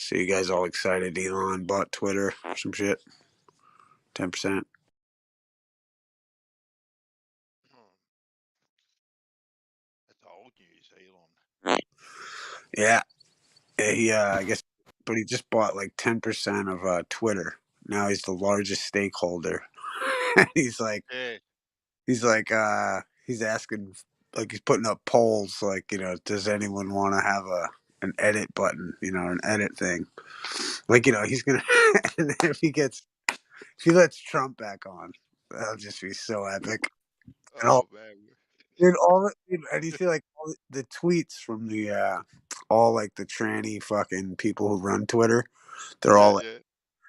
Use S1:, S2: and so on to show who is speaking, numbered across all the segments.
S1: So you guys all excited Elon bought Twitter or some shit? 10%.
S2: That's old news, Elon.
S1: Yeah. He I guess, but he just bought like 10% of Twitter. Now he's the largest stakeholder. he's like
S2: Yeah.
S1: he's like he's asking, like, he's putting up polls like, does anyone want to have an edit button, an edit thing. Like, he's gonna and then if he lets Trump back on, that'll just be so epic. And
S2: Oh man.
S1: dude, and you see like all the tweets from all like the tranny fucking people who run Twitter. They're
S2: Yeah,
S1: all like,
S2: yeah.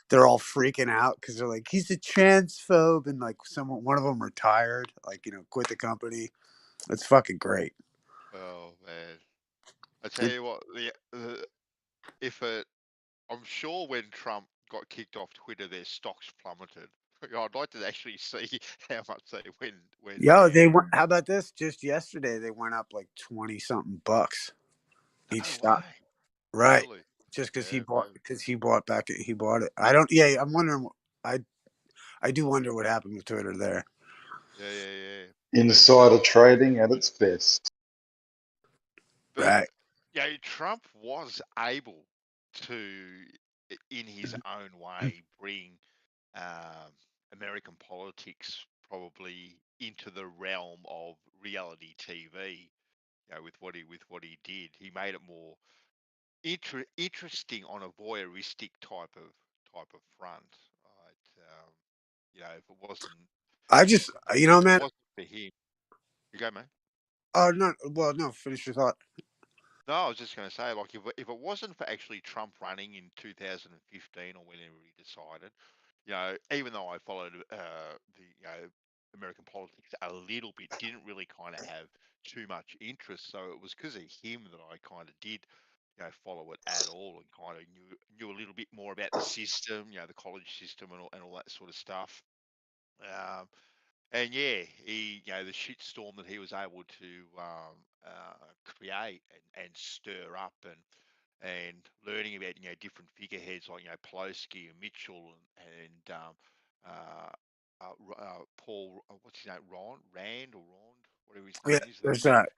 S1: they're all freaking out because they're like, he's a transphobe, and like one of them retired, like, quit the company. It's fucking great.
S2: Oh man. I tell you what, if it, I'm sure when Trump got kicked off Twitter, their stocks plummeted. I'd like to actually see how much they went
S1: Yo,
S2: down.
S1: they went. How about this? Just yesterday, they went up like 20 something bucks each
S2: No
S1: stock.
S2: way.
S1: Right,
S2: Really?
S1: just
S2: Yeah, man.
S1: because he bought back. He bought it. I don't. Yeah, I'm wondering. I I do wonder what happened with Twitter there.
S2: Yeah, yeah, yeah. But
S3: Insider trading at its best.
S2: but
S1: Right.
S2: Trump was able to, in his own way, bring um, American politics probably into the realm of reality TV. With what he did, he made it more interesting on a voyeuristic type of front. Right? If it wasn't
S1: I just,
S2: if it
S1: man.
S2: wasn't for him, you go, man.
S1: Oh no. Well, no. Finish your thought.
S2: No, I was just going to say, like, if it wasn't for actually Trump running in 2015 or whenever he decided, even though I followed the American politics a little bit, didn't really kind of have too much interest. So it was because of him that I kind of did, follow it at all, and kind of knew a little bit more about the system, the college system and all that sort of stuff. Um, and yeah, the shitstorm that he was able to create and stir up, and learning about different figureheads like Pelosi and Mitchell and Paul, what's his name, Rand or Rond, whatever his
S1: Yeah.
S2: name is.
S1: There's that.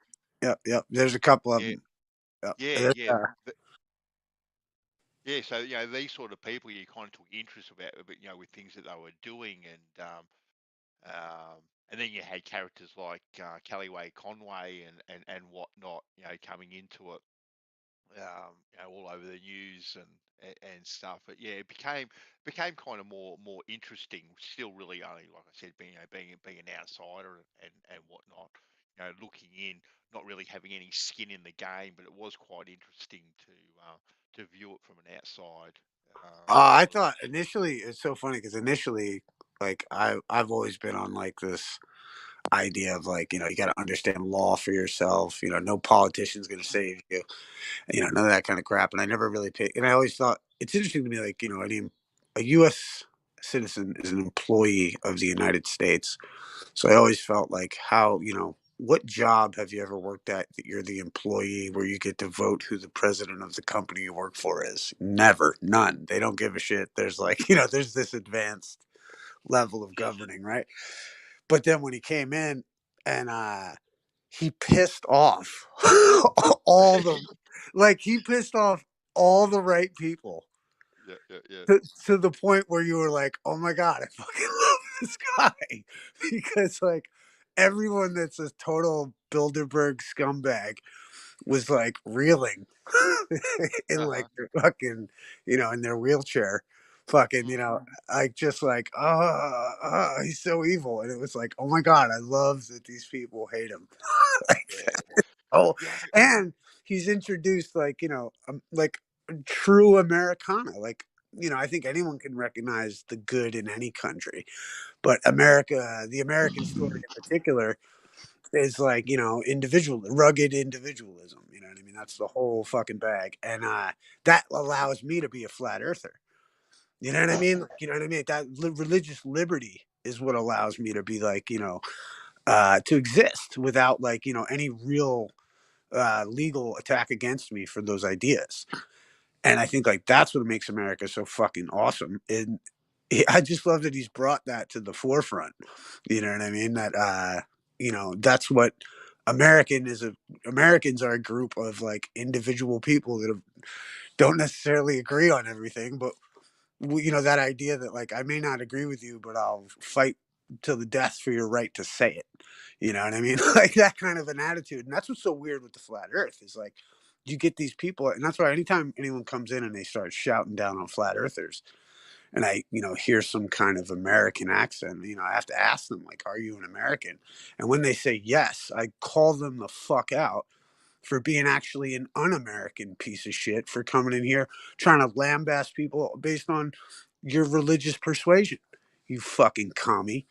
S1: Yep. Yep. There's a couple of
S2: Yeah,
S1: them. Yep.
S2: yeah,
S1: There's,
S2: yeah. Yeah, so these sort of people, you kind of took interest about with things that they were doing, and then you had characters like Callaway Conway and whatnot, coming into it, all over the news and stuff. But yeah, it became kind of more interesting. Still, really only, like I said, being an outsider and whatnot. Looking in, not really having any skin in the game, but it was quite interesting to view it from an outside
S1: I
S2: sort of.
S1: thought initially it's so funny because initially, like, I've always been on like this idea of like, you got to understand law for yourself. No politician's going to save you. None of that kind of crap. And I never really paid. And I always thought it's interesting to me, like, a U.S. citizen is an employee of the United States. So I always felt like how, what job have you ever worked at that you're the employee where you get to vote who the president of the company you work for is? Never, none. They don't give a shit. There's like, there's this advanced level of governing, right? But then when he came in and he pissed off all the like he pissed off all the right people
S2: Yeah, yeah, yeah.
S1: to the point where you were like, oh my god, I fucking love this guy. Because like everyone that's a total Bilderberg scumbag was like reeling in like
S2: Uh-huh.
S1: their fucking, in their wheelchair. Fucking,
S2: Mm.
S1: like just like, he's so evil. And it was like, oh my God, I love that these people hate him. Like,
S2: Yeah.
S1: oh,
S2: Yeah.
S1: and he's introduced like true Americana. Like, I think anyone can recognize the good in any country, but America, the American story in particular, is like, rugged individualism. You know what I mean? That's the whole fucking bag, and that allows me to be a flat earther. You know what I mean? You know what I mean? That religious liberty is what allows me to be like, to exist without like, any real legal attack against me for those ideas. And I think like that's what makes America so fucking awesome. And I just love that he's brought that to the forefront. You know what I mean? That that's what Americans are a group of like individual people that don't necessarily agree on everything, but that idea that like I may not agree with you, but I'll fight till the death for your right to say it. You know what I mean? Like that kind of an attitude. And that's what's so weird with the flat earth is like you get these people, and that's why anytime anyone comes in and they start shouting down on flat earthers, and I, hear some kind of American accent, I have to ask them, like, are you an American? And when they say yes, I call them the fuck out for being actually an un-American piece of shit for coming in here trying to lambaste people based on your religious persuasion. You fucking commie.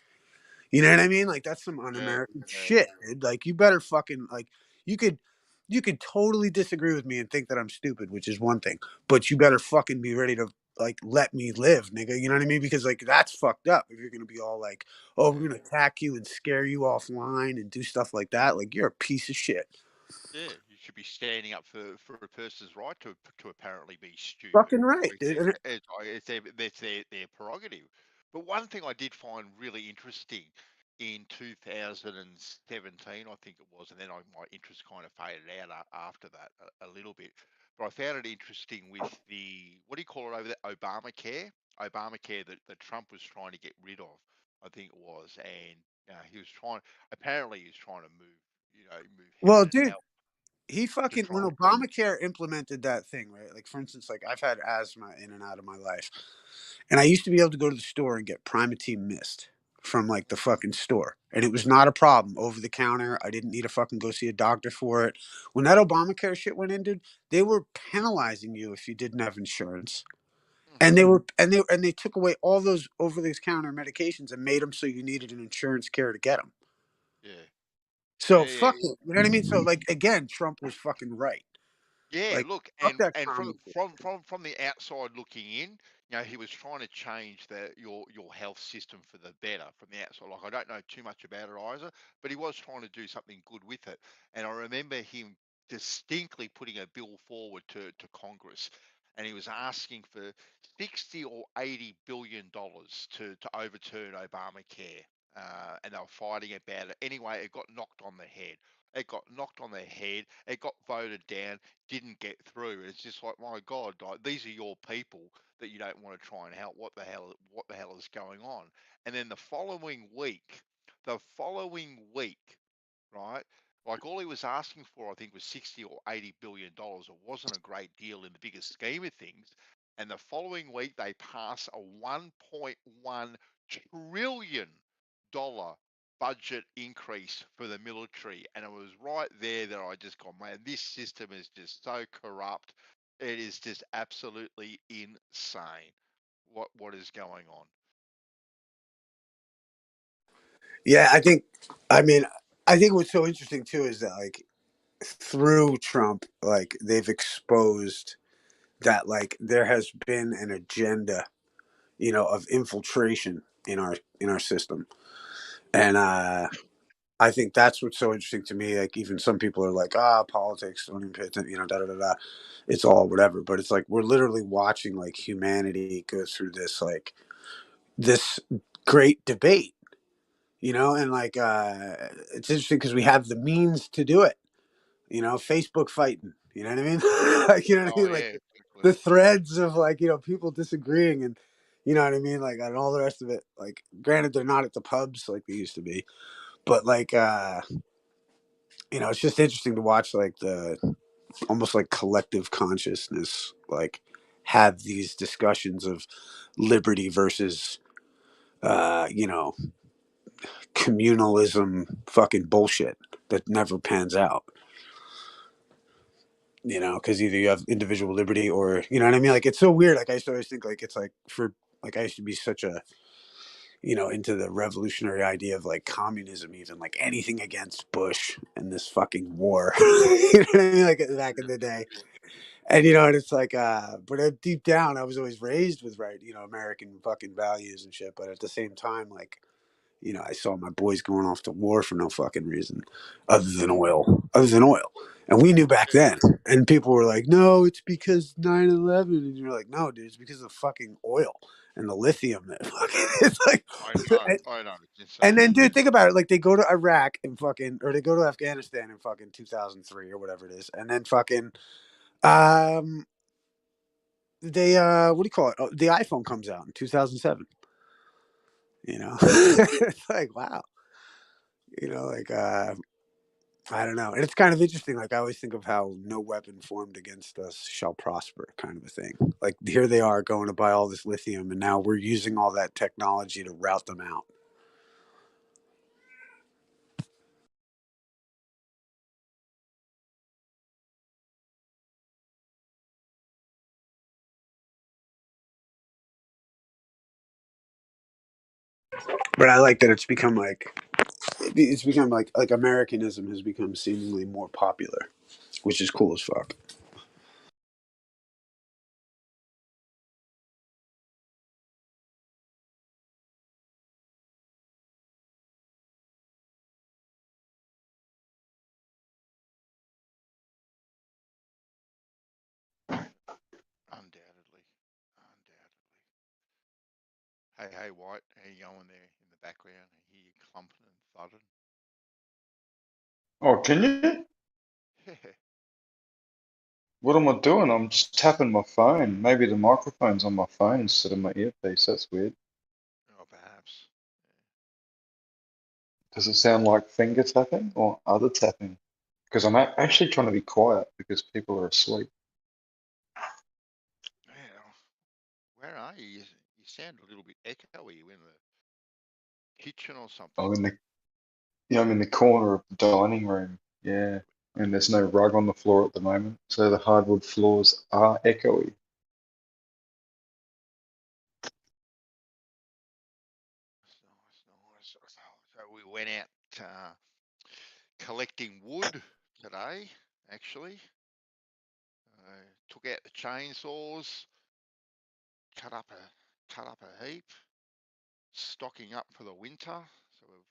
S1: You know what I mean? Like that's some
S2: Yeah,
S1: un-American
S2: yeah,
S1: shit, dude. Like you better fucking like you could you could totally disagree with me and think that I'm stupid, which is one thing, but you better fucking be ready to like let me live, nigga. You know what I mean? Because like that's fucked up if you're gonna be all like, oh, we're gonna attack you and scare you offline and do stuff like that. Like you're a piece of shit.
S2: yeah. You should be standing up for a person's right to apparently be stupid.
S1: Fucking right, dude.
S2: It's their prerogative. But one thing I did find really interesting in 2017, I think it was, and then my interest kind of faded out after that a little bit. But I found it interesting with the, what do you call it over there? Obamacare that Trump was trying to get rid of, I think it was. And apparently he was trying to move
S1: Well,
S2: heaven and
S1: dude,
S2: hell
S1: he
S2: to
S1: fucking when
S2: try.
S1: Obamacare implemented that thing, right? Like for instance, like I've had asthma in and out of my life. And I used to be able to go to the store and get Primatene Mist from like the fucking store. And it was not a problem over the counter. I didn't need to fucking go see a doctor for it. When that Obamacare shit went in, dude, they were penalizing you if you didn't have insurance.
S2: Hmm.
S1: And they took away all those over the counter medications and made them so you needed an insurance care to get them.
S2: Yeah,
S1: So
S2: yeah, yeah.
S1: fuck it. You know what I mean? So like again, Trump was fucking right.
S2: Yeah,
S1: Like
S2: look,
S1: fuck
S2: and
S1: that
S2: and
S1: commie shit.
S2: from the outside looking in, he was trying to change your health system for the better from the outside. Like I don't know too much about it either, but he was trying to do something good with it. And I remember him distinctly putting a bill forward to Congress, and he was asking for 60 or 80 billion dollars to overturn Obamacare. And they were fighting about it. Anyway, it got knocked on the head. It got knocked on the head. It got voted down, didn't get through. It's just like, my God, like these are your people that you don't want to try and help. What the hell is going on? And then the following week, right? Like all he was asking for, I think, was 60 or 80 billion dollars. It wasn't a great deal in the bigger scheme of things. And the following week, they pass a 1.1 trillion dollar budget increase for the military. And it was right there that I just gone, man, this system is just so corrupt. It is just absolutely insane. What is going on?
S1: Yeah, I think what's so interesting too is that like through Trump, like they've exposed that like there has been an agenda, of infiltration in our system. And I think that's what's so interesting to me. Like even some people are like, politics, don't even pay attention, da da da da. It's all whatever. But it's like we're literally watching like humanity go through this great debate, and like it's interesting because we have the means to do it. Facebook fighting. You know what I mean? Like, you know what I
S2: Oh
S1: mean? Like
S2: yeah,
S1: the
S2: exactly.
S1: threads of like, people disagreeing and you know what I mean? Like and all the rest of it. Like granted they're not at the pubs like they used to be. But like it's just interesting to watch like the almost like collective consciousness like have these discussions of liberty versus communalism fucking bullshit that never pans out. Because either you have individual liberty or you know what I mean. Like it's so weird. Like I used to always think like it's like for like I used to be such a into the revolutionary idea of like communism, even like anything against Bush and this fucking war. You know what I mean? Like back in the day. And and it's like but deep down I was always raised with American fucking values and shit. But at the same time, like, You know, I saw my boys going off to war for no fucking reason other than oil. And we knew back then. And people were like, no, it's because 9/11. And you're like, no, dude, it's because of fucking oil and the lithium. That fucking, it's like,
S2: I know. It's
S1: and
S2: insane.
S1: then, dude, think about it. Like, they go to Iraq and fucking, or they go to Afghanistan in fucking 2003 or whatever it is. And then fucking, they, what do you call it? Oh, the iPhone comes out in 2007. You know, it's like, wow. You know, like, I don't know. And it's kind of interesting. Like, I always think of how no weapon formed against us shall prosper, kind of a thing. Like, here they are going to buy all this lithium, and now we're using all that technology to rout them out. But I like that it's become like Americanism has become seemingly more popular, which is cool as fuck.
S2: Undoubtedly. Undoubtedly. Hey, White, how you going there in the background? I hear you clumping and thudding.
S3: Oh, can you?
S2: Yeah.
S3: What am I doing? I'm just tapping my phone. Maybe the microphone's on my phone instead of my earpiece. That's weird.
S2: Oh, perhaps.
S3: Does it sound like finger tapping or other tapping? Because I'm actually trying to be quiet because people are asleep.
S2: Yeah. Where are you? You sound a little bit echoey. You in the kitchen or something?
S3: I'm in the I'm in the corner of the dining room. Yeah. And there's no rug on the floor at the moment, so the hardwood floors are echoey.
S2: Nice. So we went out collecting wood today, actually. Took out the chainsaws, cut up a heap, stocking up for the winter, so we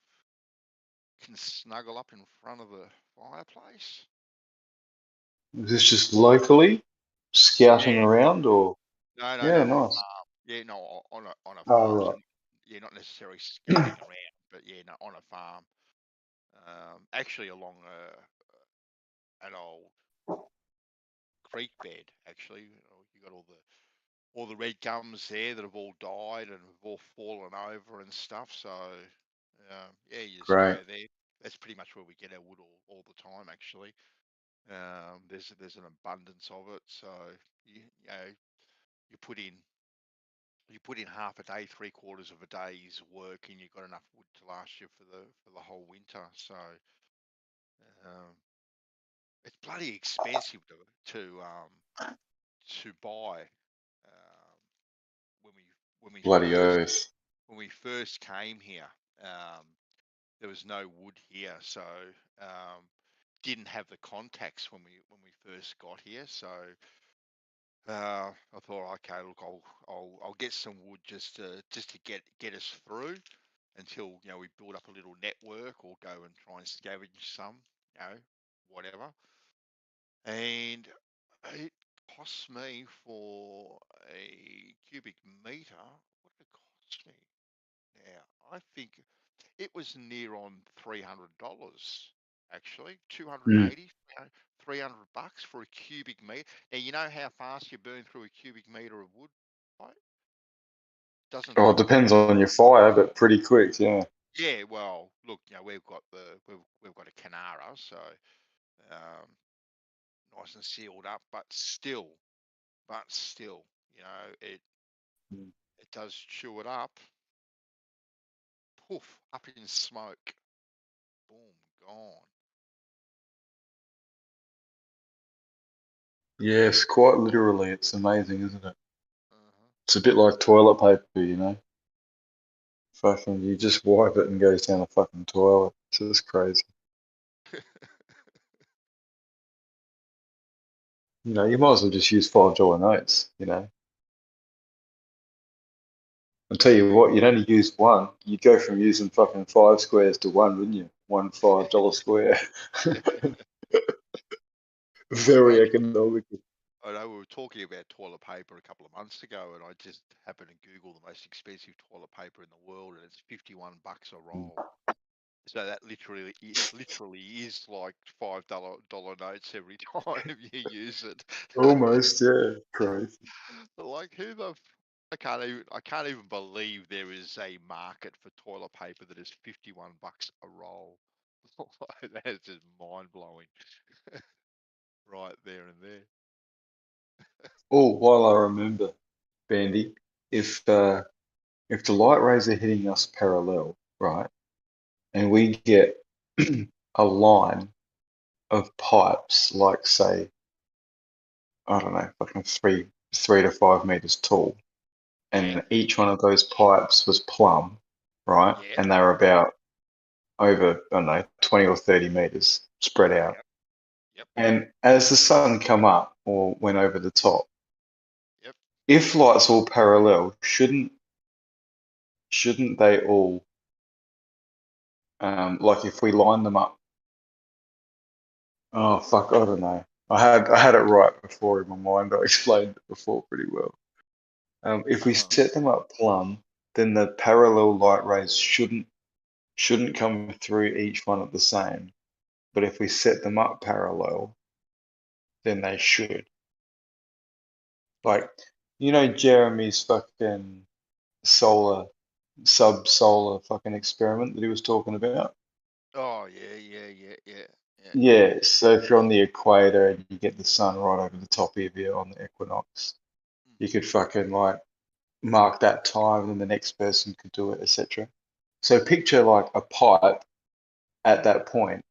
S2: can snuggle up in front of the fireplace.
S3: Is this just locally scouting
S2: Yeah.
S3: around or?
S2: No,
S3: Yeah,
S2: on a
S3: nice.
S2: farm. Yeah, no, on a
S3: Oh,
S2: farm. So
S3: right.
S2: yeah, not necessarily scouting around, but yeah, no, on a farm. Actually along an old creek bed. Actually, you got all the red gums there that have all died and have all fallen over and stuff. So yeah, you just go
S3: Great.
S2: there. That's pretty much where we get our wood all the time. Actually, there's an abundance of it. So you know you put in half a day, 3/4 of a day's work, and you've got enough wood to last you for the whole winter. So um, it's bloody expensive to buy when we when we
S3: Bloody
S2: first
S3: oath.
S2: came here. Um, there was no wood here, so didn't have the contacts when we first got here. So I thought, okay, look, I'll get some wood just to get us through until we build up a little network or go and try and scavenge some, whatever. And it cost me for a cubic meter. What did it cost me? Now I think it was near on $300 actually, 280, $300 for a cubic meter. Now you know how fast you burn through a cubic meter of wood, right? Doesn't
S3: Oh, it
S2: take long.
S3: depends on your fire, but pretty quick, yeah.
S2: Yeah, well, look, we've got a Canara, so um, nice and sealed up, but still, it does chew it up. Poof, up in smoke. Boom, gone.
S3: Yes, quite literally. It's amazing, isn't it?
S2: Uh-huh.
S3: It's a bit like toilet paper, you know? Fucking, you just wipe it and it goes down the fucking toilet. It's just crazy. You might as well just use $5 notes, I'll tell you what, you'd only use one. You'd go from using fucking 5 squares to one, wouldn't you? One $5 square. Very economical.
S2: I know we were talking about toilet paper a couple of months ago, and I just happened to Google the most expensive toilet paper in the world, and it's $51 a roll. So that literally is like $5 notes every time you use it.
S3: Almost, yeah. Crazy.
S2: Like I can't even believe there is a market for toilet paper that is $51 a roll. That is just mind blowing. Right there and there.
S3: Oh, while I remember, Bandy, if the light rays are hitting us parallel, right, and we get a line of pipes, like say, I don't know, fucking 3 to 5 meters tall,
S2: Yeah.
S3: and each one of those pipes was plumb, right,
S2: Yeah.
S3: and they were about over, I don't know, 20 or 30 meters spread out.
S2: Yep. Yep.
S3: And as the sun come up or went over the top,
S2: Yep.
S3: if lights all parallel, shouldn't they all, like if we line them up? Oh fuck, I don't know. I had it right before in my mind. I explained it before pretty well. If we set them up plumb, then the parallel light rays shouldn't come through each one at the same. But if we set them up parallel, then they should. Like, Jeremy's fucking sub-solar fucking experiment that he was talking about?
S2: Oh yeah.
S3: Yeah, so if you're on the equator and you get the sun right over the top of you on the equinox, you could fucking like mark that time and the next person could do it, etc. So picture like a pipe at that point.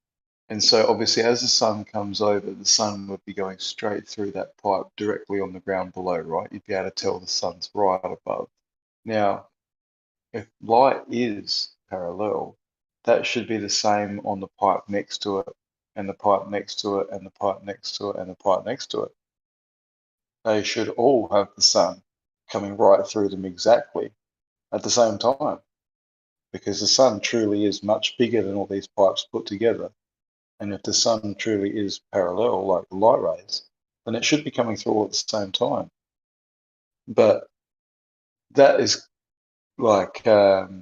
S3: And so obviously as the sun comes over, the sun would be going straight through that pipe directly on the ground below, right? You'd be able to tell the sun's right above. Now, if light is parallel, that should be the same on the pipe next to it, and the pipe next to it, and the pipe next to it, and the pipe next to it. They should all have the sun coming right through them exactly at the same time, because the sun truly is much bigger than all these pipes put together. And if the sun truly is parallel, like the light rays, then it should be coming through all at the same time. But that is like that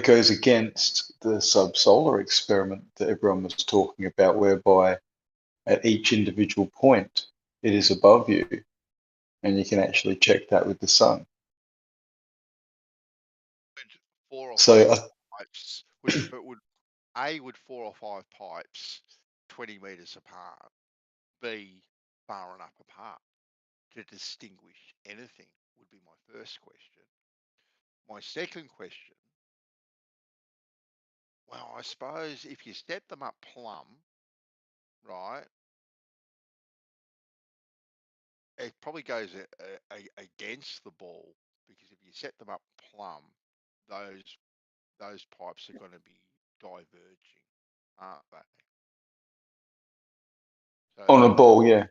S3: goes against the subsolar experiment that everyone was talking about, whereby at each individual point it is above you, and you can actually check that with the sun.
S2: 4 or
S3: So
S2: 5 pipes would 4 or 5 pipes 20 meters apart be far enough apart to distinguish anything would be my first question. My second question, well, I suppose if you set them up plumb, right, it probably goes against the ball, because if you set them up plumb, those pipes are going to be diverging, aren't they? So
S3: on a ball, yeah.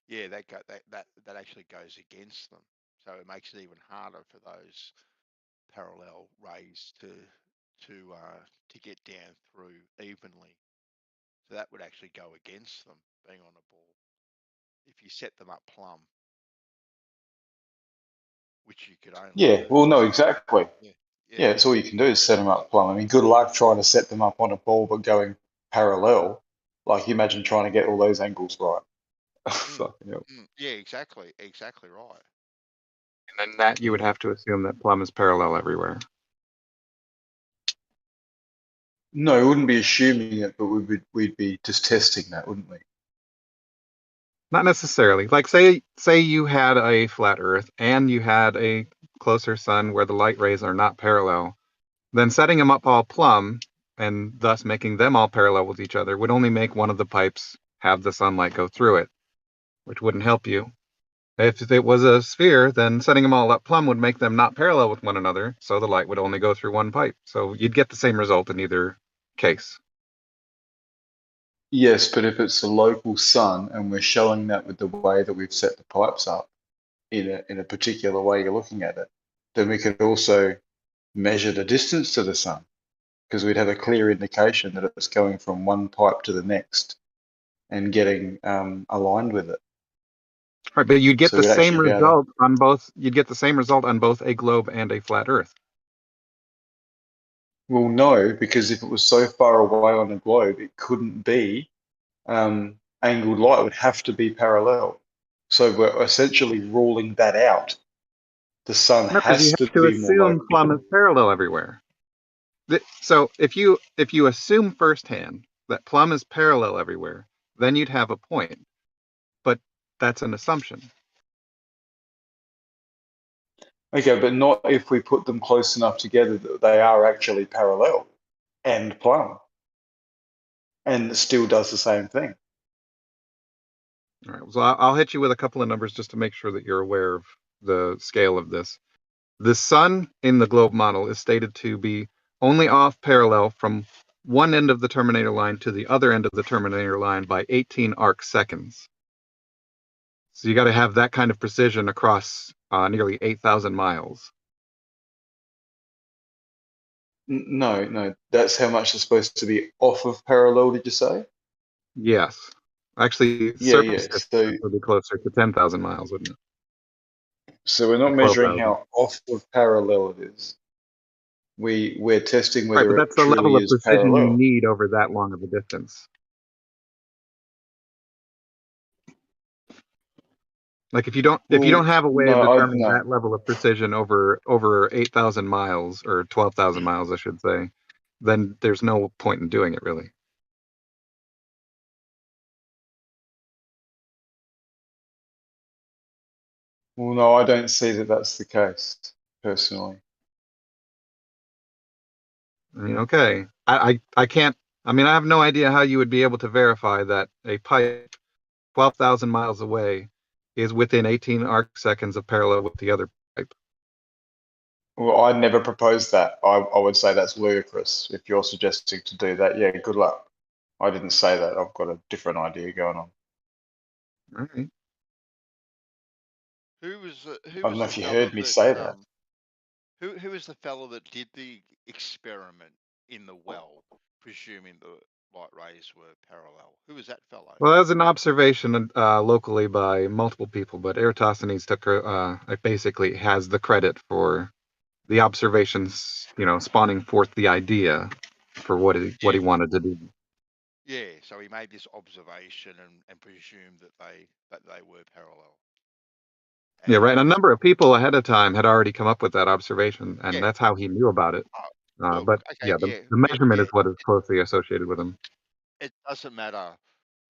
S2: yeah, that actually goes against them. So it makes it even harder for those parallel rays to get down through evenly. So that would actually go against them being on a ball if you set them up plumb, which you could only
S3: Yeah,
S2: do.
S3: well, no, exactly.
S2: Yeah,
S3: Yeah, it's all you can do is set them up plumb. I mean, good luck trying to set them up on a ball but going parallel. Like, you imagine trying to get all those angles right. Fucking hell.
S2: Yeah, exactly right.
S4: And then that you would have to assume that plumb is parallel everywhere.
S3: No, we wouldn't be assuming it, but we'd be just testing that, wouldn't we?
S4: Not necessarily. Like say you had a flat Earth and you had a closer sun where the light rays are not parallel, then setting them up all plumb and thus making them all parallel with each other would only make one of the pipes have the sunlight go through it, which wouldn't help you. If it was a sphere, then setting them all up plumb would make them not parallel with one another, so the light would only go through one pipe. So you'd get the same result in either case.
S3: Yes, but if it's a local sun and we're showing that with the way that we've set the pipes up in a particular way you're looking at it, then we could also measure the distance to the sun because we'd have a clear indication that it's going from one pipe to the next and getting aligned with it.
S4: Right, but you'd get
S3: So
S4: the
S3: we'd
S4: same
S3: actually be able to,
S4: result on both. You'd get the same result on both a globe and a flat Earth.
S3: well, no, because if it was so far away on the globe, it couldn't be angled light. It would have to be parallel. So we're essentially ruling that out. The sun
S4: No, because you
S3: has to
S4: have to
S3: be more
S4: assume plumb is
S3: local.
S4: parallel everywhere. So if you assume firsthand that plumb is parallel everywhere, then you'd have a point. But that's an assumption.
S3: Okay, but not if we put them close enough together that they are actually parallel and plumb, and it still does the same thing.
S4: All right, so I'll hit you with a couple of numbers just to make sure that you're aware of the scale of this. The sun in the globe model is stated to be only off parallel from one end of the terminator line to the other end of the terminator line by 18 arc seconds. So you got to have that kind of precision across nearly 8,000 miles.
S3: No, that's how much it's supposed to be off of parallel, did you say?
S4: Yes. Actually, surface
S3: Yeah.
S4: distance would be closer to 10,000 miles, wouldn't it?
S3: So we're not
S4: Or
S3: measuring
S4: 12,000.
S3: how off of parallel it is. We're testing
S4: Right, but
S3: whether
S4: that's
S3: it
S4: the level
S3: truly
S4: of
S3: is
S4: precision you
S3: parallel.
S4: need over that long of a distance. Like if you don't
S3: Well,
S4: have a way of
S3: no,
S4: determining
S3: no.
S4: that level of precision over 8,000 miles or 12,000 miles, I should say, then there's no point in doing it really.
S3: Well, no, I don't see that that's the case, personally.
S4: I mean, okay. I can't, I mean, I have no idea how you would be able to verify that a pipe 12,000 miles away is within 18 arc seconds of parallel with the other pipe.
S3: Well, I never proposed that. I would say that's ludicrous. If you're suggesting to do that, yeah, good luck. I didn't say that. I've got a different idea going on.
S4: All right.
S2: Who was
S3: I don't know
S2: the
S3: if you
S2: fella
S3: heard me
S2: that
S3: say that.
S2: who was the fella that did the experiment in the well, presuming the light rays were parallel? Who was that fellow?
S4: Well, that was an observation locally by multiple people, but Eratosthenes basically has the credit for the observations, spawning forth the idea for what he wanted to do.
S2: Yeah, so he made this observation and presumed that they were parallel.
S4: Yeah, right. And a
S2: And
S4: number of people ahead of time had already come up with that observation, and
S2: yeah,
S4: that's how he knew about it.
S2: well,
S4: But
S2: okay,
S4: yeah, the
S2: yeah,
S4: measurement
S2: yeah.
S4: is what is closely associated with him.
S2: It doesn't matter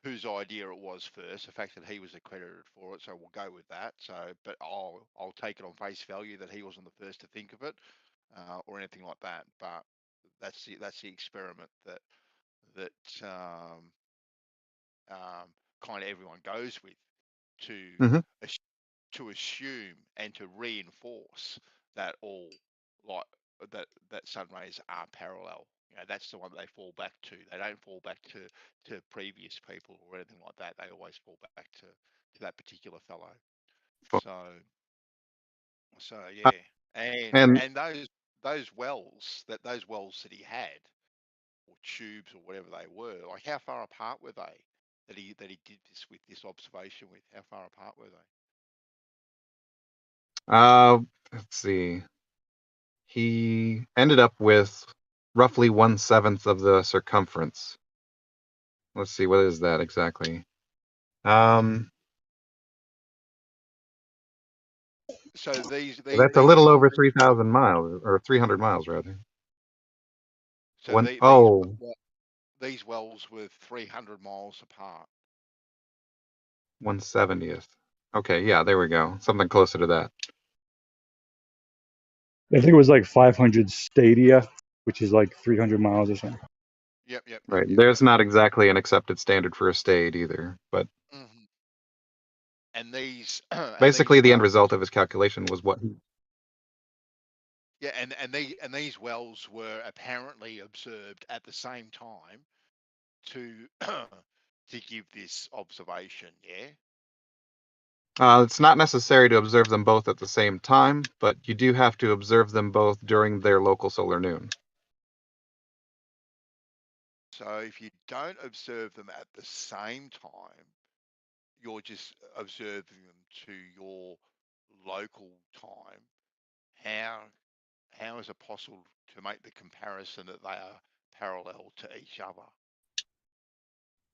S2: whose idea it was first. The fact that he was accredited for it, so we'll go with that. So, but I'll take it on face value that he wasn't the first to think of it, or anything like that. But that's the experiment that kind of everyone goes with to
S4: Hmm.
S2: to assume and to reinforce that all like that sun rays are parallel. That's the one that they fall back to. They don't fall back to previous people or anything like that. They always fall back to that particular fellow. So yeah,
S4: And
S2: and those wells that he had, or tubes or whatever they were, like how far apart were they that he did this with, this observation with? How far apart were they?
S4: let's see, he ended up with roughly 1/7 of the circumference. Let's see, what is that exactly?
S2: So
S4: That's a little over 3,000 miles, or 300 miles rather.
S2: so these wells were 300 miles apart.
S4: 1/70th. Okay, yeah, there we go. Something closer to that.
S5: I think it was like 500 stadia, which is like 300 miles or something.
S2: Yep.
S4: Right. There's not exactly an accepted standard for a stade either, but
S2: Mm-hmm. And these
S4: basically the end
S2: wells,
S4: result of his calculation was what he.
S2: yeah, and these wells were apparently observed at the same time to to give this observation. Yeah.
S4: It's not necessary to observe them both at the same time, but you do have to observe them both during their local solar noon.
S2: So if you don't observe them at the same time, you're just observing them to your local time. How is it possible to make the comparison that they are parallel to each other?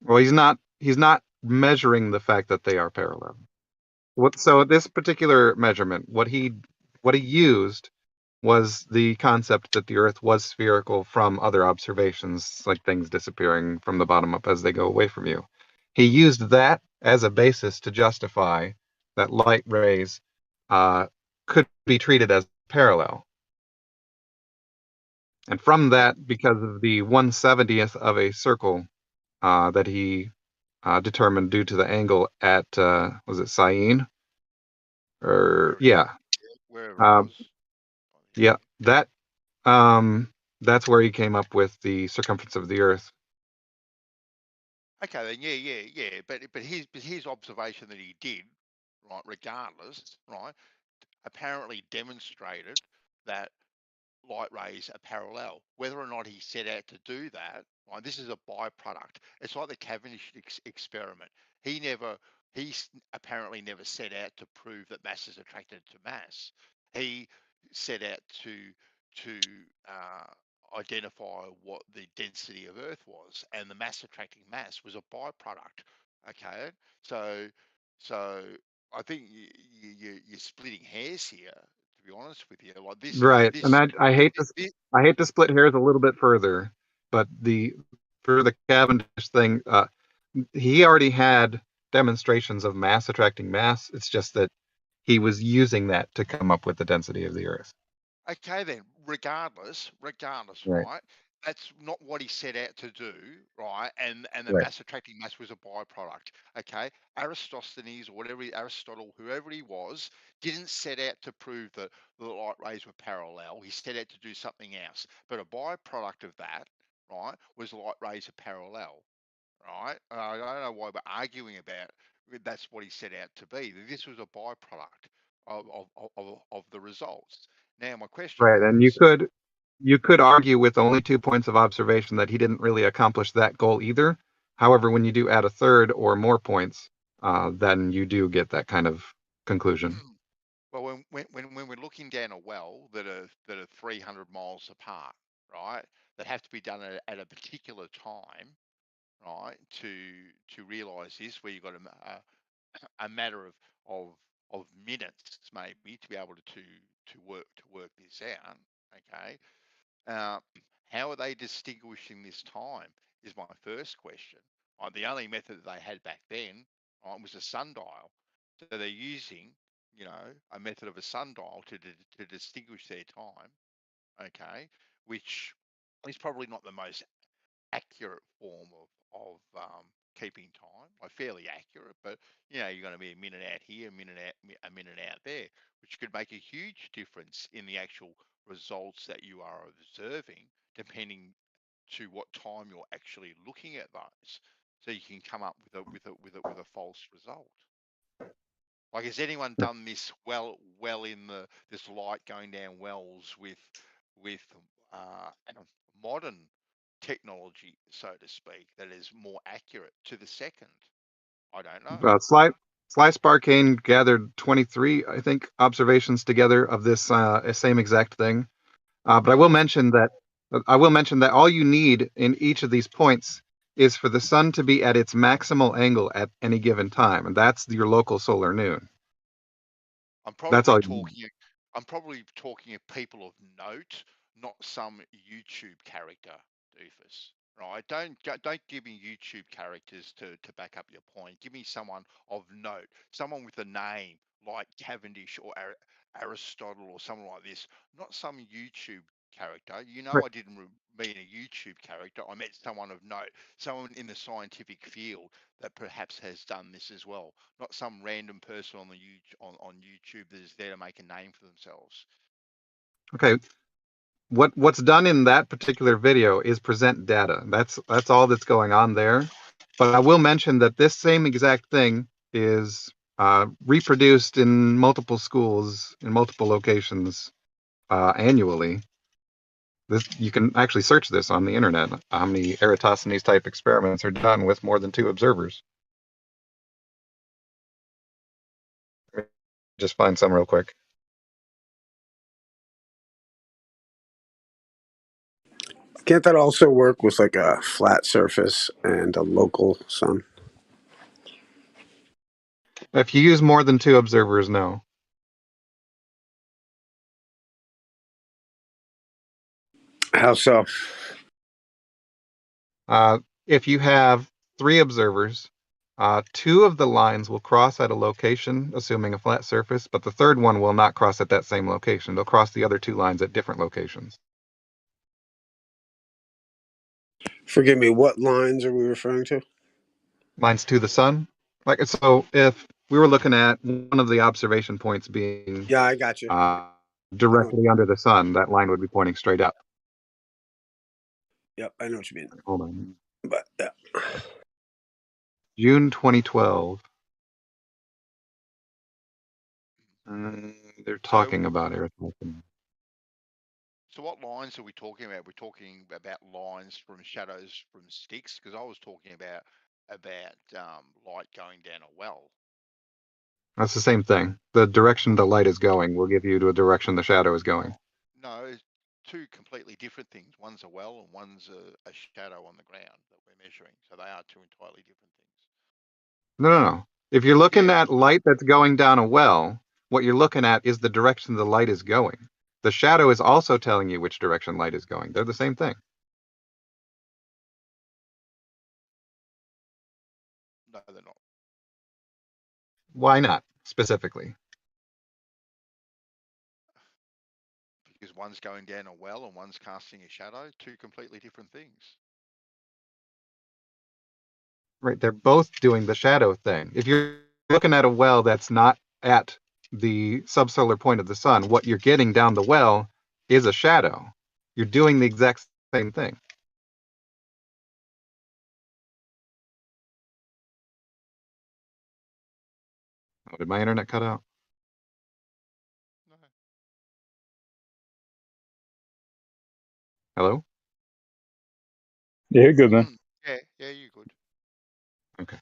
S4: Well, he's not measuring the fact that they are parallel. So this particular measurement, what he used was the concept that the Earth was spherical from other observations, like things disappearing from the bottom up as they go away from you. He used that as a basis to justify that light rays could be treated as parallel. And from that, because of the 1/70th of a circle that he determined due to the angle at, was it Syene? Or, yeah.
S2: Wherever it was.
S4: Yeah, that's where he came up with the circumference of the Earth.
S2: Okay, then yeah. But his observation that he did, right, regardless, right, apparently demonstrated that light rays are parallel. Whether or not he set out to do that, right, this is a byproduct. It's like the Cavendish experiment. He apparently never set out to prove that mass is attracted to mass. He set out to identify what the density of Earth was, and the mass attracting mass was a byproduct. Okay, so I think you're splitting hairs here. To be honest with you, like
S4: Right, and I hate
S2: this
S4: to split hairs a little bit further, but for the Cavendish thing, he already had demonstrations of mass attracting mass. It's just that he was using that to come up with the density of the Earth.
S2: Okay, then, regardless,
S4: Right.
S2: right? That's not what he set out to do, right? And the
S4: Right.
S2: mass attracting mass was a byproduct. Okay, Aristophanes or Aristotle, whoever he was, didn't set out to prove that the light rays were parallel. He set out to do something else. But a byproduct of that, right, was light rays are parallel, right? I don't know why we're arguing about that's what he set out to be. This was a byproduct of the results. Now, my question
S4: Right, and
S2: was,
S4: you could argue with only 2 points of observation that he didn't really accomplish that goal either. However, when you do add a third or more points, then you do get that kind of conclusion.
S2: well, when we're looking down a well that are 300 miles apart, right, that have to be done at a particular time, right, to realise this, where you've got a matter of minutes maybe to be able to work this out. Okay, Uh, how are they distinguishing this time is my first question. The only method that they had back then was a sundial. So they're using, a method of a sundial to distinguish their time, okay, which is probably not the most accurate form of keeping time, like fairly accurate, but you're going to be a minute out here, a minute out there, which could make a huge difference in the actual results that you are observing, depending to what time you're actually looking at those. So you can come up with a false result. Like, has anyone done this well in this light going down wells with uh, modern technology, so to speak, that is more accurate to the second? I don't know.
S4: Sly Sparkane gathered 23, I think, observations together of this same exact thing. But I will mention that all you need in each of these points is for the sun to be at its maximal angle at any given time, and that's your local solar noon.
S2: I'm
S4: That's
S2: probably
S4: all you need.
S2: talking. I'm probably talking of people of note, not some YouTube character, doofus. Right? Don't give me YouTube characters to back up your point. Give me someone of note, someone with a name like Cavendish or Aristotle or someone like this, not some YouTube character.
S4: Right.
S2: I didn't mean a YouTube character. I meant someone of note, someone in the scientific field that perhaps has done this as well, not some random person on YouTube that is there to make a name for themselves.
S4: Okay. what's done in that particular video is present data. That's all that's going on there. But I will mention that this same exact thing is reproduced in multiple schools in multiple locations annually. You can actually search this on the internet. How many Eratosthenes type experiments are done with more than 2 observers? Just find some real quick.
S1: Can't that also work with like a flat surface and a local sun?
S4: If you use more than 2 observers, no.
S1: How so?
S4: If you have 3 observers, 2 of the lines will cross at a location, assuming a flat surface, but the third one will not cross at that same location. They'll cross the other 2 lines at different locations.
S1: Forgive me, what lines are we referring to?
S4: Lines to the sun. Like, so if we were looking at one of the observation points being
S1: Yeah, I got you.
S4: directly under the sun, that line would be pointing straight up.
S1: Yep, I know what you mean.
S4: Hold on.
S1: But yeah.
S4: June 2012. They're talking about Eratosthenes.
S2: So what lines are we talking about? We're talking about lines from shadows from sticks, because I was talking about light going down a well.
S4: That's the same thing. The direction the light is going will give you to a direction the shadow is going.
S2: No, it's 2 completely different things. One's a well and one's a shadow on the ground that we're measuring. So they are 2 entirely different things.
S4: No. If you're looking at light that's going down a well, what you're looking at is the direction the light is going. The shadow is also telling you which direction light is going. They're the same thing.
S2: No, they're not.
S4: Why not, specifically?
S2: Because one's going down a well and one's casting a shadow. 2 completely different things.
S4: Right, they're both doing the shadow thing. If you're looking at a well that's not at the subsolar point of the sun, what you're getting down the well is a shadow. You're doing the exact same thing. Oh, did my internet cut out?
S2: No.
S4: Hello?
S5: Yeah, you're good, man.
S2: Yeah, you're good.
S4: Okay.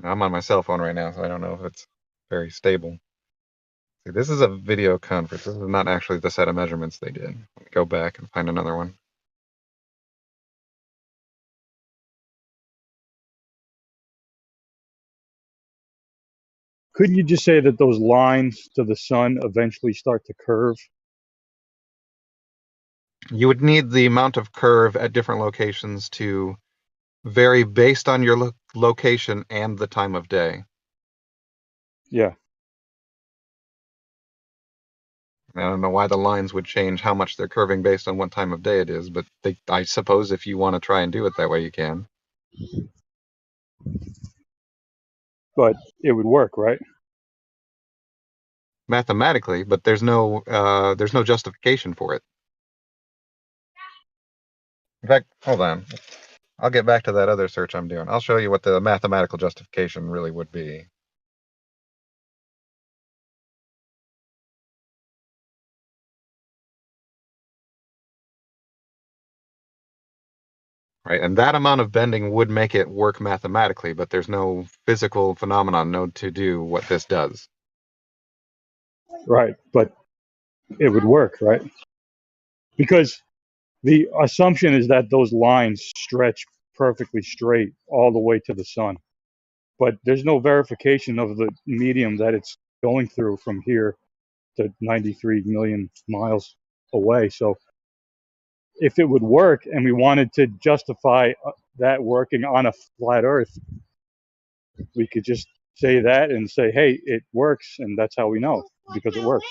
S4: I'm on my cell phone right now, so I don't know if it's very stable. See, this is a video conference. This is not actually the set of measurements they did. Let me go back and find another one.
S5: Couldn't you just say that those lines to the sun eventually start to curve?
S4: You would need the amount of curve at different locations to vary based on your location and the time of day.
S5: Yeah.
S4: I don't know why the lines would change how much they're curving based on what time of day it is, but I suppose if you want to try and do it that way, you can.
S5: But it would work, right?
S4: Mathematically, but there's no justification for it. In fact, hold on. I'll get back to that other search I'm doing. I'll show you what the mathematical justification really would be. Right, and that amount of bending would make it work mathematically, but there's no physical phenomenon known to do what this does.
S5: Right. But it would work, right? Because the assumption is that those lines stretch perfectly straight all the way to the sun. But there's no verification of the medium that it's going through from here to 93 million miles away. So if it would work and we wanted to justify that working on a flat Earth, we could just say that and say, hey, it works. And that's how we know, because it works.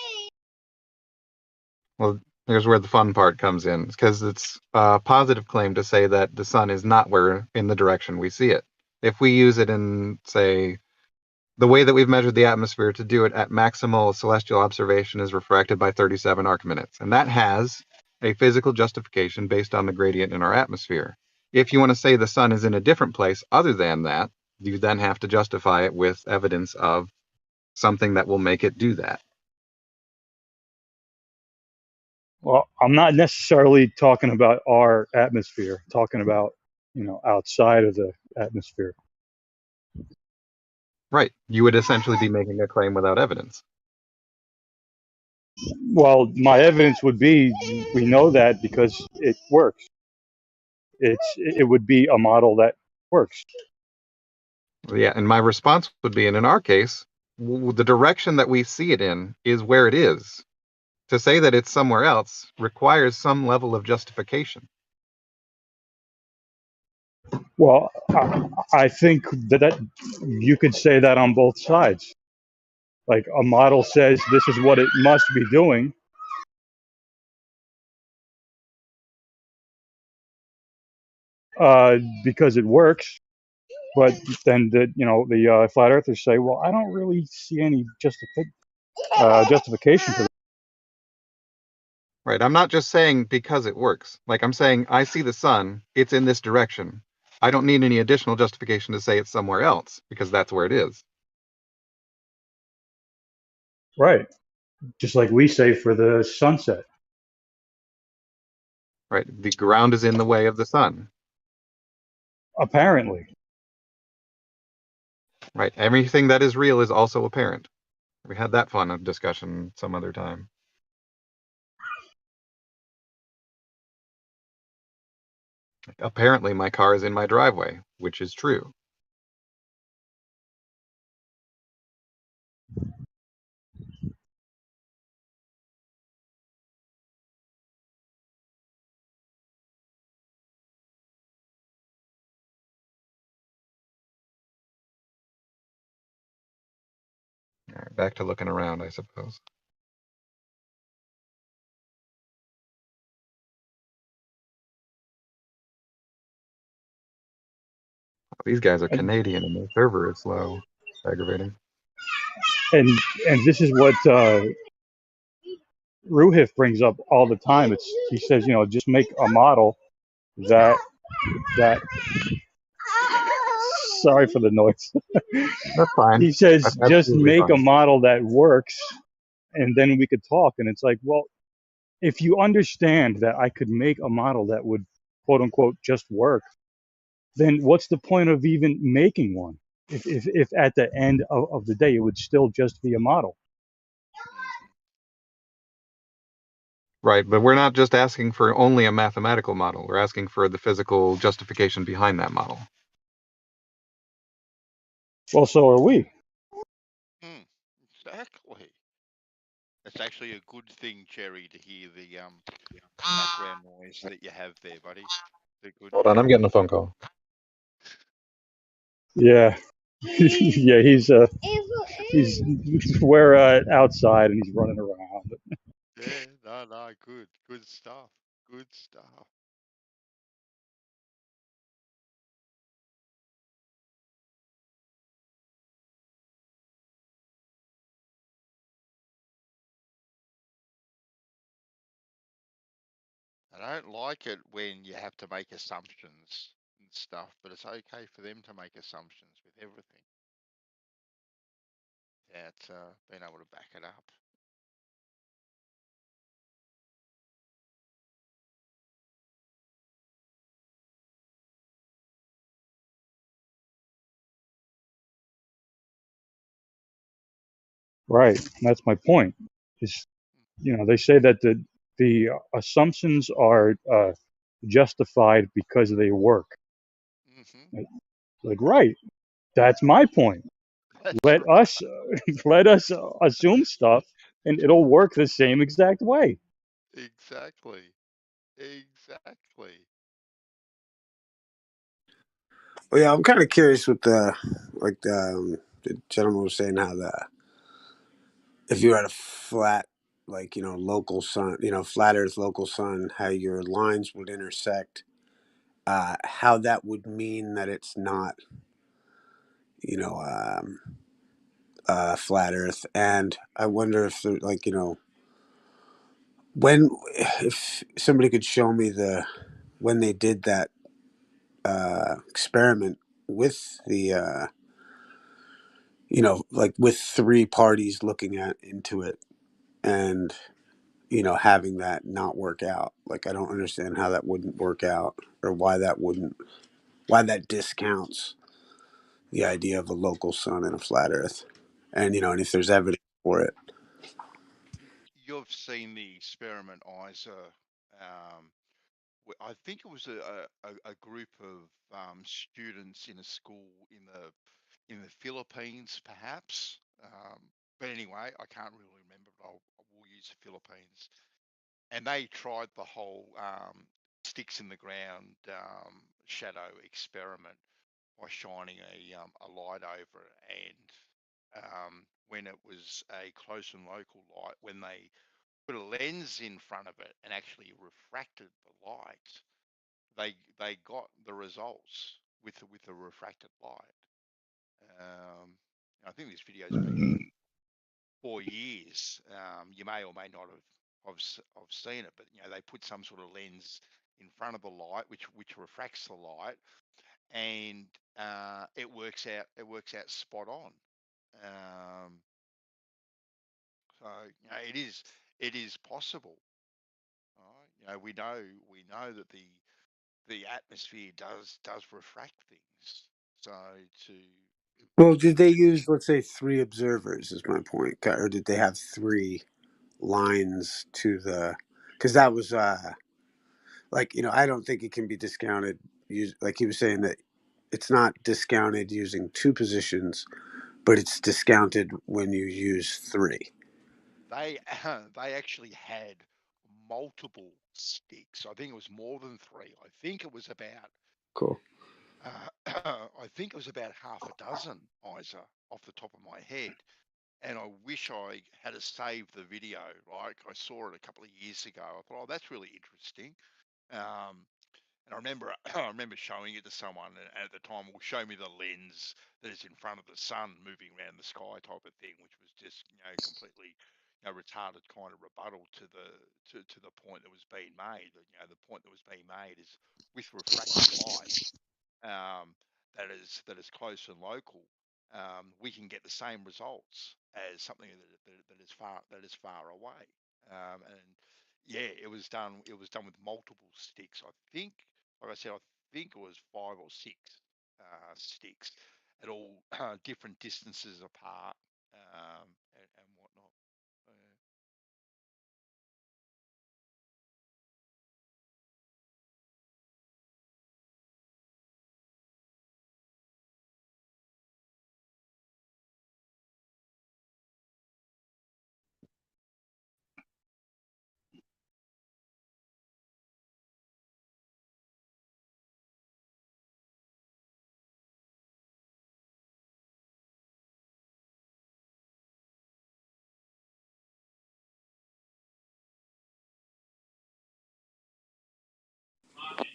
S4: Well, here's where the fun part comes in, because it's a positive claim to say that the sun is not where in the direction we see it. If we use it in, say, the way that we've measured the atmosphere to do it at maximal celestial observation is refracted by 37 arc minutes. And that has a physical justification based on the gradient in our atmosphere. If you want to say the sun is in a different place other than that, you then have to justify it with evidence of something that will make it do that.
S5: Well, I'm not necessarily talking about our atmosphere, I'm talking about, outside of the atmosphere.
S4: Right. You would essentially be making a claim without evidence.
S5: Well, my evidence would be we know that because it works. It would be a model that works.
S4: Yeah, and my response would be, and in our case, the direction that we see it in is where it is. To say that it's somewhere else requires some level of justification.
S5: Well, I think that you could say that on both sides. Like a model says this is what it must be doing. Because it works, but then the flat earthers say, well, I don't really see any justification for that.
S4: Right. I'm not just saying because it works. Like I'm saying, I see the sun, it's in this direction. I don't need any additional justification to say it's somewhere else because that's where it is.
S5: Right. Just like we say for the sunset.
S4: Right. The ground is in the way of the sun.
S5: Apparently.
S4: Right. Everything that is real is also apparent. We had that fun discussion some other time. Apparently, my car is in my driveway, which is true. All right, back to looking around, I suppose. These guys are Canadian and their server is slow. Aggravating.
S5: And this is what Ruhif brings up all the time. He says, just make a model that sorry for the noise.
S4: That's fine.
S5: He says,
S4: That's
S5: just
S4: absolutely
S5: make
S4: fine.
S5: a model that works, and then we could talk. And it's like, well, if you understand that I could make a model that would, quote unquote, just work, then what's the point of even making one? If at the end of the day, it would still just be a model.
S4: Right, but we're not just asking for only a mathematical model. We're asking for the physical justification behind that model.
S5: Well, so are we.
S2: Exactly. It's actually a good thing, Jerry, to hear the background noise that you have there, buddy.
S4: Hold on, I'm getting a phone call.
S5: Yeah. Yeah, we're outside and he's running around.
S2: Yeah, no, good stuff. Good stuff. I don't like it when you have to make assumptions and stuff, but it's okay for them to make assumptions with everything. That's being able to back it up.
S5: Right. That's my point. Is they say that the assumptions are justified because they work.
S2: Mm-hmm.
S5: Like, right. That's my point. Let
S2: right.
S5: us let us assume stuff, and it'll work the same exact way.
S2: Exactly.
S1: Well, yeah, I'm kind of curious with the gentleman was saying how if you had a flat, local sun, flat Earth local sun, how your lines would intersect, how that would mean that it's not, you know, flat Earth, and I wonder if there, like, if somebody could show me when they did that experiment with the like with three parties looking into it, and having that not work out. Like, I don't understand how that wouldn't work out, or why that discounts the idea of a local sun and a flat Earth, and and if there's evidence for it.
S2: You've seen the experiment, Isa. I think it was a group of students in a school in the Philippines, perhaps. But anyway, I can't really remember, but I will use the Philippines. And they tried the whole sticks in the ground shadow experiment by shining a light over it. And when it was a close and local light, when they put a lens in front of it and actually refracted the light, they got the results with the refracted light. I think this video's been up 4 years. You may or may not have seen it, but they put some sort of lens in front of the light, which refracts the light, and it works out spot on. So it is possible. Right? We know that the atmosphere does refract things. So to
S1: Well, did they use, let's say, three observers? Is my point, or did they have three lines to the? Because that was like, I don't think it can be discounted. Like he was saying, that it's not discounted using two positions, but it's discounted when you use three.
S2: they they actually had multiple sticks. I think it was more than three. I think it was about
S1: Cool.
S2: I think it was about half a dozen, Isa, off the top of my head. And I wish I had saved the video. Like, I saw it a couple of years ago. I thought, oh, that's really interesting. And I remember I remember showing it to someone, and at the time, well, show me the lens that is in front of the sun moving around the sky type of thing, which was just completely retarded kind of rebuttal to the point that was being made. The point that was being made is with refracted light, that is close and local, we can get the same results as something that is far away. And yeah, it was done. It was done with multiple sticks. I think, like I said, I think it was 5 or 6 sticks at all different distances apart, and whatnot.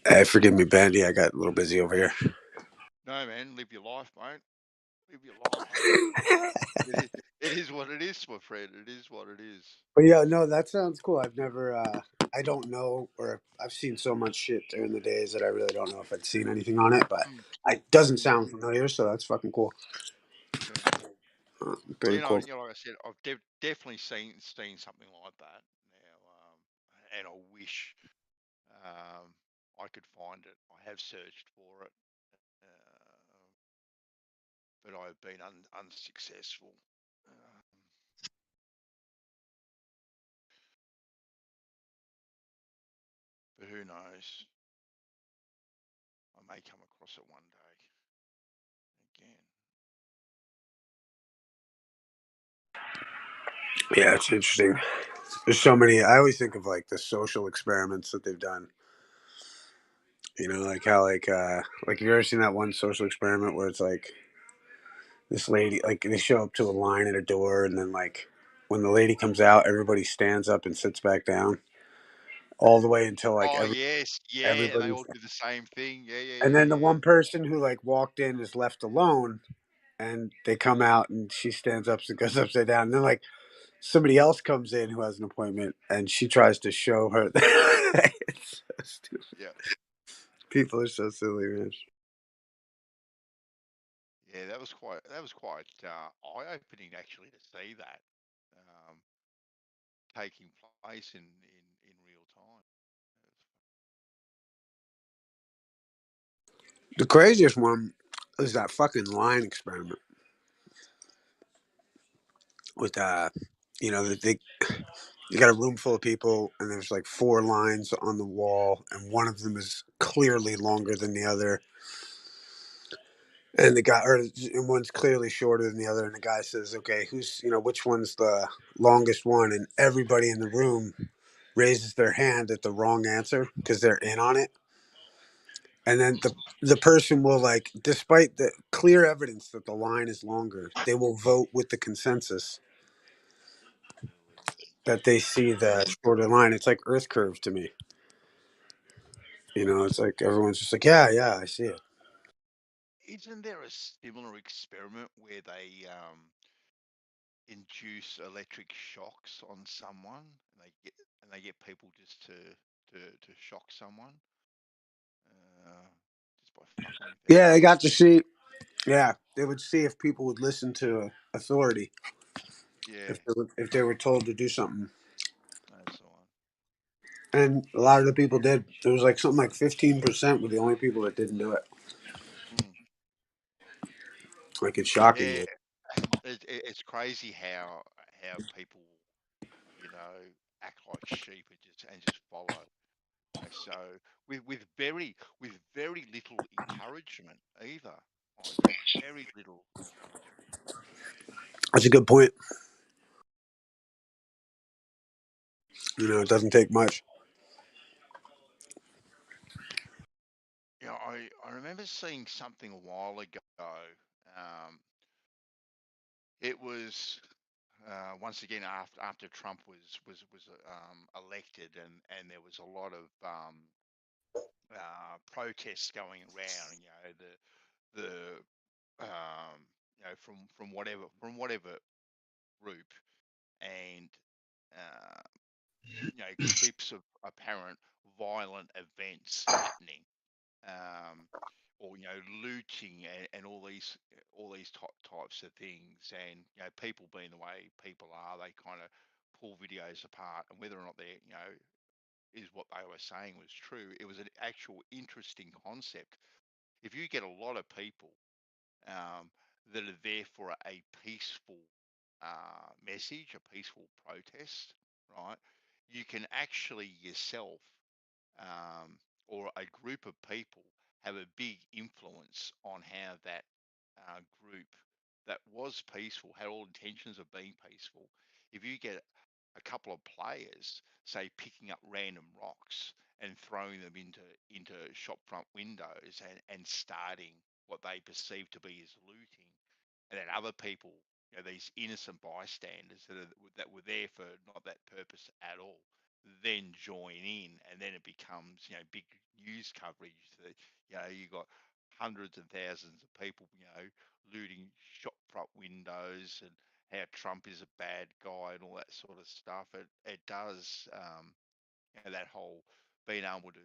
S1: Hey, forgive me, Bandy. I got a little busy over here.
S2: No, man, live your life, mate. Live your life. It is what it is, my friend. It is what it is.
S1: But yeah, no, that sounds cool. I've never, I don't know, or I've seen so much shit during the days that I really don't know if I'd seen anything on it, but it doesn't sound familiar, so that's fucking cool.
S2: Yeah.
S1: Pretty cool.
S2: Like I said, I've definitely seen something like that now, and I wish I could find it. I have searched for it, but I've been unsuccessful. But who knows? I may come across it one day again.
S1: Yeah, it's interesting. There's so many. I always think of like the social experiments that they've done. Like how like have you ever seen that one social experiment where it's like this lady, like they show up to a line at a door, and then like when the lady comes out, everybody stands up and sits back down all the way until like
S2: Oh yes, yeah, and they
S1: everybody.
S2: all do the same thing. Yeah, yeah,
S1: And
S2: yeah,
S1: then the
S2: yeah.
S1: one person who like walked in is left alone, and they come out, and she stands up and goes upside down, and then like somebody else comes in who has an appointment, and she tries to show her. It's so stupid.
S2: Yeah.
S1: People are so silly, man.
S2: Yeah, that was quite eye-opening actually to see that um, taking place in real time.
S1: The craziest one is that fucking line experiment with you know, you got a room full of people, and there's like 4 lines on the wall, and one of them is clearly longer than the other, and and one's clearly shorter than the other, and the guy says, "Okay, which one's the longest one?" And everybody in the room raises their hand at the wrong answer because they're in on it, and then the person will, like, despite the clear evidence that the line is longer, they will vote with the consensus that they see the shorter line. It's like Earth curve to me. It's like everyone's just like, yeah, I see it.
S2: Isn't there a similar experiment where they induce electric shocks on someone, and they get people just to shock someone just by fucking with
S1: Yeah,
S2: people?
S1: they got to see. Yeah, they would see if people would listen to authority
S2: Yeah,
S1: if they were told to do something.
S2: that's the one.
S1: And a lot of the people did. There was like something like 15% were the only people that didn't do it.
S2: Mm.
S1: Like, it's shocking,
S2: Yeah,
S1: dude.
S2: it's crazy how people, act like sheep and just follow. So with very little encouragement either, like very little encouragement.
S1: That's a good point. It doesn't take much.
S2: I remember seeing something a while ago. Um, it was once again after Trump was elected, and there was a lot of protests going around. The from whatever group, and uh, clips of apparent violent events happening, um, or looting, and all these types of things, and people being the way people are, they kind of pull videos apart, and whether or not they is what they were saying was true. It was an actual interesting concept. If you get a lot of people um, that are there for a peaceful message, a peaceful protest, right? You can actually yourself, um, or a group of people, have a big influence on how that group that was peaceful, had all intentions of being peaceful. If you get a couple of players, say, picking up random rocks and throwing them into shop front windows, and starting what they perceive to be as looting, and then other people, these innocent bystanders that were there for not that purpose at all, then join in, and then it becomes big news coverage that you got hundreds and thousands of people looting shop front windows, and how Trump is a bad guy and all that sort of stuff. It does that whole being able to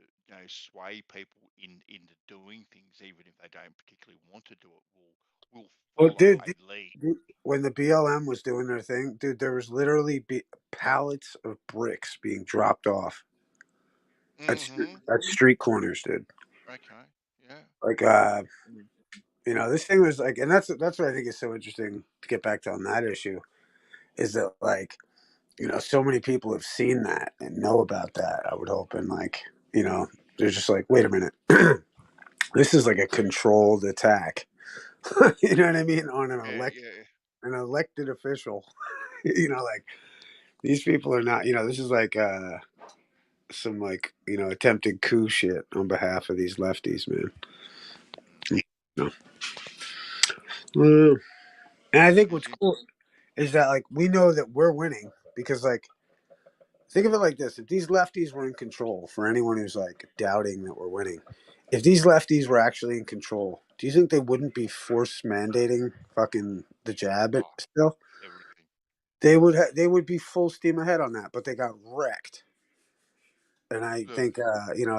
S2: sway people into doing things even if they don't particularly want to do it will
S1: Well,
S2: follow a lead.
S1: when the BLM was doing their thing, dude, there was literally pallets of bricks being dropped off
S2: Hmm.
S1: at street corners, dude.
S2: Okay. Yeah.
S1: Like, this thing was like, and that's what I think is so interesting to get back to on that issue, is that, like, so many people have seen that and know about that, I would hope, and, like, they're just like, wait a minute, this is like a controlled attack. You know what I mean? On
S2: Yeah. Yeah.
S1: an elected official. Like, these people are not. This is like some, like, attempted coup shit on behalf of these lefties, man. No. And I think
S2: It's
S1: what's cool is that, like, we know that we're winning because, like, think of it like this: if these lefties were in control, for anyone who's like doubting that we're winning, if these lefties were actually in control, do you think they wouldn't be force mandating fucking the jab
S2: Oh,
S1: still?
S2: everything.
S1: They would be full steam ahead on that, but they got wrecked. And I
S2: Look,
S1: think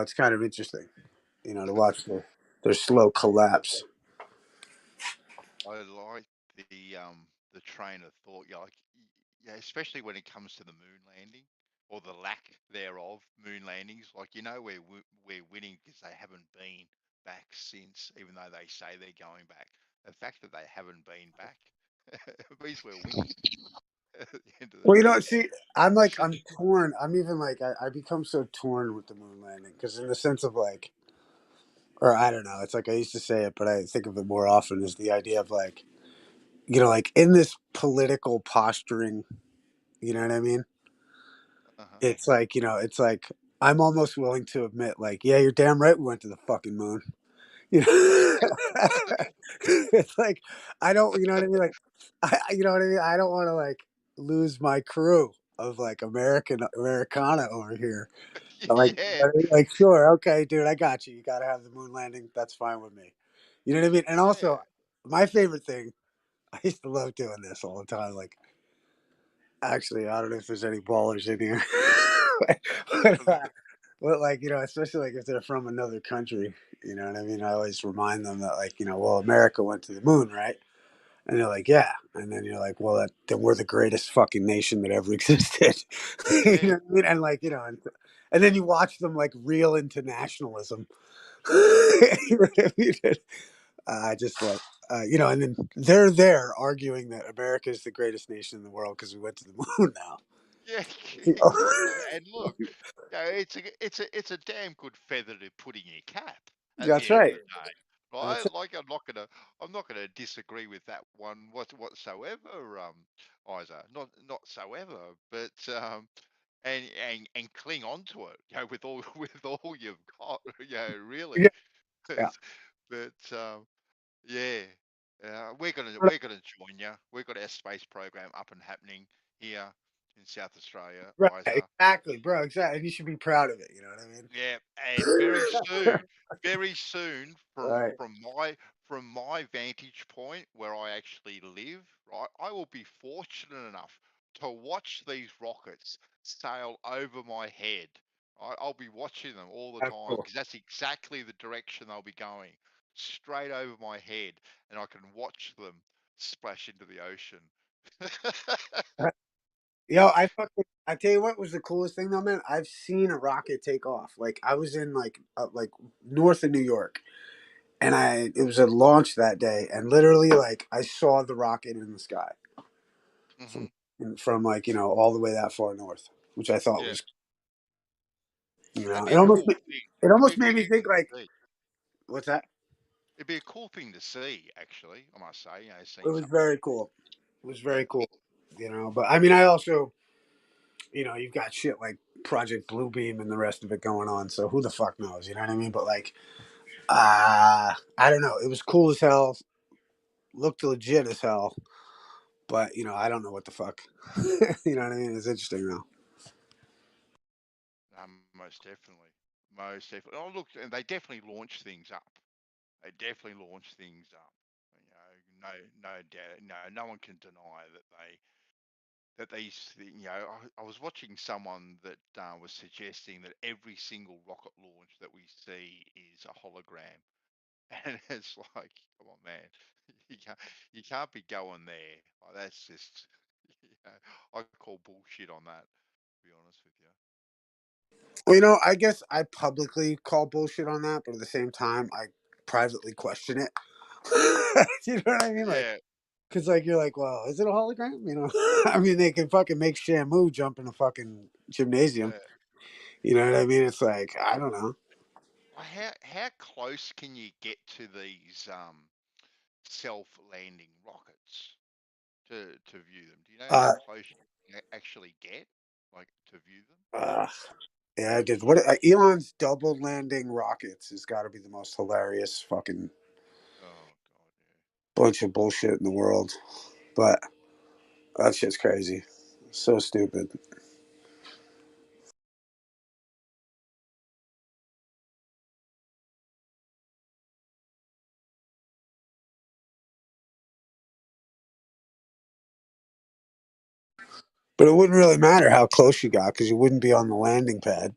S1: it's kind of interesting, to watch their slow collapse.
S2: I like the train of thought. Yeah, especially when it comes to the moon landing or the lack thereof moon landings. Like we're winning because they haven't been back since, even though they say they're going back. The fact that they haven't been back means we're winning at the end of the
S1: Well,
S2: day.
S1: see, I'm torn. I'm even I become so torn with the moon landing because in the sense of or I don't know. It's like I used to say it, but I think of it more often is the idea of in this political posturing. You know what I mean?
S2: Uh-huh.
S1: It's it's like I'm almost willing to admit, yeah, you're damn right, we went to the fucking moon. You know, it's like I don't, you know what I mean? You know what I mean? I don't want to lose my crew of Americana over here.
S2: Yeah,
S1: Sure, okay, dude, I got you. You got to have the moon landing. That's fine with me. You know what I mean? And
S2: yeah.
S1: also, my favorite thing, I used to love doing this all the time. Actually, I don't know if there's any ballers in here, but especially if they're from another country, you know what I mean? I always remind them that, well, America went to the moon, right? And they're like, yeah. And then you're like, well, then we're the greatest fucking nation that ever existed. You
S2: Yeah,
S1: know what I mean? And then you watch them reel into nationalism. You know what I mean? Just and then they're there arguing that America is the greatest nation in the world because we went to the moon now.
S2: yeah,
S1: You know?
S2: exactly. And look, it's a damn good feather to put in your cap at the
S1: That's
S2: end of
S1: right.
S2: the day.
S1: That's
S2: Right?
S1: it.
S2: Like I'm not gonna disagree with that one whatsoever, Isa. Not so ever. But and cling on to it, with all with all you've got, really.
S1: Yeah.
S2: But
S1: Yeah.
S2: yeah, we're gonna join you. We've got our space program up and happening here in South Australia,
S1: Right.
S2: Isa.
S1: Exactly, bro. Exactly. And you should be proud of it. You know what I mean?
S2: Yeah, and very soon,
S1: All
S2: from
S1: right.
S2: my vantage point where I actually live, right, I will be fortunate enough to watch these rockets sail over my head. I'll be watching them all the
S1: That's
S2: time
S1: cool.
S2: because that's exactly the direction they'll be going, straight over my head, and I can watch them splash into the ocean.
S1: Yo, I tell you what was the coolest thing though, man. I've seen a rocket take off. I was in north of New York, and it was a launch that day, and literally I saw the rocket in the sky
S2: Hmm.
S1: from all the way that far north, which I thought
S2: Yeah,
S1: was
S2: that'd be
S1: it
S2: a
S1: almost
S2: cool thing.
S1: it
S2: It'd be
S1: almost
S2: a
S1: made me
S2: cool
S1: think
S2: thing to see.
S1: what's that?
S2: It'd be a cool thing to see, actually. I must say,
S1: It
S2: seeing
S1: was
S2: something like
S1: very
S2: that.
S1: cool. It was
S2: Yeah,
S1: very cool, But I mean, I also you've got shit like Project Bluebeam and the rest of it going on. So who the fuck knows? You know what I mean? But I don't know. It was cool as hell. Looked legit as hell. But I don't know what the fuck. You know what I mean? It's interesting though.
S2: most definitely, most definitely. Oh, look, and they definitely launch things up. They definitely launch things up. No doubt, no one can deny that these. I was watching someone that was suggesting that every single rocket launch that we see is a hologram. And it's like, come on, man, you can't be going there. Like, that's just, I call bullshit on that. To be honest with you.
S1: Well, I guess I publicly call bullshit on that, but at the same time, I privately question it. You know what I mean?
S2: Yeah,
S1: Because you're well, is it a hologram? I mean, they can fucking make Shamu jump in a fucking gymnasium.
S2: yeah.
S1: You know what I mean? It's I don't know.
S2: How close can you get to these self-landing rockets to view them? Do you know how
S1: Uh,
S2: close you can actually get, like, to view them?
S1: uh yeah, I did. What Elon's double landing rockets has got to be the most hilarious fucking
S2: Oh God,
S1: bunch of bullshit in the world. But that shit's crazy. So stupid. But it wouldn't really matter how close you got because you wouldn't be on the landing pad,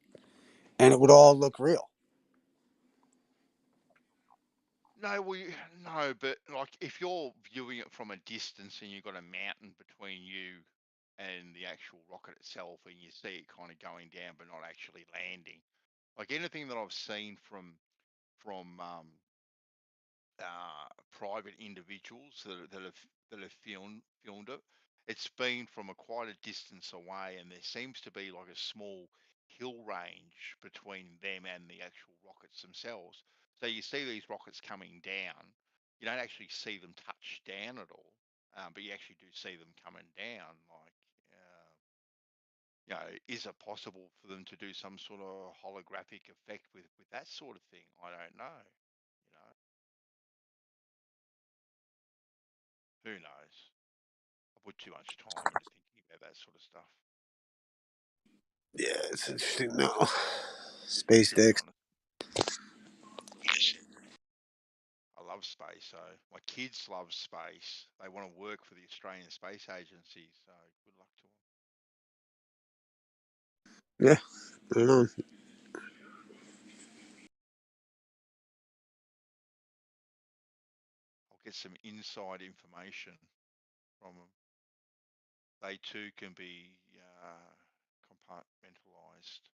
S1: and it would all look real.
S2: No, no, but like if you're viewing it from a distance and you've got a mountain between you and the actual rocket itself, and you see it kind of going down but not actually landing, like anything that I've seen from private individuals that have filmed it, it's been from quite a distance away, and there seems to be like a small hill range between them and the actual rockets themselves. So you see these rockets coming down, you don't actually see them touch down at all, but you actually do see them coming down. Like, is it possible for them to do some sort of holographic effect with that sort of thing? I don't know. Who knows? I put too much time into thinking about that sort of stuff.
S1: Yeah, it's interesting. No, space
S2: To be
S1: dicks.
S2: honest, I love space. So my kids love space. They want to work for the Australian Space Agency. So good luck to them.
S1: Yeah, I don't know.
S2: I'll get some inside information from them. They too can be compartmentalized.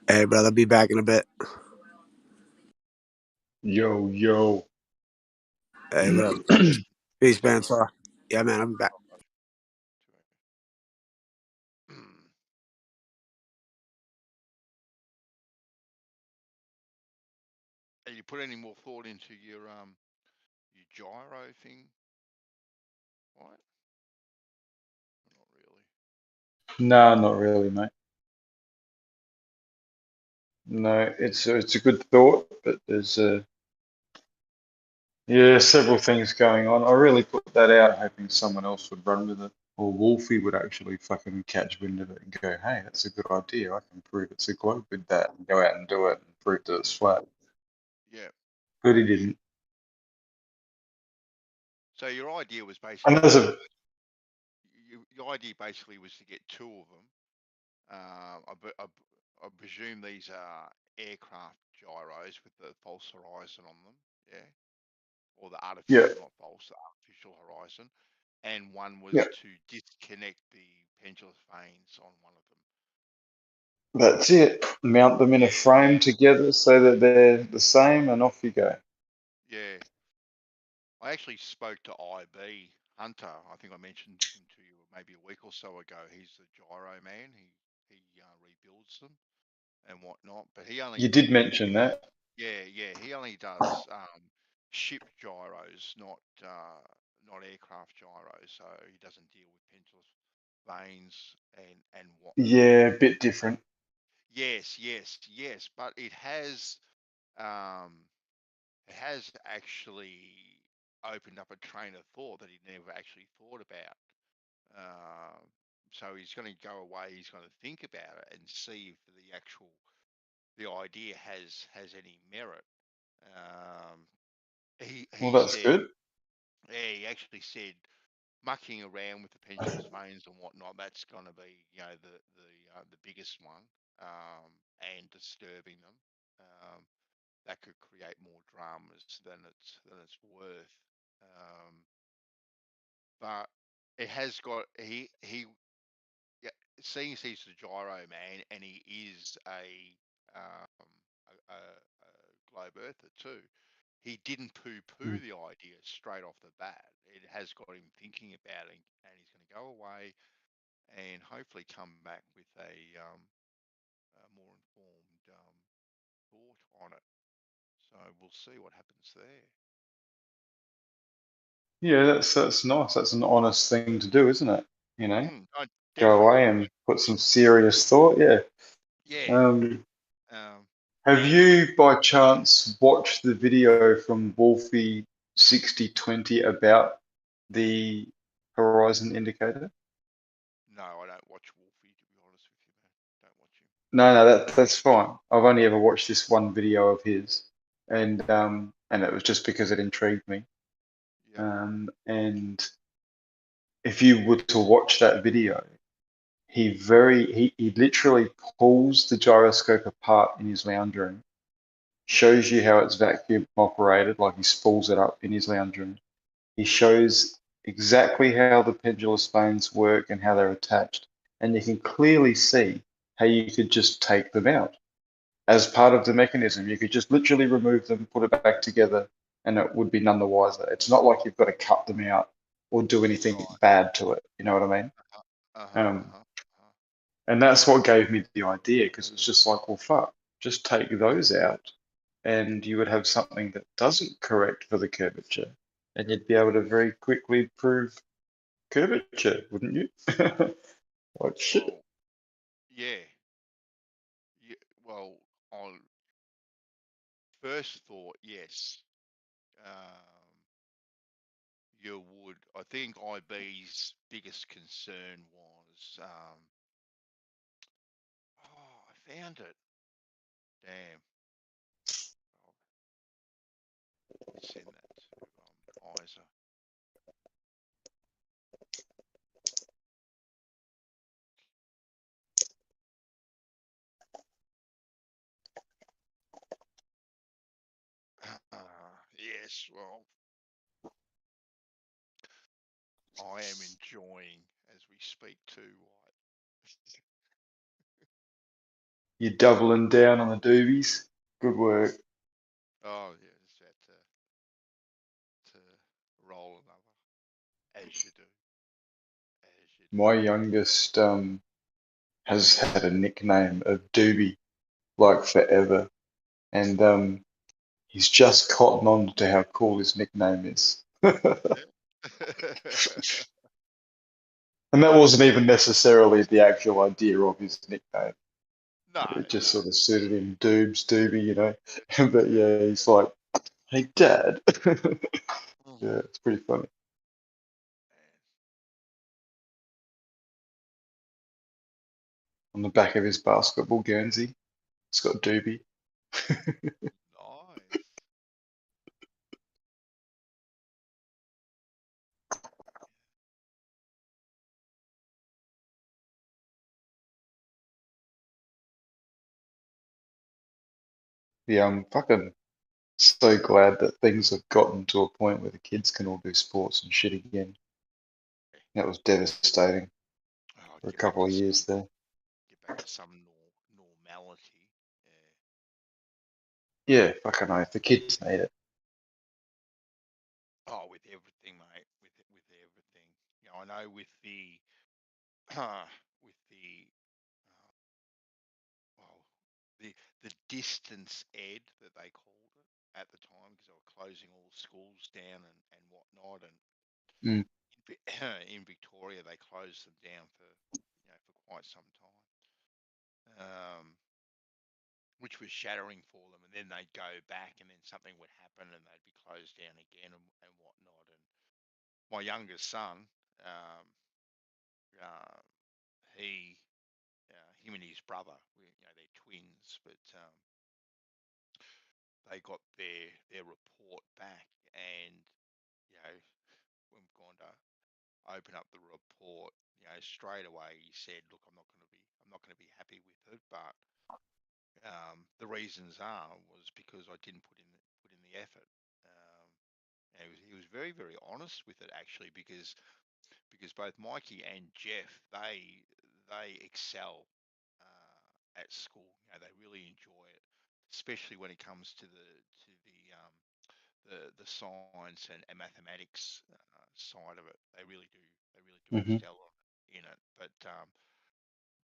S1: Hey, brother, be back in a bit.
S3: Yo.
S1: Hey, what up? Peace, Bandsaw. Yeah, man, I'm back.
S2: Have you put any more thought into your gyro thing? Right? Not really.
S3: No, not really, mate. No, it's a good thought, but there's yeah, several things going on. I really put that out hoping someone else would run with it, or Wolfie would actually fucking catch wind of it and go, "Hey, that's a good idea. I can prove it's a globe with that," and go out and do it and prove that it's flat.
S2: Yeah.
S3: But he didn't.
S2: So your idea was
S3: And
S2: basically
S3: there's a
S2: your idea basically was to get two of them. I presume these are aircraft gyros with the false horizon on them, yeah, or the
S3: yeah,
S2: artificial, not false, the artificial horizon. And one
S3: yeah.
S2: was to disconnect the pendulous vanes on one of them.
S3: That's it. Mount them in a frame together so that they're the same, and off you go.
S2: Yeah. I actually spoke to IB Hunter. I think I mentioned him to you maybe a week or so ago. He's the gyro man. He rebuilds them and whatnot. But he only
S3: You did mention that.
S2: yeah. He only does ship gyros, not aircraft gyros. So he doesn't deal with pendulous vanes and whatnot.
S3: Yeah, a bit different.
S2: Yes. But it has actually opened up a train of thought that he never actually thought about. So he's going to go away. He's going to think about it and see if the idea has any merit.
S3: Well,
S2: He
S3: that's
S2: said,
S3: good.
S2: yeah, he actually said mucking around with the pendulous vanes and whatnot. That's going to be the biggest one, and disturbing them. That could create more dramas than it's worth. But it has got yeah, seeing as he's the gyro man and he is a globe earther too. He didn't poo-poo the idea straight off the bat. It has got him thinking about it, and he's going to go away and hopefully come back with a more informed thought on it. So we'll see what happens there.
S3: Yeah, that's nice. That's an honest thing to do, isn't it? You know,
S2: Oh,
S3: go away
S2: definitely.
S3: and put some serious thought. Yeah.
S2: Yeah.
S3: Have you by chance watched the video from Wolfie 6020 about the horizon indicator?
S2: No, I don't watch Wolfie, to be honest with you, man. Don't watch him.
S3: No, that's fine. I've only ever watched this one video of his, and it was just because it intrigued me.
S2: Yep.
S3: And if you were to watch that video, he literally pulls the gyroscope apart in his lounge room, shows you how it's vacuum operated, like he spools it up in his lounge room. He shows exactly how the pendulous vanes work and how they're attached, and you can clearly see how you could just take them out as part of the mechanism. You could just literally remove them, put it back together, and it would be none the wiser. It's not like you've got to cut them out or do anything
S2: Right.
S3: bad to it. You know what I mean?
S2: Uh-huh.
S3: And that's what gave me the idea, because it's just like, well, fuck, just take those out, and you would have something that doesn't correct for the curvature, and you'd be able to very quickly prove curvature, wouldn't you? Like shit.
S2: Well, yeah. Well, on first thought, yes. You would. I think IB's biggest concern was, I found it. Damn. Let me send that to Isa. Yes, well, I am enjoying as we speak too, White.
S3: You're doubling down on the doobies. Good work.
S2: Oh yeah, just had to roll another. As you do. As you do.
S3: My youngest has had a nickname of Doobie like forever, and he's just cotton on to how cool his nickname is. And that wasn't even necessarily the actual idea of his nickname.
S2: No,
S3: It just
S2: no.
S3: sort of suited him, Doobs, Doobie, you know. But yeah, he's like, hey, Dad. Yeah, it's pretty funny. On the back of his basketball Guernsey, it's got Doobie.
S2: Nice.
S3: Yeah, I'm fucking so glad that things have gotten to a point where the kids can all do sports and shit again. That was devastating
S2: Oh,
S3: for a
S2: get back
S3: couple
S2: to
S3: of years there.
S2: some normality.
S3: Yeah, fucking oath. The kids need it.
S2: Oh, with everything, mate. With everything. You know, I know with the with the well, the distance ed that they called it at the time, because they were closing all schools down and whatnot, and
S3: Mm.
S2: in Victoria they closed them down for for quite some time, which was shattering for them. And then they'd go back, and then something would happen, and they'd be closed down again and whatnot. And my youngest son, uh, he him and his brother, they're twins, but they got their report back, and when we've gone to open up the report, straight away he said, "Look, I'm not going to be happy with it." But the reasons was because I didn't put in the effort. And he was very, very honest with it, actually, because both Mikey and Jeff, they excel at school. They really enjoy it, especially when it comes to the science and mathematics side of it. They really do. They really do
S3: Mm-hmm.
S2: excel in it. But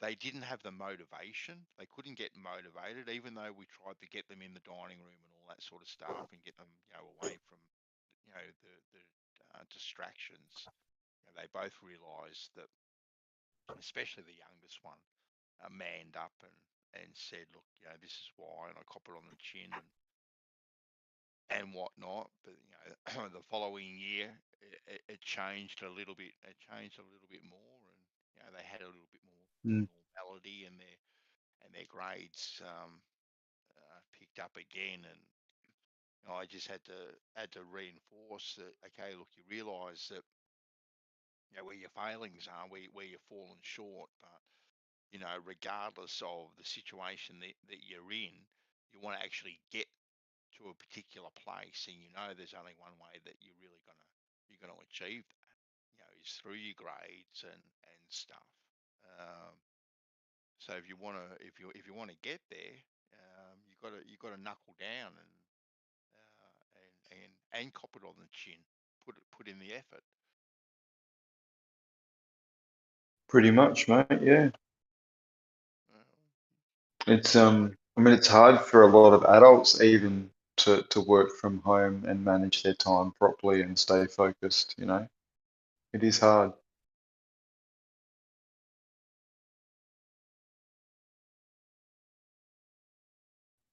S2: they didn't have the motivation. They couldn't get motivated, even though we tried to get them in the dining room and all that sort of stuff, and get them away from the distractions. They both realised that, especially the youngest one, manned up and said, "Look, this is why," and I cop it on the chin and whatnot. But the following year, it changed a little bit. It changed a little bit more, and they had a little bit more normality, and their grades picked up again. And I just had to reinforce that. Okay, look, you realise that where your failings are, where you've fallen short, but regardless of the situation that you're in, you want to actually get to a particular place, and there's only one way that you're gonna achieve that, is through your grades and stuff. So if you want to get there, you got to knuckle down and cop it on the chin, put in the effort.
S3: Pretty much, mate. Yeah. It's I mean, it's hard for a lot of adults even to work from home and manage their time properly and stay focused. It is hard.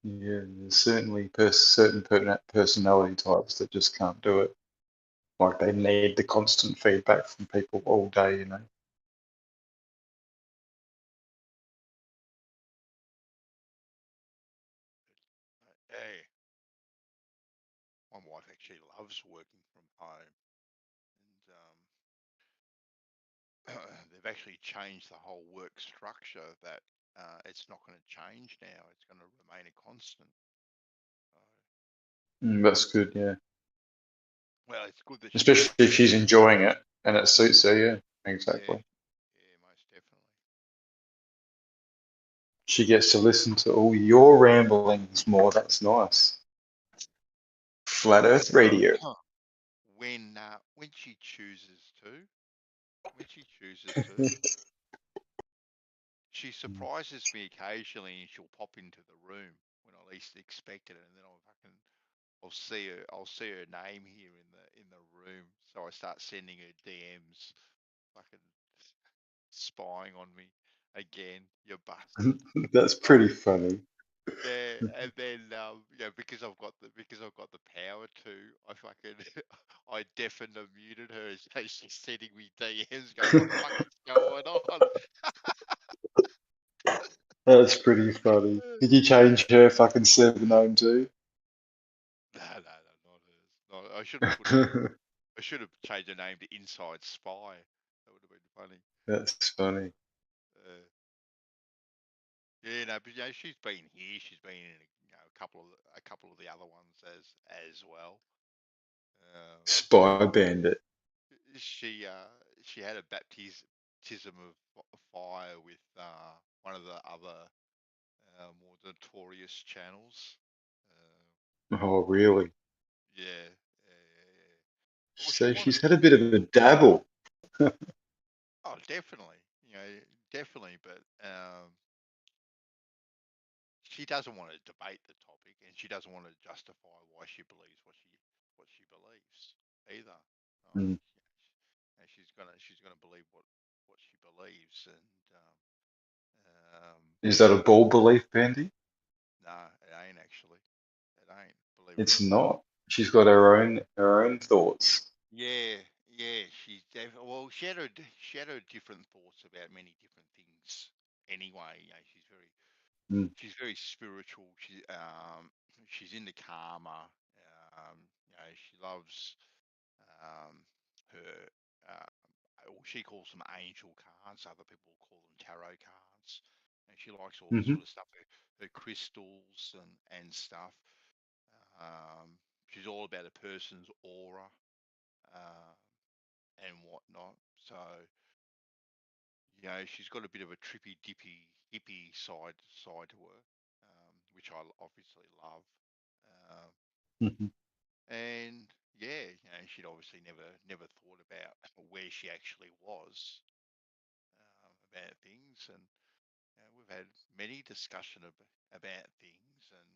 S3: Yeah, there's certainly certain personality types that just can't do it. Like they need the constant feedback from people all day.
S2: Hey, my wife actually loves working from home, and they've actually changed the whole work structure, that it's not going to change now. It's going to remain a constant.
S3: That's good, yeah.
S2: Well, it's good that she
S3: Especially
S2: likes
S3: if
S2: it.
S3: she's enjoying it and it suits her, yeah, exactly.
S2: Yeah, most definitely.
S3: She gets to listen to all your ramblings more. That's nice. Flat Earth Radio.
S2: When she chooses to. When she chooses to. She surprises me occasionally, and she'll pop into the room when I least expect it, and then I'll see her name here in the room. So I start sending her DMs, fucking spying on me again. You bastard.
S3: That's pretty funny.
S2: Yeah, and then because I've got the power to, I fucking I deafened and muted her, so she's sending me DMs going, "What the fuck is going on?"
S3: That's pretty funny. Did you change her fucking server name too?
S2: No, not hers. No, I should have put her. I should have changed her name to Inside Spy. That would have been funny.
S3: That's funny.
S2: Yeah, no, but she's been here. She's been in a couple of the other ones as well.
S3: Spy Bandit.
S2: She had a baptism of fire with one of the other more notorious channels.
S3: Oh, really?
S2: Yeah. Well, she
S3: So
S2: wanted
S3: she's had a bit of a dabble.
S2: Oh, definitely. Definitely. But she doesn't want to debate the topic, and she doesn't want to justify why she believes what she believes either.
S3: Mm.
S2: She's gonna believe what she believes, and
S3: Is that a bold belief, Bandy?
S2: no, it ain't actually. It ain't. Believe it
S3: It's
S2: or not.
S3: not. She's got her own thoughts.
S2: Yeah, yeah. Well, she had her different thoughts about many different things. Anyway,
S3: Mm.
S2: she's very spiritual. She's into karma. She loves her. Well, she calls them angel cards. Other people call them tarot cards. And she likes all this
S3: Hmm.
S2: sort of stuff. Her crystals and stuff. She's all about a person's aura and whatnot. So she's got a bit of a trippy, dippy, hippie side to her, which I obviously love. Um,
S3: Hmm.
S2: and yeah, she'd obviously never thought about where she actually was about things, and we've had many discussion about things, and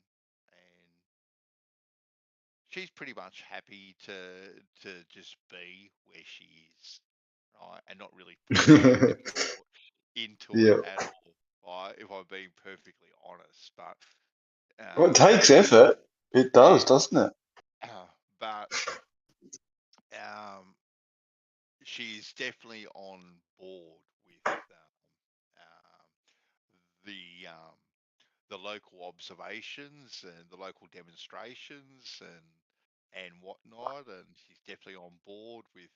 S2: she's pretty much happy to just be where she is, right, and not really put any thought into it
S3: Yeah.
S2: at all. Right, if I'm being perfectly honest, but
S3: Well, it takes effort. It does,
S2: yeah,
S3: doesn't it?
S2: but um, she's definitely on board with the local observations and the local demonstrations and whatnot, and she's definitely on board with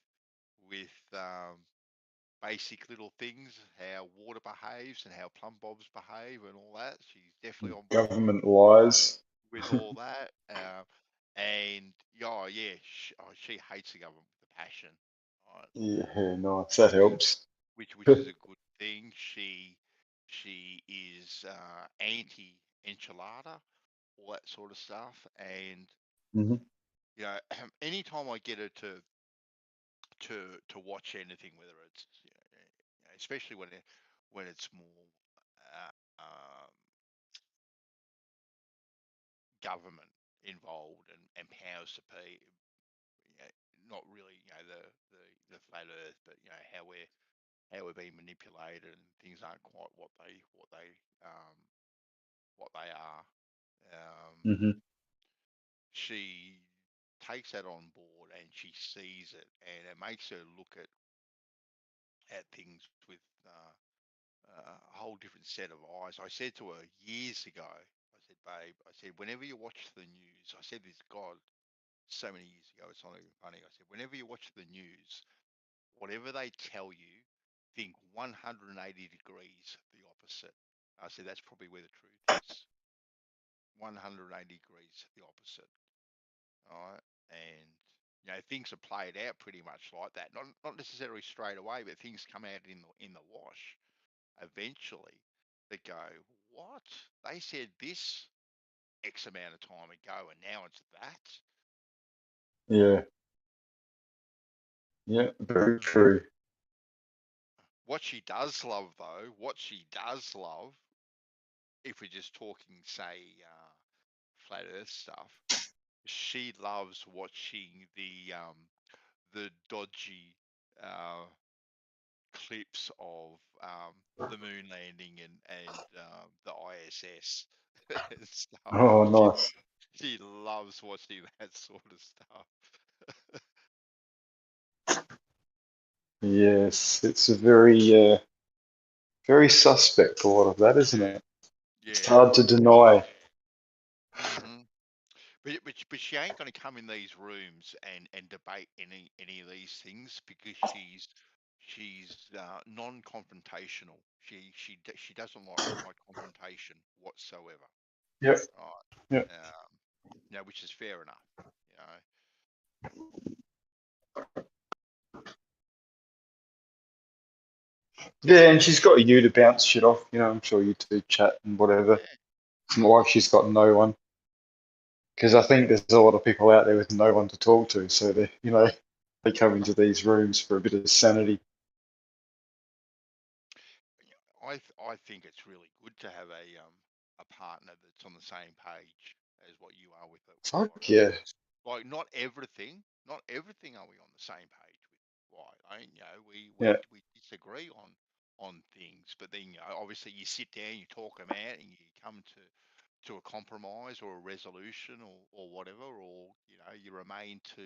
S2: basic little things, how water behaves and how plumb bobs behave and all that. She's definitely on board
S3: Government lies.
S2: with all that. And she hates the government with a passion, right?
S3: Yeah, nice. That helps.
S2: Which is a good thing. She is anti enchilada, all that sort of stuff. And
S3: Hmm.
S2: anytime I get her to watch anything, whether it's especially when it's more government involved and powers to be, not really the flat Earth, but how we're being manipulated and things aren't quite um, what they are.
S3: Hmm.
S2: She takes that on board and she sees it, and it makes her look at things with a whole different set of eyes. I said to her years ago, I said, babe, I said, whenever you watch the news, I said this, God, so many years ago, it's not even funny. I said, whenever you watch the news, whatever they tell you, think 180 degrees the opposite. I said, that's probably where the truth is. 180 degrees the opposite. All right. And, things are played out pretty much like that. Not necessarily straight away, but things come out in the wash eventually that go, what? They said this X amount of time ago and now it's that.
S3: Yeah. Yeah, very true.
S2: What she does love, though, if we're just talking, say, flat Earth stuff, she loves watching the dodgy clips of the moon landing and the ISS and stuff.
S3: Oh, nice.
S2: She loves watching that sort of stuff.
S3: Yes, it's a very, very suspect, a lot of that, isn't it? It's
S2: Yeah.
S3: hard to deny.
S2: Hmm. But she ain't going to come in these rooms and debate any of these things because she's non-confrontational. She doesn't like confrontation whatsoever.
S3: Yep,
S2: Right.
S3: yep.
S2: Which is fair enough. You know.
S3: Yeah, and she's got you to bounce shit off. You know, I'm sure you two chat and whatever.
S2: Yeah.
S3: It's not like she's got no one. Because I think there's a lot of people out there with no one to talk to. So they come into these rooms for a bit of sanity.
S2: I think it's really good to have a partner that's on the same page as what you are with it.
S3: Fuck yeah.
S2: Like not everything are we on the same page with. Right?
S3: Yeah.
S2: We disagree on things, but then obviously you sit down, you talk them out, and you come to a compromise or a resolution or whatever, or you remain to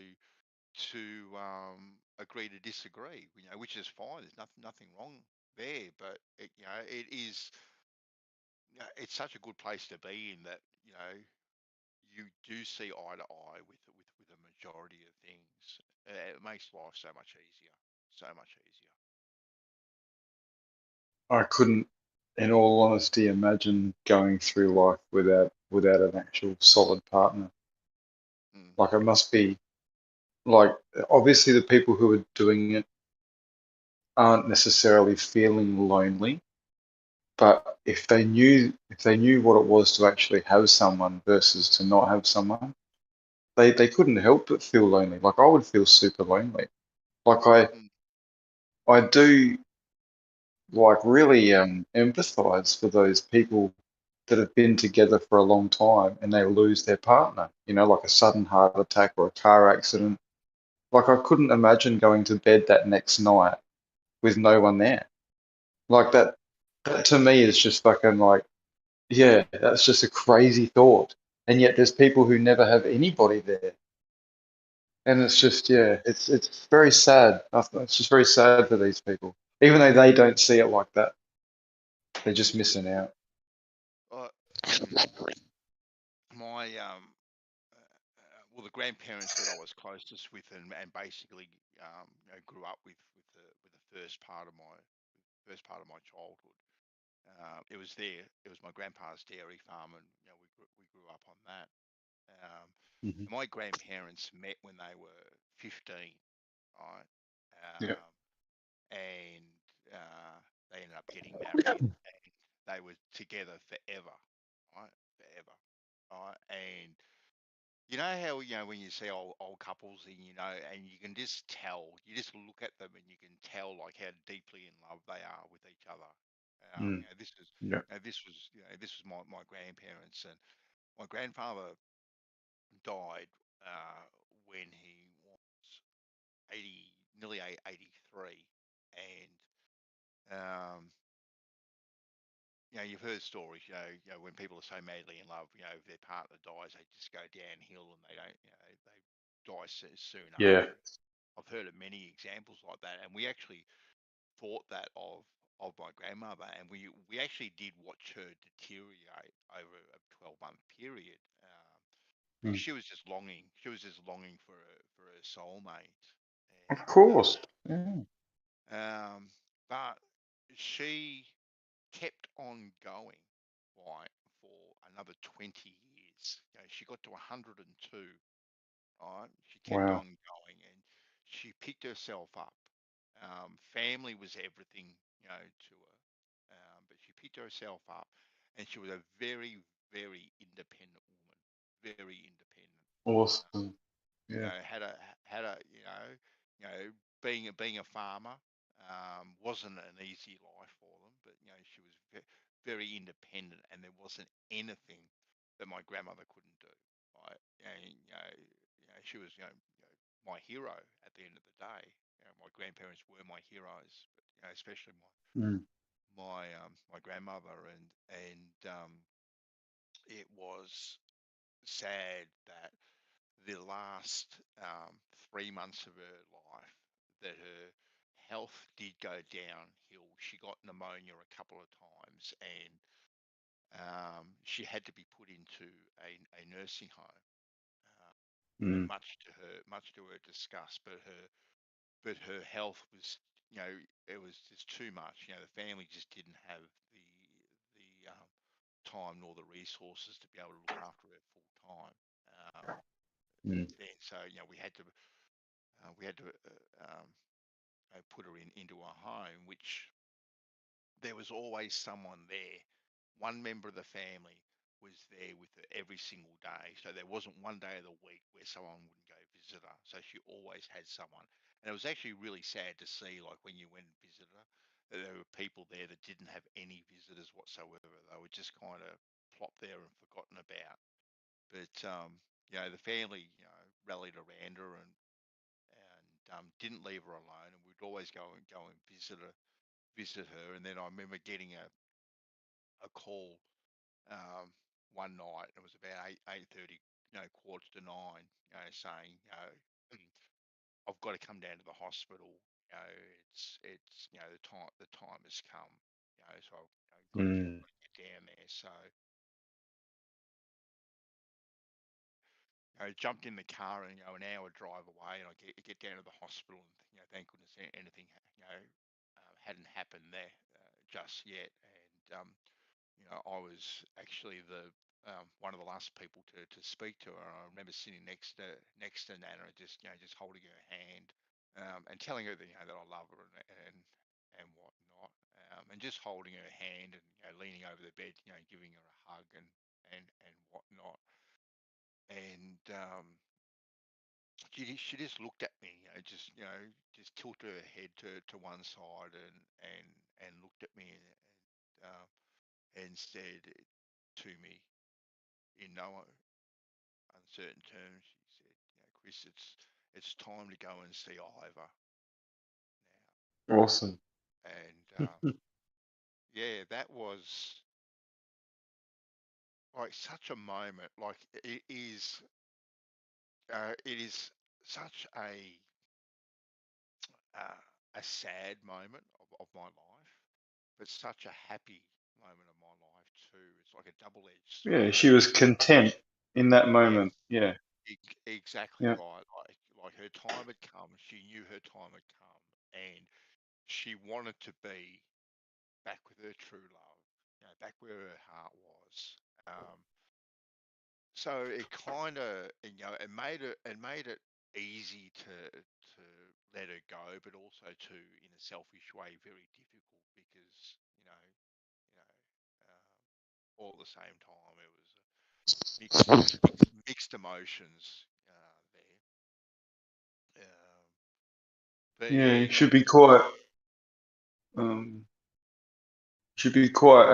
S2: agree to disagree. Which is fine. There's nothing wrong there, but it is. It's such a good place to be in that you do see eye to eye with a majority of things. It makes life so much easier. So much easier.
S3: I couldn't, in all honesty, imagine going through life without an actual solid partner.
S2: Mm.
S3: Like it must be like obviously the people who are doing it aren't necessarily feeling lonely, but if they knew what it was to actually have someone versus to not have someone, they couldn't help but feel lonely. Like I would feel super lonely. Like
S2: Mm.
S3: I do like really empathize for those people that have been together for a long time and they lose their partner, like a sudden heart attack or a car accident. Like I couldn't imagine going to bed that next night with no one there. Like that to me is just fucking like, yeah, that's just a crazy thought. And yet there's people who never have anybody there. And it's just, yeah, it's very sad. It's just very sad for these people. Even though they don't see it like that, they're just missing out.
S2: Uh, my well, the grandparents that I was closest with and basically grew up with the first part of my childhood. It was there. It was my grandpa's dairy farm, and we grew up on that. Um,
S3: Hmm.
S2: my grandparents met when they were 15, right?
S3: Yeah.
S2: And they ended up getting married, and they were together forever, right? Forever, right? And you know how when you see old couples and and you can just tell, you just look at them and you can tell like how deeply in love they are with each other.
S3: Mm.
S2: This is
S3: Yeah.
S2: this was my grandparents, and my grandfather died when he was 80, nearly 83, and um, you've heard stories, when people are so madly in love, if their partner dies, they just go downhill and they don't, they die soon
S3: Yeah.
S2: after. I've heard of many examples like that, and we actually thought that of my grandmother, and we actually did watch her deteriorate over a 12-month period, because
S3: Mm.
S2: she was just longing. She was just longing for her soulmate,
S3: Of
S2: and
S3: course. Yeah.
S2: but she kept on going, right, for another 20 years. She got to 102, right? She kept
S3: Wow.
S2: on going, and she picked herself up. Family was everything, to her, but she picked herself up, and she was a very, very independent woman, very independent.
S3: Awesome. Yeah.
S2: Had a being a farmer wasn't an easy life for them, but she was very independent, and there wasn't anything that my grandmother couldn't do. Right? And she was my hero at the end of the day. My grandparents were my heroes, but especially
S3: Mm.
S2: my grandmother, and it was sad that the last 3 months of her life that her health did go downhill. She got pneumonia a couple of times, and she had to be put into a nursing home.
S3: Mm.
S2: Much to her disgust, but her health was, it was just too much. The family just didn't have the time nor the resources to be able to look after her full time.
S3: Mm.
S2: And so we had to put her into a home, which there was always someone there. One member of the family was there with her every single day. So there wasn't one day of the week where someone wouldn't go visit her. So she always had someone. And it was actually really sad to see, like when you went and visited her, that there were people there that didn't have any visitors whatsoever. They were just kind of plopped there and forgotten about. But the family, rallied around her and didn't leave her alone. And we'd always go and visit her. And then I remember getting a call one night. It was about 8:30, quarter to 9, saying, I've got to come down to the hospital. It's the time has come. So I've got to
S3: Mm.
S2: get down there. So I jumped in the car and an hour drive away, and I get down to the hospital, and thank goodness anything hadn't happened there just yet. And I was actually the one of the last people to speak to her. I remember sitting next to Nana, just holding her hand and telling her that that I love her and whatnot, and just holding her hand and leaning over the bed, giving her a hug and whatnot. And she just looked at me, just tilted her head to one side and looked at me and said to me in no uncertain terms, she said, Chris, it's time to go and see Ivor
S3: Awesome.
S2: now. And yeah, that was like such a moment. Like it is such a sad moment of my life, but such a happy moment of my life too. It's like a double-edged
S3: Yeah,
S2: sword.
S3: she was content in that
S2: Yeah,
S3: moment. Yeah.
S2: exactly
S3: Yeah.
S2: right. Like her time had come. She knew her time had come, and she wanted to be back with her true love, back where her heart was. So it kind of, it made it easy to let her go, but also to, in a selfish way, very difficult because you know, all at the same time it was mixed emotions there. But
S3: Yeah,
S2: yeah,
S3: you um, should be quite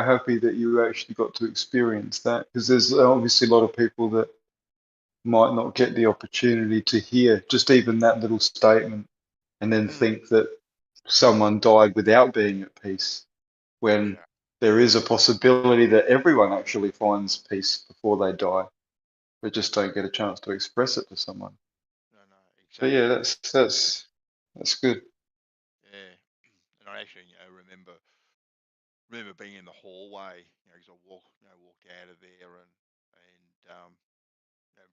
S3: happy that you actually got to experience that, because there's obviously a lot of people that might not get the opportunity to hear just even that little statement and then
S2: mm,
S3: think that someone died without being at peace, when
S2: yeah,
S3: there is a possibility that everyone actually finds peace before they die, but just don't get a chance to express it to someone.
S2: no,
S3: But yeah,
S2: exactly.
S3: that's good.
S2: Yeah, and I actually, remember being in the hallway, because I walked out of there and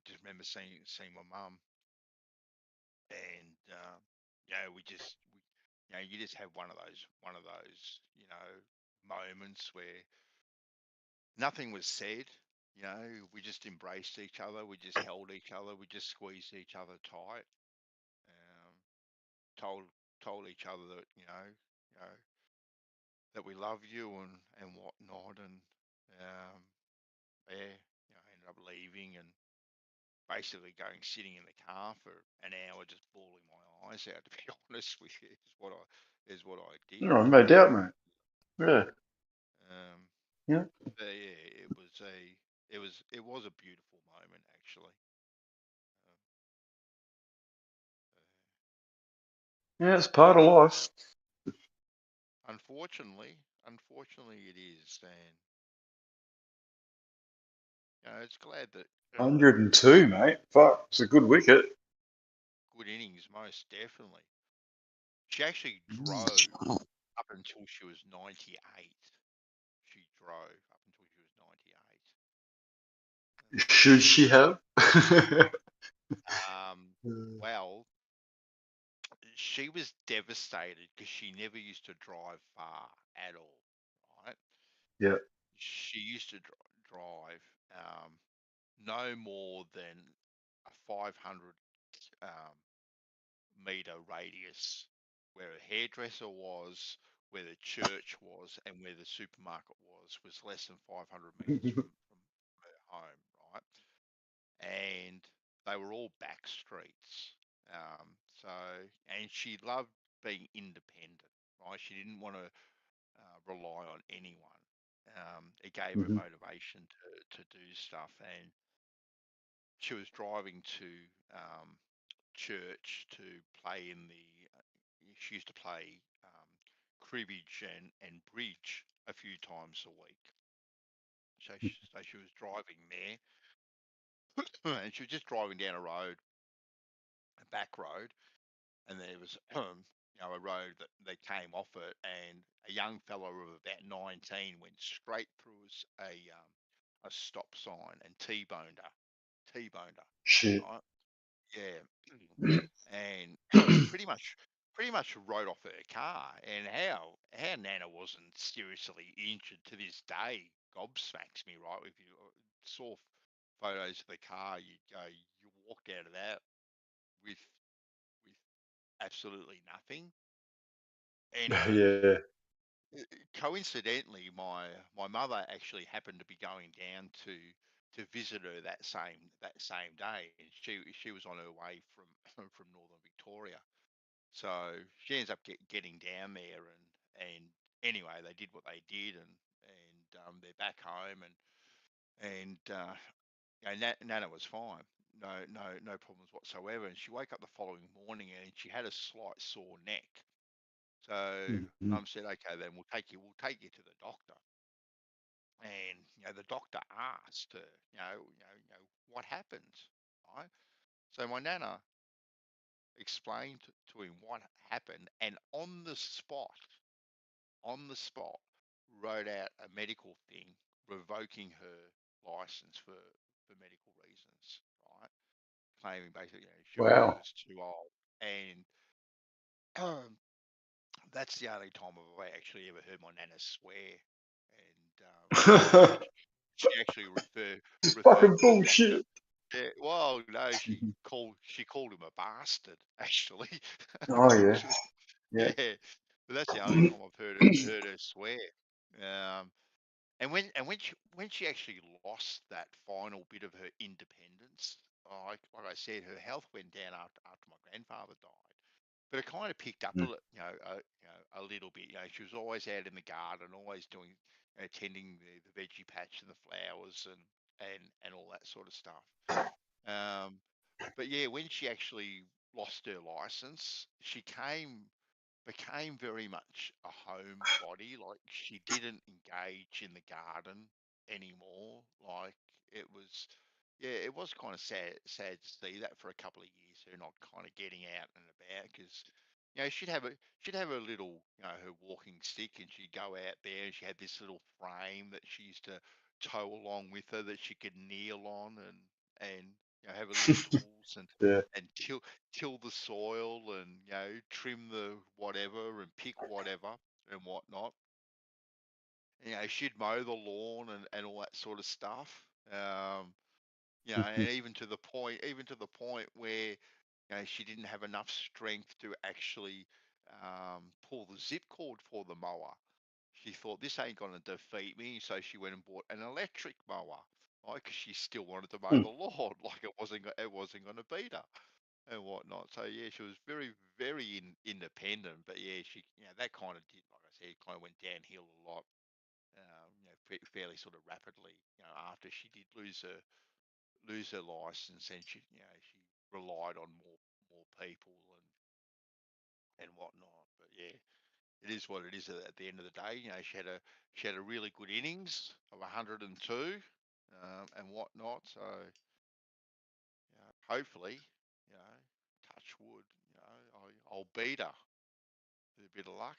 S2: just remember seeing my mum, and you just have one of those moments where nothing was said. We just embraced each other, we just held each other, we just squeezed each other tight, um, told told each other that that we love you and whatnot, and um, yeah, I ended up leaving and basically sitting in the car for an hour, just bawling my eyes eyes out, to be honest with you, is what I did.
S3: No, no doubt, mate. Yeah. Yeah.
S2: But yeah, it was a beautiful moment, actually.
S3: Yeah, it's part of life.
S2: Unfortunately it is, and it's glad that
S3: 102, mate. Fuck, it's a good wicket.
S2: good innings, most definitely. She actually drove up until she was 98. She drove up until she was 98.
S3: Should she have?
S2: Well, she was devastated because she never used to drive far at all, right?
S3: Yeah.
S2: She used to drive no more than a 500 meter radius where a hairdresser was, where the church was, and where the supermarket was less than 500 meters from her home, right? And they were all back streets. So, and she loved being independent, right? She didn't want to rely on anyone. It gave her motivation to do stuff, and she was driving to church to play in the. She used to play cribbage and bridge a few times a week. So she was driving there, and she was just driving down a road, a back road, and there was a road that came off it, and a young fellow of about 19 went straight through a stop sign and T-boned her,
S3: Shit.
S2: right? Yeah, and pretty much rode off her car. And how Nana wasn't seriously injured to this day gobsmacks me, right? If you saw photos of the car, you walked out of that with absolutely nothing. Anyway,
S3: Yeah.
S2: coincidentally, my mother actually happened to be going down to visit her that same day, and she was on her way from from northern Victoria. So she ends up getting down there, and anyway, they did what they did, and they're back home, and Nana was fine, no problems whatsoever. And she woke up the following morning and she had a slight sore neck. So Mum said, "Okay, then we'll take you to the doctor." And the doctor asked her, what happened, right? So my Nana explained to him what happened, and on the spot, wrote out a medical thing revoking her license for medical reasons, right? Claiming basically she
S3: Wow.
S2: was too old, and that's the only time I've actually ever heard my Nana swear, and she actually referred
S3: Fucking
S2: to the doctor.
S3: bullshit.
S2: Yeah, well, no, she called him a bastard, actually.
S3: Oh, yeah.
S2: She was-
S3: Yeah.
S2: yeah, but that's the only time I've heard her swear. Um, and when she actually lost that final bit of her independence, like I said, her health went down after my grandfather died. But it kind of picked up a little bit. She was always out in the garden, always doing, tending the veggie patch and the flowers and all that sort of stuff. But yeah, when she actually lost her license, she became very much a homebody. Like, she didn't engage in the garden anymore. Like, it was, yeah, it was kind of sad to see that for a couple of years. Her not kind of getting out and about, because she'd have a little, her walking stick, and she'd go out there, and she had this little frame that she used to tow along with her that she could kneel on, and have her little tools
S3: Yeah.
S2: and till the soil, and trim the whatever and pick whatever and whatnot. She'd mow the lawn and all that sort of stuff. And even to the point where she didn't have enough strength to actually pull the zip cord for the mower. She thought, this ain't going to defeat me, so she went and bought an electric mower, right? Because she still wanted to mow the lawn, like it wasn't going to beat her and whatnot. So yeah, she was very, very independent, but yeah, she, that kind of did, like I said, kind of went downhill a lot, fairly sort of rapidly, after she did lose her license, and she relied on more people and whatnot. But yeah, it is what it is at the end of the day. She had a really good innings of 102 and whatnot. So hopefully, touch wood, I'll beat her with a bit of luck.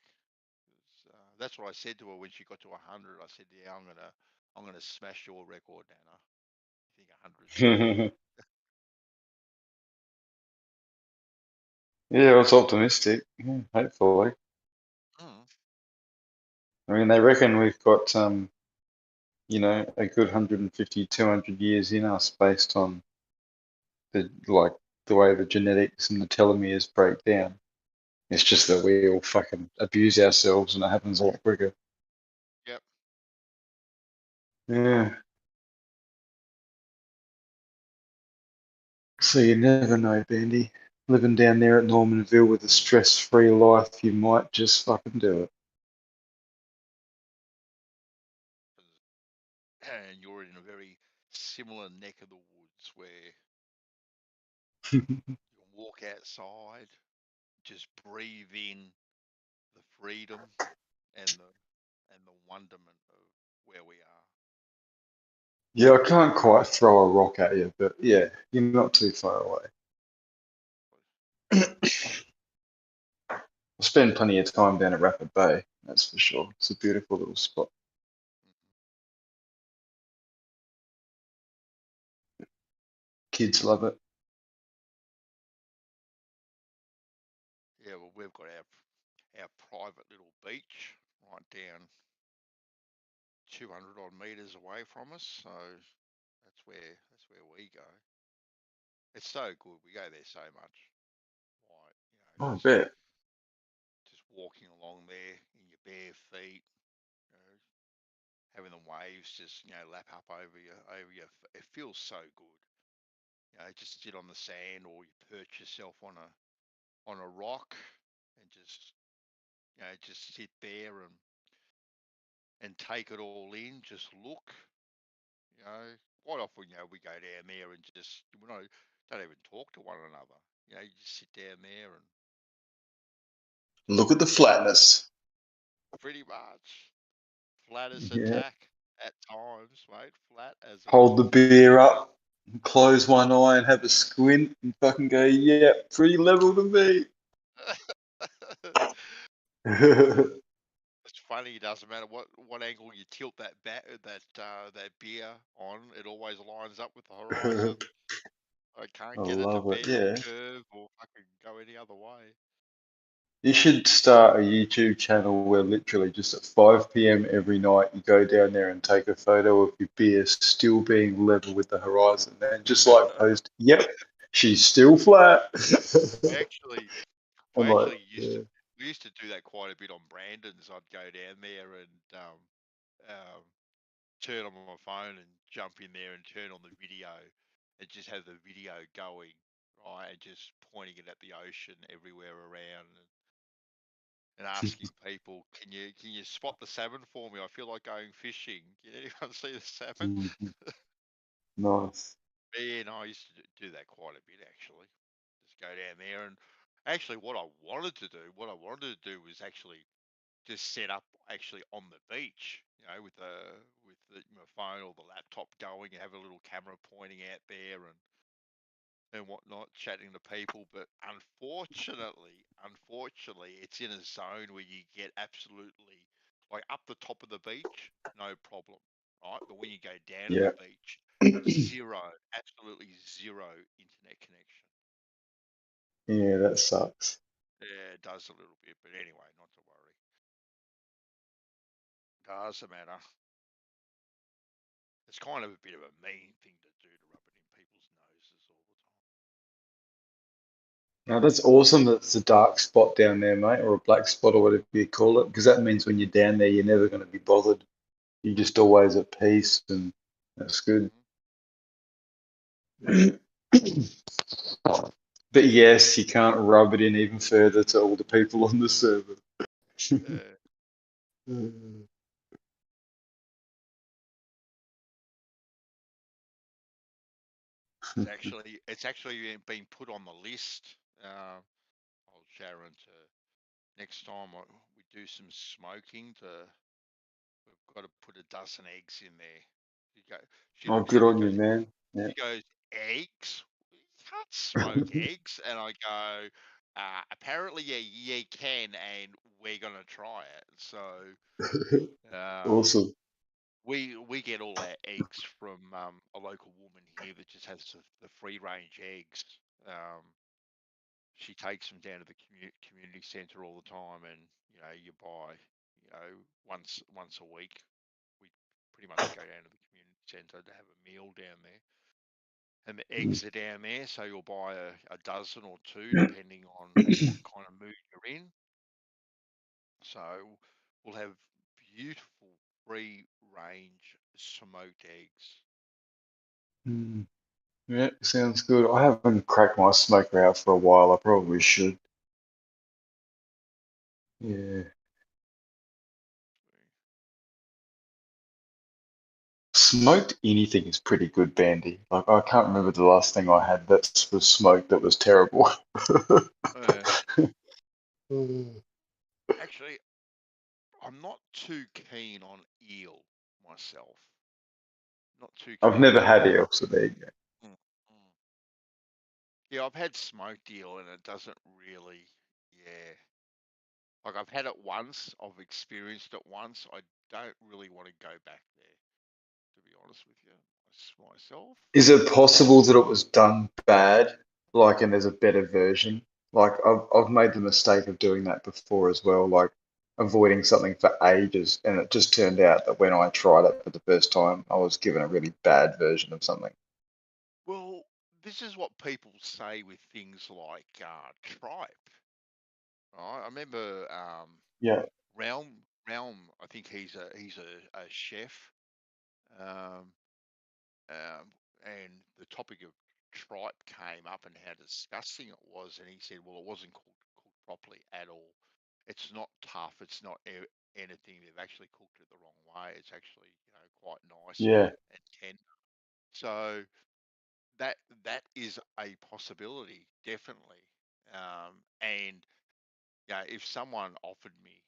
S2: That's what I said to her when she got to 100. I said, "Yeah, I'm gonna smash your record, Nana. You think 100 is too low?"
S3: Yeah, I was optimistic. Yeah, hopefully.
S2: Mm.
S3: I mean, they reckon we've got, a good 150, 200 years in us based on the way the genetics and the telomeres break down. It's just that we all fucking abuse ourselves and it happens a lot quicker.
S2: Yep.
S3: Yeah. So you never know, Bandy. Living down there at Normanville with a stress-free life, you might just fucking do it.
S2: And you're in a very similar neck of the woods where you can walk outside, just breathe in the freedom and the wonderment of where we are.
S3: Yeah, I can't quite throw a rock at you, but yeah, you're not too far away. I spend plenty of time down at Rapid Bay, that's for sure. It's a beautiful little spot. Kids love it.
S2: Yeah, well, we've got our private little beach right down 200 odd meters away from us, so that's where we go. It's so good. We go there so much. Like,
S3: Oh, I bet.
S2: just walking along there in your bare feet, having the waves just lap up over you. It feels so good. Just sit on the sand, or you perch yourself on a rock and just sit there and take it all in. Just look. Quite often, we go down there and just don't even talk to one another. You just sit down there and
S3: Look at the flatness.
S2: pretty much flat as a
S3: Yeah.
S2: tack at times, mate. Flat as a
S3: Hold the
S2: tack.
S3: beer up, close one eye and have a squint and fucking go, yeah, pretty level to me.
S2: It's funny. It doesn't matter what angle you tilt that beer on. It always lines up with the horizon. I can't
S3: I
S2: get it to
S3: love it,
S2: bend or
S3: yeah.
S2: curve or fucking go any other way.
S3: You should start a YouTube channel where literally just at 5 p.m. every night you go down there and take a photo of your beer still being level with the horizon and just post, yep, she's still flat.
S2: Actually,
S3: I'm
S2: I
S3: like,
S2: actually used
S3: yeah.
S2: to we used to do that quite a bit on Brandon's. I'd go down there and um, turn on my phone and jump in there and turn on the video and just have the video going, right, and just pointing it at the ocean everywhere around and asking people, can you spot the salmon for me? I feel like going fishing. Can anyone see the salmon?
S3: Mhm. Nice.
S2: Yeah, no, I used to do that quite a bit actually. Just go down there and actually what I wanted to do was actually just set up actually on the beach, with my phone or the laptop going and have a little camera pointing out there and whatnot, chatting to people. But unfortunately, it's in a zone where you get absolutely like up the top of the beach, no problem, right? But when you go down to
S3: Yeah.
S2: the beach, absolutely zero internet connection.
S3: Yeah, that sucks.
S2: Yeah, it does a little bit, but anyway, not to worry. Doesn't matter. It's kind of a bit of a mean thing to do, to rub it in people's noses all the time.
S3: Now that's awesome that it's a dark spot down there, mate, or a black spot or whatever you call it, because that means when you're down there, you're never going to be bothered. You're just always at peace, and that's good.
S2: Mm-hmm.
S3: But yes, you can't rub it in even further to all the people on the server.
S2: It's actually been put on the list. I'll Sharon to next time we do some smoking. We've got to put a dozen eggs in there.
S3: Oh, good on you, man. Yeah.
S2: She goes, eggs? You can't smoke eggs. And I go, apparently, yeah, you can, and we're gonna try it. So,
S3: Awesome.
S2: we get all our eggs from a local woman here that just has the free range eggs. She takes them down to the community centre all the time, and you buy once a week. We pretty much go down to the community centre to have a meal down there, and the eggs are down there, so you'll buy a dozen or two depending on what kind of mood you're in. So we'll have beautiful free range smoked eggs.
S3: Yeah, sounds good. I haven't cracked my smoker out for a while. I probably should. Yeah. Smoked anything is pretty good, Bandy. Like, I can't remember the last thing I had that was smoked that was terrible.
S2: Actually, I'm not too keen on eel myself. Not too keen.
S3: I've never had eel, so there you go.
S2: Yeah, I've had smoked eel, and it doesn't really, Like, I've had it once, I've experienced it once. I don't really want to go back there, to be honest with you, myself.
S3: Is it possible that it was done bad, like, and there's a better version? Like, I've made the mistake of doing that before as well, like avoiding something for ages, and it just turned out that when I tried it for the first time, I was given a really bad version of something.
S2: Well, this is what people say with things like tripe. Right? I remember
S3: Yeah.
S2: Realm. I think he's a chef. And the topic of tripe came up and how disgusting it was, and he said, well, it wasn't cooked properly at all. It's not tough. It's not anything. They've actually cooked it the wrong way. It's actually quite nice
S3: Yeah.
S2: and tender. So that is a possibility, definitely. And if someone offered me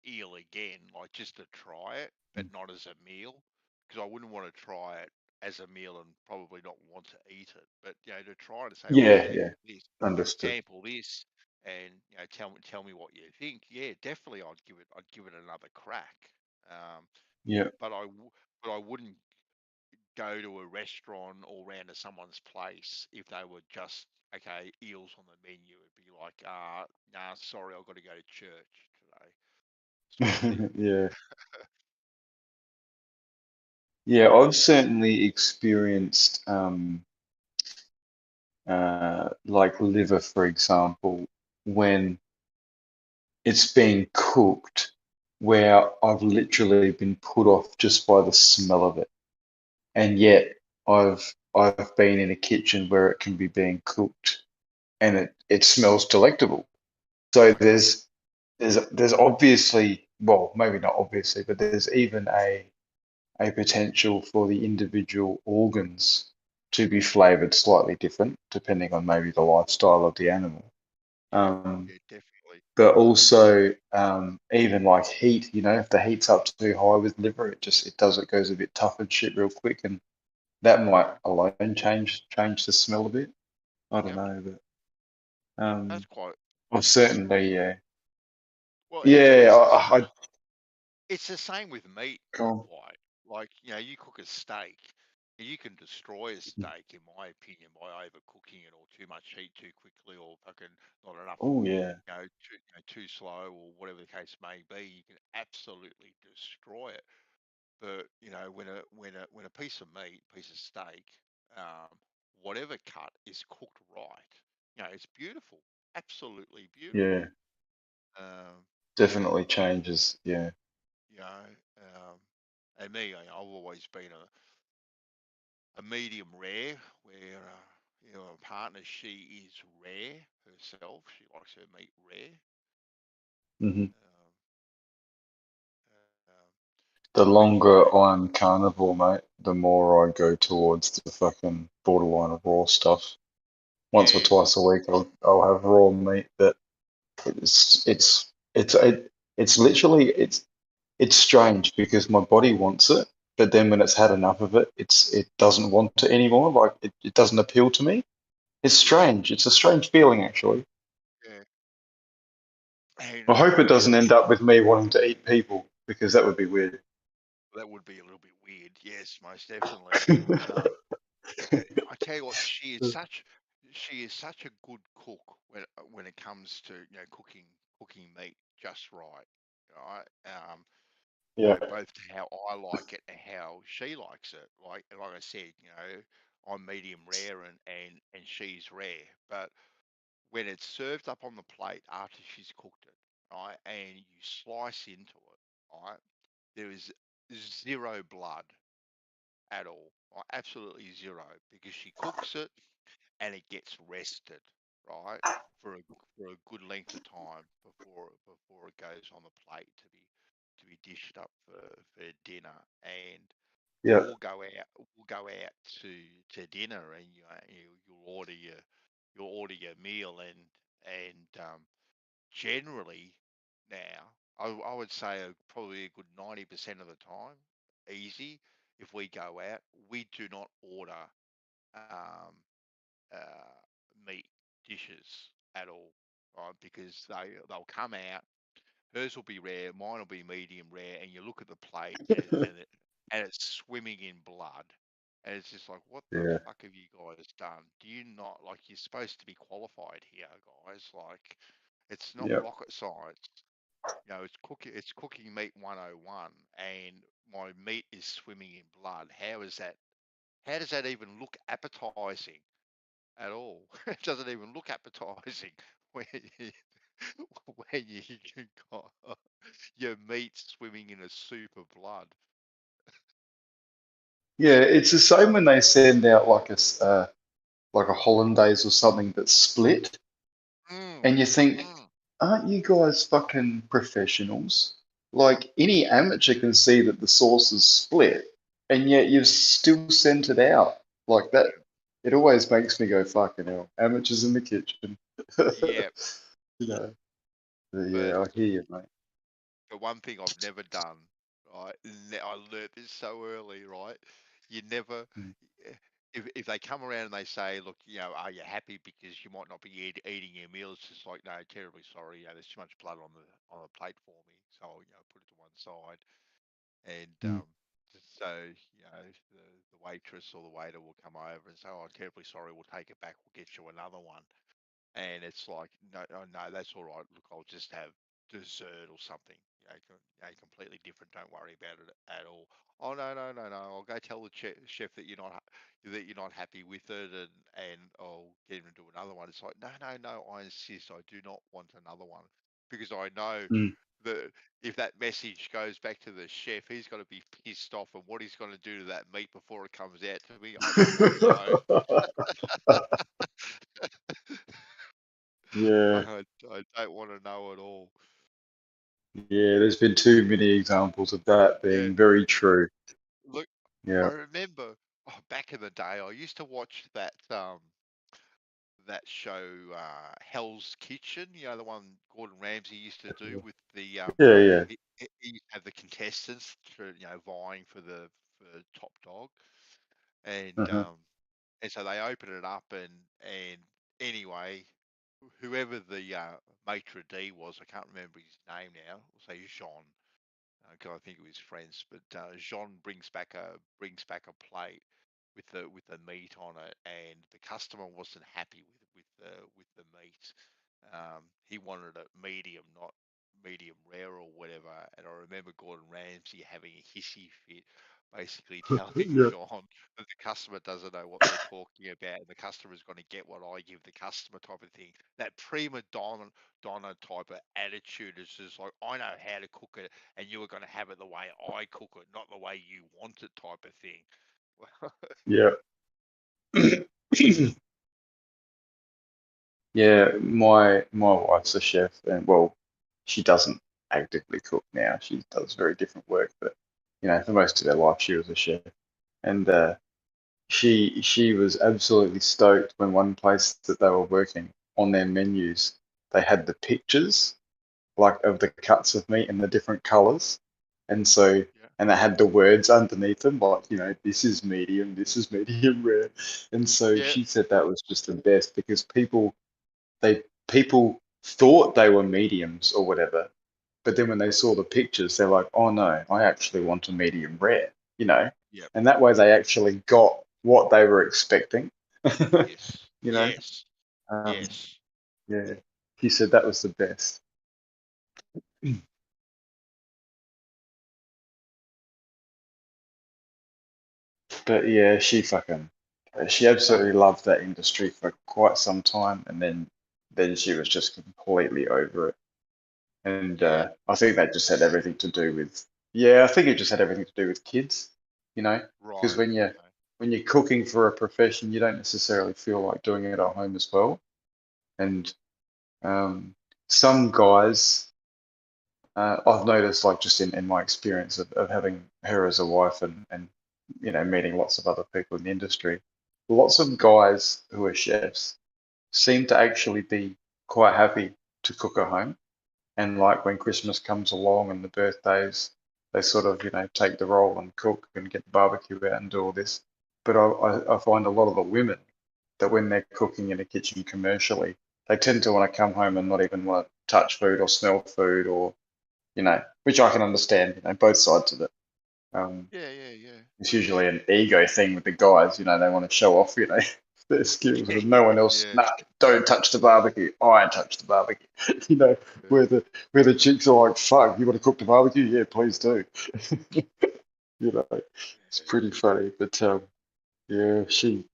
S2: eel again, like just to try it, but not as a meal, because I wouldn't want to try it as a meal and probably not want to eat it. But to try to say, well,
S3: Yeah, yeah. Understood.
S2: sample this, and tell me what you think. Yeah, definitely, I'd give it another crack.
S3: Yeah.
S2: But I wouldn't go to a restaurant or round to someone's place if they were just okay, eels on the menu. It'd be like, nah, sorry, I've got to go to church today, sort of thing.
S3: Yeah. Yeah, I've certainly experienced like liver, for example, when it's been cooked, where I've literally been put off just by the smell of it. And yet I've been in a kitchen where it can be being cooked and it smells delectable. So there's obviously, well, maybe not obviously, but there's even a potential for the individual organs to be flavored slightly different depending on maybe the lifestyle of the animal.
S2: Yeah, definitely.
S3: But also even like heat, if the heat's up too high with liver, it goes a bit tough and shit real quick, and that might alone change the smell a bit. I don't know, but
S2: That's quite.
S3: I've certainly
S2: Well,
S3: yeah.
S2: it's the same with meat.
S3: Go on.
S2: Quite like you cook a steak, you can destroy a steak, in my opinion, by overcooking it or too much heat too quickly, or fucking not enough.
S3: Oh yeah.
S2: Too slow, or whatever the case may be. You can absolutely destroy it. But when a piece of meat, piece of steak, whatever cut is cooked right, it's beautiful, absolutely beautiful.
S3: Yeah.
S2: Um,
S3: Definitely changes. Yeah.
S2: And me, I've always been a medium rare, where you know, a partner, she is rare herself. She likes her meat rare.
S3: Hmm.
S2: Um, um,
S3: The
S2: when you go,
S3: longer I'm carnivore, mate, the more I go towards the fucking borderline of raw stuff. Once or
S2: yeah,
S3: twice a week, I'll have raw meat, but it's it's literally it's strange because my body wants it, but then when it's had enough of it, it doesn't want it anymore. Like it doesn't appeal to me. It's
S2: yeah,
S3: strange. It's a strange feeling, actually.
S2: yeah. And
S3: I hope it
S2: when
S3: doesn't
S2: it's
S3: end up with me wanting to eat people because that would be weird.
S2: that would be a little bit weird. Yes, most definitely. Um, I tell you what, she is such a good cook when it comes to cooking meat just right.
S3: Yeah,
S2: Both to how I like it and how she likes it. Like I said, I'm medium rare and she's rare, but when it's served up on the plate after she's cooked it, right, and you slice into it, right, there is zero blood at all, right? Absolutely zero, because she cooks it and it gets rested, right, for a good length of time before it goes on the plate to be dished up for dinner. And
S3: yeah,
S2: we'll go out to dinner, and you'll order your meal, and generally now I would say probably a good 90% of the time, easy, if we go out, we do not order um, meat dishes at all, right? Because they'll come out. Hers will be rare, mine will be medium rare, and you look at the plate and it's swimming in blood, and it's just like, what the
S3: yeah,
S2: fuck have you guys done? Do you not like you're supposed to be qualified here, guys? Like, it's not
S3: yeah,
S2: rocket science. It's cooking meat 101, and my meat is swimming in blood. How is that? How does that even look appetizing at all? It doesn't even look appetizing when you, when you got your meat swimming in a soup of blood.
S3: yeah. It's the same when they send out like a hollandaise or something that's split,
S2: Mm,
S3: and you think,
S2: mm,
S3: aren't you guys fucking professionals? Like any amateur can see that the sauce is split, and yet you've still sent it out like that. It always makes me go, fucking hell, amateurs in the kitchen.
S2: yeah,
S3: You know, but
S2: but
S3: yeah, I hear you, mate.
S2: the one thing I've never done, right? I learnt this so early, right? You never,
S3: Mm.
S2: eh, if they come around and they say, look, are you happy because you might not be eating your meal? It's just like, no, terribly sorry. There's too much blood on the plate for me, so put it to one side. And
S3: Mm.
S2: so the waitress or the waiter will come over and say, oh, I'm terribly sorry. We'll take it back. We'll get you another one. And it's like, no, oh, no, that's all right. Look, I'll just have dessert or something, completely different. Don't worry about it at all. Oh, no, no, no, no. I'll go tell the chef that you're not happy with it, and I'll get him to do another one. It's like, no, no, no. I insist. I do not want another one, because I know
S3: Mm.
S2: that if that message goes back to the chef, he's going to be pissed off, and what he's going to do to that meat before it comes out to me, I don't want to know.
S3: Yeah,
S2: I don't want to know at all.
S3: yeah. There's been too many examples of that
S2: Yeah,
S3: being very true.
S2: look, I
S3: Yeah.
S2: remember back in the day, I used to watch that show, Hell's Kitchen. You know, the one Gordon Ramsay used to do with the
S3: Yeah, yeah.
S2: he had the contestants vying for the top dog, and
S3: Uh-huh.
S2: so they opened it up, and anyway, whoever the maitre d was, I can't remember his name now. We'll say Jean. 'Cause I think it was French, but Jean brings back a plate with the meat on it, and the customer wasn't happy with the meat. He wanted it medium, not medium rare or whatever. And I remember Gordon Ramsay having a hissy fit, basically telling
S3: Yeah.
S2: Jean that the customer doesn't know what they're talking about, and the customer is going to get what I give the customer, type of thing. That prima donna type of attitude is just like, I know how to cook it, and you are going to have it the way I cook it, not the way you want it, type of thing.
S3: Yeah. Yeah, my wife's a chef, and well, she doesn't actively cook now. She does very different work, but you know, for most of her life, she was a chef, and she was absolutely stoked when one place that they were working on their menus, they had the pictures like of the cuts of meat and the different colors, and so
S2: Yeah.
S3: and they had the words underneath them, like, you know, this is medium rare, and so
S2: Yeah.
S3: she said that was just the best because people thought they were mediums or whatever, but then when they saw the pictures, they're like, oh no, I actually want a medium rare, you know,
S2: Yep.
S3: and that way they actually got what they were expecting,
S2: Yes.
S3: you know.
S2: Yes.
S3: Um,
S2: Yes.
S3: yeah, he said that was the best. But yeah, she absolutely loved that industry for quite some time, and then she was just completely over it. And
S2: Yeah.
S3: I think that just had everything to do with, yeah, I think it just had everything to do with kids, you know, because
S2: Right.
S3: when you're cooking for a profession, you don't necessarily feel like doing it at home as well. And um, some guys, I've noticed, like just in my experience of having her as a wife and you know, meeting lots of other people in the industry, lots of guys who are chefs seem to actually be quite happy to cook at home. And like when Christmas comes along and the birthdays, they sort of, you know, take the role and cook and get the barbecue out and do all this. But I find a lot of the women that when they're cooking in a kitchen commercially, they tend to want to come home and not even want to touch food or smell food or, you know, which I can understand, you know, both sides of it.
S2: Yeah. Yeah.
S3: It's usually an ego thing with the guys, you know, they want to show off, you know, their skills,
S2: Yeah.
S3: and no one else,
S2: Yeah.
S3: nah, don't touch the barbecue. I touch the barbecue. You know, where the chicks are like, fuck, you want to cook the barbecue? Yeah, please do. You know, it's pretty funny. But yeah, she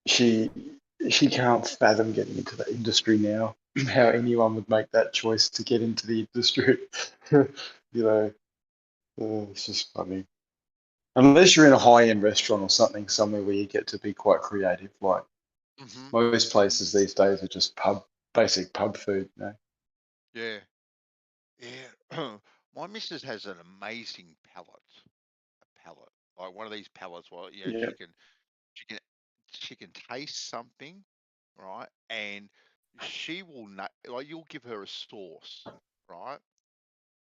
S3: she can't fathom getting into the industry now. How anyone would make that choice to get into the industry. You know, it's just funny. Unless you're in a high-end restaurant or something, somewhere where you get to be quite creative, like
S2: Mm-hmm.
S3: most places these days are just basic pub food, you know?
S2: Yeah. Yeah. My missus has an amazing palate. A palate. Like one of these palates where, you know,
S3: Yeah.
S2: she can she can taste something, right? And she will like you'll give her a sauce, right?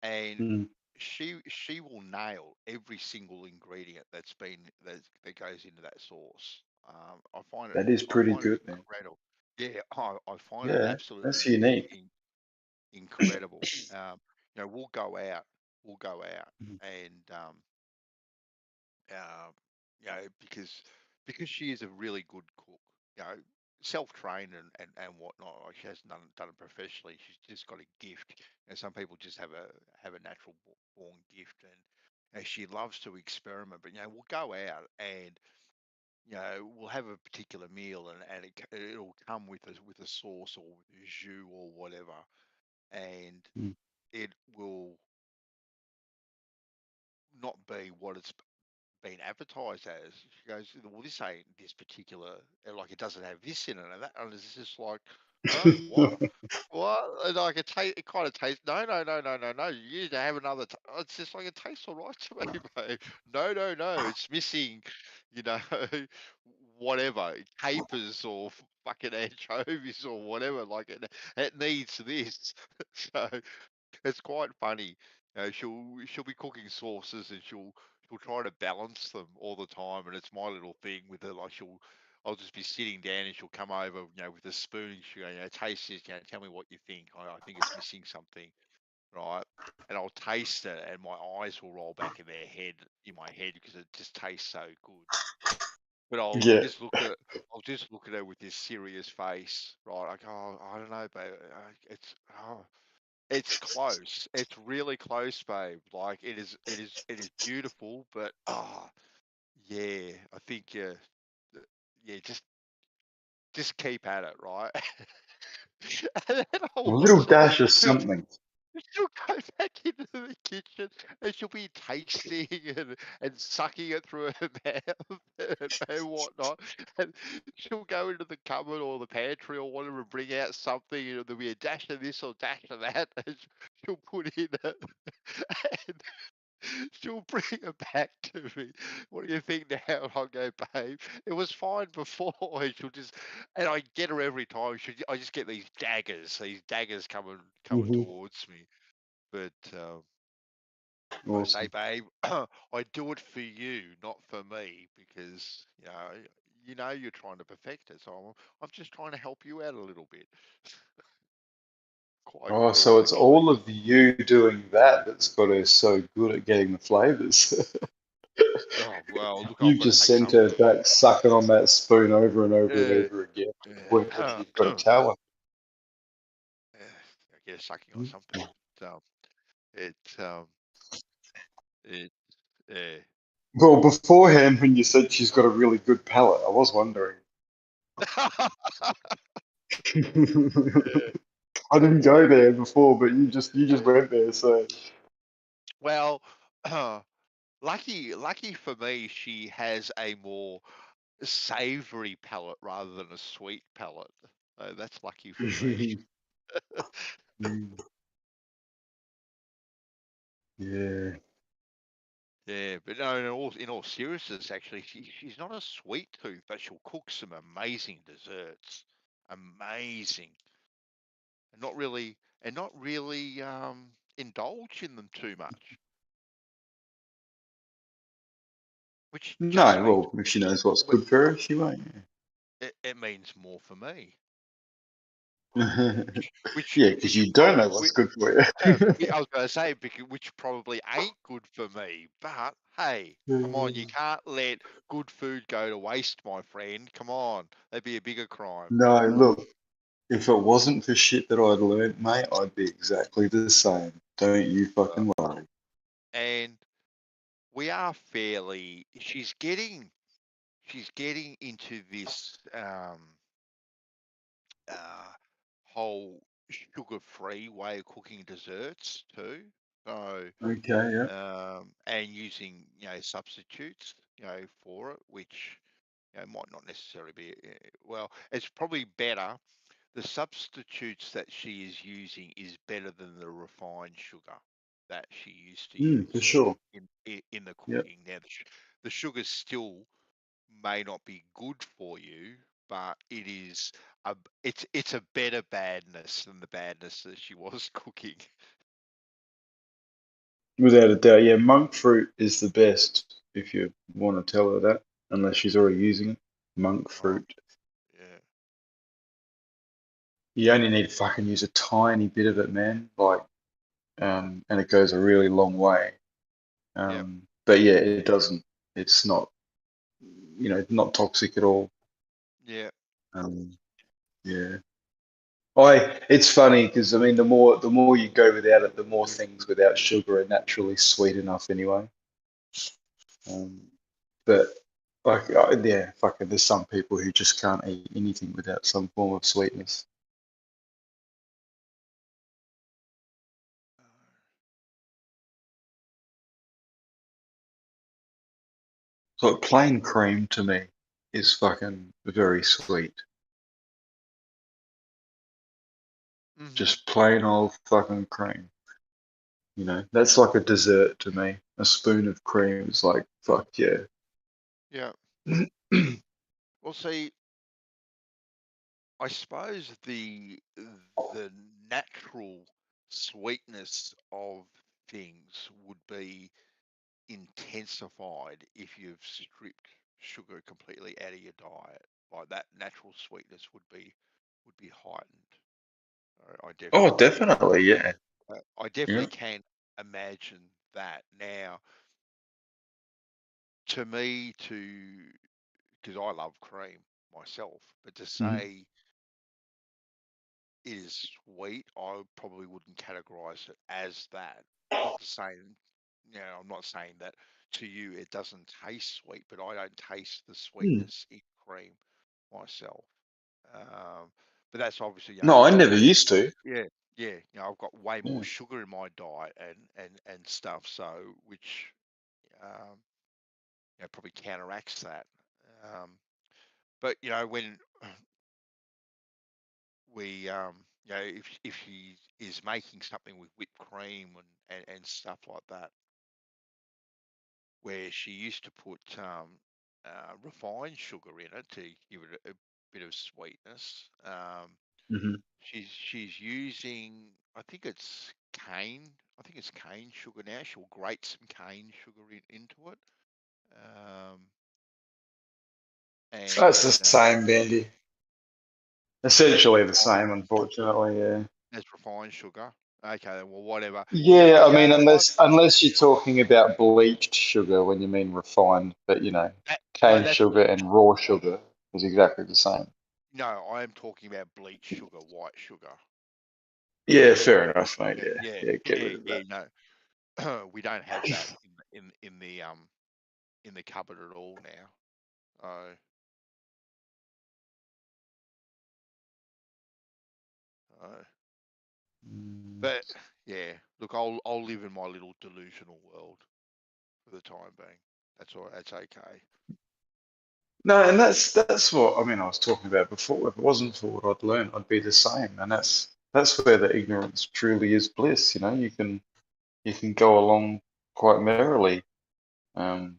S2: And
S3: Mm.
S2: she will nail every single ingredient that goes into that sauce.
S3: That is
S2: I
S3: pretty
S2: find it
S3: good, man.
S2: incredible. Yeah, I find it
S3: Yeah, that's
S2: absolutely
S3: unique.
S2: incredible. You know, we'll go out,
S3: Mm.
S2: and you know, because she is a really good cook. You know, self-trained and whatnot. Like she hasn't done it professionally. She's just got a gift. You know, some people just have a natural born gift, and she loves to experiment. But you know, we'll go out and you know we'll have a particular meal, and it'll come with a sauce or with a jus or whatever, and
S3: Mm.
S2: it will not be what it's been advertised as. She goes, well, this ain't this particular, like it doesn't have this in it and that. And it's just like, huh? What? What? And like it kind of tastes. No. You need to have another. It's just like it tastes all right to me, mate. No. It's missing, you know, whatever capers or fucking anchovies or whatever. Like it needs this. So it's quite funny. She'll be cooking sauces and she'll try to balance them all the time, and it's my little thing with her. Like I'll just be sitting down and she'll come over, you know, with a spoon. And she'll go, you know, taste this. You know, tell me what you think. I think it's missing something, right? And I'll taste it, and my eyes will roll back in my head because it just tastes so good. But
S3: Yeah.
S2: I'll just look at her with this serious face, right? Like, oh, I don't know, babe. It's close. It's really close, babe. Like it is beautiful, but yeah, I think yeah, just keep at it, right? And then
S3: A
S2: I'll
S3: little
S2: watch.
S3: dash of something.
S2: She'll go back into the kitchen and she'll be tasting and sucking it through her mouth and whatnot. And she'll go into the cupboard or the pantry or whatever and bring out something, and there'll be a dash of this or dash of that, and she'll put in it. And she'll bring it back to me. What do you think now? And I'll go, babe, it was fine before. And she'll just, and I get her every time. I just get these daggers coming towards me. But I say,
S3: Awesome.
S2: babe, I do it for you, not for me, because you're trying to perfect it. So I'm just trying to help you out a little bit. Quite
S3: Oh,
S2: cool,
S3: so it's
S2: actually.
S3: all of you doing that that's got her so good at getting the flavors.
S2: Oh well, look, I've
S3: You've
S2: got to
S3: just
S2: take
S3: sent
S2: some of
S3: her
S2: them.
S3: back sucking on that spoon over and over and
S2: Yeah,
S3: over again to the point that
S2: yeah.
S3: you've got a talent.
S2: I guess sucking on something. So it it yeah.
S3: Well, beforehand, when you said she's got a really good palate, I was wondering. I didn't go there before, but you just went there. So
S2: Well, lucky for me, she has a more savoury palate rather than a sweet palate. That's lucky for me.
S3: Mm. Yeah.
S2: Yeah, but no, in all seriousness, actually, she's not a sweet tooth, but she'll cook some amazing desserts. Amazing. And not really indulge in them too much. Which just
S3: No,
S2: means
S3: well, if she knows what's
S2: wh-
S3: good for her, she won't.
S2: it means more for me.
S3: Yeah,
S2: Which
S3: because
S2: which
S3: you don't know
S2: probably
S3: what's good for you.
S2: I was going to say, which probably ain't good for me. But hey, come on, you can't let good food go to waste, my friend. Come on, that'd be a bigger crime.
S3: No, look, if it wasn't for shit that I'd learned, mate, I'd be exactly the same. Don't you
S2: Uh,
S3: fucking worry.
S2: and we are fairly. She's getting into this uh, whole sugar-free way of cooking desserts too. So
S3: Okay, yeah.
S2: and using substitutes for it, which might not necessarily be well. It's probably better. The substitutes that she is using is better than the refined sugar that she used to
S3: For
S2: use
S3: sure.
S2: in the
S3: Yep.
S2: cooking. Now the sugar still may not be good for you, but it's a better badness than the badness that she was cooking.
S3: Without a doubt, yeah, monk fruit is the best if you want to tell her that, unless she's already using it. Monk
S2: Oh,
S3: fruit.
S2: yeah,
S3: You only need to fucking use a tiny bit of it, man. Like, and it goes a really long way.
S2: yeah,
S3: But yeah, it doesn't. It's not, not toxic at all.
S2: yeah.
S3: Um, yeah. It's funny because I mean, the more you go without it, the more things without sugar are naturally sweet enough anyway. But like, yeah, fucking, there's some people who just can't eat anything without some form of sweetness. So plain cream to me is fucking very sweet.
S2: Mm-hmm.
S3: Just plain old fucking cream. That's like a dessert to me. A spoon of cream is like, fuck yeah.
S2: Yeah. Well, see, I suppose the natural sweetness of things would be intensified if you've stripped sugar completely out of your diet. Like that natural sweetness would be heightened. I
S3: Oh,
S2: definitely
S3: definitely, yeah.
S2: I definitely
S3: Yeah.
S2: can imagine that. Now, to me, because I love cream myself, but to
S3: Mhm.
S2: say it is sweet, I probably wouldn't categorize it as that. Not saying, I'm not saying that to you it doesn't taste sweet, but I don't taste the
S3: Hmm.
S2: sweetness in cream myself. Um, but that's obviously,
S3: No, I
S2: that's
S3: never used to.
S2: yeah. yeah, I've got way
S3: Yeah.
S2: more sugar in my diet and stuff. So which probably counteracts that. But when we if she is making something with whipped cream and stuff like that, where she used to put refined sugar in it to give it a bit of sweetness.
S3: Hmm.
S2: She's using, I think it's cane. I think it's cane sugar now. She'll grate some cane sugar into it.
S3: That's the
S2: And
S3: same, Bandy. Essentially the
S2: refined
S3: same, unfortunately. Yeah.
S2: as refined sugar. Okay, then, well, whatever.
S3: Yeah,
S2: But
S3: I mean,
S2: I've
S3: unless you're talking about bleached sugar when you mean refined, but
S2: no,
S3: cane
S2: that's
S3: sugar and raw sugar is exactly the same.
S2: no. I am talking about bleached sugar, white sugar.
S3: Yeah, fair enough, mate. Yeah,
S2: Yeah,
S3: yeah, get
S2: yeah,
S3: rid of
S2: yeah.
S3: that.
S2: No, we don't have that in the cupboard at all now.
S3: Mm.
S2: But yeah, look, I'll live in my little delusional world for the time being. That's all. That's okay.
S3: No, and that's what I mean. I was talking about before. If it wasn't for what I'd learned, I'd be the same, and that's where the ignorance truly is bliss. You can go along quite merrily, um,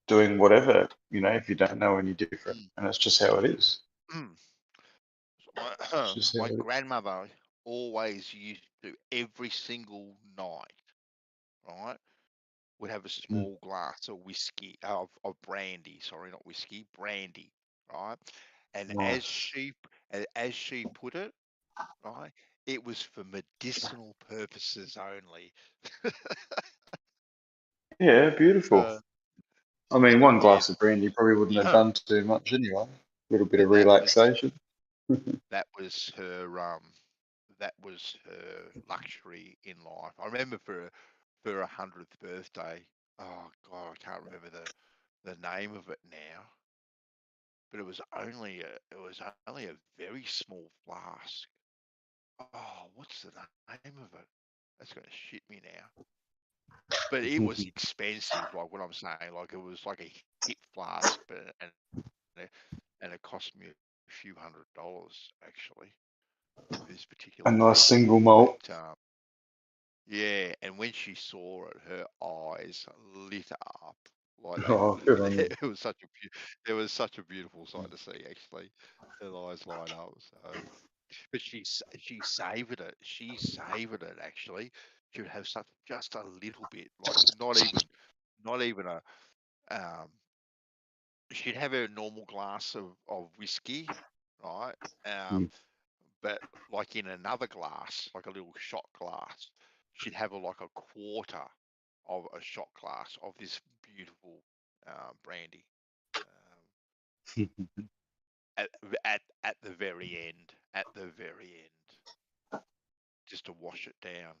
S3: doing whatever. If you don't know any different,
S2: Mm.
S3: and that's just how it is. It's
S2: So
S3: just how
S2: my
S3: it is.
S2: grandmother always used to every single night, right? Would have a
S3: Mm.
S2: small glass of whiskey, of brandy. Sorry, not whiskey, brandy, right? And
S3: Nice.
S2: as she put it, right, it was for medicinal purposes only.
S3: Yeah, beautiful.
S2: Uh,
S3: I mean, one
S2: yeah,
S3: glass of brandy probably wouldn't have done too much anyway. A little bit
S2: but
S3: of relaxation.
S2: that was her luxury in life. I remember for her 100th birthday. Oh God, I can't remember the name of it now, but it was only a very small flask. Oh, what's the name of it? That's gonna shit me now. But it was expensive, like what I'm saying. Like it was like a hip flask, but and it cost me a few $100s actually. This
S3: A
S2: particular
S3: nice
S2: one,
S3: single malt.
S2: but yeah, and when she saw it, her eyes lit up like they.
S3: Oh, good on you.
S2: It was such a beautiful sight to see. Actually, her eyes light up. So, but she savored it. She savored it. Actually, she would have just a little bit, like not even a. Um, she'd have a normal glass of whiskey, right?
S3: Mm.
S2: But like in another glass, like a little shot glass, she'd have like a quarter of a shot glass of this beautiful brandy at, at the very end, just to wash it down.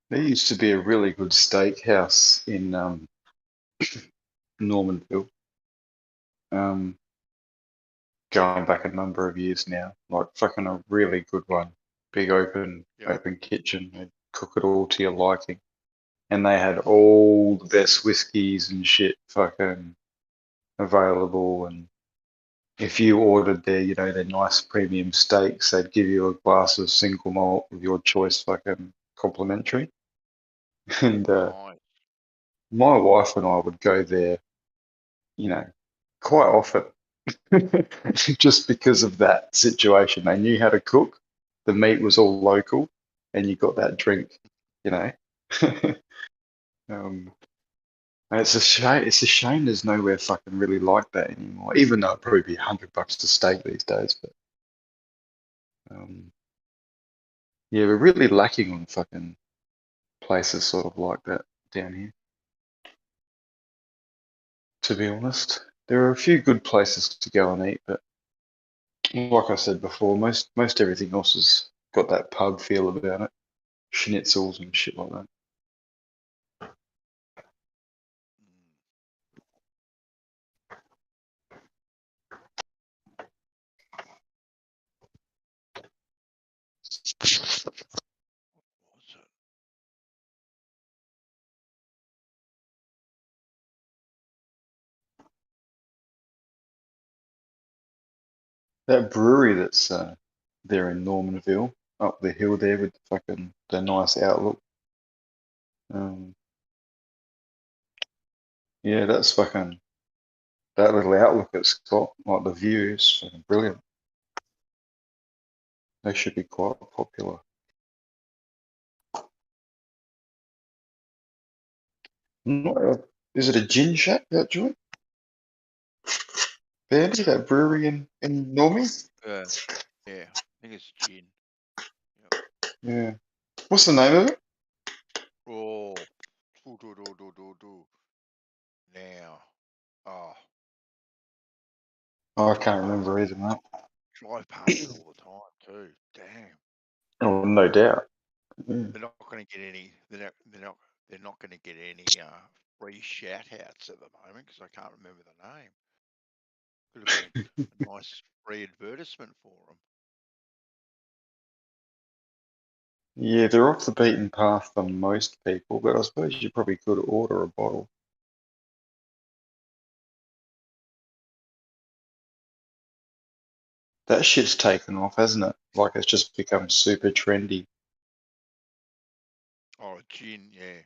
S3: There used to be a really good steakhouse in Normanville. Um, going back a number of years now, like fucking a really good one. Big
S2: Yep.
S3: open kitchen. They cook it all to your liking. And they had all the best whiskies and shit fucking available. And if you ordered their nice premium steaks, they'd give you a glass of single malt of your choice fucking complimentary. And
S2: Nice.
S3: my wife and I would go there, quite often. Just because of that situation. They knew how to cook, the meat was all local, and you got that drink, you know. um, and it's a shame. It's a shame there's nowhere fucking really like that anymore. Even though it'd probably be $100 a steak these days, but yeah, we're really lacking on fucking places sort of like that down here. To be honest, there are a few good places to go and eat, but like I said before, most everything else has got that pub feel about it. Schnitzels and shit like that. That brewery that's there in Normanville, up the hill there with the nice outlook. Yeah, that's fucking that little outlook it's got, like the view is fucking brilliant. They should be quite popular. Is it a gin shack, that joint? Bandy, that brewery in Normie?
S2: Yeah, I think it's gin. Yep.
S3: Yeah. What's the name of it?
S2: Oh, now, oh,
S3: Oh, I can't remember either, mate.
S2: drive past it all the time too. Damn,
S3: Oh, no doubt. Yeah.
S2: they're not going to get any. They're not going to get any free shout outs at the moment because I can't remember the name. Could have been a nice free advertisement for them.
S3: Yeah, they're off the beaten path for most people, but I suppose you probably could order a bottle. That shit's taken off, hasn't it? Like it's just become super trendy.
S2: Oh, gin, yeah.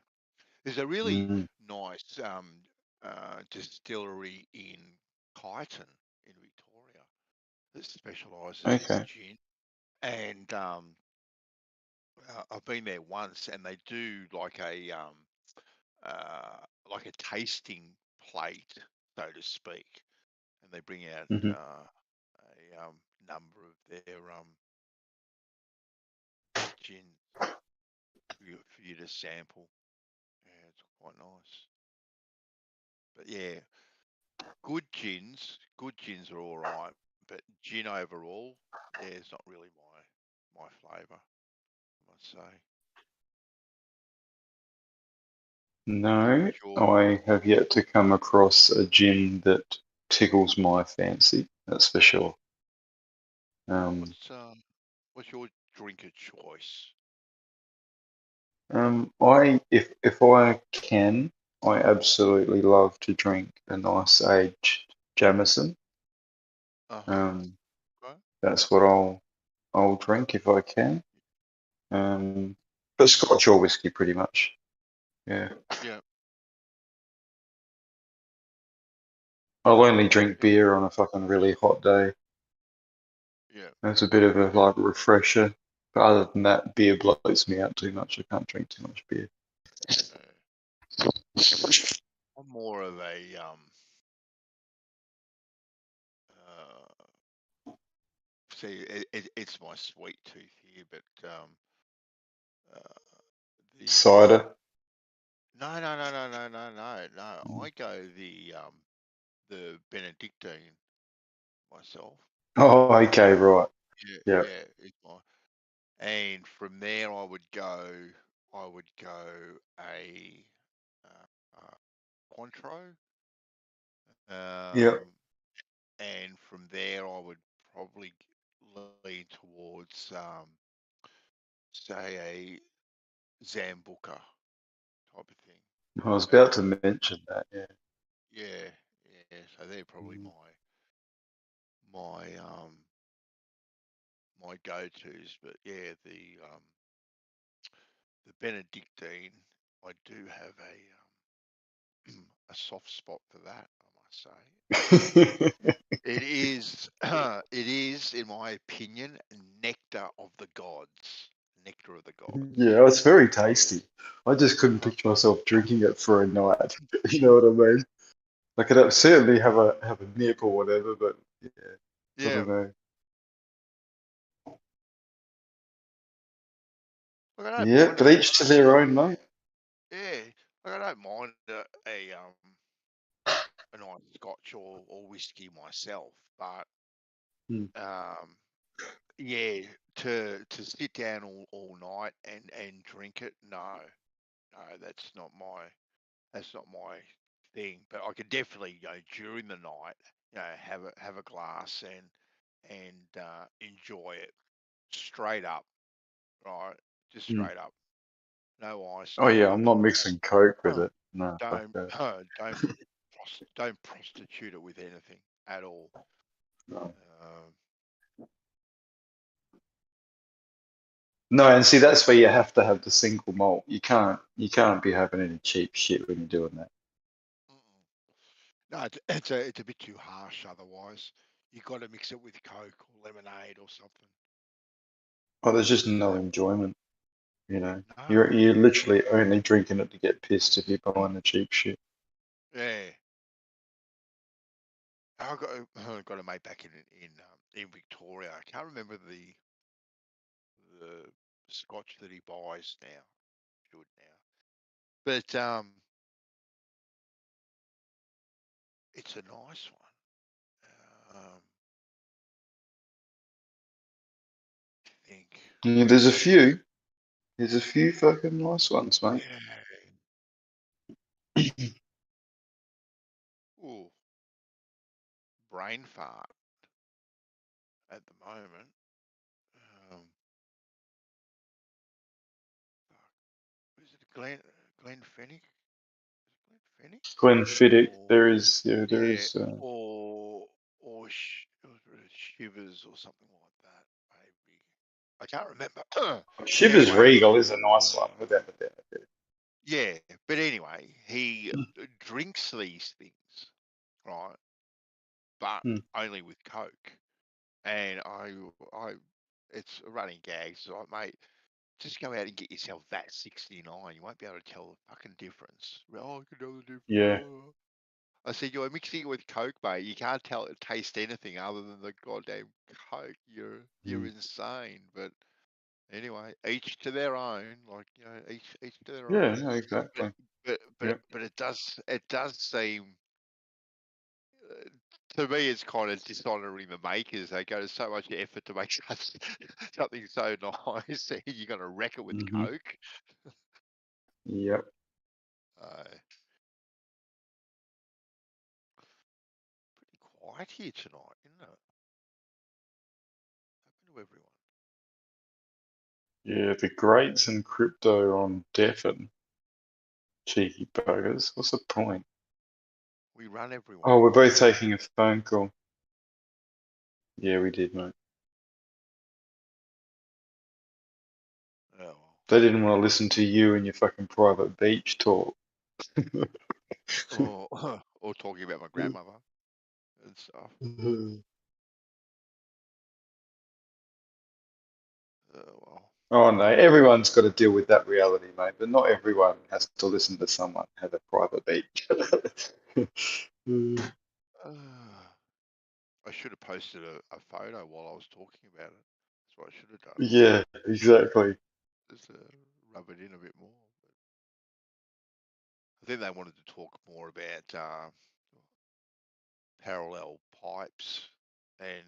S2: There's a really
S3: Mm.
S2: nice distillery in Kyneton in Victoria that specialises in
S3: Okay.
S2: gin, and I've been there once, and they do like a tasting plate, so to speak, and they bring out
S3: Mm-hmm.
S2: a number of their gin for you to sample. Yeah, it's quite nice. But yeah, good gins are all right, but gin overall, yeah, it's not really my flavour, I must say.
S3: No,
S2: What's your
S3: I have yet to come across a gin that tickles my fancy, that's for sure.
S2: what's your drink of choice?
S3: If I can, I absolutely love to drink a nice aged Jameson.
S2: Okay.
S3: That's what I'll drink if I can. But Scotch or whiskey, pretty much. Yeah.
S2: Yeah.
S3: I'll only drink beer on a fucking really hot day.
S2: Yeah.
S3: That's a bit of a like refresher. But other than that, beer bloats me out too much. I can't drink too much beer.
S2: I'm more of a see, it's my sweet tooth here, but the
S3: Cider.
S2: no. I go the Benedictine myself.
S3: Oh, okay, right. Yeah.
S2: Yeah, it's my, and from there I would go a Cointreau,
S3: Yeah.
S2: and from there I would probably lean towards say a Zambuca type of thing.
S3: I was about to mention that. Yeah.
S2: Yeah. So they're probably my my go-tos. But yeah, the Benedictine, I do have a soft spot for that, I must say. It is it is, in my opinion, nectar of the gods. Nectar of the gods.
S3: Yeah, it's very tasty. I just couldn't picture myself drinking it for a night. You know what I mean? I could certainly have a nip or whatever, but yeah, I
S2: Yeah.
S3: don't know.
S2: Look, I don't
S3: Yeah,
S2: mind
S3: but each to their own, mate.
S2: yeah. Look, I don't mind a nice scotch or whiskey myself, but
S3: Hmm.
S2: yeah, to sit down all night and drink it, no, that's not my thing. But I could definitely, during the night, have a glass and enjoy it straight up, right? Just
S3: Hmm.
S2: straight up, no ice,
S3: Oh
S2: no
S3: yeah, I'm not
S2: nothing.
S3: mixing Coke with it. No, fuck
S2: Don't
S3: that.
S2: don't prostitute it with anything at all.
S3: No. No, and see that's where you have to have the single malt. You can't be having any cheap shit when you're doing that.
S2: No, it's a bit too harsh. Otherwise, you got to mix it with Coke or lemonade or something.
S3: Oh, there's just no enjoyment. You know,
S2: No.
S3: you're literally only drinking it to get pissed if you're buying the cheap shit.
S2: Yeah. I got a mate back in Victoria. I can't remember the scotch that he buys now. Should now, but it's a nice one. I think.
S3: Yeah, there's a few. There's a few fucking nice ones, mate.
S2: Yeah. Ooh, brain fart at the moment. Is it Glenfiddich?
S3: Glenfiddich,
S2: Or,
S3: there is, yeah, there
S2: yeah,
S3: is.
S2: or Shivers or something like that. Maybe I can't remember. But
S3: Shivers
S2: anyway,
S3: Regal is a nice one, without a doubt.
S2: yeah. But anyway, he drinks these things, right? But
S3: Hmm.
S2: only with Coke. And it's a running gag. So like, mate, just go out and get yourself that 69. You won't be able to tell the fucking difference. Oh, I can tell the difference.
S3: Yeah.
S2: I said, you're mixing it with Coke, mate. You can't taste anything other than the goddamn Coke. You're insane. But anyway, each to their own. Like, you know, each to their
S3: Yeah,
S2: own.
S3: no, exactly. Yep.
S2: But it does seem to me it's kind of dishonoring the makers. They go to so much effort to make something so nice. You're gonna wreck it with Coke.
S3: Yep.
S2: Pretty quiet here tonight, isn't it? Open to everyone.
S3: Yeah, the greats and crypto are on deafen. Cheeky buggers. What's the point?
S2: We run everyone.
S3: Oh, we're both taking a phone call. Yeah, we did, mate.
S2: Oh, well.
S3: They didn't want to listen to you and your fucking private beach talk.
S2: or talking about my grandmother and stuff. Well.
S3: Oh no, everyone's got to deal with that reality, mate. But not everyone has to listen to someone have a private beach.
S2: I should have posted a photo while I was talking about it. That's what I should have done.
S3: Yeah, exactly.
S2: Just to rub it in a bit more. I think they wanted to talk more about parallel pipes and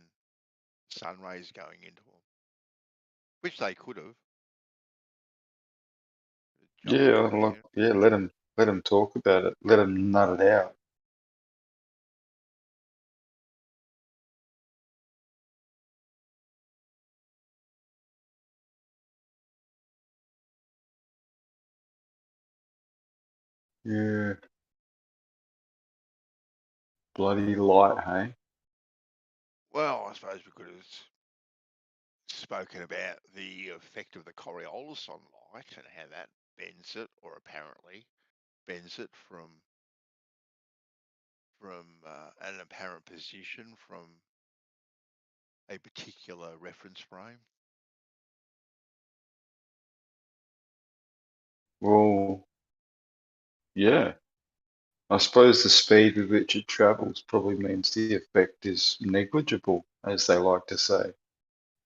S2: sun rays going into them, which they could have.
S3: Yeah, let them talk about it. Let them nut it out. Yeah. Bloody light, hey?
S2: Well, I suppose we could have spoken about the effect of the Coriolis on light and how that bends it, or apparently bends it from an apparent position from a particular reference frame.
S3: Well, yeah. I suppose the speed with which it travels probably means the effect is negligible, as they like to say.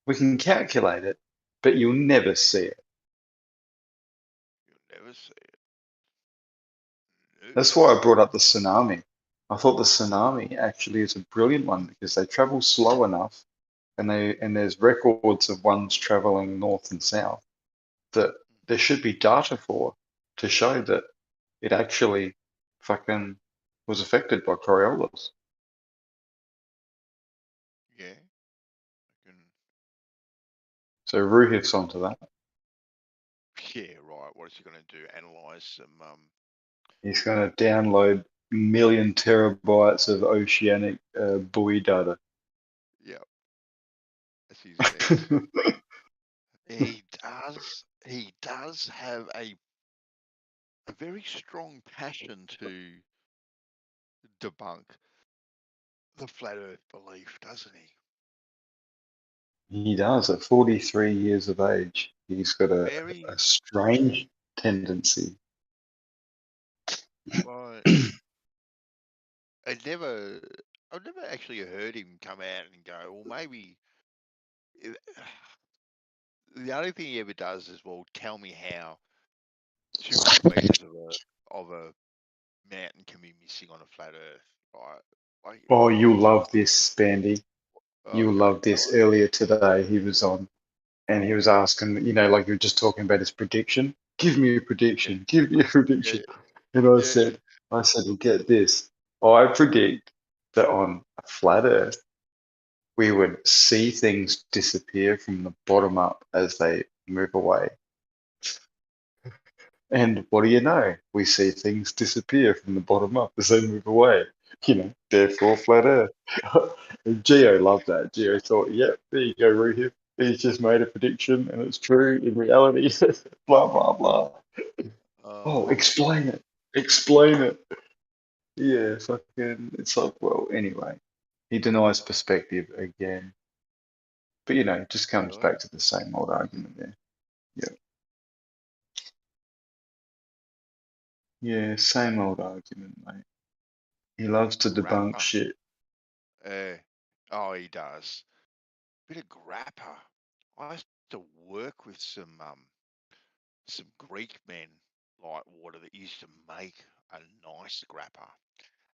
S3: We can calculate it, but you'll never see it.
S2: You'll never see it. No.
S3: That's why I brought up the tsunami. I thought the tsunami actually is a brilliant one because they travel slow enough, and there's records of ones traveling north and south that there should be data for to show that it actually fucking was affected by Coriolis.
S2: Yeah. I can.
S3: So Ruhif's onto that.
S2: Yeah, right. What is he going to do? Analyze some.
S3: He's going to download million terabytes of oceanic buoy data.
S2: Yeah. As he says. He does. He does have a very strong passion to debunk the flat Earth belief, doesn't he?
S3: He does. At 43 years of age, he's got a
S2: Very.
S3: strange tendency.
S2: Like, I've never actually heard him come out and go, well, maybe. The only thing he ever does is, well, tell me how 200 meters of a mountain can be missing on a flat Earth, right? Like,
S3: Oh, you love this, Bandy. You
S2: okay,
S3: love this. Earlier today, he was on, and he was asking, like you were just talking about his prediction. Give me a
S2: yeah,
S3: prediction. Give me a
S2: yeah,
S3: prediction. And I
S2: yeah,
S3: said, well, get this. I predict that on a flat Earth, we would see things disappear from the bottom up as they move away. And what do you know? We see things disappear from the bottom up as they move away. Therefore, flat Earth. And Geo loved that. Geo thought, yep, there you go, Ruhib. He's just made a prediction and it's true in reality. Blah, blah, blah. Oh, explain it. Explain it. Yeah, fucking, it's like, well, anyway. He denies perspective again. But, it just comes
S2: really?
S3: back to the same old argument there. Yeah. Yeah, same old argument, mate. He loves to debunk
S2: Grappa.
S3: shit.
S2: Oh, he does. Bit of grappa. I used to work with some Greek men, like water, that used to make a nice grappa,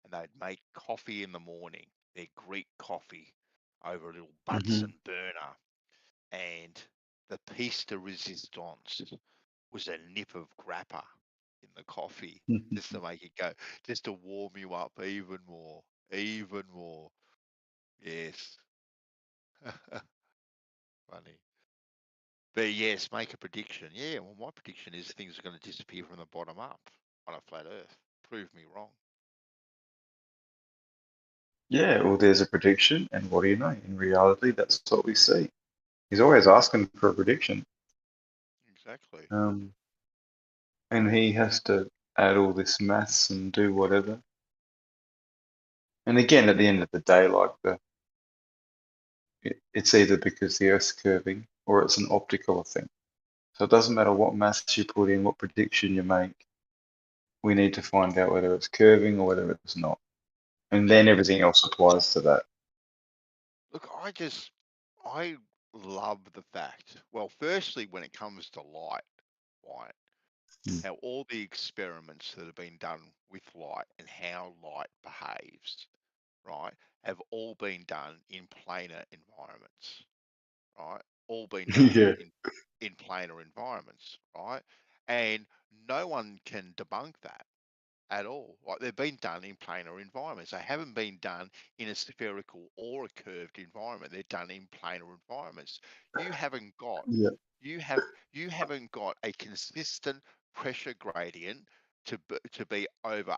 S2: and they'd make coffee in the morning, their Greek coffee, over a little Bunsen burner, and the piece de resistance was a nip of grappa in the coffee, just to make it go, just to warm you up even more, even more. Yes. Funny. But yes, make a prediction. Yeah, well, my prediction is things are going to disappear from the bottom up on a flat Earth. Prove me wrong.
S3: Yeah, well, there's a prediction, and what do you know? In reality, that's what we see. He's always asking for a prediction.
S2: Exactly.
S3: And he has to add all this maths and do whatever. And again, at the end of the day, like it's either because the Earth's curving or it's an optical thing. So it doesn't matter what maths you put in, what prediction you make. We need to find out whether it's curving or whether it's not. And then everything else applies to that.
S2: Look, I love the fact. Well, firstly, when it comes to light, right? How all the experiments that have been done with light and how light behaves, right, have all been done in planar environments, right? All been done
S3: Yeah.
S2: in planar environments, right? And no one can debunk that at all. Like, they've been done in planar environments. They haven't been done in a spherical or a curved environment. They're done in planar environments. You haven't got
S3: Yeah.
S2: you have you haven't got a consistent pressure gradient to be over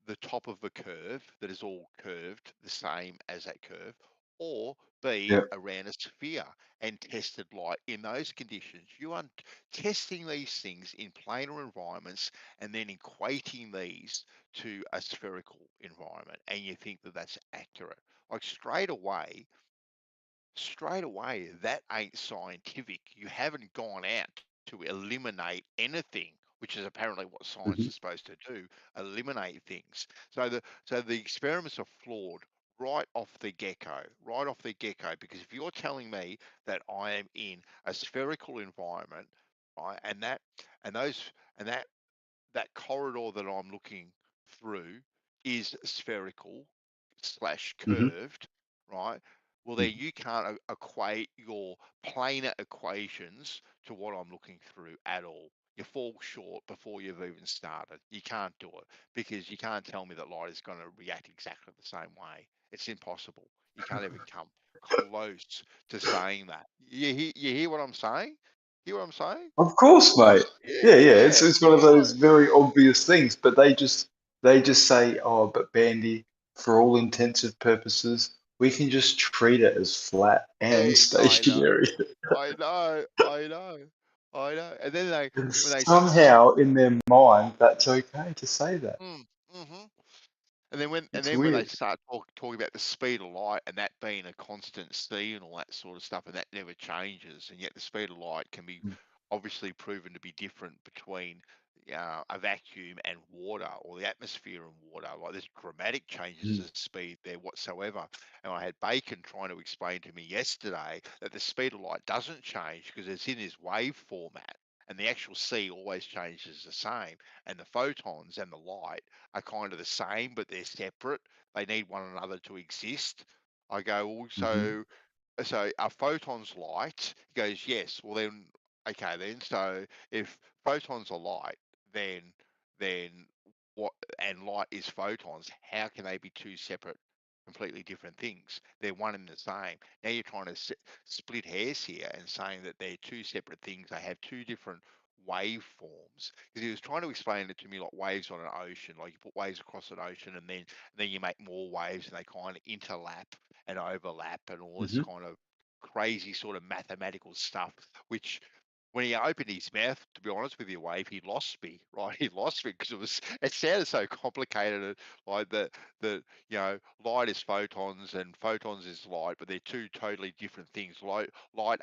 S2: the top of the curve that is all curved the same as that curve, or B,
S3: Yeah.
S2: around a sphere and tested light in those conditions. You are testing these things in planar environments and then equating these to a spherical environment, and you think that that's accurate. Like, straight away, that ain't scientific. You haven't gone out to eliminate anything, which is apparently what science
S3: Mhm.
S2: is supposed to do, eliminate things. So the experiments are flawed right off the get-go, right off the get-go, because if you're telling me that I am in a spherical environment, right, and those and that corridor that I'm looking through is spherical slash
S3: Mhm.
S2: curved, right? Well, then you can't equate your planar equations to what I'm looking through at all. You fall short before you've even started. You can't do it because you can't tell me that light is going to react exactly the same way. It's impossible. You can't even come close to saying that. You hear what I'm saying? Hear what I'm saying?
S3: Of course, mate. Yeah, yeah.
S2: Yeah.
S3: It's one of those
S2: Right.
S3: very obvious things, but they just say, oh, but Bandy, for all intents and purposes, we can just treat it as flat and stationary.
S2: I know. And then
S3: And
S2: when they
S3: somehow in their mind, that's okay to say that.
S2: mm-hmm. And then
S3: It's
S2: when they
S3: weird.
S2: start talking about the speed of light and that being a constant c and all that sort of stuff, and that never changes, and yet the speed of light can be obviously proven to be different between a vacuum and water, or the atmosphere and water. Like there's dramatic changes of speed there whatsoever. And I had Bacon trying to explain to me yesterday that the speed of light doesn't change because it's in this wave format, and the actual C always changes the same, and the photons and the light are kind of the same, but they're separate. They need one another to exist. I go, well, so are photons light? He goes, yes. Well then, okay then. So if photons are light, then what? And light is photons. How can they be two separate, completely different things? They're one and the same. Now you're trying to split hairs here and saying that they're two separate things. They have two different waveforms. Because he was trying to explain it to me like waves on an ocean. Like you put waves across an ocean, and then you make more waves, and they kind of interlap and overlap and all this kind of crazy sort of mathematical stuff, which when he opened his mouth, to be honest with you, Wave, he lost me, right? He lost me because it sounded so complicated, like light is photons and photons is light, but they're two totally different things. Light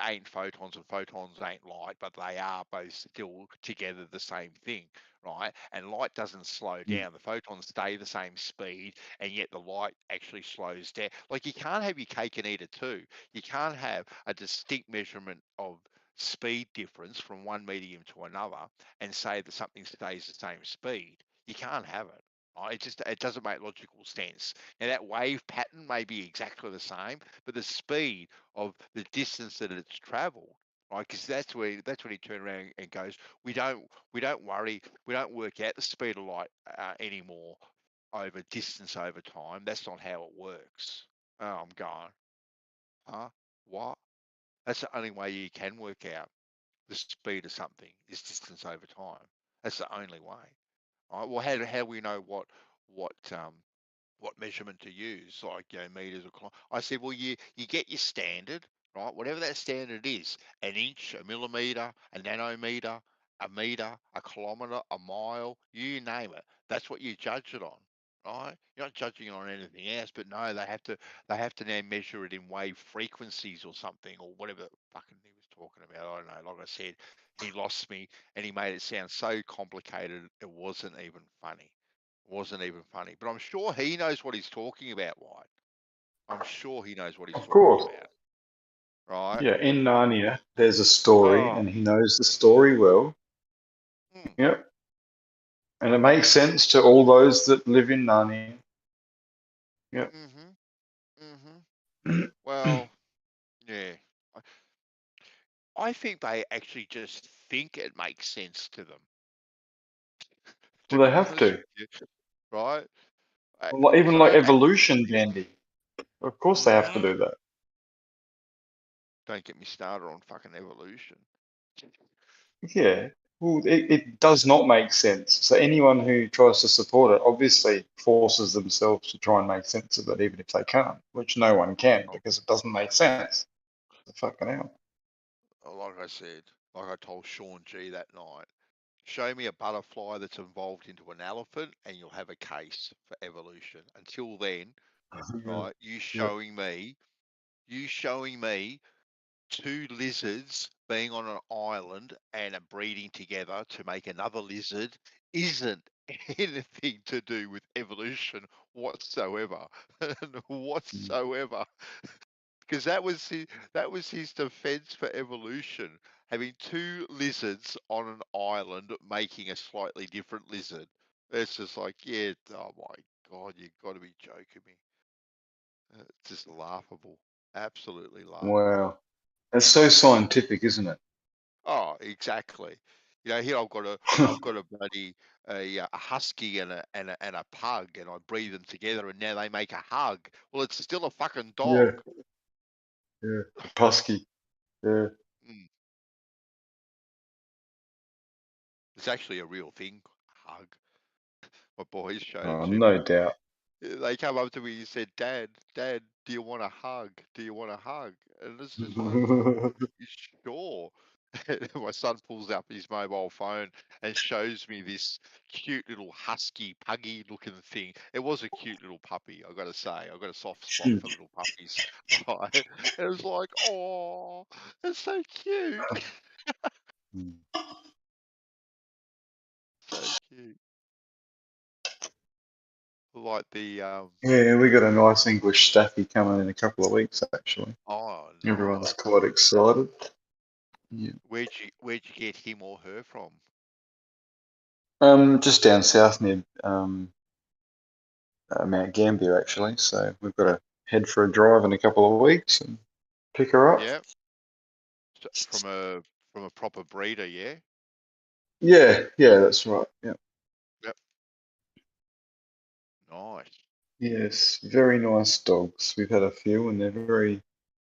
S2: ain't photons and photons ain't light, but they are both still together the same thing, right? And light doesn't slow down. The photons stay the same speed, and yet the light actually slows down. Like you can't have your cake and eat it too. You can't have a distinct measurement of speed difference from one medium to another and say that something stays the same speed. You can't have it. Right? It doesn't make logical sense. Now that wave pattern may be exactly the same, but the speed of the distance that it's travelled, right? Because that's when he turned around and goes, we don't worry, we don't work out the speed of light anymore over distance over time. That's not how it works. Oh, I'm going, huh? What? That's the only way you can work out the speed of something is distance over time. That's the only way. Right? Well, how do we know what measurement to use, like meters or kilometers? I said, well, you get your standard, right? Whatever that standard is, an inch, a millimeter, a nanometer, a meter, a kilometer, a mile, you name it. That's what you judge it on, right? You're not judging it on anything else. But no, they have to now measure it in wave frequencies or something, or whatever fucking he was talking about. I don't know. Like I said, he lost me, and he made it sound so complicated it wasn't even funny. Wasn't even funny. But I'm sure he knows what he's talking about, White. I'm sure he knows what he's
S3: Of
S2: talking
S3: course.
S2: about. Right?
S3: Yeah, in Narnia, there's a story,
S2: Oh.
S3: and he knows the story well. Yep. And it makes sense to all those that live in Narnia. Yep.
S2: Well, yeah. I think they actually just think it makes sense to them. To
S3: Well, they
S2: be
S3: have
S2: honest
S3: to.
S2: with you. Right?
S3: Well, even like
S2: So,
S3: evolution, Dandy. Of course they have to do that.
S2: Don't get me started on fucking evolution.
S3: Yeah. Well, it does not make sense. So anyone who tries to support it obviously forces themselves to try and make sense of it, even if they can't, which no one can because it doesn't make sense. The fucking hell.
S2: Like I said, like I told Sean G that night, show me a butterfly that's evolved into an elephant and you'll have a case for evolution. Until then, right, you showing me two lizards being on an island and are breeding together to make another lizard isn't anything to do with evolution whatsoever. Whatsoever. Because that was his defense for evolution. Having two lizards on an island making a slightly different lizard. It's just like, yeah, oh my God, you've got to be joking me. It's just laughable. Absolutely laughable.
S3: Wow. It's so scientific, isn't it?
S2: Oh, exactly. Here I've got a bloody a husky and a pug, and I breed them together, and now they make a hug. Well, it's still a fucking
S3: Yeah.
S2: dog.
S3: Yeah. Husky. Yeah.
S2: Mm. It's actually a real thing. Hug. My boys showed it
S3: Oh,
S2: to me.
S3: no doubt.
S2: They come up to me and said, Dad, Do you want a hug? Do you want a hug? And it's just like, sure. My son pulls up his mobile phone and shows me this cute little husky, puggy looking thing. It was a cute little puppy, I got to say. I've got a soft spot for little puppies. Right? It was like, oh, it's so cute. So cute. Like the,
S3: Yeah, we got a nice English staffy coming in a couple of weeks, actually.
S2: oh,
S3: Everyone's
S2: nice.
S3: quite excited. Yeah.
S2: Where'd you get him or her from?
S3: Just down south near Mount Gambier, actually. So we've got to head for a drive in a couple of weeks and pick her up.
S2: Yeah, from a proper breeder, yeah.
S3: Yeah, that's right. Yeah.
S2: Yep. Nice.
S3: Yes, very nice dogs. We've had a few, and they're very.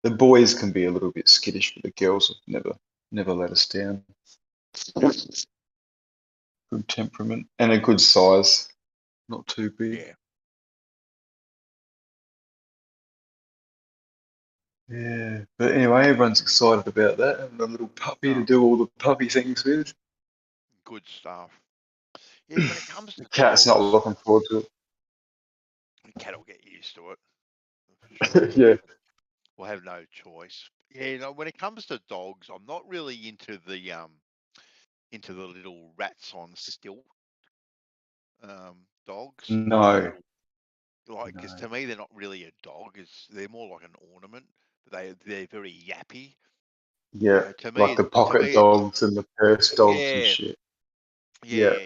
S3: The boys can be a little bit skittish, but the girls have never let us down. Good temperament and a good size, not too big.
S2: Yeah.
S3: Yeah, but anyway, everyone's excited about that, having a little puppy to
S2: Oh,
S3: do all the puppy things with.
S2: good stuff. Yeah, when it comes
S3: The
S2: to
S3: cat's not
S2: dogs,
S3: looking forward to
S2: the cat will get used to it for
S3: it.
S2: sure.
S3: Yeah.
S2: We'll have no choice. Yeah, when it comes to dogs, I'm not really into the little rats on stilt dogs. The
S3: No.
S2: little because to me they're not really a dog. They're more like an ornament. They're very yappy.
S3: Yeah,
S2: To
S3: like
S2: me,
S3: the pocket dogs and the purse dogs and
S2: yeah,
S3: shit. Yeah.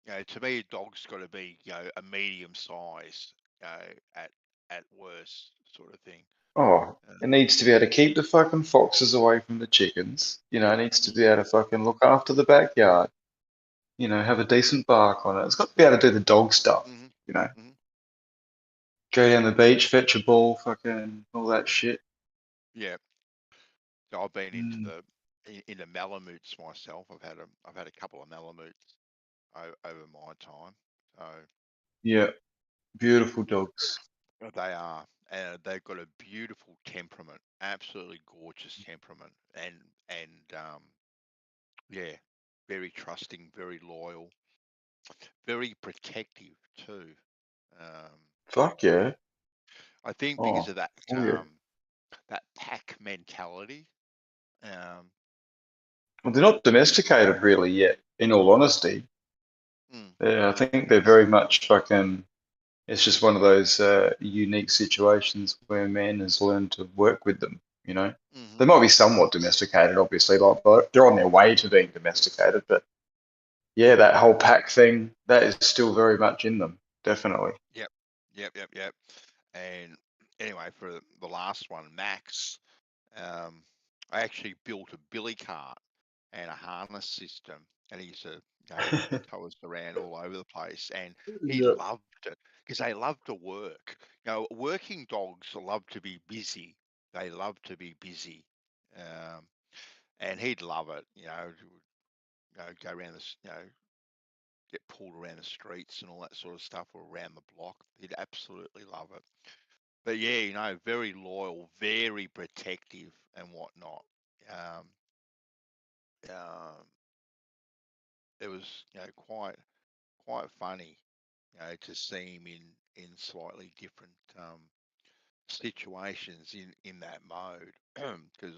S2: yeah. To me, a dog's got to be a medium size. At worst, sort of thing.
S3: Oh, it needs to be able to keep the fucking foxes away from the chickens. It needs to be able to fucking look after the backyard. Have a decent bark on it. It's got to be able to do the dog stuff.
S2: Mm-hmm,
S3: You know,
S2: mm-hmm.
S3: go down the beach, fetch a ball, fucking all that shit.
S2: Yeah, so I've been
S3: Mm,
S2: into Malamutes myself. I've had a couple of Malamutes over my time. So
S3: yeah, beautiful dogs.
S2: they are, and they've got a beautiful temperament, absolutely gorgeous temperament, and yeah, very trusting, very loyal, very protective too. Um,
S3: Fuck yeah.
S2: I think because
S3: Oh,
S2: of that
S3: oh yeah.
S2: that pack mentality. Um,
S3: Well, they're not domesticated really yet, in all honesty.
S2: mm,
S3: Yeah, I think they're very much fucking. It's just one of those unique situations where man has learned to work with them.
S2: hmm
S3: They might be somewhat domesticated, obviously, like they're on their way to being domesticated, but yeah, that whole pack thing, that is still very much in them, definitely.
S2: Yep, yep. And anyway, for the last one, Max, um, I actually built a billy cart and a harness system, and he used to, tow us around all over the place, and he
S3: Yeah.
S2: loved it because they love to work. Working dogs love to be busy. They love to be busy, um, and he'd love it. Go around this, get pulled around the streets and all that sort of stuff, or around the block. He'd absolutely love it. But yeah, very loyal, very protective and whatnot. Um, um, it was, quite funny, to see him in slightly different situations in that mode, because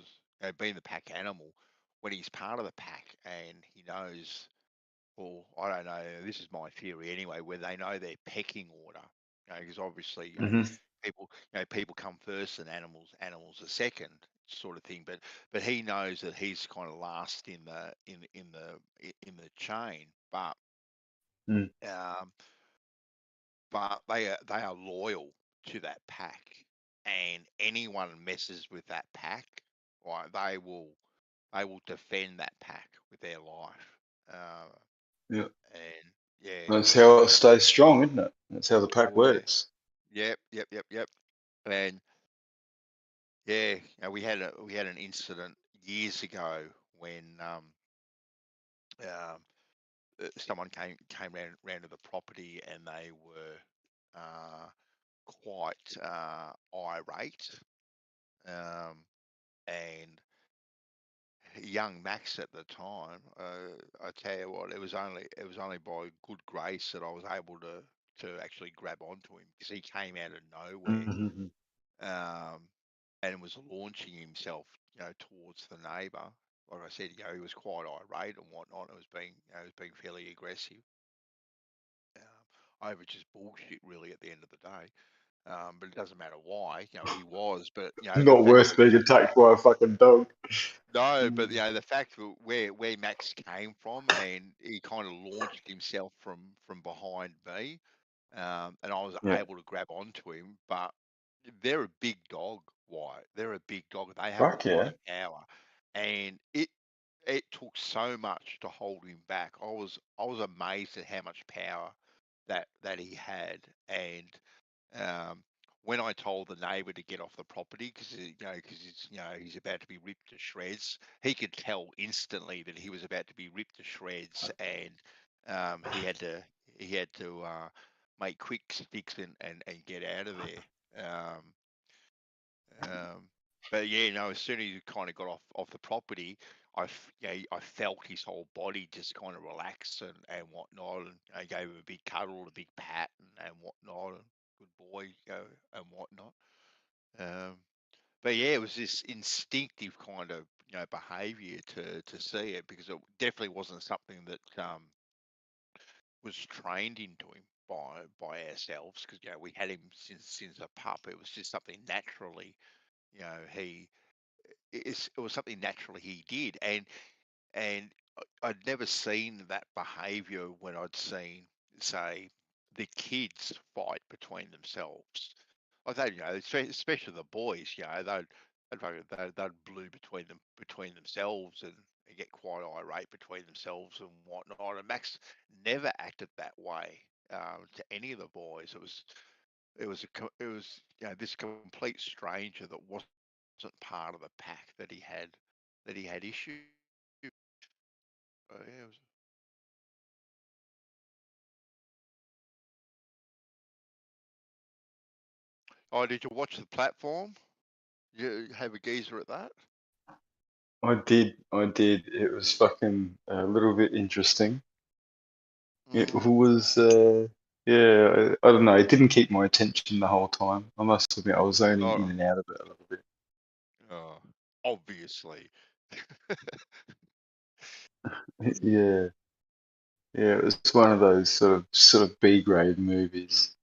S2: being the pack animal, when he's part of the pack and he knows. Well, I don't know. This is my theory anyway, where they know their pecking order. Because obviously,
S3: Hmm.
S2: people come first and animals are second, sort of thing. But he knows that he's kind of last in the chain.
S3: Mm.
S2: Um, but they are loyal to that pack, and anyone messes with that pack, right? They will defend that pack with their life. Uh,
S3: Yeah.
S2: and yeah,
S3: That's how it stays strong, isn't it? That's how the pack
S2: oh yeah.
S3: works.
S2: Yep. And yeah, we had an incident years ago when um, someone came round to the property, and they were uh, quite irate, and young Max at the time, I tell you what, it was only by good grace that I was able to actually grab onto him, because he came out of nowhere,
S3: Mm-hmm.
S2: um, and was launching himself, towards the neighbour. Like I said, he was quite irate and whatnot. It was being fairly aggressive, over just bullshit, really, at the end of the day. But it doesn't matter why, he was. But the
S3: Not
S2: fact
S3: worth
S2: that
S3: being attacked by a fucking dog.
S2: no, but
S3: Mm.
S2: the fact that where Max came from, and he kind of launched himself from behind me, and I was
S3: Yeah.
S2: able to grab onto him. But they're a big dog, Wyatt. They're a big dog. They have
S3: Fuck
S2: a lot
S3: yeah.
S2: of power, and it took so much to hold him back. I was amazed at how much power that he had. And um, when I told the neighbour to get off the property, because he's about to be ripped to shreds, he could tell instantly that he was about to be ripped to shreds, and he had to make quick sticks and get out of there. Um, but yeah, no, as soon as he kind of got off the property, I felt his whole body just kind of relax and whatnot, and I gave him a big cuddle, a big pat, and whatnot, and good boy, and whatnot. Um, but yeah, it was this instinctive kind of behaviour to see it, because it definitely wasn't something that was trained into him by ourselves, because we had him since a pup. It was just something naturally, he it was something naturally he did. And I'd never seen that behaviour when I'd seen, say, the kids fight between themselves. Like they, especially the boys, they'd blue between themselves, and get quite irate between themselves and whatnot. And Max never acted that way, to any of the boys. It was this complete stranger that wasn't part of the pack that he had issues. Yeah, oh, did you watch the platform? You have a geezer at that?
S3: I did. I did. It was fucking a little bit interesting. It
S2: Mm.
S3: was, yeah, I don't know. It didn't keep my attention the whole time. I must admit, I was zoning in
S2: Oh,
S3: and out of it a little bit.
S2: oh, obviously.
S3: Yeah, yeah. It was one of those sort of B grade movies.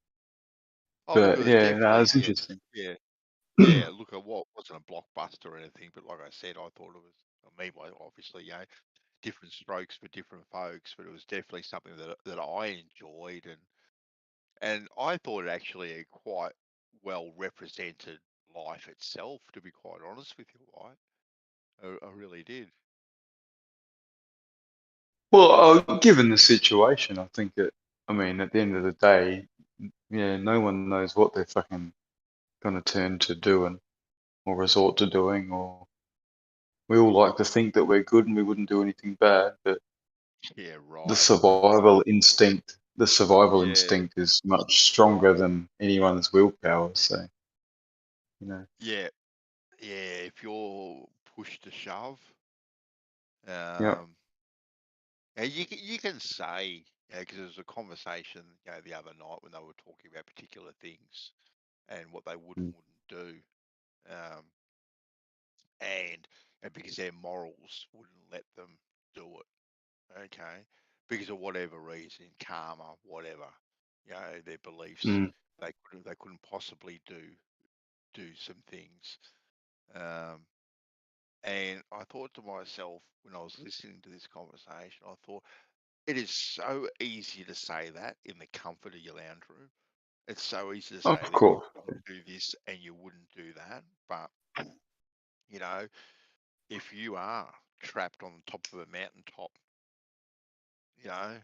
S2: Oh, look, it
S3: But
S2: was
S3: yeah, no, it
S2: definitely,
S3: was interesting.
S2: yeah, yeah. Look, it wasn't a blockbuster or anything, but like I said, I thought it was. I mean, obviously, different strokes for different folks, but it was definitely something that I enjoyed, and I thought it actually a quite well represented life itself. To be quite honest with you, I really did.
S3: Well, given the situation, I think that, I mean, at the end of the day, yeah, no one knows what they're fucking gonna turn to doing or resort to doing, or we all like to think that we're good and we wouldn't do anything bad, but
S2: Yeah,
S3: the
S2: right.
S3: survival
S2: Yeah,
S3: instinct is much stronger than anyone's willpower. So, you know,
S2: yeah, yeah. If you're pushed to shove,
S3: yeah,
S2: um, and you can say, because there was a conversation, the other night when they were talking about particular things and what they would and
S3: mm,
S2: wouldn't do, um, and because their morals wouldn't let them do it, okay, because of whatever reason, karma, whatever, their beliefs,
S3: mm,
S2: they couldn't possibly do some things. Um, And I thought to myself when I was listening to this conversation, I thought it is so easy to say that in the comfort of your lounge room. It's so easy to
S3: of
S2: say that you
S3: course,
S2: wouldn't do this and you wouldn't do that. But, you know, if you are trapped on the top of a mountaintop, you know,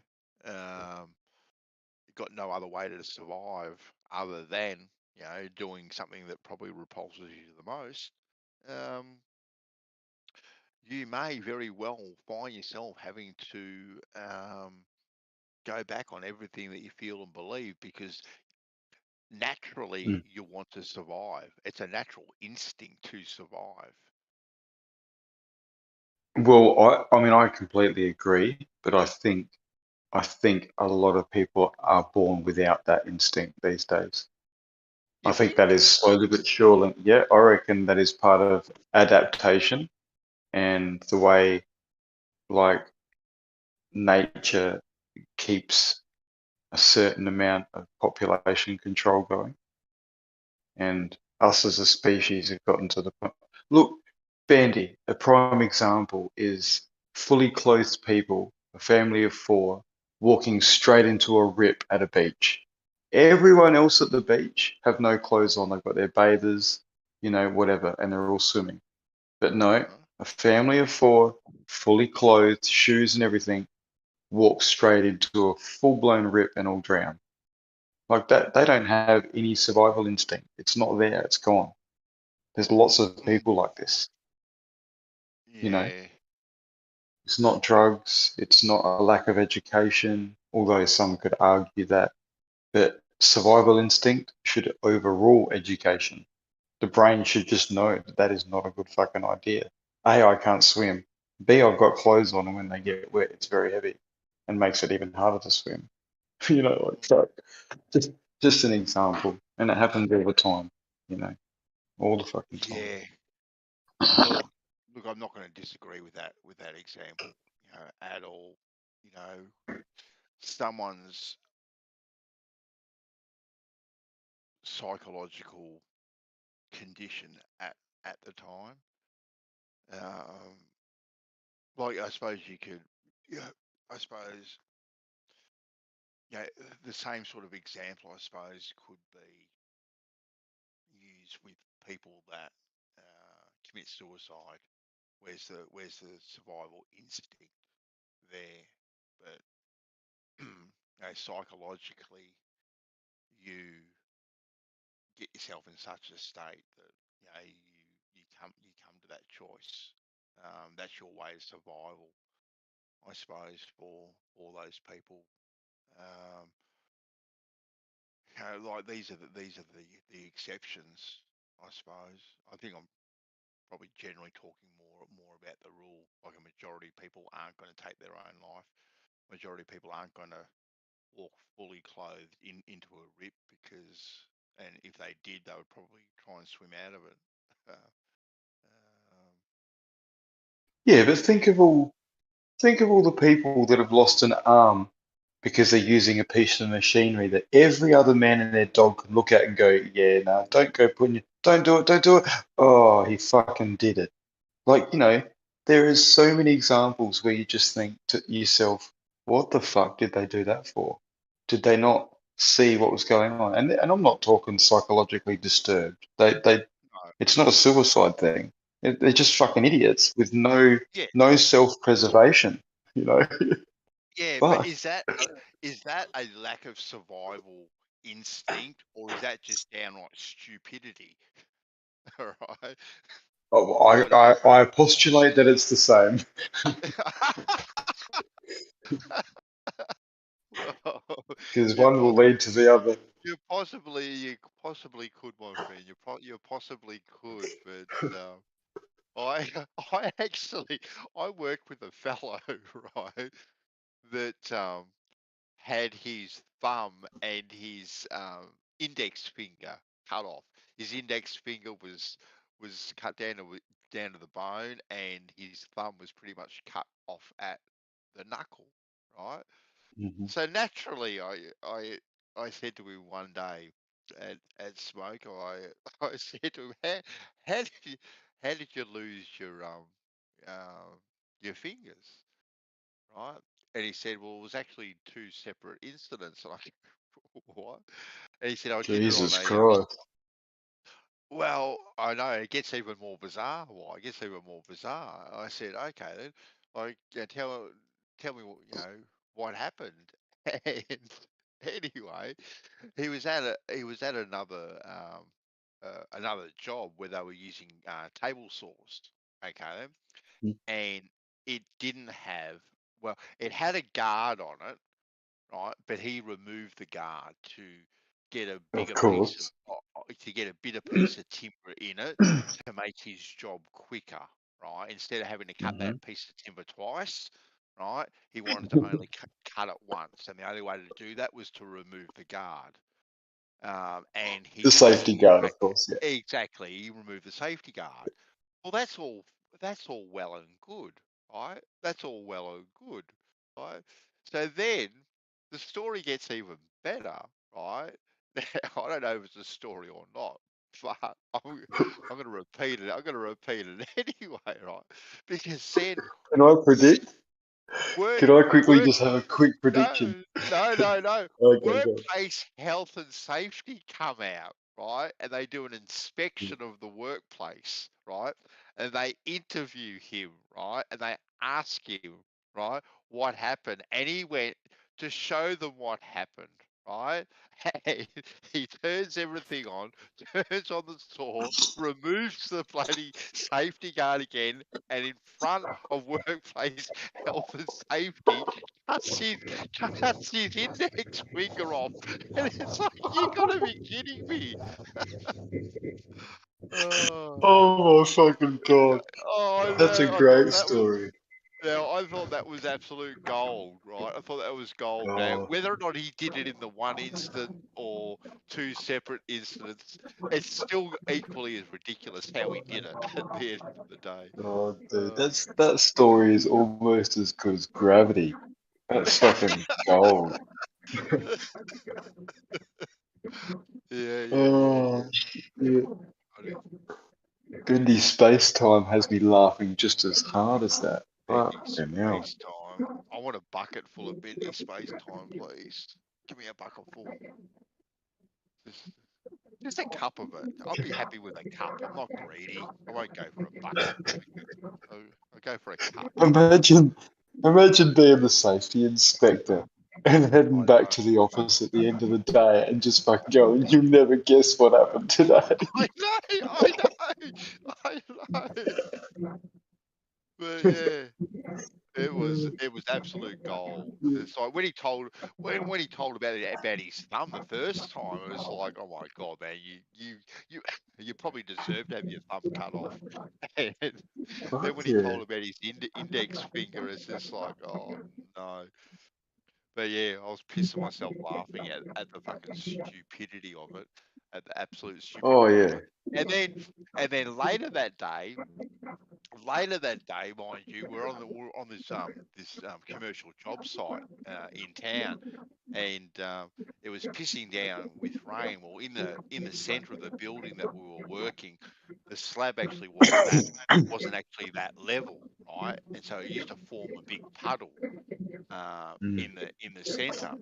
S2: you've got no other way to survive other than, doing something that probably repulses you the most. Um, you may very well find yourself having to go back on everything that you feel and believe, because naturally you want to survive. It's a natural instinct to survive.
S3: Well, I mean, I completely agree, but I think a lot of people are born without that instinct these days. I
S2: You
S3: think that
S2: think?
S3: is slowly but surely. Yeah, I reckon that is part of adaptation and the way like nature keeps a certain amount of population control going. And us as a species have gotten to the point. Look, Bandy, a prime example is fully clothed people, a family of 4, walking straight into a rip at a beach. Everyone else at the beach have no clothes on. They've got their bathers, whatever, and they're all swimming. But no, a family of 4, fully clothed, shoes and everything, walk straight into a full-blown rip and all drown. Like that, they don't have any survival instinct. It's not there. It's gone. There's lots of people like this.
S2: Yeah.
S3: It's not drugs. It's not a lack of education, although some could argue that. But survival instinct should overrule education. The brain should just know that that is not a good fucking idea. A, I can't swim. B, I've got clothes on, and when they get wet, it's very heavy and makes it even harder to swim. Fuck. Just just an example, and it happens all the time. All the fucking time.
S2: Yeah. Look, I'm not going to disagree with that example, at all. Someone's psychological condition at the time. Like I suppose you could, I suppose, the same sort of example I suppose could be used with people that commit suicide. Where's the survival instinct there? But psychologically, you get yourself in such a state that you come to that choice. That's your way of survival, I suppose, for those people. Like these are the exceptions, I suppose. I think I'm probably generally talking more about the rule. Like a majority of people aren't going to take their own life. Majority of people aren't going to walk fully clothed into a rip and if they did, they would probably try and swim out of it. Um,
S3: Yeah, but think of all the people that have lost an arm because they're using a piece of machinery that every other man and their dog could look at and go, yeah, no, don't do it. Oh, he fucking did it. Like, there is so many examples where you just think to yourself, what the fuck did they do that for? Did they not see what was going on? And I'm not talking psychologically disturbed.
S2: no.
S3: It's not a suicide thing. They're just fucking idiots with no
S2: Yeah,
S3: no self-preservation, you know.
S2: yeah, but
S3: Fuck.
S2: is that a lack of survival instinct, or is that just downright stupidity? All right.
S3: Oh,
S2: What is
S3: I postulate that it's the same.
S2: well,
S3: Because
S2: you
S3: one will lead to the other.
S2: you possibly could, my friend. You possibly could, but I I worked with a fellow, right, that had his thumb and his index finger cut off. His index finger was cut down to the bone, and his thumb was pretty much cut off at the knuckle, right?
S3: Mhm.
S2: So naturally, I said to him one day at smoke, I said to him, how did you lose your fingers, right? And he said, well, it was actually two separate incidents. And I said, what? And he said, I did it on
S3: Jesus
S2: a
S3: Christ.
S2: well, I know it gets even more bizarre. Why? It gets even more bizarre. I said, okay, then, like, tell me what what happened. And anyway, he was at another job where they were using table saws. Okay, then, and it didn't have it had a guard on it, right? But he removed the guard get a
S3: Of
S2: bigger piece
S3: course.
S2: to get a bigger piece of timber in it to make his job quicker, right? Instead of having to cut
S3: Mhm.
S2: that piece of timber twice, right? He wanted to only cut it once, and the only way to do that was to remove the guard. And he
S3: The
S2: did that
S3: safety guard, of course, yeah.
S2: exactly. He removed the safety guard. Well, that's all well and good, right? That's all well and good, right? So then the story gets even better, right? I don't know if it's a story or not, but I'm going to repeat it. I'm going to repeat it anyway, right? Because then
S3: Can I predict?
S2: work
S3: Can I quickly
S2: work
S3: just have a quick prediction?
S2: no.
S3: Okay, go.
S2: Workplace health and safety come out, right? And they do an inspection of the workplace, right? And they interview him, right? And they ask him, right, what happened. And he went to show them what happened, right? And he turns everything on, turns on the saw, removes the bloody safety guard again, and in front of workplace health and safety, cuts his index finger off. And it's like, you gotta be kidding me. Oh,
S3: Oh my fucking god.
S2: oh, I
S3: That's a
S2: know. I thought
S3: great
S2: that was
S3: story.
S2: now. I thought that was absolute gold, right? I thought that was gold. Now,
S3: Oh,
S2: whether or not he did it in the one instant or two separate incidents, it's still equally as ridiculous how he did it at the end of the day.
S3: god, dude. That story is almost as good as Gravity. That's fucking gold.
S2: Yeah.
S3: Oh, shit.
S2: Funny.
S3: Bendy Space Time has me laughing just as hard as that.
S2: Bendy
S3: Fucking hell.
S2: space time. I want a bucket full of bendy space time, please. Give me a bucket full. Just, just a cup of it. I'll be happy with a cup. I'm not greedy. I won't go for a bucket. I'll go for a cup.
S3: Imagine being the safety inspector and heading
S2: I
S3: back
S2: know.
S3: to the office at the end of the day and just fucking going, "You never guess what happened today."
S2: I know. But yeah. It was absolute gold. It's like when he told he told about his thumb the first time, it was like, oh my god, man, you you probably deserve to have your thumb cut off. And then
S3: Fuck
S2: when he
S3: yeah.
S2: told about his index finger, it's just like, oh no. But yeah, I was pissing myself laughing at the fucking stupidity of it, at the absolute
S3: Oh
S2: stupidity of
S3: yeah.
S2: it. And then later that day, mind you, we're on this commercial job site in town, and it was pissing down with rain. Well, in the centre of the building that we were working, the slab actually wasn't actually that level, right? And so it used to form a big puddle
S3: Mm.
S2: in the centre,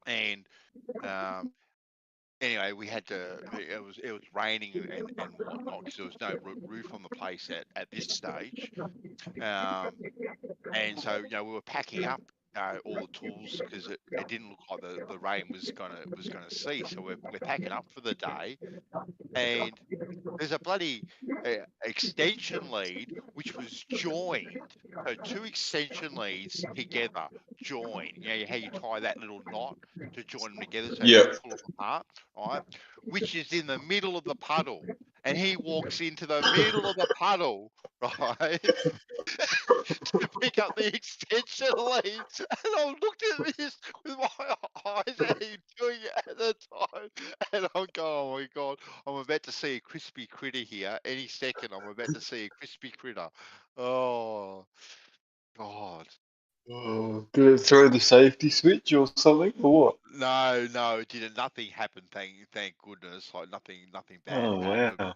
S2: and um, anyway, we had to. It was raining and whatnot because there was no roof on the place at this stage. Um, And so, we were packing up all the tools because it didn't look like the rain was gonna cease. So we're packing up for the day, and there's a bloody extension lead which was joined. So two extension leads together join. How you tie that little knot to join them together so they
S3: Yep.
S2: don't pull them apart, right? Which is in the middle of the puddle, and he walks into the middle of the puddle, right? To pick up the extension leads. And I looked at this with my eyes at him doing it at the time. And I'm going, oh my God, I'm about to see a crispy critter here. Any second, I'm about to see a crispy critter. Oh, God.
S3: Oh, did it throw the safety switch or something or what?
S2: No, it didn't. Nothing happened. Thank goodness. Like nothing bad
S3: Oh
S2: happened.
S3: wow.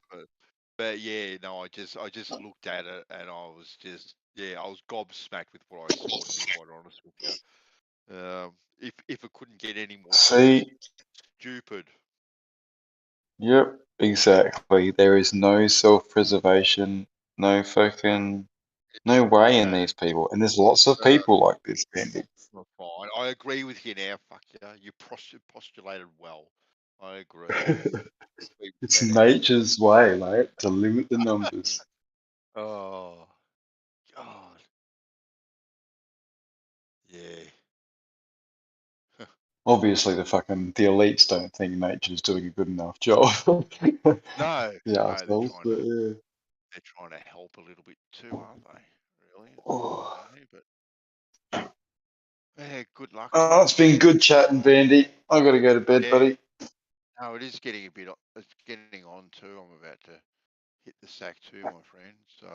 S2: But yeah, no, I just looked at it and I was just, yeah, I was gobsmacked with what I saw, to be quite honest with you. If it couldn't get any more
S3: See,
S2: stupid.
S3: yep, exactly. There is no self-preservation, no fucking, no way in
S2: No,
S3: these people. And there's lots of
S2: no,
S3: people like this, Bendy.
S2: not fine. I agree with you now. Fuck yeah, you postulated well. I agree. Leave
S3: It's
S2: that out.
S3: nature's way, mate, to limit the numbers.
S2: Oh God, yeah.
S3: Obviously, the elites don't think nature's doing a good enough job.
S2: No,
S3: The
S2: no, they're
S3: assholes,
S2: trying
S3: but
S2: to
S3: yeah.
S2: they're trying to help a little bit too, aren't they? Really, at the end of
S3: Oh,
S2: the day. But yeah, good luck to
S3: oh,
S2: them.
S3: it's been good chatting, Vandy. I got to go to bed,
S2: Yeah,
S3: buddy.
S2: no, it is getting a bit. It's getting on too. I'm about to hit the sack too, my friend. So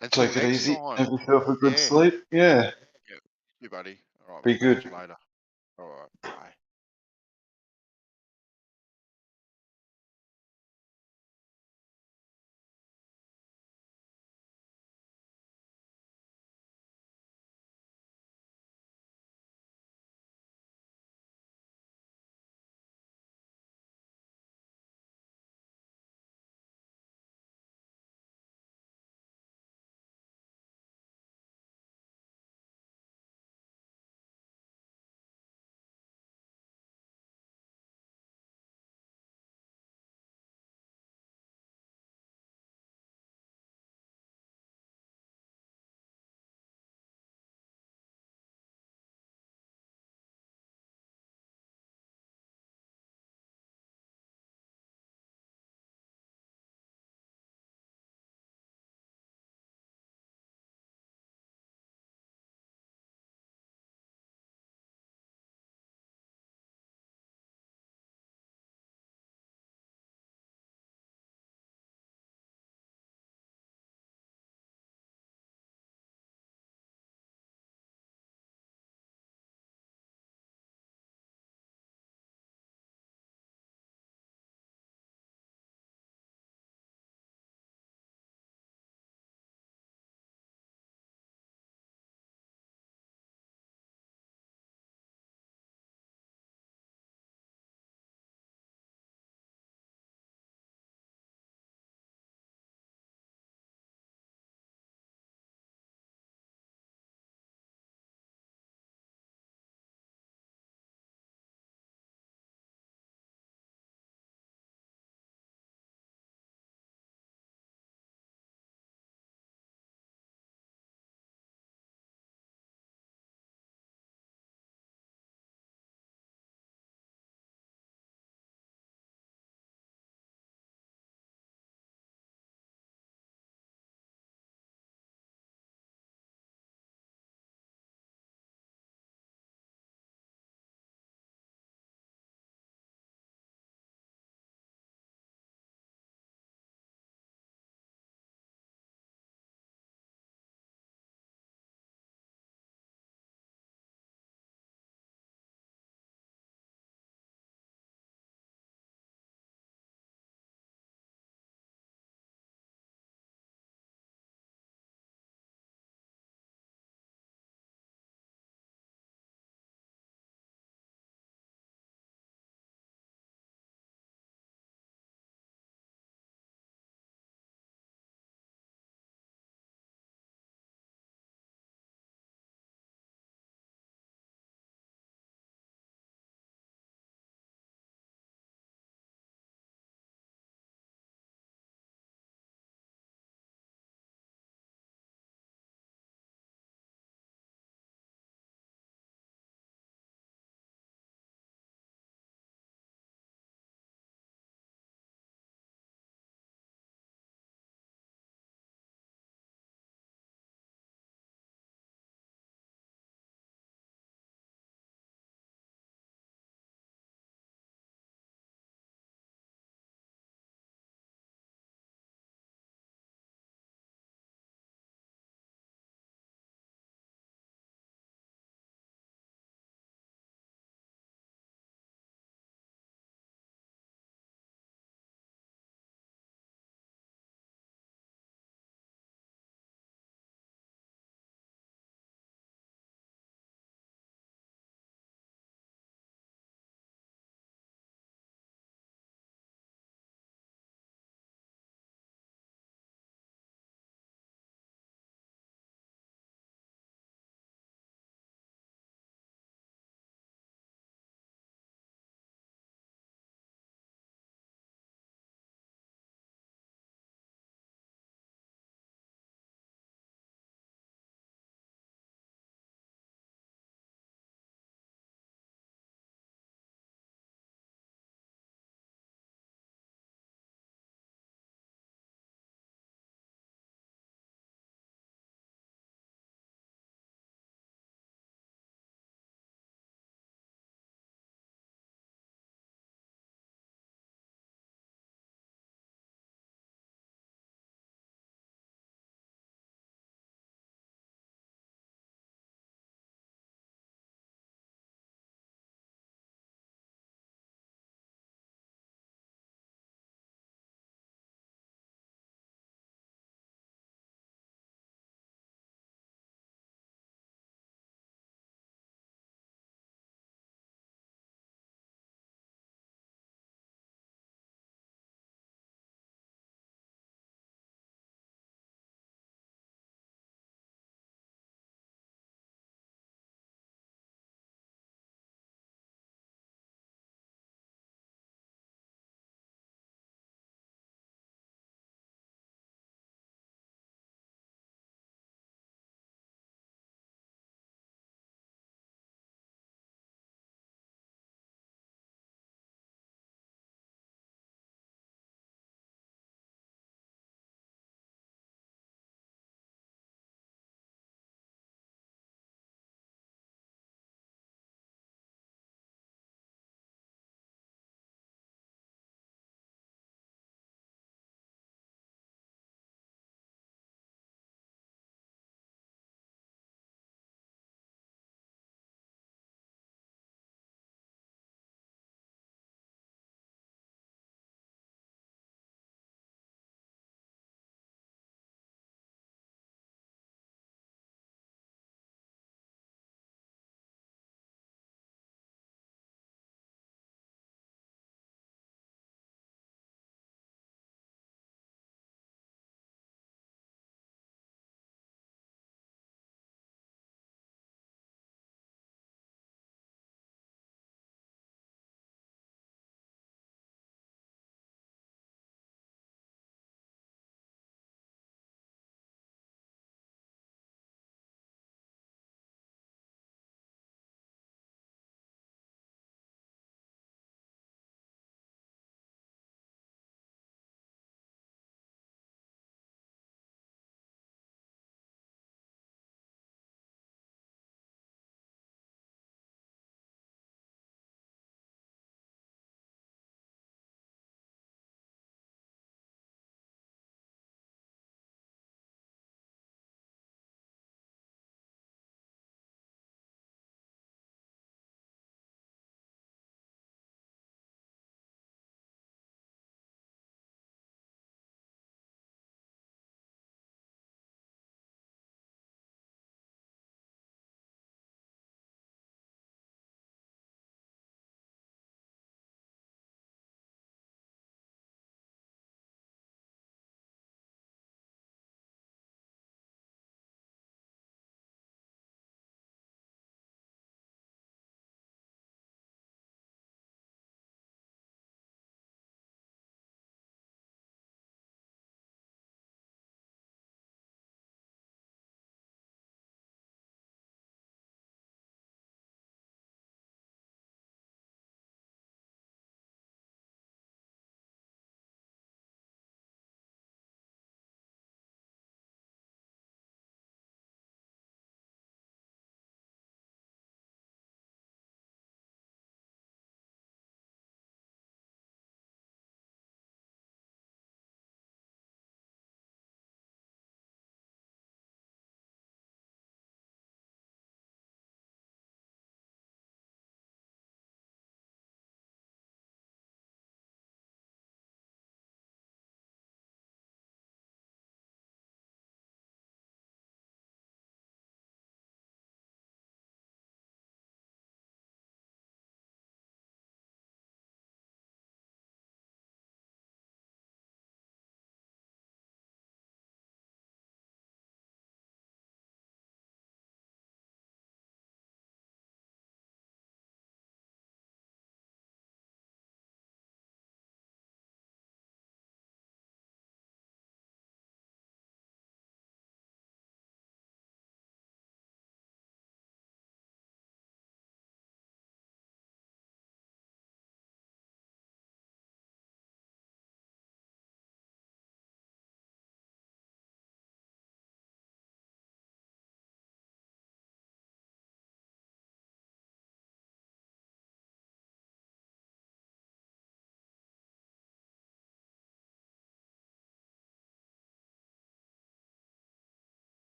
S2: until
S3: Take it
S2: next
S3: easy.
S2: time.
S3: Have yourself a good
S2: Yeah,
S3: sleep. Yeah.
S2: yeah, you buddy. All right,
S3: Be
S2: mate.
S3: good.
S2: Catch you later. All right, bye.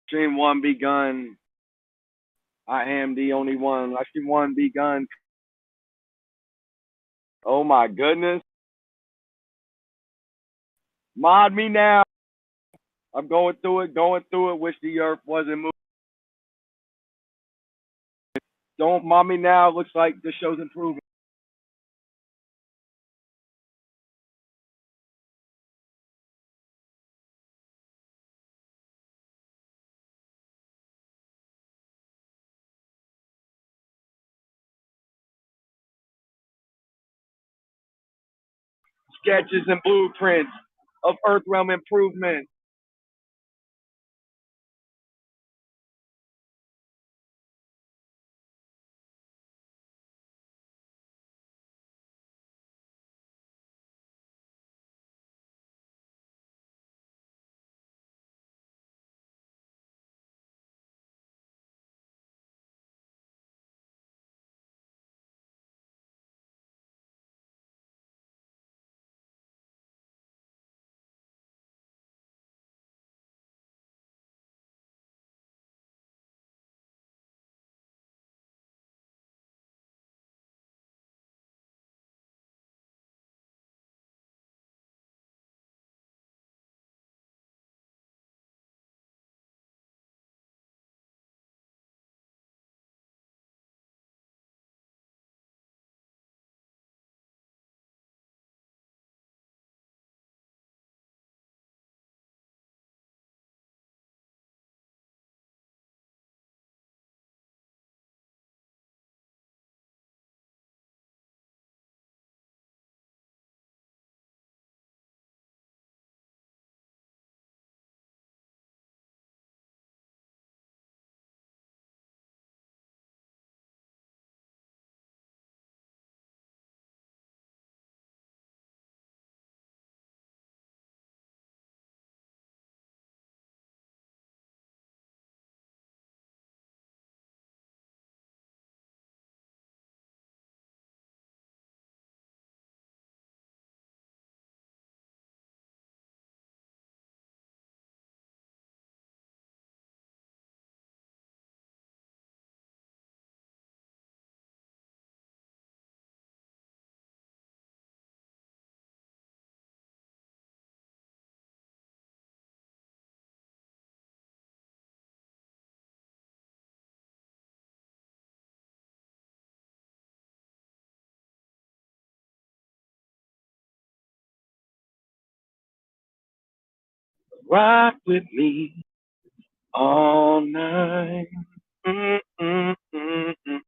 S6: Stream one begun. I am the only one. Livestream one begun. Oh my goodness. Mod me now. I'm going through it. Wish the earth wasn't moving. Don't mod me now. Looks like the show's improving. Sketches and blueprints of Earth realm improvement. Rock with me all night. Mm, mm, mm, mm.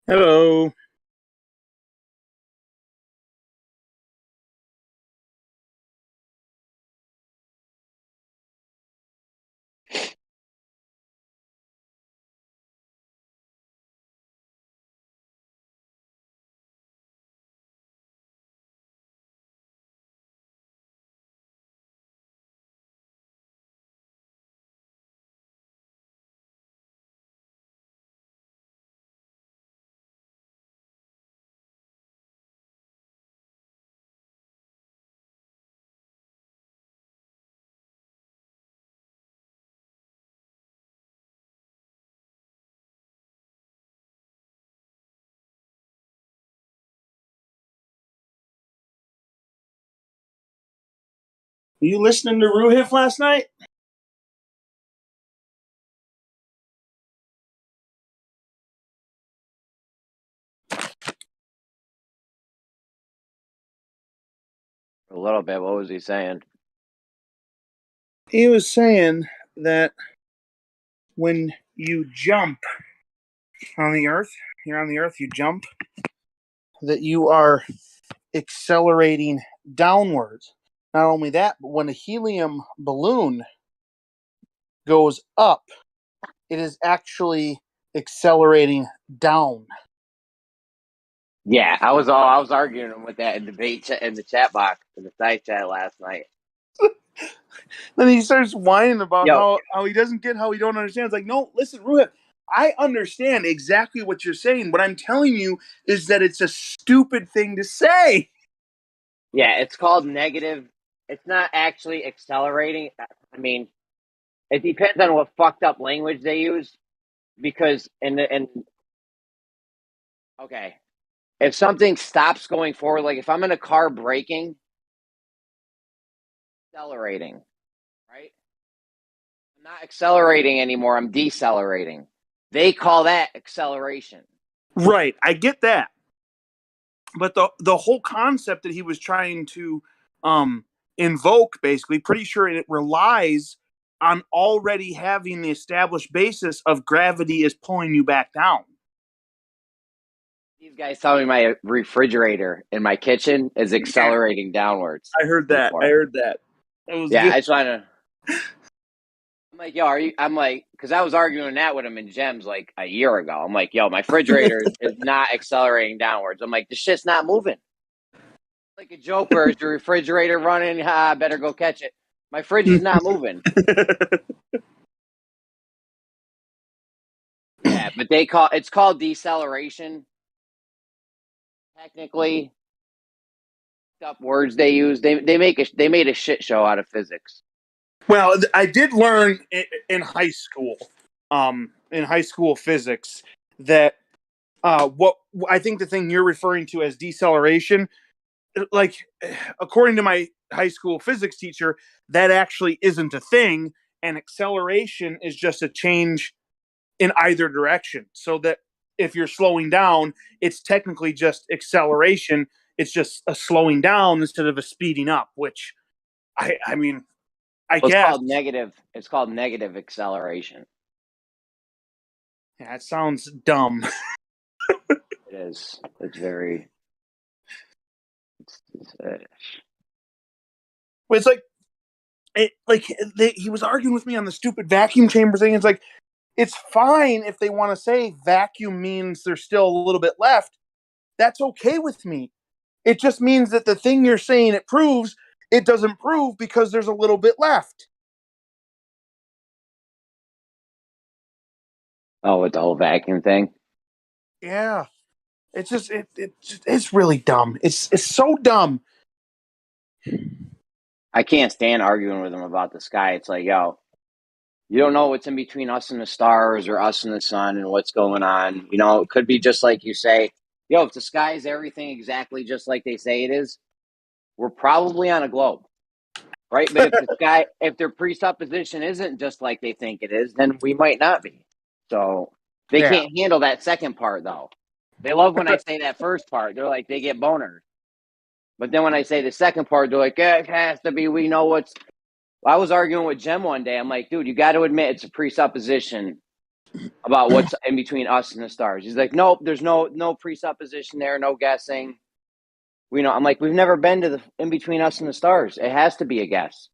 S7: Hello. Were you listening to Ruhif last night?
S6: A little bit. What was he saying?
S7: He was saying that when you jump on the Earth, here on the Earth, you jump, that you are accelerating downwards. Not only that, but when a helium balloon goes up, it is actually accelerating down.
S6: Yeah, I was arguing with that in debate in the chat box in the side chat last night.
S7: Then he starts whining about
S6: Yo.
S7: how he doesn't get how he don't understand. It's like, no, listen, Ruhif, I understand exactly what you're saying. What I'm telling you is that it's a stupid thing to say.
S6: Yeah, it's called negative. It's not actually accelerating. I mean, it depends on what fucked up language they use. Because okay, if something stops going forward, like if I'm in a car braking, accelerating, right? I'm not accelerating anymore. I'm decelerating. They call that acceleration.
S7: Right, I get that. But the whole concept that he was trying to invoke, basically, pretty sure it relies on already having the established basis of gravity is pulling you back down.
S6: These guys tell me my refrigerator in my kitchen is accelerating downwards.
S7: I heard that.
S6: Before.
S7: I heard that. It was
S6: Yeah,
S7: good.
S6: I just want to. I'm like, yo, are you? I'm like, because I was arguing that with him in Gems like a year ago. I'm like, yo, my refrigerator is not accelerating downwards. I'm like, this shit's not moving. Like a joke where is the refrigerator running? Ha, better go catch it. My fridge is not moving. Yeah, but it's called deceleration. Technically, up words they use. They made a shit show out of physics.
S7: Well, I did learn in high school, physics, that what I think the thing you're referring to as deceleration, like according to my high school physics teacher, that actually isn't a thing, and acceleration is just a change in either direction. So that if you're slowing down, it's technically just acceleration. It's just a slowing down instead of a speeding up, which I mean, I
S6: Well,
S7: guess.
S6: It's called negative acceleration.
S7: Yeah, it sounds dumb.
S6: It is. It's very.
S7: It's like he was arguing with me on the stupid vacuum chamber thing. It's like, it's fine if they want to say vacuum means there's still a little bit left. That's okay with me. It just means that the thing you're saying it proves, it doesn't prove because there's a little bit left.
S6: Oh, with the whole vacuum thing?
S7: Yeah. It's just it's really dumb. It's so dumb.
S6: I can't stand arguing with them about the sky. It's like, yo, you don't know what's in between us and the stars or us and the sun and what's going on. You know, it could be just like you say, yo, if the sky is everything exactly just like they say it is, we're probably on a globe. Right? But if their presupposition isn't just like they think it is, then we might not be. So they can't handle that second part, though. They love when I say that first part. They're like, they get boners. But then when I say the second part, they're like, it has to be, we know what's. I was arguing with Jem one day. I'm like, dude, you got to admit it's a presupposition about what's in between us and the stars. He's like, nope, there's no presupposition there, no guessing. We know. I'm like, we've never been to the in between us and the stars. It has to be a guess.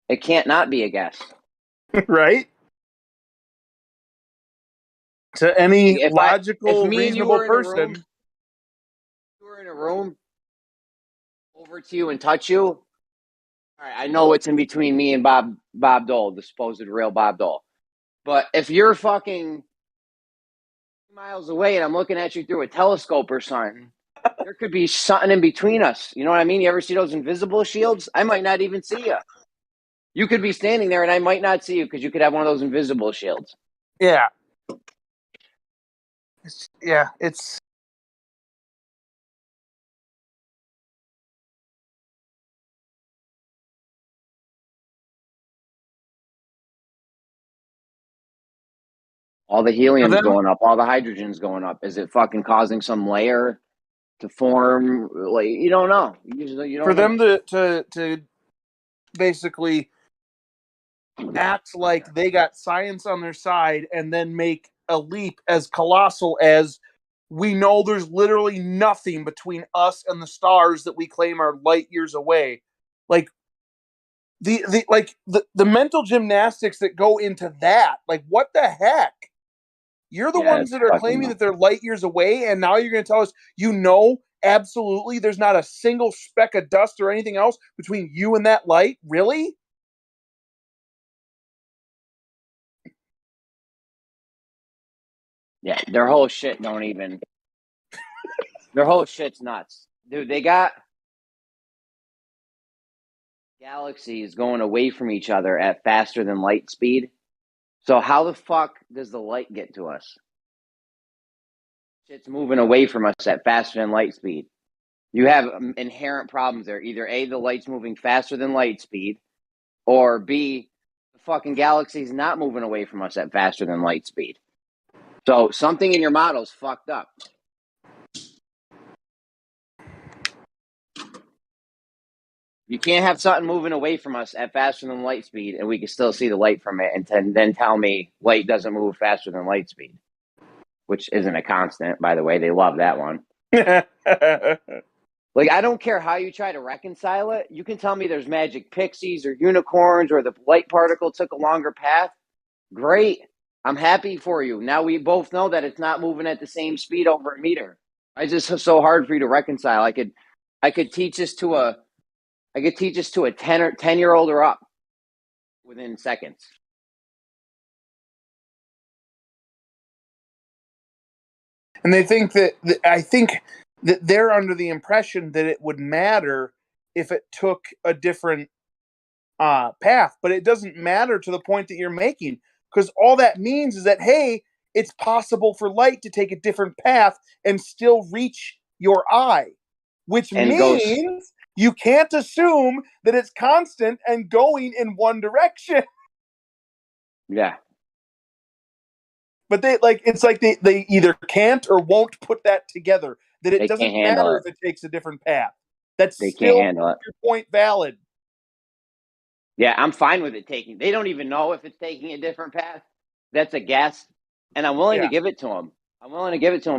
S6: It can't not be a guess.
S7: Right? To any
S6: If
S7: logical,
S6: me and you
S7: reasonable
S6: were in a room,
S7: person.
S6: you were in a room, over to you and touch you. All right, I know what's in between me and Bob Dole, the supposed real Bob Dole. But if you're fucking miles away and I'm looking at you through a telescope or something, there could be something in between us. You know what I mean? You ever see those invisible shields? I might not even see you. You could be standing there and I might not see you because you could have one of those invisible shields.
S7: Yeah. It's
S6: All the helium's going up, all the hydrogen's going up. Is it fucking causing some layer to form? Like, you don't know. You don't
S7: for
S6: know.
S7: them to basically act like they got science on their side and then make a leap as colossal as we know there's literally nothing between us and the stars that we claim are light years away. Like the mental gymnastics that go into that. Like, what the heck? You're the ones that are claiming that they're light years away, and now you're going to tell us absolutely there's not a single speck of dust or anything else between you and that light? Really?
S6: Yeah, their whole shit don't even. Their whole shit's nuts. Dude, they got galaxies going away from each other at faster than light speed. So how the fuck does the light get to us? Shit's moving away from us at faster than light speed. You have inherent problems there. Either A, the light's moving faster than light speed, or B, the fucking galaxy's not moving away from us at faster than light speed. So something in your model's fucked up. You can't have something moving away from us at faster than light speed, and we can still see the light from it, and then tell me light doesn't move faster than light speed, which isn't a constant, by the way. They love that one. Like, I don't care how you try to reconcile it. You can tell me there's magic pixies or unicorns or the light particle took a longer path. Great. I'm happy for you. Now we both know that it's not moving at the same speed over a meter. It's just so hard for you to reconcile. I could teach this to a 10-year-old or up within seconds.
S7: And they think I think that they're under the impression that it would matter if it took a different path, but it doesn't matter to the point that you're making, because all that means is that, hey, it's possible for light to take a different path and still reach your eye, which means you can't assume that it's constant and going in one direction.
S6: Yeah.
S7: But it's like they either can't or won't put that together. That it doesn't matter if it takes a different path. They still can't handle your point valid.
S6: Yeah, I'm fine with it taking. They don't even know if it's taking a different path. That's a guess, and I'm willing to give it to them.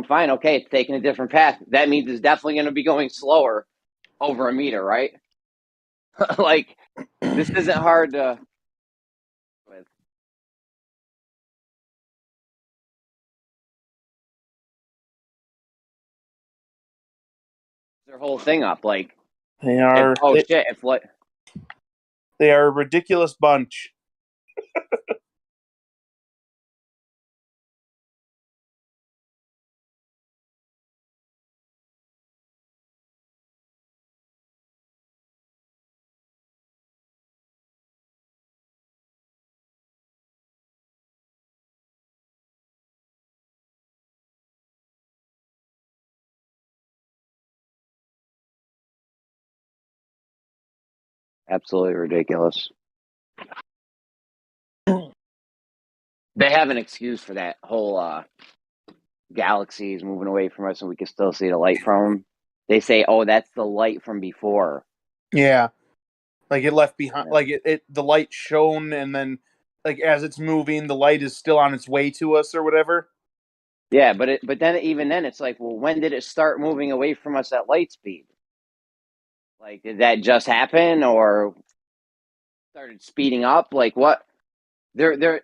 S6: Fine, okay, it's taking a different path. That means it's definitely going to be going slower over a meter, right? Like, this isn't hard to. With. Their whole thing up, like
S7: they are.
S6: Shit! If what?
S7: They are a ridiculous bunch.
S6: Absolutely ridiculous. They have an excuse for that whole galaxies moving away from us and we can still see the light from them. They say, oh, that's the light from before.
S7: Yeah. Like it left behind, like the light shone and then like as it's moving, the light is still on its way to us or whatever.
S6: Yeah, but then even then, it's like, well, when did it start moving away from us at light speed? Like, did that just happen, or started speeding up? Like, what? They're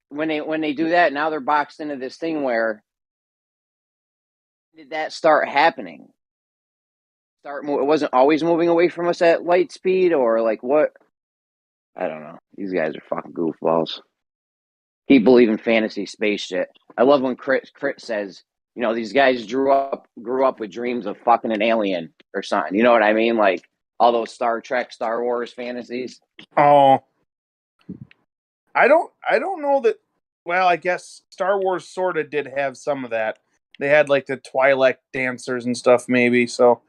S6: when they do that, now they're boxed into this thing where did that start happening? It wasn't always moving away from us at light speed, or like what? I don't know. These guys are fucking goofballs. Keep believing fantasy space shit. I love when Crit says, you know, these guys grew up with dreams of fucking an alien or something. You know what I mean? Like all those Star Trek, Star Wars fantasies.
S7: Oh, I don't know that. Well, I guess Star Wars sort of did have some of that. They had like the Twilight dancers and stuff, maybe. So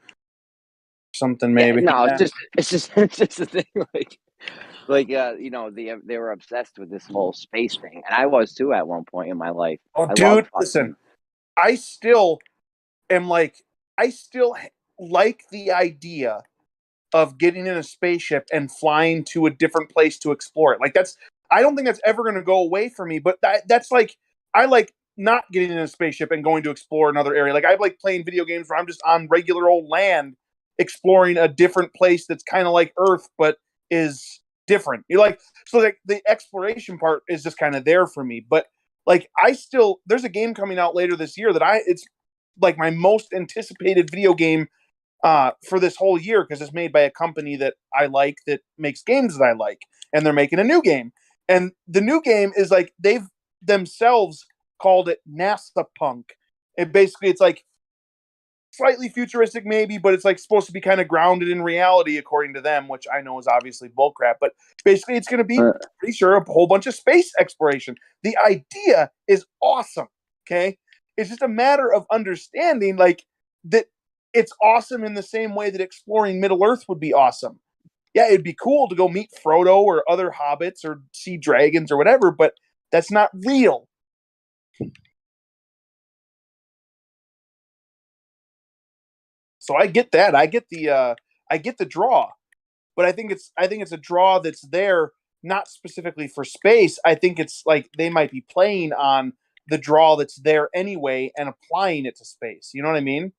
S7: something, maybe.
S6: Yeah, no,
S7: Yeah.
S6: it's just the thing. You know, they were obsessed with this whole space thing, and I was too at one point in my life.
S7: Oh,
S6: I love
S7: dude, listen. I still am like, I still like the idea of getting in a spaceship and flying to a different place to explore it. Like I don't think that's ever going to go away for me. But that's like, I like not getting in a spaceship and going to explore another area. Like I like playing video games where I'm just on regular old land exploring a different place that's kind of like Earth but is different. You like, so like the exploration part is just kind of there for me. But like there's a game coming out later this year that it's like my most anticipated video game for this whole year because it's made by a company that I like that makes games that I like, and they're making a new game. And the new game is like they've themselves called it NASA Punk. It's like slightly futuristic maybe, but it's like supposed to be kind of grounded in reality according to them, which I know is obviously bullcrap. But basically, it's going to be pretty sure a whole bunch of space exploration. The idea is awesome. Okay, it's just a matter of understanding like that. It's awesome in the same way that exploring Middle Earth would be awesome. Yeah, it'd be cool to go meet Frodo or other hobbits or see dragons or whatever, but that's not real. So I get that. I get the draw. But I think it's a draw that's there not specifically for space. I think it's like they might be playing on the draw that's there anyway and applying it to space. You know what I mean?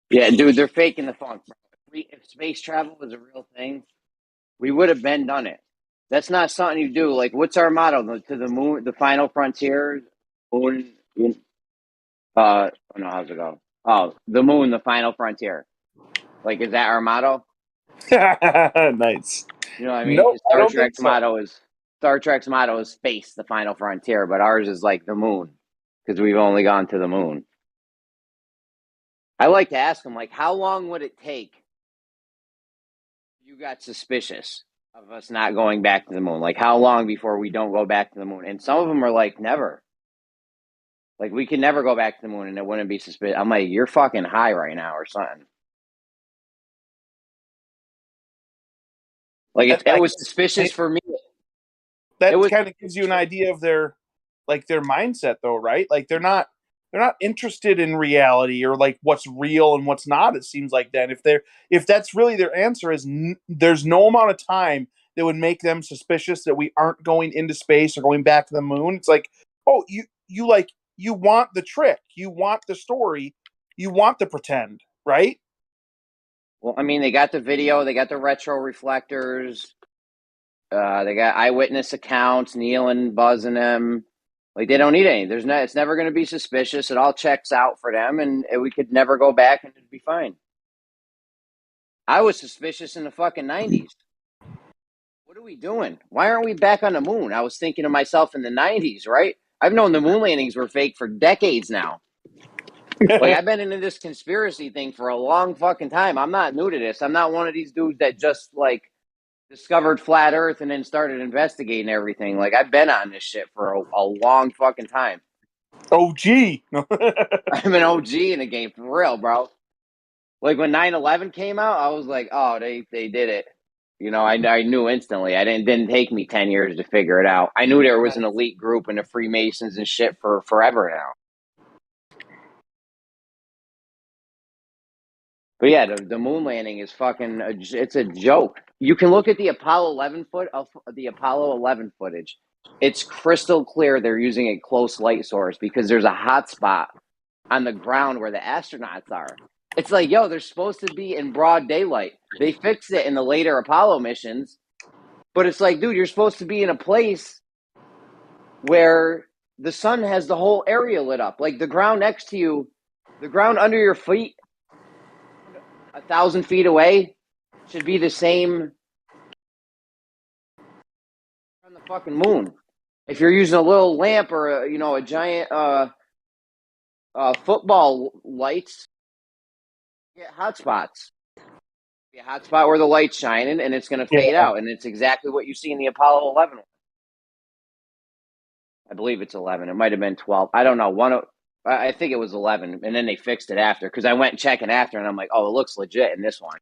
S6: Yeah, dude, they're faking the funk. If space travel was a real thing, we would have been done it. That's not something you do. Like, what's our motto? To the moon, the final frontier. Moon. Oh no, how's it go? Oh, the moon, the final frontier. Like, is that our motto?
S7: Nice.
S6: You know what I mean?
S7: Nope, I don't think so.
S6: Star Trek's motto is space, the final frontier, but ours is like the moon because we've only gone to the moon. I like to ask them, like, how long would it take? You got suspicious of us not going back to the moon. Like, how long before we don't go back to the moon? And some of them are like, never. Like, we can never go back to the moon and it wouldn't be suspicious. I'm like, you're fucking high right now or something. Like, it was suspicious for me.
S7: That kind of gives you an idea of their mindset, though, right? Like they're not interested in reality or like what's real and what's not. It seems like then if that's really their answer is there's no amount of time that would make them suspicious that we aren't going into space or going back to the moon. It's like, oh, you want the trick, you want the story, you want the pretend, right?
S6: Well, I mean, they got the video, they got the retro reflectors, they got eyewitness accounts, Neil and Buzz and them. Like, they don't need any. It's never going to be suspicious. It all checks out for them, and we could never go back, and it'd be fine. I was suspicious in the fucking 90s. What are we doing? Why aren't we back on the moon? I was thinking to myself in the 90s, right? I've known the moon landings were fake for decades now. Like, I've been into this conspiracy thing for a long fucking time. I'm not new to this. I'm not one of these dudes that just, like, discovered flat Earth and then started investigating everything. Like, I've been on this shit for a long fucking time.
S7: OG.
S6: I'm an OG in the game, for real, bro. Like, when 9/11 came out, I was like, oh, they did it. You know, I knew instantly. Didn't take me 10 years to figure it out. I knew there was an elite group and the Freemasons and shit for forever now. But yeah, the moon landing is fucking. It's a joke. You can look at the Apollo 11 footage. It's crystal clear they're using a close light source because there's a hot spot on the ground where the astronauts are. It's like, yo, they're supposed to be in broad daylight. They fixed it in the later Apollo missions, but it's like, dude, you're supposed to be in a place where the sun has the whole area lit up. Like the ground next to you, the ground under your feet, 1,000 feet away, should be the same on the fucking moon. If you're using a little lamp or a giant football lights, you get hot spots. A hot spot where the light's shining, and it's going to fade out, and it's exactly what you see in the Apollo 11. I believe it's 11. It might have been 12. I don't know. I think it was 11, and then they fixed it after because I went checking after, and I'm like, oh, it looks legit in this one.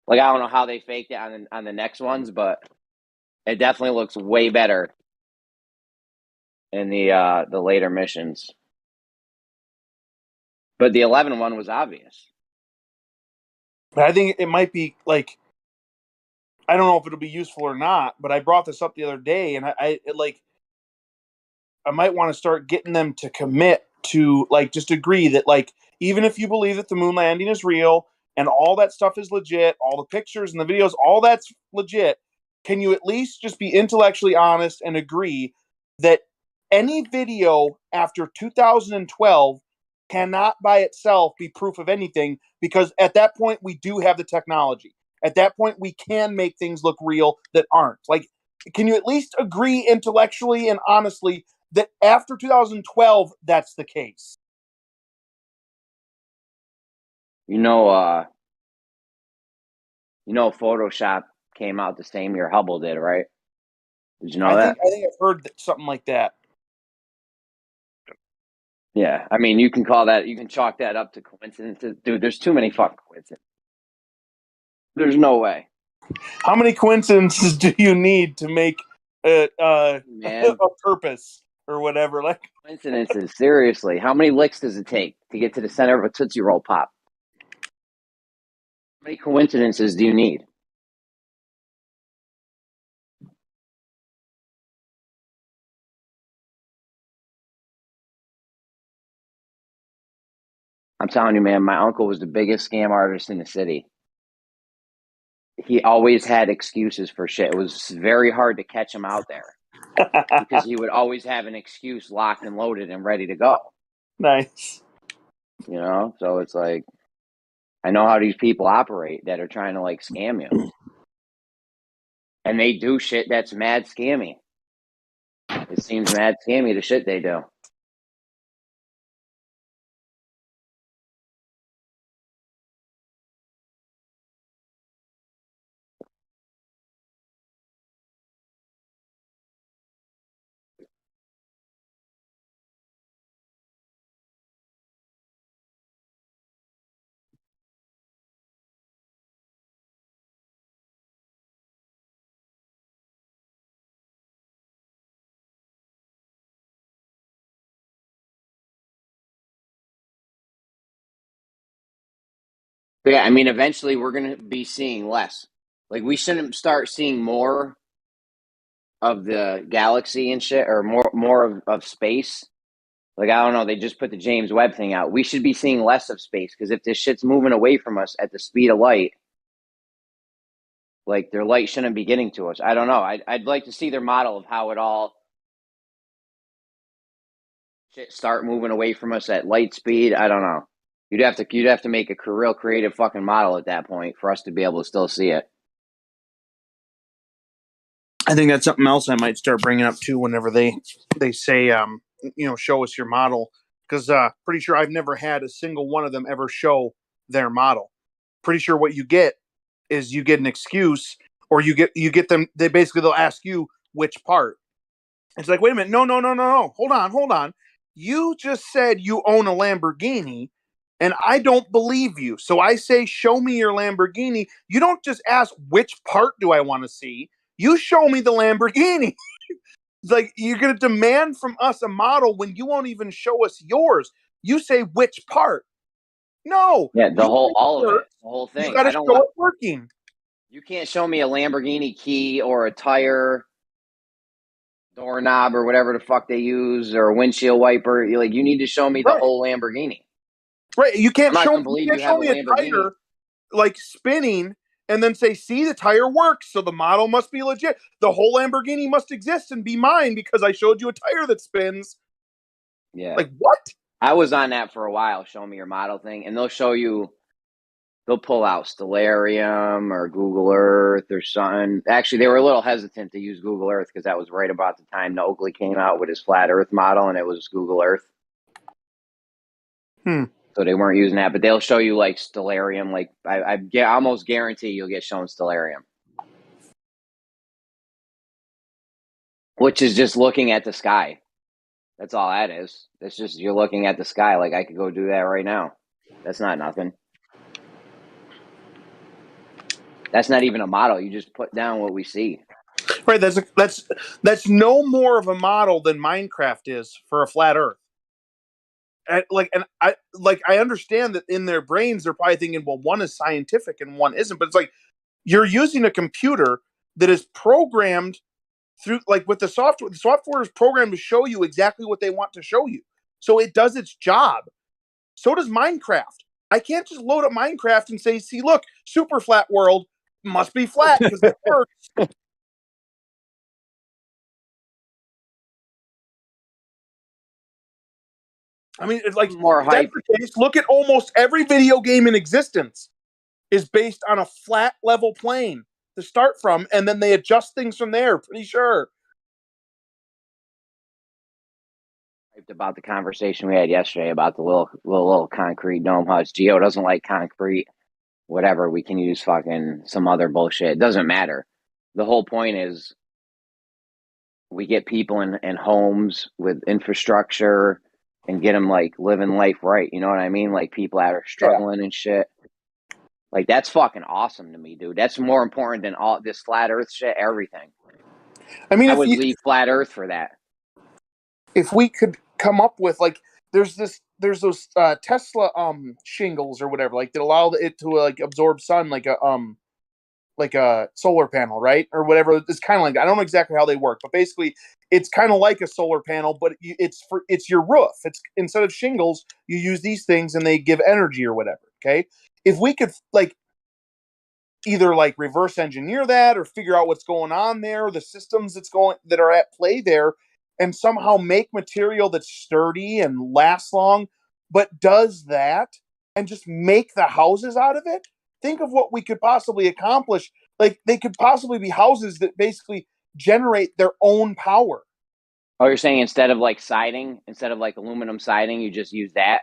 S6: Like I don't know how they faked it on the next ones, but it definitely looks way better in the later missions. But the 11 one was obvious.
S7: But I think it might be like, I don't know if it'll be useful or not, but I brought this up the other day, and I might want to start getting them to commit to like just agree that like even if you believe that the moon landing is real and all that stuff is legit, all the pictures and the videos, all that's legit, can you at least just be intellectually honest and agree that any video after 2012 cannot by itself be proof of anything, because at that point we do have the technology. At that point we can make things look real that aren't. Like, can you at least agree intellectually and honestly that after 2012 that's the case?
S6: Photoshop came out the same year Hubble did, right? Did you know that?
S7: I think I've heard something like that.
S6: Yeah, I mean, you can chalk that up to coincidences. Dude, there's too many fucking coincidences. There's no way.
S7: How many coincidences do you need to make a purpose or whatever? Like
S6: coincidences, seriously. How many licks does it take to get to the center of a Tootsie Roll Pop? How many coincidences do you need? I'm telling you, man, my uncle was the biggest scam artist in the city. He always had excuses for shit. It was very hard to catch him out there because he would always have an excuse locked and loaded and ready to go.
S7: Nice.
S6: So it's like, I know how these people operate that are trying to like scam you. And they do shit that's mad scammy. It seems mad scammy, the shit they do. But yeah, I mean, eventually we're going to be seeing less. Like, we shouldn't start seeing more of the galaxy and shit, or more of space. Like, I don't know, they just put the James Webb thing out. We should be seeing less of space, because if this shit's moving away from us at the speed of light, like, their light shouldn't be getting to us. I don't know. I'd like to see their model of how it all shit start moving away from us at light speed. I don't know. You'd have to make a real creative fucking model at that point for us to be able to still see it.
S7: I think that's something else I might start bringing up too whenever they say, show us your model. Because pretty sure I've never had a single one of them ever show their model. Pretty sure what you get is you get an excuse, or you get them. They'll ask you which part. It's like, wait a minute, no, hold on. You just said you own a Lamborghini, and I don't believe you. So I say, show me your Lamborghini. You don't just ask which part do I want to see. You show me the Lamborghini. It's like, you're going to demand from us a model when you won't even show us yours. You say which part. No.
S6: Yeah, all of it, the whole
S7: You
S6: thing.
S7: got to
S6: I don't
S7: show
S6: want.
S7: it working.
S6: You can't show me a Lamborghini key or a tire, doorknob, or whatever the fuck they use, or a windshield wiper. You need to show me the whole Lamborghini.
S7: Right. You
S6: I'm
S7: can't
S6: not
S7: show
S6: gonna
S7: me.
S6: believe
S7: You
S6: you
S7: can't
S6: have
S7: show
S6: a
S7: me a
S6: Lamborghini.
S7: tire like spinning and then say, "See, the tire works, so the model must be legit. The whole Lamborghini must exist and be mine because I showed you a tire that spins."
S6: Yeah.
S7: Like what?
S6: I was on that for a while. Show me your model thing, and they'll show you. They'll pull out Stellarium or Google Earth or something. Actually, they were a little hesitant to use Google Earth because that was right about the time the Oakley came out with his flat Earth model, and it was Google Earth. So they weren't using that, but they'll show you like Stellarium. Like I almost guarantee you'll get shown Stellarium, which is just looking at the sky. That's all that is. It's just you're looking at the sky. Like I could go do that right now. That's not nothing. That's not even a model. You just put down what we see.
S7: Right. That's no more of a model than Minecraft is for a flat Earth. And I understand that in their brains they're probably thinking, well, one is scientific and one isn't. But it's like you're using a computer that is programmed through, like, with the software. The software is programmed to show you exactly what they want to show you, so it does its job. So does Minecraft. I can't just load up Minecraft and say, "See, look, super flat world must be flat because it works." I mean, it's like,
S6: More
S7: if that's
S6: hype.
S7: the case, look at almost every video game in existence is based on a flat level plane to start from, and then they adjust things from there. Pretty sure.
S6: About the conversation we had yesterday about the little concrete dome huts. Geo doesn't like concrete. Whatever, we can use fucking some other bullshit. It doesn't matter. The whole point is we get people in homes with infrastructure and get them like living life right. You know what I mean? Like people that are struggling and shit. Like that's fucking awesome to me, dude. That's more important than all this flat Earth shit. Everything.
S7: I mean,
S6: I would leave flat Earth for that.
S7: If we could come up with, like, there's those Tesla shingles or whatever, like, that allow it to like absorb sun, like a solar panel, right, or whatever. It's kind of like, I don't know exactly how they work, but basically it's kind of like a solar panel, but it's your roof. It's, instead of shingles, you use these things and they give energy or whatever. Okay, if we could, like, either like reverse engineer that or figure out what's going on there, the systems that are at play there, and somehow make material that's sturdy and lasts long, but does that, and just make the houses out of it. Think of what we could possibly accomplish. Like, they could possibly be houses that basically generate their own power.
S6: Oh, you're saying instead of like siding, instead of like aluminum siding, you just use that?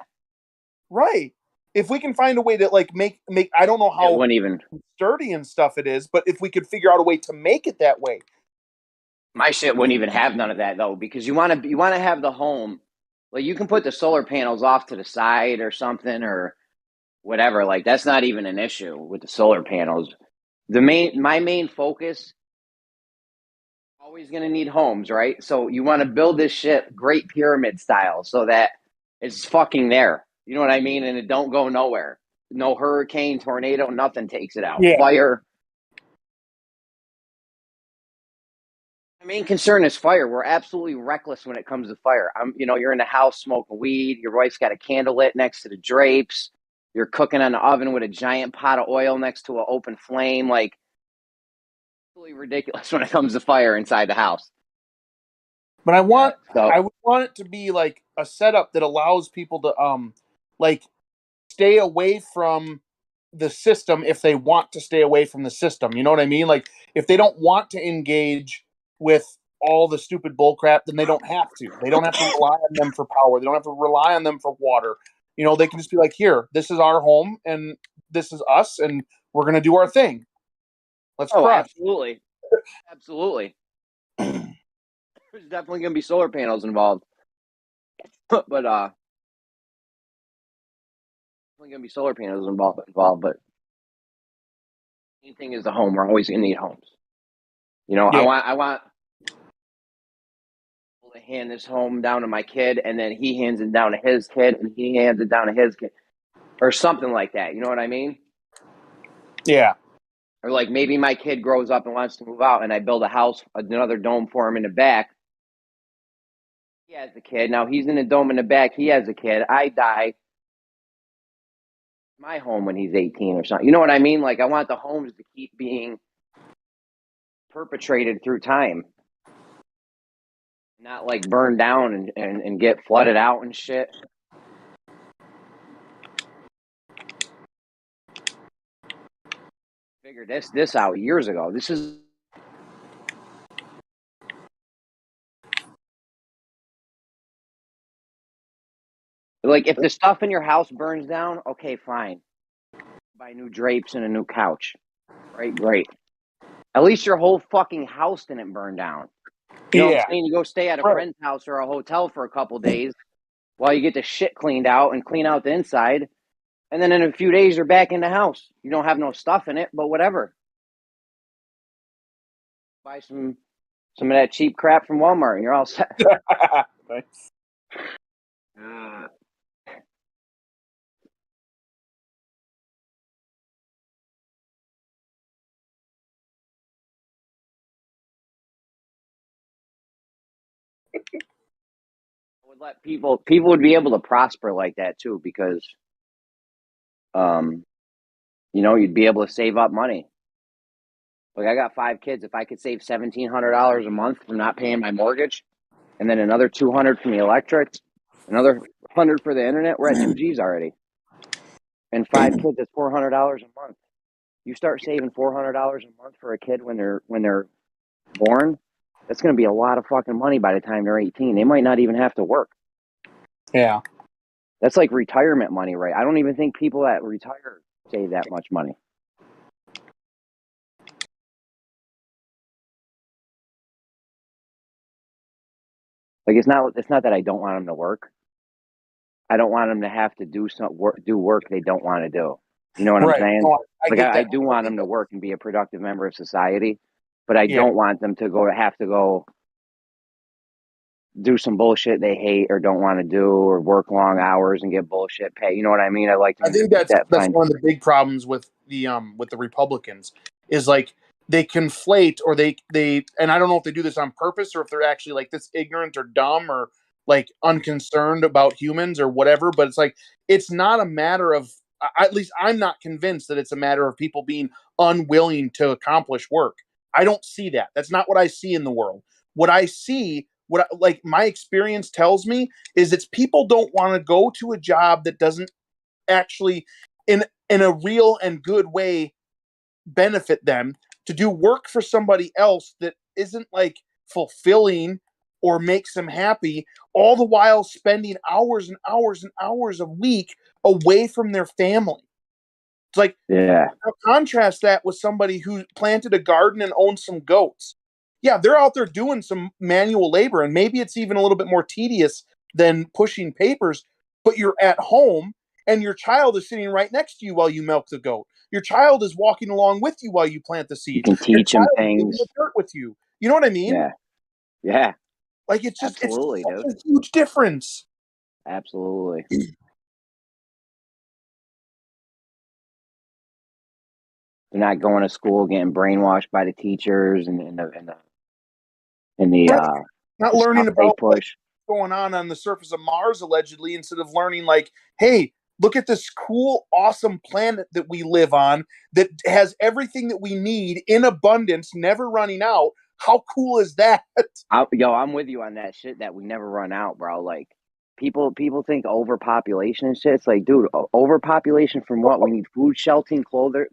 S7: Right. If we can find a way to like make I don't know
S6: It
S7: how
S6: wouldn't even
S7: sturdy and stuff it is, but if we could figure out a way to make it that way.
S6: My shit wouldn't even have none of that though, because you want to have the home, like you can put the solar panels off to the side or something or whatever. Like that's not even an issue with the solar panels. My main focus, always going to need homes, right? So you want to build this shit Great Pyramid style so that it's fucking there. You know what I mean? And it don't go nowhere. No hurricane, tornado, nothing takes it out.
S7: Yeah.
S6: Fire. My main concern is fire. We're absolutely reckless when it comes to fire. You're in the house smoking weed. Your wife's got a candle lit next to the drapes. You're cooking on the oven with a giant pot of oil next to an open flame. Like, absolutely ridiculous when it comes to fire inside the house.
S7: But I would want it to be like a setup that allows people to like stay away from the system if they want to stay away from the system. You know what I mean? Like, if they don't want to engage with all the stupid bullcrap, then they don't have to. They don't have to rely on them for power. They don't have to rely on them for water. They can just be like, here, this is our home and this is us and we're going to do our thing. Let's crush.
S6: Absolutely. Absolutely. There's definitely going to be solar panels involved. But definitely going to be solar panels involved, but main thing is the home. We're always going to need homes.
S7: Yeah.
S6: I want to hand this home down to my kid, and then he hands it down to his kid, and he hands it down to his kid. or something like that. You know what I mean?
S7: Yeah.
S6: Or like maybe my kid grows up and wants to move out, and I build a house, another dome for him in the back. He has a kid. Now he's in a dome in the back. He has a kid. I die. My home when he's 18 or something. You know what I mean? Like I want the homes to keep being perpetrated through time. Not like burn down and get flooded out and shit. Figured this out years ago. This is like if the stuff in your house burns down, okay, fine. Buy new drapes and a new couch. Right, great. At least your whole fucking house didn't burn down. You know what I'm saying? You go stay at a friend's house or a hotel for a couple days while you get the shit cleaned out and clean out the inside. And then in a few days, you're back in the house. You don't have no stuff in it, but whatever. Buy some of that cheap crap from Walmart and you're all set.
S7: Nice.
S6: Would let people would be able to prosper like that too, because you know, you'd be able to save up money. Like I got 5 kids. If I could save $1,700 a month from not paying my mortgage, and then another $200 from the electric, another $100 for the internet, we're at 2 G's already. And 5 kids, that's $400 a month. You start saving $400 a month for a kid when they're born. That's going to be a lot of fucking money by the time they're 18. They might not even have to work.
S7: Yeah.
S6: That's like retirement money, right? I don't even think people that retire save that much money. Like it's not that I don't want them to work. I don't want them to have to do work they don't want to do. You know what I'm saying?
S7: No,
S6: I do want them to work and be a productive member of society, but I don't want them to have to go do some bullshit they hate or don't want to do, or work long hours and get bullshit pay. You know what I mean? I
S7: think that's one of the big problems with the Republicans is like they conflate, or they and I don't know if they do this on purpose or if they're actually like this ignorant or dumb or like unconcerned about humans or whatever, but it's like it's not a matter of, at least I'm not convinced that it's a matter of people being unwilling to accomplish work. I don't see that. That's not what I see in the world. What I see, like my experience tells me, is it's people don't want to go to a job that doesn't actually in a real and good way benefit them, to do work for somebody else that isn't like fulfilling or makes them happy, all the while spending hours and hours and hours a week away from their family. It's like,
S6: yeah.
S7: Contrast that with somebody who planted a garden and owns some goats. Yeah, they're out there doing some manual labor, and maybe it's even a little bit more tedious than pushing papers, but you're at home and your child is sitting right next to you while you milk the goat. Your child is walking along with you while you plant the seed.
S6: You can teach them things.
S7: In the dirt with you. You know what I mean?
S6: Yeah. Yeah.
S7: Like it's just
S6: Absolutely,
S7: it's such a huge difference.
S6: Absolutely. They're not going to school getting brainwashed by the teachers and
S7: not learning about what's going on the surface of Mars, allegedly, instead of learning like, hey, look at this cool, awesome planet that we live on that has everything that we need in abundance, never running out. How cool is that?
S6: I'm with you on that shit, that we never run out, bro. Like people think overpopulation and shit. It's like, dude, overpopulation from what? We need food, shelter, clothing.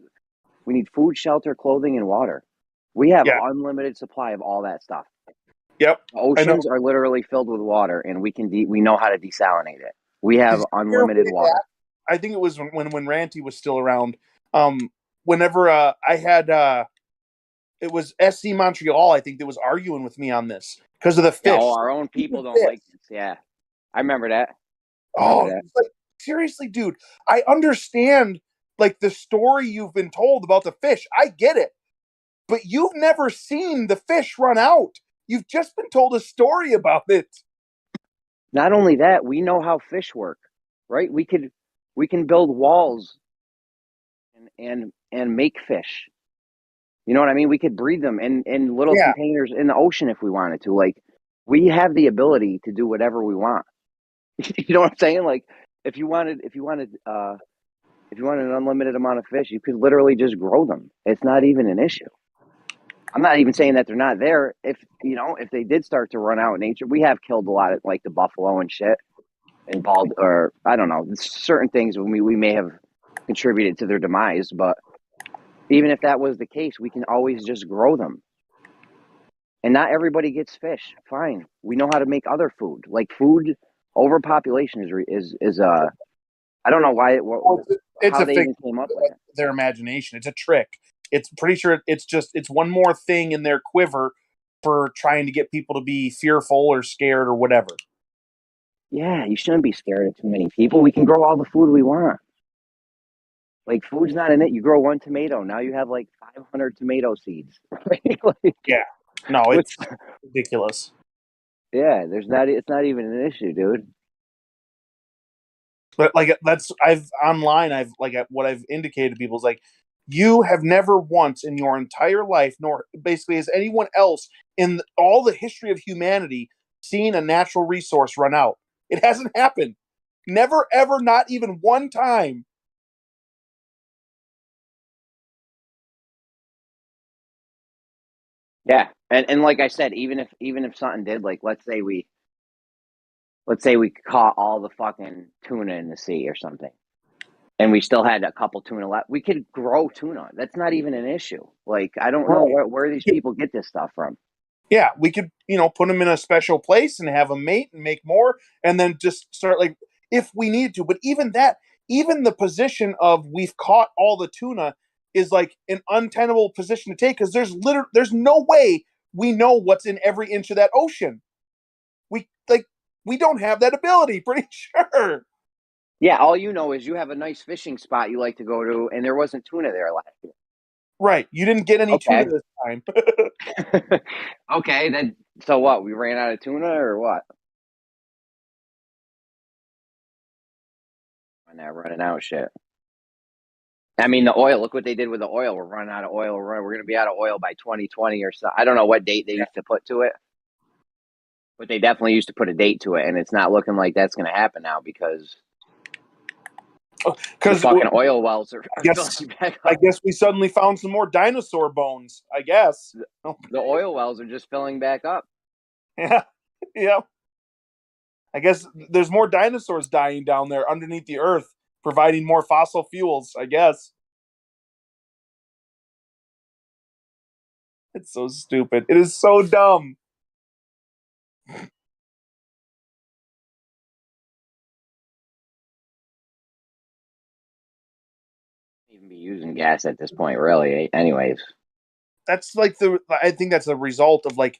S6: We need food, shelter, clothing, and water. We have unlimited supply of all that stuff.
S7: Yep.
S6: The oceans are literally filled with water, and we know how to desalinate it. We have unlimited water.
S7: I think it was when Ranty was still around. Whenever I had, it was SC Montreal, I think, that was arguing with me on this because of the fish.
S6: Yeah, our own people don't like this. Yeah, I remember that.
S7: Like, seriously, dude, I understand like the story you've been told about the fish. I get it, but you've never seen the fish run out. You've just been told a story about it.
S6: Not only that, we know how fish work, right? We could We can build walls and make fish. You know what I mean? We could breed them in little containers in the ocean if we wanted to. Like, we have the ability to do whatever we want. You know what I'm saying? Like, if you wanted an unlimited amount of fish, you could literally just grow them. It's not even an issue. I'm not even saying that they're not there. If they did start to run out in nature, we have killed a lot of like the buffalo and shit, and bald, or I don't know, certain things we may have contributed to their demise. But even if that was the case, we can always just grow them. And not everybody gets fish. Fine, we know how to make other food. Like, food overpopulation is I don't know why how they even came up with it.
S7: Their imagination. It's a trick. It's pretty sure it's one more thing in their quiver for trying to get people to be fearful or scared or whatever.
S6: Yeah, you shouldn't be scared of too many people. We can grow all the food we want. Like, food's not in it. You grow one tomato, now you have like 500 tomato seeds. Right? Like,
S7: yeah, no, it's ridiculous.
S6: Yeah, it's not even an issue, dude.
S7: But like, what I've indicated to people is like, you have never once in your entire life, nor basically has anyone else in all the history of humanity, seen a natural resource run out. It hasn't happened. Never, ever, not even one time.
S6: Yeah, and like I said, even if something did, like, let's say we caught all the fucking tuna in the sea or something, and we still had a couple tuna left, we could grow tuna. That's not even an issue. Like, I don't know where these people get this stuff from.
S7: Yeah, we could, put them in a special place and have them mate and make more, and then just start, like, if we need to. But even the position of we've caught all the tuna is like an untenable position to take, because there's no way we know what's in every inch of that ocean. We don't have that ability, pretty sure.
S6: Yeah, all you know is you have a nice fishing spot you like to go to, and there wasn't tuna there last year.
S7: Right. You didn't get any tuna this time.
S6: Okay, then so what? We ran out of tuna or what? We're not running out shit. I mean, the oil. Look what they did with the oil. We're running out of oil. We're going to be out of oil by 2020 or so. I don't know what date they used to put to it, but they definitely used to put a date to it, and it's not looking like that's going to happen now because the fucking oil wells are filling back up.
S7: I guess we suddenly found some more dinosaur bones. I guess
S6: the oil wells are just filling back up.
S7: Yeah, yeah. I guess there's more dinosaurs dying down there underneath the earth, providing more fossil fuels, I guess. It's so stupid. It is so dumb.
S6: Even be using gas at this point, really. Anyways,
S7: that's like I think that's a result of like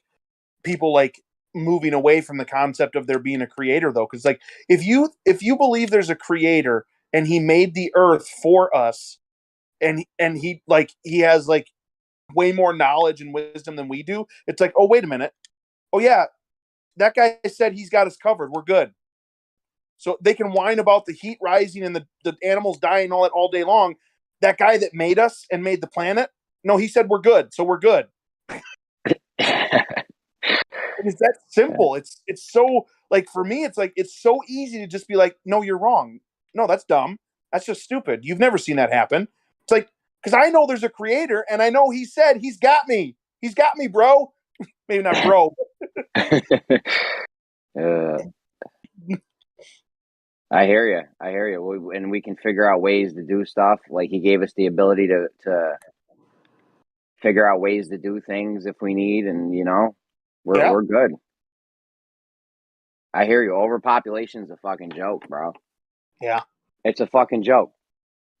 S7: people like moving away from the concept of there being a creator, though, because like if you believe there's a creator and he made the earth for us, and he has like way more knowledge and wisdom than we do, it's like, oh, wait a minute, oh yeah, that guy said he's got us covered, we're good. So they can whine about the heat rising and the animals dying all day long. That guy that made us and made the planet, no, he said we're good, so we're good. It's that simple. It's so, like, for me, it's like, it's so easy to just be like, no, you're wrong. No, that's dumb. That's just stupid. You've never seen that happen. It's like, because I know there's a creator, and I know he said he's got me. He's got me, bro. Maybe not bro.
S6: I hear you. And we can figure out ways to do stuff. Like, he gave us the ability to figure out ways to do things if we need, and we're good. I hear you. Overpopulation's a fucking joke, bro.
S7: Yeah.
S6: It's a fucking joke.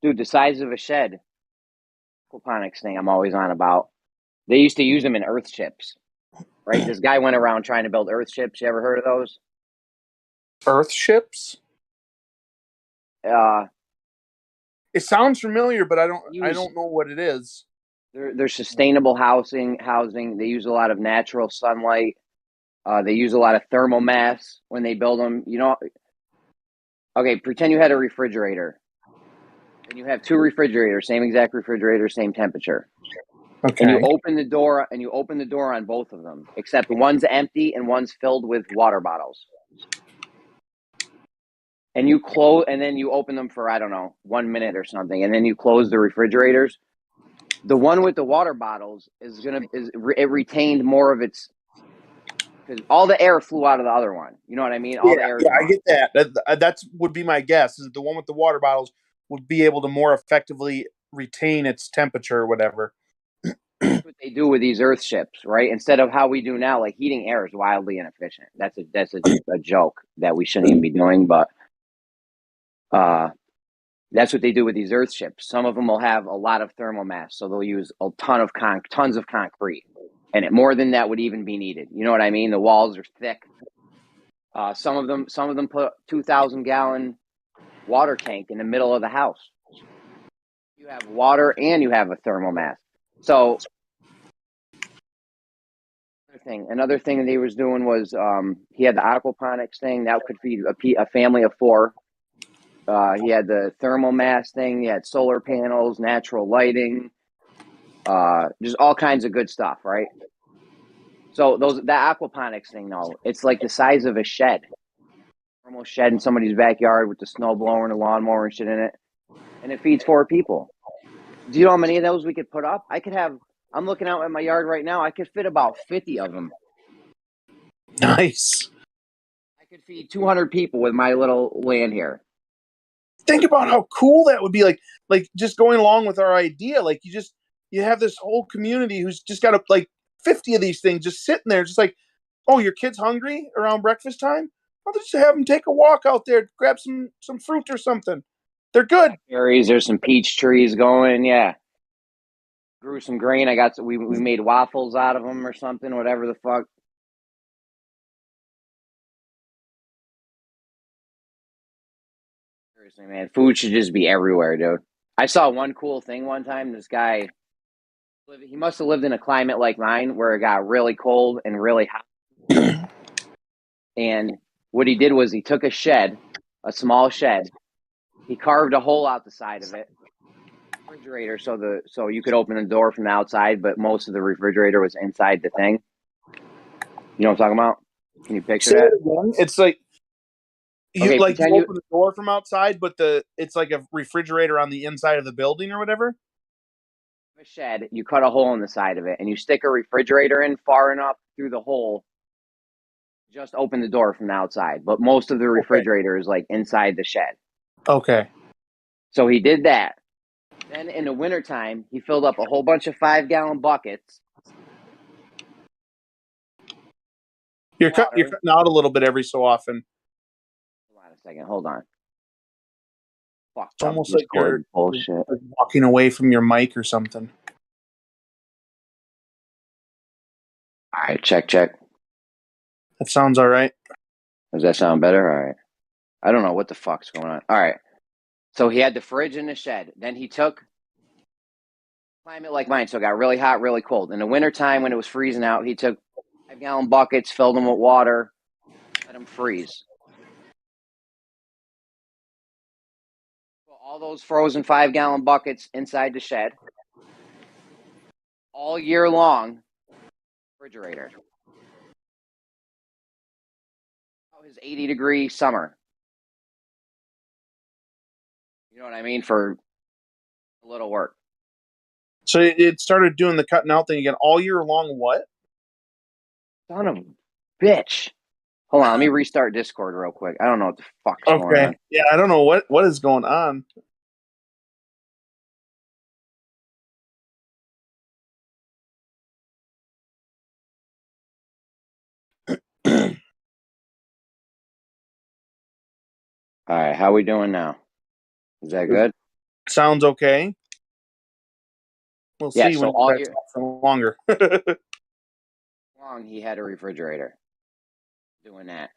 S6: Dude, the size of a shed, aquaponics thing I'm always on about, they used to use them in earth ships, right? This guy went around trying to build earth ships. You ever heard of those?
S7: Earth ships? It sounds familiar, but I don't know what it is.
S6: They're sustainable housing. They use a lot of natural sunlight. They use a lot of thermal mass when they build them. Okay, pretend you had a refrigerator and you have 2 refrigerators, same exact refrigerator, same temperature.
S7: Okay.
S6: And you open the door on both of them, except one's empty and one's filled with water bottles. And you close, and then you open them for, I don't know, 1 minute or something, and then you close the refrigerators. The one with the water bottles it retained more of its, because all the air flew out of the other one. You know what I mean? All the air.
S7: Yeah, I get that. That's would be my guess. Is that the one with the water bottles would be able to more effectively retain its temperature or whatever.
S6: That's what they do with these Earth ships, right? Instead of how we do now, like heating air is wildly inefficient. That's a joke that we shouldn't even be doing, but that's what they do with these Earth ships. Some of them will have a lot of thermal mass, so they'll use a tons of concrete, and more than that would even be needed. You know what I mean? The walls are thick. Some of them put 2,000-gallon water tank in the middle of the house. You have water and you have a thermal mass. So another thing that he was doing was he had the aquaponics thing that could feed a family of 4. He had the thermal mass thing. He had solar panels, natural lighting, just all kinds of good stuff, right? So that aquaponics thing, though, it's like the size of a shed, normal shed in somebody's backyard with the snow blower and a lawnmower and shit in it, and it feeds 4 people. Do you know how many of those we could put up? I'm looking out at my yard right now. I could fit about 50 of them.
S7: Nice.
S6: I could feed 200 people with my little land here.
S7: Think about how cool that would be. Like just going along with our idea. Like you have this whole community who's just got like 50 of these things just sitting there, just like, oh, your kid's hungry around breakfast time? I'll just have them take a walk out there, grab some fruit or something. They're good.
S6: Berries, there's some peach trees going. Yeah. Grew some grain. We made waffles out of them or something, whatever the fuck. Seriously, man, food should just be everywhere, dude. I saw one cool thing one time. This guy, he must have lived in a climate like mine where it got really cold and really hot. And what he did was he took a small shed, he carved a hole out the side of it, refrigerator, so you could open the door from the outside, but most of the refrigerator was inside the thing. You know what I'm talking about? Can you picture
S7: Say
S6: that?
S7: it again. It's like you
S6: Okay,
S7: like you open the door from outside, but it's like a refrigerator on the inside of the building or whatever.
S6: A shed, you cut a hole in the side of it, and you stick a refrigerator in far enough through the hole. Just open the door from the outside, but most of the refrigerator is like inside the shed.
S7: Okay.
S6: So he did that. Then in the wintertime, he filled up a whole bunch of 5-gallon buckets.
S7: You're cutting out a little bit every so often.
S6: Hold on a second. Hold on. Fuck.
S7: It's almost like you're
S6: bullshit.
S7: Walking away from your mic or something.
S6: All right, check.
S7: That sounds all right.
S6: Does that sound better? All right. I don't know what the fuck's going on. All right. So he had the fridge in the shed. Then he took climate like mine, so it got really hot, really cold. In the wintertime when it was freezing out, he took 5-gallon buckets, filled them with water, let them freeze. Put all those frozen 5-gallon buckets inside the shed all year long. Refrigerator. His 80-degree summer. You know what I mean? For a little work.
S7: So it started doing the cutting out thing again all year long. What?
S6: Son of a bitch. Hold on, let me restart Discord real quick. I don't know what the fuck's going on.
S7: Yeah, I don't know what is going on.
S6: All right, how we doing now? Is that good?
S7: Sounds okay. We'll see when
S6: all
S7: year for longer.
S6: Long he had a refrigerator. Doing that.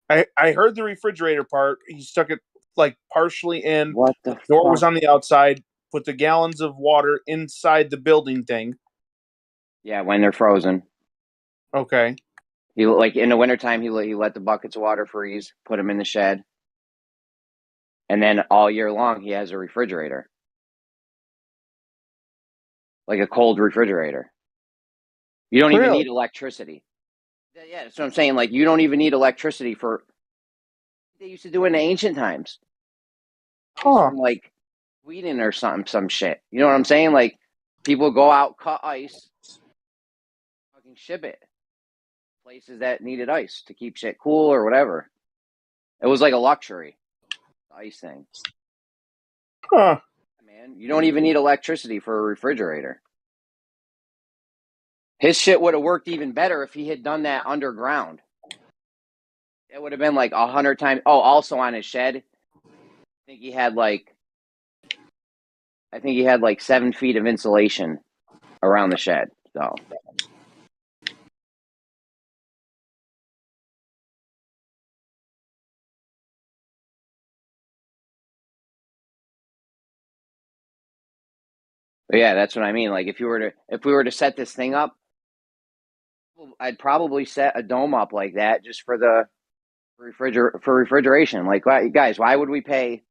S7: I heard the refrigerator part. He stuck it like partially in.
S6: What the
S7: door
S6: fuck?
S7: was on the outside. Put the gallons of water inside the building thing.
S6: Yeah, when they're frozen.
S7: Okay.
S6: He like in the wintertime, he let the buckets of water freeze. Put them in the shed. And then all year long, he has a refrigerator. Like a cold refrigerator. You don't even
S7: Really?
S6: need electricity. Yeah, that's what I'm saying. Like, you don't even need electricity for... They used to do in the ancient times. Ice
S7: Huh.
S6: from, like, Sweden or some shit. You know what I'm saying? Like, people go out, cut ice, fucking ship it. Places that needed ice to keep shit cool or whatever. It was like a luxury. The ice thing.
S7: Huh.
S6: Man, you don't even need electricity for a refrigerator. His shit would have worked even better if he had done that underground. It would have been like 100 times. Oh, also on his shed, I think he had like 7 feet of insulation around the shed. So, but yeah, that's what I mean. Like, if we were to set this thing up, I'd probably set a dome up like that just for the refrigeration. Like, guys, why would we pay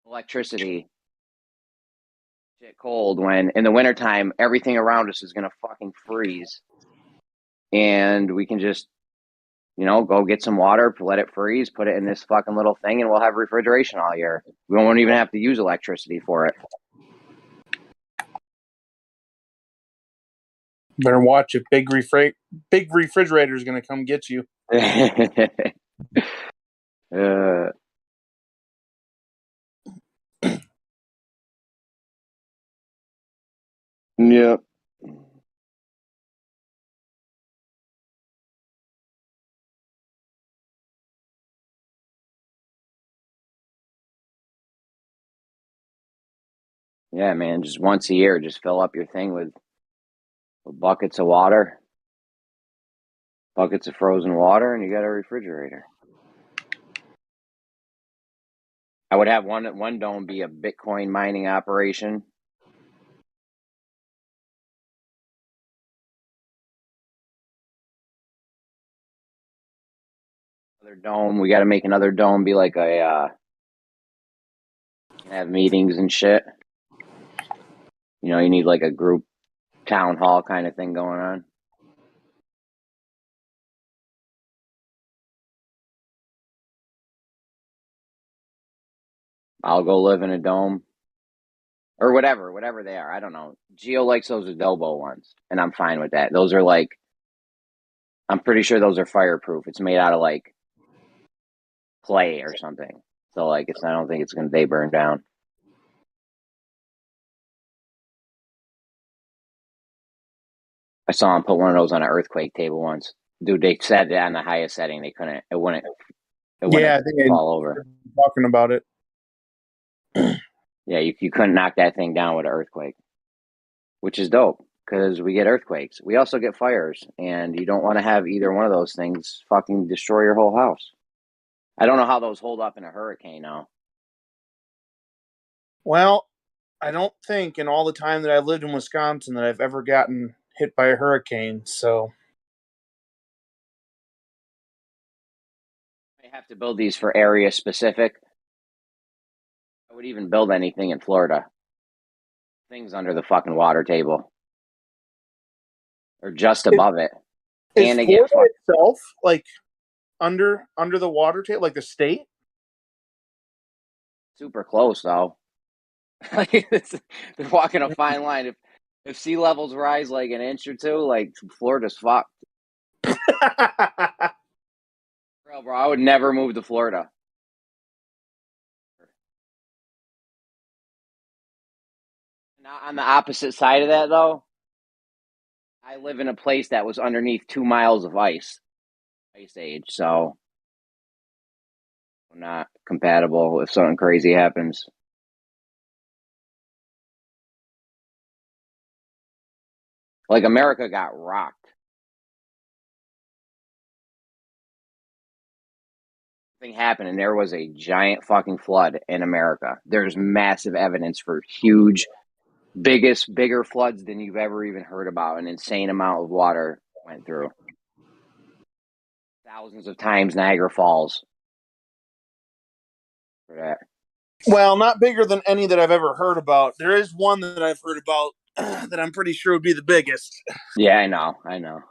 S6: electricity shit cold when in the wintertime everything around us is gonna fucking freeze, and we can just go get some water, let it freeze, put it in this fucking little thing, and we'll have refrigeration all year. We won't even have to use electricity for it.
S7: Better watch it. Big refrigerator is going to come get you.
S6: Yeah. Yeah, man, just once a year, just fill up your thing with buckets of water, buckets of frozen water, and you got a refrigerator. I would have one dome be a Bitcoin mining operation. Another dome, we got to make another dome be like a have meetings and shit. You need like a group town hall kind of thing going on. I'll go live in a dome. Or whatever they are. I don't know. Geo likes those adobo ones, and I'm fine with that. Those are like, I'm pretty sure those are fireproof. It's made out of like clay or something. So like, I don't think they burn down. I saw him put one of those on an earthquake table once. Dude, they said that on the highest setting they couldn't. It wouldn't
S7: Yeah, I think I
S6: fall over.
S7: talking about it.
S6: Yeah, you couldn't knock that thing down with an earthquake, which is dope because we get earthquakes. We also get fires, and you don't want to have either one of those things fucking destroy your whole house. I don't know how those hold up in a hurricane now.
S7: Well, I don't think in all the time that I've lived in Wisconsin that I've ever gotten hit by a hurricane, so.
S6: They have to build these for area specific. I would even build anything in Florida. Things under the fucking water table. Or just above it.
S7: Is
S6: And they
S7: Florida
S6: get
S7: itself like under the water table, like the state?
S6: super close though. They're walking a fine line. If sea levels rise like an inch or two, like Florida's fucked. Bro, I would never move to Florida. Now, on the opposite side of that, though, I live in a place that was underneath 2 miles of ice age, so I'm not compatible if something crazy happens. Like, America got rocked. Thing happened, and there was a giant fucking flood in America. There's massive evidence for huge, bigger floods than you've ever even heard about. An insane amount of water went through. Thousands of times Niagara Falls for that.
S7: Well, not bigger than any that I've ever heard about. There is one that I've heard about that I'm pretty sure would be the biggest.
S6: Yeah, I know.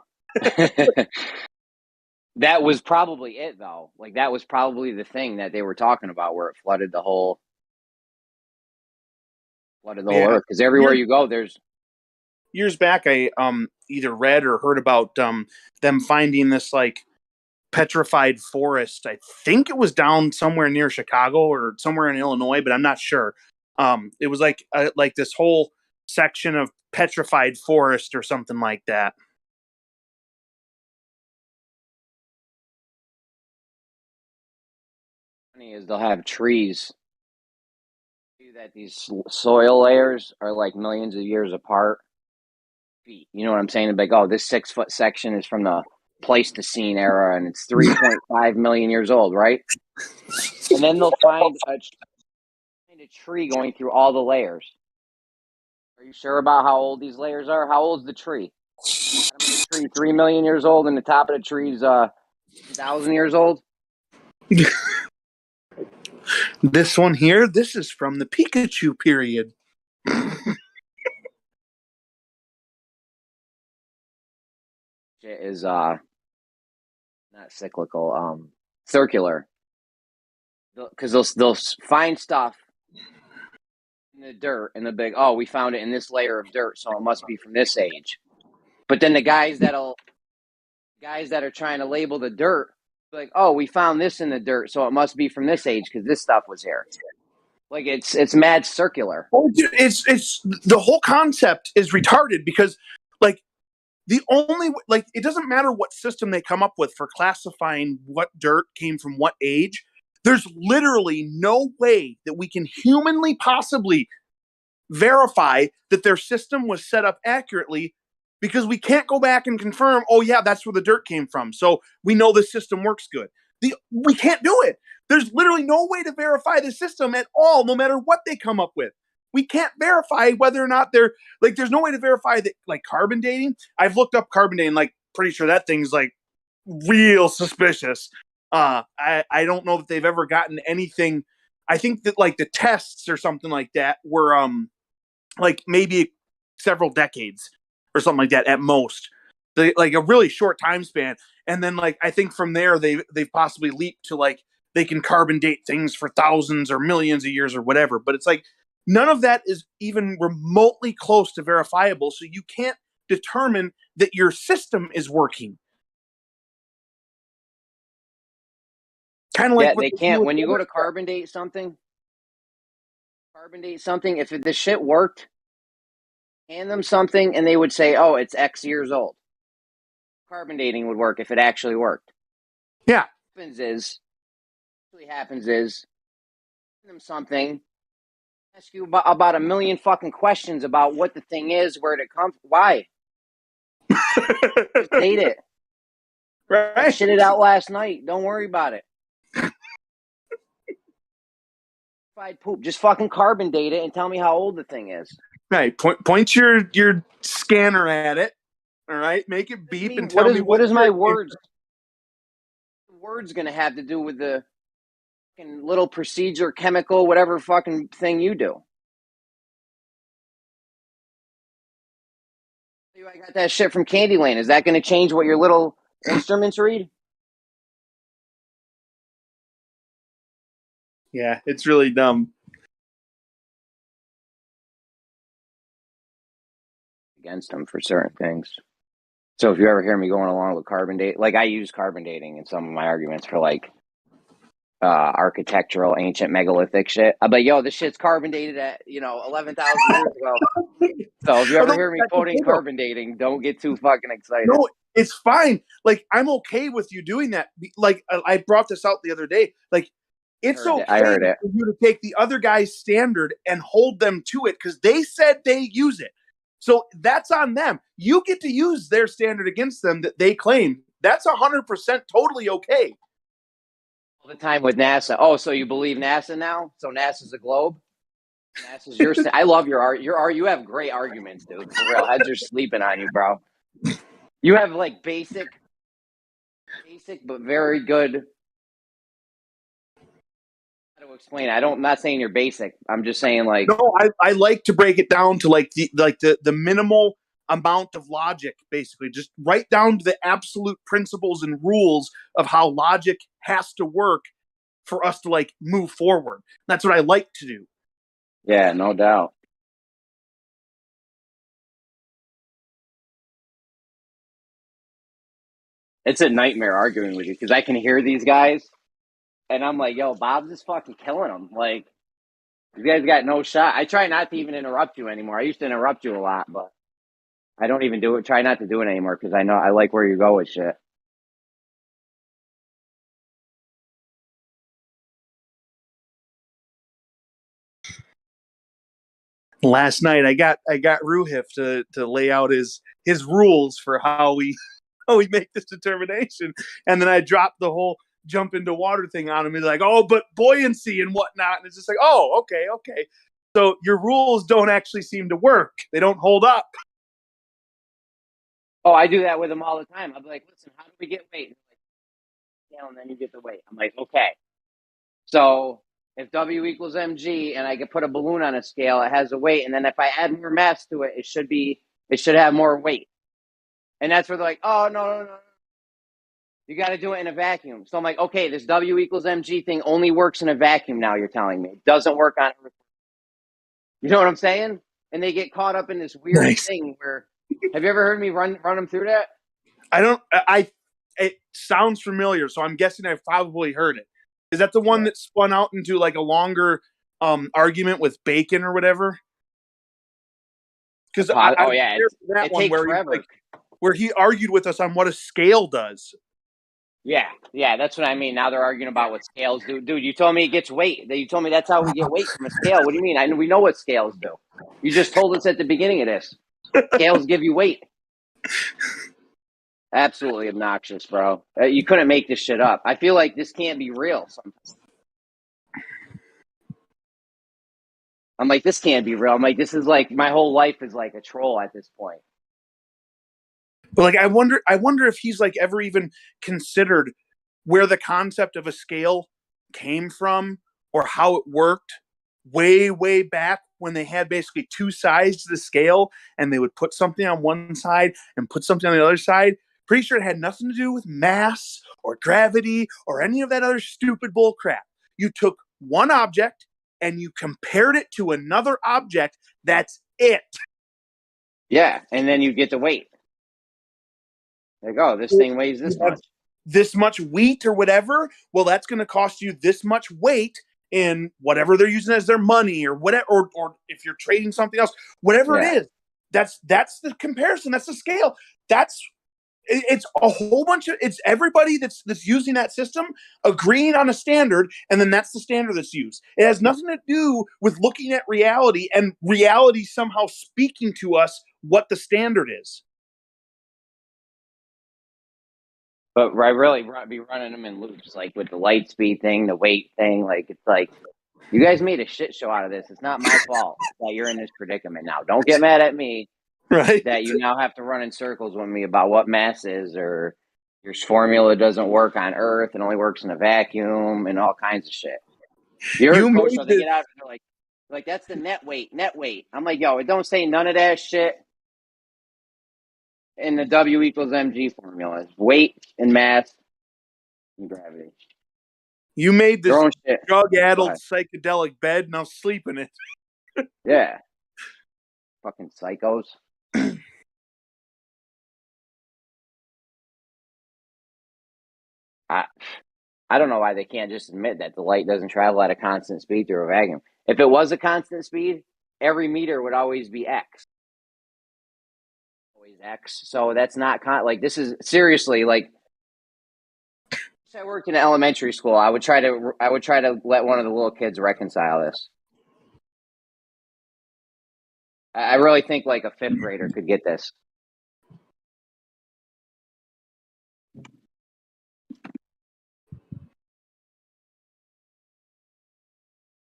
S6: That was probably it, though. Like, that was probably the thing that they were talking about, where it flooded the whole Earth. Because everywhere you go, there's
S7: years back, I either read or heard about them finding this like petrified forest. I think it was down somewhere near Chicago or somewhere in Illinois, but I'm not sure. It was like this whole section of petrified forest or something like that.
S6: Funny is they'll have trees that these soil layers are like millions of years apart. You know what I'm saying? They're like, oh, this 6-foot section is from the Pleistocene era, and it's 3.5 million years old, right? And then they'll find a tree going through all the layers. Are you sure about how old these layers are? How old is the tree? The tree 3 million years old, and the top of the tree's 1,000 years old.
S7: This one here, this is from the Pikachu period.
S6: It is not cyclical, circular. Because they'll find stuff in the dirt, and they'll be like, oh, we found it in this layer of dirt, so it must be from this age. But then the guys that are trying to label the dirt, like, oh, we found this in the dirt, so it must be from this age because this stuff was here. Like, it's mad circular.
S7: Oh, dude, it's the whole concept is retarded because, like, the only, like, it doesn't matter what system they come up with for classifying what dirt came from what age. There's literally no way that we can humanly possibly verify that their system was set up accurately, because we can't go back and confirm, oh yeah, that's where the dirt came from, so we know the system works good. We can't do it. There's literally no way to verify the system at all, no matter what they come up with. We can't verify whether or not they're, like, there's no way to verify that, like, carbon dating. I've looked up carbon dating, like, pretty sure that thing's, like, real suspicious. I don't know that they've ever gotten anything. I think that, like, the tests or something like that were, like, maybe several decades or something like that at most. Like a really short time span. And then, like, I think from there they've possibly leaped to, like, they can carbon date things for thousands or millions of years or whatever. But it's like none of that is even remotely close to verifiable, so you can't determine that your system is working. Kind of like,
S6: yeah, they can't. When you go to carbon date something, if the shit worked, hand them something and they would say, oh, it's X years old. Carbon dating would work if it actually worked.
S7: Yeah.
S6: What happens is hand them something, ask you about a million fucking questions about what the thing is, where it comes, why. Just date it.
S7: Right.
S6: I shit it out last night. Don't worry about it. If I poop, just fucking carbon date it and tell me how old the thing is.
S7: Right. Point your scanner at it. All right. Make it beep and tell me
S6: what is my words. The words gonna have to do with the fucking little procedure, chemical, whatever fucking thing you do. I got that shit from Candyland. Is that going to change what your little instruments read?
S7: Yeah, it's really dumb.
S6: Against them for certain things. So if you ever hear me going along with carbon date, like, I use carbon dating in some of my arguments for, like, architectural, ancient, megalithic shit. I'm like, yo, this shit's carbon dated at, 11,000 years ago. So if you ever hear me quoting carbon dating, don't get too fucking excited.
S7: No, it's fine. Like, I'm okay with you doing that. Like, I brought this out the other day. Like, it's okay for you to take the other guy's standard and hold them to it because they said they use it. So that's on them. You get to use their standard against them that they claim. That's 100% totally okay.
S6: All the time with NASA. Oh, so you believe NASA now? So NASA's a globe? NASA's your. I love your art. You have great arguments, dude. For real, heads are sleeping on you, bro. You have, like, basic, but very good to explain. I'm not saying you're basic. I'm just saying like.
S7: No, I like to break it down to like the minimal amount of logic, basically, just right down to the absolute principles and rules of how logic has to work for us to like move forward. That's what I like to do.
S6: Yeah, no doubt. It's a nightmare arguing with you because I can hear these guys, and I'm like, "Yo, Bob's just fucking killing them." Like, you guys got no shot. I try not to even interrupt you anymore. I used to interrupt you a lot, but I don't even do it. Try not to do it anymore because I know I like where you go with shit.
S7: Last night I got Ruhif to lay out his rules for how we make this determination, and then I dropped the whole jump into water thing on him. He's like, "Oh, but buoyancy and whatnot," and it's just like, "Oh, okay." So your rules don't actually seem to work. They don't hold up.
S6: Oh, I do that with them all the time. I'm like, "Listen, how do we get weight?" Like, and then you get the weight. I'm like, "Okay." So if W equals mg, and I can put a balloon on a scale, it has a weight, and then if I add more mass to it, it should have more weight. And that's where they're like, "Oh, no. You got to do it in a vacuum." So I'm like, "Okay, this W equals mg thing only works in a vacuum now, you're telling me. It doesn't work on Earth." You know what I'm saying? And they get caught up in this weird thing where, have you ever heard me run them through that?
S7: It sounds familiar, so I'm guessing I've probably heard it. Is that the one that spun out into like a longer argument with Bacon or whatever? Because
S6: it takes forever.
S7: Where he argued with us on what a scale does.
S6: Yeah, that's what I mean. Now they're arguing about what scales do. Dude, you told me it gets weight. You told me that's how we get weight from a scale. What do you mean? We know what scales do. You just told us at the beginning of this. Scales give you weight. Absolutely obnoxious, bro. You couldn't make this shit up. I feel like this can't be real sometimes. I'm like, this can't be real. I'm like, this is like, my whole life is like a troll at this point.
S7: But like, I wonder if he's like ever even considered where the concept of a scale came from or how it worked way back when they had basically two sides to the scale and they would put something on one side and put something on the other side. Pretty sure it had nothing to do with mass or gravity or any of that other stupid bull crap. You took one object and you compared it to another object. That's it.
S6: Yeah, and then you get the weight. Like, oh, this thing weighs this much.
S7: This much wheat or whatever. Well, that's going to cost you this much weight in whatever they're using as their money or whatever, or if you're trading something else, whatever it is. That's the comparison. That's the scale. It's a whole bunch of, it's everybody that's using that system agreeing on a standard, and then that's the standard that's used. It has nothing to do with looking at reality and reality somehow speaking to us what the standard is.
S6: But I really be running them in loops, like with the light speed thing, the weight thing. Like, it's like, you guys made a shit show out of this. It's not my fault that you're in this predicament now. Don't get mad at me.
S7: Right.
S6: That you now have to run in circles with me about what mass is, or your formula doesn't work on Earth and only works in a vacuum and all kinds of shit. You heard Kosho, they get out and they're like, that's the net weight. I'm like, yo, it don't say none of that shit in the W equals mg formula. It's weight and mass and gravity.
S7: You made this drug-addled psychedelic bed, now sleep in it.
S6: Yeah. Fucking psychos. I don't know why they can't just admit that the light doesn't travel at a constant speed through a vacuum. If it was a constant speed, every meter would always be X. Always X. So that's not like, this is seriously like, if I worked in elementary school, I would try to let one of the little kids reconcile this. I really think like a fifth grader could get this.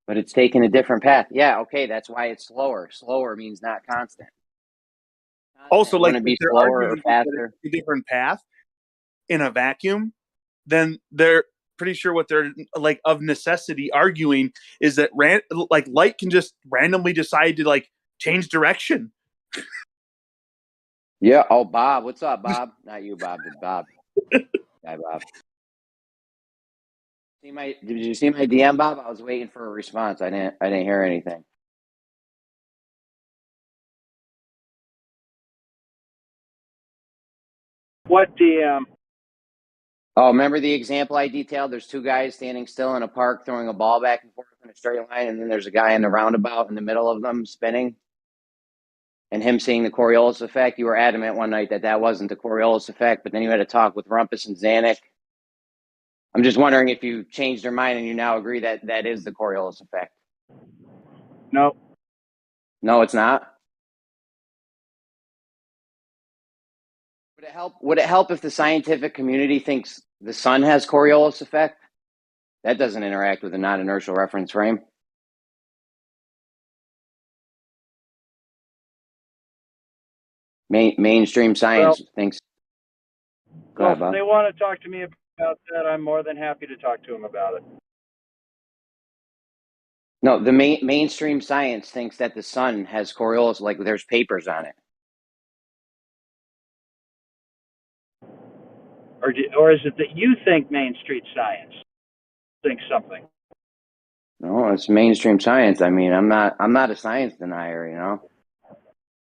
S6: But it's taking a different path. Yeah, okay, that's why it's slower. Slower means not constant.
S7: Also, like,
S6: if be slower or faster,
S7: a different path in a vacuum, then they're pretty sure what they're like of necessity arguing is that like light can just randomly decide to like change direction.
S6: Yeah. Oh, Bob. What's up, Bob? Not you, Bob. But Bob. Hi, Bob. Did you see my DM, Bob? I was waiting for a response. I didn't hear anything.
S8: What DM?
S6: Oh, remember the example I detailed? There's two guys standing still in a park throwing a ball back and forth in a straight line, and then there's a guy in the roundabout in the middle of them spinning, and him seeing the Coriolis effect. You were adamant one night that wasn't the Coriolis effect, but then you had a talk with Rumpus and Zanuck. I'm just wondering if you changed your mind and you now agree that that is the Coriolis effect.
S8: No.
S6: No, it's not. Would it help if the scientific community thinks the sun has Coriolis effect? That doesn't interact with a non-inertial reference frame. Mainstream science thinks. Go ahead,
S8: If
S6: Bob.
S8: they want to talk to me about that, I'm more than happy to talk to them about it.
S6: No, the mainstream science thinks that the sun has Coriolis, like there's papers on it.
S8: Or is it that you think Main Street science thinks something?
S6: No, it's mainstream science. I mean, I'm not a science denier, you know.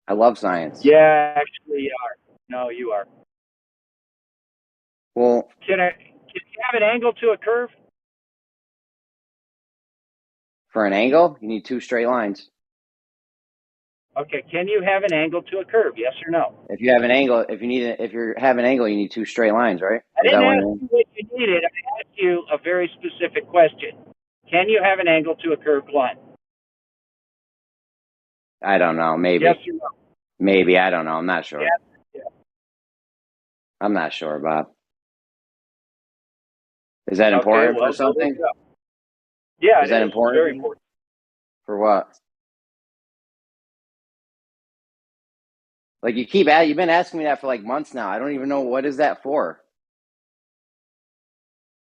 S6: I love science.
S8: Yeah, actually, you are. No, you are.
S6: Well,
S8: Can you have an angle to a curve?
S6: for an angle, you need two straight lines.
S8: Okay, can you have an angle to a curve? Yes or no?
S6: If you have an angle, if you have an angle, you need two straight lines, right?
S8: I didn't ask you what you needed. I asked you a very specific question. Can you have an angle to a curved line?
S6: I don't know. Maybe.
S8: Yes or no?
S6: Maybe. I don't know. I'm not sure.
S8: Yeah.
S6: I'm not sure, Bob. Is that important for something?
S8: Yeah,
S6: is that important?
S8: It's very important.
S6: For what? Like you've been asking me that for like months now. I don't even know what is that for.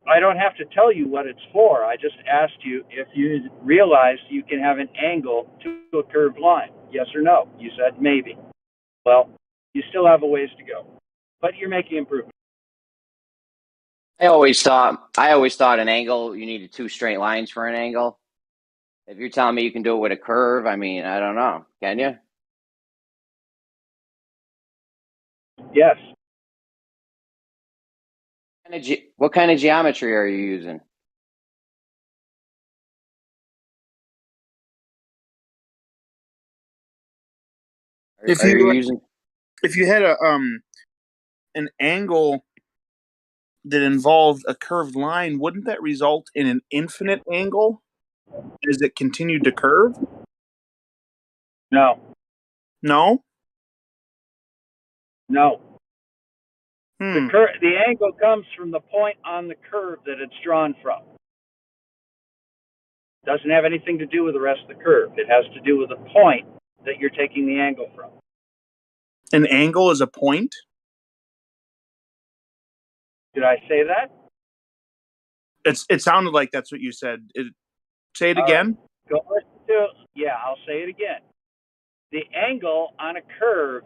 S8: I don't have to tell you what it's for. I just asked you if you realized you can have an angle to a curved line. Yes or no? You said maybe. Well, you still have a ways to go, but you're making improvement.
S6: I always thought an angle, you needed two straight lines for an angle. If you're telling me you can do it with a curve, I mean, I don't know. Can you?
S8: Yes.
S6: What kind of geometry are you using?
S7: If you had an angle that involved a curved line, wouldn't that result in an infinite angle as it continued to curve?
S8: No.
S7: No?
S8: No.
S7: Hmm.
S8: The angle comes from the point on the curve that it's drawn from. Doesn't have anything to do with the rest of the curve. It has to do with the point that you're taking the angle from.
S7: An angle is a point?
S8: Did I say that?
S7: It sounded like that's what you said. Say it again.
S8: Right. Go listen to it. Yeah, I'll say it again. The angle on a curve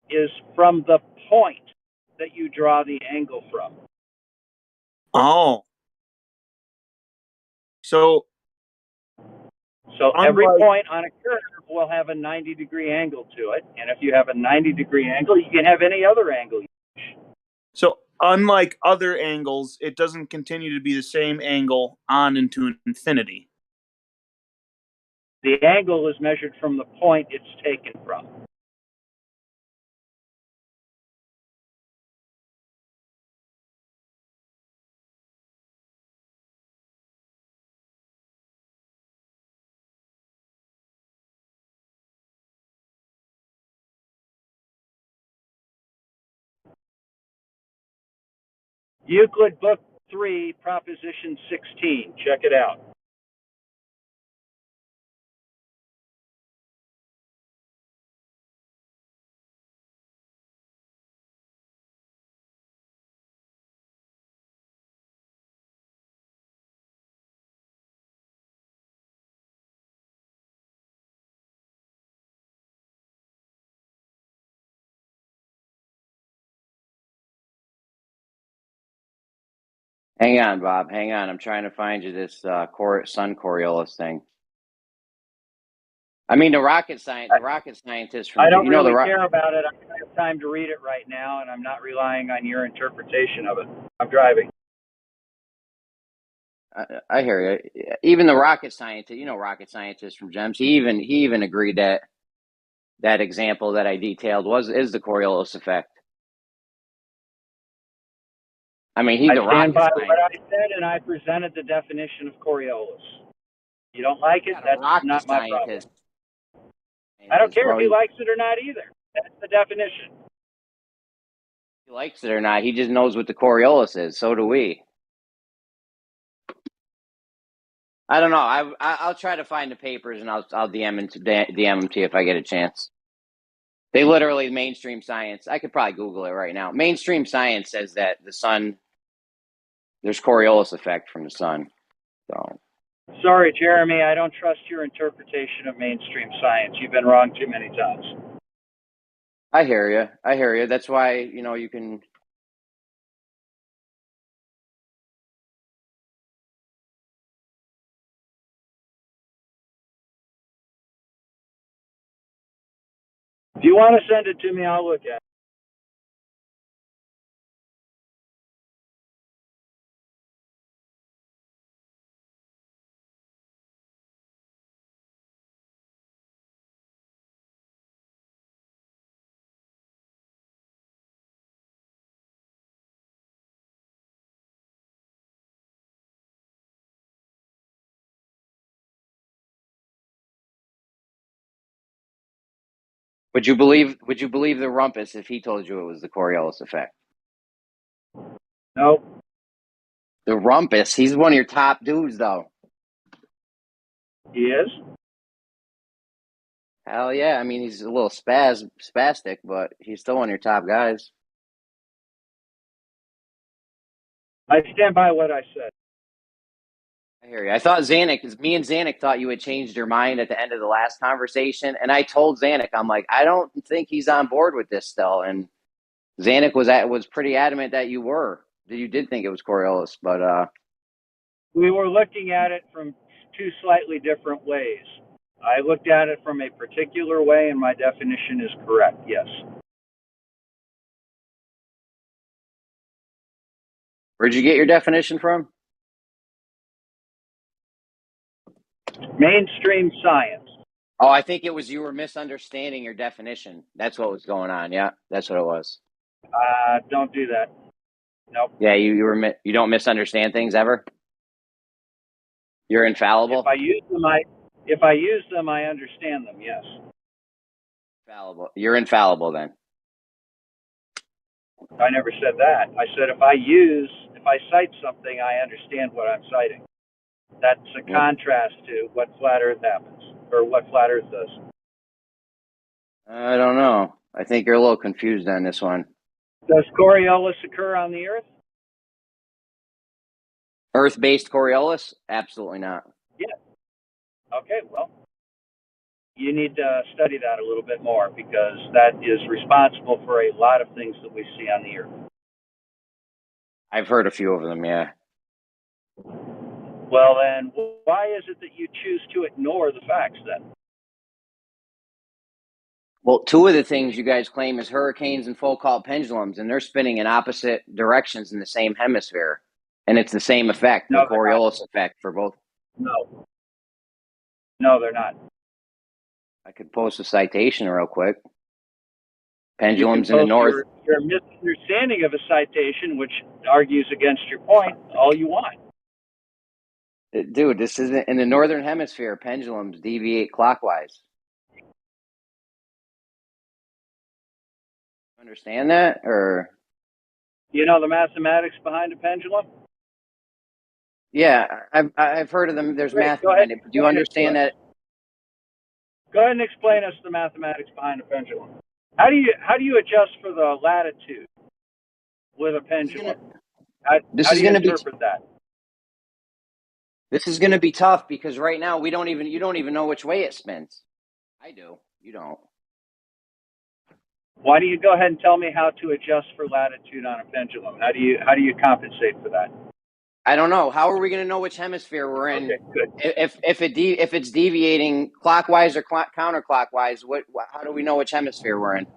S8: is from the point that you draw the angle from.
S7: Oh. So
S8: every point on a curve will have a 90-degree angle to it. And if you have a 90-degree angle, you can have any other angle.
S7: So unlike other angles, it doesn't continue to be the same angle on into infinity.
S8: The angle is measured from the point it's taken from. Euclid Book 3, Proposition 16. Check it out.
S6: Hang on, Bob. Hang on. I'm trying to find you this sun Coriolis thing. I mean, the rocket scientist from
S8: I don't
S6: you know the
S8: really care about it. I don't have time to read it right now, and I'm not relying on your interpretation of it. I'm driving.
S6: I hear you. Even the rocket scientist, rocket scientist from GEMS, he even agreed that that example that I detailed is the Coriolis effect. I mean, he's
S8: I
S6: a
S8: stand
S6: rocket
S8: by
S6: scientist.
S8: what I said, and I presented the definition of Coriolis. You don't like it, that's not my problem. I don't care if he likes it or not either. That's the definition.
S6: If he likes it or not, he just knows what the Coriolis is. So do we. I don't know. I'll try to find the papers and I'll DM them to you if I get a chance. They literally mainstream science. I could probably Google it right now. Mainstream science says that the sun, there's Coriolis effect from the sun. So
S8: Sorry, Jeremy, I don't trust your interpretation of mainstream science. You've been wrong too many times.
S6: I hear you. That's why you can.
S8: If you want to send it to me, I'll look at it.
S6: Would you believe the rumpus if he told you it was the Coriolis effect?
S8: No.
S6: The rumpus. He's one of your top dudes, though.
S8: He is?
S6: Hell yeah. I mean, he's a little spastic, but he's still one of your top guys.
S8: I stand by what I said.
S6: I hear you. I thought me and Zanuck thought you had changed your mind at the end of the last conversation. And I told Zanuck, I'm like, I don't think he's on board with this still. And Zanuck was pretty adamant that you did think it was Coriolis, but
S8: we were looking at it from two slightly different ways. I looked at it from a particular way, and my definition is correct, yes.
S6: Where'd you get your definition from?
S8: Mainstream science.
S6: Oh, I think it was you were misunderstanding your definition. That's what was going on. Yeah, that's what it was.
S8: Don't do that. Nope.
S6: Yeah, you don't misunderstand things ever? You're infallible?
S8: If I use them, I understand them, yes.
S6: Infallible. You're infallible then.
S8: I never said that. I said if I cite something, I understand what I'm citing. That's a contrast to what flat Earth happens, or what flat Earth does.
S6: I don't know. I think you're a little confused on this one.
S8: Does Coriolis occur on the Earth?
S6: Earth-based Coriolis? Absolutely not.
S8: Yeah. Okay, well, you need to study that a little bit more because that is responsible for a lot of things that we see on the Earth.
S6: I've heard a few of them, yeah.
S8: Well, then, why is it that you choose to ignore the facts then?
S6: Well, two of the things you guys claim is hurricanes and Foucault pendulums, and they're spinning in opposite directions in the same hemisphere. And it's the same effect, the Coriolis effect for both.
S8: No. No, they're not.
S6: I could post a citation real quick. Pendulums in the north.
S8: Your misunderstanding of a citation, which argues against your point, all you want.
S6: Dude, this isn't in the northern hemisphere. Pendulums deviate clockwise. Understand that, or
S8: you know the mathematics behind a pendulum?
S6: Yeah, I've heard of them. There's math behind it. Do you understand that?
S8: Go ahead and explain us the mathematics behind a pendulum. How do you adjust for the latitude with a pendulum? How do you interpret that?
S6: This is going to be tough because right now you don't even know which way it spins. I do. You don't.
S8: Why don't you go ahead and tell me how to adjust for latitude on a pendulum? How do you compensate for that?
S6: I don't know. How are we going to know which hemisphere we're in?
S8: Okay, good.
S6: If it's deviating
S8: Okay, good.
S6: if it's deviating clockwise or counterclockwise, how do we know which hemisphere we're in?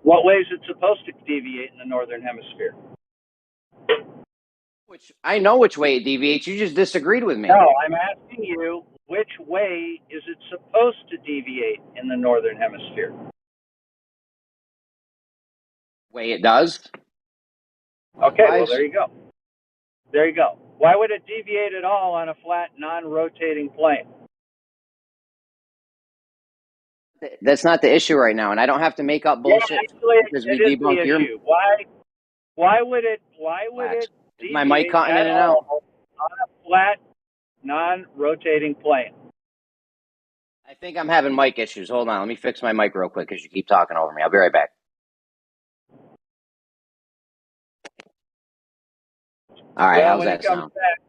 S8: What way is it supposed to deviate in the northern hemisphere?
S6: I know which way it deviates. You just disagreed with me.
S8: No, I'm asking you, which way is it supposed to deviate in the northern hemisphere?
S6: Way it does.
S8: Okay, well,
S6: Clockwise.
S8: there you go. There you go. Why would it deviate at all on a flat, non-rotating plane?
S6: That's not the issue right now, and I don't have to make up
S8: Yeah,
S6: bullshit
S8: actually,
S6: because we
S8: it is the
S6: debunked your.
S8: issue. Why would it
S6: Is my mic
S8: deviate
S6: cutting in
S8: at
S6: and out?
S8: all on a flat, non-rotating plane?
S6: I think I'm having mic issues. Hold on, let me fix my mic real quick because you keep talking over me. I'll be right back. All right,
S8: Well,
S6: how's
S8: when he
S6: that
S8: comes
S6: sound?
S8: back,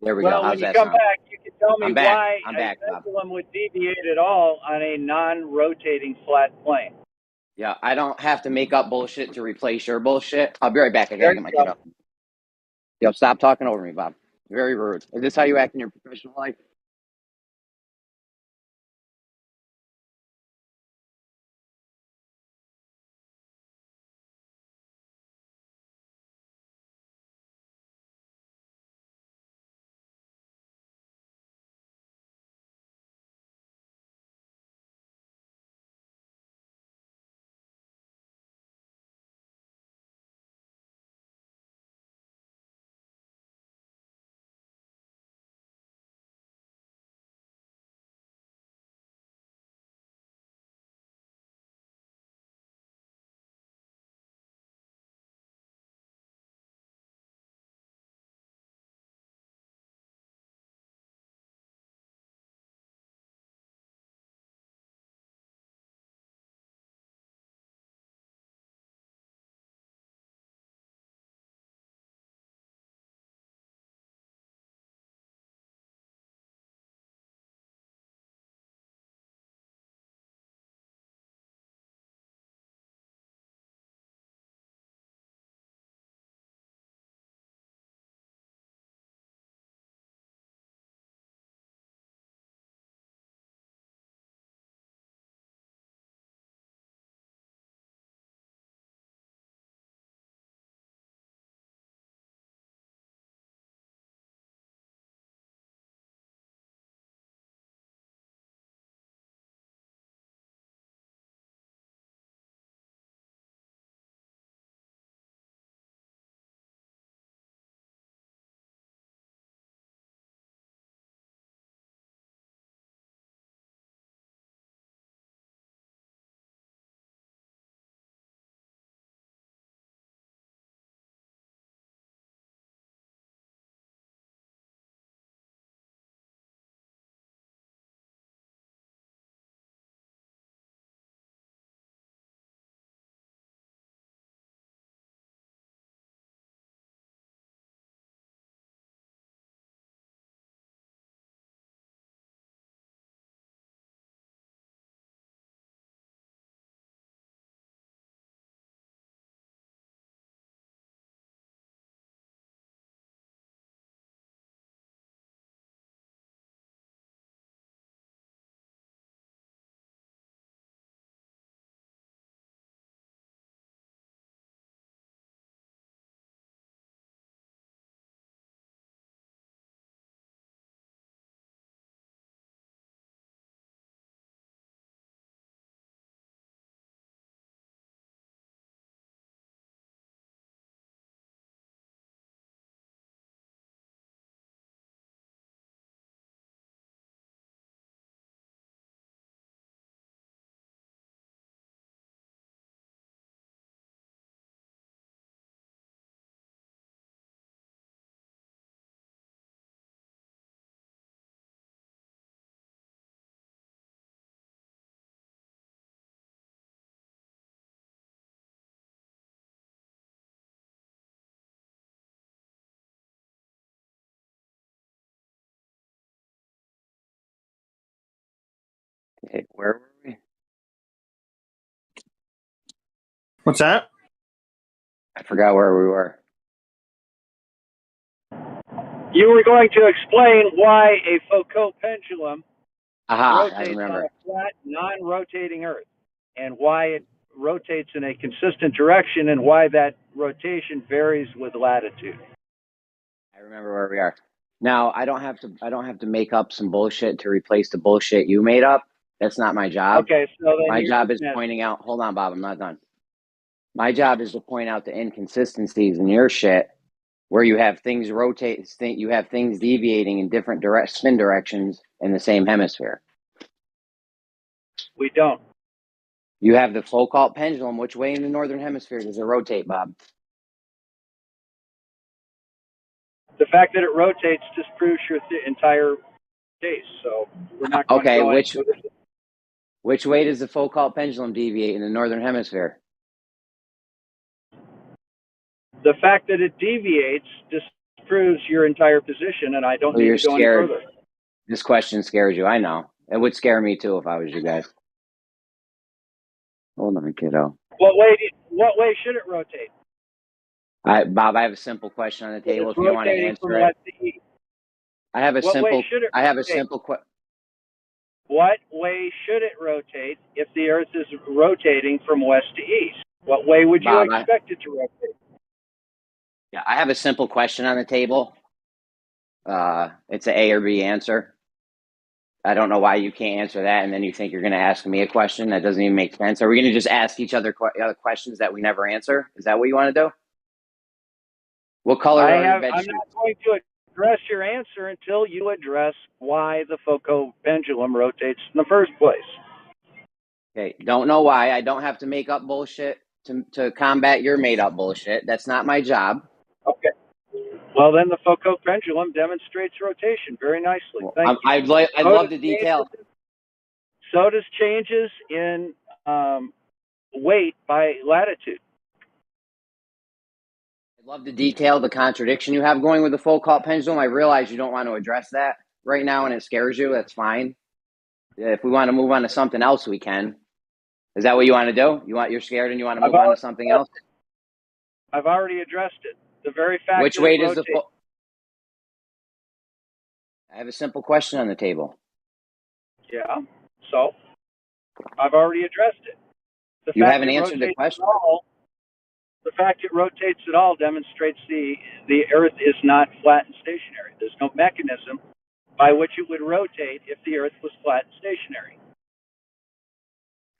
S6: There we go. How's
S8: when you
S6: that
S8: come
S6: sound?
S8: back, you can tell me
S6: I'm back.
S8: why
S6: I'm
S8: a
S6: back, Bob.
S8: pendulum would deviate at all on a non-rotating flat plane.
S6: Yeah, I don't have to make up bullshit to replace your bullshit. I'll be right back. I
S8: There
S6: gotta
S8: you
S6: get my kid
S8: go.
S6: up. Yo, stop talking over me, Bob. Very rude. Is this how you act in your professional life? Okay, where were we?
S7: What's that?
S6: I forgot where we were.
S8: You were going to explain why a Foucault pendulum
S6: Aha, I
S8: rotates on
S6: remember.
S8: a flat, non-rotating Earth, and why it rotates in a consistent direction, and why that rotation varies with latitude.
S6: I remember where we are. Now I don't have to make up some bullshit to replace the bullshit you made up. That's not my job.
S8: Okay, so then
S6: My
S8: you're
S6: job is
S8: dismissed.
S6: pointing out. Hold on, Bob. I'm not done. My job is to point out the inconsistencies in your shit, where you have things rotate. You have things deviating in different spin directions in the same hemisphere.
S8: We don't.
S6: You have the Foucault pendulum. Which way in the northern hemisphere does it rotate, Bob?
S8: The fact that it rotates disproves your entire case, so we're not going
S6: Okay,
S8: to go into it.
S6: which way does the Foucault pendulum deviate in the northern hemisphere?
S8: The fact that it deviates disproves your entire position, and I don't
S6: So
S8: need
S6: you're
S8: to go any
S6: scared.
S8: further.
S6: This question scares you. I know. It would scare me too if I was you guys. Hold on, kiddo.
S8: What way should it rotate?
S6: Bob, I have a simple question on the table.
S8: It's
S6: If you want to
S8: rotating from
S6: answer it,
S8: west to east.
S6: I have a
S8: What way
S6: simple.
S8: should it
S6: I have a
S8: rotate?
S6: simple question.
S8: What way should it rotate if the Earth is rotating from west to east? What way would you
S6: Bob,
S8: expect it to rotate?
S6: I have a simple question on the table. It's an A or B answer. I don't know why you can't answer that, and then you think you're going to ask me a question that doesn't even make sense. Are we going to just ask each other questions that we never answer? Is that what you want to do? What color are your bed
S8: I'm
S6: sheets?
S8: not going to address your answer until you address why the Foucault pendulum rotates in the first place.
S6: Okay, don't know why. I don't have to make up bullshit to combat your made up bullshit. That's not my job.
S8: Okay. Well, then the Foucault pendulum demonstrates rotation very nicely.
S6: Well,
S8: Thank you.
S6: I'd love the detail.
S8: So does changes in weight by latitude.
S6: I'd love to detail the contradiction you have going with the Foucault pendulum. I realize you don't want to address that right now, and it scares you. That's fine. If we want to move on to something else, we can. Is that what you want to do? You're scared and you want to move on to something else?
S8: I've already addressed it. The very fact
S6: Which
S8: that
S6: way
S8: it
S6: does
S8: rotates.
S6: I have a simple question on the table.
S8: Yeah. So I've already addressed it.
S6: You haven't answered the question.
S8: The fact it rotates at all demonstrates the Earth is not flat and stationary. There's no mechanism by which it would rotate if the Earth was flat and stationary.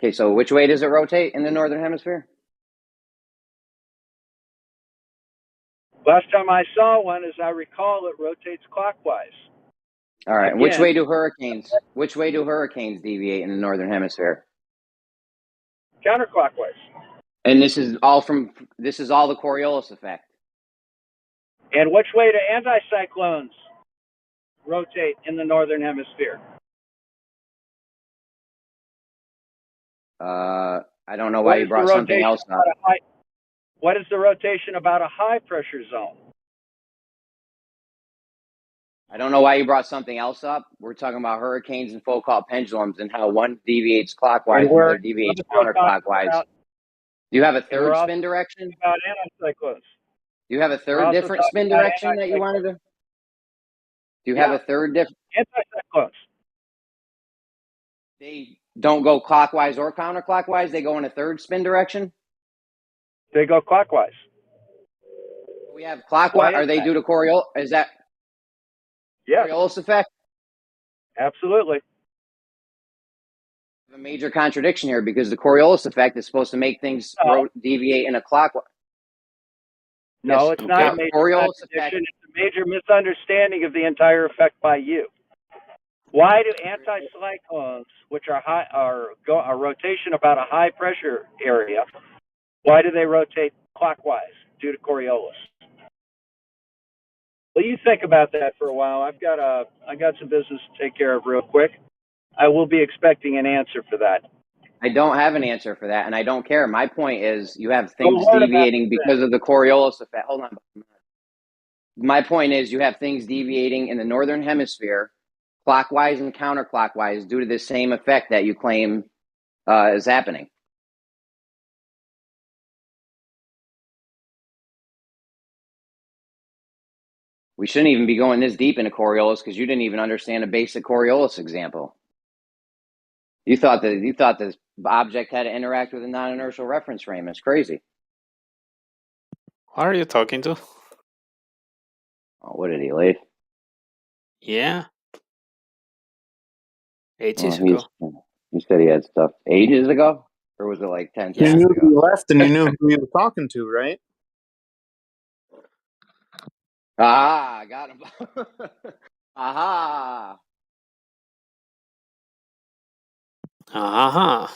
S6: Okay, so which way does it rotate in the northern hemisphere?
S8: Last time I saw one, as I recall, it rotates clockwise.
S6: All right.
S8: Again,
S6: Which way do hurricanes deviate in the northern hemisphere?
S8: Counterclockwise.
S6: And this is all the Coriolis effect.
S8: And which way do anticyclones rotate in the northern hemisphere?
S6: I don't know why you brought something else up.
S8: What is the rotation about a high pressure zone?
S6: I don't know why you brought something else up. We're talking about hurricanes and Foucault pendulums and how one deviates clockwise and the other deviates counterclockwise. Do you have a third spin direction?
S8: About anticyclones.
S6: Do you have a third different spin direction that you wanted to? Do you have a third different?
S8: Anticyclones.
S6: They don't go clockwise or counterclockwise. They go in a third spin direction.
S8: They go clockwise.
S6: We have clockwise. Are they due to Coriolis? Is that Coriolis effect?
S8: Absolutely.
S6: A major contradiction here because the Coriolis effect is supposed to make things deviate in a clockwise.
S8: No, it's not a major contradiction. It's a major misunderstanding of the entire effect by you. Why do anticyclones, which are a rotation about a high pressure area, why do they rotate clockwise due to Coriolis? Well, you think about that for a while. I got some business to take care of real quick. I will be expecting an answer for that.
S6: I don't have an answer for that, and I don't care. My point is you have things deviating because of the Coriolis effect. Hold on. My point is you have things deviating in the northern hemisphere, clockwise and counterclockwise, due to the same effect that you claim is happening. We shouldn't even be going this deep into Coriolis because you didn't even understand a basic Coriolis example. You thought the object had to interact with a non-inertial reference frame. It's crazy.
S9: Who are you talking to?
S6: Oh, what did he leave?
S9: Yeah. Ages
S6: Well,
S9: ago.
S6: he said he had stuff ages ago, or was it like 10
S9: Yeah.
S7: You
S6: seconds
S7: knew
S6: ago?
S7: he left and you knew who you were talking to, right?
S6: Ah, I got him. Aha.
S9: Uh-huh.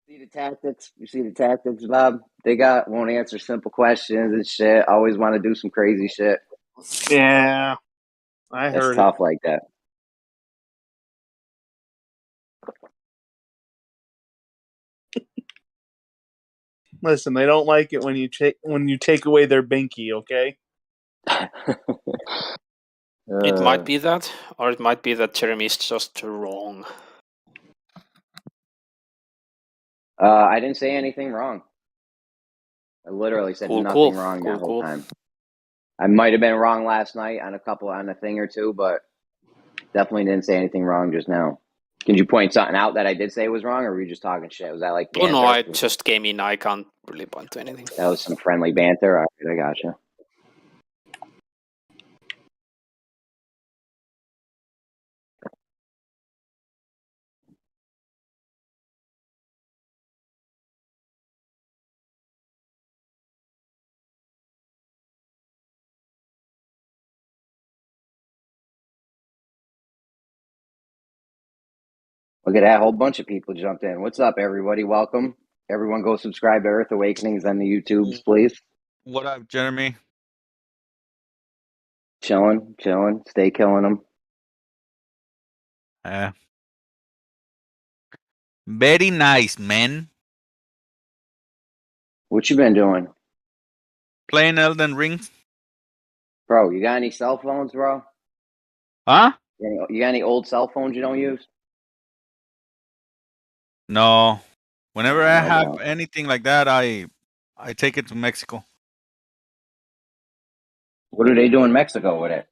S6: See the tactics? You see the tactics, Bob? They won't answer simple questions and shit. Always want to do some crazy shit.
S7: Yeah, I
S6: It's
S7: heard
S6: tough like that.
S7: it. Listen, they don't like it when you take away their binky, okay?
S9: It might be that, or it might be that Jeremy is just wrong.
S6: I didn't say anything wrong. I literally said nothing wrong that whole time. I might have been wrong last night on a thing or two, but definitely didn't say anything wrong just now. Can you point something out that I did say was wrong, or were you just talking shit? Was that like banter?
S9: Oh no, I just came in. I can't really point to anything.
S6: That was some friendly banter. All right, I gotcha. Look at that, whole bunch of people jumped in. What's up, everybody? Welcome. Everyone go subscribe to Earth Awakenings on the YouTubes, please.
S10: What up, Jeremy?
S6: Chilling. Stay killing them.
S10: Very nice, man.
S6: What you been doing?
S10: Playing Elden Ring.
S6: Bro, you got any cell phones, bro?
S10: Huh?
S6: You got any old cell phones you don't use?
S10: No. Whenever I have
S6: doubt.
S10: anything like that, I take it to Mexico.
S6: What do they do in Mexico with it?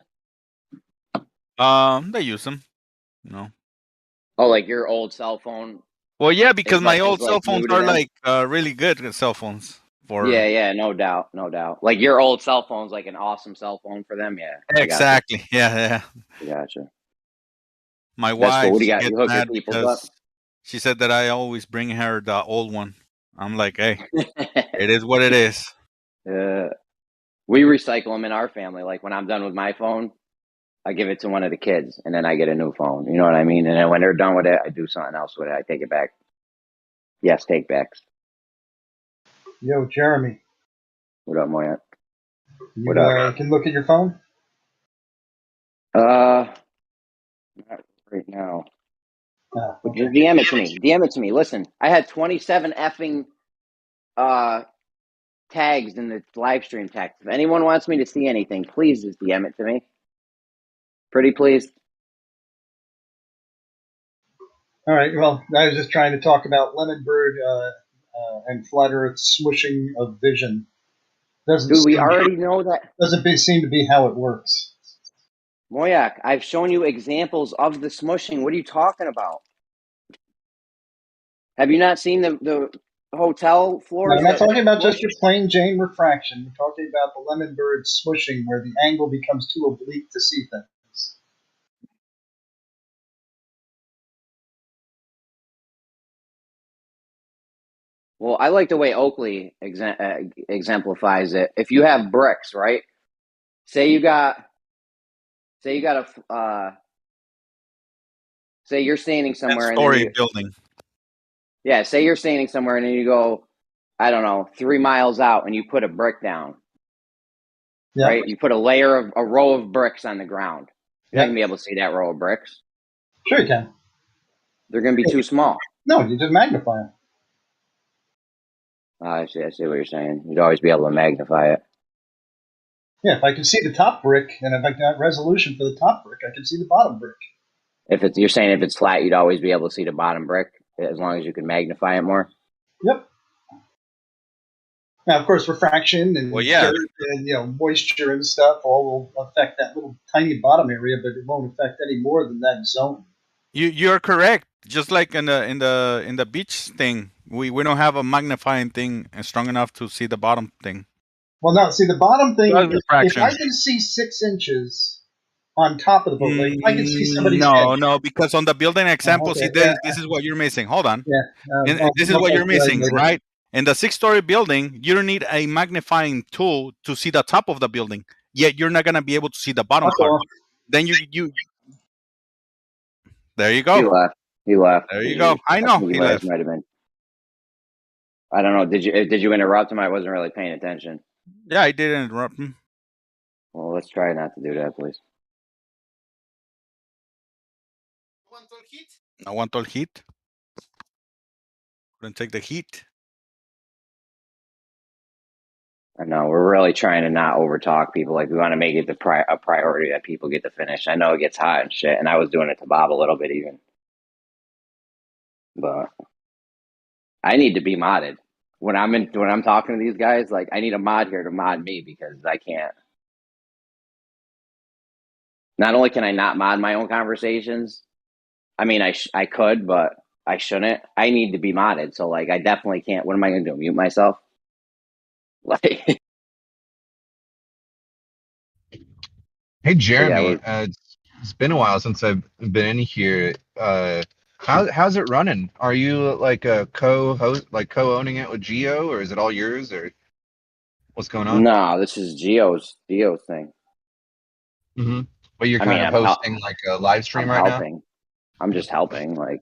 S10: They use them, you know.
S6: Oh, like your old cell phone?
S10: Well, yeah, because my old cell phones
S6: new to
S10: are
S6: them?
S10: like really good cell phones.
S6: Yeah, no doubt. Like your old cell phone's like an awesome cell phone for them. Yeah,
S10: exactly. Yeah.
S6: I gotcha.
S10: My
S6: That's
S10: wife,
S6: cool. What do you
S10: she
S6: got?
S10: gets
S6: You hook your
S10: mad
S6: peoples up?
S10: because she said that I always bring her the old one. I'm like, hey, it is what it is.
S6: We recycle them in our family. Like when I'm done with my phone, I give it to one of the kids, and then I get a new phone. You know what I mean? And then when they're done with it, I do something else with it. I take it back. Yes, take backs.
S11: Yo, Jeremy.
S6: What up, Moya?
S11: You can look at your phone?
S6: Not right now.
S11: Oh,
S6: okay. Just DM it to me. DM it to me. Listen, I had 27 effing tags in the live stream text. If anyone wants me to see anything, please just DM it to me. Pretty please.
S11: All right. Well, I was just trying to talk about Lemon Bird and Flat Earth smushing of vision.
S6: Dude, we already know that.
S11: Doesn't seem to be how it works.
S6: Moyak, I've shown you examples of the smushing. What are you talking about? Have you not seen the hotel floors?
S11: No, I'm not talking about just your plain Jane refraction. I'm talking about the Lemon Bird smushing where the angle becomes too oblique to see things.
S6: Well, I like the way Oakley exemplifies it. If you have bricks, right? Say you're standing somewhere and then
S10: building.
S6: Yeah, say you're standing somewhere and then you go, I don't know, 3 miles out and you put a brick down. Yeah. Right? You put a row of bricks on the ground. You're not going to be able to see that row of bricks.
S11: Sure you can.
S6: They're going to be too small.
S11: No, you just magnify them.
S6: I see what you're saying. You'd always be able to magnify it.
S11: Yeah, if I can see the top brick, and if I got resolution for the top brick, I can see the bottom brick.
S6: You're saying if it's flat, you'd always be able to see the bottom brick as long as you can magnify it more?
S11: Yep. Now, of course, refraction and
S10: Well, yeah.
S11: dirt and moisture and stuff all will affect that little tiny bottom area, but it won't affect any more than that zone.
S10: You're correct. Just like in the beach thing, we don't have a magnifying thing strong enough to see the bottom thing.
S11: Well, no, see the bottom thing.
S10: Does
S11: If
S10: refraction.
S11: I can see 6 inches on top of the boat, like I can see somebody's head.
S10: No, because on the building example,
S11: okay,
S10: see, this is what you're missing. Hold on.
S11: Yeah,
S10: This is what you're missing, right? In the 6-story building, you don't need a magnifying tool to see the top of the building. Yet you're not gonna be able to see the bottom part. Then you. There you go.
S6: He left.
S10: There you go. I know he left.
S6: Might have been. I don't know. Did you interrupt him? I wasn't really paying attention.
S10: Yeah, I did interrupt him.
S6: Well, let's try not to do that, please.
S10: No one told heat. Couldn't take the heat.
S6: I know we're really trying to not overtalk people. Like we want to make it a priority that people get to finish. I know it gets hot and shit, and I was doing it to Bob a little bit even, but I need to be modded when I'm talking to these guys. Like I need a mod here to mod me because I can't. Not only can I not mod my own conversations, I mean I could, but I shouldn't. I need to be modded, so like I definitely can't. What am I going to do? Mute myself? Like.
S4: Hey Jeremy, it's been a while since I've been in here. How's it running? Are you like a co-host, like co-owning it with Geo, or is it all yours, or what's going on?
S6: No, this is Geo's thing.
S4: Mm-hmm. But you're kind of hosting like a live stream right now?
S6: I'm just helping. Like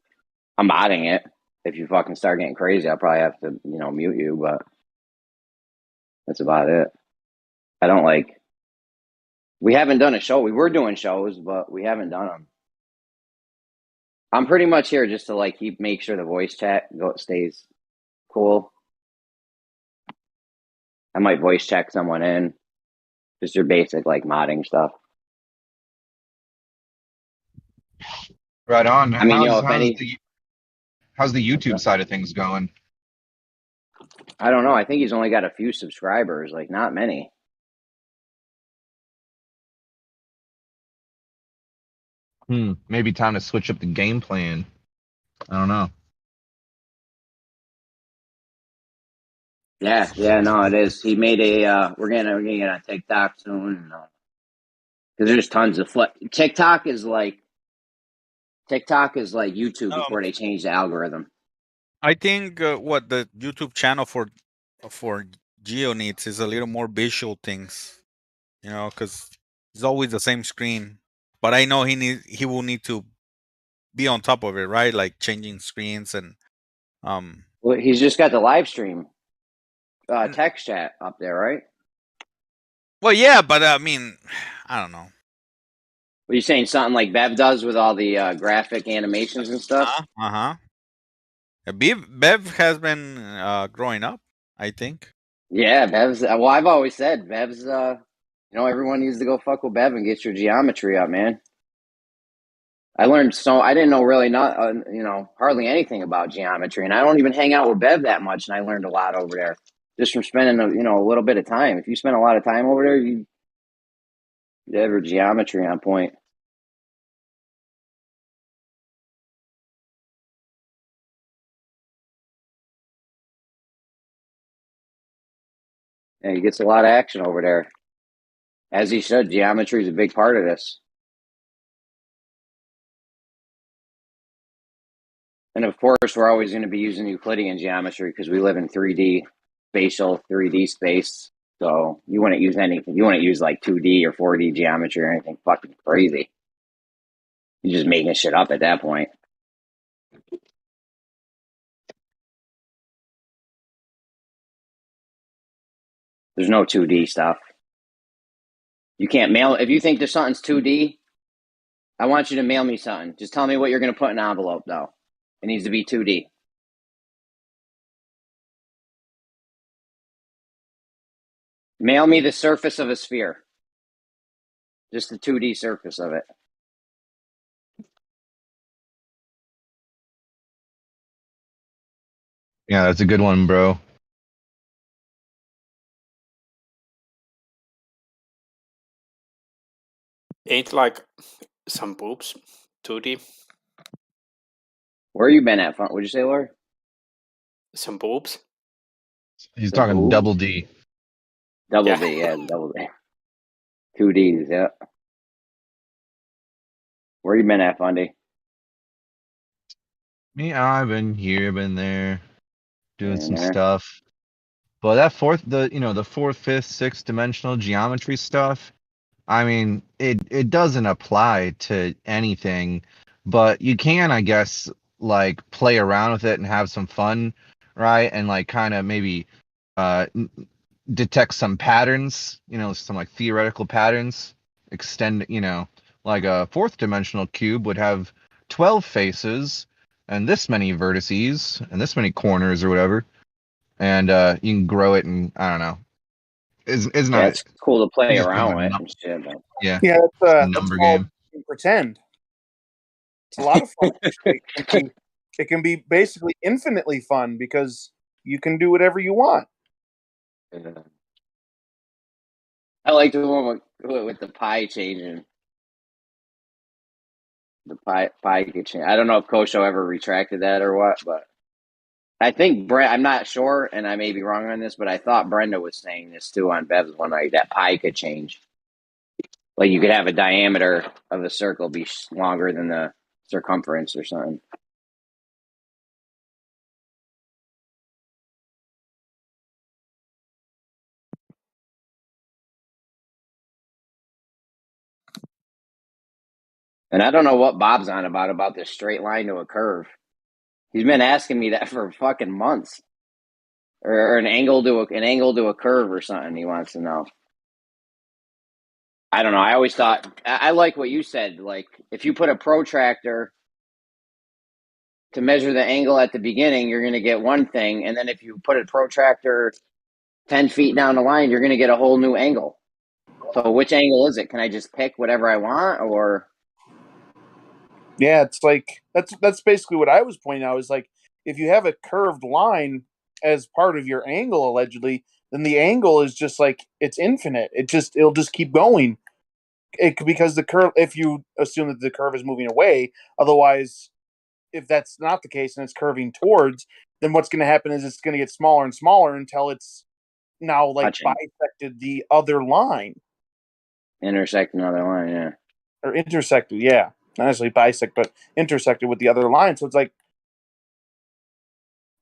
S6: I'm modding it. If you fucking start getting crazy, I'll probably have to, mute you, but that's about it. I don't like. We haven't done a show. We were doing shows, but we haven't done them. I'm pretty much here just to like make sure the voice chat stays cool. I might voice check someone in. Just your basic like modding stuff.
S4: Right on.
S6: I mean,
S4: how's the YouTube side of things going?
S6: I don't know. I think he's only got a few subscribers, like not many.
S4: Maybe time to switch up the game plan. I don't know.
S6: Yeah, no, it is. He made we're gonna get on TikTok soon. Because there's tons of TikTok is like YouTube before they change the algorithm.
S10: I think what the YouTube channel for Geo needs is a little more visual things, because it's always the same screen. But I know he will need to be on top of it, right? Like changing screens and
S6: Well, he's just got the live stream text chat up there, right?
S10: Well, yeah, but I mean, I don't know.
S6: Were you saying something like Bev does with all the graphic animations and stuff?
S10: Bev has been growing up, I think.
S6: Yeah, Bev's. Well, I've always said Bev's. Everyone needs to go fuck with Bev and get your geometry up, man. I didn't know really hardly anything about geometry, and I don't even hang out with Bev that much, and I learned a lot over there just from spending a little bit of time. If you spend a lot of time over there, you have your geometry on point. Yeah, he gets a lot of action over there. As he should. Geometry is a big part of this. And of course, we're always going to be using Euclidean geometry because we live in 3D, spatial 3D space. So you wouldn't use anything. You wouldn't use like 2D or 4D geometry or anything fucking crazy. You're just making shit up at that point. There's no 2D stuff. You can't mail. If you think there's something's 2D, I want you to mail me something. Just tell me what you're going to put in an envelope, though. It needs to be 2D. Mail me the surface of a sphere. Just the 2D surface of it.
S4: Yeah, that's a good one, bro.
S9: Ain't like some boobs 2D?
S6: Where you been at? What'd you say, Lord?
S9: Some boobs?
S12: He's
S6: Some
S12: talking
S6: boobs?
S12: double D.
S6: Double
S9: Yeah.
S6: D, yeah, double D. 2Ds, yeah. Where you been at, Fundy?
S12: Me, I've been here, been there, doing some
S6: There.
S12: stuff. But that the fourth, fifth, sixth dimensional geometry stuff, I mean, it doesn't apply to anything, but you can, I guess, like play around with it and have some fun, right? And like kind of maybe detect some patterns, some like theoretical patterns, extend, like a fourth dimensional cube would have 12 faces and this many vertices and this many corners or whatever. And you can grow it, and I don't know. It's
S6: Yeah,
S12: not.
S6: it's cool to play
S12: It's just kind of
S6: around
S12: a
S6: with and shit, but
S12: yeah,
S7: Yeah,
S12: it's a
S7: that's
S12: number
S7: called
S12: game.
S7: pretend. It's a lot of fun. Actually. It can be basically infinitely fun because you can do whatever you want.
S6: I like the one with the pie changing. The pie could change. I don't know if Kosho ever retracted that or what, but I think I'm not sure, and I may be wrong on this, but I thought Brenda was saying this too on Bev's one night, that pie could change. Like you could have a diameter of a circle be longer than the circumference or something. And I don't know what Bob's on about this straight line to a curve. He's been asking me that for fucking months. Or an angle to a curve or something he wants to know. I don't know. I always thought I like what you said. Like if you put a protractor to measure the angle at the beginning, you're going to get one thing, and then if you put a protractor 10 feet down the line, you're going to get a whole new angle. So which angle is it? Can I just pick whatever I want, or?
S7: Yeah, it's like that's basically what I was pointing out. Is like if you have a curved line as part of your angle, allegedly, then the angle is just like it's infinite. It'll just keep going. Because the curve, if you assume that the curve is moving away, otherwise, if that's not the case and it's curving towards, then what's going to happen is it's going to get smaller and smaller until it's now like
S6: Touching.
S7: bisected the other line.
S6: Intersect another line, yeah.
S7: Or intersected, yeah. Not necessarily bisect, but intersected with the other line. So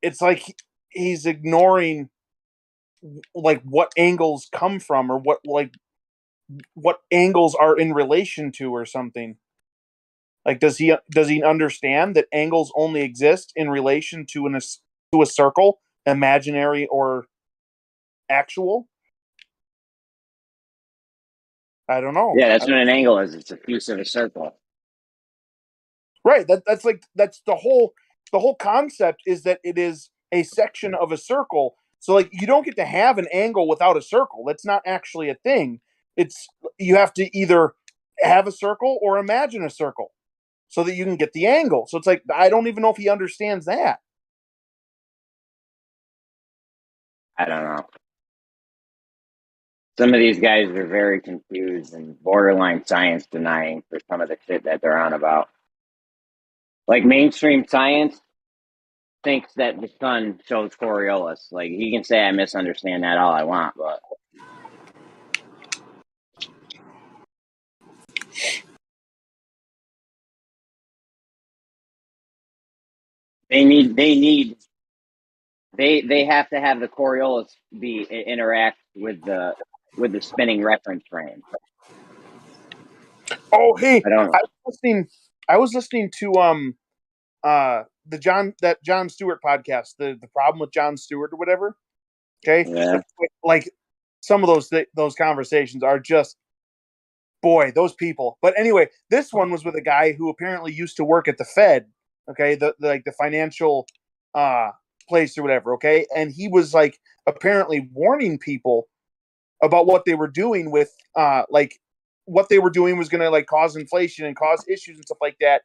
S7: it's like he's ignoring like what angles come from or what angles are in relation to or something. Like does he understand that angles only exist in relation to a circle, imaginary or actual? I don't know.
S6: Yeah, that's what an angle is. It's a piece of a circle.
S7: Right. That's the whole concept is that it is a section of a circle. So like you don't get to have an angle without a circle. That's not actually a thing. It's you have to either have a circle or imagine a circle so that you can get the angle. So it's like I don't even know if he understands that.
S6: I don't know. Some of these guys are very confused and borderline science denying for some of the shit that they're on about. Like mainstream science thinks that the sun shows Coriolis. Like he can say I misunderstand that all I want, but they have to have the Coriolis interact with the spinning reference frame.
S7: Oh, hey,
S6: I don't know.
S7: I was listening to that John Stewart podcast, the problem with John Stewart or whatever. Okay,
S6: Yeah.
S7: like some of those conversations are just boy, those people. But anyway, this one was with a guy who apparently used to work at the Fed. Okay, the financial place or whatever. Okay, and he was like apparently warning people about what they were doing with like what they were doing was going to like cause inflation and cause issues and stuff like that.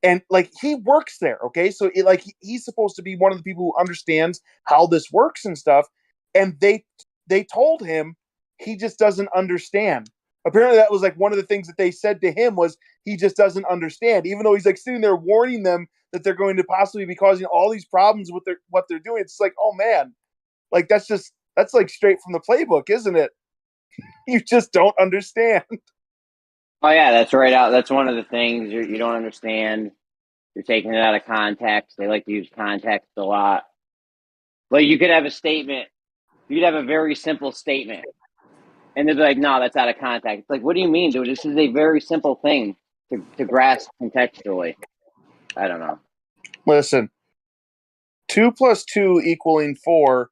S7: And like he works there, okay, so he's supposed to be one of the people who understands how this works and stuff. And they told him he just doesn't understand. apparently that was like one of the things that they said to him was he just doesn't understand, even though he's like sitting there warning them that they're going to possibly be causing all these problems with what they're doing. It's like, oh man, like that's like straight from the playbook, isn't it? You just don't understand.
S6: Oh yeah, that's right out. That's one of the things you don't understand. You're taking it out of context. They like to use context a lot. Like you could have a statement. You could have a very simple statement, and they'd be like, "No, that's out of context." It's like, what do you mean, dude? This is a very simple thing to grasp contextually. I don't know.
S7: Listen, 2 + 2 equaling 4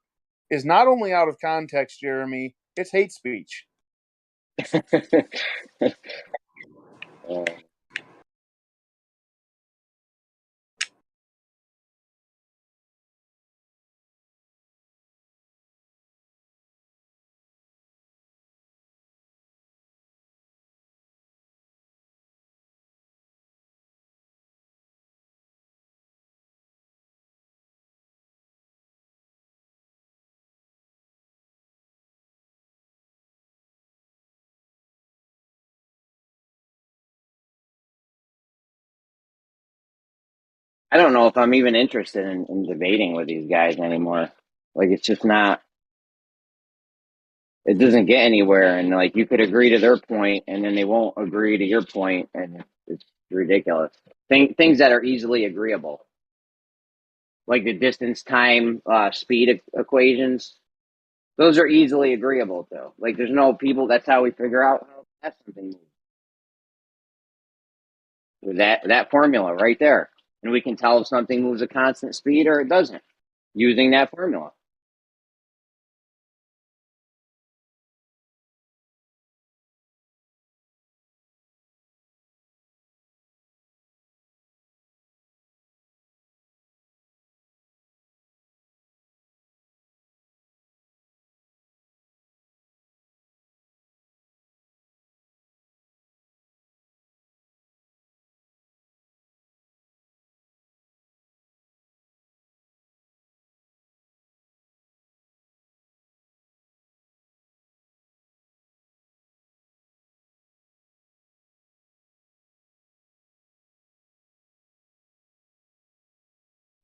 S7: is not only out of context, Jeremy. It's hate speech.
S6: I don't know if I'm even interested in debating with these guys anymore. Like, it's just not. It doesn't get anywhere, and like you could agree to their point, and then they won't agree to your point, and it's ridiculous. Things that are easily agreeable, like the distance, time, speed equations. Those are easily agreeable to. Like, there's no people. That's how we figure out how fast something moves. With that formula right there, and we can tell if something moves a constant speed or it doesn't using that formula.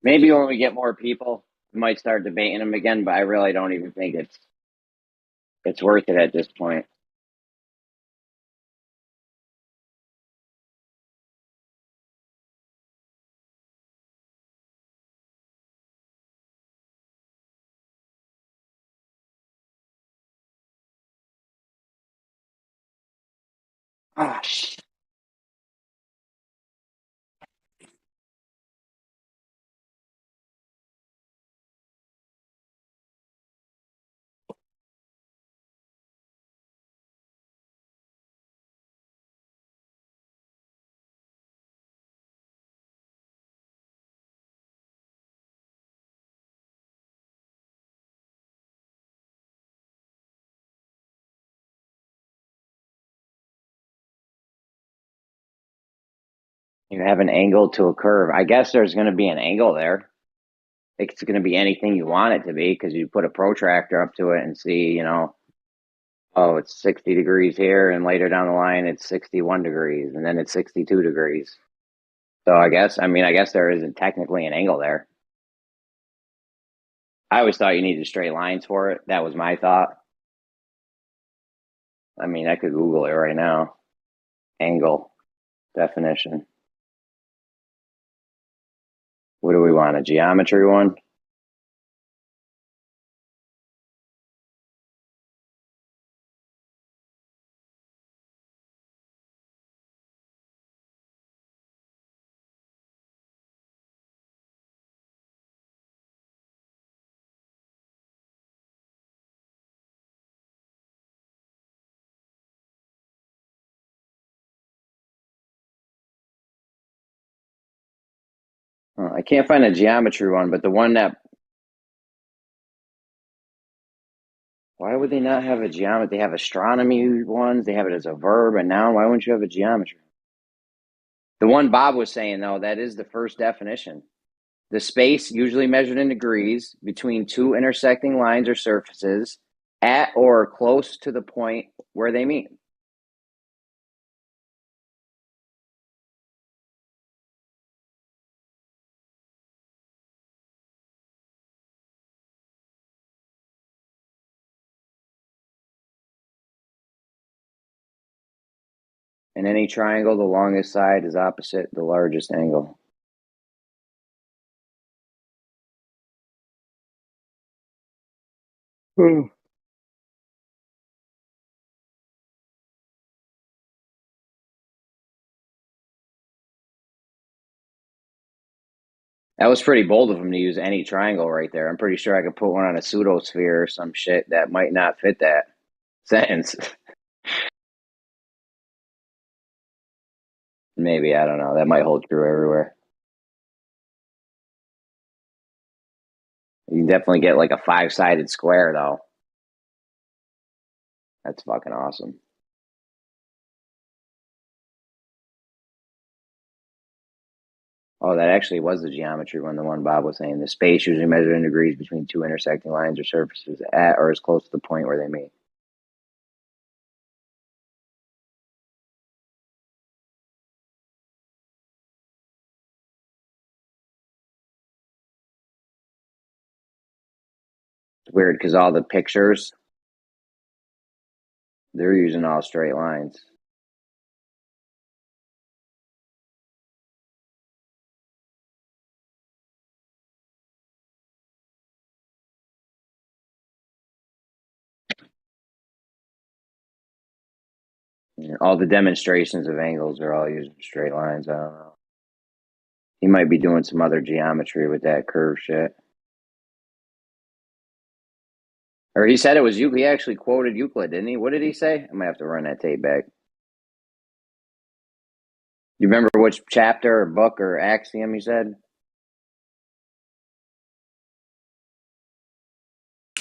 S6: Maybe when we get more people, we might start debating them again. But I really don't even think it's worth it at this point. Ah, shit. You have an angle to a curve. I guess there's going to be an angle there. It's going to be anything you want it to be because you put a protractor up to it and see, oh, it's 60 degrees here, and later down the line it's 61 degrees, and then it's 62 degrees. So I guess there isn't technically an angle there. I always thought you needed straight lines for it. That was my thought. I mean, I could Google it right now. Angle definition. What do we want? A geometry one? I can't find a geometry one, but the one that. Why would they not have a geometry? They have astronomy ones. They have it as a verb, and now why wouldn't you have a geometry? The one Bob was saying, though, that is the first definition. The space, usually measured in degrees, between two intersecting lines or surfaces at or close to the point where they meet. In any triangle, the longest side is opposite the largest angle. That was pretty bold of him to use any triangle right there. I'm pretty sure I could put one on a pseudosphere or some shit that might not fit that sentence. Maybe, I don't know. That might hold true everywhere. You can definitely get like a 5-sided square, though. That's fucking awesome. Oh, that actually was the geometry one, the one Bob was saying. The space usually measured in degrees between two intersecting lines or surfaces at or as close to the point where they meet. It's weird because all the pictures, they're using all straight lines. All the demonstrations of angles are all using straight lines. I don't know. He might be doing some other geometry with that curve shit. Or he said it was Euclid. He actually quoted Euclid, didn't he? What did he say? I might have to run that tape back. You remember which chapter or book or axiom he said?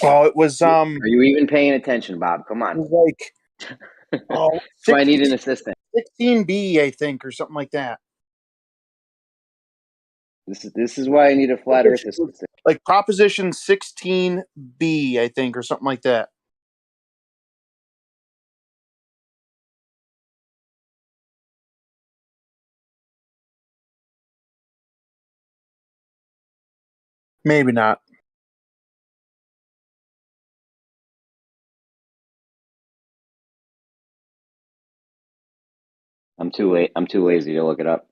S7: Oh, it was
S6: Are you even paying attention, Bob? Come on.
S7: it was like
S6: That's why I need an assistant.
S7: 16b, I think, or something like that.
S6: This is why I need a flat Earth assistant.
S7: Like Proposition 16b, I think, or something like that. Maybe not.
S6: I'm too lazy to look it up.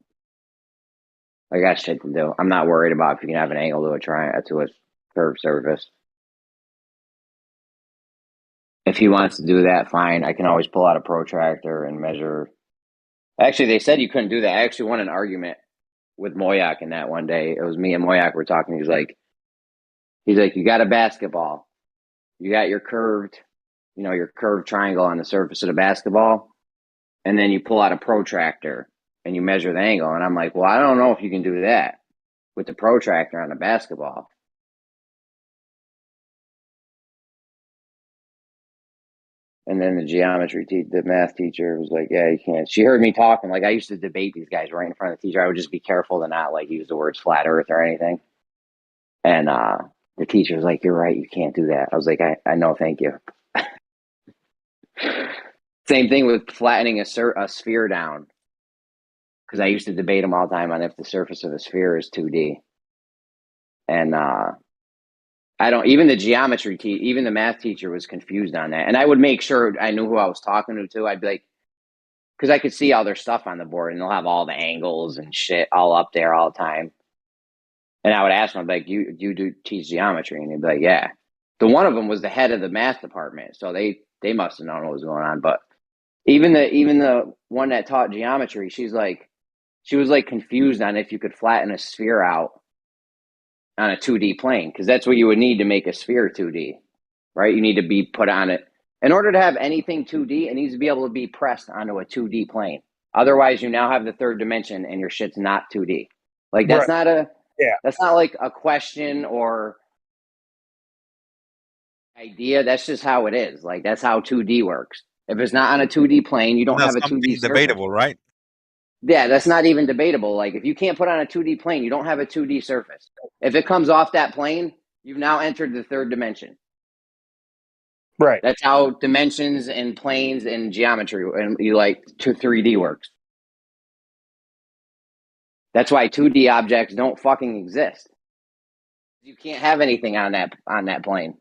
S6: I got shit to do. I'm not worried about if you can have an angle to a curved surface. If he wants to do that, fine. I can always pull out a protractor and measure. Actually, they said you couldn't do that. I actually won an argument with Moyak in that one day. It was me and Moyak were talking. He's like, you got a basketball. You got your curved triangle on the surface of the basketball. And then you pull out a protractor and you measure the angle. And I'm like, well, I don't know if you can do that with the protractor on a basketball. And then the math teacher was like, yeah, you can't. She heard me talking. Like, I used to debate these guys right in front of the teacher. I would just be careful to not like use the words flat earth or anything. And the teacher was like, you're right, you can't do that. I was like, I know, thank you. Same thing with flattening a sphere down. Because I used to debate them all the time on if the surface of a sphere is 2D. And even the geometry even the math teacher was confused on that. And I would make sure I knew who I was talking to too. I'd be like, because I could see all their stuff on the board and they'll have all the angles and shit all up there all the time. And I would ask them, like, you do teach geometry? And they'd be like, yeah. The one of them was the head of the math department. So they must have known what was going on. But even the one that taught geometry, she was like confused on if you could flatten a sphere out on a 2D plane, because that's what you would need to make a sphere 2D, right? You need to be put on it. In order to have anything 2D, it needs to be able to be pressed onto a 2D plane. Otherwise, you now have the third dimension and your shit's not 2D. Like, that's
S7: Right.
S6: That's not like a question or idea. That's just how it is. Like, that's how 2D works. If it's not on a 2D plane, you don't have a 2D surface.
S10: Debatable, right?
S6: Yeah, that's not even debatable. Like, if you can't put on a 2D plane, you don't have a 2D surface. If it comes off that plane, you've now entered the third dimension.
S7: Right.
S6: That's how dimensions and planes and geometry and 3D works. That's why 2D objects don't fucking exist. You can't have anything on that plane.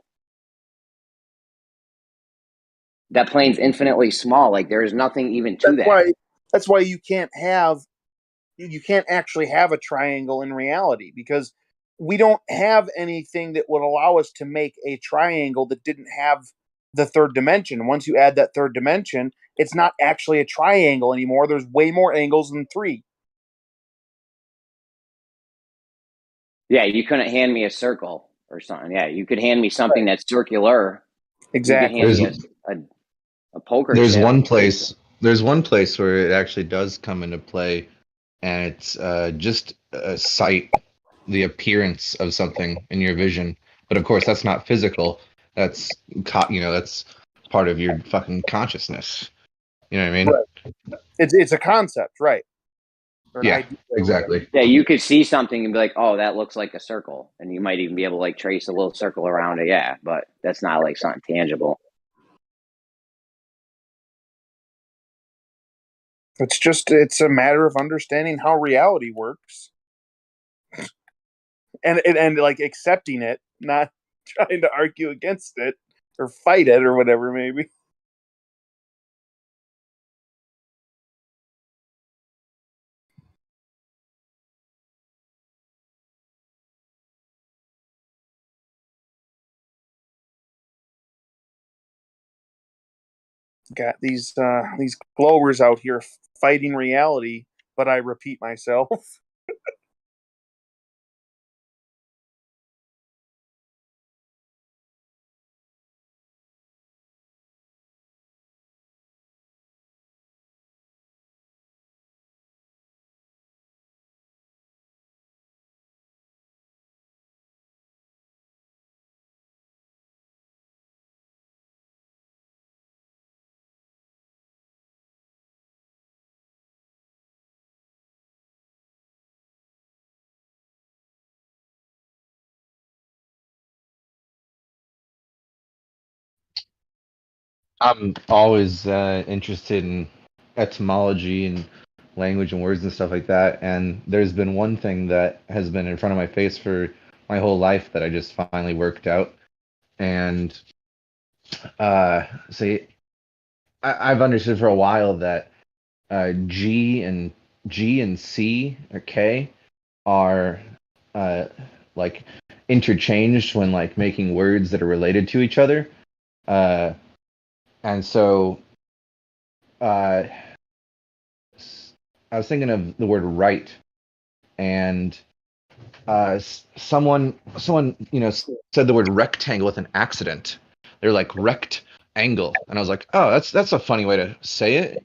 S6: That plane's infinitely small. Like, there's nothing even to that.
S7: That's why you can't actually have a triangle in reality, because we don't have anything that would allow us to make a triangle that didn't have the third dimension. Once you add that third dimension, it's not actually a triangle anymore. There's way more angles than 3.
S6: Yeah, you couldn't hand me a circle or something. Yeah, you could hand me something that's circular.
S7: Exactly.
S6: You could hand me a poker
S12: There's
S6: chip.
S12: one place. There's one place where it actually does come into play, and it's just a sight, the appearance of something in your vision. But of course, that's not physical. That's that's part of your fucking consciousness. You know what I mean?
S7: Right. It's a concept, right? Or an
S12: Yeah,
S7: idea or
S12: exactly.
S6: Yeah, you could see something and be like, "Oh, that looks like a circle," and you might even be able to like trace a little circle around it. Yeah, but that's not like something tangible.
S7: It's a matter of understanding how reality works, and like accepting it, not trying to argue against it or fight it or whatever, maybe. Got these glowers out here fighting reality, but I repeat myself.
S12: I'm always interested in etymology and language and words and stuff like that. And there's been one thing that has been in front of my face for my whole life that I just finally worked out. And see, I've understood for a while that G and C or K are like interchanged when like making words that are related to each other. And so I was thinking of the word right, and someone said the word rectangle with an accident. They're like rect angle, and I was like, oh, that's a funny way to say it.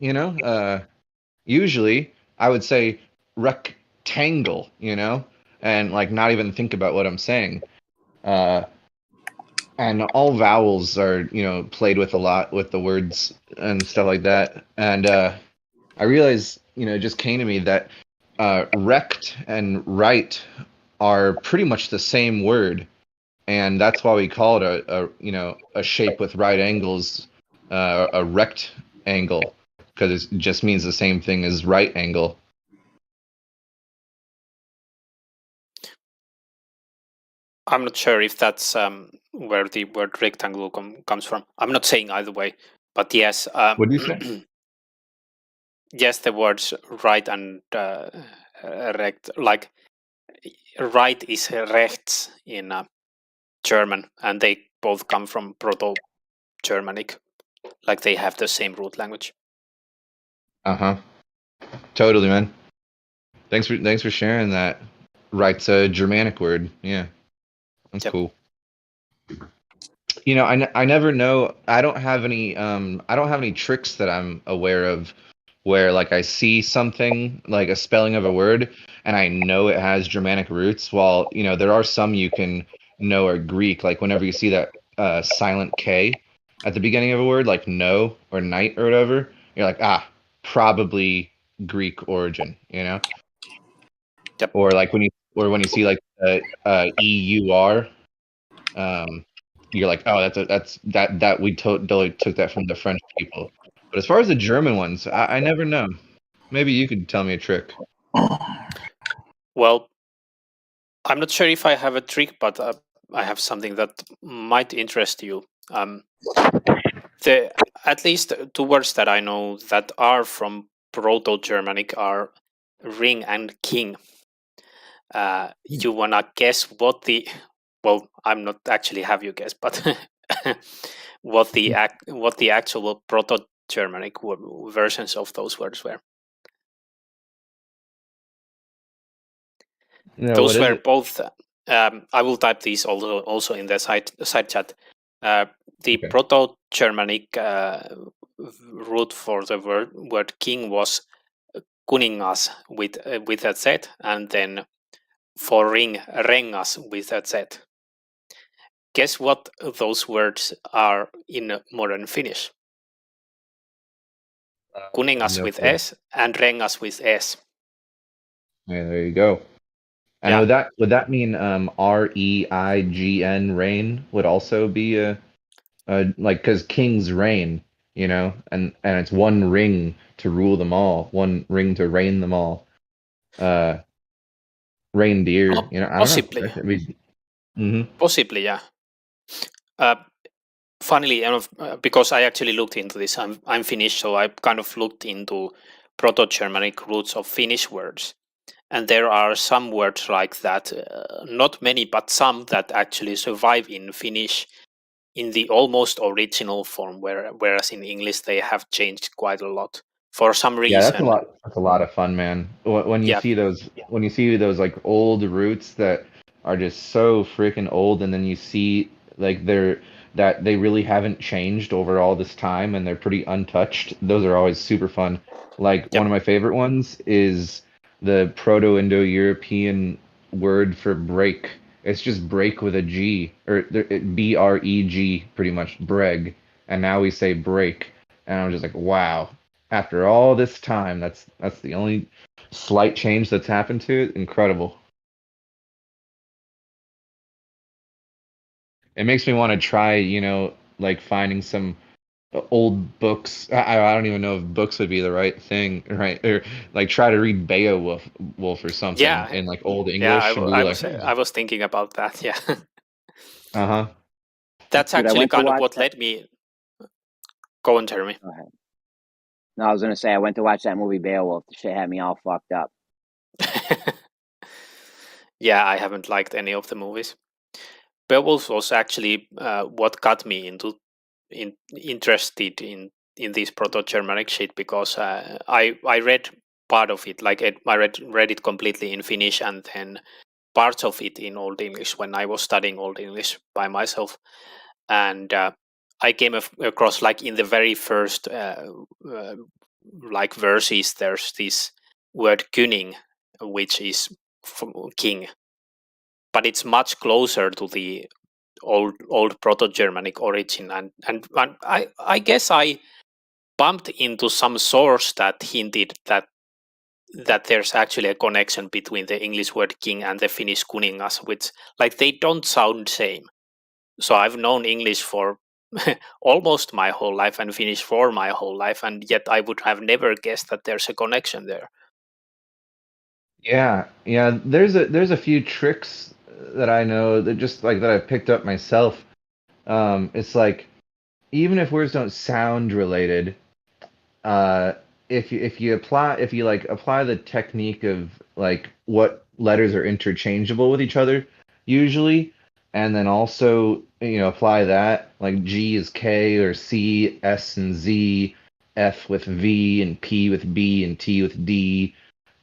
S12: Usually I would say rectangle, and like not even think about what I'm saying. And all vowels are played with a lot with the words and stuff like that. And I realized it just came to me that rect and right are pretty much the same word, and that's why we call it a shape with right angles, a rectangle, because it just means the same thing as right angle.
S9: I'm not sure if that's where the word rectangle comes from. I'm not saying either way, but yes.
S12: What do you say?
S9: Yes, the words right and rect, like right is rechts in German, and they both come from Proto-Germanic, like they have the same root language.
S12: Totally, man. Thanks for sharing that. Right's a Germanic word. Yeah, that's cool. I never know. I don't have any tricks that I'm aware of where like I see something like a spelling of a word and I know it has Germanic roots, while there are some you can know are Greek, like whenever you see that silent K at the beginning of a word, like no or night or whatever, you're like, probably Greek origin,
S9: Yep.
S12: Or like when you see like EUR, you're like, oh, that we totally took that from the French people. But as far as the German ones, I never know. Maybe you could tell me a trick.
S9: Well, I'm not sure if I have a trick, but I have something that might interest you. At least two words that I know that are from Proto-Germanic are ring and king. You wanna guess what the? Well, I'm not actually have you guess, but what the actual Proto-Germanic versions of those words were?
S12: No,
S9: Those
S12: what is
S9: were
S12: it?
S9: both. I will type these also in the side chat. The
S12: Okay.
S9: Proto-Germanic root for the word king was kuningas with a Z, and then for ring, rengas with a Z. Guess what those words are in modern Finnish? Kuningas
S12: No
S9: with
S12: clue.
S9: S and rengas with S.
S12: Yeah, there you go. And
S9: Yeah.
S12: would that mean REIGN rain would also be a like, because king's reign, you know, and it's one ring to rule them all, one ring to reign them all. Reindeer, you know, I don't know.
S9: Possibly.
S12: That could be. Mm-hmm.
S9: Possibly, yeah. Funnily enough, because I actually looked into this, I'm Finnish, so I kind of looked into Proto-Germanic roots of Finnish words. And there are some words like that, not many, but some that actually survive in Finnish in the almost original form, whereas in English they have changed quite a lot for some
S12: Yeah, that's a
S9: reason.
S12: lot. That's a lot of fun, man. When you
S9: Yeah,
S12: see those like old roots that are just so freaking old, and then you see like that they really haven't changed over all this time, and they're pretty untouched. Those are always super fun. Like one
S9: yep.
S12: of my favorite ones is the Proto-Indo-European word for break. It's just break with a G, or BREG, pretty much breg, and now we say break, and I'm just like, wow. After all this time, that's the only slight change that's happened to it. Incredible. It makes me want to try, you know, like finding some old books. I don't even know if books would be the right thing, right? Or like try to read Beowulf or something
S9: Yeah,
S12: in like old
S9: yeah.
S12: English and be like,
S9: I was thinking about that. Yeah,
S12: uh-huh.
S9: that's
S6: Dude, I
S9: actually
S6: went to
S9: kind of
S6: watch
S9: what
S6: that.
S9: led me. Go on, Jeremy.
S6: Go ahead. No, I was gonna say I went to watch that movie Beowulf. The shit had me all fucked up.
S9: Yeah, I haven't liked any of the movies. Beowulf was actually what got me interested in this Proto-Germanic shit, because I read part of it, like I read it completely in Finnish and then parts of it in Old English when I was studying Old English by myself, and I came across, like, in the very first like verses, there's this word kuning, which is king, but it's much closer to the old Proto-Germanic origin, and I guess I bumped into some source that hinted that there's actually a connection between the English word king and the Finnish kuningas, which, like, they don't sound same. So I've known English for almost my whole life and Finnish for my whole life, and yet I would have never guessed that there's a connection there.
S12: Yeah, yeah. There's a few tricks that I know that just like that I've picked up myself. It's like even if words don't sound related, uh, if you like apply the technique of like what letters are interchangeable with each other usually, and then also, you know, apply that, like G is K, or C, S and Z, F with V, and P with B, and T with D,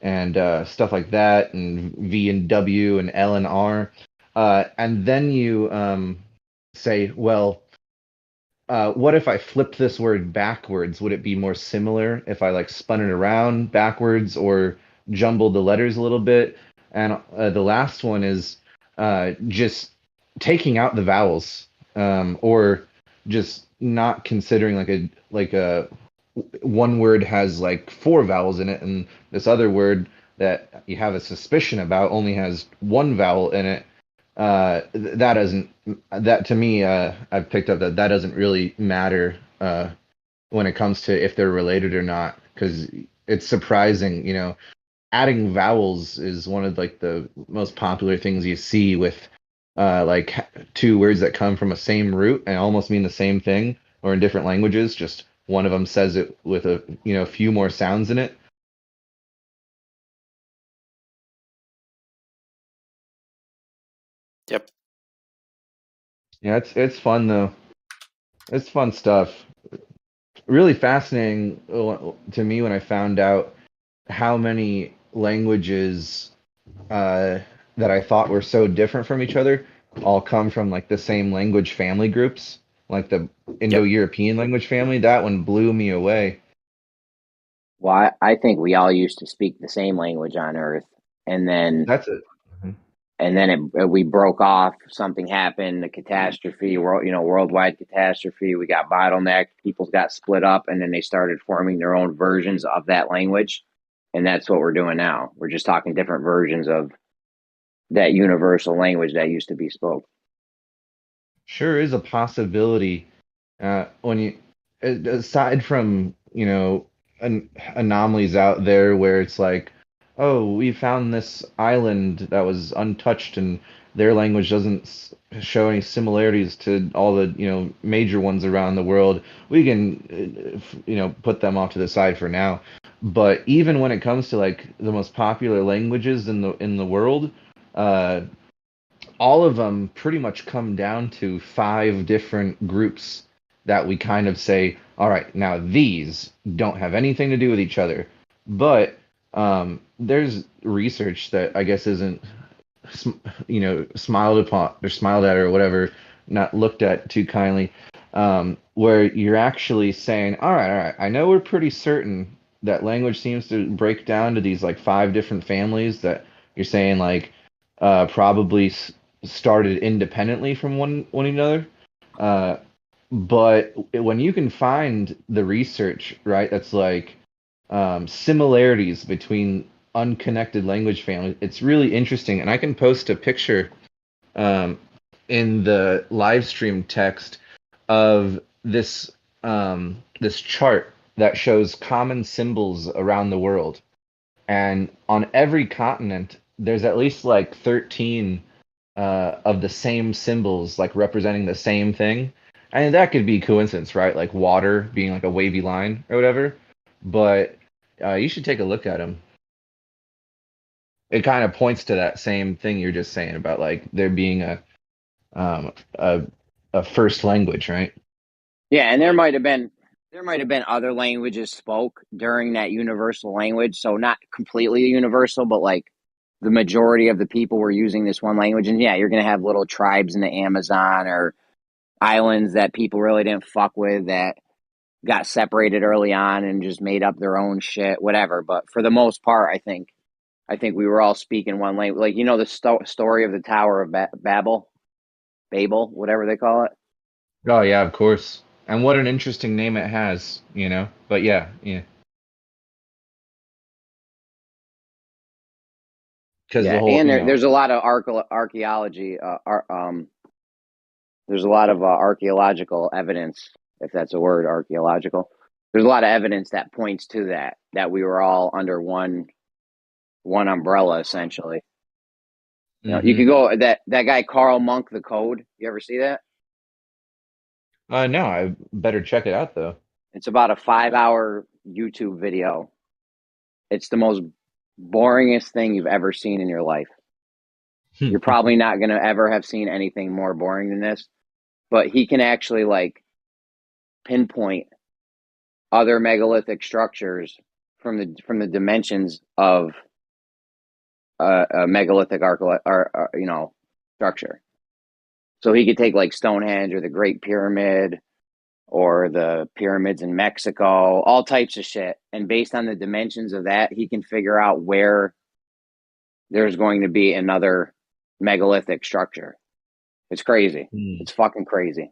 S12: and stuff like that, and V and W, and L and R, and then you say, well, what if I flipped this word backwards? Would it be more similar if I like spun it around backwards or jumbled the letters a little bit? And the last one is just taking out the vowels, or just not considering like a one word has like four vowels in it, and this other word that you have a suspicion about only has one vowel in it. That doesn't, that to me, I've picked up that doesn't really matter when it comes to if they're related or not, because it's surprising, you know, adding vowels is one of like the most popular things you see with two words that come from a same root and almost mean the same thing or in different languages. Just one of them says it with a few more sounds in it.
S9: Yep.
S12: Yeah, it's fun though. It's fun stuff. Really fascinating to me when I found out how many languages that I thought were so different from each other all come from like the same language family groups, like the Indo-European language family. That one blew me away.
S6: Well, I think we all used to speak the same language on Earth, and then
S12: That's it.
S6: we broke off. Something happened, a catastrophe, worldwide catastrophe. We got bottlenecked. People got split up, and then they started forming their own versions of that language, and that's what we're doing now. We're just talking different versions of that universal language that used to be spoke.
S12: Sure is a possibility. When you aside from anomalies out there where it's like, oh, we found this island that was untouched and their language doesn't show any similarities to all the major ones around the world. We can put them off to the side for now. But even when it comes to like the most popular languages in the world, all of them pretty much come down to 5 different groups that we kind of say, all right, now these don't have anything to do with each other. But there's research that I guess isn't, smiled upon or smiled at or whatever, not looked at too kindly, where you're actually saying, all right, I know we're pretty certain that language seems to break down to these like 5 different families that you're saying like probably started independently from one another. But when you can find the research, right, that's like similarities between unconnected language families, it's really interesting. And I can post a picture in the live stream text of this this chart that shows common symbols around the world. And on every continent, there's at least like 13 of the same symbols, like representing the same thing. And that could be coincidence, right? Like water being like a wavy line or whatever. But you should take a look at them. It kind of points to that same thing you're just saying about like there being um, a a first language, right?
S6: Yeah, and there might have been other languages spoke during that universal language, so not completely universal, but like the majority of the people were using this one language. And yeah, you're going to have little tribes in the Amazon or islands that people really didn't fuck with that got separated early on and just made up their own shit, whatever. But for the most part, I think we were all speaking one language. Like, the story of the Tower of Babel, whatever they call it.
S12: Oh yeah, of course. And what an interesting name it has, But yeah. Because the
S6: Yeah,
S12: whole,
S6: and there's a lot of archaeology. There's a lot of archaeological evidence, if that's a word, archaeological. There's a lot of evidence that points to that we were all under one umbrella, essentially. You could go that guy Carl Monk, The Code. You ever see that?
S12: No, I better check it out though.
S6: It's about a 5-hour YouTube video. It's the most boringest thing you've ever seen in your life. You're probably not going to ever have seen anything more boring than this. But he can actually like pinpoint other megalithic structures from the dimensions of a megalithic structure. So he could take like Stonehenge or the Great Pyramid or the pyramids in Mexico, all types of shit. And based on the dimensions of that, he can figure out where there's going to be another megalithic structure. It's crazy. It's fucking crazy.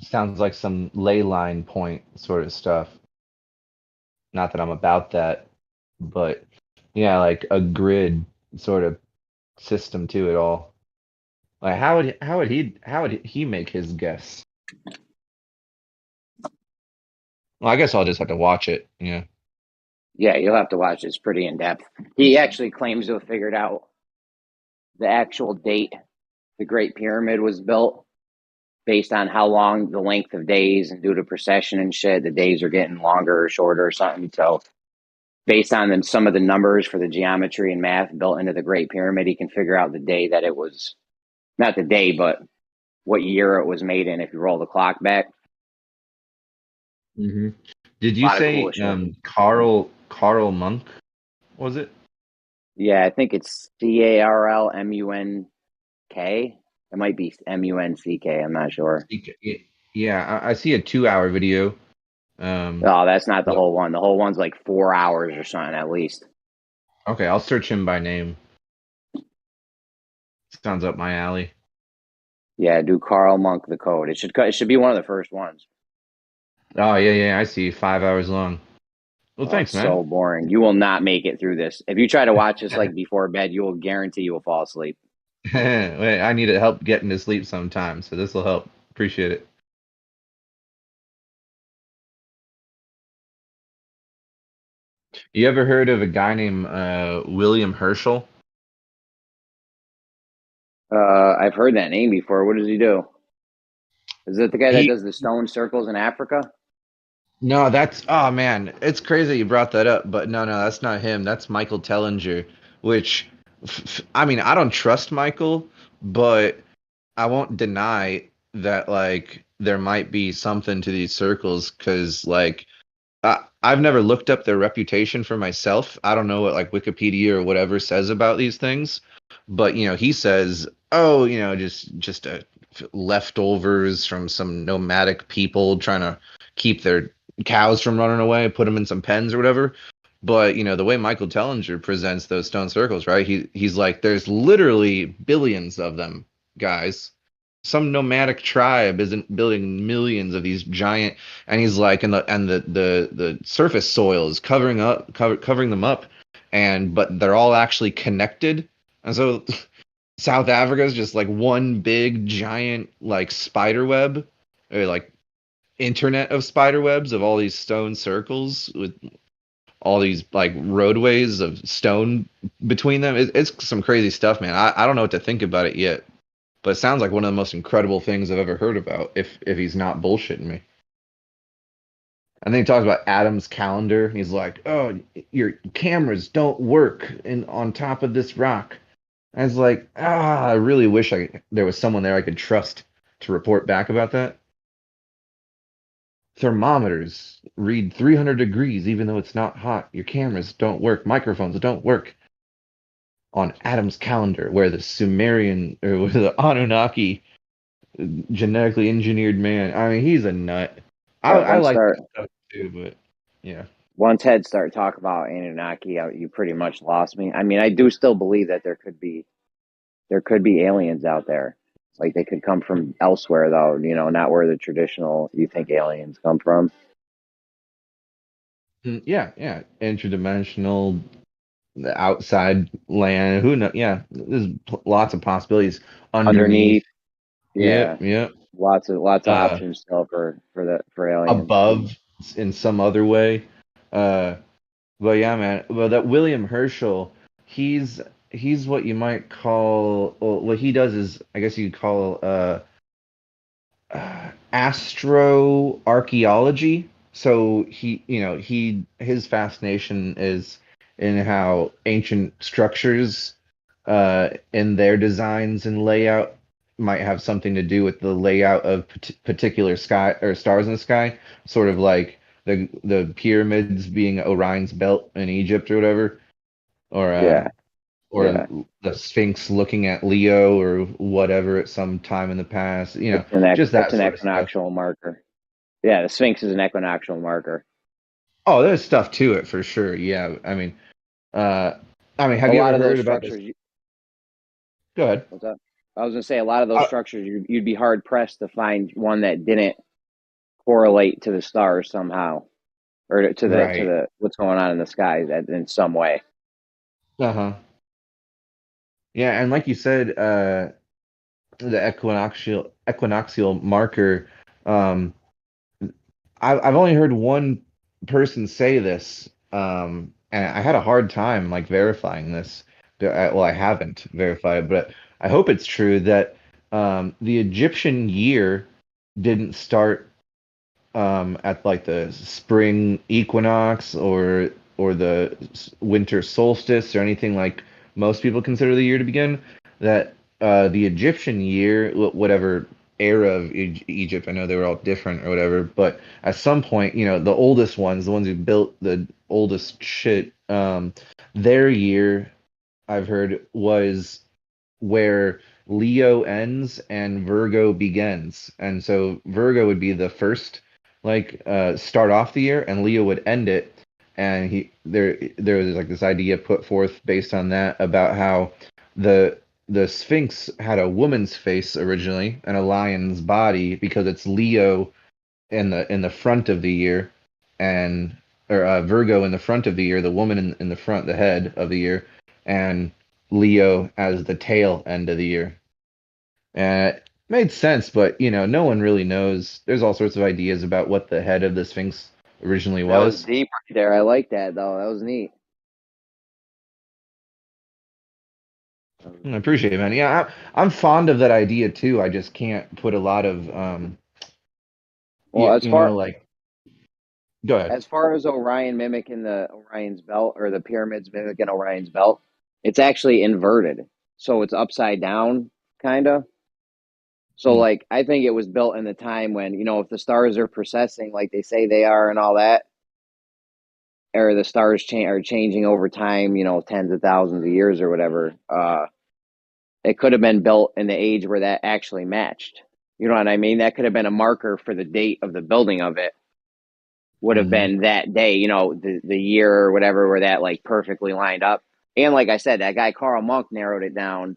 S12: Sounds like some ley line point sort of stuff. Not that I'm about that, but yeah, like a grid sort of system to it all. Like how would he make his guess? Well, I guess I'll just have to watch it. Yeah.
S6: Yeah, you'll have to watch it. It's pretty in depth. He actually claims to have figured out the actual date the Great Pyramid was built based on how long the length of days and due to precession and shit, the days are getting longer or shorter or something. So based on some of the numbers for the geometry and math built into the Great Pyramid, he can figure out the day that it was, not the day, but what year it was made in if you roll the clock back.
S12: Mm-hmm. Did
S6: A
S12: you
S6: lot of
S12: say
S6: cool shit.
S12: Carl Monk? Was it?
S6: Yeah, I think it's CarlMunk. It might be MUNCK. I'm not sure.
S12: Yeah, I see a 2-hour video.
S6: Oh, that's not the
S12: But
S6: whole one. The whole one's like 4 hours or something at least.
S12: okay, I'll search him by name. Sounds up my alley.
S6: Yeah, do Carl Monk the code. It should be one of the first ones.
S12: Oh yeah, I see. 5 hours long. Well,
S6: Oh,
S12: thanks,
S6: it's
S12: man.
S6: so boring. You will not make it through this. If you try to watch this like before bed, you will guarantee you will fall asleep.
S12: Wait, I need help getting to sleep sometime, so this will help. Appreciate it. You ever heard of a guy named William Herschel?
S6: I've heard that name before. What does he do? Is it the guy that
S12: He
S6: does the stone circles in Africa?
S12: No, that's oh man, it's crazy you brought that up, but no, that's not him. That's Michael Tellinger, which I mean, I don't trust Michael, but I won't deny that like there might be something to these circles because like I've never looked up their reputation for myself. I don't know what like Wikipedia or whatever says about these things, but he says, oh, just leftovers from some nomadic people trying to keep their cows from running away, put them in some pens or whatever. But the way Michael Tellinger presents those stone circles, right? He's like, there's literally billions of them, guys. Some nomadic tribe isn't building millions of these giant, and he's like, and the surface soil is covering them up, but they're all actually connected, and so South Africa is just like one big giant like spider web, or like internet of spider webs of all these stone circles with all these like roadways of stone between them. It's some crazy stuff, man. I don't know what to think about it yet. But it sounds like one of the most incredible things I've ever heard about, if he's not bullshitting me. And then he talks about Adam's calendar. He's like, oh, your cameras don't work on top of this rock. And I was like, I really wish there was someone there I could trust to report back about that. Thermometers read 300 degrees even though it's not hot. Your cameras don't work. Microphones don't work. On Adam's calendar, where the Sumerian or where the Anunnaki genetically engineered man. I mean, he's a nut. I like that stuff too, but yeah.
S6: Once Ted started talking about Anunnaki, you pretty much lost me. I mean, I do still believe that there could be aliens out there. Like they could come from elsewhere, though. Not where the traditional you think aliens come from.
S12: Yeah, interdimensional, the outside land. Who knows? Yeah, there's lots of possibilities underneath.
S6: Yeah.
S12: Yep.
S6: Lots of options still for aliens.
S12: Above in some other way. But yeah, man. Well, that William Herschel, he's what you might call. Well, what he does is, I guess you'd call astroarchaeology. So his fascination is in how ancient structures, in their designs and layout, might have something to do with the layout of particular sky or stars in the sky, sort of like the pyramids being Orion's belt in Egypt or whatever, or the Sphinx looking at Leo or whatever at some time in the past. Just that
S6: It's an
S12: sort of stuff.
S6: equinoctial marker. Yeah, the Sphinx is an equinoctial marker.
S12: Oh, there's stuff to it for sure. Yeah, I mean, have you ever heard about this? Go ahead.
S6: What's up? I was gonna say a lot of those structures, you'd be hard pressed to find one that didn't correlate to the stars somehow, or to the what's going on in the sky in some way.
S12: Yeah, and like you said, the equinoxial marker. I've only heard one person say this, and I had a hard time like verifying this. I haven't verified, but I hope it's true that the Egyptian year didn't start at like the spring equinox or the winter solstice or anything like most people consider the year to begin. That the Egyptian year, whatever era of Egypt, I know they were all different or whatever, but at some point, you know, the oldest ones, the ones who built the oldest shit, their year, I've heard, was where Leo ends and Virgo begins. And so Virgo would be the first like start off the year and Leo would end it. And there was like this idea put forth based on that about how the Sphinx had a woman's face originally and a lion's body because it's Leo in the front of the year and or Virgo in the front of the year, the woman in the front, the head of the year, and Leo as the tail end of the year. It made sense, but you know, no one really knows. There's all sorts of ideas about what the head of the Sphinx originally
S6: That was
S12: was.
S6: deep right there. I like that though. That was neat.
S12: I appreciate it, man. Yeah, I'm fond of that idea too. I just can't put a lot of
S6: Well, as
S12: you
S6: far
S12: know, like go ahead.
S6: as far as Orion mimicking the Orion's belt or the pyramids mimicking Orion's belt, it's actually inverted. So it's upside down, kind of. So, like, I think it was built in the time when, you know, if the stars are precessing like they say they are and all that, or the stars are changing over time, you know, tens of thousands of years or whatever, it could have been built in the age where that actually matched. You know what I mean? That could have been a marker for the date of the building of it. Would have been that day, you know, the year or whatever, where that like perfectly lined up. And like I said, that guy Carl Monk narrowed it down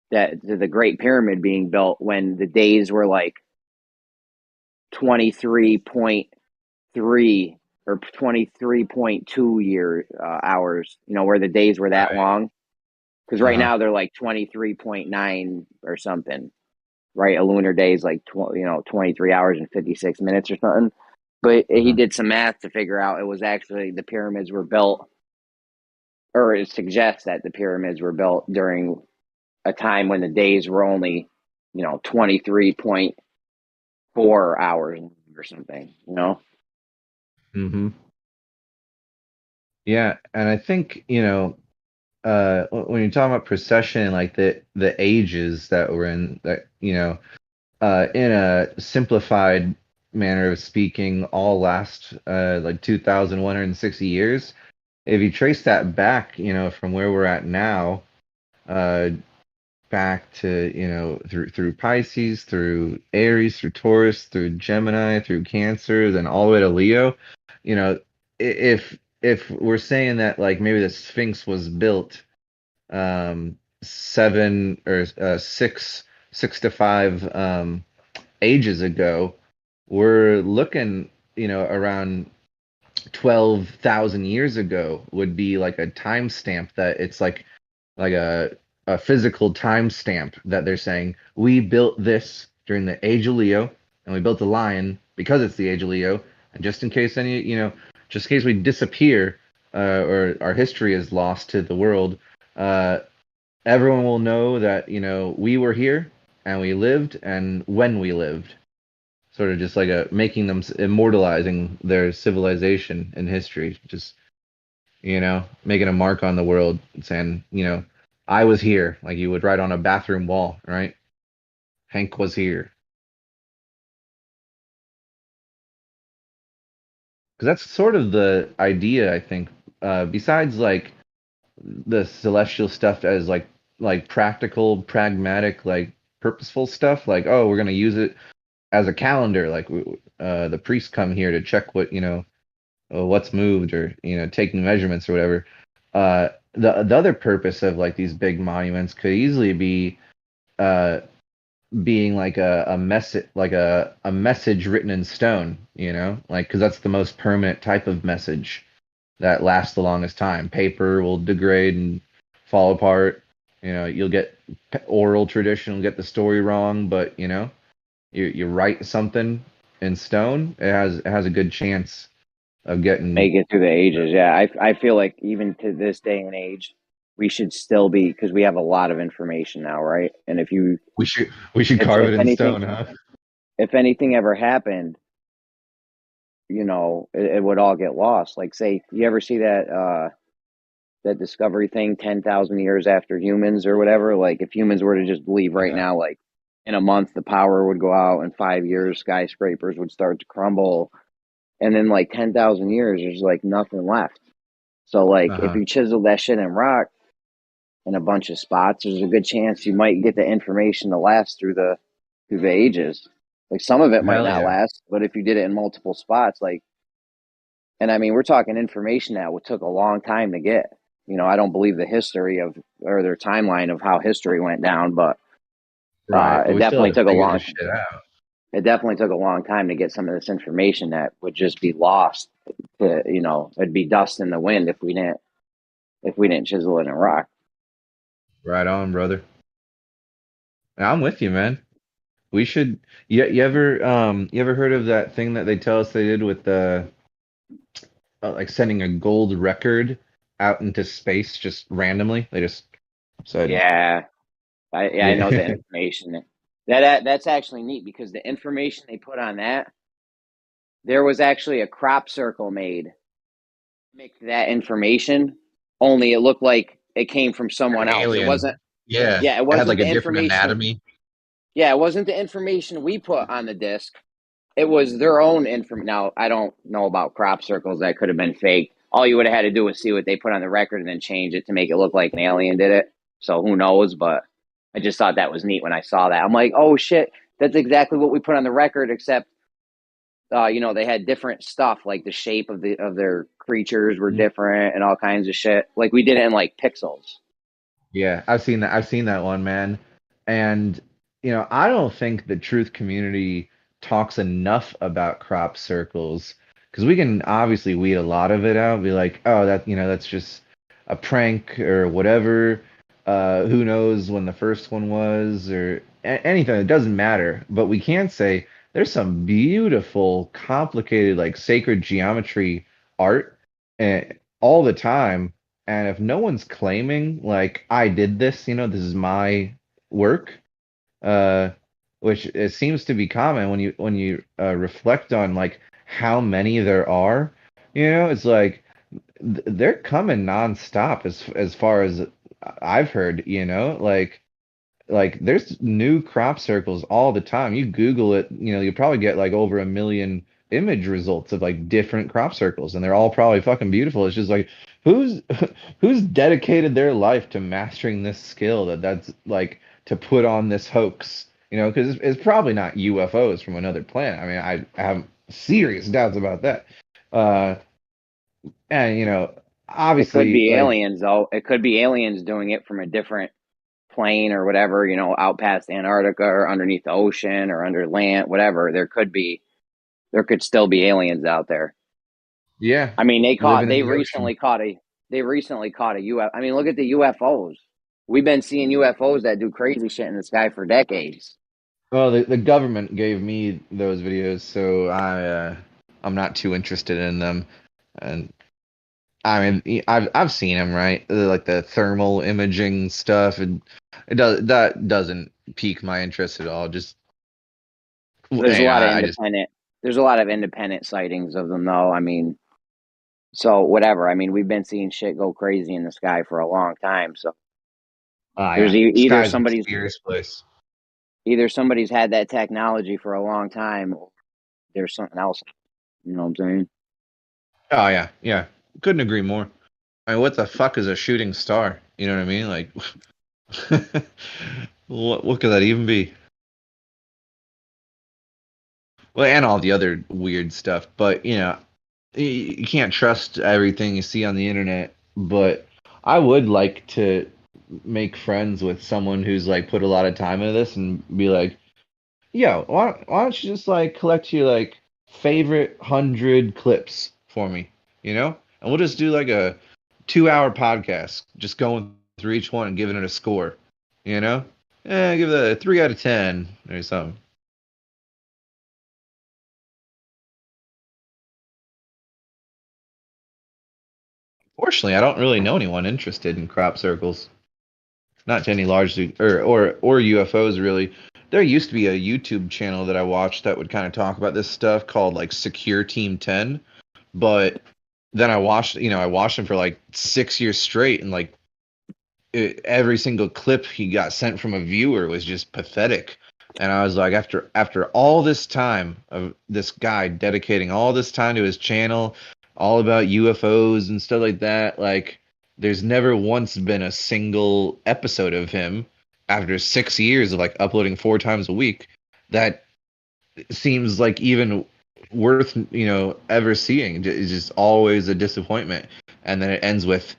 S6: that to the Great Pyramid being built when the days were like 23.3 or 23.2 hours, you know, where the days were that long. Because right now they're like 23.9 or something, right? A lunar day is like 23 hours and 56 minutes or something. But he did some math to figure out it was actually the pyramids were built, or it suggests that the pyramids were built during a time when the days were only, 23.4 hours or something, you know?
S12: Mm-hmm. Yeah, and I think, you know, when you're talking about procession, like the ages that we're in, that, you know, in a simplified manner of speaking, all last like 2,160 years. If you trace that back, you know, from where we're at now, back to, you know, through Pisces, through Aries, through Taurus, through Gemini, through Cancer, then all the way to Leo, you know, if we're saying that like maybe the Sphinx was built seven or six to five ages ago, we're looking, you know, around 12,000 years ago would be like a timestamp that it's like a physical timestamp that they're saying we built this during the age of Leo and we built the lion because it's the age of Leo, and just in case any, you know, just in case we disappear or our history is lost to the world, everyone will know that, you know, we were here and we lived and when we lived, sort of just like a making them immortalizing their civilization in history, just, you know, making a mark on the world and saying, you know, I was here, like you would write on a bathroom wall, right? Hank was here. Because that's sort of the idea, I think. Besides like the celestial stuff as like practical, pragmatic, like purposeful stuff, like, oh, we're gonna use it as a calendar, like the priests come here to check what, you know, what's moved, or, you know, taking measurements or whatever. The other purpose of like these big monuments could easily be being like a message, like a message written in stone, you know, like, because that's the most permanent type of message that lasts the longest time. Paper will degrade and fall apart. You know, you'll get oral tradition, will get the story wrong, but you know, you write something in stone, it has a good chance of getting
S6: Make it through the ages. Yeah, I feel like even to this day and age, we should still be, because we have a lot of information now, right? And if
S12: we should carve it
S6: if
S12: in
S6: anything,
S12: stone, huh?
S6: if anything ever happened, it would all get lost. Like, say, you ever see that Discovery thing, 10,000 years after humans or whatever? Like, if humans were to just leave right now, like in a month, the power would go out. In 5 years, skyscrapers would start to crumble. And then, like, 10,000 years, there's like nothing left. So, like, if you chisel that shit in rock in a bunch of spots, there's a good chance you might get the information to last through the ages. Like, some of it might
S12: Hell
S6: not
S12: yeah.
S6: last, but if you did it in multiple spots, like, and I mean, we're talking information that took a long time to get. I don't believe the history of, or their timeline of how history went down, but
S12: Right, but
S6: it
S12: we still
S6: definitely
S12: have to
S6: took a
S12: figure
S6: long.
S12: this shit out.
S6: It definitely took a long time to get some of this information that would just be lost. It'd be dust in the wind if we didn't chisel it in rock.
S12: Right on, brother. I'm with you, man. We should. You ever heard of that thing that they tell us they did with the like sending a gold record out into space just randomly? They just said,
S6: Yeah, I know the
S12: yeah,
S6: information. That's actually neat because the information they put on that, there was actually a crop circle made. Make that information, only it looked like it came from
S12: an
S6: someone else. It
S12: alien.
S6: wasn't.
S12: Yeah,
S6: Yeah, it
S12: it had
S6: wasn't
S12: like a
S6: the
S12: different
S6: information.
S12: anatomy.
S6: Yeah, it wasn't the information we put on the disc. It was their own information. Now, I don't know about crop circles. That could have been fake. All you would have had to do was see what they put on the record and then change it to make it look like an alien did it. So who knows? But I just thought that was neat when I saw that. I'm like, oh shit, that's exactly what we put on the record, except they had different stuff, like the shape of their creatures were different and all kinds of shit. Like we did it in like pixels.
S12: Yeah, I've seen that. I've seen that one, man. And I don't think the truth community talks enough about crop circles because we can obviously weed a lot of it out. Be like, oh, that's just a prank or whatever. Who knows when the first one was or anything? It doesn't matter. But we can say there's some beautiful, complicated, like sacred geometry art all the time. And if no one's claiming like I did this, this is my work, uh, which it seems to be common when you reflect on like how many there are, it's like they're coming nonstop as far as I've heard, like there's new crop circles all the time. You Google it, you'll probably get like over 1 million image results of like different crop circles, and they're all probably fucking beautiful. It's just like who's who's dedicated their life to mastering this skill that's like to put on this hoax, because it's probably not UFOs from another planet. I mean, I have serious doubts about that. Uh, and
S6: It could
S12: obviously,
S6: be
S12: like,
S6: aliens, though. It could be aliens doing it from a different plane or whatever, out past Antarctica or underneath the ocean or under land, whatever. There could still be aliens out there.
S12: yeah,
S6: I mean,
S12: living in
S6: they
S12: the ocean.
S6: recently caught a UFO. I mean, look at the UFOs. We've been seeing UFOs that do crazy shit in the sky for decades.
S12: Well, the government gave me those videos, so I'm not too interested in them. And I mean, I've seen them, right? Like the thermal imaging stuff, and that doesn't pique my interest at all. Just
S6: There's a lot of
S12: I just
S6: independent sightings of them, though. I mean, so whatever. I mean, we've been seeing shit go crazy in the sky for a long time. So there's
S12: yeah,
S6: either
S12: sky's a
S6: somebody's
S12: mysterious place.
S6: had that technology for a long time, or there's something else. You know what I'm saying?
S12: Oh yeah, yeah, couldn't agree more. I mean, what the fuck is a shooting star? You know what I mean? Like, what could that even be? Well, and all the other weird stuff, but you can't trust everything you see on the internet. But I would like to make friends with someone who's like put a lot of time into this and be like, yo, why don't you just like collect your like favorite 100 clips for me, and we'll just do like a 2-hour podcast, just going through each one and giving it a score, give it a 3 out of 10 or something. Fortunately, I don't really know anyone interested in crop circles. not to any large or UFOs really. There used to be a YouTube channel that I watched that would kind of talk about this stuff called like Secure Team 10, but then I watched him for like 6 years straight, and like every single clip he got sent from a viewer was just pathetic. And I was like, after all this time of this guy dedicating all this time to his channel, all about UFOs and stuff like that, like there's never once been a single episode of him after 6 years of like uploading 4 times a week that seems like even worth ever seeing. It's just always a disappointment. And then it ends with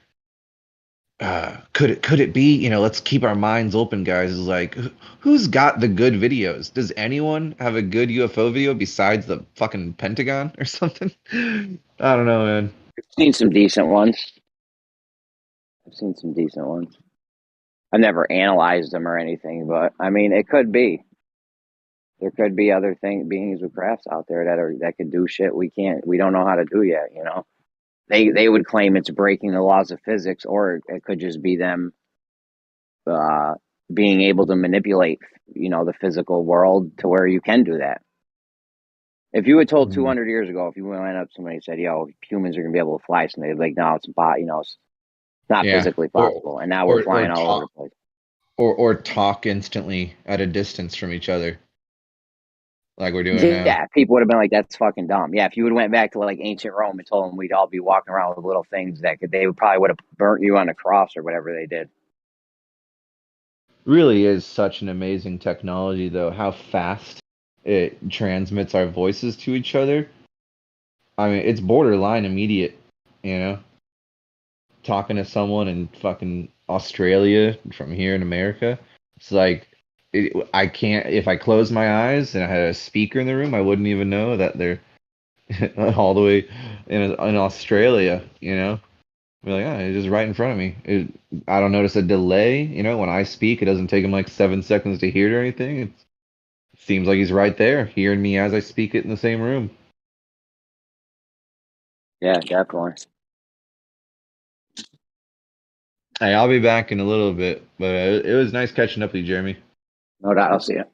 S12: could it be, let's keep our minds open, guys. Is like, who's got the good videos? Does anyone have a good UFO video besides the fucking Pentagon or something? I don't know, man.
S6: I've seen some decent ones. I've never analyzed them or anything, but I mean, it could be. There could be other beings with crafts out there that could do shit we don't know how to do yet. They would claim it's breaking the laws of physics, or it could just be them being able to manipulate, the physical world to where you can do that. If you had told 200 years ago, if you went up to somebody and said, "Yo, humans are gonna be able to fly someday," they'd be like, "No, it's not
S12: Yeah,
S6: physically possible." And now we're flying all over the place.
S12: or talk instantly at a distance from each other, like we're doing now.
S6: Yeah, people would have been like, "That's fucking dumb." Yeah, if you would have went back to like ancient Rome and told them we'd all be walking around with little things they would probably would have burnt you on a cross or whatever they did.
S12: Really is such an amazing technology, though, how fast it transmits our voices to each other. I mean, it's borderline immediate, you know? Talking to someone in fucking Australia from here in America. It's like, I can't, if I close my eyes and I had a speaker in the room, I wouldn't even know that they're all the way in Australia, you know? Be like, oh, it's just right in front of me. I don't notice a delay. When I speak, it doesn't take him like 7 seconds to hear it or anything. It seems like he's right there, hearing me as I speak it in the same room.
S6: Yeah, definitely.
S12: Hey, I'll be back in a little bit, but it was nice catching up with you, Jeremy.
S6: No doubt. I'll see you.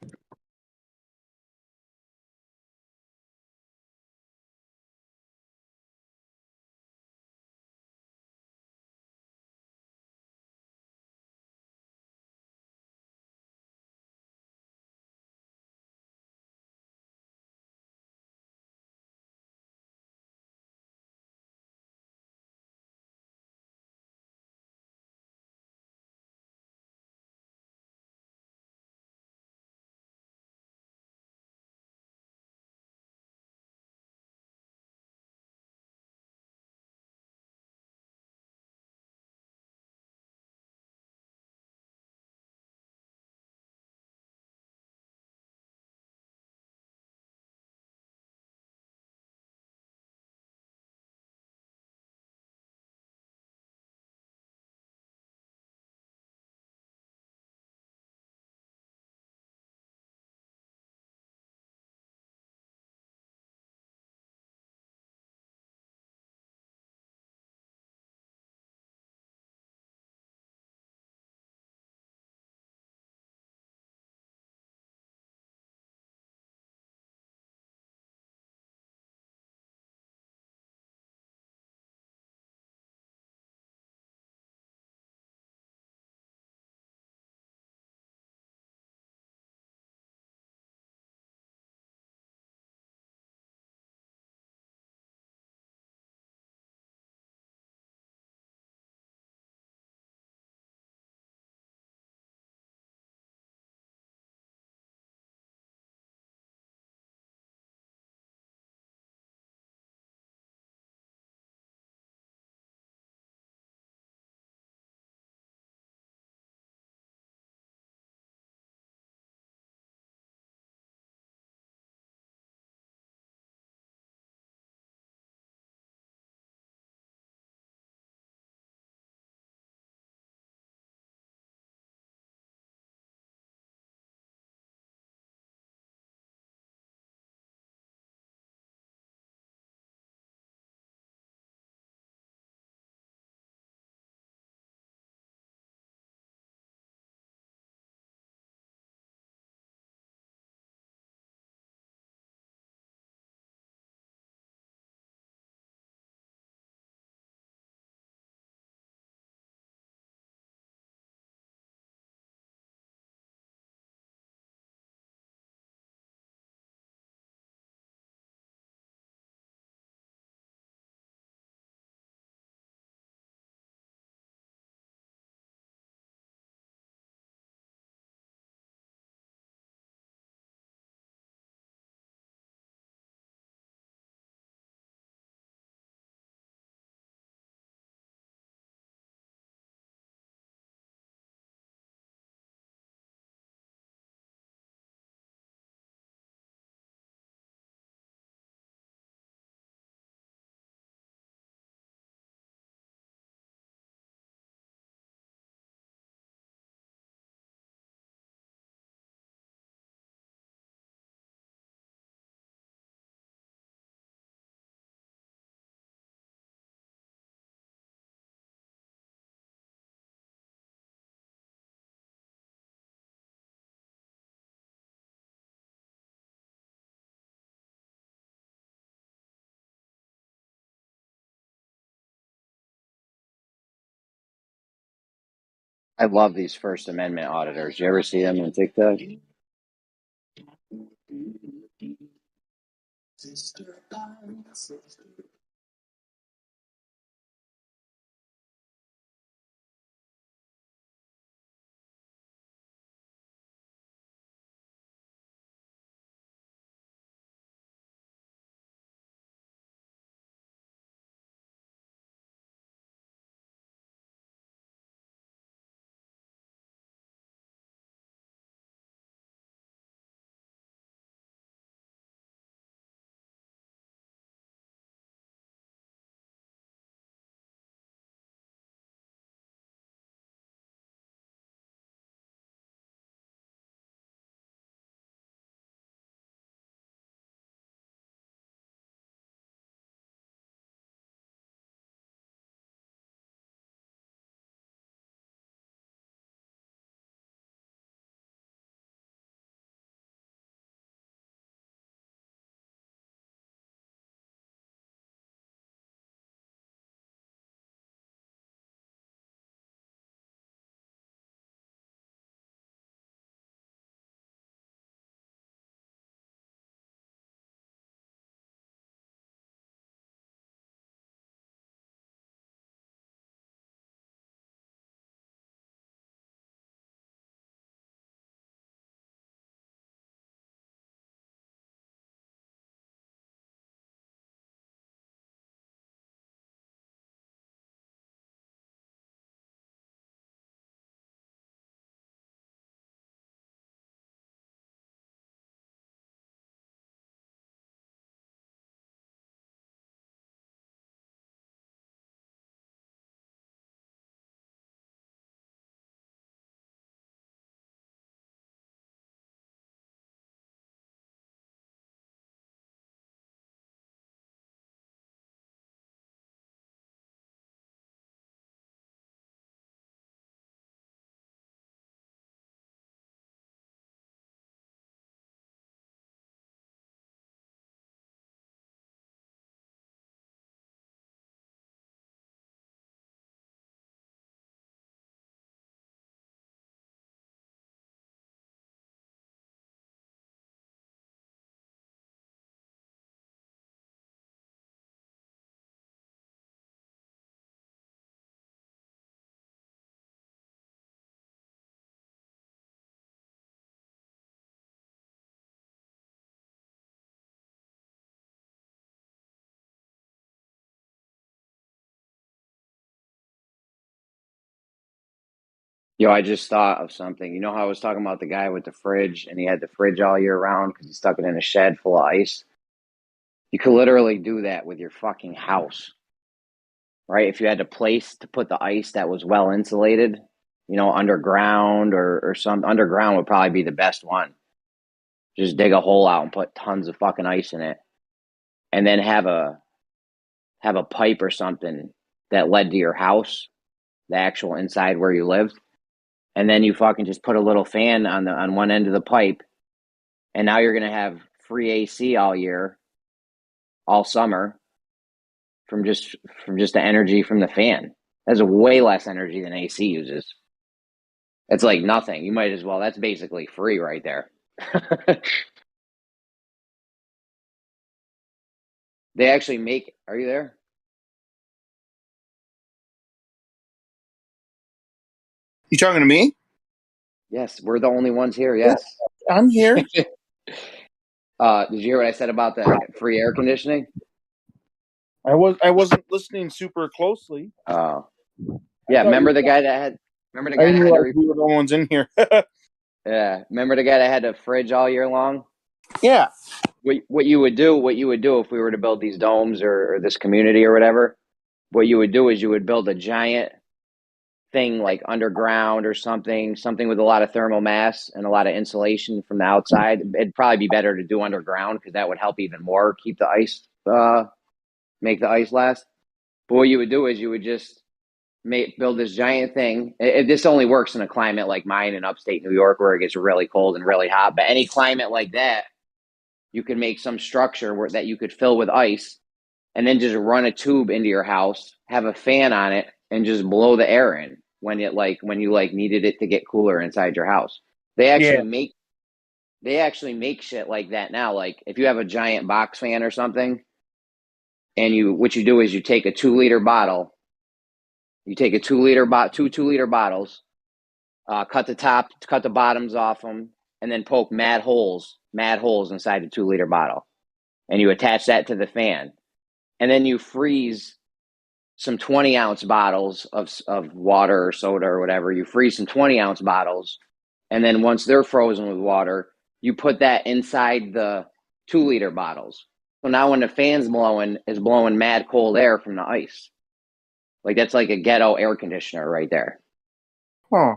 S6: I love these First Amendment auditors. You ever see them on TikTok? Yo, I just thought of something. You know how I was talking about the guy with the fridge and he had the fridge all year round because he stuck it in a shed full of ice? You could literally do that with your fucking house, right? If you had a place to put the ice that was well insulated, you know, underground or some underground would probably be the best one. Just dig a hole out and put tons of fucking ice in it. And then have a pipe or something that led to your house, the actual inside where you lived. And then you fucking just put a little fan on one end of the pipe, and now you're gonna have free AC all year, all summer, from just the energy from the fan. That's way less energy than AC uses. It's like nothing. You might as well. That's basically free right there. They actually make. Are you there?
S7: You talking to me?
S6: Yes, we're the only ones here. Yes.
S7: I'm here.
S6: Did you hear what I said about the free air conditioning?
S7: I wasn't listening super closely.
S6: Yeah, remember the guy that had. Remember the guy
S7: I
S6: that
S7: didn't
S6: had
S7: realize we were the only ones in here.
S6: Yeah, remember the guy that had a fridge all year long?
S7: Yeah.
S6: What you would do if we were to build these domes or this community or whatever, what you would do is you would build a giant thing like underground or something with a lot of thermal mass and a lot of insulation from the outside. It'd probably be better to do underground because that would help even more keep the ice, make the ice last. But what you would do is you would just build this giant thing. This only works in a climate like mine in upstate New York where it gets really cold and really hot. But any climate like that, you could make some structure that you could fill with ice and then just run a tube into your house, have a fan on it, and just blow the air in. when you needed it to get cooler inside your house. They actually make shit like that now. Like if you have a giant box fan or something, and what you do is you take a 2-liter bottle, you take a 2-liter two 2-liter bottles, cut the bottoms off them, and then poke mad holes inside the 2-liter bottle, and you attach that to the fan, and then you freeze some 20-ounce bottles of water or soda or whatever. You freeze some 20-ounce bottles, and then once they're frozen with water, you put that inside the 2-liter bottles. So now when the fan's is blowing mad cold air from the ice. Like that's like a ghetto air conditioner right there.
S7: Huh.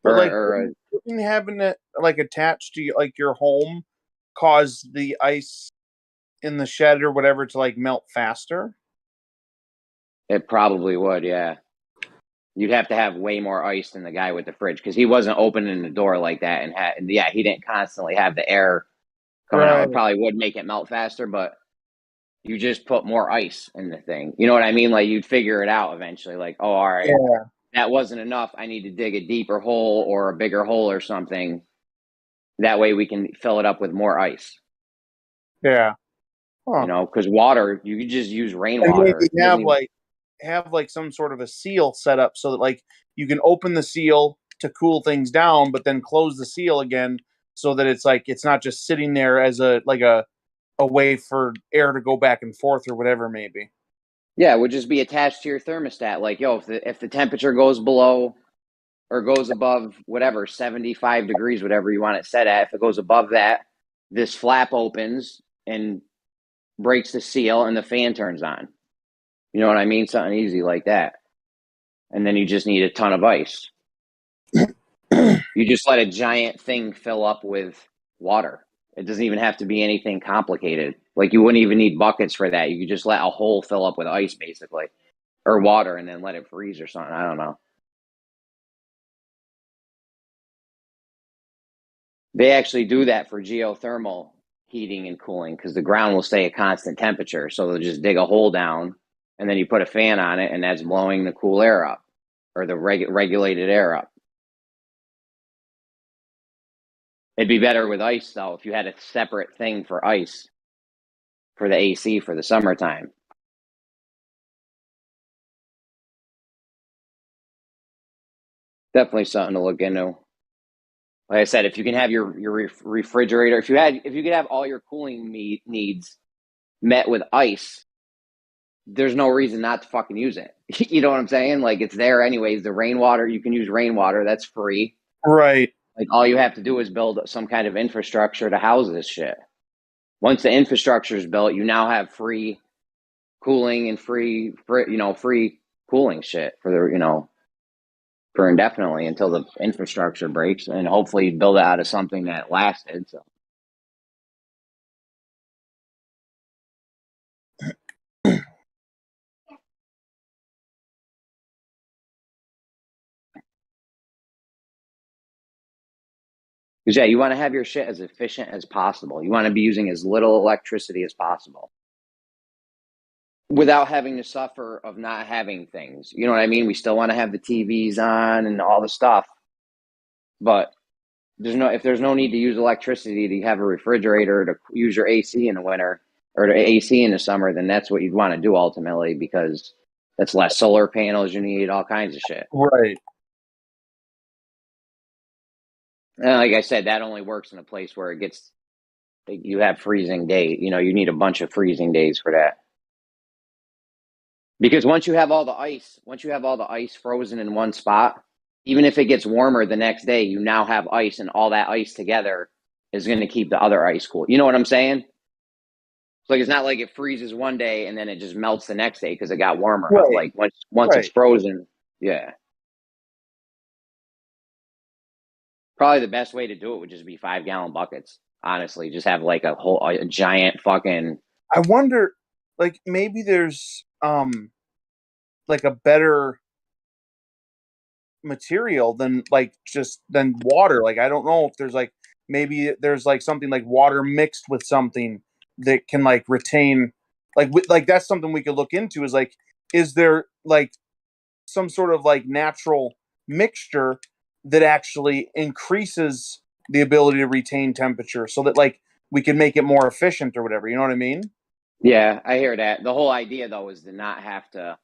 S7: But
S6: Or
S7: having it like attached to like your home cause the ice in the shed or whatever to like melt faster?
S6: It probably would, yeah. You'd have to have way more ice than the guy with the fridge because he wasn't opening the door like that, and he didn't constantly have the air coming out. It probably would make it melt faster, but you just put more ice in the thing. You know what I mean? Like you'd figure it out eventually. Like, oh, all right, that wasn't enough. I need to dig a deeper hole or a bigger hole or something. That way we can fill it up with more ice.
S7: Yeah. Huh.
S6: You know, because water, you could just use rainwater.
S7: And maybe have some sort of a seal set up so that like you can open the seal to cool things down, but then close the seal again so that it's like it's not just sitting there as a way for air to go back and forth or whatever maybe.
S6: Yeah, it would just be attached to your thermostat. Like, yo, if the temperature goes below or goes above whatever 75 degrees, whatever you want it set at, if it goes above that, this flap opens and breaks the seal and the fan turns on. You know what I mean? Something easy like that. And then you just need a ton of ice. You just let a giant thing fill up with water. It doesn't even have to be anything complicated. Like you wouldn't even need buckets for that. You could just let a hole fill up with ice basically, or water, and then let it freeze or something. I don't know. They actually do that for geothermal heating and cooling because the ground will stay at constant temperature. So they'll just dig a hole down, and then you put a fan on it, and that's blowing the cool air up, or the regulated air up. It'd be better with ice, though, if you had a separate thing for ice for the AC for the summertime. Definitely something to look into. Like I said, if you can have your refrigerator, if you could have all your cooling needs met with ice, there's no reason not to fucking use it. You know what I'm saying? Like it's there anyways. The rainwater, you can use rainwater. That's free.
S7: Right.
S6: Like all you have to do is build some kind of infrastructure to house this shit. Once the infrastructure is built, you now have free cooling and free cooling shit for indefinitely until the infrastructure breaks, and hopefully build it out of something that lasted. So. Because yeah, you want to have your shit as efficient as possible. You want to be using as little electricity as possible without having to suffer of not having things. You know what I mean? We still want to have the TVs on and all the stuff, but if there's no need to use electricity to have a refrigerator, to use your AC in the winter or the AC in the summer, then that's what you'd want to do ultimately, because that's less solar panels you need, all kinds of shit.
S7: Right.
S6: And like I said, that only works in a place where you have freezing days. You know, you need a bunch of freezing days for that. Because once you have all the ice frozen in one spot, even if it gets warmer the next day, you now have ice, and all that ice together is going to keep the other ice cool. You know what I'm saying? It's like it's not like it freezes one day and then it just melts the next day because it got warmer.
S7: Right.
S6: Like once it's frozen, yeah. Probably the best way to do it would just be 5-gallon buckets. Honestly, just have like a giant fucking.
S7: I wonder, like maybe there's like a better material than water. Like I don't know if there's like maybe there's like something like water mixed with something that can like retain like that's something we could look into. Is there like some sort of like natural mixture that actually increases the ability to retain temperature, so that like we can make it more efficient or whatever. You know what I mean?
S6: Yeah, I hear that. The whole idea though is to not have to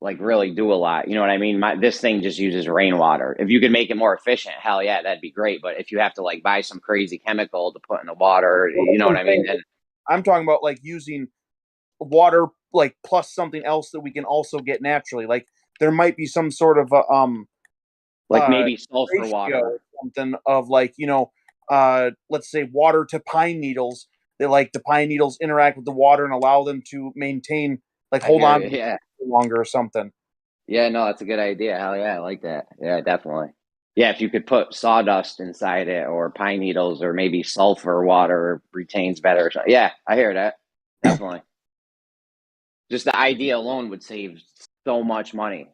S6: like really do a lot. You know what I mean? This thing just uses rainwater. If you could make it more efficient, hell yeah, that'd be great. But if you have to like buy some crazy chemical to put in the water,
S7: Well,
S6: you know
S7: that's
S6: what
S7: what
S6: I
S7: I'm
S6: mean?
S7: saying.
S6: Then
S7: I'm talking about like using water like plus something else that we can also get naturally. Like there might be some sort of
S6: like maybe sulfur
S7: ratio
S6: water.
S7: or something of like, you know, let's say water to pine needles. They like the pine needles interact with the water and allow them to maintain, like,
S6: I
S7: hold
S6: hear
S7: on
S6: you. Yeah.
S7: longer or something.
S6: Yeah, no, that's a good idea. Hell yeah, I like that. Yeah, definitely. Yeah, if you could put sawdust inside it or pine needles or maybe sulfur water retains better. Or something. Yeah, I hear that. Definitely. Just the idea alone would save so much money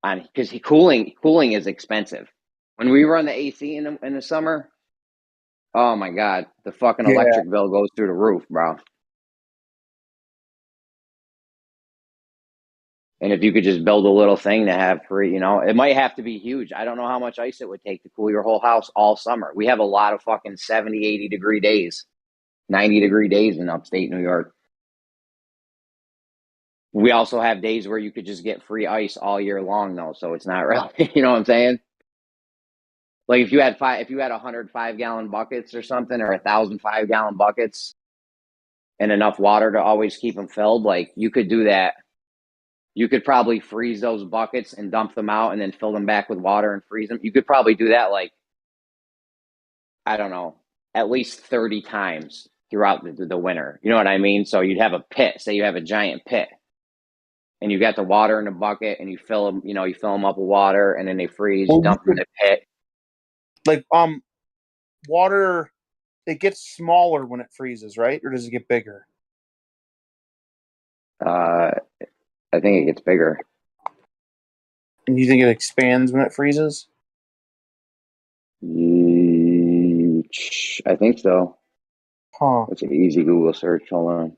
S6: on because cooling is expensive. When we run the AC in the summer, oh my God, the fucking
S7: Yeah.
S6: electric bill goes through the roof, bro. And if you could just build a little thing to have free, you know, it might have to be huge. I don't know how much ice it would take to cool your whole house all summer. We have a lot of fucking 70, 80-degree days, 90-degree days in upstate New York. We also have days where you could just get free ice all year long, though. So it's not really, you know what I'm saying? Like if you had 100 5-gallon buckets or something, or 1,000 5-gallon buckets and enough water to always keep them filled, like you could do that. You could probably freeze those buckets and dump them out and then fill them back with water and freeze them. You could probably do that like, I don't know, at least 30 times throughout the winter. You know what I mean? So you'd have a pit, say you have a giant pit and you got the water in a bucket and you fill them, you fill them up with water and then they freeze, you
S7: Well, you
S6: dump them in
S7: could,
S6: the pit.
S7: like, water, it gets smaller when it freezes, right? Or does it get bigger?
S6: I think it gets bigger.
S7: And you think it expands when it freezes?
S6: I think so.
S7: Huh.
S6: It's an easy Google search. Hold on.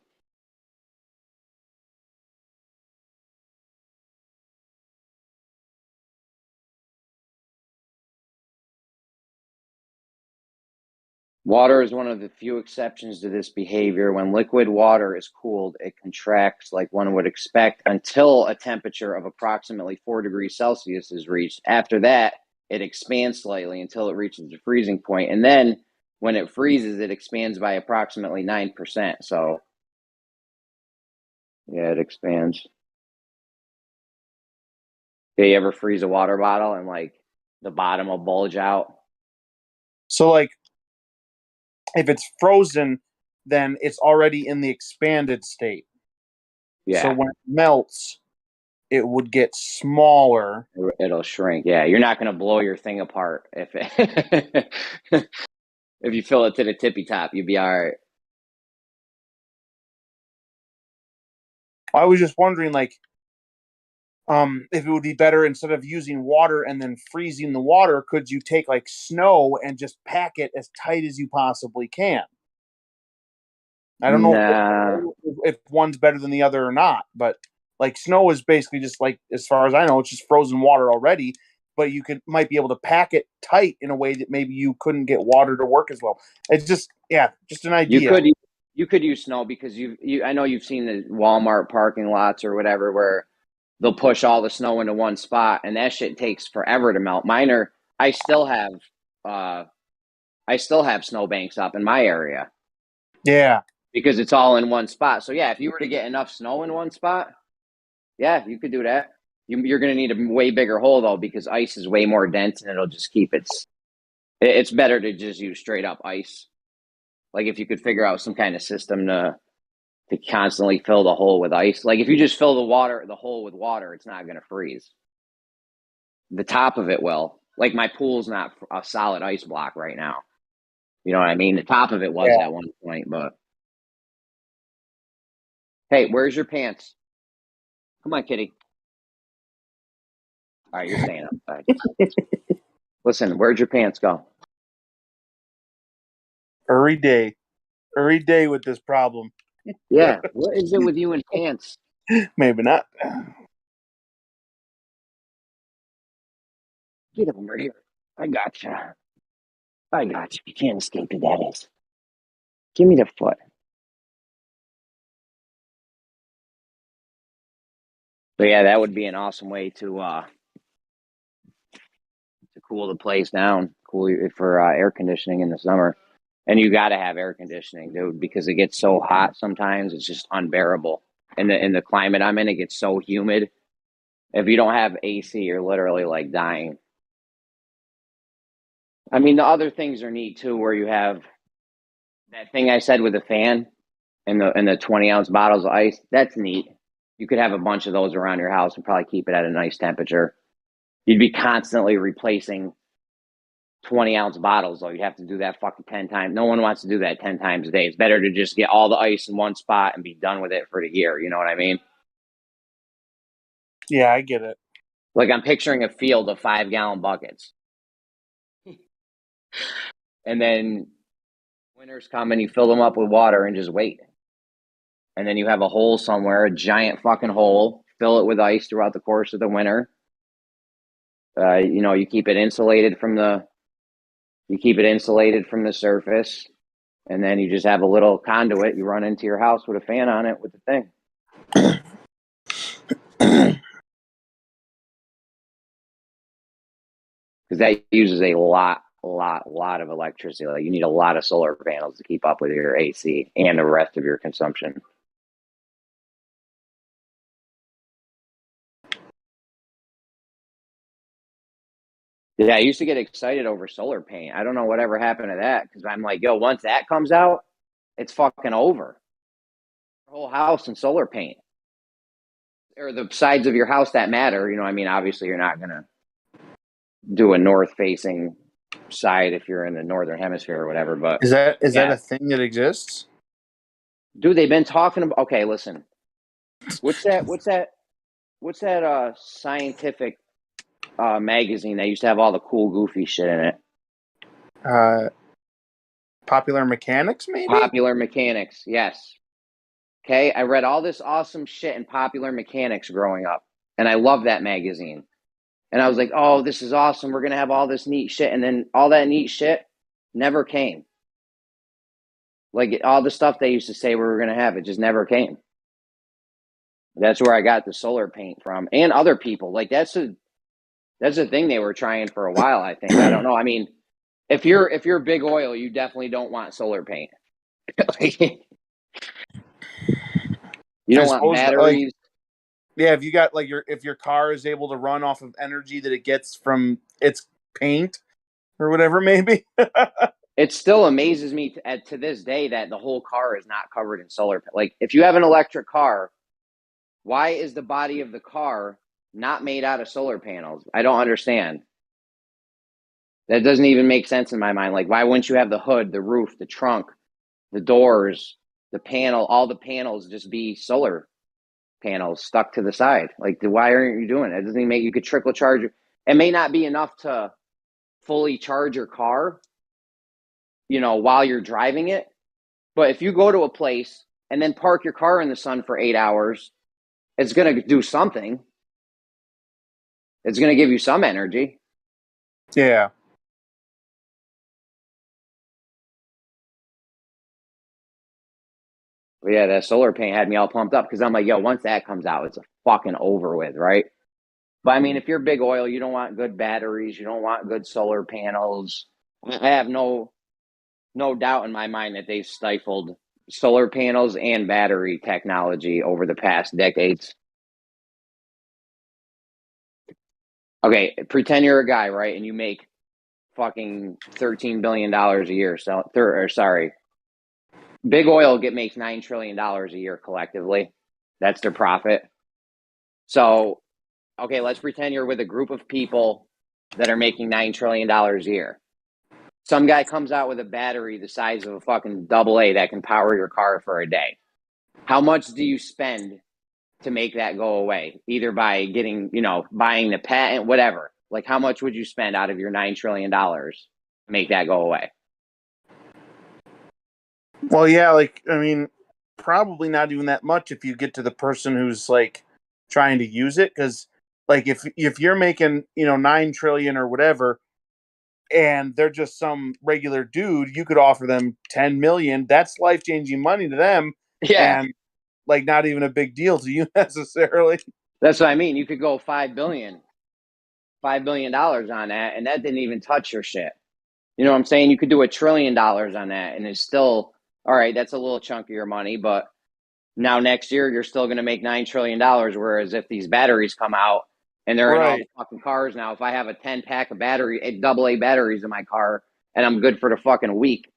S6: Water is one of the few exceptions to this behavior. When liquid water is cooled, it contracts like one would expect until a temperature of approximately 4 degrees Celsius is reached. After that, it expands slightly until it reaches the freezing point. And then when it freezes, it expands by approximately 9%. So, yeah, it expands. Do you ever freeze a water bottle and like the bottom will bulge out?
S7: So, like, if it's frozen, then it's already in the expanded state.
S6: Yeah.
S7: So when it melts, it would get smaller.
S6: It'll shrink. Yeah, you're not going to blow your thing apart if if you fill it to the tippy top. You'd be all right.
S7: I was just wondering, like, if it would be better instead of using water and then freezing the water, could you take like snow and just pack it as tight as you possibly can? I don't know
S6: Nah.
S7: if one's better than the other or not, but like snow is basically just like, as far as I know, it's just frozen water already. But you might be able to pack it tight in a way that maybe you couldn't get water to work as well. It's just, yeah, just an idea.
S6: You could use snow because I know you've seen the Walmart parking lots or whatever where they'll push all the snow into one spot and that shit takes forever to melt. I still have snowbanks up in my area.
S7: Yeah.
S6: Because it's all in one spot. So yeah, if you were to get enough snow in one spot, yeah, you could do that. You're going to need a way bigger hole though, because ice is way more dense and it'll just keep it's better to just use straight up ice. Like if you could figure out some kind of system to constantly fill the hole with ice. Like if you just fill the hole with water, it's not going to freeze. The top of it will. Like my pool's not a solid ice block right now. You know what I mean? The top of it was at one point, but hey, where's your pants? Come on, kitty. All right, you're staying outside. Listen, where'd your pants go?
S7: Every day with this problem.
S6: Yeah, what is it with you and pants?
S7: Maybe not.
S6: Get over here. I gotcha. I gotcha. You can't escape the daddies. Give me the foot. But yeah, that would be an awesome way to cool the place down, cool for air conditioning in the summer. And you got to have air conditioning, dude, because it gets so hot sometimes. It's just unbearable. In the climate I'm in, it gets so humid. If you don't have AC, you're literally like dying. I mean, the other things are neat too, where you have that thing I said with the fan and the 20-ounce bottles of ice. That's neat. You could have a bunch of those around your house and probably keep it at a nice temperature. You'd be constantly replacing 20-ounce bottles, though. You'd have to do that fucking 10 times. No one wants to do that 10 times a day. It's better to just get all the ice in one spot and be done with it for the year. You know what I mean?
S7: Yeah, I get it.
S6: Like, I'm picturing a field of 5-gallon buckets. And then winters come and you fill them up with water and just wait. And then you have a hole somewhere, a giant fucking hole, fill it with ice throughout the course of the winter. You keep it insulated from the surface, and then you just have a little conduit. You run into your house with a fan on it with the thing. Because that uses a lot of electricity. Like, you need a lot of solar panels to keep up with your AC and the rest of your consumption. Yeah, I used to get excited over solar paint. I don't know whatever happened to that, because I'm like, yo, once that comes out, it's fucking over. Your whole house in solar paint. Or the sides of your house that matter. You know, I mean, obviously you're not going to do a north-facing side if you're in the northern hemisphere or whatever. But
S7: is that a thing that exists?
S6: Dude, they've been talking about. Okay, listen. What's that scientific magazine that used to have all the cool, goofy shit in it?
S7: Popular Mechanics, maybe?
S6: Popular Mechanics, yes. Okay, I read all this awesome shit in Popular Mechanics growing up, and I love that magazine. And I was like, oh, this is awesome. We're going to have all this neat shit. And then all that neat shit never came. Like, all the stuff they used to say we were going to have, it just never came. That's where I got the solar paint from. And other people. Like, that's a thing they were trying for a while, I think. I don't know. I mean, if you're big oil, you definitely don't want solar paint. You don't want batteries.
S7: Yeah, if you got if your car is able to run off of energy that it gets from its paint or whatever, maybe.
S6: It still amazes me to this day that the whole car is not covered in solar. Like, if you have an electric car, why is the body of the car not made out of solar panels? I don't understand. That doesn't even make sense in my mind. Like, why wouldn't you have the hood, the roof, the trunk, the doors, the panel, all the panels just be solar panels stuck to the side? Like, why aren't you doing it? It doesn't even make, you could trickle charge. It may not be enough to fully charge your car, while you're driving it. But if you go to a place and then park your car in the sun for 8 hours, it's going to do something. It's going to give you some energy.
S7: Yeah.
S6: But yeah, that solar paint had me all pumped up, because I'm like, yo, once that comes out, it's a fucking over with, right? But I mean, if you're big oil, you don't want good batteries, you don't want good solar panels. I have no doubt in my mind that they've stifled solar panels and battery technology over the past decades. Okay, pretend you're a guy, right? And you make fucking $13 billion a year. Big oil makes $9 trillion a year collectively. That's their profit. So, okay, let's pretend you're with a group of people that are making $9 trillion a year. Some guy comes out with a battery the size of a fucking AA that can power your car for a day. How much do you spend to make that go away? Either by getting, buying the patent, whatever. Like, how much would you spend out of your $9 trillion to make that go away?
S7: Well, yeah, I mean, probably not even that much if you get to the person who's trying to use it, because Like if you're making 9 trillion or whatever, and they're just some regular dude, you could offer them 10 million. That's life changing money to them,
S6: Yeah,
S7: and like not even a big deal to you necessarily.
S6: that's what I mean. You could go $5 billion on that, and that didn't even touch your shit. You know what I'm saying? You could do $1 trillion on that, and it's still all right. That's a little chunk of your money, but now next year you're still going to make $9 trillion. Whereas if these batteries come out and they're in all the
S7: Right.
S6: fucking cars now, if I have a 10-pack of AA batteries in my car, and I'm good for the fucking week,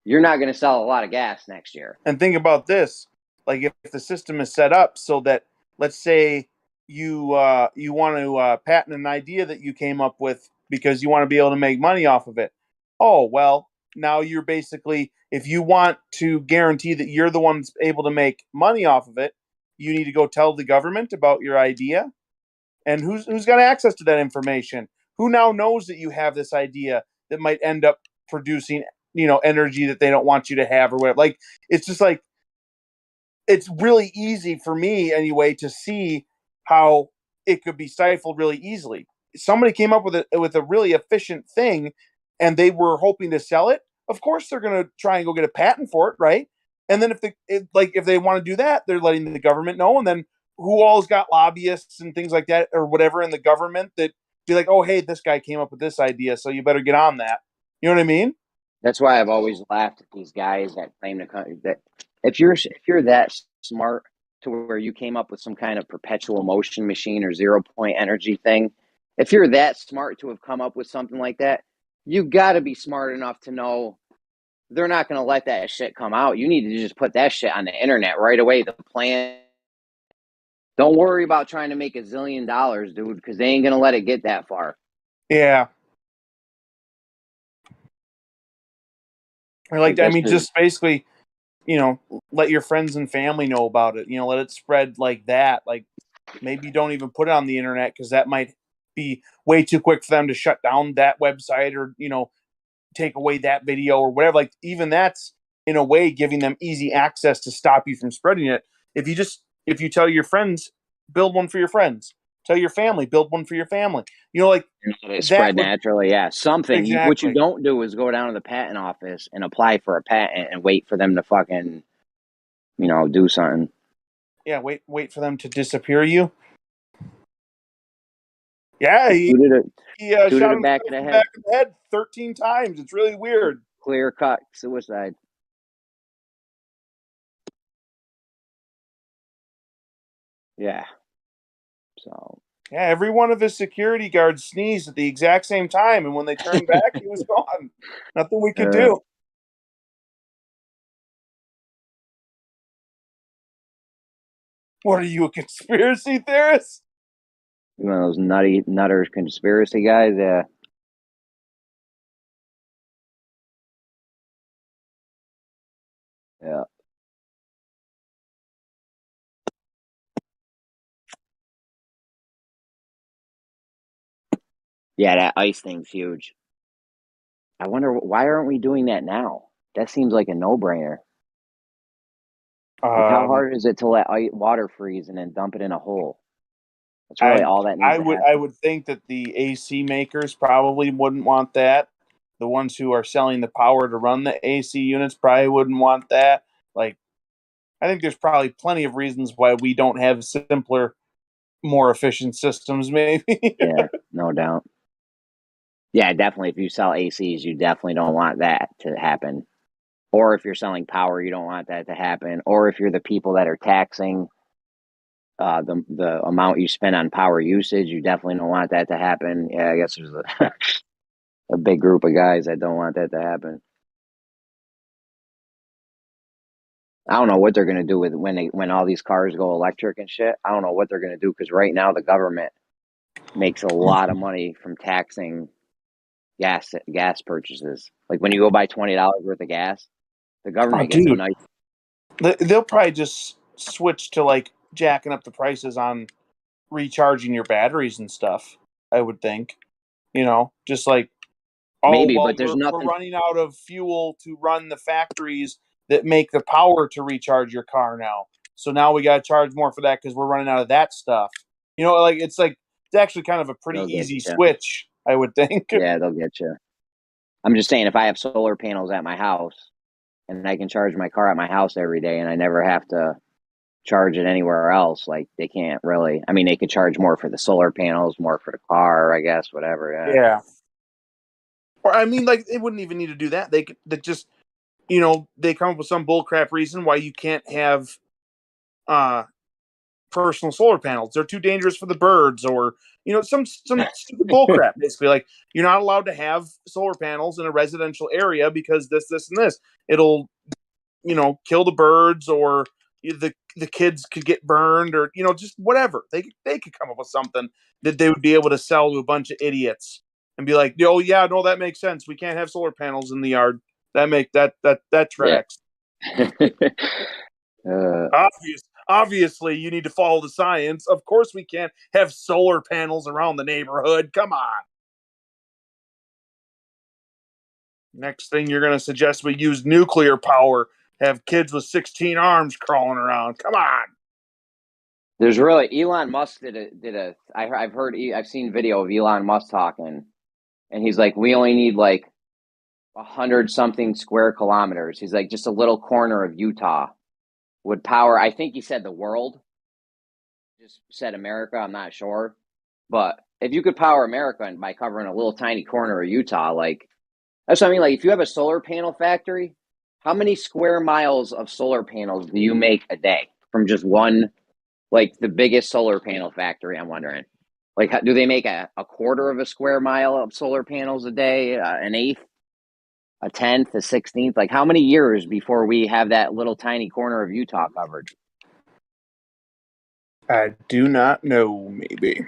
S6: you're not going to sell a lot of gas next year.
S7: And think about this: like if the system is set up so that, let's say, you want to patent an idea that you came up with because you want to be able to make money off of it. Oh well, now you're basically, if you want to guarantee that you're the one that's able to make money off of it, you need to go tell the government about your idea. And who's got access to that information? Who now knows that you have this idea that might end up producing energy that they don't want you to have or whatever? Like, it's just like, it's really easy for me anyway to see how it could be stifled really easily. Somebody came up with a really efficient thing, and they were hoping to sell it. Of course, they're going to try and go get a patent for it, right? And then if they want to do that, they're letting the government know. And then who all's got lobbyists and things like that or whatever in the government that be like, oh, hey, this guy came up with this idea, so you better get on that. You know what I mean?
S6: That's why I've always laughed at these guys that claim to that if you're that smart to where you came up with some kind of perpetual motion machine or 0 point energy thing, if you're that smart to have come up with something like that, you got to be smart enough to know they're not going to let that shit come out. You need to just put that shit on the internet right away. The plan. Don't worry about trying to make $1 zillion, dude, because they ain't going to let it get that far.
S7: Yeah. Or like, I mean, just basically, let your friends and family know about it. Let it spread like that. Like, maybe don't even put it on the internet because that might be way too quick for them to shut down that website or take away that video or whatever. Like, even that's in a way giving them easy access to stop you from spreading it. If you tell your friends, build one for your friends. Tell your family, build one for your family. Like
S6: it spread naturally. Yeah, something.
S7: Exactly.
S6: What you don't do is go down to the patent office and apply for a patent and wait for them to fucking, do something.
S7: Yeah, wait for them to disappear you. Yeah, he shot him
S6: back
S7: in the head 13 times. It's really weird.
S6: Clear cut suicide. Yeah. So.
S7: Yeah, every one of his security guards sneezed at the exact same time, and when they turned back, he was gone. Nothing we could do. What are you, a conspiracy theorist?
S6: One of those nutter conspiracy guys, yeah. Yeah. Yeah, that ice thing's huge. I wonder why aren't we doing that now? That seems like a no-brainer. Like how hard is it to let water freeze and then dump it in a hole? That's really all that needs to happen.
S7: I would think that the AC makers probably wouldn't want that. The ones who are selling the power to run the AC units probably wouldn't want that. Like, I think there's probably plenty of reasons why we don't have simpler, more efficient systems, maybe.
S6: Yeah, no doubt. Yeah, definitely. If you sell ACs, you definitely don't want that to happen. Or if you're selling power, you don't want that to happen. Or if you're the people that are taxing the amount you spend on power usage, you definitely don't want that to happen. Yeah, I guess there's a big group of guys that don't want that to happen. I don't know what they're gonna do with when all these cars go electric and shit. I don't know what they're gonna do because right now the government makes a lot of money from taxing gas purchases. Like when you go buy $20 worth of gas, the government gets a nice.
S7: They'll probably just switch to like jacking up the prices on recharging your batteries and stuff. I would think, just like,
S6: Maybe, but there's nothing.
S7: We're running out of fuel to run the factories that make the power to recharge your car now. So now we got to charge more for that because we're running out of that stuff. Like it's like actually kind of a pretty
S6: They'll get
S7: easy
S6: you.
S7: switch, I would think.
S6: Yeah, they'll get you. I'm just saying, if I have solar panels at my house and I can charge my car at my house every day and I never have to charge it anywhere else, like they can't really. I mean, they could charge more for the solar panels, more for the car, I guess, whatever. Yeah.
S7: Yeah. Or I mean, like they wouldn't even need to do that. They could just, you know, they come up with some bullcrap reason why you can't have personal solar panels. They're too dangerous for the birds, or you know, some stupid bullcrap. Basically, like you're not allowed to have solar panels in a residential area because this, and this. It'll, you know, kill the birds, or the kids could get burned, or you know, just whatever. They could come up with something that they would be able to sell to a bunch of idiots and be like, oh yeah, no, that makes sense. We can't have solar panels in the yard. That tracks. Obviously, you need to follow the science. Of course, we can't have solar panels around the neighborhood. Come on. Next thing you're going to suggest we use nuclear power, have kids with 16 arms crawling around. Come on.
S6: There's really Elon Musk I've seen video of Elon Musk talking, and he's like, we only need like 100 something square kilometers. He's like, just a little corner of Utah would power. I think he said the world. Just said America. I'm not sure, but if you could power America by covering a little tiny corner of Utah, like that's what I mean. Like if you have a solar panel factory, how many square miles of solar panels do you make a day from just one? Like the biggest solar panel factory, I'm wondering. Like, do they make a quarter of a square mile of solar panels a day, an eighth, a tenth, a 16th? Like, how many years before we have that little tiny corner of Utah covered?
S7: I do not know, maybe.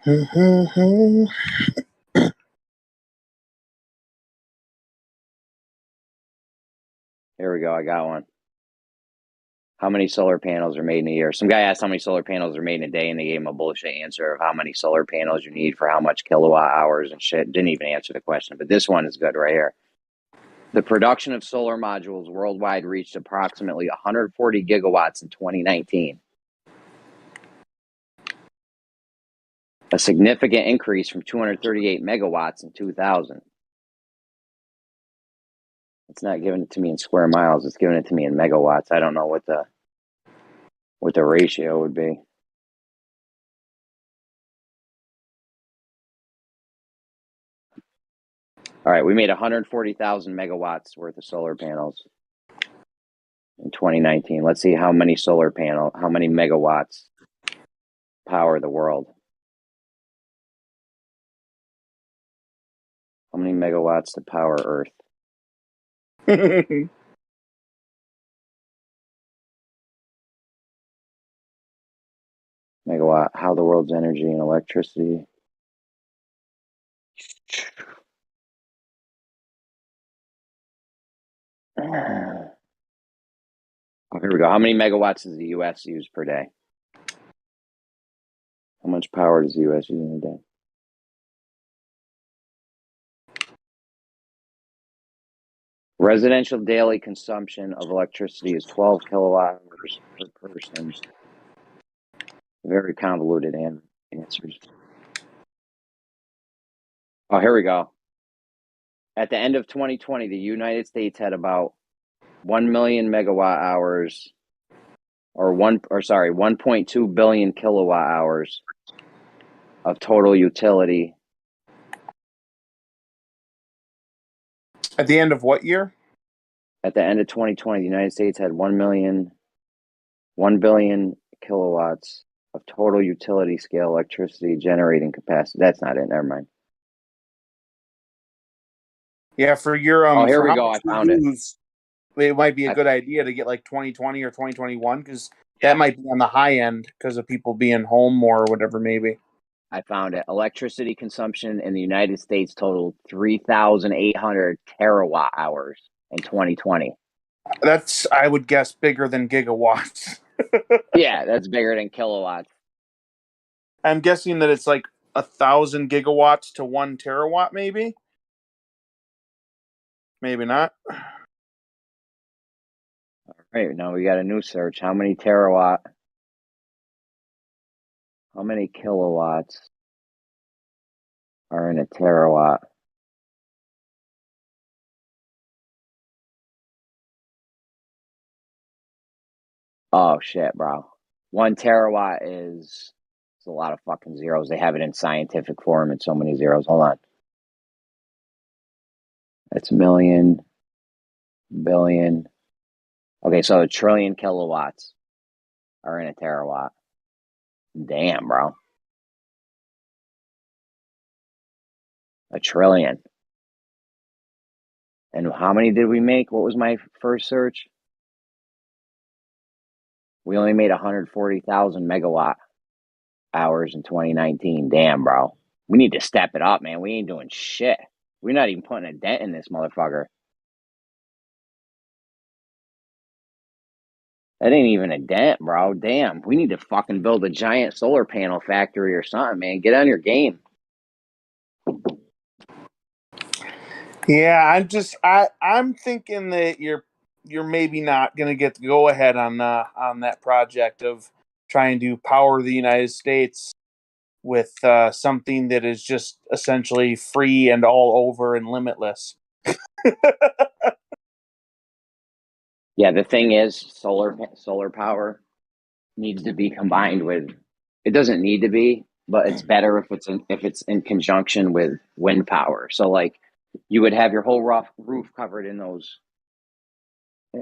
S6: Here we go. I got one. How many solar panels are made in a year? Some guy asked how many solar panels are made in a day, and they gave him a bullshit answer of how many solar panels you need for how much kilowatt hours and shit. Didn't even answer the question, but this one is good right here. The production of solar modules worldwide reached approximately 140 gigawatts in 2019. A significant increase from 238 megawatts in 2000. It's not giving it to me in square miles. It's giving it to me in megawatts. I don't know what the ratio would be. All right, we made 140,000 megawatts worth of solar panels in 2019. Let's see how many megawatts power the world. How many megawatts to power Earth? Megawatt, how the world's energy and electricity. Oh, here we go. How many megawatts does the U.S. use per day? How much power does the U.S. use in a day? Residential daily consumption of electricity is 12 kilowatt hours per person. Very convoluted answers. Oh, here we go. At the end of 2020, the United States had about 1 million megawatt hours, or 1.2 billion kilowatt hours of total utility.
S7: At the end of what year?
S6: At the end of 2020, the United States had 1 billion kilowatts of total utility scale electricity generating capacity. That's not it. Never mind.
S7: Yeah, for your
S6: here
S7: for
S6: we
S7: how
S6: go.
S7: much
S6: I found it.
S7: it might be a good idea to get like 2020 or 2021 because That might be on the high end because of people being home more or whatever, maybe.
S6: I found it. Electricity consumption in the United States totaled 3,800 terawatt hours in 2020.
S7: That's, I would guess, bigger than gigawatts.
S6: Yeah, that's bigger than kilowatts.
S7: I'm guessing that it's like 1,000 gigawatts to 1 terawatt, maybe. Maybe not.
S6: All right, now we got a new search. How many terawatt? How many kilowatts are in a terawatt? Oh shit, bro. 1 terawatt is it's a lot of fucking zeros. They have it in scientific form and so many zeros. Hold on. That's million, billion. Okay, so 1,000,000,000,000 kilowatts are in a terawatt. Damn, bro. 1,000,000,000,000. And how many did we make? What was my first search? We only made 140,000 megawatt hours in 2019. Damn, bro. We need to step it up, man. We ain't doing shit. We're not even putting a dent in this motherfucker. That ain't even a dent, bro. Damn. We need to fucking build a giant solar panel factory or something, man. Get on your game.
S7: Yeah, I'm thinking that you're maybe not going to get the go ahead on that project of trying to power the United States with something that is just essentially free and all over and limitless.
S6: Yeah, the thing is, solar power needs to be combined with. It doesn't need to be, but it's better if it's in conjunction with wind power. So like, you would have your whole roof covered in those.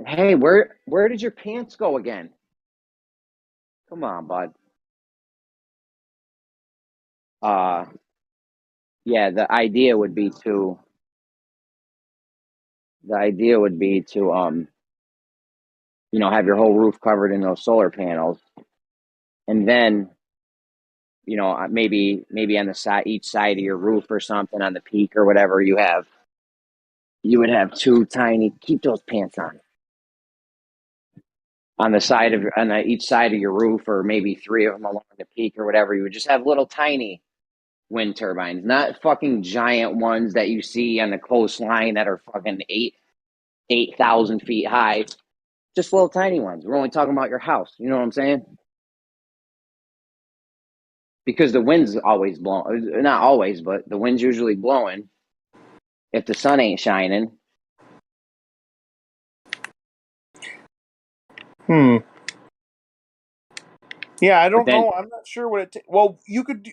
S6: Hey, where did your pants go again? Come on, bud. Yeah, the idea would be to have your whole roof covered in those solar panels, and then maybe on the side, each side of your roof or something on the peak or whatever, you would have two tiny, keep those pants on the side of each side of your roof, or maybe three of them along the peak or whatever. You would just have little tiny wind turbines, not fucking giant ones that you see on the coastline that are fucking 8,000 feet high. Just little tiny ones. We're only talking about your house. You know what I'm saying? Because the wind's always blowing. Not always, but the wind's usually blowing if the sun ain't shining.
S7: Yeah, I
S6: But
S7: don't
S6: then,
S7: know. I'm not sure what it. Well, you could.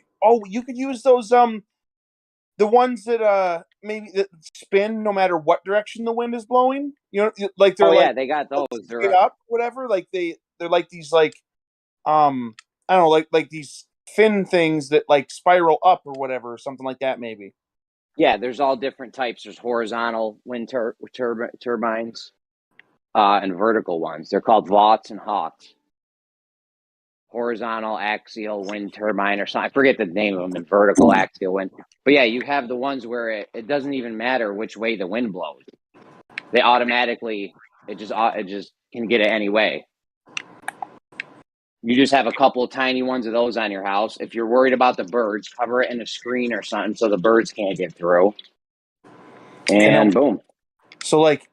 S7: You could use those the ones that maybe that spin no matter what direction the wind is blowing. Like they're
S6: oh yeah,
S7: like
S6: they got those.
S7: straight up, whatever. Like they're like these like I don't know, like these fin things that like spiral up or whatever, or something like that, maybe.
S6: Yeah, there's all different types. There's horizontal wind turbines and vertical ones. They're called Vaughts and Hawks. Horizontal axial wind turbine or something. I forget the name of them. And vertical axial wind. But yeah, you have the ones where it doesn't even matter which way the wind blows. They automatically it just can get it any way. You just have a couple of tiny ones of those on your house. If you're worried about the birds, cover it in a screen or something so the birds can't get through. And boom.
S7: So like,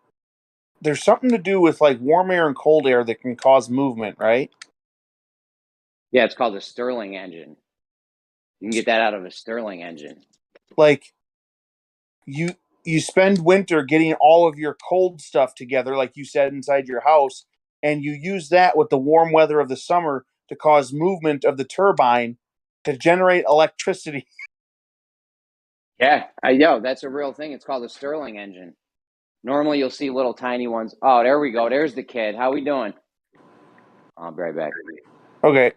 S7: there's something to do with like warm air and cold air that can cause movement, right?
S6: Yeah, it's called a Stirling engine. You can get that out of a Stirling engine.
S7: Like, you spend winter getting all of your cold stuff together, like you said, inside your house, and you use that with the warm weather of the summer to cause movement of the turbine to generate electricity.
S6: Yeah, that's a real thing. It's called a Stirling engine. Normally, you'll see little tiny ones. Oh, there we go. There's the kid. How we doing? I'll be right back.
S7: Okay.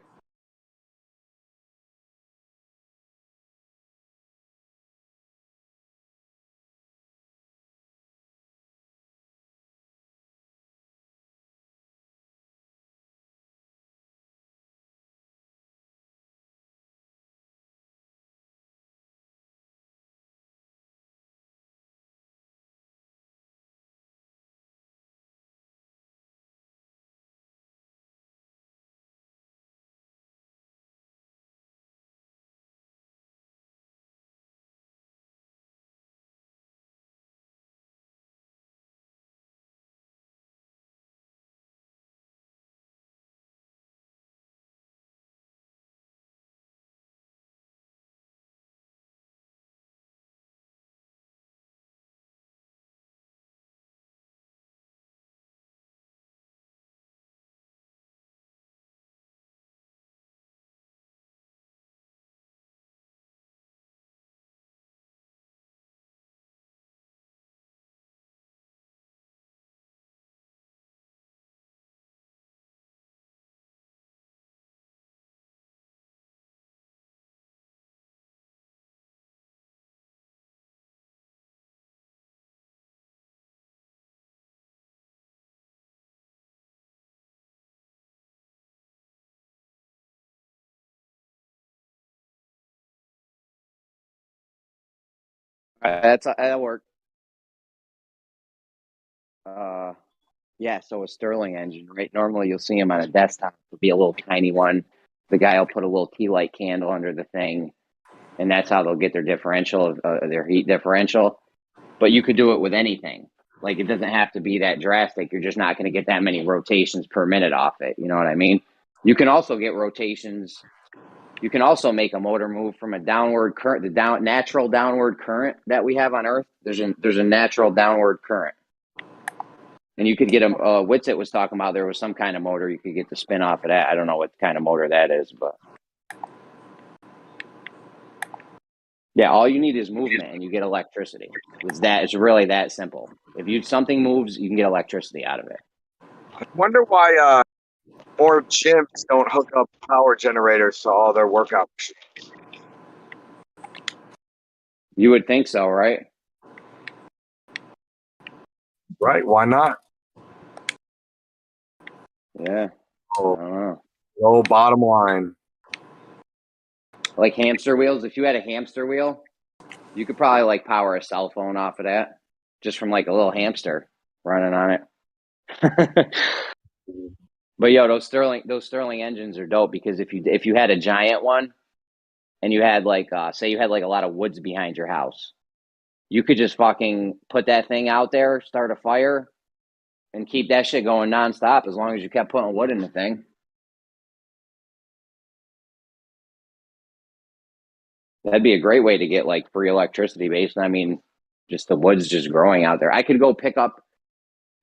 S6: That'll work. Yeah, so a Stirling engine, right? Normally you'll see them on a desktop. It'll be a little tiny one. The guy will put a little tea light candle under the thing, and that's how they'll get their differential, their heat differential. But you could do it with anything. Like, it doesn't have to be that drastic. You're just not going to get that many rotations per minute off it. You know what I mean? You can also get rotations. You can also make a motor move from a downward current, natural downward current that we have on Earth. There's a natural downward current. And you could get Whitsitt was talking about there was some kind of motor you could get to spin off of that. I don't know what kind of motor that is, but yeah, all you need is movement and you get electricity. It's really that simple. If something moves, you can get electricity out of it.
S13: I wonder why more gyms don't hook up power generators to all their workout machines.
S6: You would think so, right?
S13: Right? Why not?
S6: Yeah.
S13: Oh,
S6: I don't know.
S13: no bottom line.
S6: Like hamster wheels. If you had a hamster wheel, you could probably like power a cell phone off of that, just from like a little hamster running on it. But yo, those Stirling engines are dope, because if you had a giant one and you had like say you had like a lot of woods behind your house, you could just fucking put that thing out there, start a fire, and keep that shit going nonstop as long as you kept putting wood in the thing. That'd be a great way to get like free electricity based on, I mean, just the woods just growing out there. I could go pick up,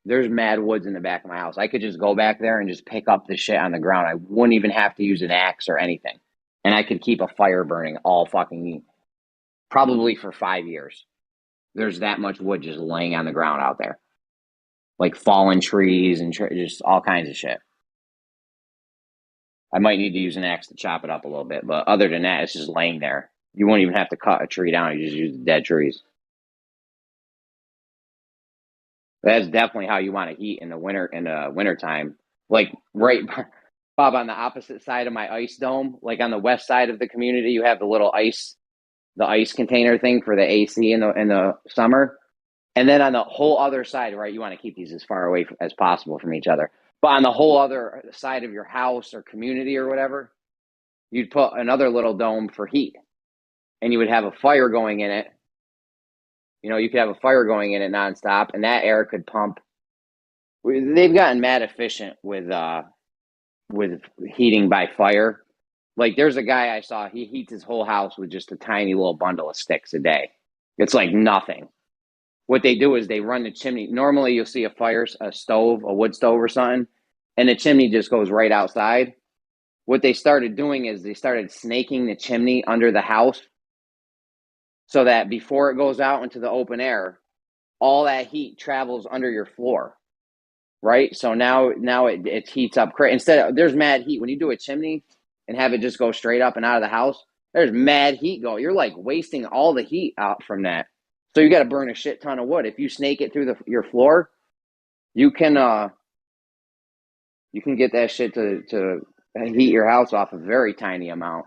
S6: there's mad woods in the back of my house. I could just go back there and just pick up the shit on the ground. I wouldn't even have to use an axe or anything. And I could keep a fire burning all fucking, probably for 5 years. There's that much wood just laying on the ground out there. Like fallen trees and just all kinds of shit. I might need to use an axe to chop it up a little bit, but other than that, it's just laying there. You won't even have to cut a tree down. You just use the dead trees. That's definitely how you want to heat in the winter time. Like right, Bob, on the opposite side of my ice dome, like on the west side of the community, you have the little the ice container thing for the AC in the summer. And then on the whole other side, right, you want to keep these as far away as possible from each other. But on the whole other side of your house or community or whatever, you'd put another little dome for heat. And you would have a fire going in it. You know, you could have a fire going in it nonstop, and that air could pump. They've gotten mad efficient with heating by fire. Like, there's a guy I saw, he heats his whole house with just a tiny little bundle of sticks a day. It's like nothing. What they do is they run the chimney. Normally you'll see a stove, a wood stove or something, and the chimney just goes right outside. What they started doing is they started snaking the chimney under the house, so that before it goes out into the open air, all that heat travels under your floor, right? So now it heats up. There's mad heat. When you do a chimney and have it just go straight up and out of the house, there's mad heat going. You're like wasting all the heat out from that. So you got to burn a shit ton of wood. If you snake it through your floor, you can get that shit to heat your house off a very tiny amount.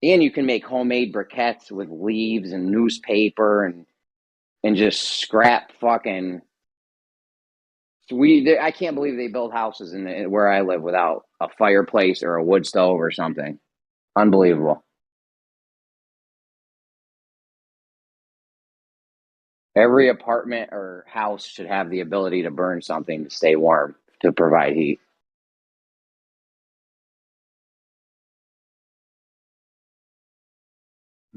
S6: And you can make homemade briquettes with leaves and newspaper and just scrap fucking. I can't believe they build houses where I live without a fireplace or a wood stove or something. Unbelievable. Every apartment or house should have the ability to burn something to stay warm, to provide heat.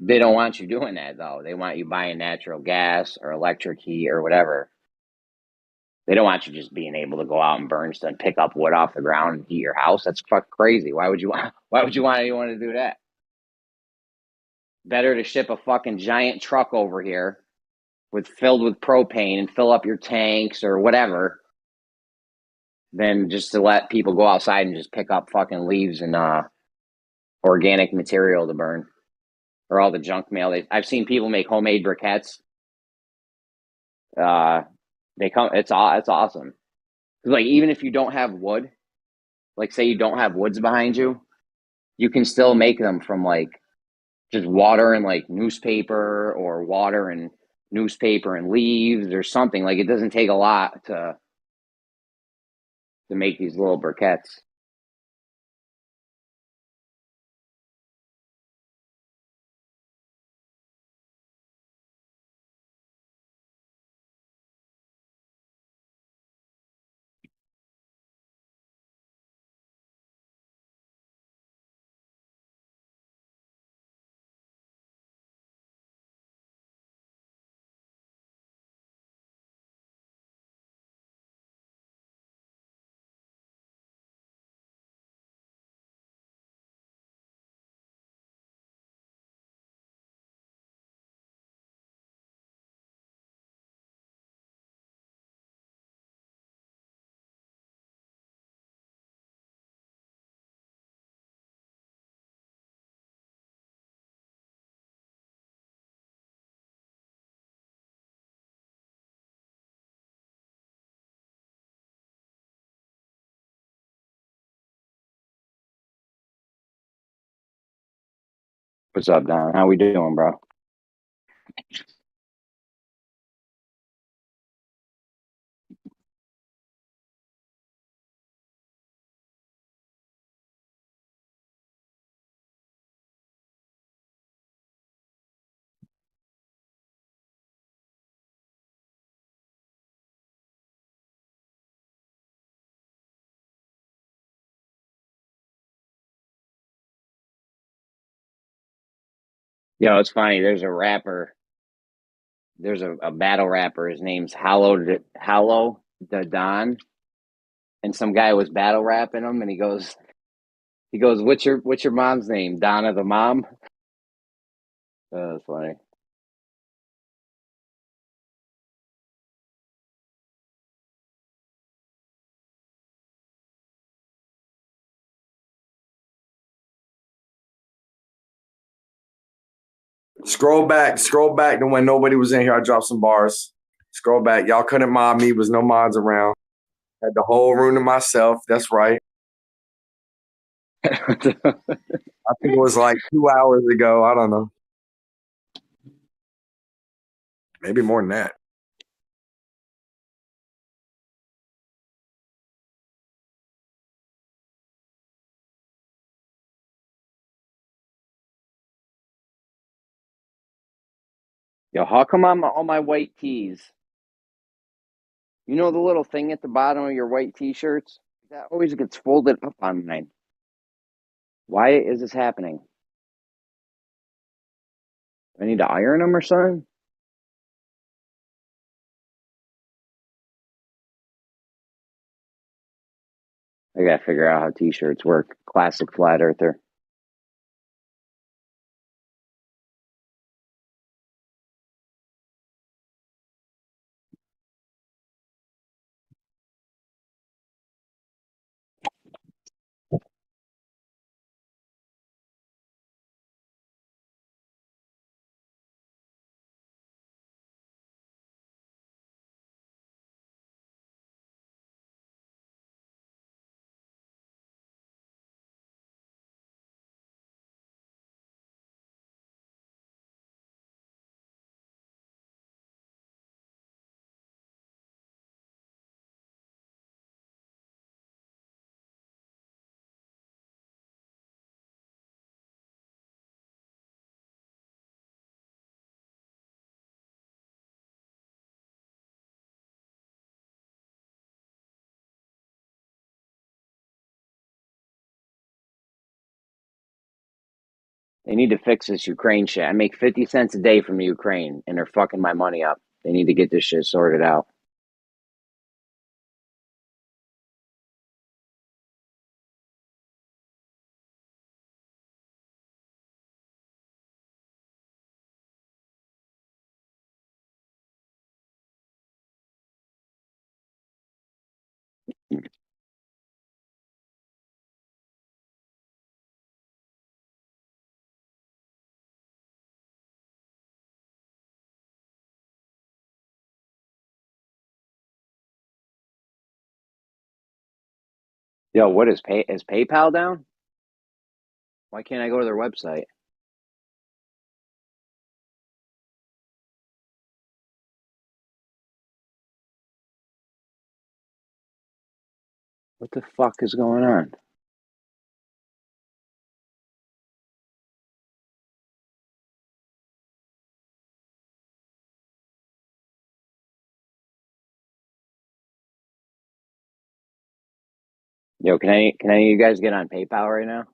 S6: They don't want you doing that, though. They want you buying natural gas or electric heat or whatever. They don't want you just being able to go out and burn stuff, pick up wood off the ground and heat your house. That's fucking crazy. Why would you want anyone to do that? Better to ship a fucking giant truck over here filled with propane and fill up your tanks or whatever than just to let people go outside and just pick up fucking leaves and organic material to burn, or all the junk mail. I've seen people make homemade briquettes. It's awesome. Like, even if you don't have wood, like say you don't have woods behind you, you can still make them from like Just water and like newspaper, or water and newspaper and leaves or something. Like, it doesn't take a lot to make these little briquettes. What's up, Don? How we doing, bro? You know, it's funny. There's a rapper. There's a battle rapper. His name's Hallow the Don, and some guy was battle rapping him, and he goes, what's your mom's name? Donna the mom. That's funny.
S13: Scroll back to when nobody was in here. I dropped some bars. Scroll back. Y'all couldn't mod me. Was no mods around. Had the whole room to myself. That's right. I think it was like 2 hours ago. I don't know. Maybe more than that.
S6: Yo, how come I'm all my white tees? You know the little thing at the bottom of your white t-shirts? That always gets folded up on mine. Why is this happening? I need to iron them or something? I gotta figure out how t-shirts work. Classic flat earther. They need to fix this Ukraine shit. I make 50 cents a day from Ukraine, and they're fucking my money up. They need to get this shit sorted out. Yo, what is PayPal down? Why can't I go to their website? What the fuck is going on? Yo, can any of you guys get on PayPal right now?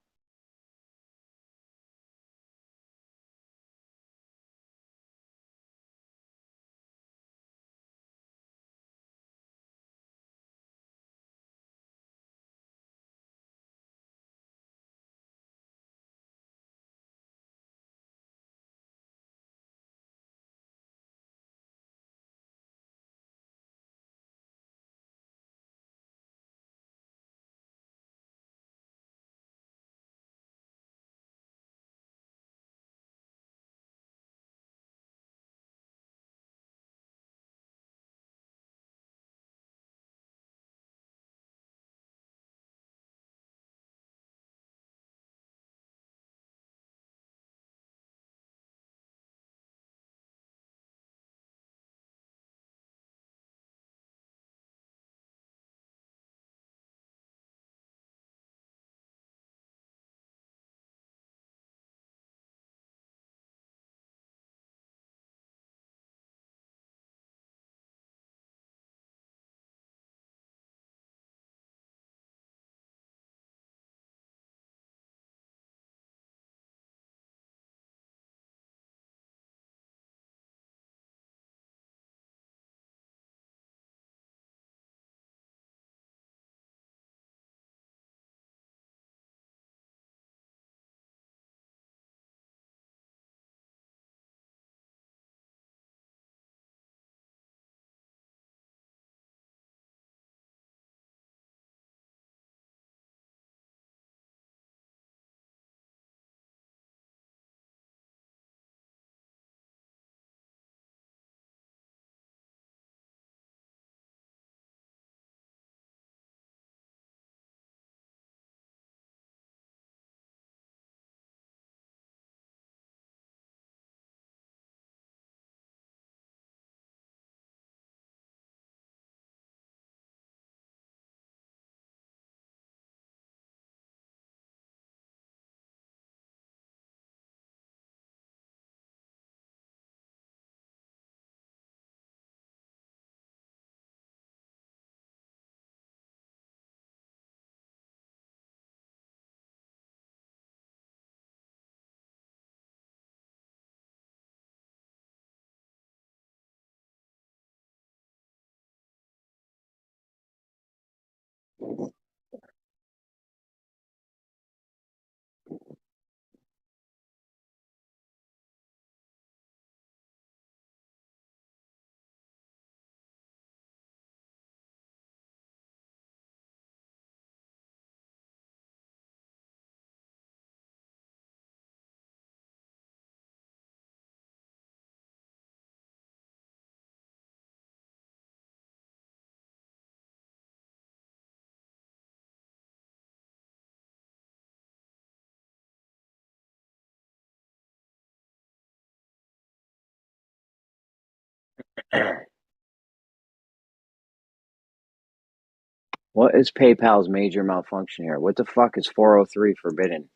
S6: What is PayPal's major malfunction here? What the fuck is 403 forbidden?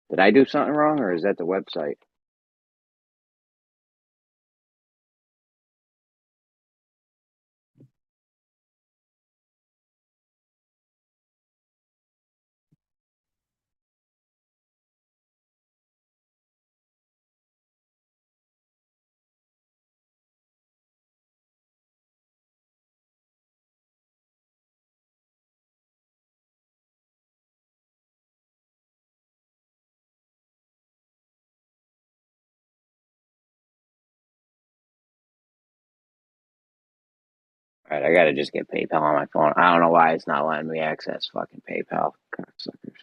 S6: Did I do something wrong, or is that the website? All right, I gotta just get PayPal on my phone. I don't know why it's not letting me access fucking PayPal. Cocksuckers.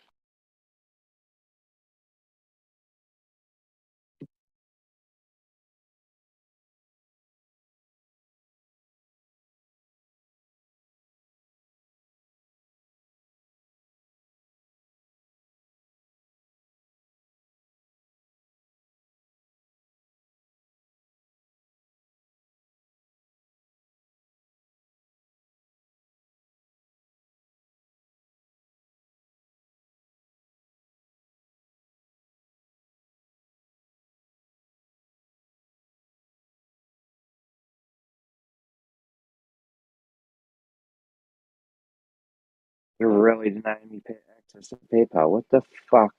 S6: You're really denying me access to PayPal. What the fuck?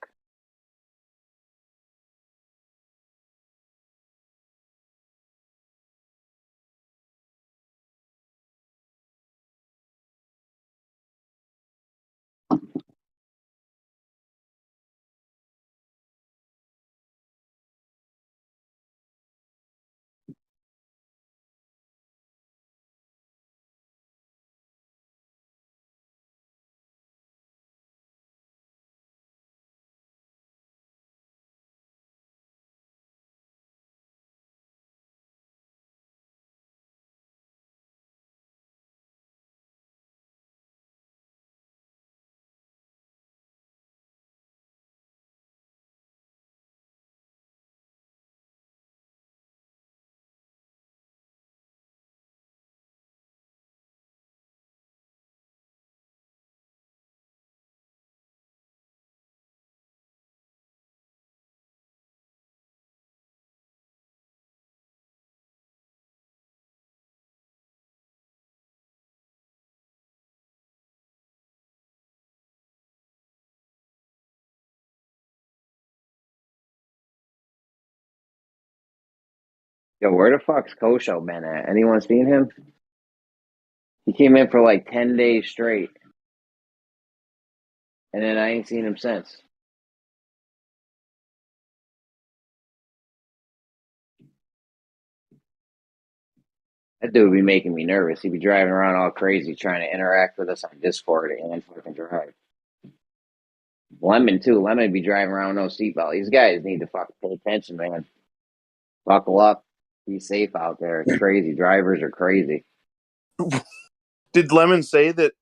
S6: Yo, where the fuck's Kosho been at? Anyone seen him? He came in for like 10 days straight. And then I ain't seen him since. That dude be making me nervous. He be driving around all crazy trying to interact with us on Discord and fucking drive. Lemon too. Lemon be driving around with no seatbelt. These guys need to fucking pay attention, man. Buckle up. Be safe out there. It's crazy. Drivers are crazy.
S7: Did Lemon say that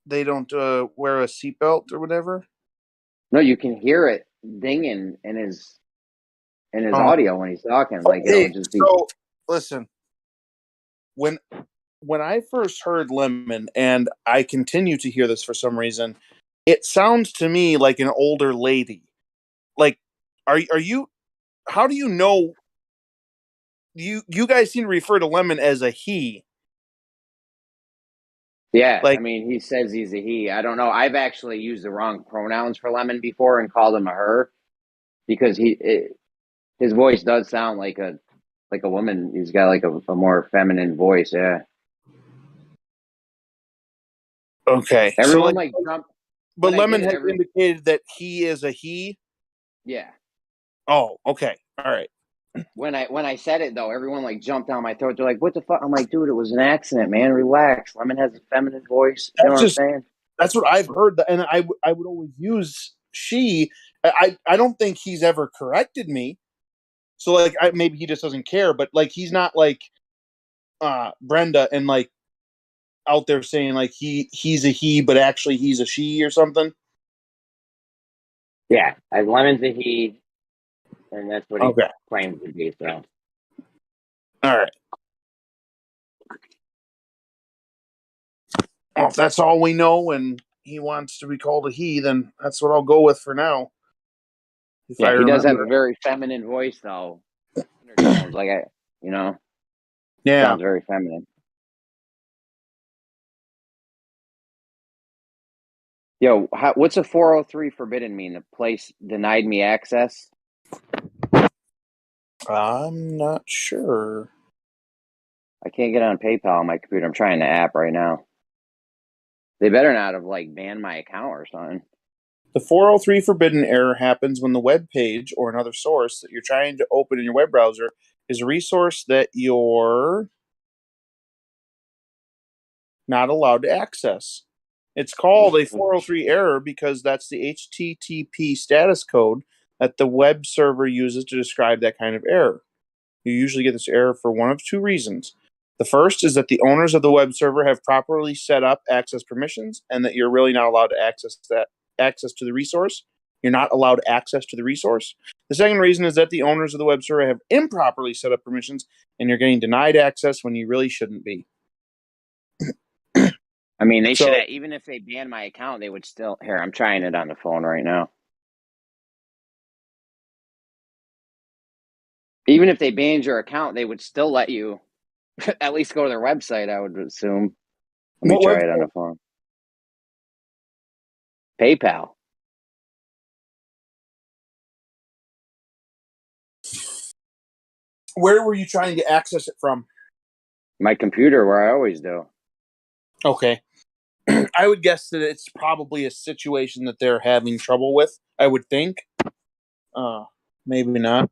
S7: they don't wear a seatbelt or whatever?
S6: No, you can hear it dinging in his audio when he's talking. Like it'll just be.
S7: So listen, when I first heard Lemon, and I continue to hear this for some reason, it sounds to me like an older lady. Like, are you? How do you know? You guys seem to refer to Lemon as a he.
S6: Yeah,
S7: Like,
S6: I mean, he says he's a he. I don't know. I've actually used the wrong pronouns for Lemon before and called him a her because his voice does sound like a woman. He's got like a more feminine voice. Yeah.
S7: okay,
S6: Everyone
S7: so
S6: like jumped.
S7: but
S6: When I
S7: Lemon
S6: did it,
S7: has indicated that he is a he.
S6: yeah.
S7: Oh, okay, all right.
S6: When I said it though, everyone like jumped down my throat. They're like, "What the fuck?" I'm like, "Dude, it was an accident, man. Relax. Lemon has a feminine voice. You know what I'm saying?"
S7: That's what I've heard, and I would always use she. I don't think he's ever corrected me. So like, maybe he just doesn't care. But like, he's not like Brenda and like out there saying like he's a he, but actually he's a she or something.
S6: Yeah, Lemon's a he, and that's what he
S7: Okay.
S6: claims to be. So,
S7: All right. Well, if that's all we know, and he wants to be called a he, then that's what I'll go with for now. If I
S6: yeah, he does have
S7: remember.
S6: a very feminine voice though. Undertones, like
S7: Yeah.
S6: sounds very feminine. Yo, what's a 403 forbidden mean? The place denied me access?
S7: I'm not sure.
S6: I can't get on PayPal on my computer. I'm trying the app right now. They better not have like banned my account or something.
S7: The 403 forbidden error happens when the web page or another source that you're trying to open in your web browser is a resource that you're not allowed to access. It's called a 403 error because that's the HTTP status code that the web server uses to describe that kind of error. You usually get this error for one of two reasons. The first is that the owners of the web server have properly set up access permissions and that you're really not allowed to access to the resource. You're not allowed access to the resource. The second reason is that the owners of the web server have improperly set up permissions and you're getting denied access when you really shouldn't be.
S6: I mean, they should have, even if they banned my account, they would still. Here, I'm trying it on the phone right now. Even if they banned your account, they would still let you at least go to their website, I would assume. Let me try it on the phone. PayPal.
S7: Where were you trying to access it from?
S6: My computer, where I always do.
S7: Okay. I would guess that it's probably a situation that they're having trouble with. I would think. Maybe not.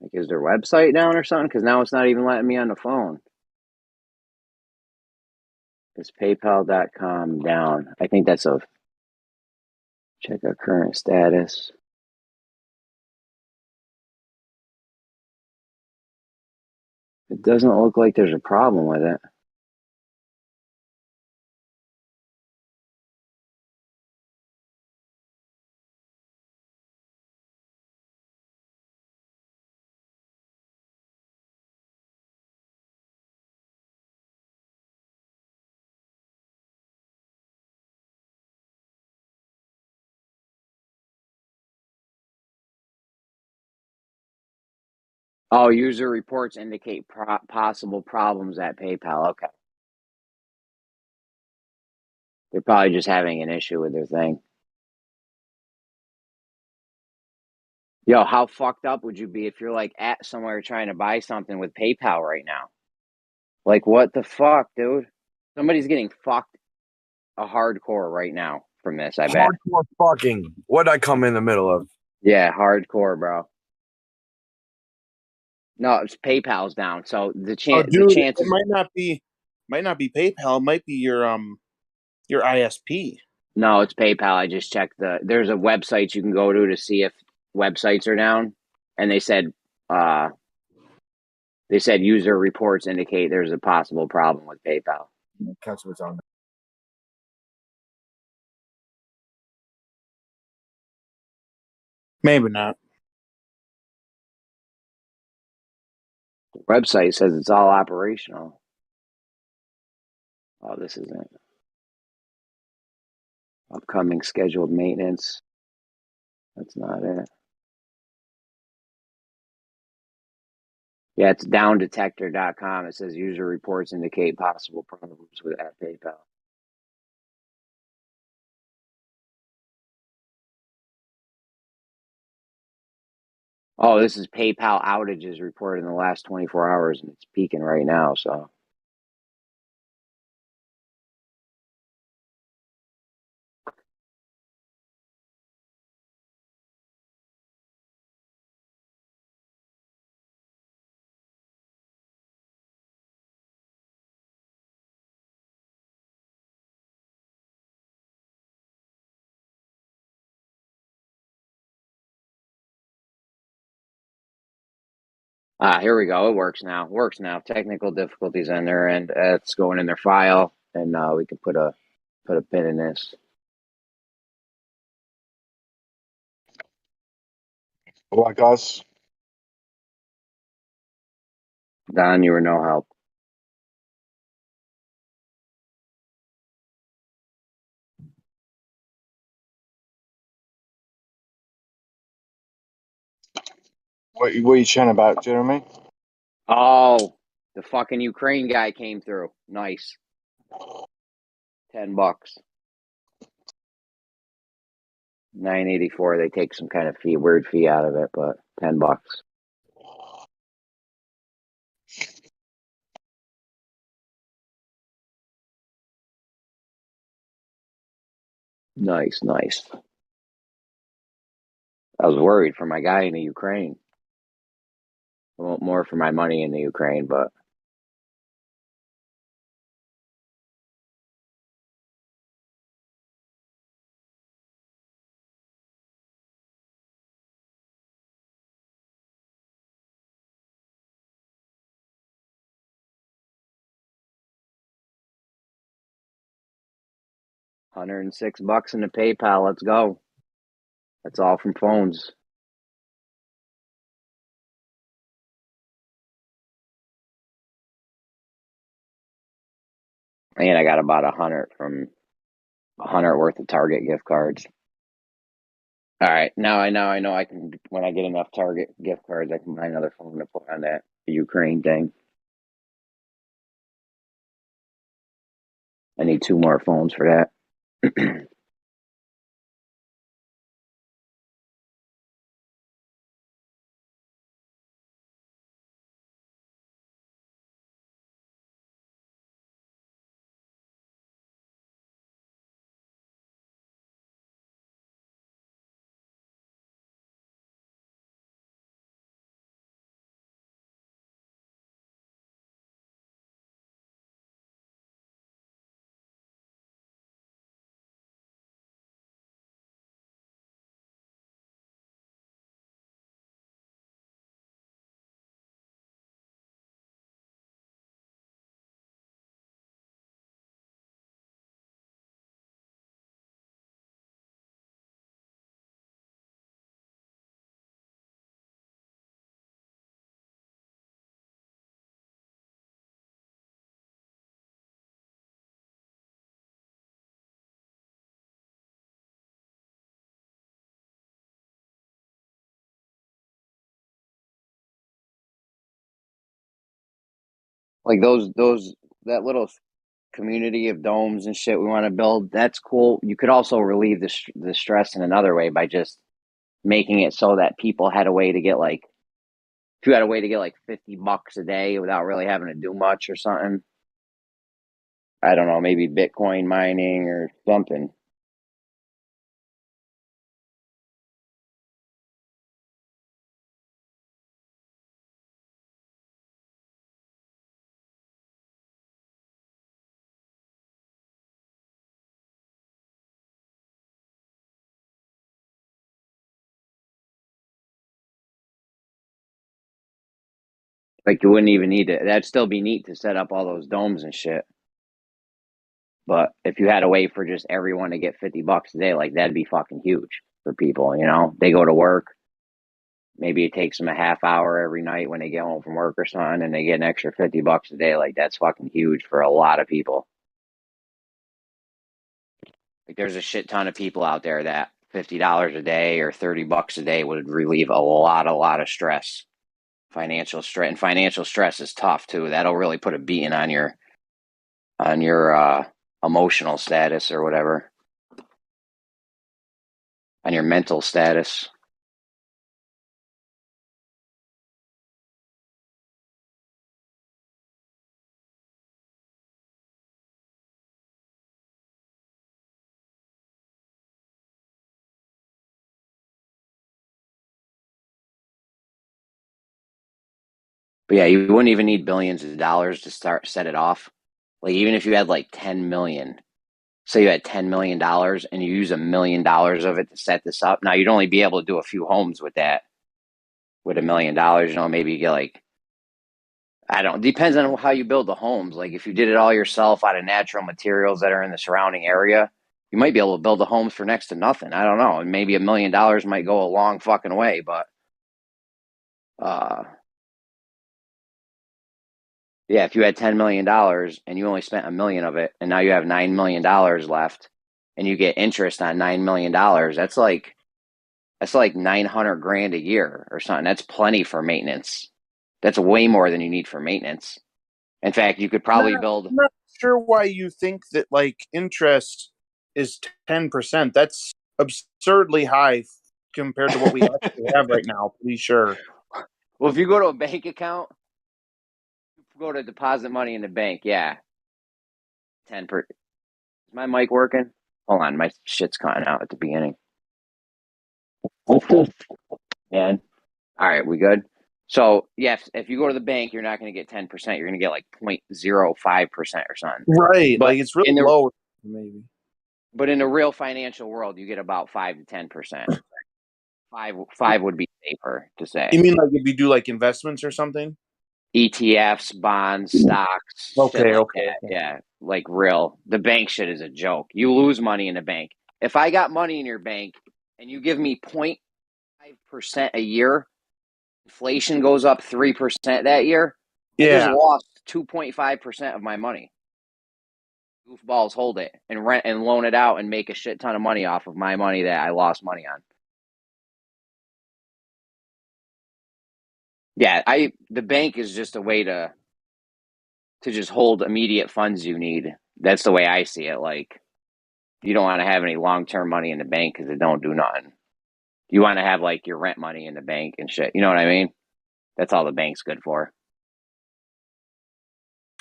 S6: Like, is their website down or something? Because now it's not even letting me on the phone. Is PayPal.com down? I think that's a check our current status. It doesn't look like there's a problem with it. Oh, user reports indicate possible problems at PayPal. Okay. They're probably just having an issue with their thing. Yo, how fucked up would you be if you're like at somewhere trying to buy something with PayPal right now? Like, what the fuck, dude? Somebody's getting fucked a hardcore right now from this, I bet.
S13: Hardcore fucking. What'd I come in the middle of?
S6: Yeah, hardcore, bro. No, it's PayPal's down. So the
S7: Dude,
S6: chances
S7: it might not be PayPal. It might be your ISP.
S6: No, it's PayPal. I just checked there's a website you can go to see if websites are down, and they said user reports indicate there's a possible problem with PayPal.
S13: Catch what's on.
S7: Maybe not.
S6: The website says it's all operational. Oh, this isn't. Upcoming scheduled maintenance. That's not it. Yeah, it's downdetector.com. It says user reports indicate possible problems with at PayPal. Oh, this is PayPal outages reported in the last 24 hours, and it's peaking right now, so. Here we go. It works now. Technical difficulties on their end. It's going in their file, and we can put a pin in this.
S3: All right, guys.
S6: Don, you were no help.
S3: What are you chatting about, Jeremy?
S6: Oh, the fucking Ukraine guy came through. Nice. $10. $9.84. They take some kind of weird fee out of it, but $10. Nice. I was worried for my guy in the Ukraine. I want more for my money in the Ukraine, but $106 in the PayPal. Let's go. That's all from phones. And I got about 100 from 100 worth of Target gift cards. All right, now I know I can, when I get enough Target gift cards, I can buy another phone to put on that Ukraine thing. I need 2 more phones for that. Like that little community of domes and shit we want to build, that's cool. You could also relieve the stress in another way by just making it so that people had a way to get like, if you had a way to get like $50 a day without really having to do much or something. I don't know, maybe Bitcoin mining or something. Like you wouldn't even need to. That'd still be neat to set up all those domes and shit. But if you had a way for just everyone to get $50 a day, like that'd be fucking huge for people. You know, they go to work. Maybe it takes them a half hour every night when they get home from work or something, and they get an extra $50 a day. Like that's fucking huge for a lot of people. Like there's a shit ton of people out there that $50 a day or $30 a day would relieve a lot of stress, financial stress, and financial stress is tough too. That'll really put a beating on your emotional status or whatever, on your mental status. But yeah, you wouldn't even need billions of dollars to set it off. Like even if you had like 10 million, say you had $10 million and you use $1 million of it to set this up. Now you'd only be able to do a few homes with that, with $1 million. You know, maybe you get like, I don't. Depends on how you build the homes. Like if you did it all yourself out of natural materials that are in the surrounding area, you might be able to build the homes for next to nothing. I don't know. And maybe $1 million might go a long fucking way, but yeah, if you had $10 million and you only spent $1 million of it, and now you have $9 million left, and you get interest on $9 million, that's like 900 grand a year or something. That's plenty for maintenance. That's way more than you need for maintenance. In fact, you could probably build.
S7: I'm not sure why you think that like interest is 10%. That's absurdly high compared to what we actually have right now. Pretty sure.
S6: Well, if you go to a bank account, go to deposit money in the bank, yeah, 10%. Is my mic working? Hold on, my shit's cutting out at the beginning. Man, all right, we good? So yes, if you go to the bank, you're not going to get 10%. You're going to get like 0.05% or something.
S7: Right,
S6: But
S7: like it's really low, maybe.
S6: But in the real financial world, you get about 5 to 10%. Five would be safer to say.
S7: You mean like if you do like investments or something?
S6: ETFs, bonds, stocks,
S7: Okay,
S6: shit like
S7: okay,
S6: that.
S7: okay.
S6: Yeah, like real. The bank shit is a joke. You lose money in the bank. If I got money in your bank and you give me 0.5% a year, inflation goes up 3% that year, I just
S7: Yeah.
S6: lost 2.5% of my money. Goofballs hold it and rent and loan it out and make a shit ton of money off of my money that I lost money on. Yeah, the bank is just a way to just hold immediate funds you need. That's the way I see it. Like, you don't want to have any long-term money in the bank because it don't do nothing. You want to have like your rent money in the bank and shit. You know what I mean? That's all the bank's good for.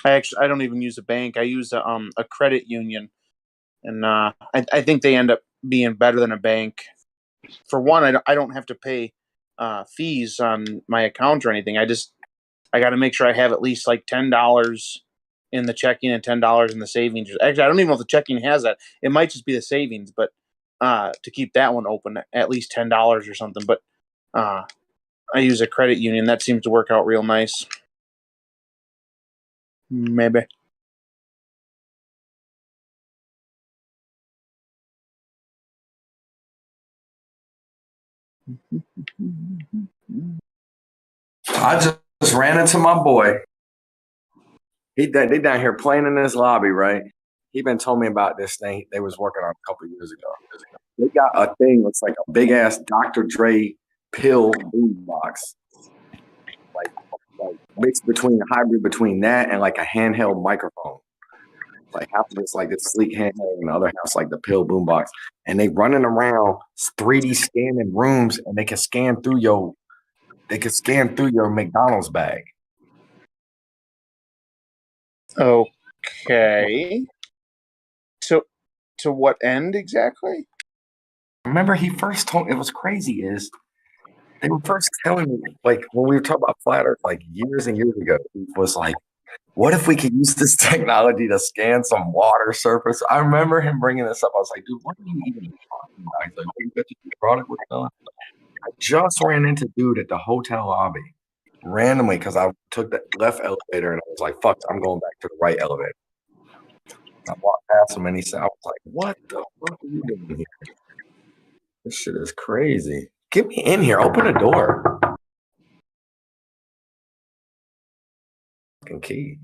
S7: I don't even use a bank. I use a credit union, and I think they end up being better than a bank. For one, I don't have to pay fees on my account or anything. I got to make sure I have at least like $10 in the checking and $10 in the savings. Actually, I don't even know if the checking has that. It might just be the savings, but to keep that one open, at least $10 or something. But I use a credit union. That seems to work out real nice. Maybe.
S13: I just ran into my boy. They down here playing in this lobby, right? He been told me about this thing they was working on a couple years ago. They got a thing that's like a big ass Dr. Dre pill boombox, like mixed between a hybrid between that and like a handheld microphone. Like half of it's like this sleek handheld, and the other half's like the pill boombox. And they running around 3D scanning rooms, and they can scan through your McDonald's bag.
S7: Okay. So, to what end exactly?
S13: Remember, he first told, it was crazy, is they were first telling me, like, when we were talking about flat Earth, like years and years ago, it was like, what if we could use this technology to scan some water surface? I remember him bringing this up. I was like, dude, what are you even talking about? He's like, you got your product we're selling? I just ran into dude at the hotel lobby randomly because I took the left elevator and I was like, fuck, I'm going back to the right elevator. I walked past him and he said, I was like, what the fuck are you doing here? This shit is crazy. Get me in here. Open the door. Fucking key.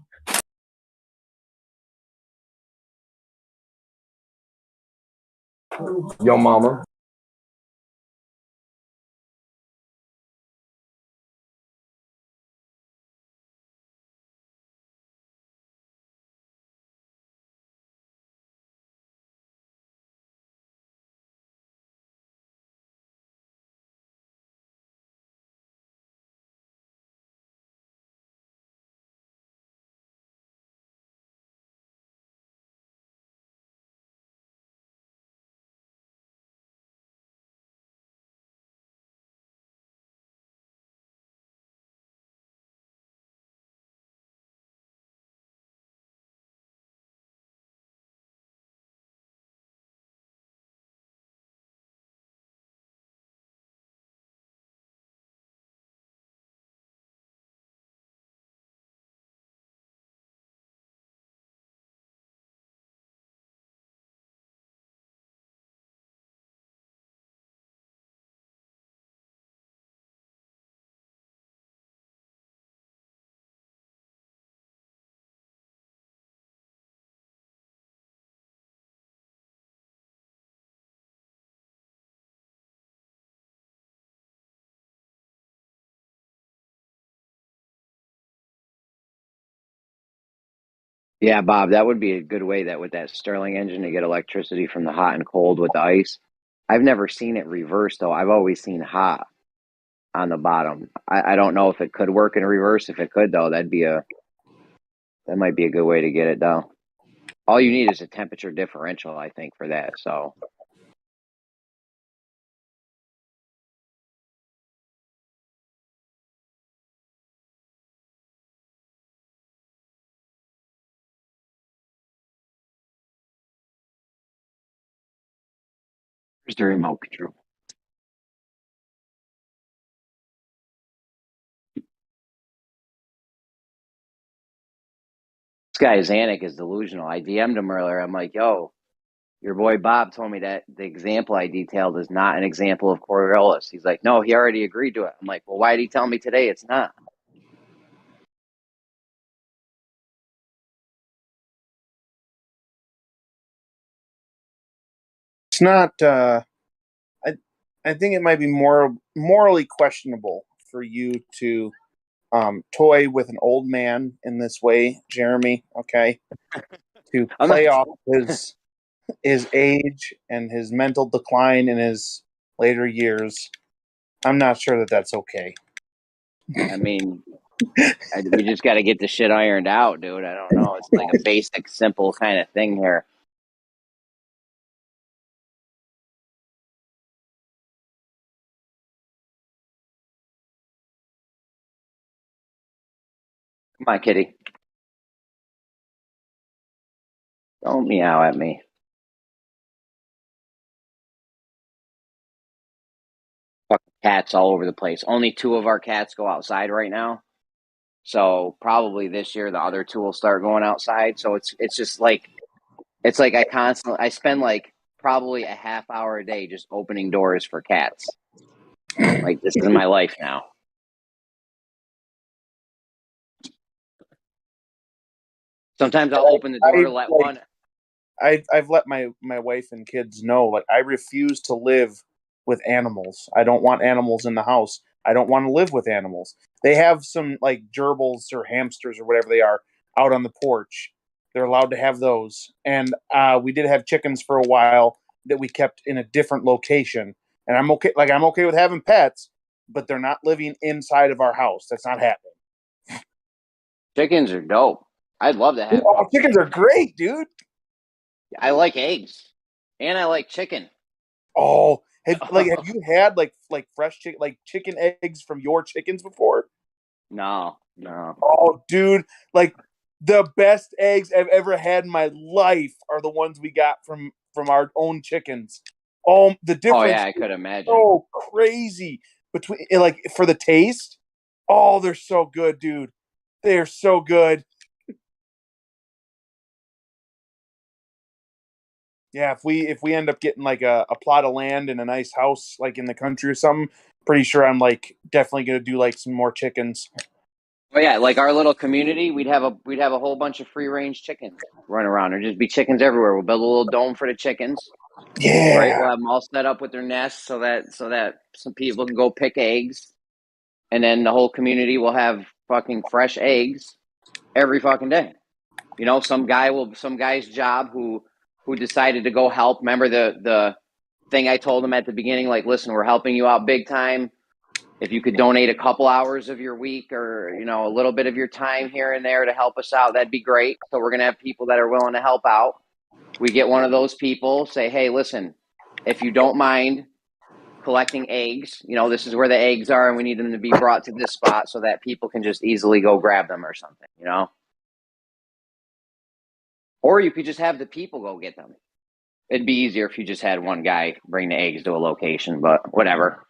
S13: Yo, mama.
S6: Yeah, Bob, that would be a good way that with that Stirling engine to get electricity from the hot and cold with the ice. I've never seen it reverse though. I've always seen hot on the bottom. I don't know if it could work in reverse. If it could though, that might be a good way to get it though. All you need is a temperature differential, I think, for that. So here's the remote control. This guy Zanuck is delusional. I DM'd him earlier. I'm like, yo, your boy Bob told me that the example I detailed is not an example of Coriolis. He's like, no, he already agreed to it. I'm like, well, why did he tell me today it's not?
S7: It's not. I think it might be more morally questionable for you to toy with an old man in this way, Jeremy. Okay. to
S6: I'm
S7: play
S6: not.
S7: off his age and his mental decline in his later years. I'm not sure that that's okay.
S6: I mean, we just got to get the shit ironed out, dude. I don't know. It's like a basic, simple kind of thing here. Come on, kitty. Don't meow at me. Fucking cats all over the place. Only 2 of our cats go outside right now. So probably this year the other 2 will start going outside. So it's just like I spend like probably a half hour a day just opening doors for cats. Like this is my life now. Sometimes I'll open the door to let one.
S7: I've let my wife and kids know, like, I refuse to live with animals. I don't want animals in the house. I don't want to live with animals. They have some like gerbils or hamsters or whatever they are out on the porch. They're allowed to have those. And we did have chickens for a while that we kept in a different location. And I'm okay with having pets, but they're not living inside of our house. That's not happening.
S6: Chickens are dope. I'd love to have.
S7: Oh, chickens are great, dude.
S6: I like eggs, and I like chicken.
S7: Oh, have you had like fresh chicken, like chicken eggs from your chickens before?
S6: No.
S7: Oh, dude, like the best eggs I've ever had in my life are the ones we got from our own chickens. Oh, the difference.
S6: Oh yeah, I could imagine.
S7: So crazy between, like, for the taste. Oh, they're so good, dude. They're so good. Yeah, if we end up getting like a plot of land and a nice house like in the country or something, pretty sure I'm like definitely gonna do like some more chickens.
S6: Oh yeah, like our little community, we'd have a whole bunch of free range chickens running around. There'd just be chickens everywhere. We'll build a little dome for the chickens.
S7: Yeah.
S6: Right. We'll have them all set up with their nests so that some people can go pick eggs, and then the whole community will have fucking fresh eggs every fucking day. You know, some guy's job who decided to go help. Remember the thing I told him at the beginning, like, listen, we're helping you out big time. If you could donate a couple hours of your week or, you know, a little bit of your time here and there to help us out, that'd be great. So we're going to have people that are willing to help out. We get one of those people, say, hey, listen, if you don't mind collecting eggs, you know, this is where the eggs are and we need them to be brought to this spot so that people can just easily go grab them or something, you know? Or you could just have the people go get them. It'd be easier if you just had one guy bring the eggs to a location, but whatever.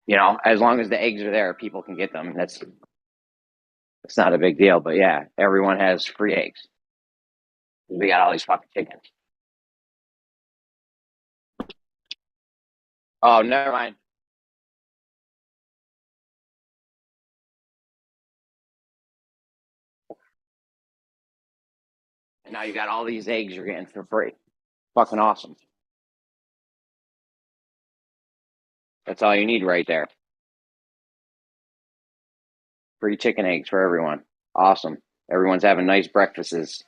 S6: You know, as long as the eggs are there, people can get them. It's not a big deal. But yeah, everyone has free eggs. We got all these fucking chickens. Oh, never mind. And now you got all these eggs you're getting for free. Fucking awesome. That's all you need right there. Free chicken eggs for everyone. Awesome. Everyone's having nice breakfasts.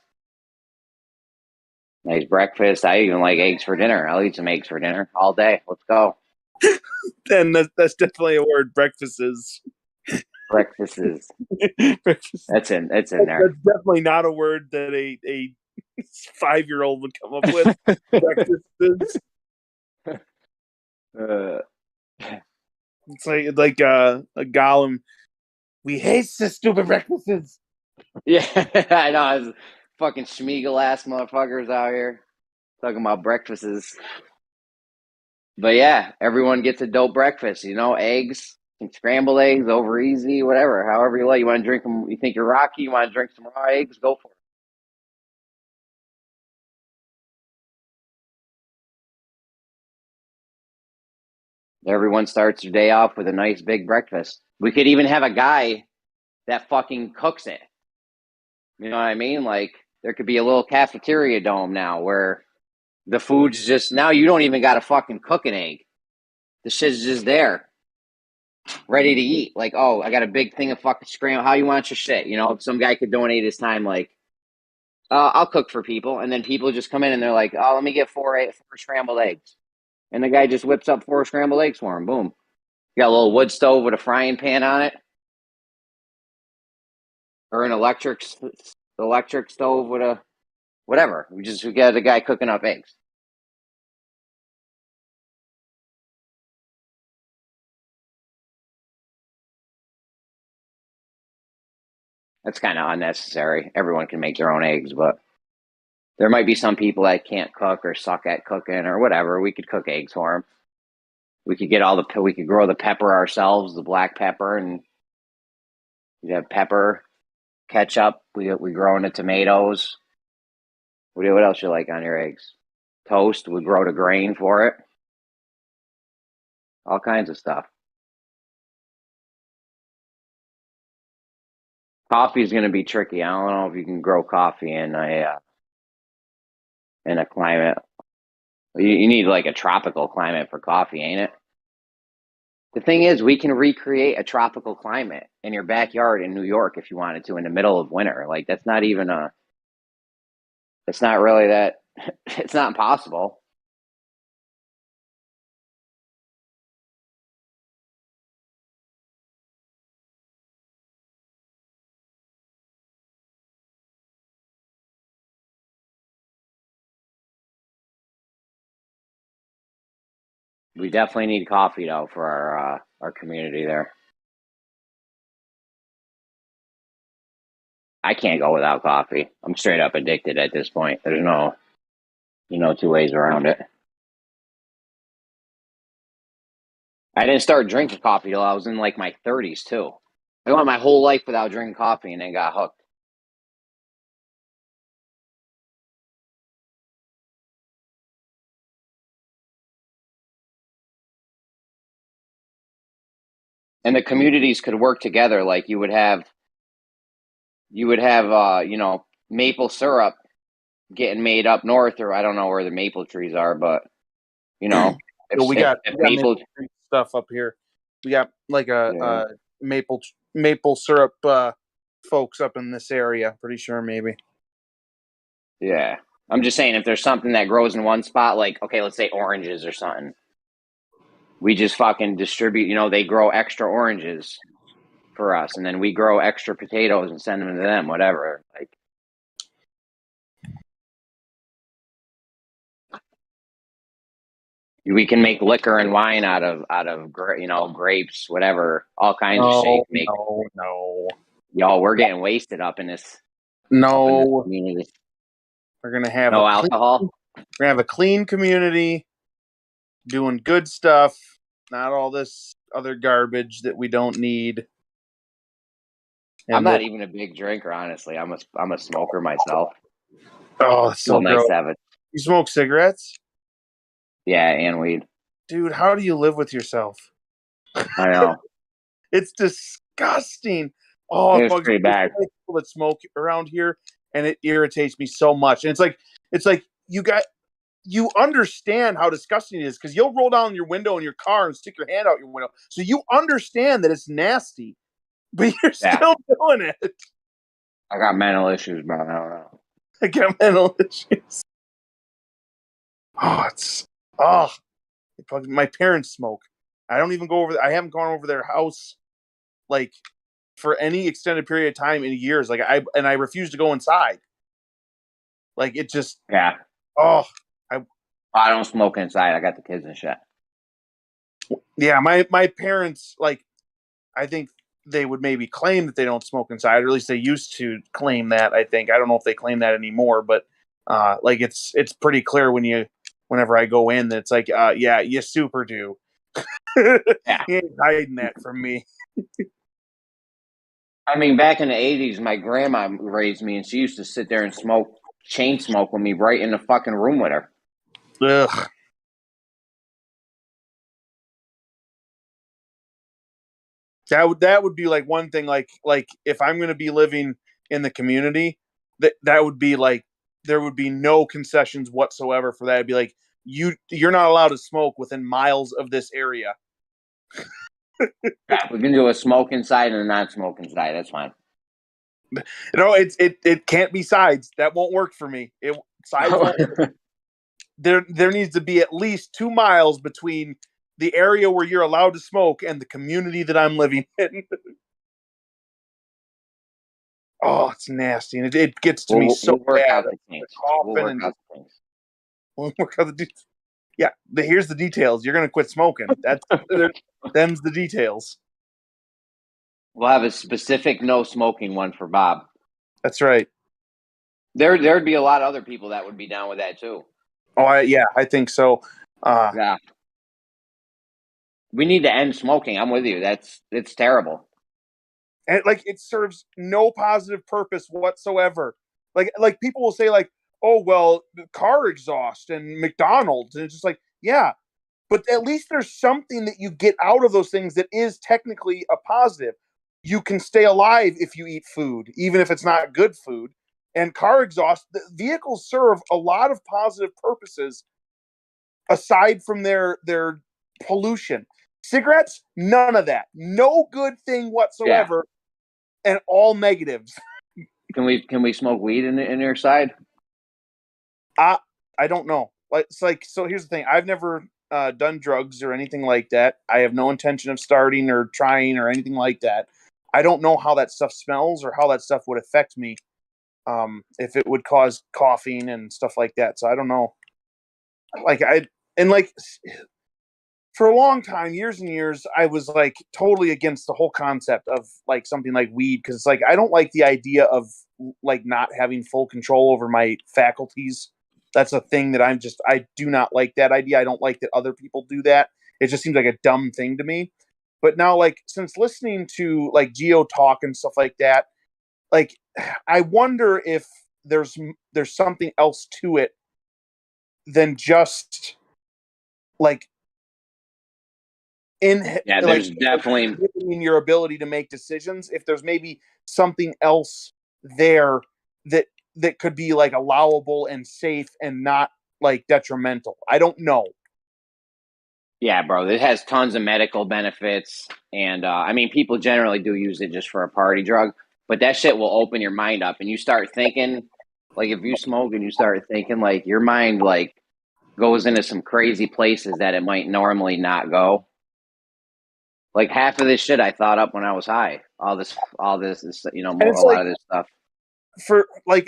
S6: Nice breakfast. I even like eggs for dinner. I'll eat some eggs for dinner all day. Let's go.
S7: Then that's definitely a word. Breakfasts.
S6: Breakfasts.
S7: Breakfast.
S6: That's in there.
S7: That's definitely not a word that a 5-year-old would come up with. Breakfasts. It's like a Gollum. We hate the stupid breakfasts.
S6: Yeah, I know. I was fucking Schmeagle ass motherfuckers out here talking about breakfasts. But yeah, everyone gets a dope breakfast. You know, eggs, scrambled eggs, over easy, whatever. However you like. You want to drink them? You think you're Rocky? You want to drink some raw eggs? Go for it. Everyone starts their day off with a nice big breakfast. We could even have a guy that fucking cooks it. You know what I mean? Like, there could be a little cafeteria dome now where the food's just, now you don't even got to fucking cook an egg. The shit's just there, ready to eat. Like, oh, I got a big thing of fucking scramble. How you want your shit? You know, if some guy could donate his time, like, I'll cook for people, and then people just come in and they're like, "Oh, let me get four scrambled eggs," and the guy just whips up 4 scrambled eggs for him. Boom. You got a little wood stove with a frying pan on it, or an electric stove with a whatever. We got the guy cooking up eggs. That's kind of unnecessary. Everyone can make their own eggs, but there might be some people that can't cook or suck at cooking or whatever. We could cook eggs for them. We could we could grow the pepper ourselves, the black pepper, and we have pepper, ketchup. We growing the tomatoes. What else you like on your eggs? Toast. We grow the grain for it. All kinds of stuff. Coffee is going to be tricky. I don't know if you can grow coffee in a climate. You need like a tropical climate for coffee, ain't it? The thing is, we can recreate a tropical climate in your backyard in New York if you wanted to in the middle of winter. Like that's not even it's not really that. It's not impossible. We definitely need coffee though for our community there. I can't go without coffee. I'm straight up addicted at this point. There's no 2 ways around it. I didn't start drinking coffee till I was in like my 30s too. I went my whole life without drinking coffee and then got hooked. And the communities could work together. Like you would have maple syrup getting made up north, or I don't know where the maple trees are, but
S7: So we got
S6: maple
S7: stuff up here. We got like a maple syrup folks up in this area. Pretty sure, maybe.
S6: Yeah, I'm just saying if there's something that grows in one spot, like okay, let's say oranges or something, we just fucking distribute. They grow extra oranges for us, and then we grow extra potatoes and send them to them. Whatever, like. We can make liquor and wine out of grapes, whatever, all kinds of shit.
S7: No.
S6: Y'all, we're getting wasted up in this.
S7: No.
S6: Community.
S7: We're gonna have
S6: no alcohol.
S7: We're gonna have a clean community, doing good stuff, not all this other garbage that we don't need. And
S6: I'm not even a big drinker, honestly. I'm a smoker myself.
S7: Oh, it's so
S6: nice to have it.
S7: You smoke cigarettes?
S6: Yeah, and weed.
S7: Dude, how do you live with yourself?
S6: I know.
S7: It's disgusting. Oh,
S6: it's pretty bad.
S7: People that smoke around here, and it irritates me so much. And it's like you understand how disgusting it is because you'll roll down your window in your car and stick your hand out your window, so you understand that it's nasty, but you're still doing it.
S6: I got mental issues, man. I don't know.
S7: I got mental issues. My parents smoke. I don't even go over. I haven't gone over their house like for any extended period of time in years. Like I refuse to go inside. Like it just
S6: I don't smoke inside. I got the kids and shit.
S7: Yeah, my parents, like, I think they would maybe claim that they don't smoke inside, or at least they used to claim that. I think I don't know if they claim that anymore, but like it's pretty clear whenever I go in that it's like yeah, you super do.
S6: Yeah,
S7: you ain't hiding that from me.
S6: I mean, back in the 80s, my grandma raised me, and she used to sit there and chain smoke with me right in the fucking room with her.
S7: Ugh. That would be like one thing. Like if I'm going to be living in the community, that would be like there would be no concessions whatsoever for that. It'd be like you're not allowed to smoke within miles of this area.
S6: Yeah, we can do a smoke inside and a non-smoke inside. That's fine.
S7: it can't be sides. That won't work for me. Sides won't work. There needs to be at least 2 miles between the area where you're allowed to smoke and the community that I'm living in. Oh, it's nasty, and it gets to me so
S6: we'll work
S7: bad.
S6: out the kinks. We'll work out the kinks.
S7: We'll work out the yeah. Here's the details. You're gonna quit smoking. Them's the details.
S6: We'll have a specific no smoking one for Bob.
S7: That's right.
S6: There'd be a lot of other people that would be down with that too.
S7: Oh, I think so.
S6: Yeah. We need to end smoking. I'm with you. It's terrible.
S7: And it serves no positive purpose whatsoever. Like people will say oh well, car exhaust and McDonald's, and it's just yeah, but at least there's something that you get out of those things that is technically a positive. You can stay alive if you eat food, even if it's not good food. And car exhaust, the vehicles serve a lot of positive purposes aside from their pollution. Cigarettes, none of that. No good thing whatsoever, and all negatives.
S6: Can we smoke weed in your side?
S7: I don't know. So here's the thing. I've never done drugs or anything like that. I have no intention of starting or trying or anything like that. I don't know how that stuff smells or how that stuff would affect me. If it would cause coughing and stuff like that. So I don't know. For a long time, years and years, I was totally against the whole concept of something like weed, because I don't like the idea of not having full control over my faculties. That's a thing that I do not like that idea. I don't like that other people do that. It just seems like a dumb thing to me. But now, since listening to Geo talk and stuff like that, I wonder if there's something else to it than just
S6: there's definitely
S7: in your ability to make decisions. If there's maybe something else there that could be allowable and safe and not detrimental. I don't know.
S6: Yeah, bro, it has tons of medical benefits, and I mean, people generally do use it just for a party drug, but that shit will open your mind up, and you start thinking, if you smoke and you start thinking, your mind goes into some crazy places that it might normally not go. Half of this shit I thought up when I was high. All this is, a lot of this stuff.
S7: For I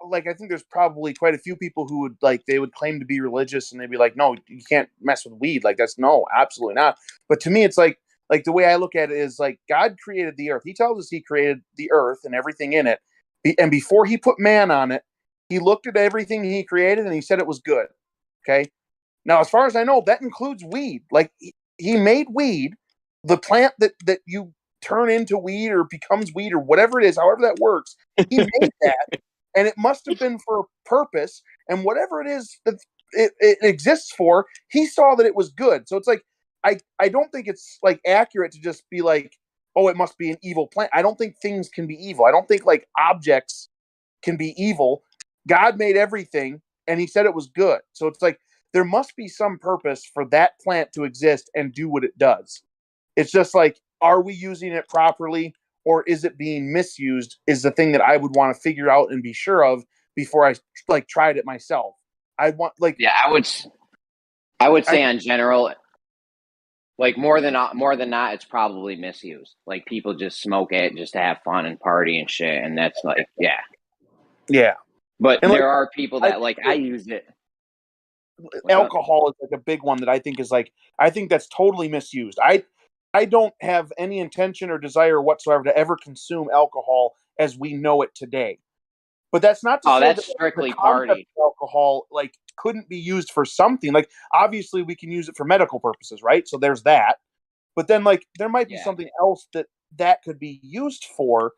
S7: think there's probably quite a few people who would they would claim to be religious, and they'd be no, you can't mess with weed. That's no, absolutely not. But to me, it's the way I look at it is God created the earth. He tells us he created the earth and everything in it. And before he put man on it, he looked at everything he created and he said it was good. Okay. Now, as far as I know, that includes weed. He made weed, the plant that you turn into weed or becomes weed or whatever it is, however that works. He made that, and it must have been for a purpose. And whatever it is that it exists for, he saw that it was good. So it's I don't think it's accurate to just be oh, it must be an evil plant. I don't think things can be evil. I don't think objects can be evil. God made everything, and he said it was good. So it's there must be some purpose for that plant to exist and do what it does. It's just are we using it properly, or is it being misused, is the thing that I would want to figure out and be sure of before I tried it myself. I want I would say in general, more than not, it's probably misused. People just smoke it just to have fun and party and shit, and that's yeah.
S6: But there are people that I use it.
S7: Alcohol is a big one that I think is I think that's totally misused. I don't have any intention or desire whatsoever to ever consume alcohol as we know it today. But that's not to say
S6: that's
S7: that
S6: strictly
S7: the concept
S6: party.
S7: of alcohol couldn't be used for something. Obviously we can use it for medical purposes, right? So there's that. But then there might be something else that could be used for.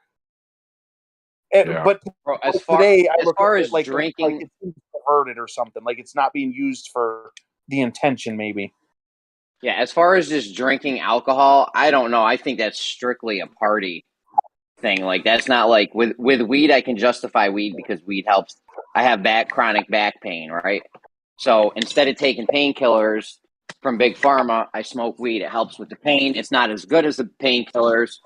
S7: But
S6: as far as drinking,
S7: it's perverted or something. It's not being used for the intention, maybe.
S6: Yeah, as far as just drinking alcohol, I don't know. I think that's strictly a party thing. That's not with weed. I can justify weed because weed helps. I have chronic back pain, right? So instead of taking painkillers from Big Pharma, I smoke weed. It helps with the pain. It's not as good as the painkillers,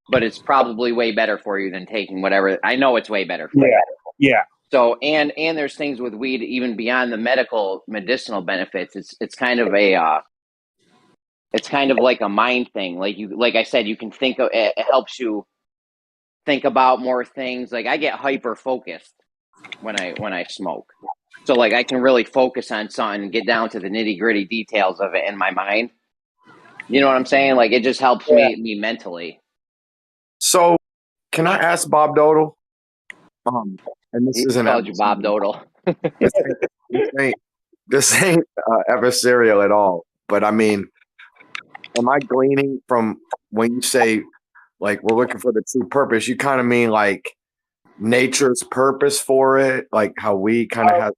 S6: but it's probably way better for you than taking whatever. I know it's way better for
S7: Yeah.
S6: you.
S7: Yeah.
S6: So, and there's things with weed even beyond the medicinal benefits. It's kind of it's kind of like a mind thing. Like I said, you can think of it. It helps you think about more things. Like I get hyper focused when I smoke. So like I can really focus on something and get down to the nitty gritty details of it in my mind. You know what I'm saying? Like it just helps me mentally.
S13: So, can I ask Bob Dodal? And this
S6: He
S13: isn't
S6: called you Bob Dodal.
S13: this ain't adversarial at all. But I mean, am I gleaning from when you say like we're looking for the true purpose? You kind of mean like nature's purpose for it, like how we kind of have.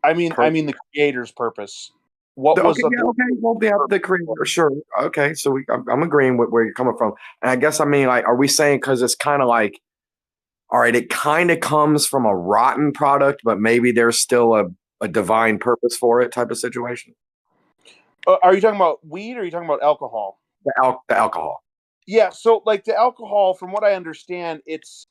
S7: I mean the creator's purpose. What was
S13: well, the creator, sure. Okay, so I'm agreeing with where you're coming from, and I guess I mean like, are we saying because it's kind of like, all right, it kind of comes from a rotten product, but maybe there's still a divine purpose for it type of situation?
S7: Are you talking about weed or are you talking about alcohol?
S13: The alcohol.
S7: Yeah, so like the alcohol, from what I understand, it's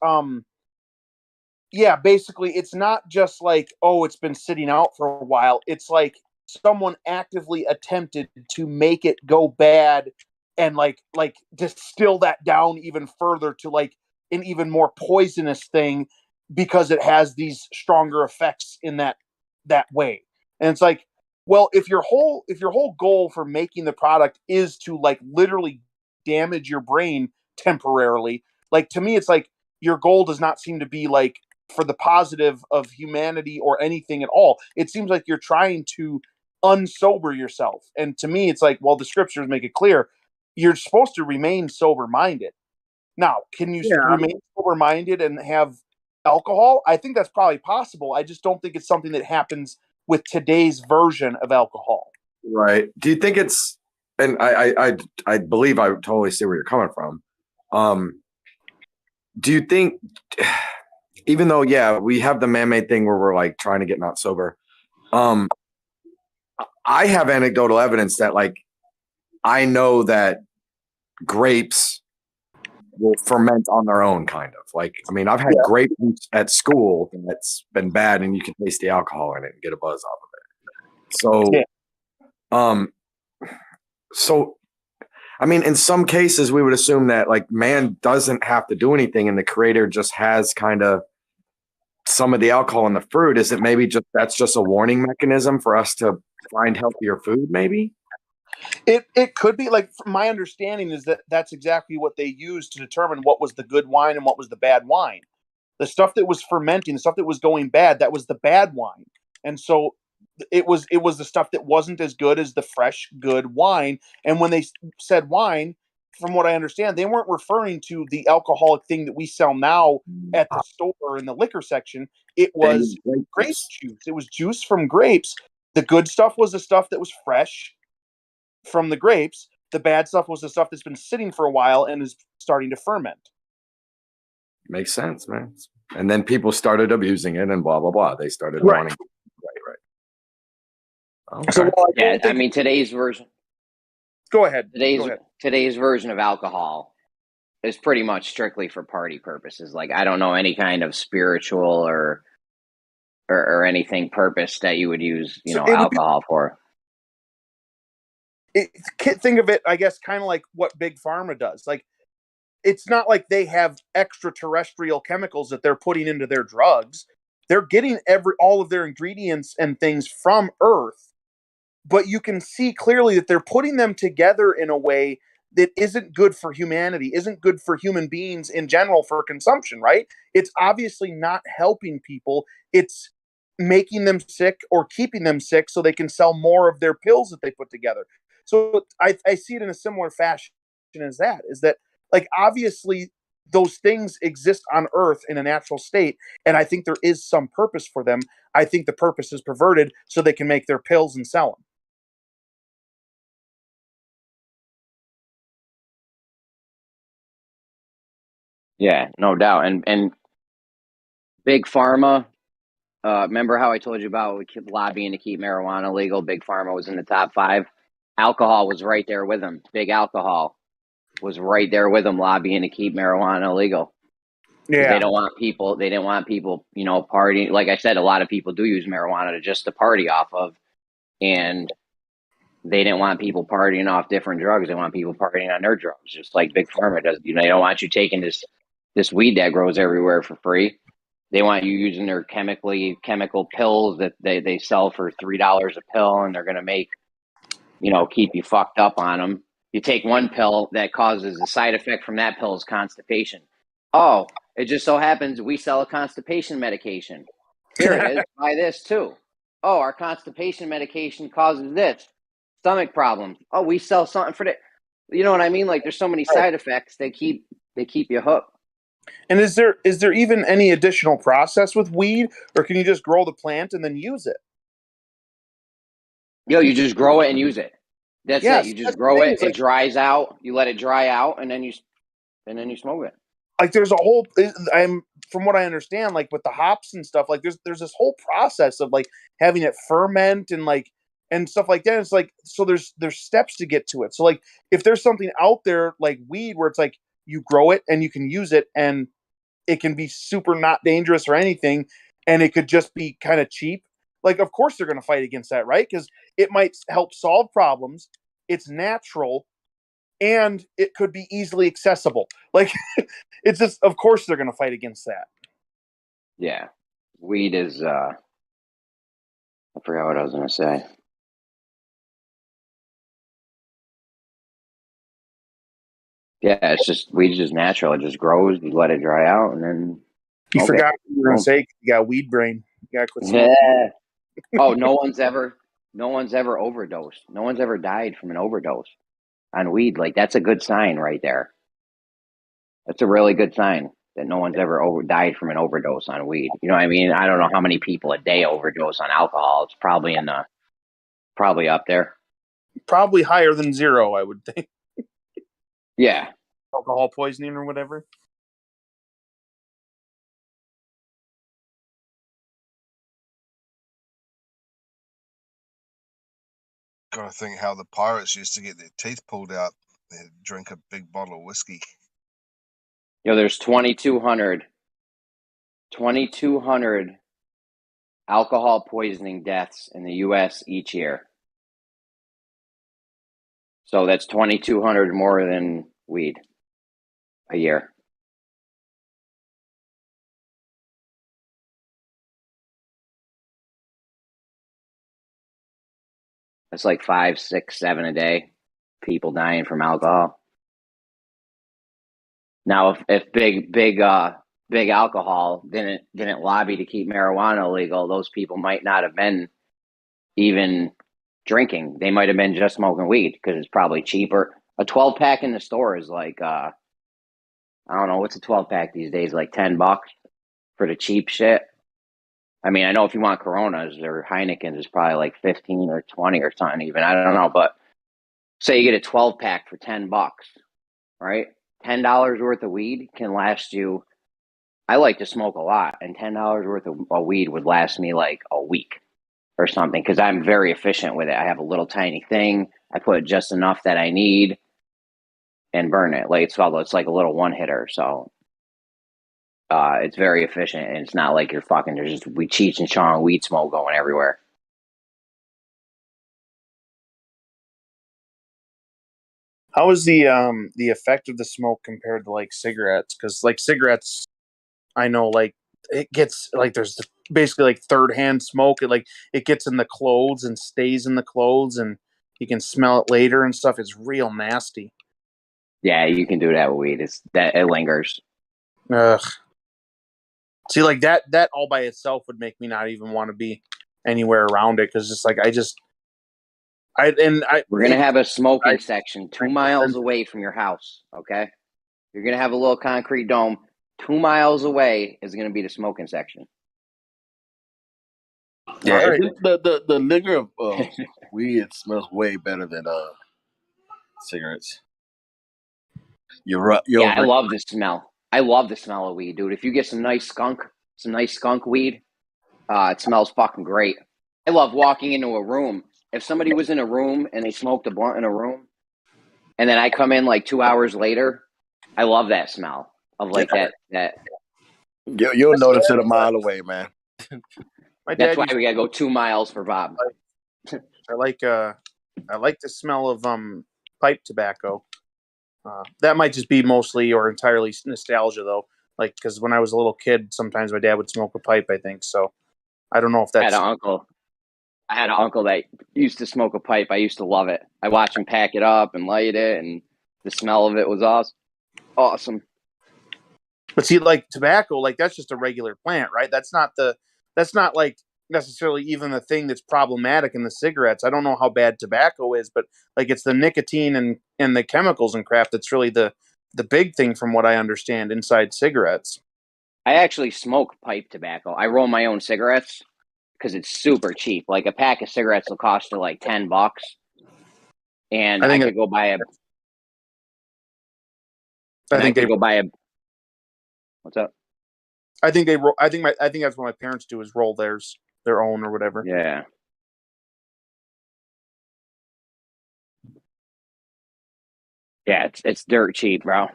S7: yeah, basically it's not just like, oh, it's been sitting out for a while. It's like someone actively attempted to make it go bad and like distill that down even further to like an even more poisonous thing because it has these stronger effects in that way. And it's like, well, if your whole goal for making the product is to like literally damage your brain temporarily, like to me it's like your goal does not seem to be like for the positive of humanity or anything at all. It seems like you're trying to unsober yourself. And to me, it's like, well, the scriptures make it clear you're supposed to remain sober minded. Now, can you remain sober minded and have alcohol? I think that's probably possible. I just don't think it's something that happens with today's version of alcohol.
S13: Right. Do you think it's, and I believe I totally see where you're coming from. Do you think, even though, yeah, we have the man-made thing where we're like trying to get not sober, I have anecdotal evidence that like, I know that grapes will ferment on their own, kind of. Like, I mean, I've had grape juice at school that's been bad and you can taste the alcohol in it and get a buzz off of it. So, I mean, in some cases, we would assume that like man doesn't have to do anything and the creator just has kind of some of the alcohol in the fruit. Is it maybe that's just a warning mechanism for us to find healthier food? Maybe
S7: it could be. Like, my understanding is that that's exactly what they used to determine what was the good wine and what was the bad wine. The stuff that was fermenting, the stuff that was going bad, that was the bad wine. And so it was the stuff that wasn't as good as the fresh, good wine. And when they said wine, from what I understand, they weren't referring to the alcoholic thing that we sell now at the store or in the liquor section. It was grape juice. It was juice from grapes. The good stuff was the stuff that was fresh from the grapes. The bad stuff was the stuff that's been sitting for a while and is starting to ferment.
S13: Makes sense, man. And then people started abusing it and blah, blah, blah. They started wanting. Right. Okay.
S6: So, I mean, today's version.
S7: Go ahead.
S6: Today's version of alcohol is pretty much strictly for party purposes. Like, I don't know any kind of spiritual or anything purpose that you would use, alcohol for.
S7: Think of it, I guess, kind of like what Big Pharma does. Like, it's not like they have extraterrestrial chemicals that they're putting into their drugs. They're getting all of their ingredients and things from Earth, but you can see clearly that they're putting them together in a way that isn't good for humanity, isn't good for human beings in general for consumption, right? It's obviously not helping people. It's making them sick or keeping them sick so they can sell more of their pills that they put together. So I see it in a similar fashion as that, is that, like, obviously those things exist on Earth in a natural state, and I think there is some purpose for them. I think the purpose is perverted so they can make their pills and sell them.
S6: Yeah, no doubt. And Big Pharma, remember how I told you about lobbying to keep marijuana legal? Big Pharma was in the top 5. Alcohol was right there with them. Big alcohol. was right there with them lobbying to keep marijuana illegal. Because
S7: Yeah.
S6: they don't want people. They didn't want people, you know, partying. Like I said, a lot of people do use marijuana to party off of, and they didn't want people partying off different drugs. They want people partying on their drugs, just like Big Pharma does. You know, they don't want you taking this weed that grows everywhere for free. They want you using their chemical pills that they sell for $3 a pill, and they're going to make, you know, keep you fucked up on them. You take one pill that causes the side effect from that pill is constipation. Oh, it just so happens we sell a constipation medication. Here it is. Buy this too. Oh, our constipation medication causes this. Stomach problems. Oh, we sell something for that. You know what I mean? Like there's so many side effects. They keep you hooked.
S7: And is there even any additional process with weed, or can you just grow the plant and then use it?
S6: Yo, you just grow it and use it. That's
S7: Yes,
S6: it. You just
S7: that's the
S6: grow
S7: thing,
S6: it.
S7: it's
S6: It
S7: like-
S6: dries out. You let it dry out, and then you smoke it.
S7: Like there's a whole. From what I understand, like with the hops and stuff, like there's this whole process of like having it ferment and stuff like that. It's like, so there's steps to get to it. So like if there's something out there like weed where it's like you grow it and you can use it and it can be super not dangerous or anything, and it could just be kind of cheap. Like, of course they're going to fight against that, right? Because it might help solve problems. It's natural, and it could be easily accessible. Like, it's just, of course they're going to fight against that.
S6: Yeah, weed is. I forgot what I was going to say. Yeah, it's just weed's just natural. It just grows. You let it dry out, and then
S7: You forgot what you were going to say. You got weed brain. You got to quit smoking.
S6: Yeah. Oh, no one's ever overdosed. No one's ever died from an overdose on weed. Like that's a good sign right there. That's a really good sign that no one's ever died from an overdose on weed. You know what I mean? I don't know how many people a day overdose on alcohol. It's probably up there.
S7: Probably higher than 0, I would think.
S6: Yeah.
S7: Alcohol poisoning or whatever.
S14: Got to think how the pirates used to get their teeth pulled out. They'd drink a big bottle of whiskey.
S6: You know, there's 2,200 alcohol poisoning deaths in the U.S. each year. So that's 2,200 more than weed a year. That's like 5, 6, 7 a day. People dying from alcohol. Now, if big alcohol didn't lobby to keep marijuana illegal, those people might not have been even drinking. They might have been just smoking weed because it's probably cheaper. A 12-pack in the store is like I don't know, what's a 12-pack these days? Like $10 for the cheap shit. I mean, I know if you want Coronas or Heineken's, it's probably like 15 or 20 or something even. I don't know, but say you get a 12-pack for $10, right? $10 worth of weed can last you. I like to smoke a lot, and $10 worth of weed would last me like a week or something because I'm very efficient with it. I have a little tiny thing. I put just enough that I need and burn it. Like it's like a little one hitter. So it's very efficient, and it's not like you're fucking. There's just Cheech and Chong weed smoke going everywhere.
S7: How is the effect of the smoke compared to like cigarettes? Because like cigarettes, I know like it gets like there's basically like third hand smoke. It gets in the clothes and stays in the clothes, and you can smell it later and stuff. It's real nasty.
S6: Yeah, you can do that with weed. It lingers.
S7: Ugh. See, like that all by itself would make me not even want to be anywhere around it because it's like we're
S6: gonna have a smoking section 2 miles away from your house. Okay, you're gonna have a little concrete dome 2 miles away is gonna be the smoking section.
S15: Yeah, right. The liquor of weed smells way better than cigarettes. You're right.
S6: Yeah, I love the smell. I love the smell of weed, dude. If you get some nice skunk weed, it smells fucking great. I love walking into a room. If somebody was in a room and they smoked a blunt in a room, and then I come in like 2 hours later. I love that smell of like that.
S15: You'll notice it a mile away, man.
S7: My
S6: That's
S7: dad
S6: why
S7: used
S6: we gotta go 2 miles for Bob.
S7: I like the smell of pipe tobacco. That might just be mostly or entirely nostalgia though. Like because when I was a little kid, sometimes my dad would smoke a pipe. I think so. I don't know if
S6: I had
S7: that's
S6: an uncle that used to smoke a pipe. I used to love it. I watched him pack it up and light it, and the smell of it was awesome.
S7: But see, like tobacco, like that's just a regular plant, right? That's not like necessarily even the thing that's problematic in the cigarettes. I don't know how bad tobacco is, but like it's the nicotine and the chemicals and crap that's really the big thing from what I understand inside cigarettes.
S6: I actually smoke pipe tobacco. I roll my own cigarettes because it's super cheap. Like a pack of cigarettes will cost you like $10, and I could go buy a. I could go buy a. What's up?
S7: I think that's what my parents do is roll their own or whatever.
S6: Yeah. Yeah, it's dirt cheap, bro.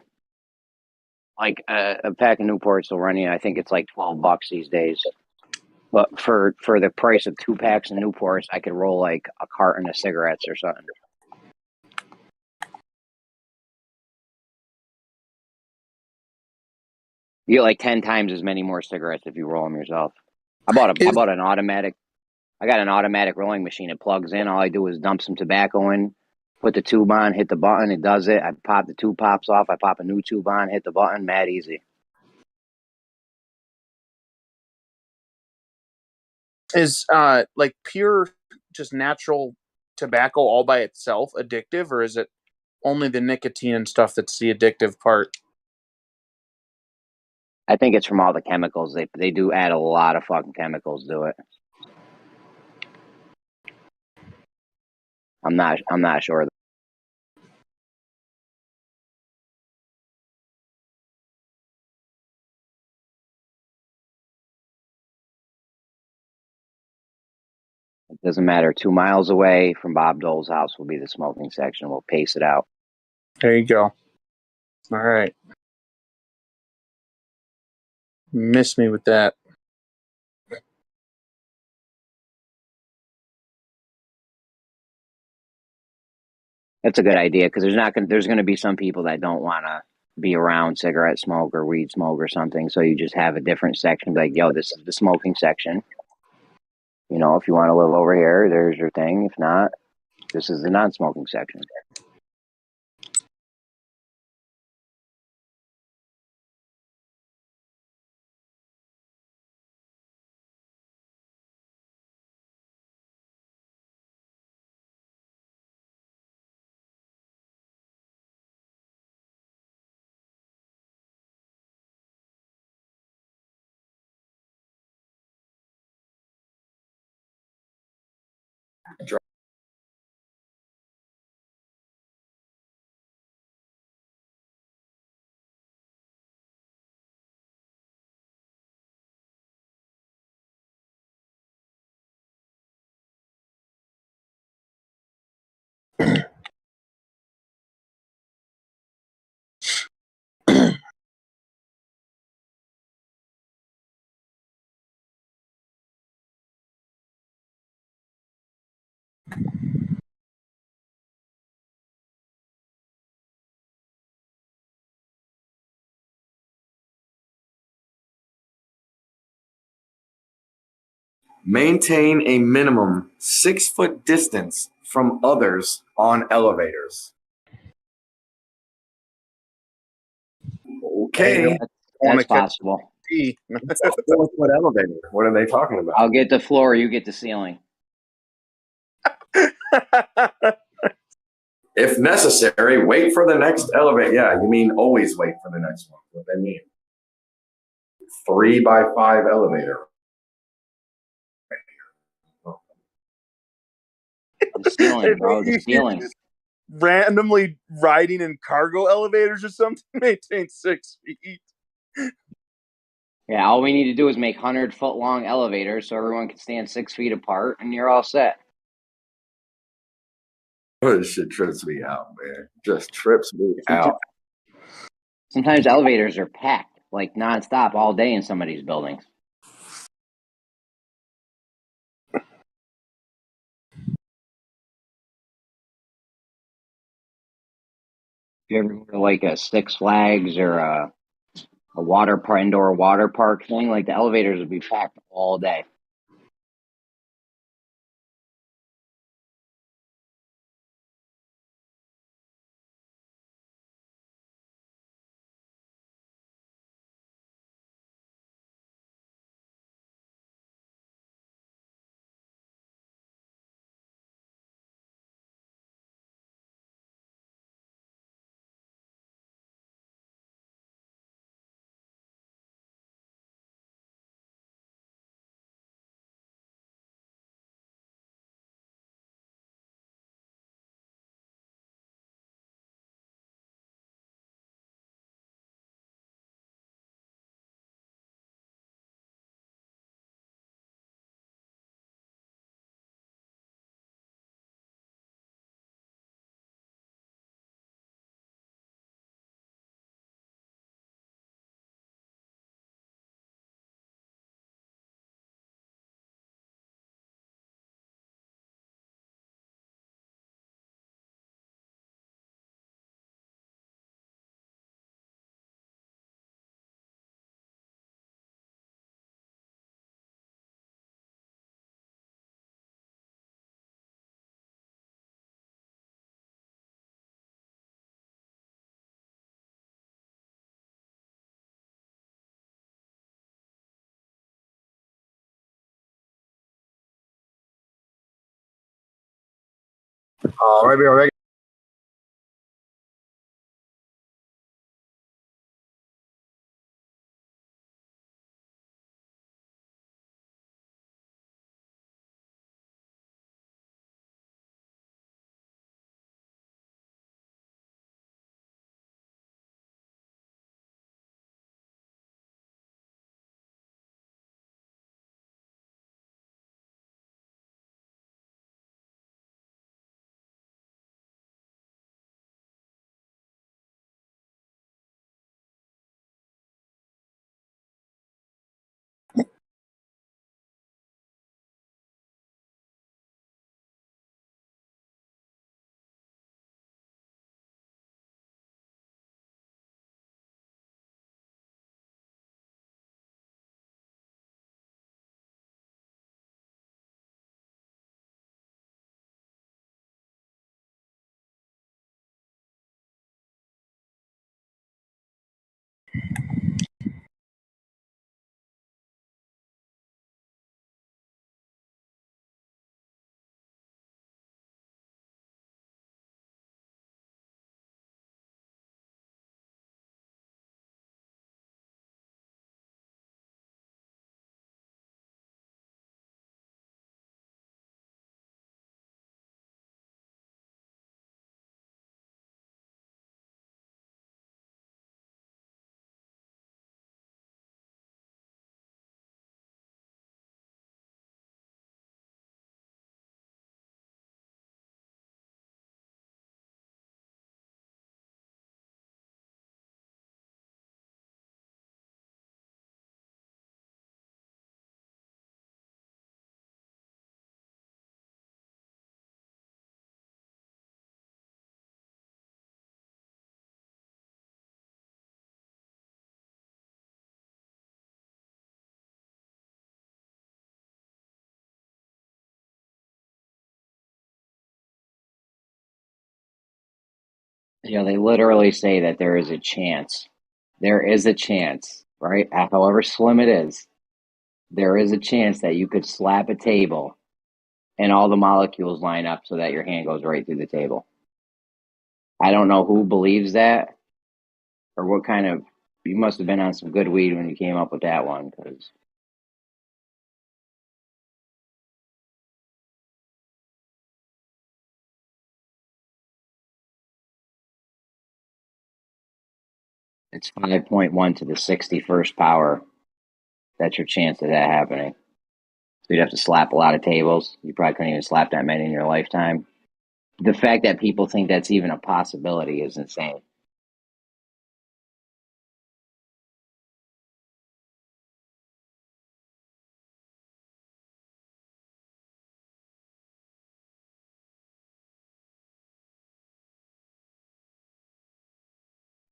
S6: Like a pack of Newports will run you. I think it's like $12 these days. But for the price of 2 packs of Newports, I could roll like a carton of cigarettes or something. You get like 10 times as many more cigarettes if you roll them yourself. I bought an automatic. I got an automatic rolling machine. It plugs in. All I do is dump some tobacco in, put the tube on, hit the button. It does it. I pop the tube pops off. I pop a new tube on, hit the button. Mad easy.
S7: Is like pure, just natural tobacco all by itself addictive, or is it only the nicotine and stuff that's the addictive part?
S6: I think it's from all the chemicals. They do add a lot of fucking chemicals to it. I'm not sure. It doesn't matter. 2 miles away from Bob Dole's house will be the smoking section. We'll pace it out.
S7: There you go. All right. Miss me with that.
S6: That's a good idea because there's going to be some people that don't want to be around cigarette smoke or weed smoke or something. So you just have a different section. Like, yo, this is the smoking section. You know, if you want to live over here, there's your thing. If not, this is the non-smoking section.
S13: Maintain a minimum 6-foot distance from others on elevators. Okay.
S6: That's possible.
S13: 4-foot elevator. What are they talking about?
S6: I'll get the floor. You get the ceiling.
S13: If necessary, wait for the next elevator. Yeah, you mean always wait for the next one. What they mean? 3x5 elevator.
S6: The ceiling, bro. The ceiling.
S7: Randomly riding in cargo elevators or something. Maintain 6 feet.
S6: Yeah, all we need to do is make 100-foot long elevators so everyone can stand 6 feet apart, and you're all set.
S13: This shit trips me out, man. Just trips me out.
S6: Sometimes elevators are packed, like nonstop all day in some of these buildings. If you ever go to like a Six Flags or a indoor water park thing, like the elevators would be packed all day.
S13: Right.
S6: You know, they literally say that there is a chance. There is a chance, right? However slim it is, there is a chance that you could slap a table and all the molecules line up so that your hand goes right through the table. I don't know who believes that or what kind of. You must have been on some good weed when you came up with that one, because it's 5.1 to the 61st power. That's your chance of that happening. So you'd have to slap a lot of tables. You probably couldn't even slap that many in your lifetime. The fact that people think that's even a possibility is insane.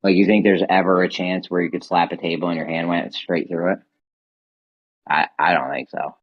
S6: Like, you think there's ever a chance where you could slap a table and your hand went straight through it? I don't think so.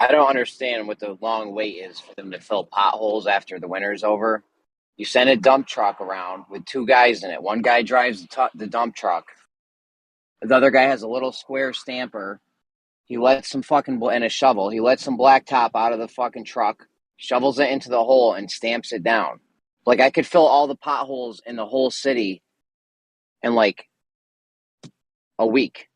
S6: I don't understand what the long wait is for them to fill potholes after the winter's over. You send a dump truck around with 2 guys in it. One guy drives the dump truck. The other guy has a little square stamper. He lets some fucking and a shovel. He lets some blacktop out of the fucking truck, shovels it into the hole, and stamps it down. Like, I could fill all the potholes in the whole city in like a week.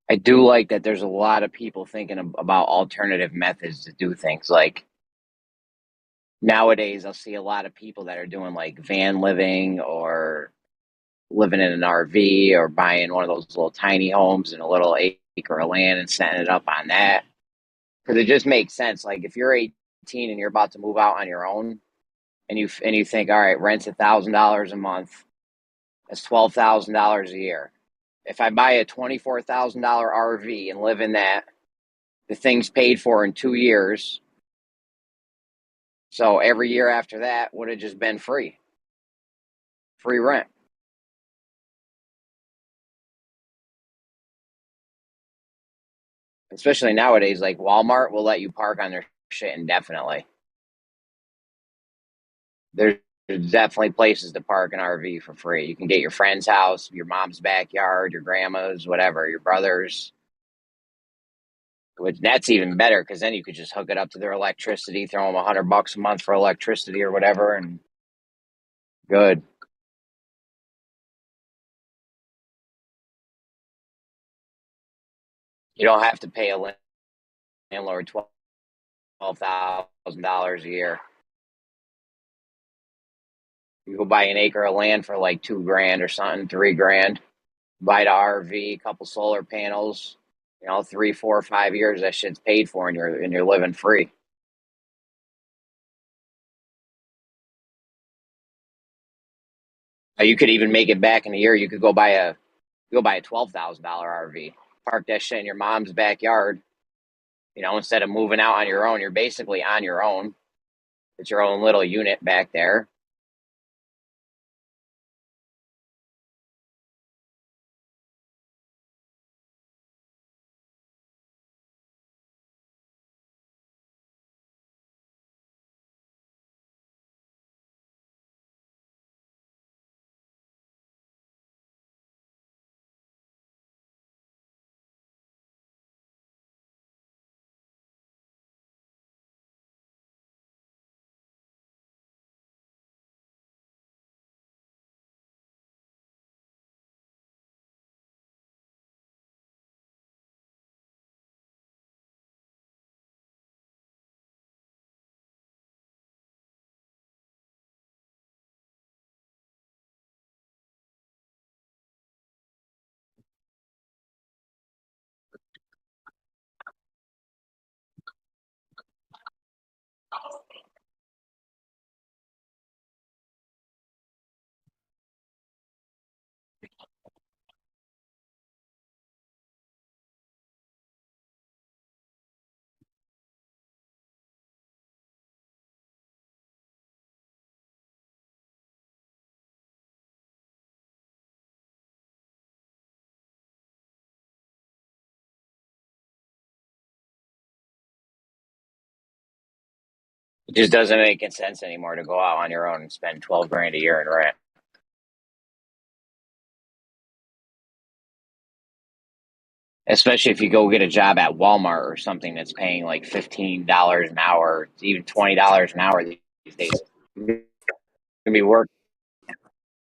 S6: I do like that there's a lot of people thinking about alternative methods to do things. Like, nowadays, I'll see a lot of people that are doing like van living or living in an RV or buying one of those little tiny homes in a little acre of land and setting it up on that. Because it just makes sense. Like, if you're 18 and you're about to move out on your own, and you think, all right, rent's $1,000 a month, that's $12,000 a year. If I buy a $24,000 RV and live in that, the thing's paid for in 2 years. So every year after that would have just been free rent. Especially nowadays, like Walmart will let you park on their shit indefinitely. There's definitely places to park an RV for free. You can get your friend's house, your mom's backyard, your grandma's, whatever, your brother's. Which that's even better because then you could just hook it up to their electricity, throw them $100 a month for electricity or whatever, and good. You don't have to pay a landlord $12,000 a year. You go buy an acre of land for like $2,000 or something, $3,000. Buy the RV, a couple solar panels. 3, 4, 5 years that shit's paid for, and you're living free. You could even make it back in a year. You could go buy a $12,000 RV, park that shit in your mom's backyard. Instead of moving out on your own, you're basically on your own. It's your own little unit back there. It just doesn't make sense anymore to go out on your own and spend 12 grand a year in rent. Especially if you go get a job at Walmart or something that's paying like $15 an hour, even $20 an hour these days. You're gonna be working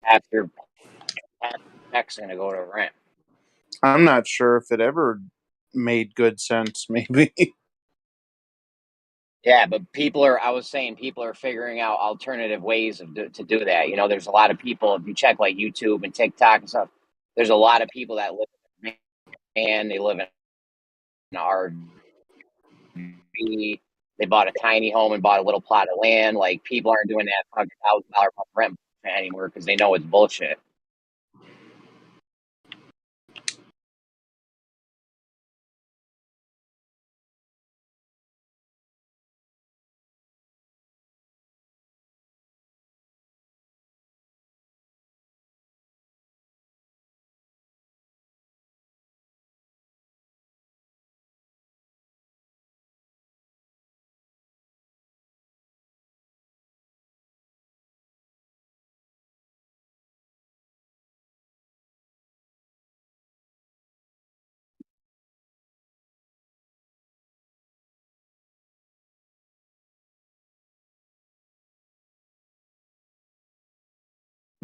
S6: after tax going to go to rent.
S7: I'm not sure if it ever made good sense. Maybe.
S6: Yeah, but I was saying people are figuring out alternative ways to do that. You know, there's a lot of people, if you check like YouTube and TikTok and stuff, there's a lot of people that live in a van, they live in an RV, they bought a tiny home and bought a little plot of land. Like, people aren't doing that $100,000 rent anymore because they know it's bullshit.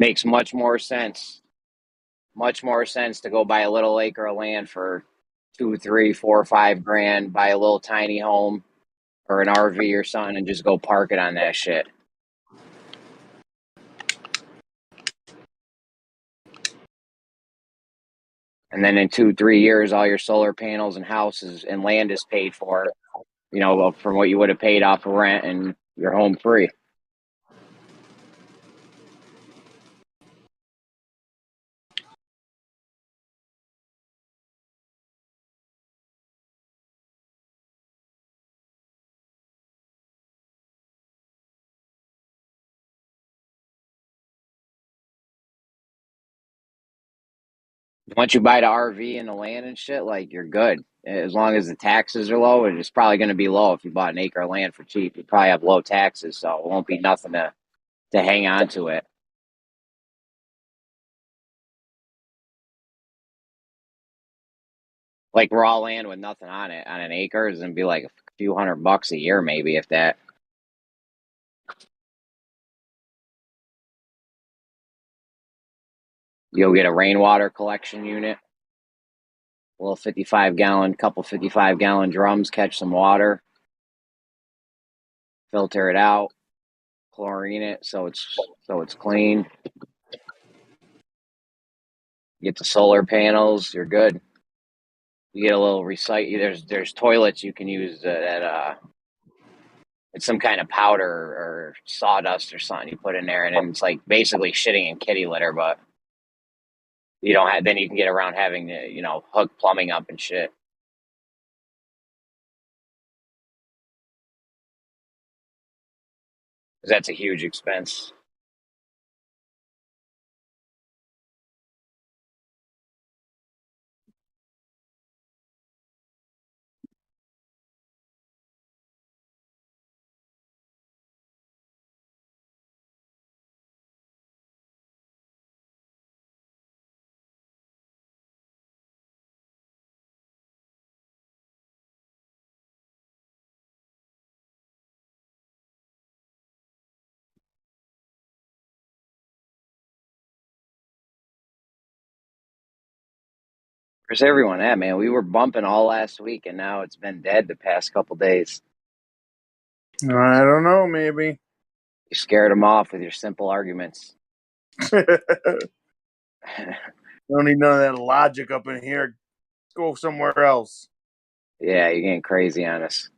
S6: Makes much more sense to go buy a little acre of land for 2, 3, 4, 5 grand, buy a little tiny home or an RV or something, and just go park it on that shit. And then in 2, 3 years, all your solar panels and houses and land is paid for, you know, from what you would have paid off of rent, and you're home free. Once you buy the RV and the land and shit, like, you're good. As long as the taxes are low, and it's probably going to be low if you bought an acre of land for cheap. You probably have low taxes, so it won't be nothing to hang on to it. Like, raw land with nothing on it on an acre is going to be like a few $100 a year, maybe, if that. You'll get a rainwater collection unit, a little 55-gallon, couple 55-gallon drums, catch some water, filter it out, chlorine it so it's clean. Get the solar panels, you're good. You get a little recycle. There's toilets you can use that it's some kind of powder or sawdust or something you put in there, and then it's like basically shitting in kitty litter, but you don't have. Then you can get around having to, you know, hook plumbing up and shit. Because that's a huge expense. Where's everyone at, man? We were bumping all last week, and now it's been dead the past couple days.
S7: I don't know. Maybe
S6: You scared them off with your simple arguments.
S7: don't need none of that logic up in here. Go somewhere else.
S6: Yeah, you're getting crazy on us.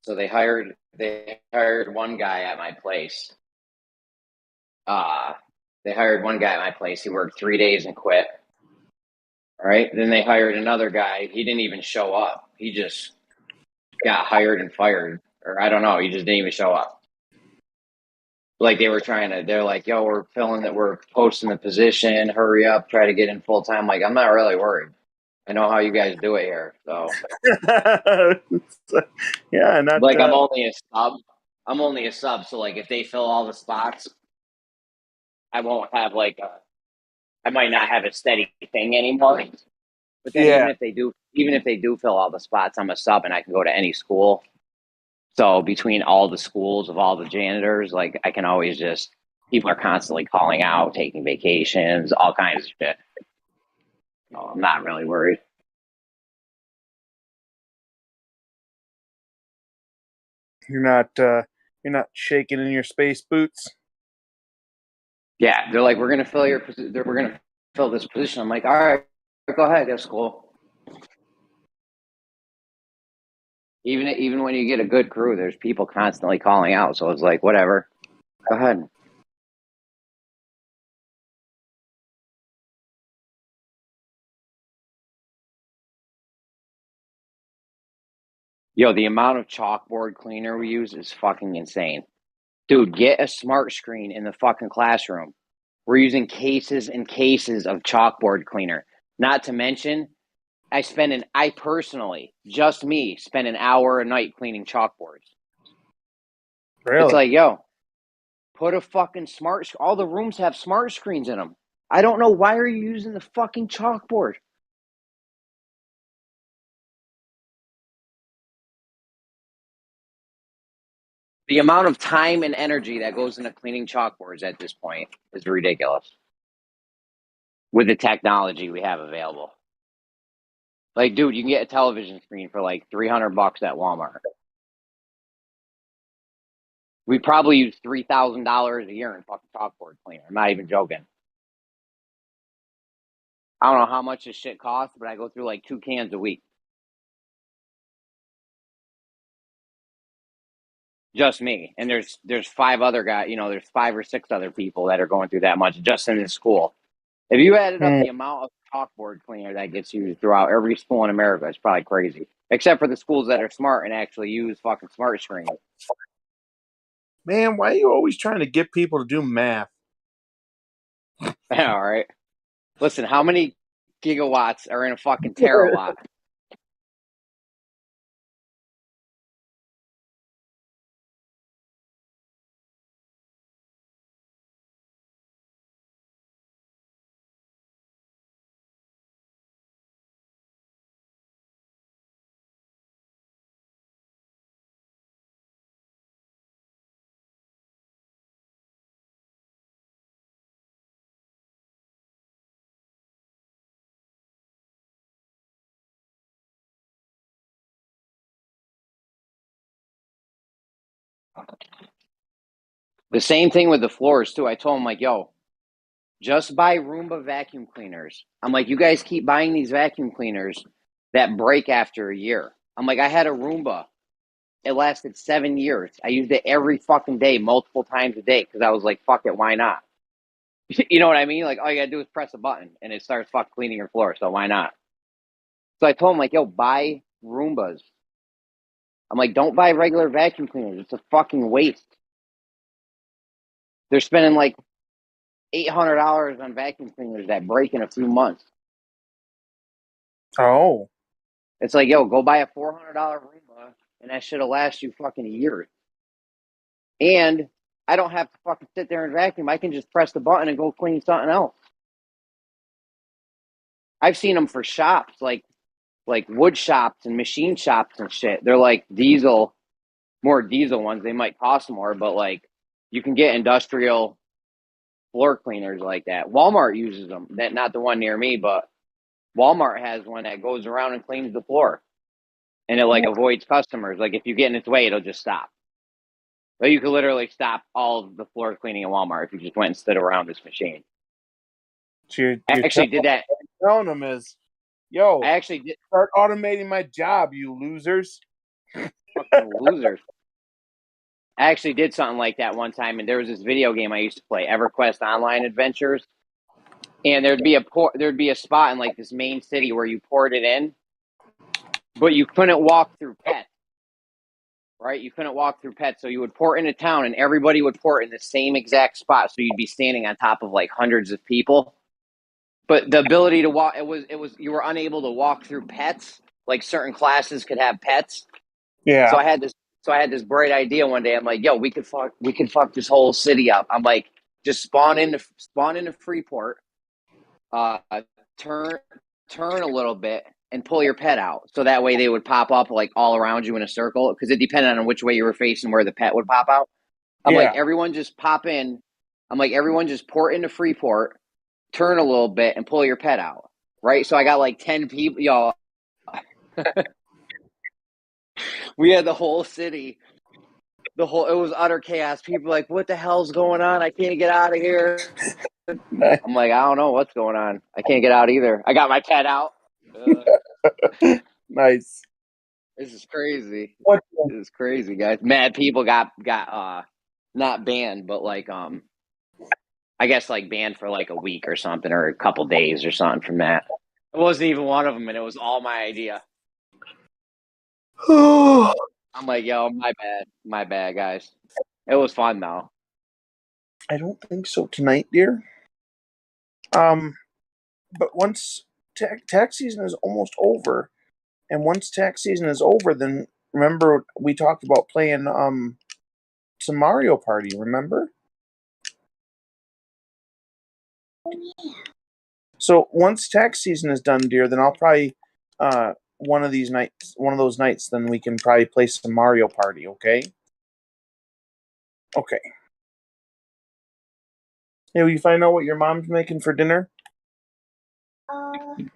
S6: So they hired one guy at my place. They hired one guy at my place. He worked 3 days and quit. All right. Then they hired another guy. He didn't even show up. He just got hired and fired, or I don't know. He just didn't even show up. Like they're like, yo, we're posting the position. Hurry up, try to get in full time. Like, I'm not really worried. I know how you guys do it here. So
S7: yeah, not
S6: like I'm only a sub. I'm only a sub. So like if they fill all the spots, I won't have I might not have a steady thing anymore. But then even if they do fill all the spots, I'm a sub and I can go to any school. So between all the schools of all the janitors, like I can always just, people are constantly calling out, taking vacations, all kinds of shit. So I'm not really worried.
S7: You're not shaking in your space boots.
S6: Yeah, they're like, we're gonna fill this position. I'm like, all right, go ahead, that's cool. Even when you get a good crew, there's people constantly calling out. So it's like, whatever, go ahead. Yo, the amount of chalkboard cleaner we use is fucking insane. Dude, get a smart screen in the fucking classroom. We're using cases and cases of chalkboard cleaner. Not to mention, I personally, just me, spend an hour a night cleaning chalkboards.
S7: Really?
S6: It's like, yo, put a fucking all the rooms have smart screens in them. I don't know, why are you using the fucking chalkboard? The amount of time and energy that goes into cleaning chalkboards at this point is ridiculous. With the technology we have available. Like, dude, you can get a television screen for like $300 at Walmart. We probably use $3,000 a year in fucking chalkboard cleaner. I'm not even joking. I don't know how much this shit costs, but I go through like 2 cans a week. Just me. And there's 5 other guys, there's 5 or 6 other people that are going through that much just in this school. If you added up the amount of chalkboard cleaner that gets used throughout every school in America, it's probably crazy. Except for the schools that are smart and actually use fucking smart screens.
S7: Man, why are you always trying to get people to do math?
S6: All right. Listen, how many gigawatts are in a fucking terawatt? The same thing with the floors, too. I told him, like, yo, just buy Roomba vacuum cleaners. I'm like, you guys keep buying these vacuum cleaners that break after a year. I'm like, I had a Roomba. It lasted 7 years. I used it every fucking day, multiple times a day, because I was like, fuck it, why not? You know what I mean? Like, all you gotta do is press a button, and it starts fucking cleaning your floor, so why not? So I told him, like, yo, buy Roombas. I'm like, don't buy regular vacuum cleaners. It's a fucking waste. They're spending like $800 on vacuum cleaners that break in a few months.
S7: Oh.
S6: It's like, yo, go buy a $400 Roomba, and that shit'll last you fucking a year. And I don't have to fucking sit there and vacuum. I can just press the button and go clean something else. I've seen them for shops, like wood shops and machine shops and shit. They're like more diesel ones. They might cost more, but like you can get industrial floor cleaners like that. Walmart uses them. That not the one near me, but Walmart has one that goes around and cleans the floor, and it like avoids customers. Like if you get in its way, it'll just stop. But you could literally stop all of the floor cleaning in Walmart if you just went and stood around this machine.
S7: You're
S6: I actually did that.
S7: Telling them is, yo,
S6: I actually did
S7: start automating my job, you losers.
S6: Fucking losers. I actually did something like that one time, and there was this video game I used to play, EverQuest Online Adventures, and there'd be a spot in like this main city where you poured it in, but you couldn't walk through pets. Right? You couldn't walk through pets, so you would port into town, and everybody would port in the same exact spot, so you'd be standing on top of like hundreds of people. But the ability to walk, it was you were unable to walk through pets. Like certain classes could have pets.
S7: Yeah.
S6: So I had this bright idea one day. I'm like, yo, we could fuck this whole city up. I'm like, just spawn into Freeport, turn a little bit and pull your pet out. So that way they would pop up like all around you in a circle, because it depended on which way you were facing where the pet would pop out. I'm like, everyone just pop in. I'm like, everyone just port into Freeport, turn a little bit and pull your pet out. Right? So I got like 10 people, y'all. We had the whole city. It was utter chaos. People like, what the hell's going on? I can't get out of here. I'm like, I don't know what's going on. I can't get out either. I got my pet out.
S7: Nice.
S6: This is crazy.
S7: What?
S6: This is crazy, guys. Mad people got not banned, but like I guess like banned for like a week or something, or a couple days or something from that. It wasn't even one of them, and it was all my idea. I'm like, yo, my bad, guys. It was fun though.
S7: I don't think so tonight, dear. But once tax season is almost over, and once tax season is over, then remember we talked about playing some Mario Party. Remember? So once tax season is done, dear, then I'll probably one of those nights, then we can probably play some Mario Party. Okay. Okay. Hey, will you find out what your mom's making for dinner?
S16: Yeah.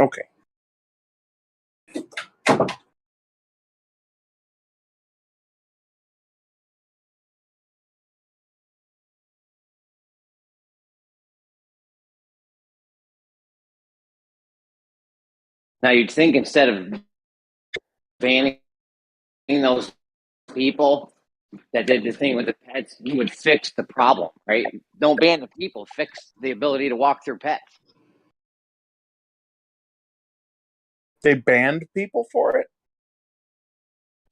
S7: Okay.
S6: Now you'd think instead of banning those people that did the thing with the pets, you would fix the problem, right? Don't ban the people, fix the ability to walk through pets.
S7: They banned people for it?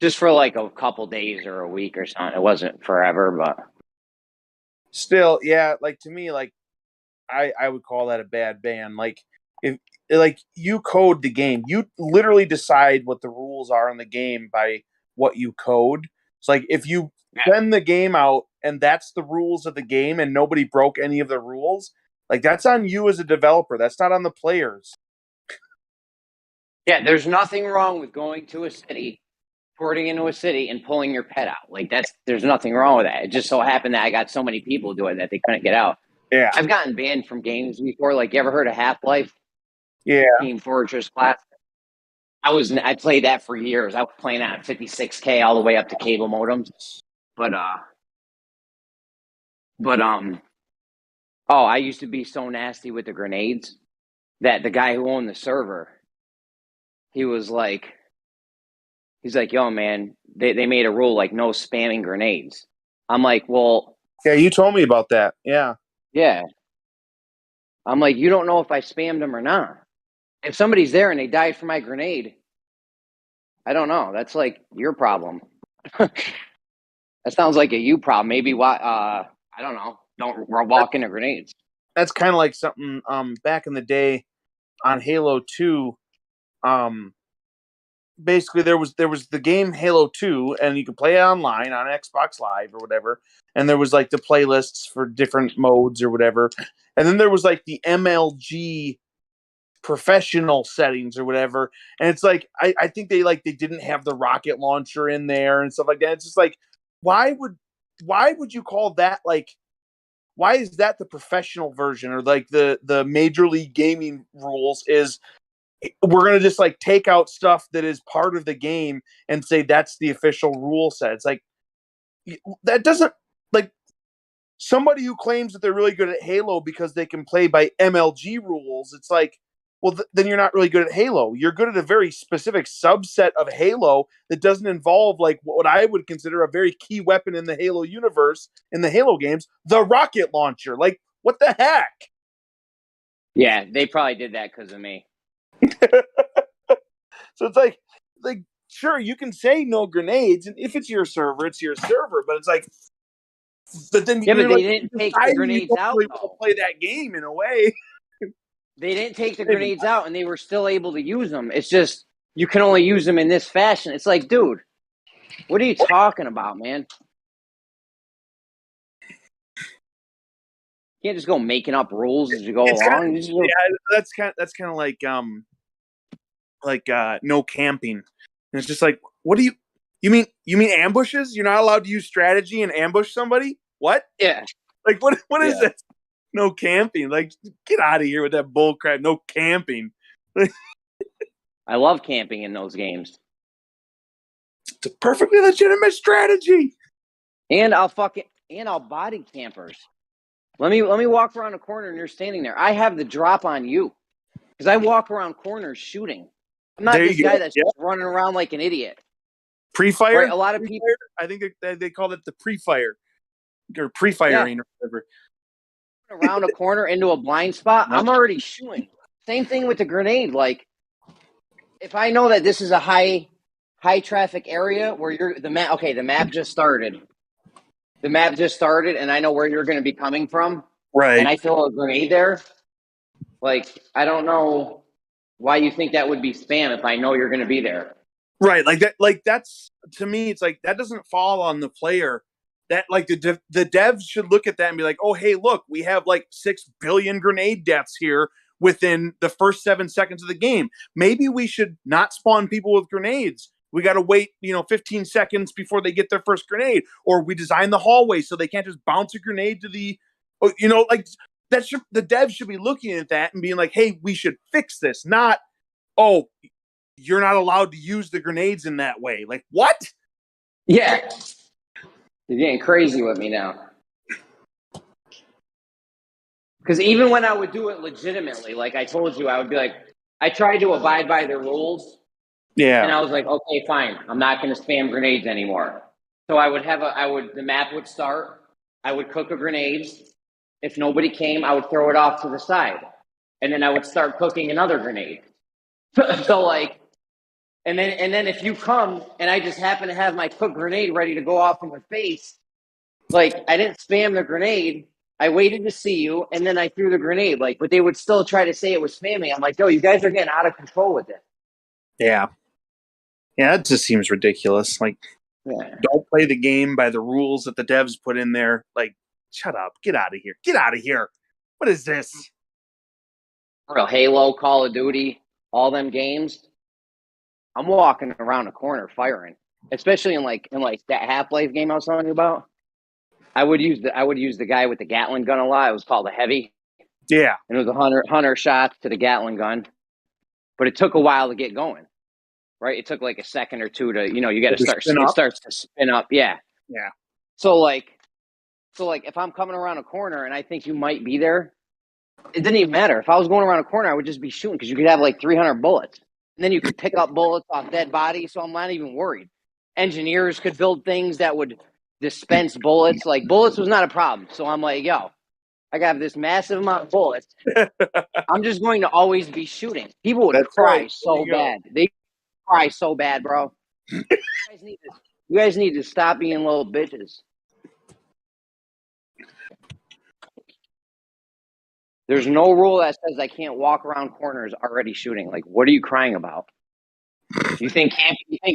S6: Just for like a couple days or a week or something. It wasn't forever, but
S7: Still, yeah, like to me, like I would call that a bad ban. Like if like you code the game, you literally decide what the rules are in the game by what you code. It's like if you send the game out and that's the rules of the game and nobody broke any of the rules, like that's on you as a developer. That's not on the players.
S6: yeah, there's nothing wrong with going to a city, porting into a city and pulling your pet out. Like there's nothing wrong with that. It just so happened that I got so many people doing that they couldn't get out.
S7: Yeah.
S6: I've gotten banned from games before. Like, you ever heard of Half-Life?
S7: Yeah.
S6: Team Fortress Classic. I played that for years. I was playing that at 56K all the way up to cable modems. But I used to be so nasty with the grenades that the guy who owned the server, he's like, yo, man, they made a rule like no spamming grenades. I'm like, well,
S7: yeah, you told me about that. Yeah.
S6: Yeah. I'm like, you don't know if I spammed them or not. If somebody's there and they died for my grenade, I don't know. That's like your problem. That sounds like a you problem. Maybe why? I don't know. Don't walk into grenades.
S7: That's kind of like something back in the day on Halo 2. Basically there was the game Halo 2, and you could play it online on Xbox Live or whatever, and there was like the playlists for different modes or whatever, and then there was like the MLG professional settings or whatever, and it's like I think they didn't have the rocket launcher in there and stuff like that. It's just like why would you call that, like, why is that the professional version, or like the Major League Gaming rules is we're going to just like take out stuff that is part of the game and say that's the official rule set. It's like that doesn't, like, somebody who claims that they're really good at Halo because they can play by MLG rules. It's like, well, then you're not really good at Halo. You're good at a very specific subset of Halo that doesn't involve like what I would consider a very key weapon in the Halo universe, in the Halo games, the rocket launcher. Like, what the heck?
S6: Yeah, they probably did that because of me.
S7: So it's like, sure, you can say no grenades, and if it's your server, it's your server. But it's like, but then
S6: Yeah,
S7: you're
S6: but they
S7: like,
S6: didn't take the grenades
S7: you don't
S6: out,
S7: really want to play that game in a way.
S6: They didn't take the grenades out, and they were still able to use them. It's just you can only use them in this fashion. It's like, dude, what are you talking about, man? You can't just go making up rules as you go along.
S7: That's kind of like no camping. And it's just like, what do you mean ambushes? You're not allowed to use strategy and ambush somebody? What?
S6: Yeah.
S7: Like what is that? No camping. Like, get out of here with that bull crap. No camping.
S6: I love camping in those games.
S7: It's a perfectly legitimate strategy.
S6: And I'll body campers. Let me walk around a corner and you're standing there. I have the drop on you. Because I walk around corners shooting. I'm not this guy that's just running around like an idiot.
S7: Pre-fire?
S6: Right, a lot of people.
S7: I think they called it the pre-fire. Or pre-firing or whatever.
S6: Around a corner into a blind spot, I'm already shooting. Same thing with the grenade. Like, if I know that this is a high traffic area where the map just started. The map just started, and I know where you're going to be coming from.
S7: Right.
S6: And I throw a grenade there. Like, I don't know why you think that would be spam if I know you're going to be there.
S7: Right. Like that. Like that's, to me, it's like that doesn't fall on the player. That like the devs should look at that and be like, oh, hey, look, we have like 6 billion grenade deaths here within the first 7 seconds of the game. Maybe we should not spawn people with grenades. We got to wait, 15 seconds before they get their first grenade, or we design the hallway so they can't just bounce a grenade to the, like that. The devs should be looking at that and being like, hey, we should fix this. Not, oh, you're not allowed to use the grenades in that way. Like, what?
S6: Yeah. You're getting crazy with me now. Because even when I would do it legitimately, like I told you, I would be like, I tried to abide by the rules.
S7: Yeah.
S6: And I was like, okay, fine. I'm not going to spam grenades anymore. So the map would start. I would cook a grenade. If nobody came, I would throw it off to the side. And then I would start cooking another grenade. So like, and then if you come and I just happen to have my cooked grenade ready to go off in your face, like I didn't spam the grenade. I waited to see you, and then I threw the grenade. Like, but they would still try to say it was spamming. I'm like, yo, you guys are getting out of control with it.
S7: Yeah. Yeah, it just seems ridiculous. Like, don't play the game by the rules that the devs put in there. Like, shut up. Get out of here. Get out of here. What is this?
S6: Real Halo, Call of Duty, all them games. I'm walking around a corner firing, especially in like that Half-Life game I was telling you about. I would use the guy with the Gatling gun a lot. It was called a heavy.
S7: Yeah,
S6: and it was a hunter shot to the Gatling gun, but it took a while to get going. Right, it took like a second or two to you got to start. It starts to spin up. Yeah.
S7: Yeah.
S6: So like if I'm coming around a corner and I think you might be there, it didn't even matter. If I was going around a corner, I would just be shooting because you could have like 300 bullets. And then you could pick up bullets off dead bodies, so I'm not even worried. Engineers could build things that would dispense bullets. Like, bullets was not a problem. So I'm like, yo, I got this massive amount of bullets. I'm just going to always be shooting. People would cry so bad. They cry so bad, bro. You guys need to stop being little bitches. There's no rule that says I can't walk around corners already shooting. Like, what are you crying about? You think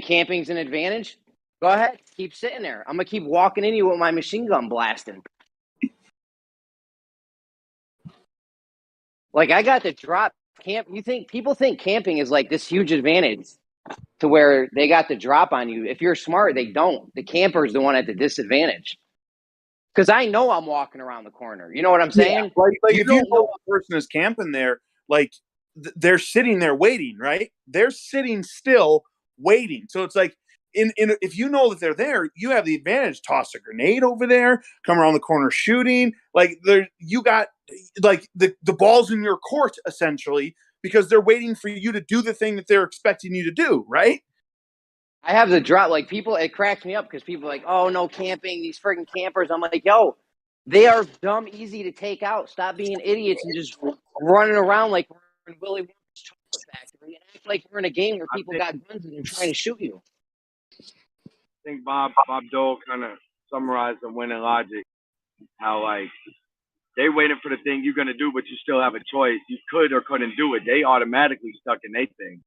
S6: camping's an advantage? Go ahead, keep sitting there. I'm gonna keep walking in you with my machine gun blasting. Like, I got the drop camp. People think camping is like this huge advantage to where they got the drop on you. If you're smart, they don't. The camper's the one at the disadvantage. Because I know I'm walking around the corner. You know what I'm saying?
S7: Yeah, like if you know a person is camping there, like they're sitting there waiting, right? They're sitting still waiting. So it's like, if you know that they're there, you have the advantage. Toss a grenade over there, come around the corner shooting. Like you got like the ball's in your court essentially because they're waiting for you to do the thing that they're expecting you to do, right?
S6: I have the drop. Like, people, it cracks me up because people are like, oh, no camping, these friggin' campers. I'm like, yo, they are dumb, easy to take out. Stop being idiots and just running around like we're in Willy Wonka's chocolate factory and act like we're in a game where people got guns and they're trying to shoot you.
S8: I think Bob Dole kind of summarized the winning logic. How, like, they waited for the thing you're gonna do, but you still have a choice. You could or couldn't do it. They automatically stuck in their thing.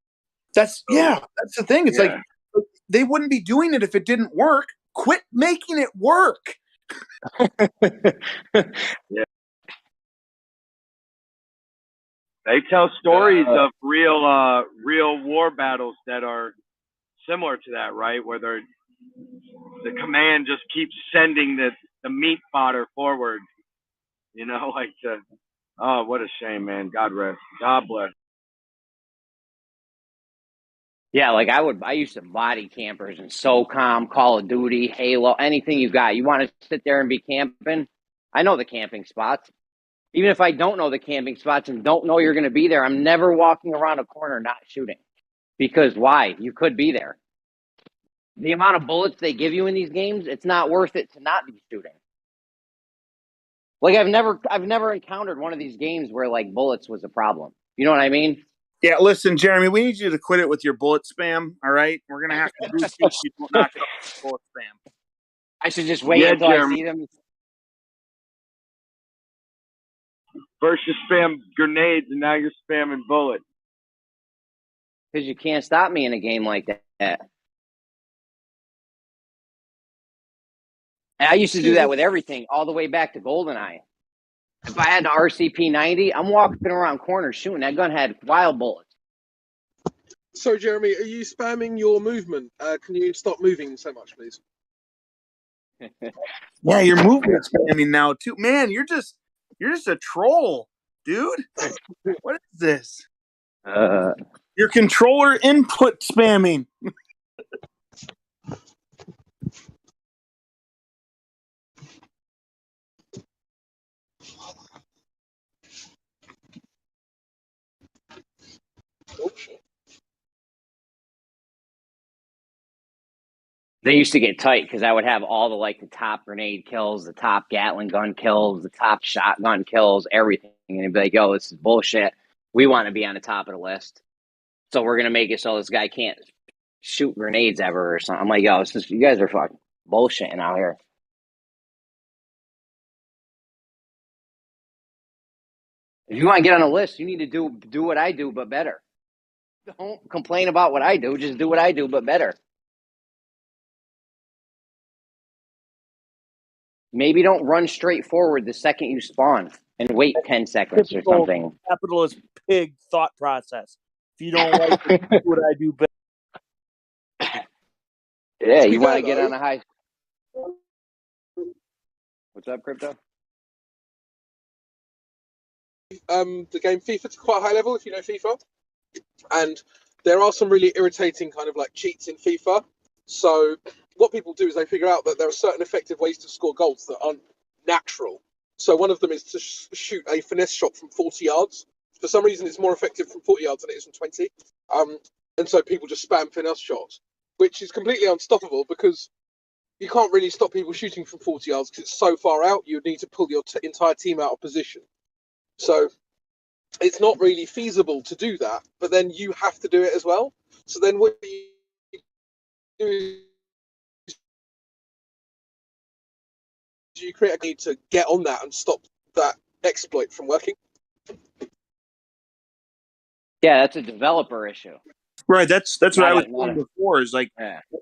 S7: That's the thing. It's
S8: Yeah.
S7: like they wouldn't be doing it if it didn't work. Quit making it work.
S8: Yeah. They tell stories of real war battles that are similar to that, right? Where the command just keeps sending the meat fodder forward. You know, like oh, what a shame, man. God rest. God bless.
S6: Yeah, like I used to body campers in SOCOM, Call of Duty, Halo, anything you got. You want to sit there and be camping? I know the camping spots. Even if I don't know the camping spots and don't know you're going to be there, I'm never walking around a corner not shooting. Because why? You could be there. The amount of bullets they give you in these games, it's not worth it to not be shooting. Like, I've never encountered one of these games where, like, bullets was a problem. You know what I mean?
S7: Yeah, listen, Jeremy, we need you to quit it with your bullet spam, all right? We're going to have to boot you if you don't knock it off with bullet spam.
S6: I should just wait until
S8: Jeremy.
S6: I see them.
S8: First you spam grenades, and now you're spamming bullets.
S6: Because you can't stop me in a game like that. And I used to do that with everything, all the way back to GoldenEye. If I had the RCP-90, I'm walking around corners shooting. That gun had wild bullets.
S16: So, Jeremy, are you spamming your movement? Can you stop moving so much, please?
S7: Yeah, you're movement spamming now too. Man, you're just a troll, dude. What is this? Your controller input spamming.
S6: They used to get tight because I would have all the top grenade kills, the top Gatling gun kills, the top shotgun kills, everything. And they'd be like, yo, this is bullshit. We want to be on the top of the list. So we're going to make it so this guy can't shoot grenades ever or something. I'm like, yo, you guys are fucking bullshitting out here. If you want to get on a list, you need to do what I do, but better. Don't complain about what I do. Just do what I do, but better. Maybe don't run straight forward the second you spawn and wait 10 seconds or something.
S7: Capitalist pig thought process. If you don't like it, do what I do better.
S6: Yeah, you want to get on a high. What's up, Crypto?
S16: The game FIFA to quite a high level, if you know FIFA. And there are some really irritating kind of like cheats in FIFA. So what people do is they figure out that there are certain effective ways to score goals that aren't natural. So one of them is to shoot a finesse shot from 40 yards. For some reason, it's more effective from 40 yards than it is from 20. And so people just spam finesse shots, which is completely unstoppable because you can't really stop people shooting from 40 yards because it's so far out, you would need to pull your entire team out of position. So it's not really feasible to do that, but then you have to do it as well. So then what you do is you create a need to get on that and stop that exploit from working.
S6: Yeah, that's a developer issue.
S7: Right, that's what I was
S6: not
S7: saying before. Is like,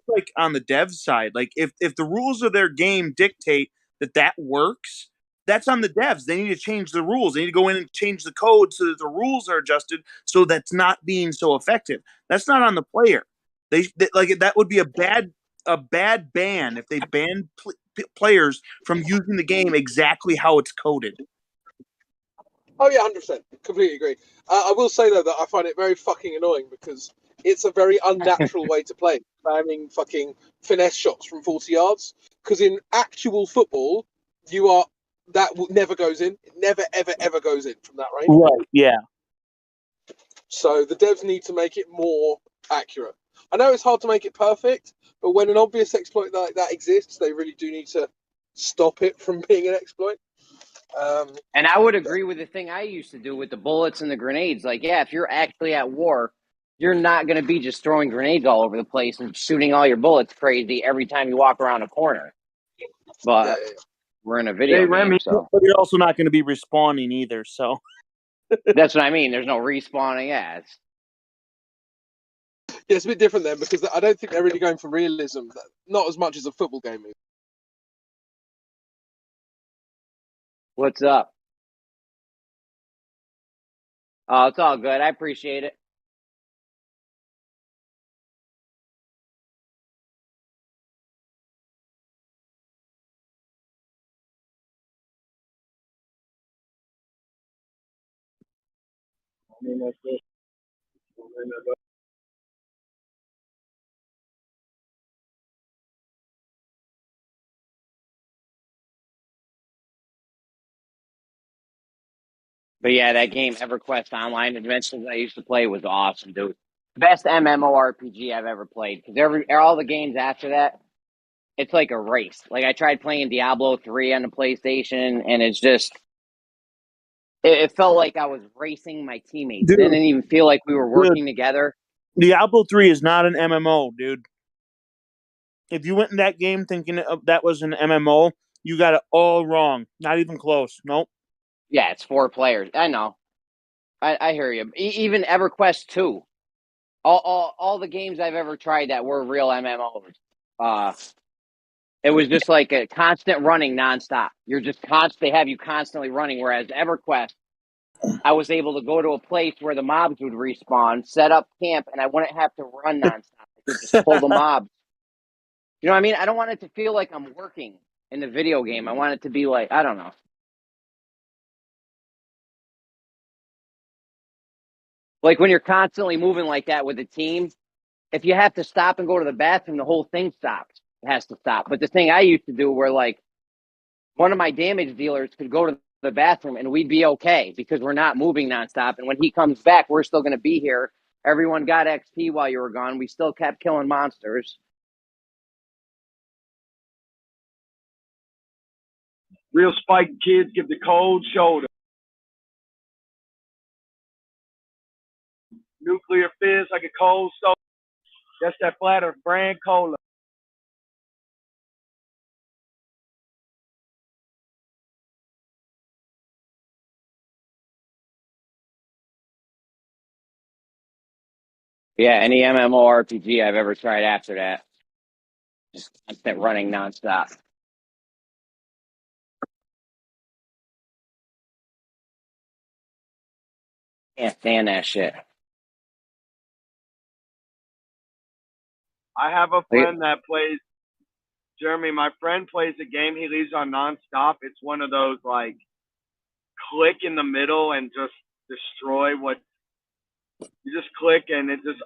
S7: like on the dev side, like if the rules of their game dictate that works, that's on the devs. They need to change the rules. They need to go in and change the code so that the rules are adjusted so that's not being so effective. That's not on the player. They like that would be a bad ban if they banned players from using the game exactly how it's coded.
S16: Oh yeah, 100%. Completely agree. I will say though that I find it very fucking annoying because it's a very unnatural way to play, spamming fucking finesse shots from 40 yards. Because in actual football, that never goes in. It never, ever, ever goes in from that range.
S7: Right. Yeah.
S16: So the devs need to make it more accurate. I know it's hard to make it perfect, but when an obvious exploit like that exists, they really do need to stop it from being an exploit.
S6: And I would agree with the thing I used to do with the bullets and the grenades. Like, yeah, if you're actually at war, you're not going to be just throwing grenades all over the place and shooting all your bullets crazy every time you walk around a corner. But we're in a video game, so.
S7: But you're also not going to be respawning either, so.
S6: That's what I mean. There's no respawning. Yeah,
S16: it's a bit different then, because I don't think they're really going for realism, not as much as a football game is.
S6: What's up? Oh, it's all good. I appreciate it. But yeah, that game EverQuest Online Adventures I used to play was awesome, dude. Best MMORPG I've ever played. Because all the games after that, it's like a race. Like I tried playing Diablo 3 on the PlayStation, and it's just it felt like I was racing my teammates.
S7: Dude,
S6: It didn't even feel like we were working together.
S7: Diablo 3 is not an MMO, dude. If you went in that game thinking that was an MMO, you got it all wrong. Not even close. Nope.
S6: Yeah, it's 4 players. I know. I hear you. Even EverQuest 2. All the games I've ever tried that were real MMOs. It was just like a constant running nonstop. You're just they have you constantly running. Whereas EverQuest, I was able to go to a place where the mobs would respawn, set up camp, and I wouldn't have to run nonstop. I could just pull the mobs. You know what I mean? I don't want it to feel like I'm working in the video game. I want it to be like, I don't know. Like when you're constantly moving like that with a team, if you have to stop and go to the bathroom, the whole thing stops. It has to stop. But the thing I used to do where like one of my damage dealers could go to the bathroom and we'd be okay because we're not moving nonstop. And when he comes back, we're still going to be here. Everyone got XP while you were gone. We still kept killing monsters.
S13: Real spike kids give the cold shoulder. Nuclear fizz like a cold soda. That's that flatter brand cola.
S6: Yeah, any MMORPG I've ever tried after that. Just constant running nonstop. Can't stand that shit.
S13: I have a friend that plays, Jeremy, my friend plays a game he leaves on nonstop. It's one of those like click in the middle and just destroy what you just click and it just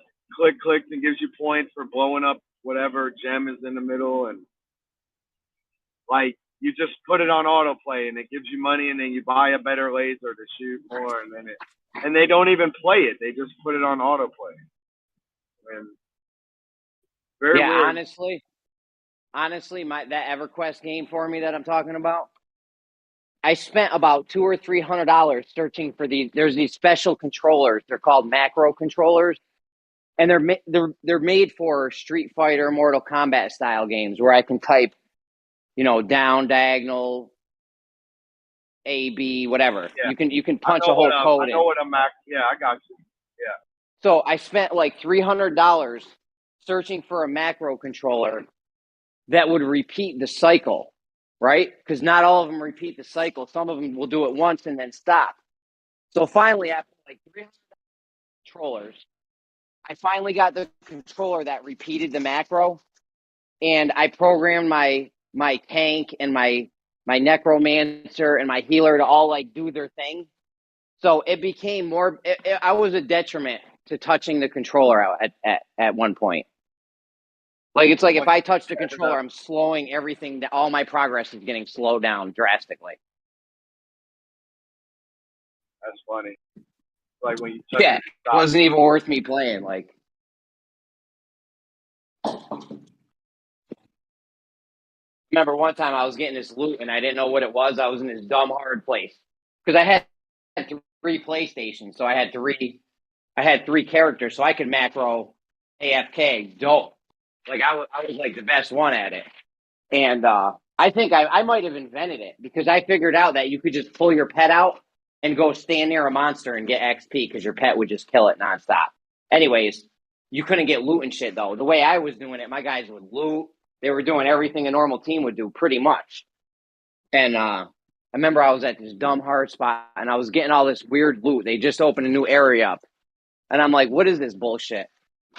S13: clicks and gives you points for blowing up whatever gem is in the middle, and like you just put it on autoplay and it gives you money and then you buy a better laser to shoot more and they don't even play it. They just put it on autoplay. And very weird.
S6: Honestly, that EverQuest game for me that I'm talking about, I spent about $200 or $300 searching for there's these special controllers. They're called macro controllers, and they're made for Street Fighter, Mortal Kombat style games where I can type, down, diagonal, A, B, whatever.
S13: Yeah.
S6: You can punch a whole code in.
S13: I know what a Mac. Yeah, I got you. Yeah.
S6: So I spent like $300 searching for a macro controller that would repeat the cycle, right? Because not all of them repeat the cycle. Some of them will do it once and then stop. So finally, after like 300 controllers, I finally got the controller that repeated the macro, and I programmed my tank and my necromancer and my healer to all like do their thing. So it became more. I was a detriment to touching the controller out at one point. Like it's like if I touch the controller, I'm slowing everything. All my progress is getting slowed down drastically.
S13: That's funny.
S8: Like when you
S6: Yeah, it wasn't even worth me playing. Like, remember one time I was getting this loot and I didn't know what it was. I was in this dumb hard place because I had 3 PlayStations, so I had three characters, so I could macro AFK dope. Like I was like the best one at it, and I think I might have invented it because I figured out that you could just pull your pet out and go stand near a monster and get XP because your pet would just kill it nonstop. Anyways, you couldn't get loot and shit though. The way I was doing it, my guys would loot. They were doing everything a normal team would do, pretty much. And I remember I was at this dumb hard spot and I was getting all this weird loot. They just opened a new area up. And I'm like, what is this bullshit?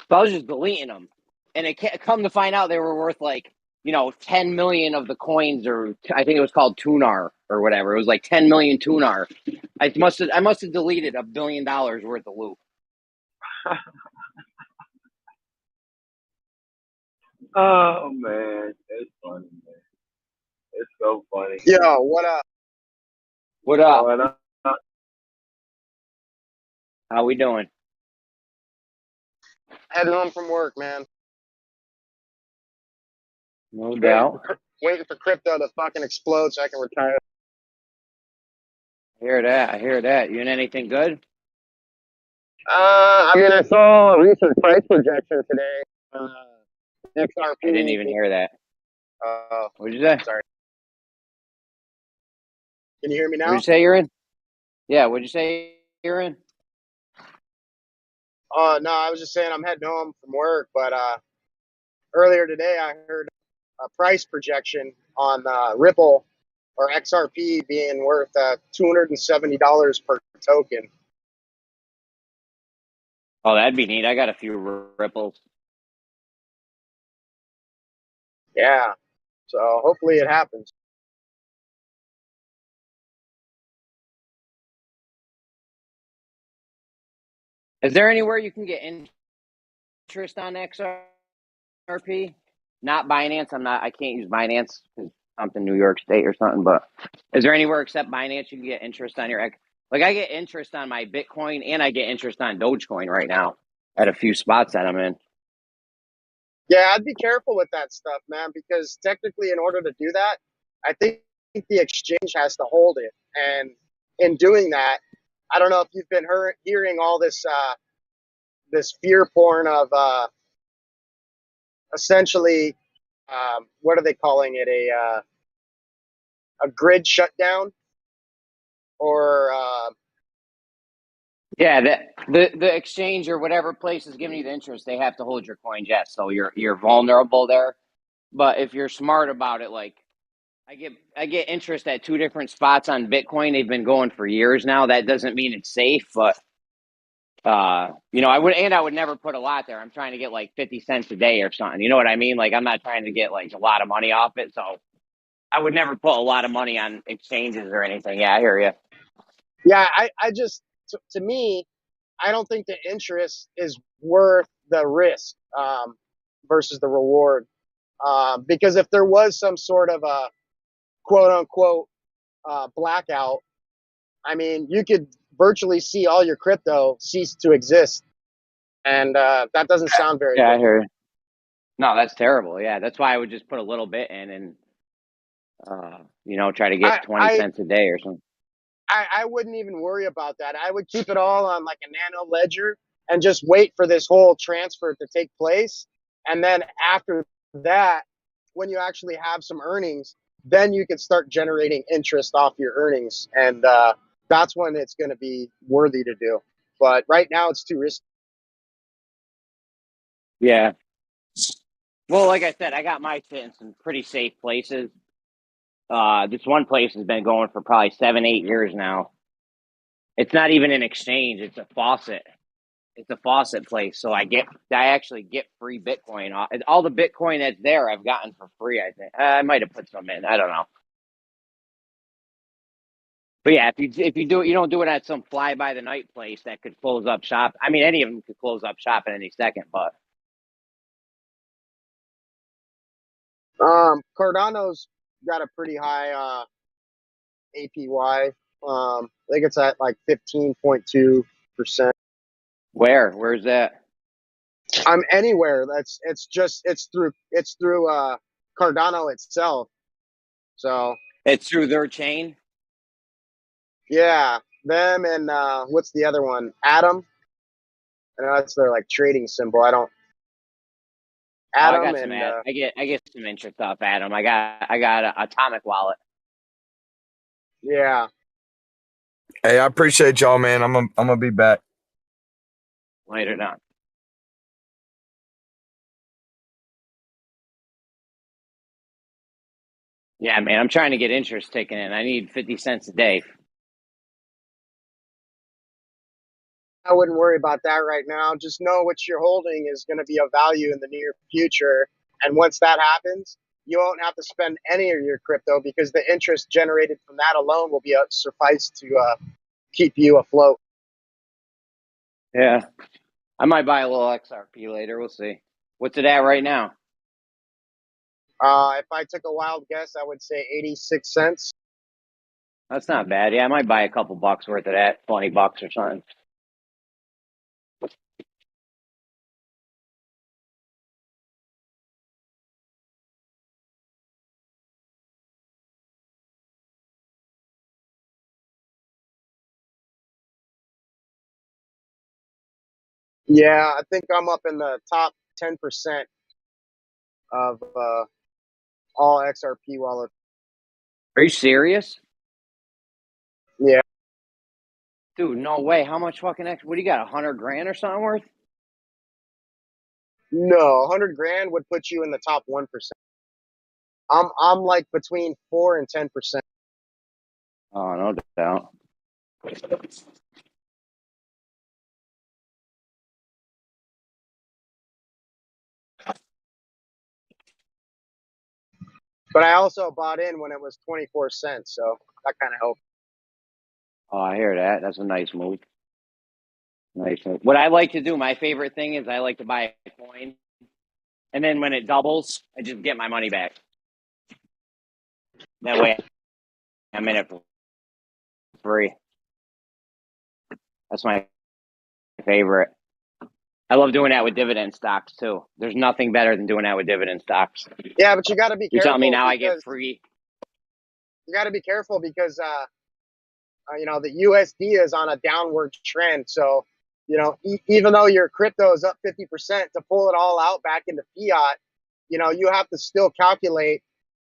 S6: So I was just deleting them. And it come to find out they were worth like, 10 million of the coins, or I think it was called Tunar or whatever. It was like 10 million Tunar. I must have deleted $1 billion worth of loot.
S8: Oh man, it's funny, man. It's so funny.
S17: Yo, what up?
S6: What up?
S8: What up?
S6: How we doing?
S17: Heading home from work, man.
S6: No doubt.
S17: Waiting for crypto to fucking explode so I can retire.
S6: I hear that. You in anything good?
S17: I mean, I saw a recent price projection today. XRP.
S6: I didn't even hear that. What'd you say?
S17: Sorry. Can you hear me now?
S6: What'd you say you're in? Yeah, what'd you say you're in?
S17: No, I was just saying I'm heading home from work, but earlier today I heard a price projection on Ripple or XRP being worth $270 per token.
S6: Oh, that'd be neat. I got a few ripples.
S17: Yeah, so hopefully it happens.
S6: Is there anywhere you can get interest on XRP? Not Binance. I can't use Binance because something New York State or something. But is there anywhere except Binance you can get interest on your? Like I get interest on my Bitcoin and I get interest on Dogecoin right now at a few spots that I'm in.
S17: Yeah, I'd be careful with that stuff, man, because technically in order to do that, I think the exchange has to hold it. And in doing that, I don't know if you've been hearing all this this fear porn of essentially what are they calling it, a grid shutdown or
S6: Yeah, the exchange or whatever place is giving you the interest, they have to hold your coins. Yes, so you're vulnerable there. But if you're smart about it, like I get interest at 2 different spots on Bitcoin. They've been going for years now. That doesn't mean it's safe, but I would never put a lot there. I'm trying to get like 50 cents a day or something. You know what I mean? Like I'm not trying to get like a lot of money off it, so I would never put a lot of money on exchanges or anything. Yeah, I hear you.
S17: yeah, I just to me, I don't think the interest is worth the risk versus the reward. Because if there was some sort of a quote unquote blackout, I mean, you could virtually see all your crypto cease to exist. And that doesn't sound very
S6: Yeah,
S17: good.
S6: I hear you. No, that's terrible. Yeah, that's why I would just put a little bit in and try to get 20 cents a day or something.
S17: I wouldn't even worry about that. I would keep it all on like a nano ledger and just wait for this whole transfer to take place. And then after that, when you actually have some earnings, then you can start generating interest off your earnings. And that's when it's going to be worthy to do. But right now it's too risky.
S6: Yeah. Well, like I said, I got my shit in some pretty safe places. This one place has been going for probably 7-8 years now. It's not even an exchange. It's a faucet. It's a faucet place. So I actually get free Bitcoin. All the Bitcoin that's there, I've gotten for free. I think I might have put some in. I don't know. But yeah, if you do it, you don't do it at some fly by the night place that could close up shop. I mean, any of them could close up shop at any second. But
S17: Cardano's got a pretty high APY. I think it's at like 15.2
S6: Where? Where's that?
S17: I'm anywhere. It's through Cardano itself. So
S6: It's through their chain.
S17: yeah, them and what's the other one? Atom. I know that's their like trading symbol. I don't.
S6: Oh, I
S17: Atom
S6: got some.
S17: and
S6: I get some interest off Adam. I got a Atomic wallet.
S17: yeah.
S13: Hey, I appreciate y'all, man. I'm gonna be back.
S6: Later down. Yeah, man, I'm trying to get interest taken in. I need 50 cents a day.
S17: I wouldn't worry about that right now. Just know what you're holding is going to be of value in the near future. And once that happens, you won't have to spend any of your crypto because the interest generated from that alone will be suffice to keep you afloat.
S6: Yeah, I might buy a little XRP later. We'll see. What's it at right now?
S17: If I took a wild guess, I would say 86 cents.
S6: That's not bad. Yeah, I might buy a couple bucks worth of that, $20 or something.
S17: Yeah, I think I'm up in the top 10% of all XRP wallets.
S6: Are you serious?
S17: Yeah.
S6: Dude, no way. How much fucking X? What do you got? 100 grand or something worth?
S17: No, 100 grand would put you in the top 1%. I'm like between 4 and 10%.
S6: Oh, no doubt.
S17: But I also bought in when it was 24 cents, so that kind of helped.
S6: Oh, I hear that. That's a nice move. Nice move. What I like to do, my favorite thing is I like to buy a coin, and then when it doubles, I just get my money back. That way, I'm in it for free. That's my favorite. I love doing that with dividend stocks too. There's nothing better than doing that with dividend stocks.
S17: Yeah, but you got to be
S6: You're
S17: careful.
S6: telling me now I
S17: because
S6: get free?
S17: You got to be careful because the USD is on a downward trend. So, even though your crypto is up 50%, to pull it all out back into fiat, you have to still calculate,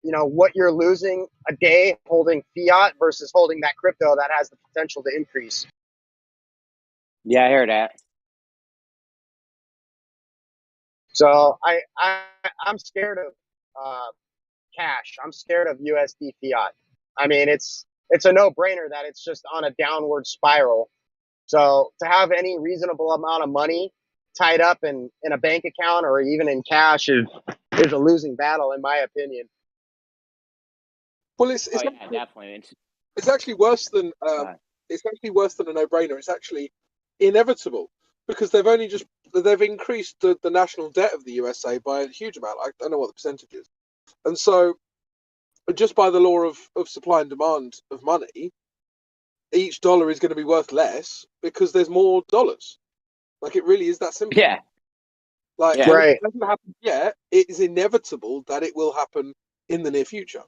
S17: what you're losing a day holding fiat versus holding that crypto that has the potential to increase.
S6: Yeah, I hear that.
S17: So I'm scared of cash. I'm scared of USD fiat. I mean, it's a no-brainer that it's just on a downward spiral. So to have any reasonable amount of money tied up in a bank account or even in cash is a losing battle, in my opinion.
S16: Well,
S6: Oh yeah, definitely.
S16: It's actually worse than a no-brainer. It's actually inevitable because they've increased the national debt of the USA by a huge amount. I don't know what the percentage is, and so just by the law of supply and demand of money, each dollar is going to be worth less because there's more dollars. Like, it really is that simple.
S6: Yeah.
S16: Like,
S6: Yeah.
S16: and it hasn't happened yet. It is inevitable that it will happen in the near future.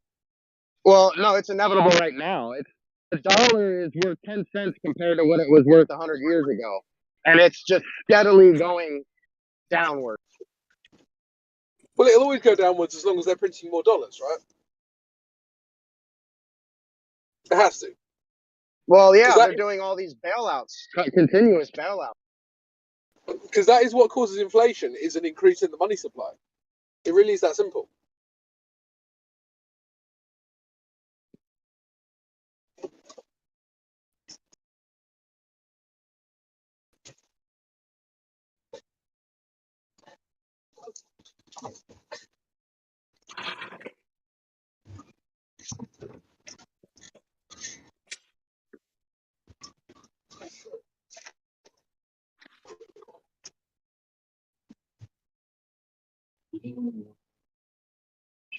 S17: Well, no, it's inevitable right now. The dollar is worth 10 cents compared to what it was worth 100 years ago. And it's just steadily going downward.
S16: Well, it'll always go downwards as long as they're printing more dollars, right? It has to.
S17: Well, yeah, they're doing all these bailouts, continuous bailouts.
S16: Because that is what causes inflation, is an increase in the money supply. It really is that simple.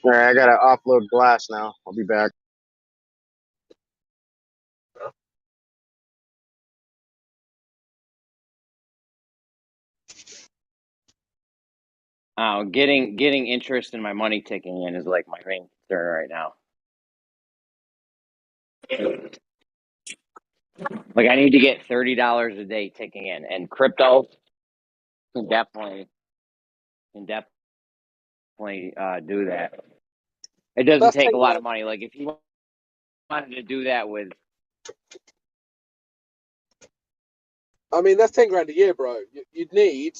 S17: All right, I got to offload glass now. I'll be back.
S6: Getting interest in my money ticking in is like my main concern right now. Like I need to get $30 a day ticking in, and crypto can definitely do that. It doesn't
S16: That's 10
S6: take a lot of
S16: grand.
S6: money. Like if you wanted to do that with,
S16: I mean, that's 10 grand a year, bro. You'd need.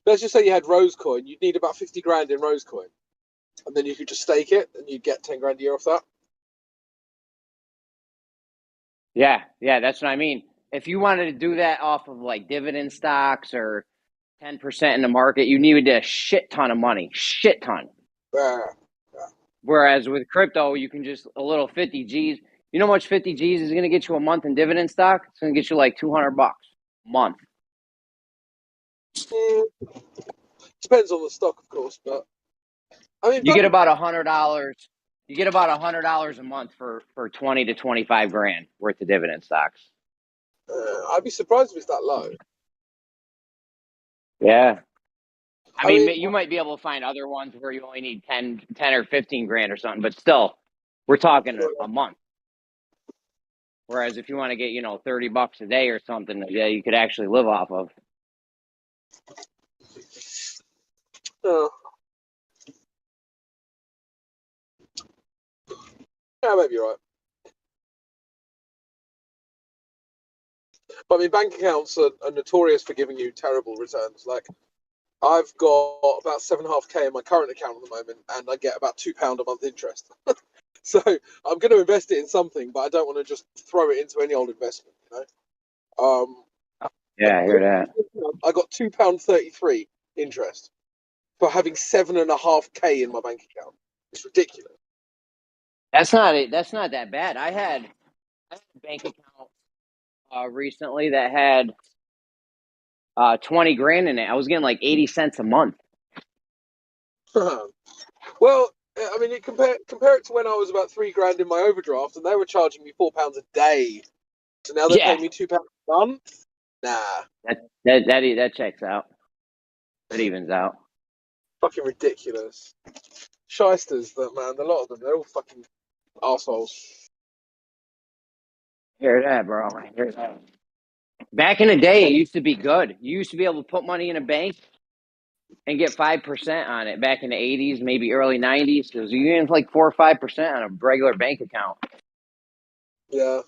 S16: Let's just say you had Rosecoin. You'd need about 50 grand in Rosecoin, and then you could just stake it, and you'd get 10 grand a year off that.
S6: yeah, that's what I mean. If you wanted to do that off of like dividend stocks or 10% in the market, you needed a shit ton of money, shit ton.
S16: Yeah.
S6: Whereas with crypto, you can just a little 50 G's. You know how much 50 G's is going to get you a month in dividend stock? It's going to get you like $200 a month.
S16: Depends on the stock, of course, but I mean,
S6: You get about $100. You get about $100 a month for 20 to 25 grand worth of dividend stocks.
S16: I'd be surprised if it's that low.
S6: Yeah. I mean,
S16: mean,
S6: you might be able to find other ones where you only need 10 or 15 grand or something, but still, we're talking a month. Whereas if you want to get, $30 a day or something, yeah, you could actually live off of.
S16: Yeah, maybe you're right. But I mean, bank accounts are notorious for giving you terrible returns. Like, I've got about 7.5K in my current account at the moment, and I get about £2 a month interest. So I'm going to invest it in something, but I don't want to just throw it into any old investment,
S6: Yeah, I hear that.
S16: I got £2.33 interest for having 7.5K in my bank account. It's ridiculous.
S6: That's not that bad. I had a bank account recently that had 20 grand in it. I was getting like 80 cents a month.
S16: Well, I mean, compare it to when I was about 3 grand in my overdraft, and they were charging me £4 a day. So now they're paying me £2 a month. Nah,
S6: That checks out. That evens out.
S16: fucking ridiculous. Shysters, that man. A lot of them, they're all fucking assholes.
S6: Hear that, bro? I hear that. Back in the day, it used to be good. You used to be able to put money in a bank and get 5% on it. Back in the 80s, maybe early 90s, because you get like 4 or 5% on a regular bank account.
S16: Yeah.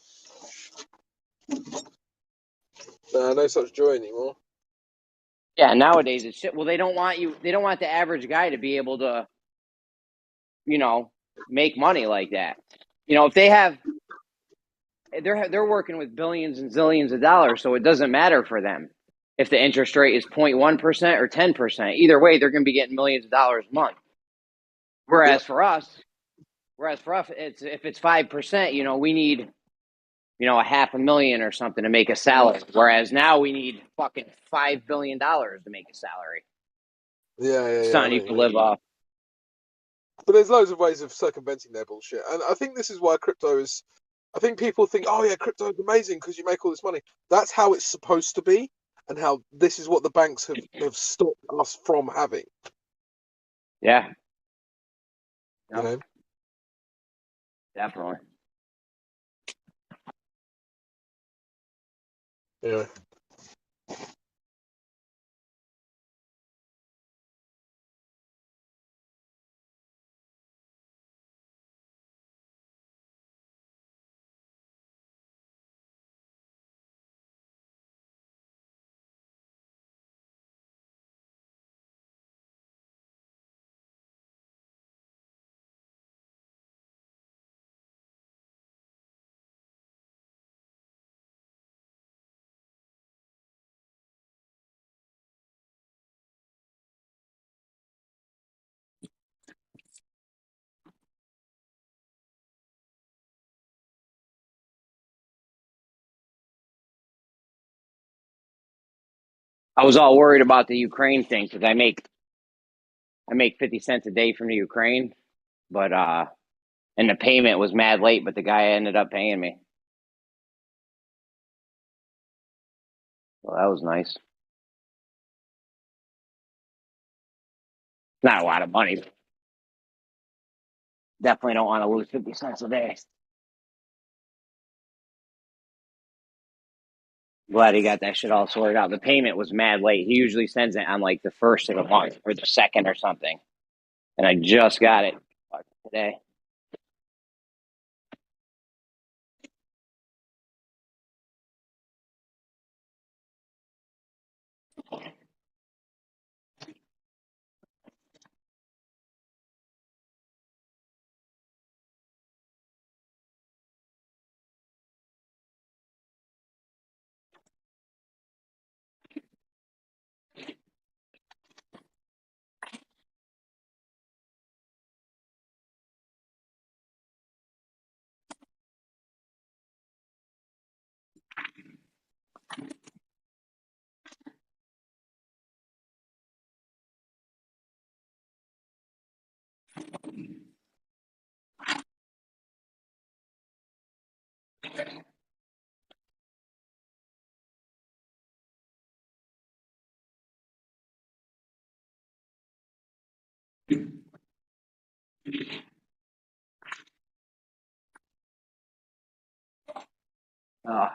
S16: Nah, no such joy anymore.
S6: Yeah, nowadays it's shit. Well, they don't want the average guy to be able to, make money like that. If they have, they're working with billions and zillions of dollars, so it doesn't matter for them if the interest rate is 0.1% or 10%. Either way, they're going to be getting millions of dollars a month. Whereas for us, if it's 5%, we need, $500,000 or something to make a salary. Whereas now we need fucking $5 billion to make a salary.
S16: Yeah.
S6: Something you can live off.
S16: But there's loads of ways of circumventing their bullshit, and I think this is why crypto is. I think people think, oh yeah, crypto is amazing because you make all this money. That's how it's supposed to be, and how this is what the banks have stopped us from having.
S6: Yeah.
S16: You know?
S6: Definitely.
S16: Yeah.
S6: I was all worried about the Ukraine thing because I make 50 cents a day from the Ukraine, but and the payment was mad late, but the guy ended up paying me. Well, that was nice. Not a lot of money. Definitely don't want to lose 50 cents a day. Glad he got that shit all sorted out. The payment was mad late. He usually sends it on like the first of the month or the second or something. And I just got it today. Oh.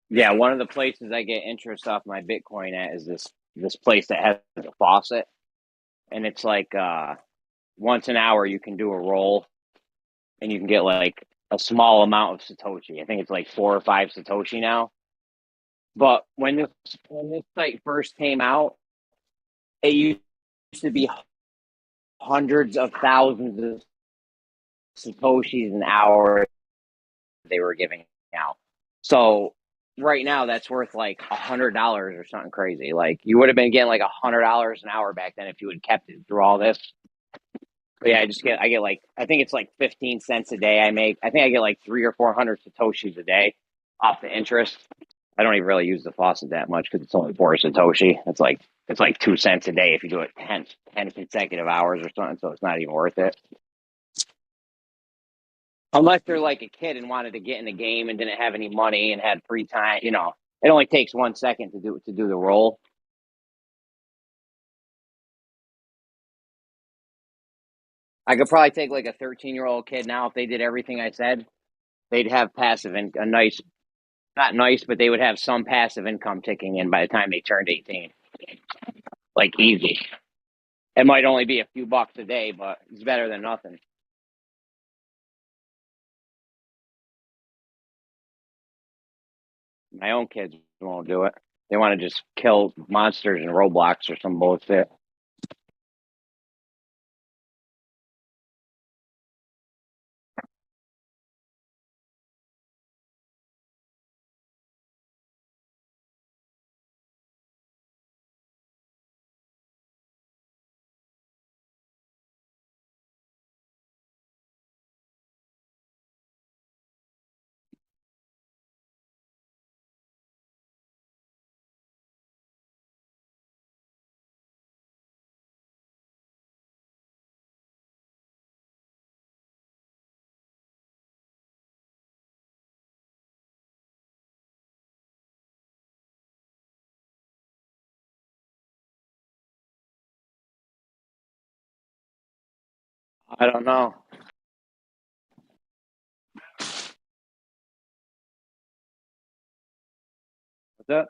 S6: Yeah, one of the places I get interest off my Bitcoin at is this place that has a faucet, and it's like once an hour you can do a roll, and you can get like a small amount of Satoshi. I think it's like 4 or 5 Satoshi now. But when this site first came out, it used to be hundreds of thousands of Satoshis an hour they were giving out. So right now that's worth like $100 or something crazy. Like you would have been getting like $100 an hour back then if you had kept it through all this. But yeah, I get like, I think it's like 15 cents a day I make. I think I get like 300 or 400 Satoshis a day off the interest. I don't even really use the faucet that much because it's only 4 Satoshi. It's like 2 cents a day if you do it 10 consecutive hours or something. So it's not even worth it. Unless they're like a kid and wanted to get in the game and didn't have any money and had free time, you know, it only takes 1 second to do the roll. I could probably take like a 13-year-old kid now if they did everything I said, they'd have passive and a nice, not nice, but they would have some passive income ticking in by the time they turned 18. Like easy. It might only be a few bucks a day, but it's better than nothing. My own kids won't do it. They want to just kill monsters in Roblox or some bullshit. I don't know. What's up?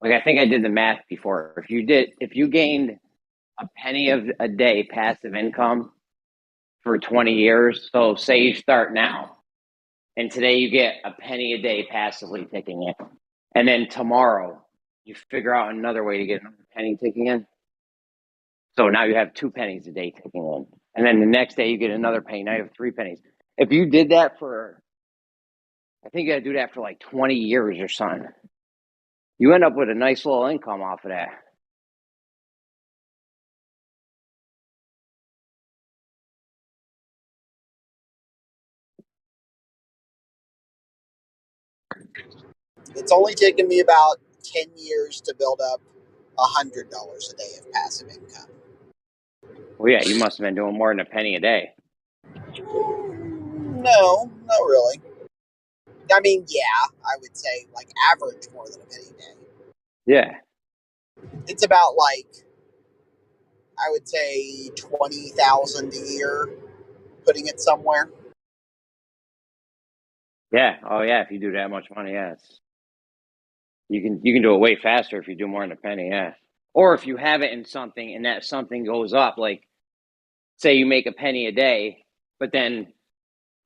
S6: Like I think I did the math before. If you gained a penny of a day passive income for 20 years, so say you start now, and today you get a penny a day passively ticking in, and then tomorrow you figure out another way to get another penny ticking in. So now you have 2 pennies a day ticking in, and then the next day you get another penny. Now you have 3 pennies. If you did that for, I think you got to do that for like 20 years or something. You end up with a nice little income off of that.
S18: It's only taken me about 10 years to build up $100 a day of passive income.
S6: Well, yeah, you must have been doing more than a penny a day.
S18: No, not really. I mean, yeah, I would say like average more than a penny a day.
S6: Yeah.
S18: It's about like, I would say 20,000 a year, putting it somewhere.
S6: Yeah. Oh, yeah. If you do that much money, yeah, you can do it way faster if you do more than a penny. Yeah. Or if you have it in something and that something goes up, like say you make a penny a day, but then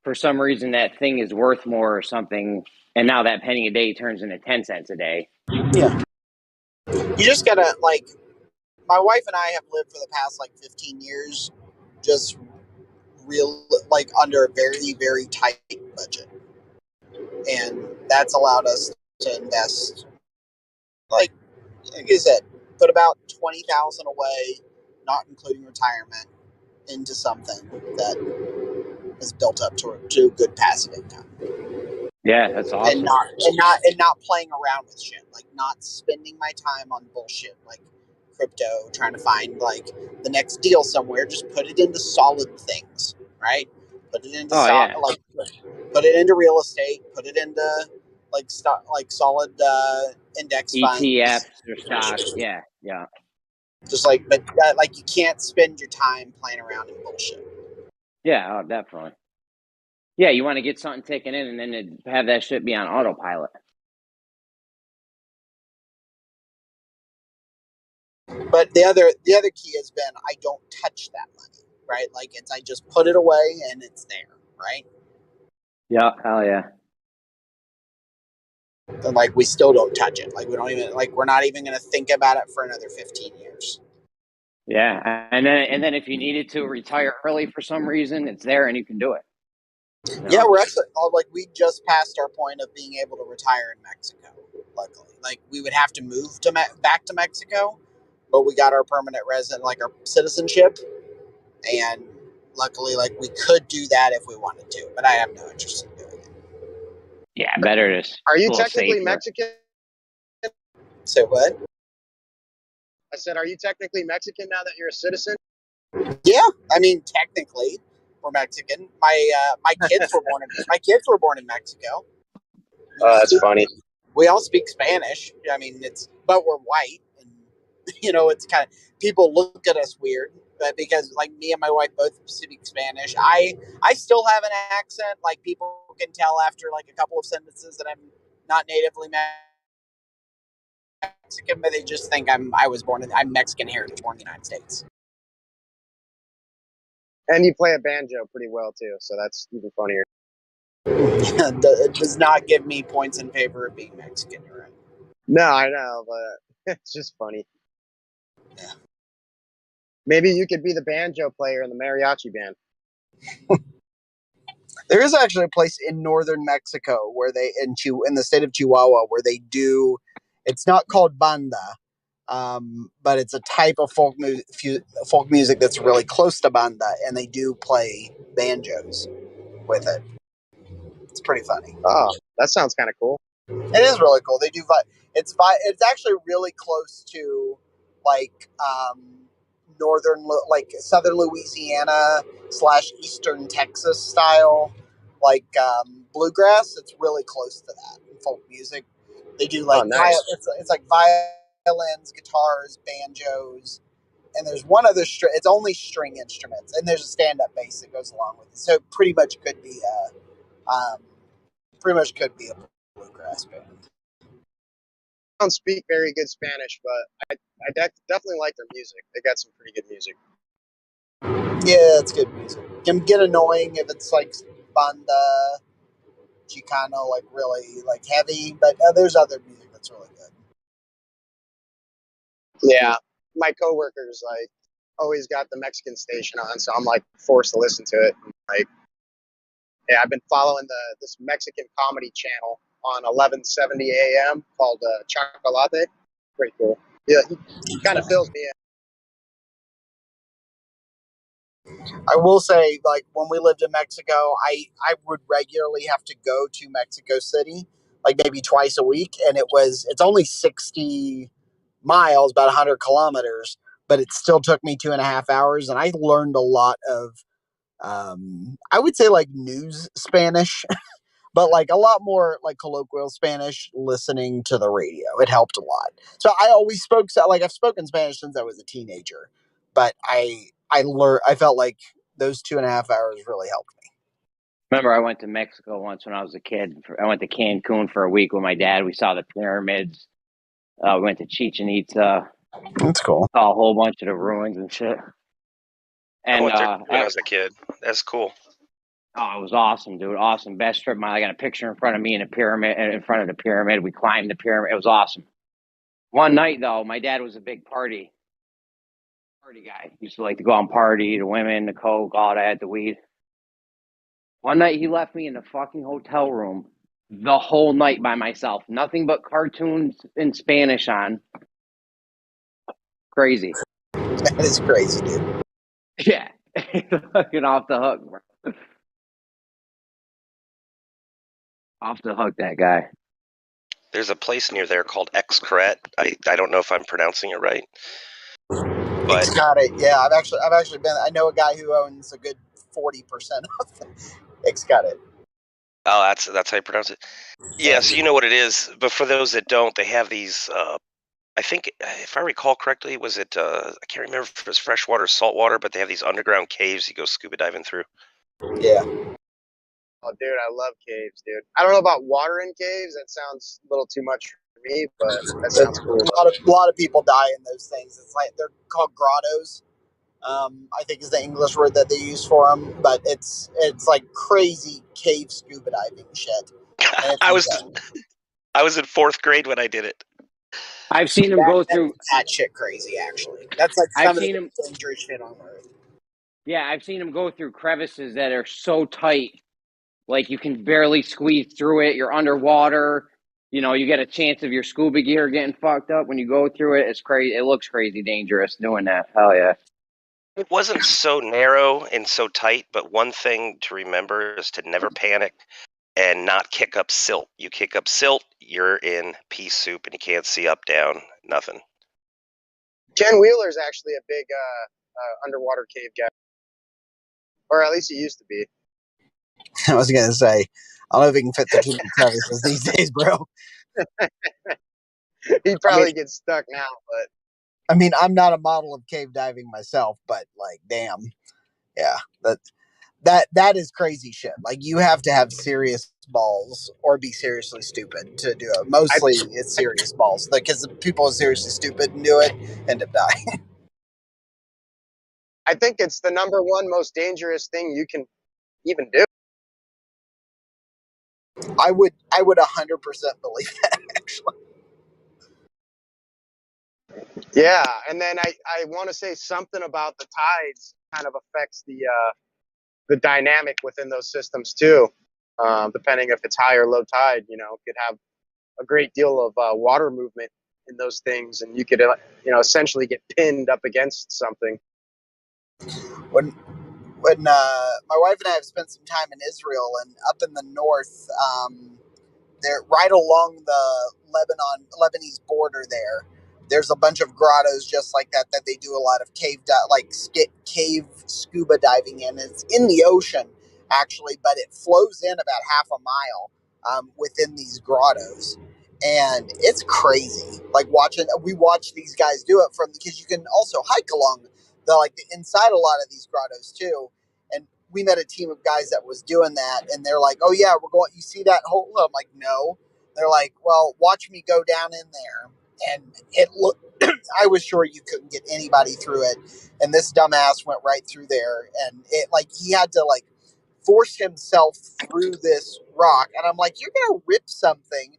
S6: for some reason that thing is worth more or something, and now that penny a day turns into 10 cents a day.
S18: Yeah. You just gotta, like, my wife and I have lived for the past like 15 years just like under a very, very tight budget. And that's allowed us to invest, like I said, put about 20,000 away, not including retirement, into something that is built up to good passive income.
S6: Yeah, that's awesome.
S18: And not playing around with shit, like not spending my time on bullshit like crypto, trying to find like the next deal somewhere. Just put it into solid things, right? Put it into put it into real estate. Put it into like solid index funds,
S6: ETFs or stocks. Yeah, yeah.
S18: Just like, but like you can't spend your time playing around in bullshit.
S6: Yeah, oh, definitely. Yeah, you want to get something taken in and then have that shit be on autopilot.
S18: But the other key has been I don't touch that money, right? Like I just put it away and it's there, right?
S6: Yeah, hell yeah.
S18: And like we still don't touch it. Like we don't even we're not even going to think about it for another 15 years.
S6: Yeah, and then if you needed to retire early for some reason, it's there and you can do it. You know?
S18: Yeah, we're actually like we just passed our point of being able to retire in Mexico. Luckily, like we would have to move to back to Mexico, but we got our permanent resident, like our citizenship, and luckily, like we could do that if we wanted to. But I have no interest in doing it.
S6: Yeah, better to.
S17: Are you technically Mexican?
S18: Say what?
S17: I said, are you technically Mexican now that you're a citizen?
S18: Yeah, I mean, technically, we're Mexican. My kids were born in Mexico.
S17: That's funny.
S18: We all speak Spanish. I mean, but we're white, and it's kind of people look at us weird, but because like me and my wife both speak Spanish, I still have an accent. Like people can tell after like a couple of sentences that I'm not natively Mexican, but they just think I'm Mexican heritage, born in the United States.
S17: And you play a banjo pretty well too, so that's even funnier.
S18: It does not give me points in favor of being Mexican. You're right.
S17: No, I know, but it's just funny.
S18: Yeah.
S17: Maybe you could be the banjo player in the mariachi band.
S18: There is actually a place in northern Mexico where in the state of Chihuahua where they do. It's not called banda, but it's a type of folk music that's really close to banda, and they do play banjos with it. It's pretty funny.
S17: Oh, that sounds kind of cool.
S18: It is really cool. They do. It's actually really close to like northern, like southern Louisiana / eastern Texas style, like bluegrass. It's really close to that in folk music. They do like
S17: nice.
S18: It's like violins, guitars, banjos, and there's one other it's only string instruments, and there's a stand-up bass that goes along with it. So it pretty much could be a bluegrass band.
S17: I don't speak very good Spanish, but I definitely like their music. They got some pretty good music.
S18: Yeah, it's good music. It can get annoying if it's like banda, Chicano, like really like heavy, but there's other music that's really good.
S17: Yeah, my coworkers like always got the Mexican station on, so I'm like forced to listen to it. Like, yeah, I've been following this Mexican comedy channel on 1170 AM called Chocolate. Pretty cool. Yeah, he kind of fills me in.
S18: I will say, like when we lived in Mexico, I would regularly have to go to Mexico City like maybe twice a week, and it's only 60 miles, about 100 kilometers, but it still took me 2.5 hours, and I learned a lot of I would say like news Spanish, but like a lot more like colloquial Spanish listening to the radio. It helped a lot. So I always spoke, like I've spoken Spanish since I was a teenager, but I felt like those 2.5 hours really helped me.
S6: Remember, I went to Mexico once when I was a kid. I went to Cancun for a week with my dad. We saw the pyramids. We went to Chichen Itza.
S18: That's cool.
S6: Saw a whole bunch of the ruins and shit.
S19: I
S6: And
S19: went there when I was a kid. That's cool.
S6: oh, it was awesome, dude. Awesome. Best trip. I got a picture in front of me in a pyramid, in front of the pyramid. We climbed the pyramid. It was awesome. One night, though, my dad was a big party guy. He used to like to go out and party, the women, the coke, all that, the weed. One night, he left me in the fucking hotel room the whole night by myself. Nothing but cartoons in Spanish on. Crazy.
S18: That is crazy, dude.
S6: Yeah. Fucking off the hook, bro. Off the hook, that guy.
S19: There's a place near there called Xcaret. I don't know if I'm pronouncing it right. But
S18: Xcaret, yeah, I've actually been. I know a guy who owns a good 40% of Xcaret.
S19: oh, that's how you pronounce it. Yeah, so you know what it is. But for those that don't, they have these. I think, if I recall correctly, was it? I can't remember if it was freshwater or saltwater, but they have these underground caves you go scuba diving through.
S18: Yeah.
S17: Oh, dude, I love caves, dude. I don't know about water in caves. That sounds a little too much for me, but that sounds cool.
S18: A lot of people die in those things. It's like they're called grottos. I think is the English word that they use for them, but it's like crazy cave scuba diving shit.
S19: I was in 4th grade when I did it.
S6: I've seen him go through
S18: that shit crazy. Actually, that's like some of the most dangerous shit on earth.
S6: Yeah, I've seen him go through crevices that are so tight, like you can barely squeeze through it. You're underwater. You know, you get a chance of your scuba gear getting fucked up when you go through it. It's crazy. It looks crazy dangerous doing that. Hell yeah.
S19: It wasn't so narrow and so tight, but one thing to remember is to never panic and not kick up silt. You kick up silt, you're in pea soup, and you can't see up, down, nothing.
S17: Ken Wheeler's actually a big underwater cave guy, or at least he used to be.
S18: I was gonna say, I don't know if he can fit the two crevices these days, bro.
S17: He'd probably get stuck now, but
S18: I mean, I'm not a model of cave diving myself, but like, damn, yeah, that is crazy shit. Like, you have to have serious balls or be seriously stupid to do it. Mostly, it's serious balls, because the people who are seriously stupid and do it end up dying.
S17: I think it's the number one most dangerous thing you can even do.
S18: I would 100% believe that, actually.
S17: Yeah, and then I want to say something about the tides kind of affects the dynamic within those systems too. Depending if it's high or low tide, you know, could have a great deal of water movement in those things, and you could essentially get pinned up against something.
S18: When my wife and I have spent some time in Israel and up in the north, they're right along the Lebanese border there. There's a bunch of grottos just like that they do a lot of cave scuba diving in. It's in the ocean, actually, but it flows in about half a mile within these grottos. And it's crazy. Like, we watch these guys do it because you can also hike along the inside a lot of these grottos too. And we met a team of guys that was doing that, and they're like, "Oh yeah, we're going. You see that hole?" I'm like, "No." They're like, "Well, watch me go down in there." And it looked. I was sure you couldn't get anybody through it, and this dumbass went right through there, and he had to force himself through this rock, and I'm like, "You're gonna rip something,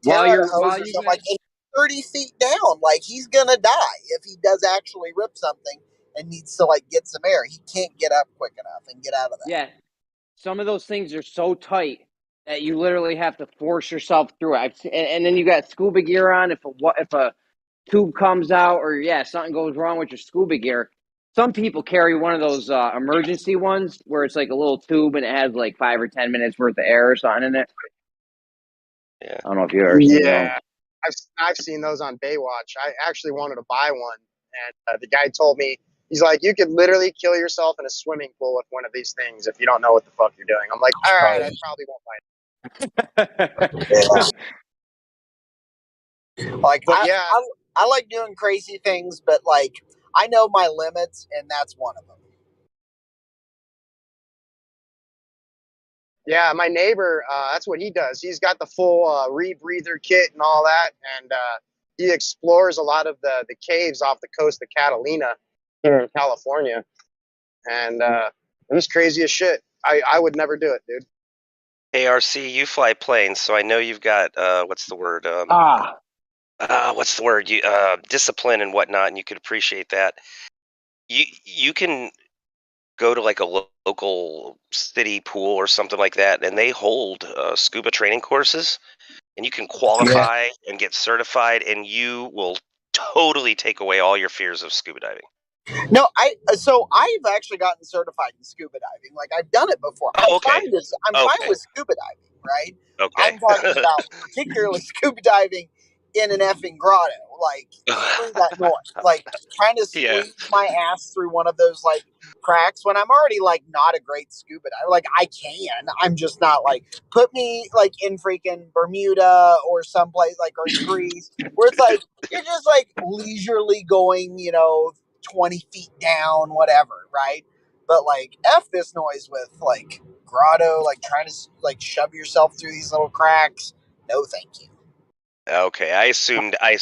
S18: tear out a hose or something, 30 feet down. Like, he's gonna die if he does actually rip something and needs to get some air. He can't get up quick enough and get out of that."
S6: Yeah, some of those things are so tight that you literally have to force yourself through it. And then you got scuba gear on. If a tube comes out or something goes wrong with your scuba gear, some people carry one of those emergency ones where it's like a little tube and it has 5 or 10 minutes worth of air or something in it.
S19: Yeah.
S6: I don't know if you ever seen those.
S17: Yeah, I've seen those on Baywatch. I actually wanted to buy one, and the guy told me, he's like, you could literally kill yourself in a swimming pool with one of these things if you don't know what the fuck you're doing. I'm like, all right, I probably won't buy it.
S18: Like
S17: But yeah,
S18: I like doing crazy things, but like I know my limits, and that's one of them.
S17: yeah, my neighbor, that's what he does. He's got the full rebreather kit and all that, and he explores a lot of the caves off the coast of Catalina here in California, and it was crazy as shit. I would never do it, dude.
S19: Hey, RC, you fly planes, so I know you've got what's the word? What's the word? You discipline and whatnot, and you could appreciate that. You can go to like a local city pool or something like that, and they hold scuba training courses, and you can qualify and get certified, and you will totally take away all your fears of scuba diving.
S18: No, I've actually gotten certified in scuba diving. Like I've done it before.
S19: Oh, okay.
S18: I'm fine with scuba diving, right?
S19: Okay.
S18: I'm talking about particularly scuba diving in an effing grotto. Like screw that noise. Like trying to squeeze my ass through one of those like cracks when I'm already like not a great scuba diver. Like I can. I'm just not like put me like in freaking Bermuda or someplace like or in Greece where it's like you're just like leisurely going, 20 feet down, whatever, right? But like F this noise with like grotto, like trying to like shove yourself through these little cracks. No, thank you.
S19: Okay, I assumed I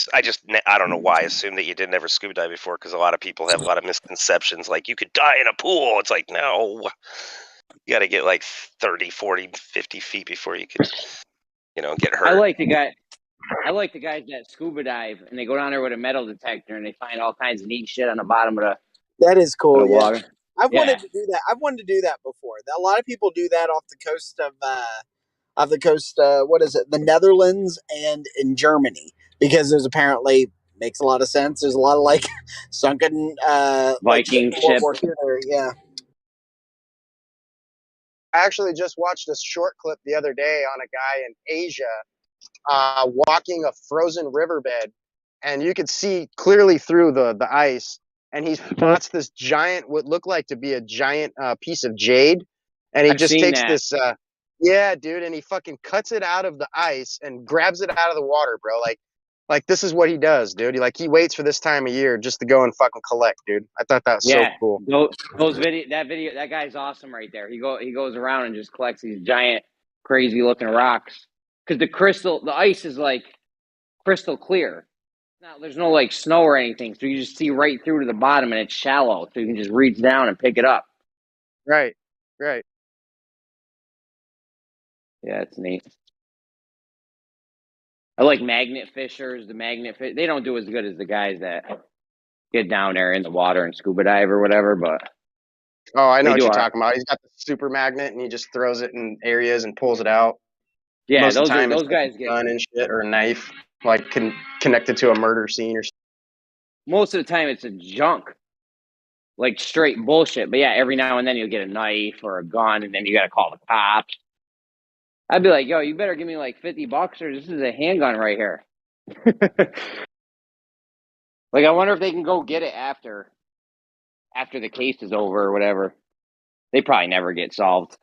S19: don't know why I assumed that you didn't ever scuba dive before, because a lot of people have a lot of misconceptions, like you could die in a pool. It's like, no, you got to get like 30, 40, 50 feet before you could, get hurt.
S6: I like the guys that scuba dive and they go down there with a metal detector and they find all kinds of neat shit on the bottom of
S18: That is cool.
S6: the water.
S18: I've wanted to do that. I've wanted to do that before. A lot of people do that off the coast what is it? The Netherlands and in Germany, because there's apparently makes a lot of sense. There's a lot of like sunken
S6: Viking
S18: like World
S6: ship.
S18: War II there. Yeah.
S17: I actually just watched this short clip the other day on a guy in Asia walking a frozen riverbed, and you could see clearly through the ice, and he spots this giant, what looked like to be a giant piece of jade, and he
S6: I've
S17: just
S6: seen
S17: takes
S6: that.
S17: this yeah, dude, and he fucking cuts it out of the ice and grabs it out of the water, bro. Like this is what he does, dude. He waits for this time of year just to go and fucking collect, dude. I thought that was so cool.
S6: That guy's awesome right there. He goes around and just collects these giant, crazy looking rocks, because the ice is like crystal clear. Now there's no like snow or anything, so you just see right through to the bottom, and it's shallow, so you can just reach down and pick it up.
S17: Right.
S6: Yeah, it's neat. I like magnet fishers. They don't do as good as the guys that get down there in the water and scuba dive or whatever, but
S17: Oh, I know
S6: they
S17: what
S6: do
S17: you're
S6: all right.
S17: talking about. He's got the super magnet, and he just throws it in areas and pulls it out.
S6: Yeah,
S17: Most of the time,
S6: those
S17: it's like
S6: guys
S17: a
S6: get.
S17: gun and shit, or a knife, like connected to a murder scene or something.
S6: Most of the time, it's a junk, like straight bullshit. But yeah, every now and then you'll get a knife or a gun, and then you got to call the cops. I'd be like, yo, you better give me like $50, or this is a handgun right here. Like, I wonder if they can go get it after the case is over or whatever. They probably never get solved.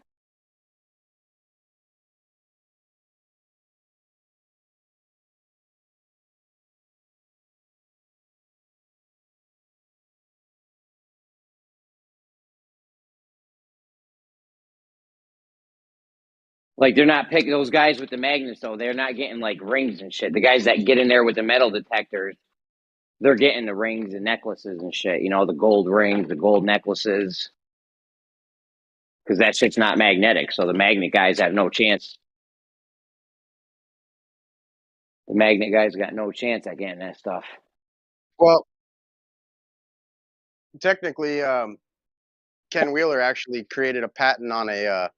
S6: Like, they're not picking those guys with the magnets, though. They're not getting like rings and shit. The guys that get in there with the metal detectors, they're getting the rings and necklaces and shit. The gold rings, the gold necklaces. Because that shit's not magnetic, so the magnet guys have no chance. The magnet guys got no chance at getting that stuff.
S17: Well, technically, Ken Wheeler actually created a patent on a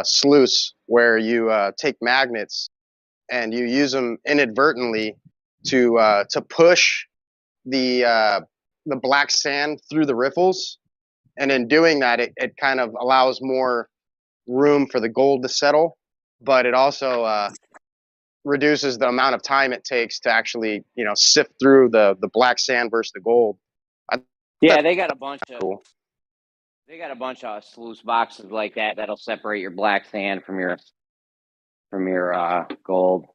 S17: sluice where you take magnets and you use them inadvertently to push the black sand through the riffles, and in doing that, it kind of allows more room for the gold to settle, but it also reduces the amount of time it takes to actually, you know, sift through the black sand versus the gold.
S6: Yeah, they got a bunch of
S17: cool.
S6: They got a bunch of sluice boxes like that that'll separate your black sand from your gold.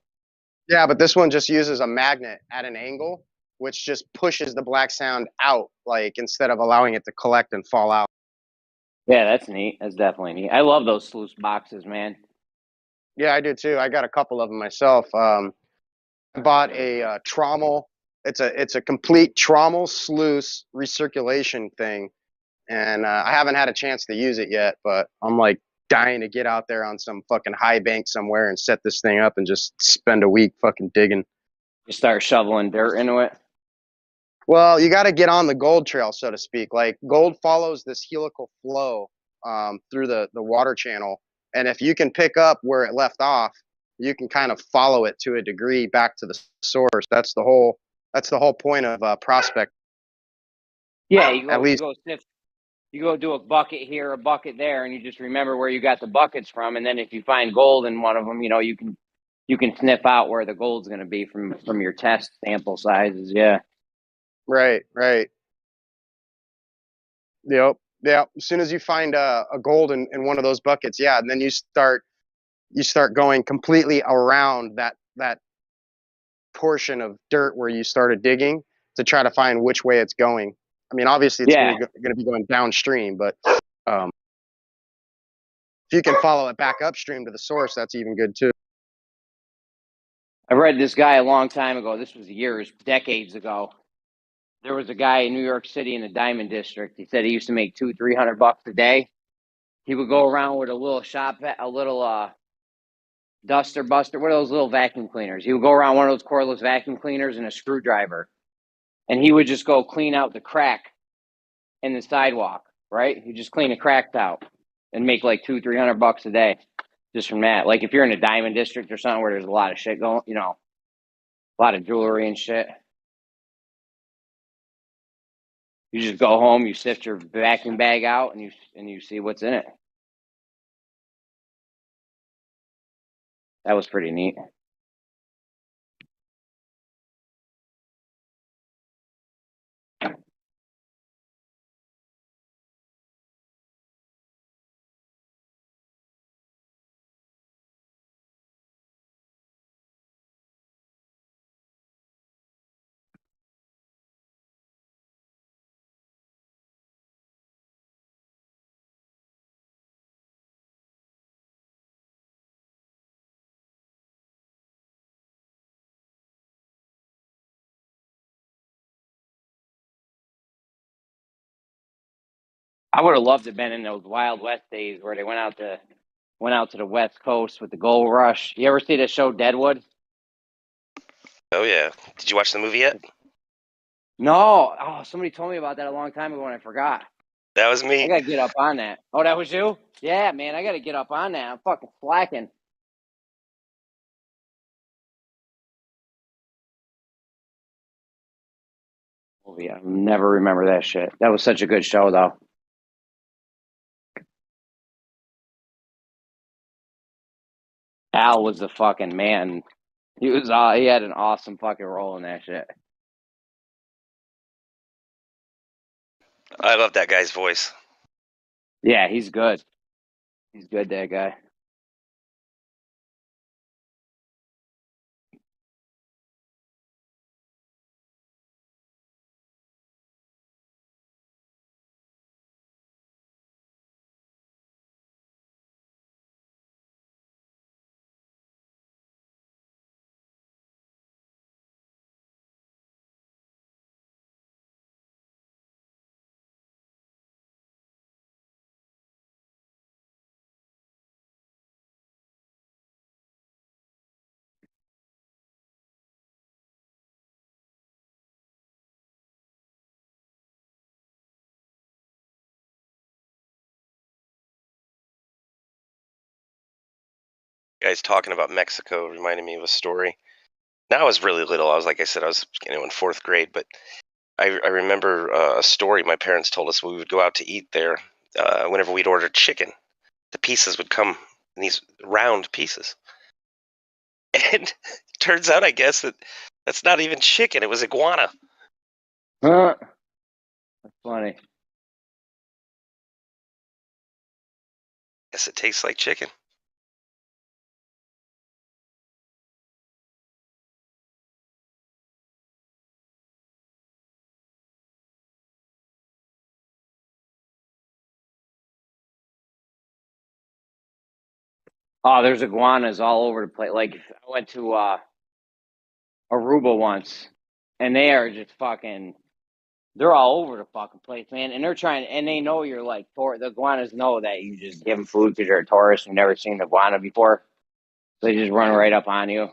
S17: Yeah, but this one just uses a magnet at an angle, which just pushes the black sand out, like instead of allowing it to collect and fall out.
S6: Yeah, that's neat. That's definitely neat. I love those sluice boxes, man.
S17: Yeah, I do too. I got a couple of them myself. I bought a trommel. It's a complete trommel sluice recirculation thing, and I haven't had a chance to use it yet. But I'm like dying to get out there on some fucking high bank somewhere and set this thing up and just spend a week fucking digging.
S6: You start shoveling dirt into it.
S17: Well, you got to get on the gold trail, so to speak. Like gold follows this helical flow through the water channel, and if you can pick up where it left off, you can kind of follow it to a degree back to the source. That's the whole point of prospect.
S6: Yeah,
S17: At least.
S6: You go do a bucket here, a bucket there, and you just remember where you got the buckets from. And then if you find gold in one of them, you know, you can sniff out where the gold's going to be from your test sample sizes. Yeah.
S17: Right. Yep. Yeah. As soon as you find a gold in one of those buckets, yeah, and then you start going completely around that portion of dirt where you started digging to try to find which way it's going. I mean, obviously it's going to be going downstream, but if you can follow it back upstream to the source, that's even good too.
S6: I read this guy a long time ago. This was decades ago. There was a guy in New York City in the Diamond District. He said he used to make $200-300 a day. He would go around with a little duster buster. What are those little vacuum cleaners? He would go around one of those cordless vacuum cleaners and a screwdriver, and he would just go clean out the crack in the sidewalk. Right? He'd just clean the cracks out and make like $200-300 a day just from that. Like if you're in a Diamond District or something where there's a lot of shit going, you know, a lot of jewelry and shit. You just go home, you sift your vacuum bag out, and you see what's in it. That was pretty neat. I would have loved to have been in those Wild West days where they went out to the West Coast with the gold rush. You ever see the show Deadwood?
S19: Oh yeah. Did you watch the movie yet?
S6: No. Oh, somebody told me about that a long time ago and I forgot.
S19: That was me.
S6: I gotta get up on that. Oh, that was you? Yeah, man, I gotta get up on that. I'm fucking slacking. Oh yeah, I'll never remember that shit. That was such a good show though. Al was the fucking man. He had an awesome fucking role in that shit.
S19: I love that guy's voice.
S6: Yeah, he's good. He's good, that guy.
S19: Guys talking about Mexico reminded me of a story. Now I was really little. Like I said, I was in 4th grade, but I remember a story my parents told us when we would go out to eat there. Whenever we'd order chicken, the pieces would come in these round pieces. And turns out, I guess, that's not even chicken. It was iguana.
S6: Huh? That's funny.
S19: Guess it tastes like chicken.
S6: Oh, there's iguanas all over the place. Like I went to Aruba once, and they are just fucking. They're all over the fucking place, man. And they're trying, and they know you're like the iguanas know that you just give them food because you're a tourist and never seen an iguana before. So they just run right up on you.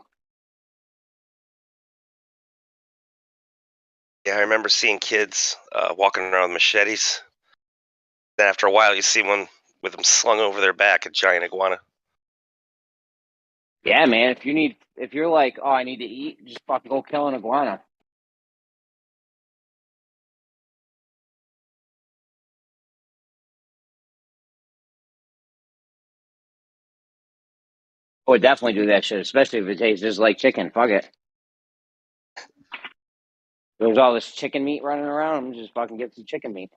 S19: Yeah, I remember seeing kids walking around with machetes. Then after a while, you see one with them slung over their back, a giant iguana.
S6: Yeah, man. If you're like, oh, I need to eat, just fucking go kill an iguana. I would definitely do that shit, especially if it tastes just like chicken. Fuck it. There's all this chicken meat running around. I'm just fucking get some chicken meat.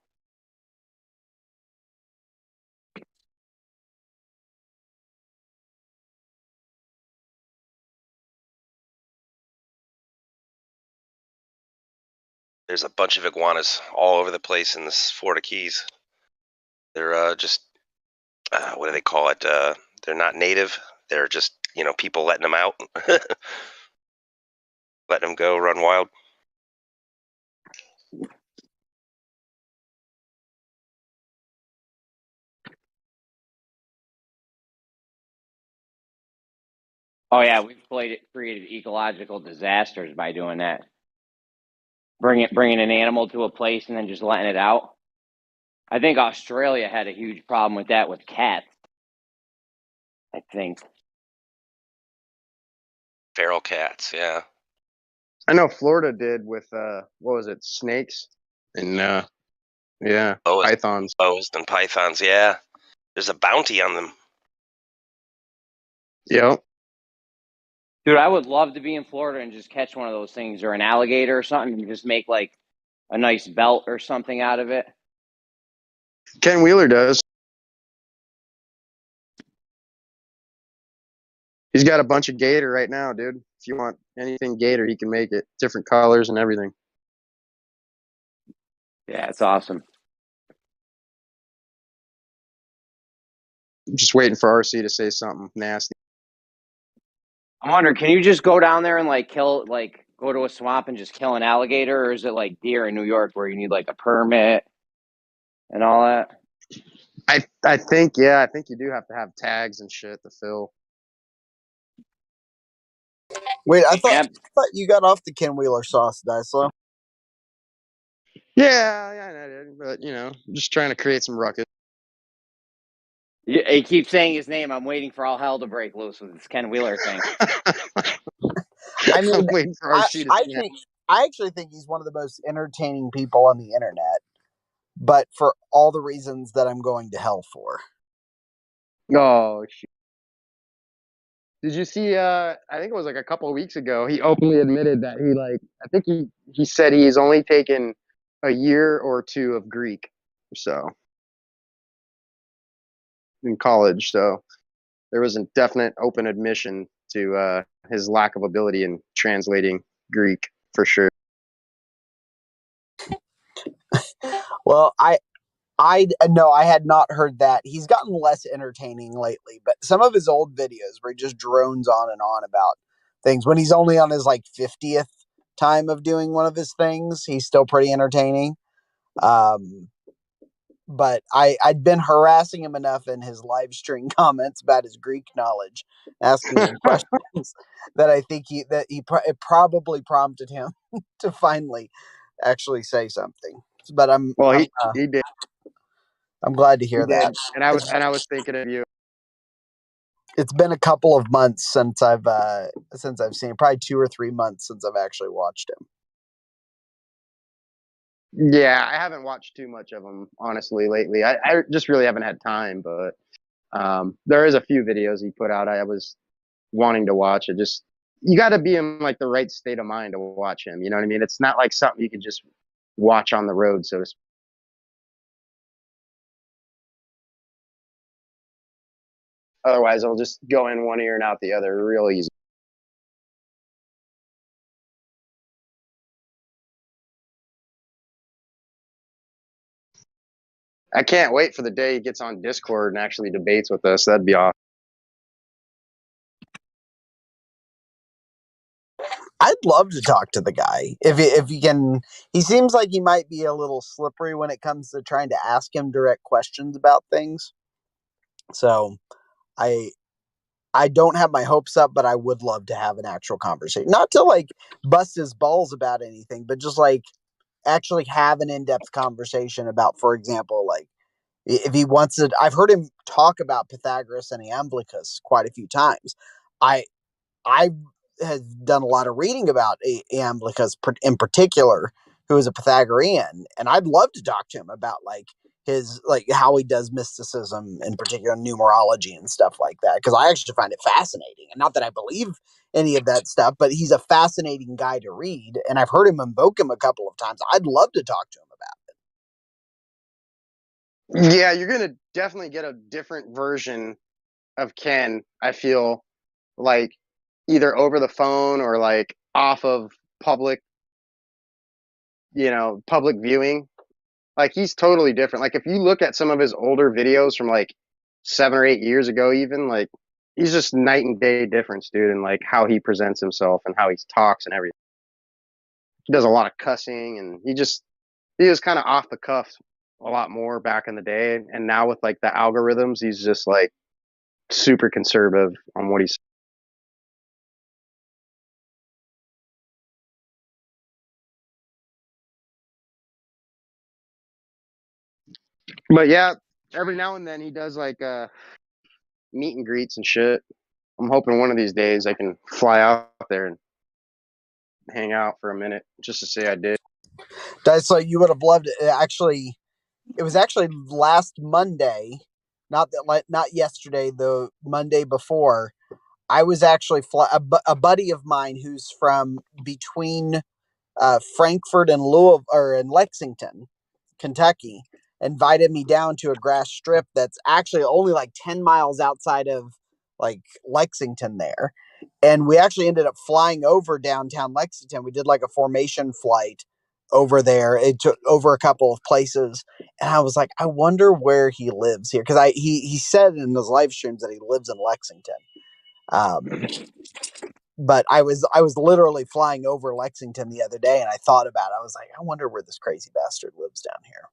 S19: There's a bunch of iguanas all over the place in this Florida Keys. They're just what do they call it? They're not native. They're just people letting them out, letting them go run wild.
S6: Oh yeah, we've created ecological disasters by doing that. Bringing an animal to a place and then just letting it out. I think Australia had a huge problem with that with cats. I think.
S19: Feral cats, yeah.
S20: I know Florida did with what was it, snakes and yeah, pythons.
S19: Boas and pythons, yeah. There's a bounty on them.
S20: Yep.
S6: Dude, I would love to be in Florida and just catch one of those things or an alligator or something and just make like a nice belt or something out of it.
S20: Ken Wheeler does. He's got a bunch of gator right now, dude. If you want anything gator, he can make it. Different colors and everything.
S6: Yeah, it's awesome.
S20: I'm just waiting for RC to say something nasty.
S6: I'm wondering, can you just go down there and like go to a swamp and just kill an alligator, or is it like deer in New York where you need like a permit and all that?
S20: I think you do have to have tags and shit to fill.
S18: Wait, I thought you got off the Ken Wheeler sauce, Dyslow.
S20: Yeah, I did, but just trying to create some ruckus.
S6: He keeps saying his name. I'm waiting for all hell to break loose with this Ken Wheeler thing.
S18: I mean,
S20: I'm waiting for RC to
S18: I actually think he's one of the most entertaining people on the internet, but for all the reasons that I'm going to hell for.
S20: Oh shit. Did you see I think it was like a couple of weeks ago, he openly admitted that I think he said he's only taken a year or two of Greek in college, so there was a definite open admission to his lack of ability in translating Greek for sure.
S18: Well, I no, I had not heard that. He's gotten less entertaining lately, but some of his old videos where he just drones on and on about things when he's only on his 50th time of doing one of his things, he's still pretty entertaining. But I'd been harassing him enough in his live stream comments about his Greek knowledge, asking him questions that I think it probably prompted him to finally actually say something. But
S20: he did.
S18: I'm glad to hear that.
S20: And I was thinking of you.
S18: It's been a couple of months since I've seen him, probably 2 or 3 months since I've actually watched him.
S20: Yeah, I haven't watched too much of him, honestly, lately. I just really haven't had time, but there is a few videos he put out I was wanting to watch. I just you got to be in like the right state of mind to watch him. You know what I mean? It's not like something you can just watch on the road, so to speak. Otherwise, I'll just go in one ear and out the other real easy. I can't wait for the day he gets on Discord and actually debates with us. That'd be awesome.
S18: I'd love to talk to the guy if he can. He seems like he might be a little slippery when it comes to trying to ask him direct questions about things. So I don't have my hopes up, but I would love to have an actual conversation. Not to like bust his balls about anything, but just like actually have an in-depth conversation about, for example, like if he wants to. I've heard him talk about Pythagoras and Iamblichus quite a few times. I have done a lot of reading about Iamblichus in particular, who is a Pythagorean, and I'd love to talk to him about like his like how he does mysticism, in particular numerology and stuff like that, because I actually find it fascinating. And not that I believe any of that stuff, but he's a fascinating guy to read, and I've heard him invoke him a couple of times. I'd love to talk to him about
S20: it. Yeah, you're gonna definitely get a different version of Ken, I feel like, either over the phone or like off of public viewing. Like, he's totally different. Like, if you look at some of his older videos from like 7 or 8 years ago, even, like, he's just night and day difference, dude, and like how he presents himself and how he talks and everything. He does a lot of cussing, and he was kind of off the cuff a lot more back in the day. And now with like the algorithms, he's just like super conservative on what he's. But yeah, every now and then he does like meet and greets and shit. I'm hoping one of these days I can fly out there and hang out for a minute just to say I did.
S18: That's like, you would have loved it. Actually, it was actually last Monday, not yesterday, the Monday before. I was actually a buddy of mine who's from between Frankfurt and Louisville, or in Lexington, Kentucky, invited me down to a grass strip that's actually only like 10 miles outside of like Lexington there. And we actually ended up flying over downtown Lexington. We did like a formation flight over there. It took over a couple of places. And I was like, I wonder where he lives here. Cause he said in his live streams that he lives in Lexington. But I was literally flying over Lexington the other day, and I thought about it. I was like, I wonder where this crazy bastard lives down
S20: here.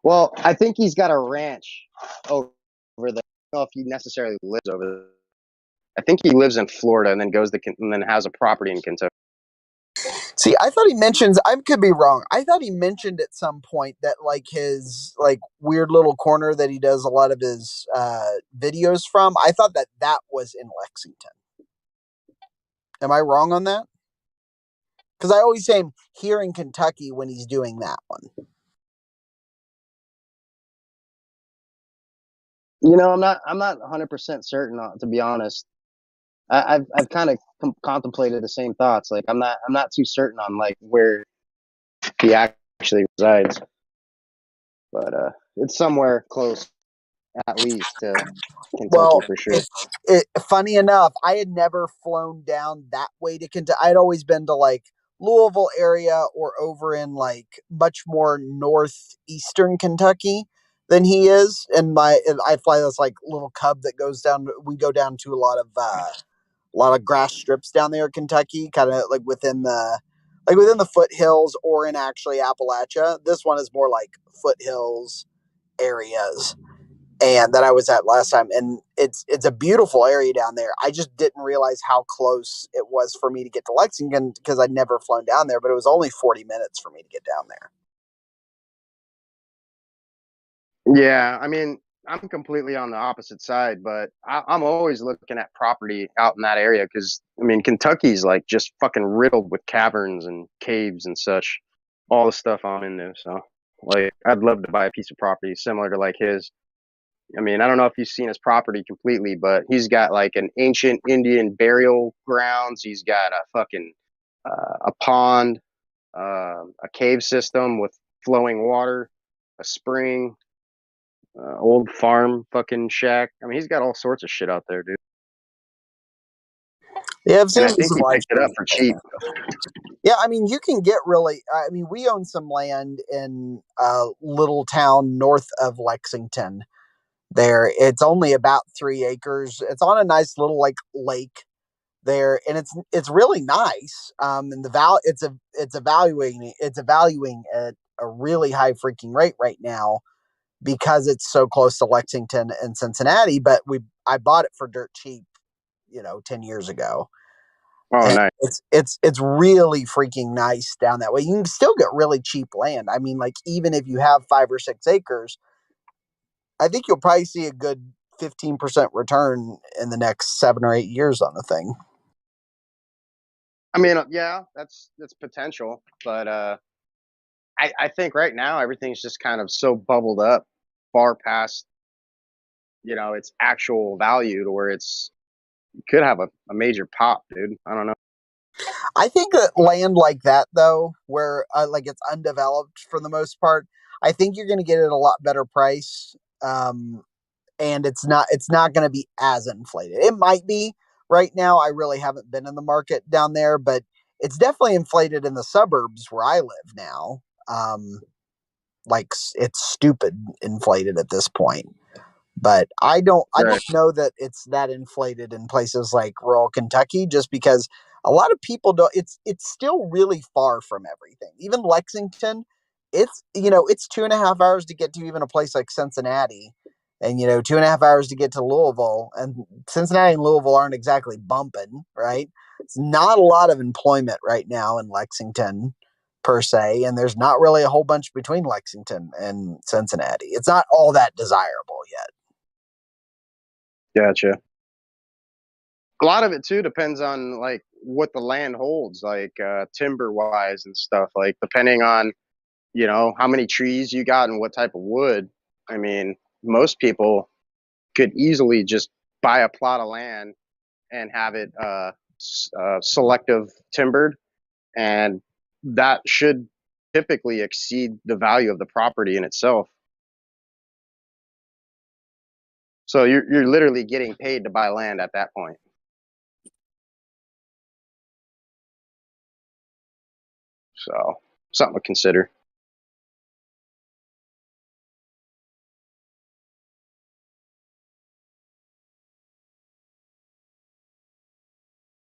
S20: Well, I think he's got a ranch over there. I don't know if he necessarily lives over there. I think he lives in Florida and then and then has a property in Kentucky.
S18: See, I thought he mentions, I could be wrong. I thought he mentioned at some point that like his like weird little corner that he does a lot of his videos from, I thought that was in Lexington. Am I wrong on that? Because I always say him here in Kentucky when he's doing that one.
S20: You know, I'm not 100% certain, to be honest. I've kind of contemplated the same thoughts. Like, I'm not too certain on like where he actually resides, but it's somewhere close, at least, to Kentucky for sure.
S18: Funny enough, I had never flown down that way to Kentucky. I'd always been to like Louisville area or over in like much more northeastern Kentucky than he is. And I fly this like little Cub that goes down. We go down to a lot of grass strips down there in Kentucky, kind of like within the foothills or in actually Appalachia. This one is more like foothills areas, and that I was at last time. And it's a beautiful area down there. I just didn't realize how close it was for me to get to Lexington because I'd never flown down there, but it was only 40 minutes for me to get down there.
S20: Yeah, I mean, I'm completely on the opposite side, but I'm always looking at property out in that area because, I mean, Kentucky's like just fucking riddled with caverns and caves and such, all the stuff I'm into. So, like, I'd love to buy a piece of property similar to like his. I mean, I don't know if you've seen his property completely, but he's got like an ancient Indian burial grounds. He's got a fucking a pond, a cave system with flowing water, a spring, old farm fucking shack. I mean, he's got all sorts of shit out there, dude.
S18: Yeah, I've
S20: And
S18: seen
S20: I think
S18: some
S20: he
S18: live
S20: picked it up
S18: streams.
S20: for cheap.
S18: Yeah, I mean, you can get really. I mean, we own some land in a little town north of Lexington. There, it's only about 3 acres. It's on a nice little like lake there, and it's really nice. And it's valuing at a really high freaking rate right now because it's so close to Lexington and Cincinnati. But I bought it for dirt cheap, 10 years ago.
S20: Oh,
S18: And
S20: nice.
S18: it's really freaking nice down that way. You can still get really cheap land. I mean, like even if you have 5 or 6 acres, I think you'll probably see a good 15% return in the next 7 or 8 years on the thing.
S20: I mean, yeah, that's potential, but I think right now everything's just kind of so bubbled up, far past its actual value to where it could have a major pop, dude. I don't know.
S18: I think that land like that, though, where like it's undeveloped for the most part, I think you're going to get it at a lot better price, and it's not going to be as inflated. It might be right now. I really haven't been in the market down there, but it's definitely inflated in the suburbs where I live now. Like it's stupid inflated at this point. But I don't know that it's that inflated in places like rural Kentucky, just because a lot of people don't. It's still really far from everything. Even Lexington, it's 2.5 hours to get to even a place like Cincinnati, and 2.5 hours to get to Louisville. And Cincinnati and Louisville aren't exactly bumping, right? It's not a lot of employment right now in Lexington per se, and there's not really a whole bunch between Lexington and Cincinnati. It's not all that desirable yet.
S20: Gotcha. A lot of it too depends on like what the land holds, like timber wise and stuff. Like depending on how many trees you got and what type of wood. I mean, most people could easily just buy a plot of land and have it selective timbered, and that should typically exceed the value of the property in itself. So you're literally getting paid to buy land at that point. So something to consider.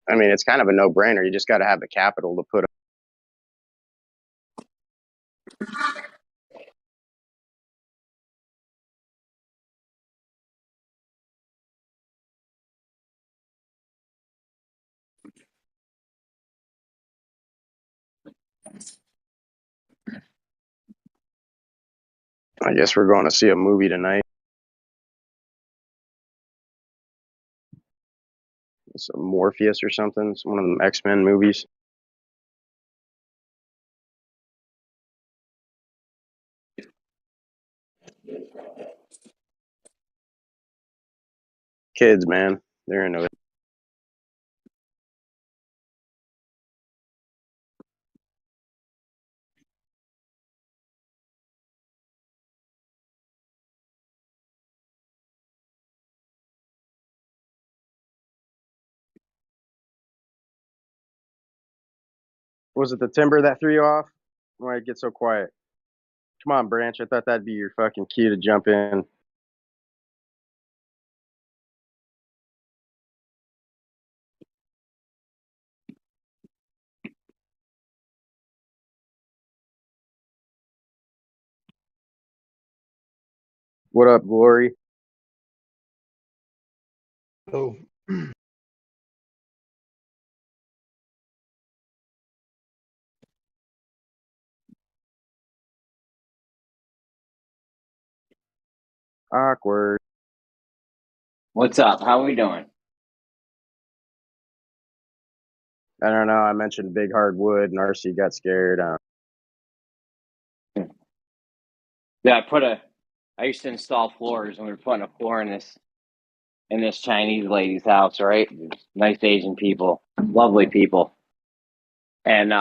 S20: I mean, it's kind of a no-brainer. You just got to have the capital to put. I guess we're going to see a movie tonight. It's a Morpheus or something. It's one of them X-Men movies. Kids, man, they're into it. Was it the timber that threw you off? Why it get so quiet? Come on, Branch. I thought that'd be your fucking cue to jump in. What up, Glory?
S5: Oh.
S20: Awkward.
S6: What's up? How we doing?
S20: I don't know. I mentioned big hardwood, and RC got scared.
S6: Yeah, I put a I used to install floors, and we were putting a floor in this Chinese lady's house, right? Nice Asian people, lovely people, and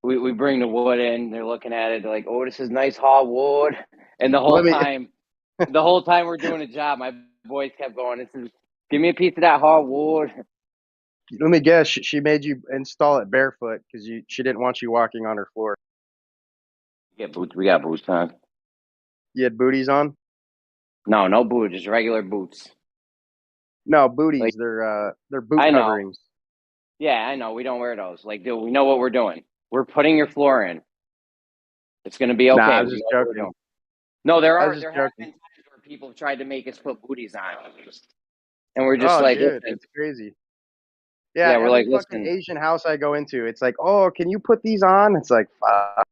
S6: we bring the wood in. They're looking at it. They're like, "Oh, this is nice hardwood." And the whole time we're doing a job, my boys kept going, "This is, give me a piece of that hardwood."
S20: Let me guess. She made you install it barefoot because she didn't want you walking on her floor.
S6: Get boots. We got boots on.
S20: You had booties on?
S6: No, no boots. Just regular boots.
S20: No, booties.
S6: Like,
S20: they're boot
S6: I know.
S20: coverings.
S6: Yeah, I know. We don't wear those. Like, dude, we know what we're doing. We're putting your floor in. It's gonna be okay.
S20: Nah, I was
S6: We
S20: just
S6: know what we're
S20: joking.
S6: doing. No, there
S20: I was just
S6: have
S20: joking.
S6: been times where people have tried to make us put booties on, and we're just
S20: Oh,
S6: like,
S20: dude,
S6: listen.
S20: that's crazy. Yeah,
S6: Yeah, we're
S20: every
S6: like,
S20: fucking
S6: listen.
S20: Asian house I go into, it's like, oh, can you put these on? It's like, fuck.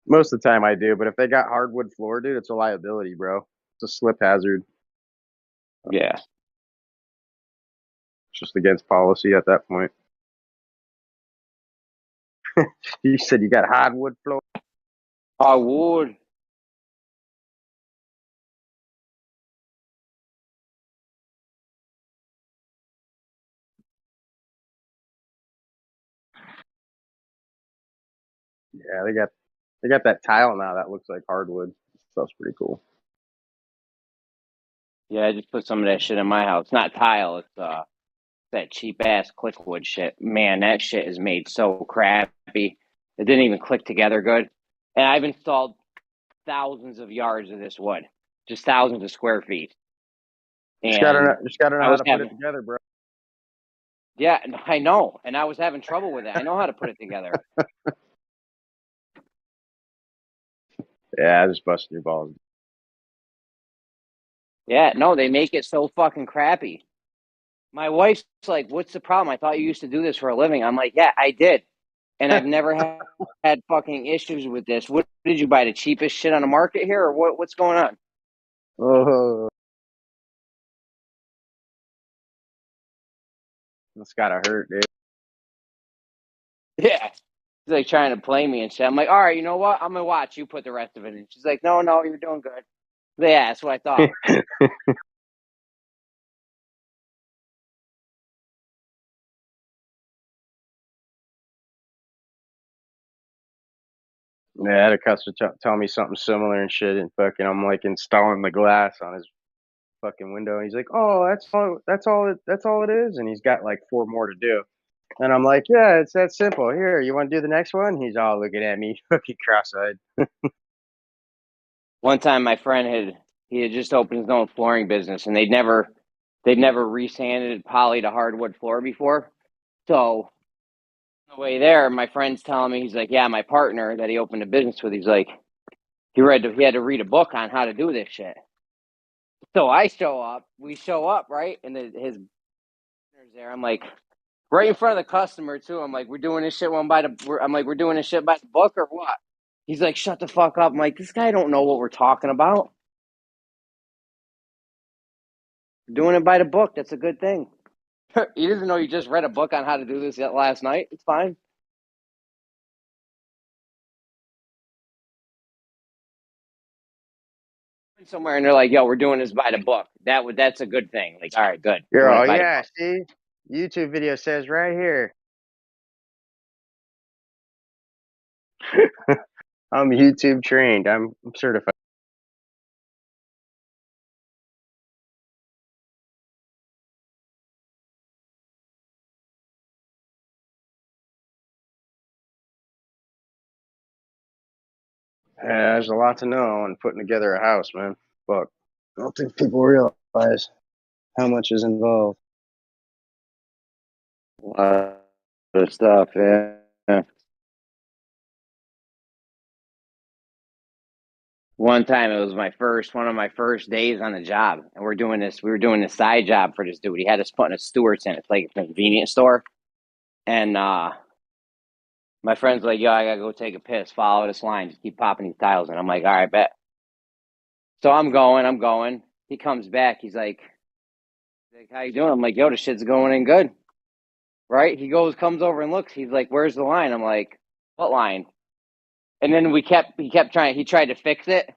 S20: Most of the time I do, but if they got hardwood floor, dude, it's a liability, bro. It's a slip hazard.
S6: Yeah.
S20: It's just against policy at that point. You said you got hardwood floor?
S6: Hardwood.
S20: Yeah, they got that tile now that looks like hardwood. Stuff's pretty cool.
S6: Yeah, I just put some of that shit in my house. Not tile. It's that cheap ass clickwood shit. Man, that shit is made so crappy. It didn't even click together good. And I've installed thousands of yards of this wood, just thousands of square feet.
S20: Just gotta know
S6: I
S20: how
S6: was
S20: to put it
S6: having,
S20: together, bro.
S6: yeah, I know, and I was having trouble with it. I know how to put it together.
S20: Yeah, just busting your balls.
S6: Yeah, no, they make it so fucking crappy. My wife's like, "What's the problem? I thought you used to do this for a living." I'm like, "Yeah, I did, and I've never had fucking issues with this. What did you buy? The cheapest shit on the market here, or what? What's going on?"
S20: Oh, that's gotta hurt, dude.
S6: Yeah, she's like trying to play me and shit. I'm like, "All right, you know what? I'm gonna watch you put the rest of it in." She's like, "No, no, you're doing good." Yeah, that's what I thought.
S20: Yeah, I had a customer tell me something similar and shit, and fucking, I'm like installing the glass on his fucking window, and he's like, "Oh, that's all it is," and he's got like 4 more to do, and I'm like, "Yeah, it's that simple. Here, you want to do the next one?" He's all looking at me, fucking cross-eyed.
S6: One time, my friend had just opened his own flooring business, and they'd never resanded, polyed a hardwood floor before. So on the way there, my friend's telling me, he's like, "Yeah, my partner that he opened a business with, he's like, he had to read a book on how to do this shit." So we show up, right, and his partner's there. I'm like, right in front of the customer too. I'm like, we're doing this shit we're doing this shit by the book or what? He's like, "Shut the fuck up." I'm like, this guy don't know what we're talking about. Doing it by the book, that's a good thing. He doesn't know you just read a book on how to do this yet last night. It's fine. Somewhere and they're like, "Yo, we're doing this by the book." That's a good thing. Like, all right, good.
S20: You're
S6: Doing
S20: all,
S6: it by the
S20: yeah,
S6: book.
S20: see, YouTube video says right here. I'm YouTube trained. I'm certified. Yeah, there's a lot to know on putting together a house, man. Fuck. I don't think people realize how much is involved.
S6: A lot of stuff, yeah. One time it was one of my first days on the job, and we were doing this side job for this dude. He had us putting a Stewart's in. It's like a convenience store. And my friend's like, "Yo, I gotta go take a piss. Follow this line. Just keep popping these tiles." And I'm like, "All right, bet." So I'm going. He comes back. He's like, Like, how you doing? I'm like, yo, the shit's going in good. Right? He comes over and looks. He's like, where's the line? I'm like, what line? And then he kept trying. He tried to fix it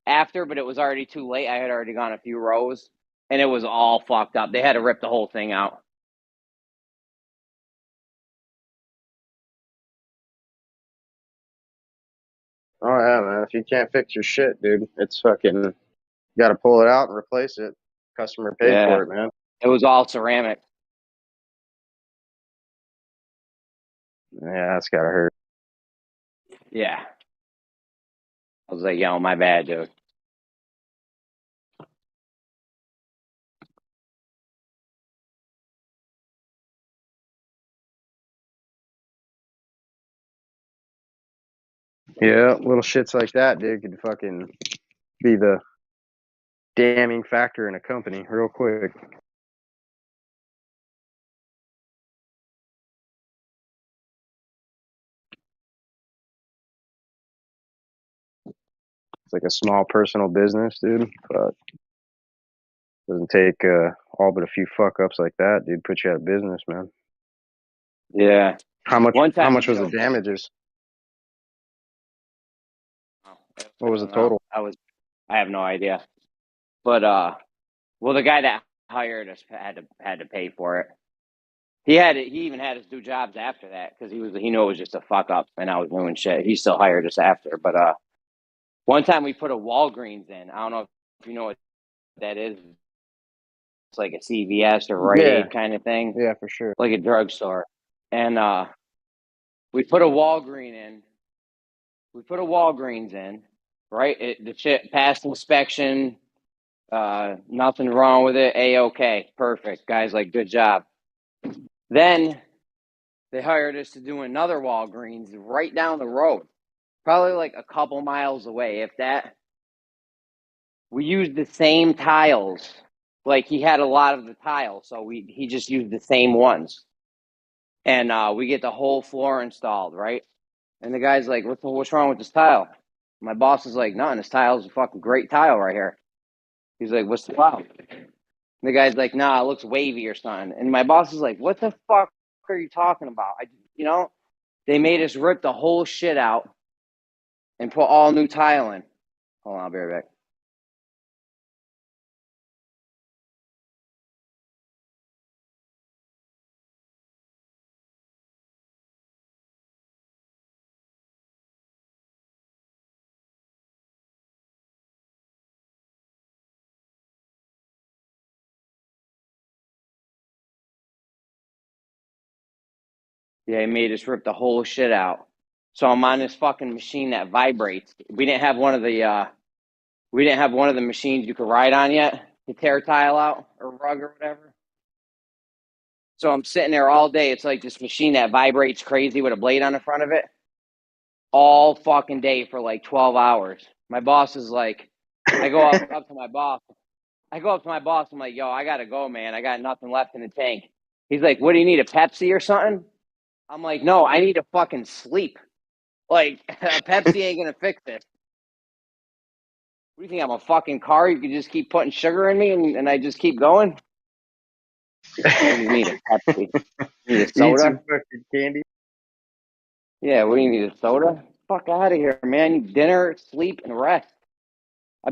S6: after, but it was already too late. I had already gone a few rows, and it was all fucked up. They had to rip the whole thing out.
S20: Oh yeah, man. If you can't fix your shit, dude, it's fucking. You got to pull it out and replace it. Customer paid
S6: Yeah.
S20: for it, man.
S6: It was all ceramic.
S20: Yeah, that's gotta hurt.
S6: Yeah. I was like, yo, my bad, dude.
S20: Yeah, little shits like that, dude, could fucking be the damning factor in a company real quick. It's like a small personal business, dude, but doesn't take all but a few fuck ups like that, dude. Put you out of business, man.
S6: Yeah.
S20: How much?
S6: One time
S20: How
S6: we
S20: much was
S6: did
S20: the
S6: okay.
S20: damages? What
S6: I
S20: was the
S6: don't know.
S20: total?
S6: I have no idea. But well, the guy that hired us had to pay for it. He even had us do jobs after that because he knew it was just a fuck up and I was doing shit. He still hired us after. But one time we put a Walgreens in. I don't know if you know what that is. It's like a CVS or Rite Aid kind of thing.
S20: Yeah, for sure.
S6: Like a drugstore. And we put a Walgreens in. Right? The shit passed inspection. Nothing wrong with it. A-okay. Perfect. Guys, like, good job. Then they hired us to do another Walgreens right down the road. Probably like a couple miles away, if that. We used the same tiles. Like, he had a lot of the tiles, so he just used the same ones. And we get the whole floor installed, right? And the guy's like, what's wrong with this tile? My boss is like, nothing. This tile's a fucking great tile right here. He's like, what's the problem? The guy's like, nah, it looks wavy or something. And my boss is like, what the fuck are you talking about? They made us rip the whole shit out and put all new tile in. Hold on, I'll be right back. Yeah, he made us rip the whole shit out. So I'm on this fucking machine that vibrates. We didn't have one of the machines you could ride on yet to tear tile out or rug or whatever. So I'm sitting there all day. It's like this machine that vibrates crazy with a blade on the front of it. All fucking day for like 12 hours. My boss is like, I go up to my boss. I'm like, yo, I gotta go, man. I got nothing left in the tank. He's like, what do you need, a Pepsi or something? I'm like, no, I need to fucking sleep. Like, a Pepsi ain't gonna fix this. What do you think, I'm a fucking car? You can just keep putting sugar in me and I just keep going? What do you need, a Pepsi? You need a soda?
S20: Eat some fucking candy.
S6: Yeah, what do you need, a soda? Fuck out of here, man. You need dinner, sleep, and rest. I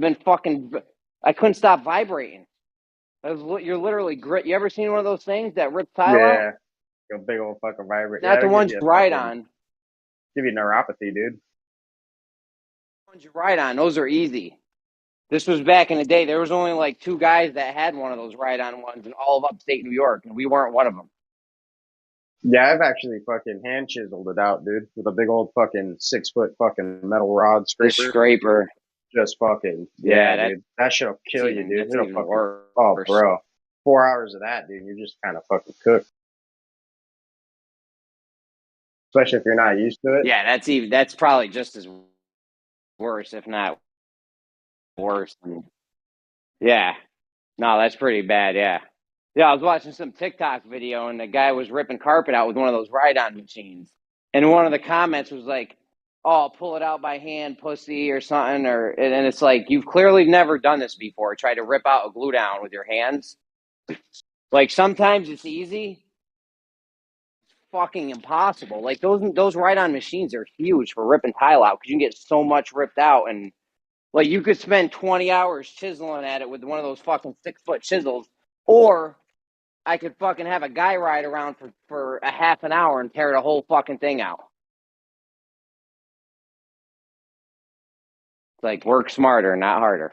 S6: couldn't stop vibrating. You're literally grit. You ever seen one of those things that rips tile out?
S20: Yeah, a big old fucking vibrate.
S6: Not
S20: Yeah,
S6: the
S20: it'll give
S6: ones
S20: you
S6: you
S20: a
S6: ride
S20: fucking,
S6: on.
S20: give you neuropathy, dude.
S6: The ones you ride on, those are easy. This was back in the day. There was only like 2 guys that had one of those ride-on ones in all of upstate New York, and we weren't one of them.
S20: Yeah, I've actually fucking hand chiseled it out, dude, with a big old fucking 6-foot fucking metal rod
S6: The
S20: scraper.
S6: scraper.
S20: Just fucking,
S6: Yeah,
S20: dude. That shit'll kill you, dude.
S6: That's
S20: It'll
S6: even
S20: fucking,
S6: worse.
S20: oh, bro. 4 hours of that, dude, you're just kind of fucking cooked. Especially if you're not used to it.
S6: Yeah, that's probably just as worse, if not worse. Yeah. No, that's pretty bad, yeah. Yeah, I was watching some TikTok video, and the guy was ripping carpet out with one of those ride-on machines. And one of the comments was like, oh, pull it out by hand, pussy, or something. And it's like, you've clearly never done this before. Try to rip out a glue down with your hands. Like sometimes it's easy, fucking impossible. Like those ride-on machines are huge for ripping tile out because you can get so much ripped out, and like you could spend 20 hours chiseling at it with one of those fucking 6-foot chisels, or I could fucking have a guy ride around for a half an hour and tear the whole fucking thing out. It's like work smarter, not harder.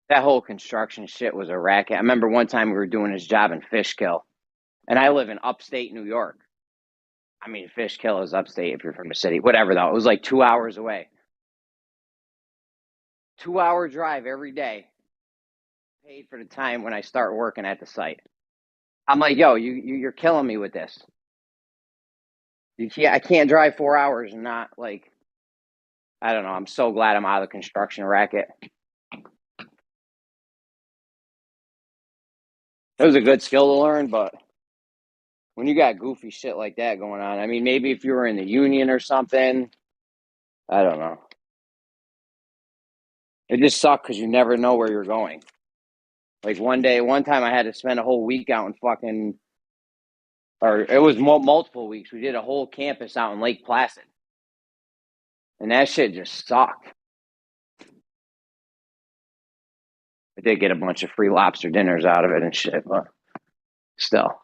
S6: That whole construction shit was a racket. I remember one time we were doing his job in Fishkill, and I live in upstate New York. I mean, Fishkill is upstate if you're from the city. Whatever, though. It was like 2 hours away. 2-hour drive every day. Paid for the time when I start working at the site. I'm like, yo, you're killing me with this. I can't drive 4 hours and not, like, I don't know. I'm so glad I'm out of the construction racket. It was a good skill to learn, but when you got goofy shit like that going on, I mean, maybe if you were in the union or something, I don't know. It just sucked because you never know where you're going. Like one time I had to spend a whole week out in fucking, or it was multiple weeks. We did a whole campus out in Lake Placid. And that shit just sucked. I did get a bunch of free lobster dinners out of it and shit, but still.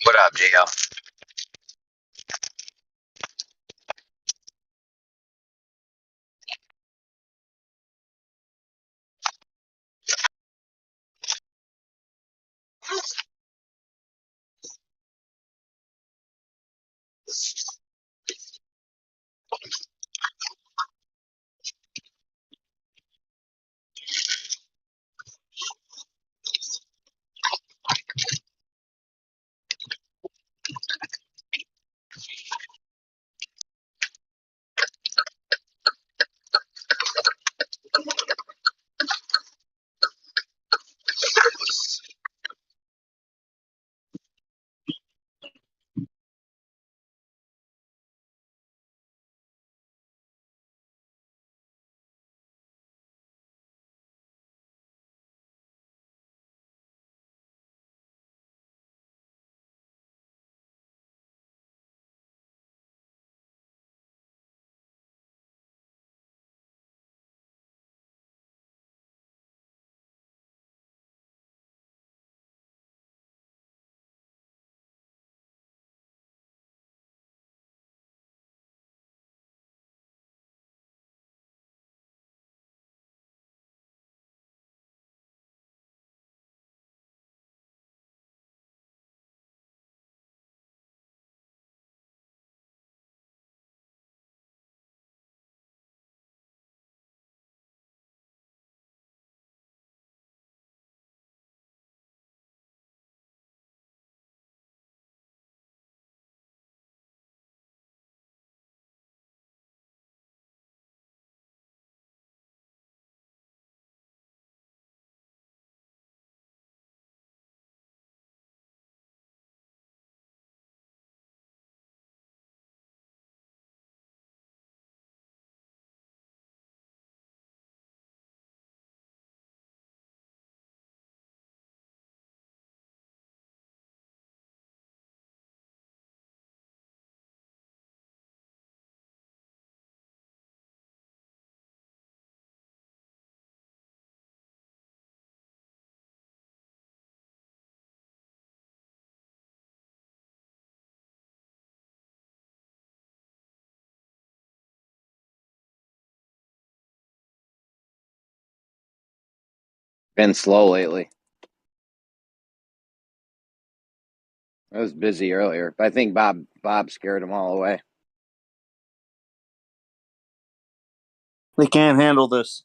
S6: What up, JL? Been slow lately. I was busy earlier, but I think Bob scared them all away.
S7: They can't handle this.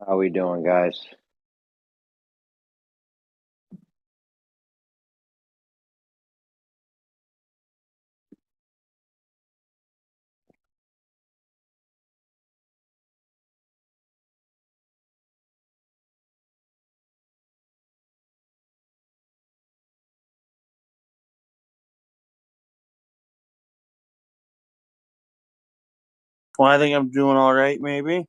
S6: How we doing, guys?
S7: Well, I think I'm doing all right, maybe.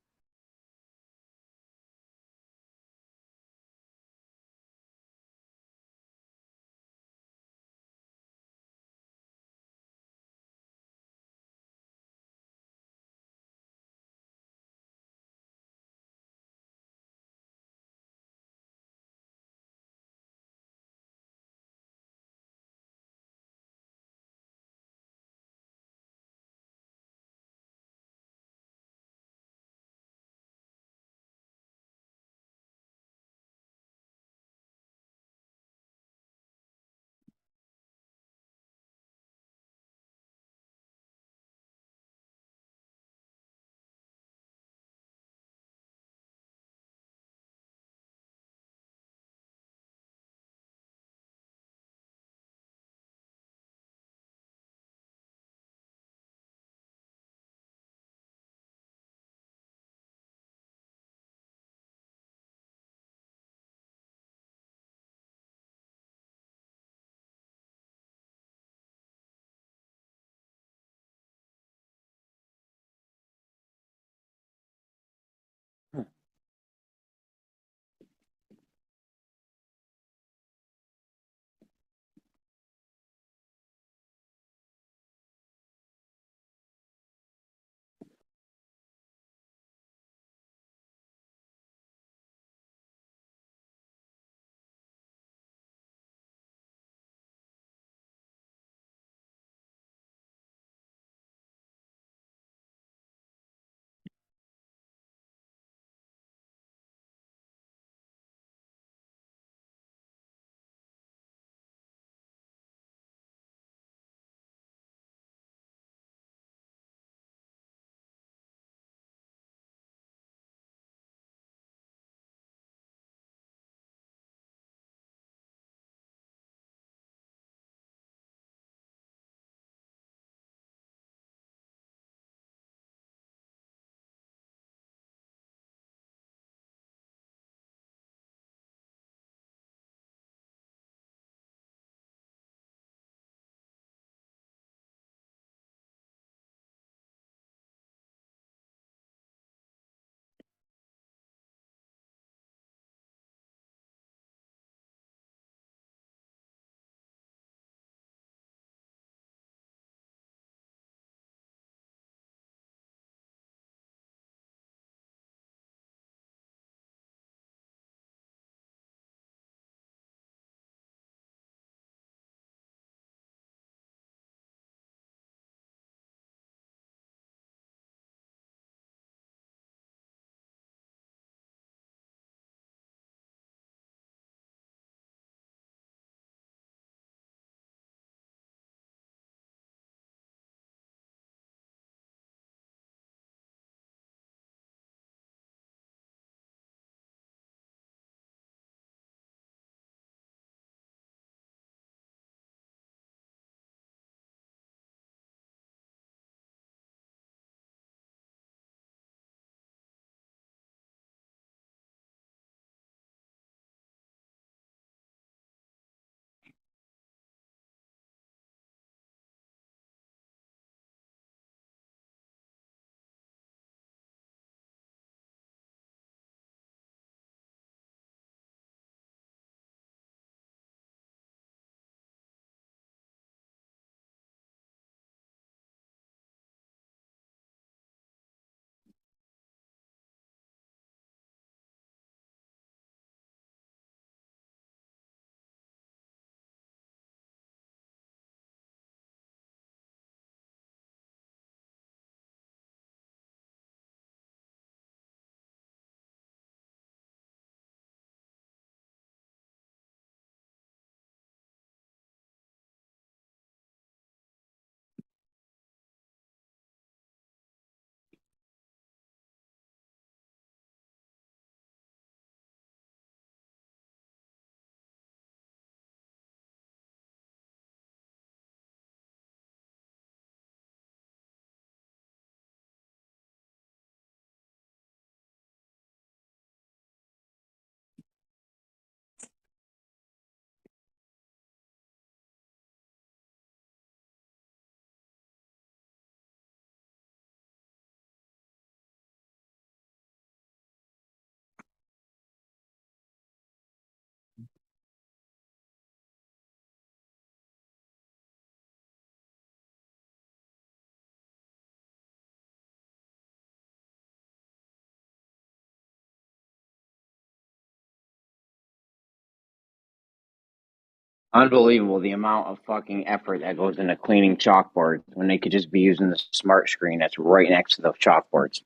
S6: Unbelievable the amount of fucking effort that goes into cleaning chalkboards when they could just be using the smart screen that's right next to the chalkboards.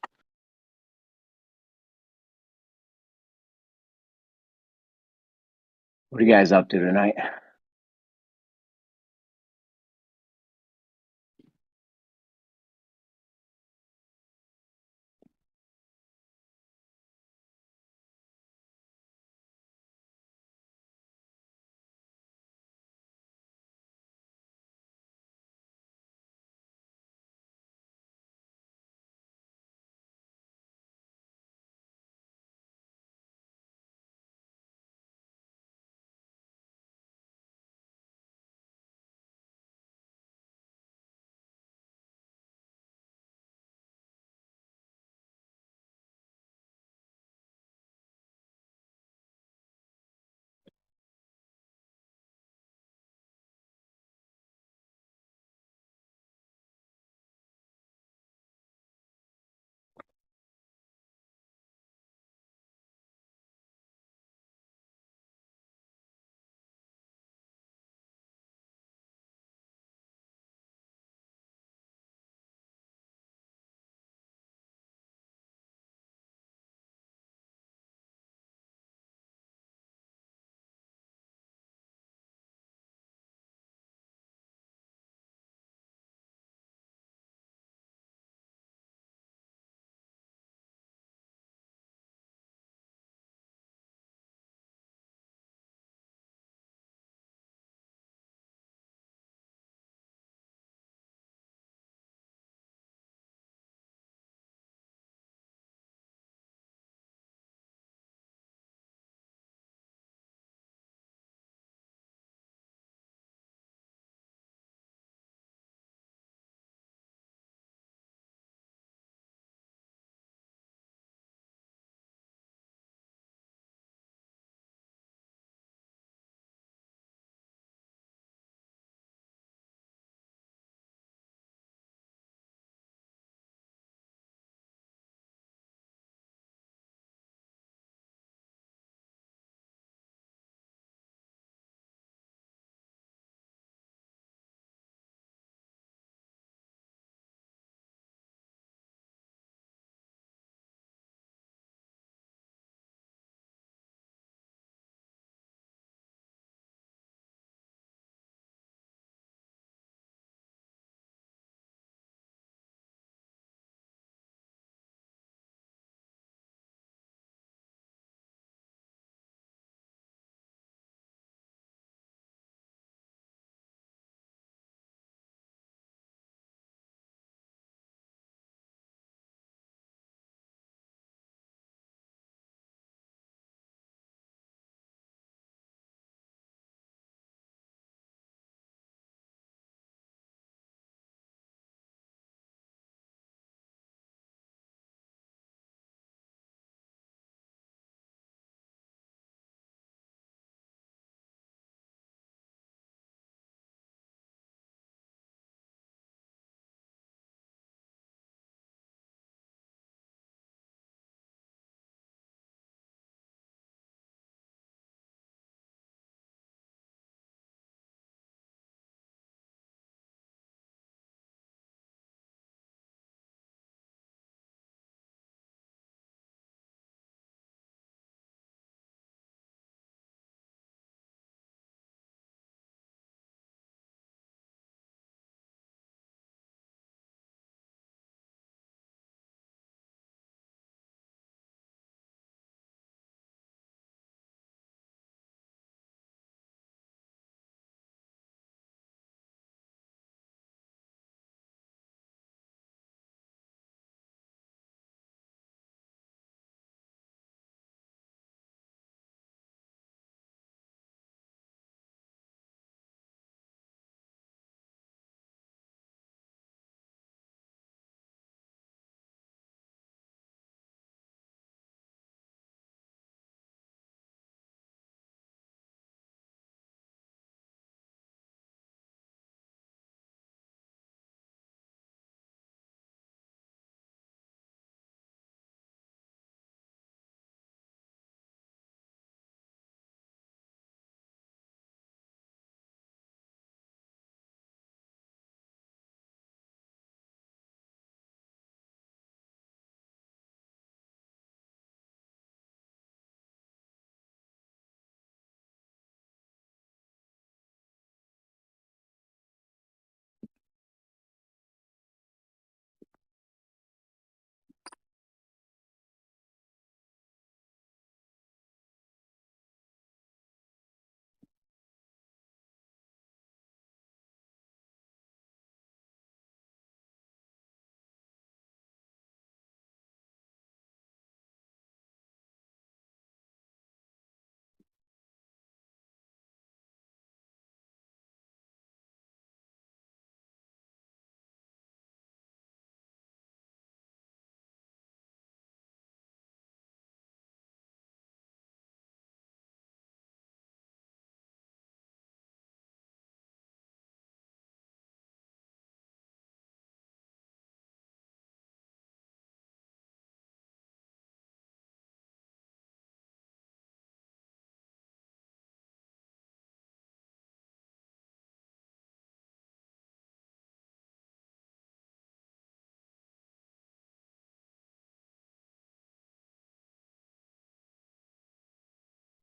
S6: What are you guys up to tonight?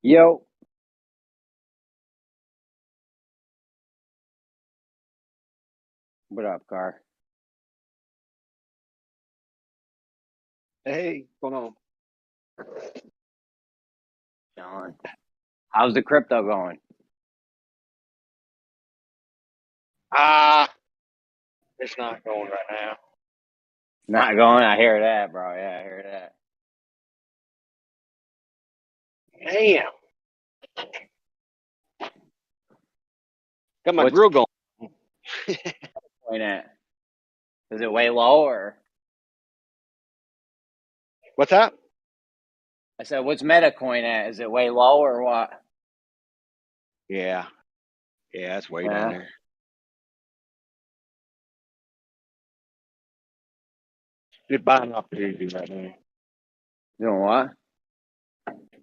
S6: Yo. What up, Car?
S21: Hey, what's going on?
S6: John. How's the crypto going?
S21: It's not going right now.
S6: Not going? I hear that, bro. Yeah, I hear that.
S21: Damn. Got my
S6: What's
S21: grill going.
S6: point at? Is it way low or?
S21: What's that?
S6: I said, what's Metacoin at? Is it way low or what?
S21: Yeah. Yeah, it's way down there. Good buying opportunity right now.
S6: Doing what?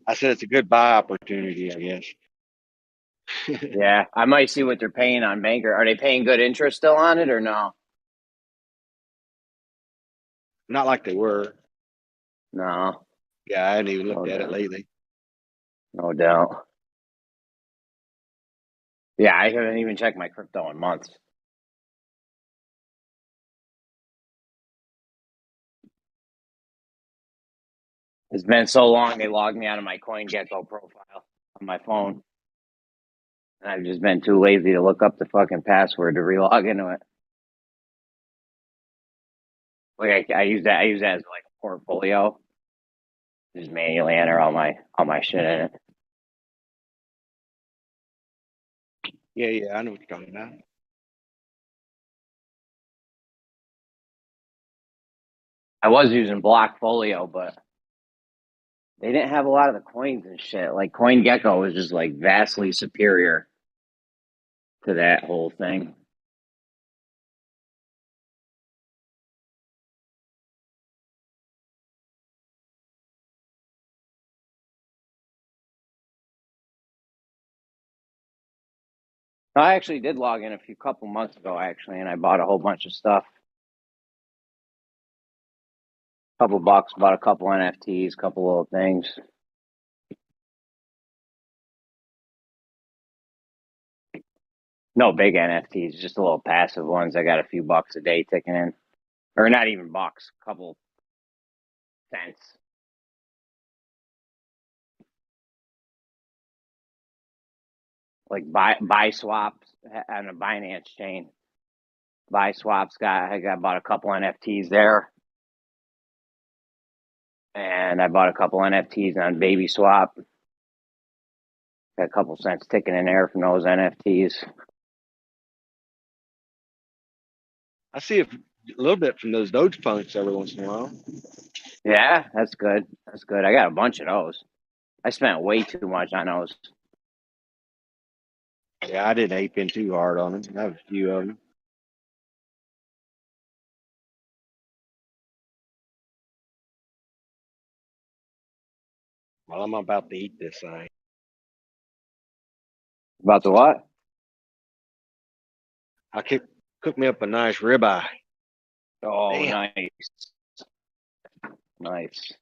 S21: I said it's a good buy opportunity, I guess.
S6: Yeah, I might see what they're paying on Banker. Are they paying good interest still on it or no?
S21: Not like they were.
S6: No.
S21: Yeah, I hadn't even looked at it lately.
S6: No doubt. Yeah, I haven't even checked my crypto in months. It's been so long they logged me out of my CoinGecko profile on my phone. And I've just been too lazy to look up the fucking password to relog into it. Like I use that as like a portfolio. Just manually enter all my shit in it.
S21: Yeah, I know what you're talking about.
S6: I was using Blockfolio, but they didn't have a lot of the coins and shit. Like CoinGecko was just like vastly superior to that whole thing. I actually did log in a couple months ago, actually, and I bought a whole bunch of stuff. Couple bucks, bought a couple NFTs, couple little things. No big NFTs, just a little passive ones. I got a few bucks a day ticking in. Or not even bucks, couple cents. Like buy swaps on a Binance chain. Buy swaps I bought a couple NFTs there. And I bought a couple NFTs on Baby Swap. Got a couple cents ticking in there from those NFTs.
S21: I see a little bit from those Doge punks every once in a while.
S6: Yeah, that's good. That's good. I got a bunch of those. I spent way too much on those.
S21: Yeah, I didn't ape in too hard on them. I have a few of them. Well, I'm about to eat this thing.
S6: About the what?
S21: I cook me up a nice ribeye.
S6: Oh,
S21: Damn.
S6: nice. Nice.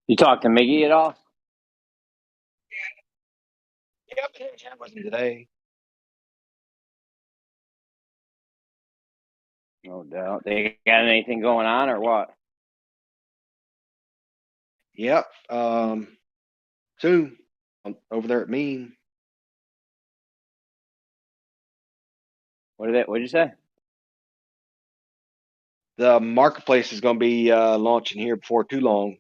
S6: You talked to Miggy at all?
S21: Yeah, I wasn't today.
S6: No doubt. They got anything going on or what?
S21: Yep. Soon. Over there at Mean.
S6: What'd you say?
S21: The marketplace is going to be launching here before too long.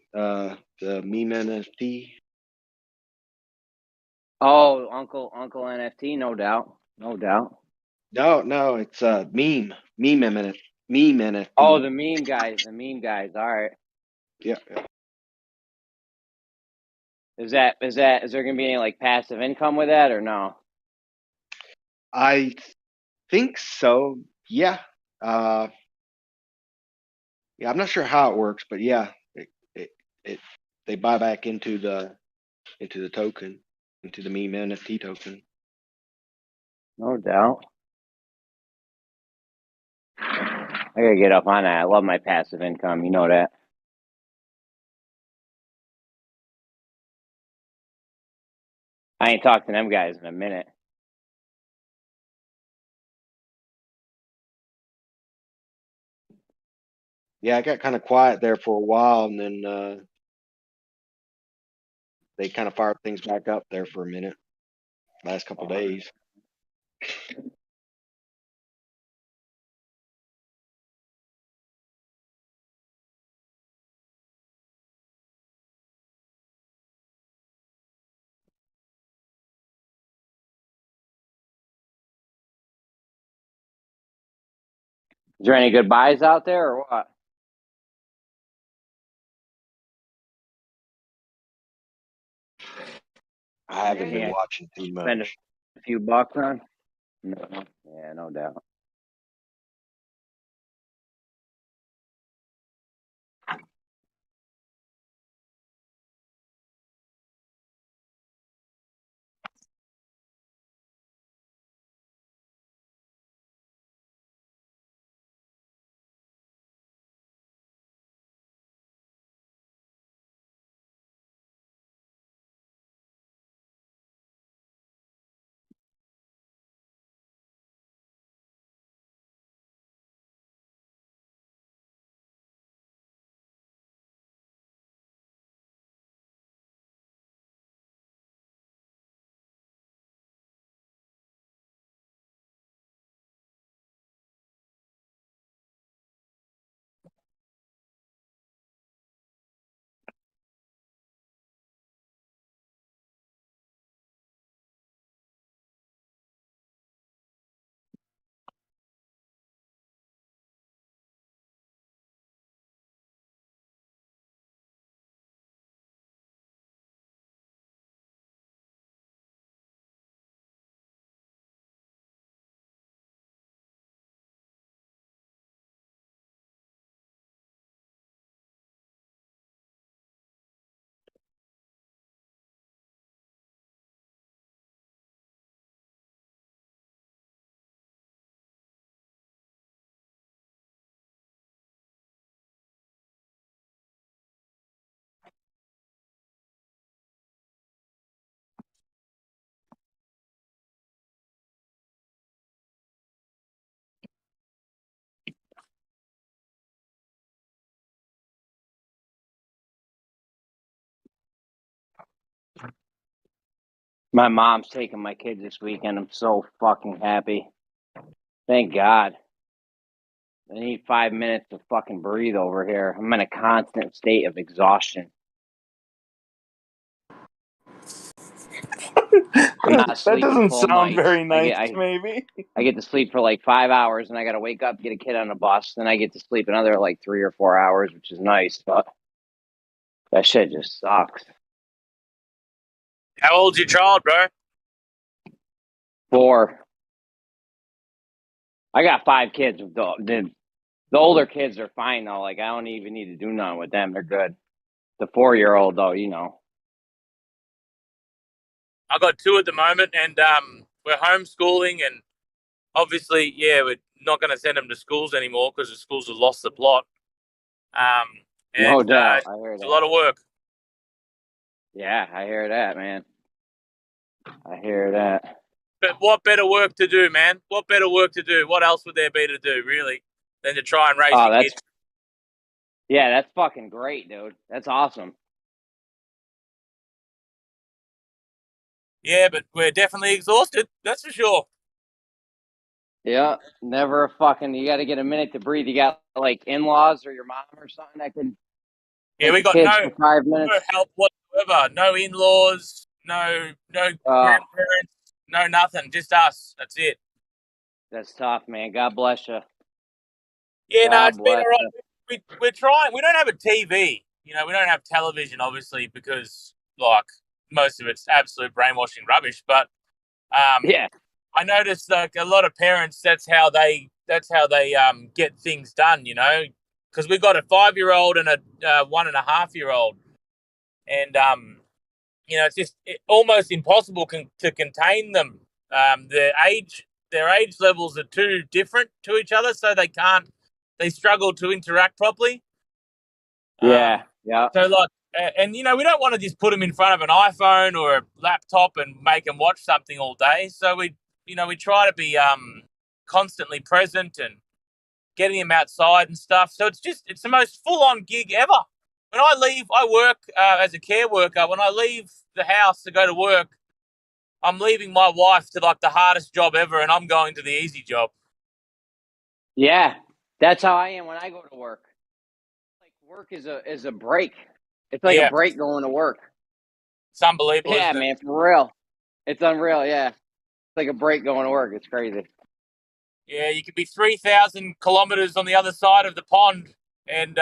S21: The Meme NFT.
S6: Oh, Uncle NFT, no doubt. No doubt.
S21: No, it's Meme NFT.
S6: Oh, the meme guys. All right.
S21: Yeah.
S6: Is there going to be any like passive income with that or no?
S21: I think so. Yeah. Yeah, I'm not sure how it works, but yeah, they buy back into the token, into the meme NFT token.
S6: No doubt. I gotta get up on that. I love my passive income. You know that. I ain't talked to them guys in a minute.
S21: Yeah, I got kind of quiet there for a while, and then they kind of fired things back up there for a minute. Last couple days.
S6: Is there any good buys out there or what?
S21: I haven't been
S6: Yeah,
S21: watching too
S6: spend
S21: much.
S6: a few bucks on. No. Yeah, no doubt. My mom's taking my kids this weekend. I'm so fucking happy. Thank God. I need 5 minutes to fucking breathe over here. I'm in a constant state of exhaustion. I'm not
S7: That
S6: sleeping
S7: doesn't
S6: full
S7: sound
S6: nights.
S7: very nice, maybe.
S6: I get to sleep for like 5 hours, and I got to wake up, get a kid on the bus, then I get to sleep another like 3 or 4 hours, which is nice, but that shit just sucks.
S1: How old's your child, bro?
S6: 4. I got 5 kids. The older kids are fine though. Like I don't even need to do nothing with them. They're good. The 4-year-old though, you know.
S1: I got 2 at the moment, and we're homeschooling, and obviously, yeah, we're not going to send them to schools anymore because the schools have lost the plot.
S6: No doubt. I hear
S1: It's
S6: that.
S1: a lot of work.
S6: Yeah, I hear that, man. I hear that.
S1: But what better work to do, man? What better work to do? What else would there be to do, really, than to try and raise your kids?
S6: Yeah, that's fucking great, dude. That's awesome.
S1: Yeah, but we're definitely exhausted. That's for sure.
S6: Yeah, never a fucking. You got to get a minute to breathe. You got like in-laws or your mom or something that can.
S1: Yeah, we got
S6: kids for 5
S1: no
S6: minutes.
S1: help whatsoever. No in-laws. No grandparents. No nothing. Just us. That's it.
S6: That's tough, man. God bless you.
S1: Yeah, no,
S6: God
S1: it's been
S6: bless
S1: all right. We're trying. We don't have a TV. You know, we don't have television, obviously, because like most of it's absolute brainwashing rubbish. But
S6: Yeah.
S1: I noticed like a lot of parents, that's how they get things done, you know, because we've got a 5-year-old and a 1.5-year-old, and you know, it's just almost impossible to contain them. Their age levels are too different to each other, so they struggle to interact properly.
S6: Yeah. Yeah.
S1: So like, and you know, we don't want to just put them in front of an iPhone or a laptop and make them watch something all day. So we try to be constantly present and getting them outside and stuff. So it's the most full-on gig ever. When I work as a care worker. When I leave the house to go to work, I'm leaving my wife to like the hardest job ever, and I'm going to the easy job.
S6: Yeah. That's how I am when I go to work. Like work is a break. It's like a break going to work.
S1: It's unbelievable,
S6: Yeah,
S1: isn't it?
S6: man, for real. It's unreal, yeah. It's like a break going to work. It's crazy.
S1: Yeah, you could be 3,000 kilometers on the other side of the pond, and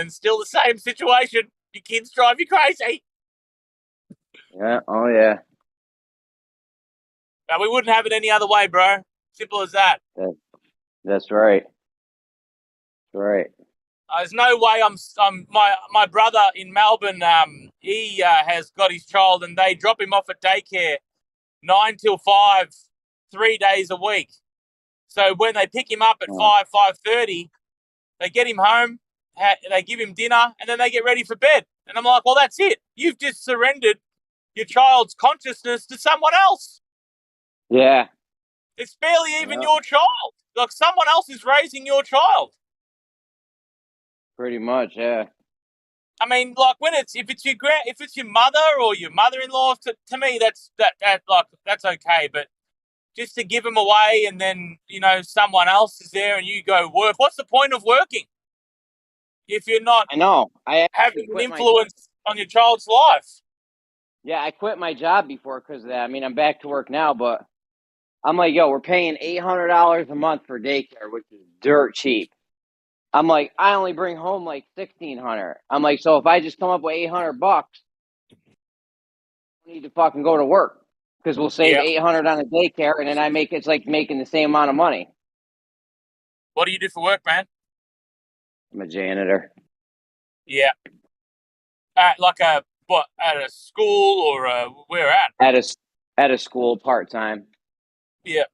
S1: still the same situation. Your kids drive you crazy.
S6: Yeah. Oh, yeah.
S1: But we wouldn't have it any other way, bro. Simple as that.
S6: That's right. That's right.
S1: There's no way my brother in Melbourne. He has got his child, and they drop him off at daycare 9 till 5, 3 days a week. So when they pick him up at 5:30, they get him home, they give him dinner, and then they get ready for bed. And I'm like, well, that's it. You've just surrendered your child's consciousness to someone else.
S6: Yeah.
S1: It's barely even your child. Like someone else is raising your child.
S6: Pretty much, yeah.
S1: I mean, like if it's your mother or your mother-in-law, to me that's okay. But just to give them away and then someone else is there and you go work. What's the point of working if you're not?
S6: I know. I
S1: having an influence on your child's life.
S6: Yeah, I quit my job before because of that. I mean, I'm back to work now, but I'm like, yo, we're paying $800 a month for daycare, which is dirt cheap. I'm like, I only bring home like $1,600. I'm like, so if I just come up with $800, I don't need to fucking go to work because we'll save $800 on the daycare, and then it's like making the same amount of money.
S1: What do you do for work, man?
S6: I'm a janitor.
S1: Yeah. At a school or where at?
S6: At a school part time.
S1: Yeah.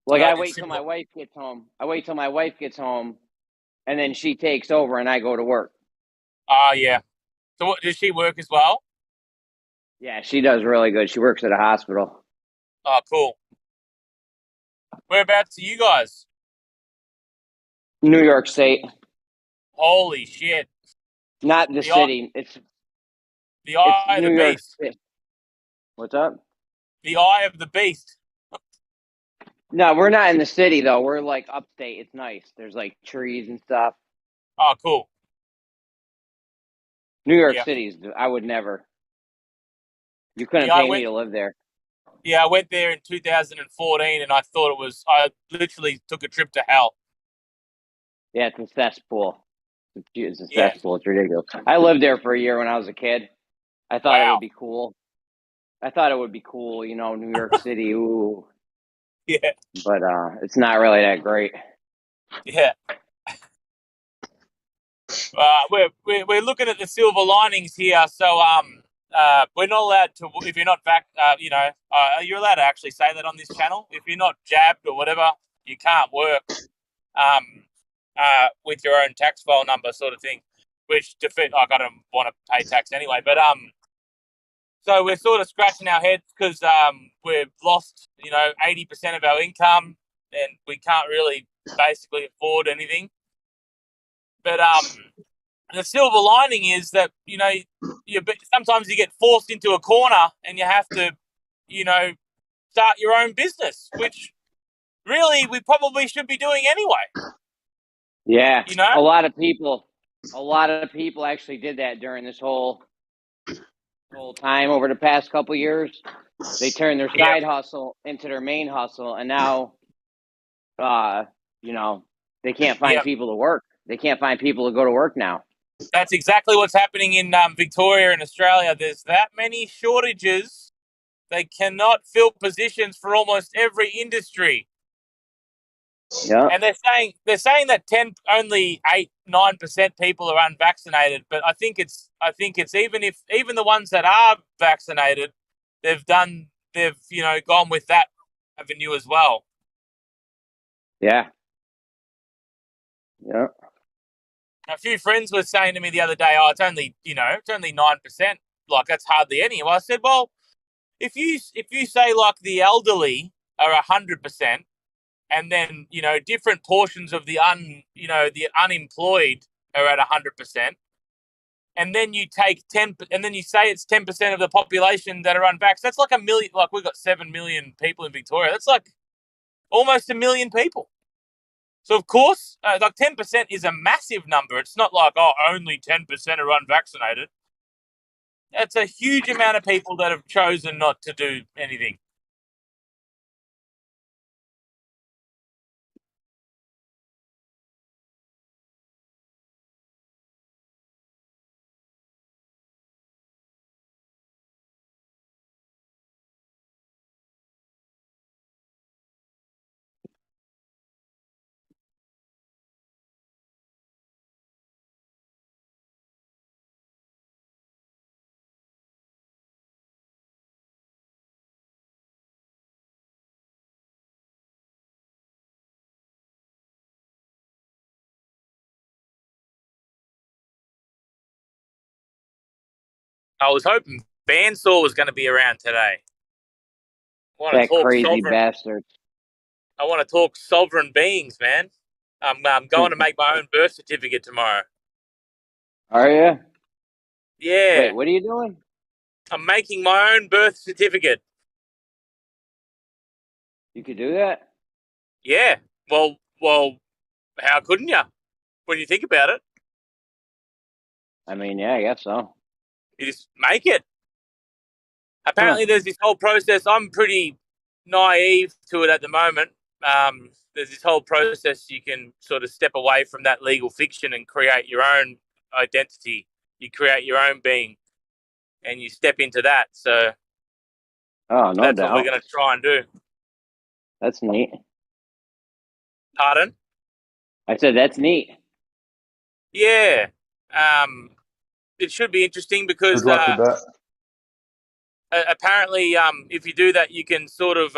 S6: Like I wait till my wife gets home. And then she takes over, and I go to work.
S1: Yeah. So what does she work as well?
S6: Yeah, she does really good. She works at a hospital.
S1: Oh, cool. Whereabouts are you guys?
S6: New York State.
S1: Holy shit.
S6: Not the city. It's
S1: the eye of the beast.
S6: What's up?
S1: The eye of the beast.
S6: No, we're not in the city, though. We're like upstate. It's nice. There's like trees and stuff.
S1: Oh, cool.
S6: New York City's, I would never. You couldn't pay me to live there.
S1: Yeah, I went there in 2014, and I thought I literally took a trip to hell.
S6: Yeah, it's a cesspool. It's a cesspool. It's ridiculous. I lived there for a year when I was a kid. I thought it would be cool. New York City. Ooh.
S1: Yeah.
S6: But it's not really that great.
S1: Yeah. We're looking at the silver linings here. So we're not allowed to, if you're not you're allowed to actually say that on this channel. If you're not jabbed or whatever, you can't work with your own tax file number, sort of thing. Which I don't want to pay tax anyway. But so we're sort of scratching our heads because we've lost 80% of our income, and we can't really basically afford anything. But the silver lining is that sometimes you get forced into a corner and you have to start your own business, which really we probably should be doing anyway.
S6: Yeah, a lot of people actually did that during this whole time over the past couple of years. They turned their side hustle into their main hustle, and now they can't find people to work. They can't find people to go to work now.
S1: That's exactly what's happening in Victoria and Australia. There's that many shortages. They cannot fill positions for almost every industry.
S6: Yeah.
S1: And they're saying that only 8-9% people are unvaccinated, but I think it's even the ones that are vaccinated, they've gone with that avenue as well.
S6: Yeah. Yeah.
S1: A few friends were saying to me the other day, "Oh, it's only 9%. Like that's hardly any." Well, I said, "Well, if you say like the elderly are 100%, and then different portions of the unemployed are at 100%, and then you take 10, and then you say it's 10% of the population that are unvaxxed. That's like 1 million. Like we've got 7 million people in Victoria. That's like almost 1 million people. So of course, like 10% is a massive number. It's not like only 10% are unvaccinated. That's a huge amount of people that have chosen not to do anything. I was hoping Bandsaw was going to be around today.
S6: That crazy bastard.
S1: I want to talk sovereign beings, man. I'm going to make my own birth certificate tomorrow.
S6: Are you?
S1: Yeah.
S6: Wait, what are you doing?
S1: I'm making my own birth certificate.
S6: You could do that?
S1: Yeah. Well, how couldn't you? When you think about it.
S6: I mean, yeah, I guess so.
S1: You just make it. Apparently, there's this whole process. I'm pretty naive to it at the moment. There's this whole process you can sort of step away from that legal fiction and create your own identity. You create your own being, and you step into that. So,
S6: no
S1: that's
S6: doubt.
S1: what we're going to try and do.
S6: That's neat.
S1: Pardon?
S6: I said that's neat.
S1: Yeah. It should be interesting because
S3: Good luck with that.
S1: Apparently, if you do that, you can sort of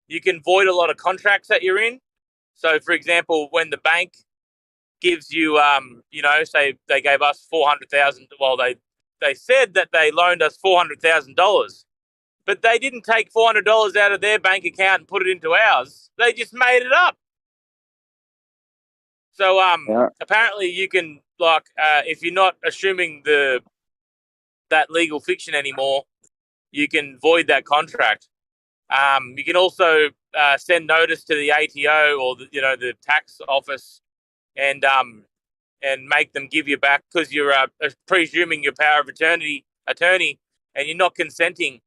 S1: you can void a lot of contracts that you're in. So, for example, when the bank gives you, say they gave us $400,000. Well, they said that they loaned us $400,000, but they didn't take $400 out of their bank account and put it into ours. They just made it up. So, apparently, you can if you're not assuming that legal fiction anymore, you can void that contract. You can also send notice to the ATO or the tax office, and make them give you back because you're presuming your power of attorney, and you're not consenting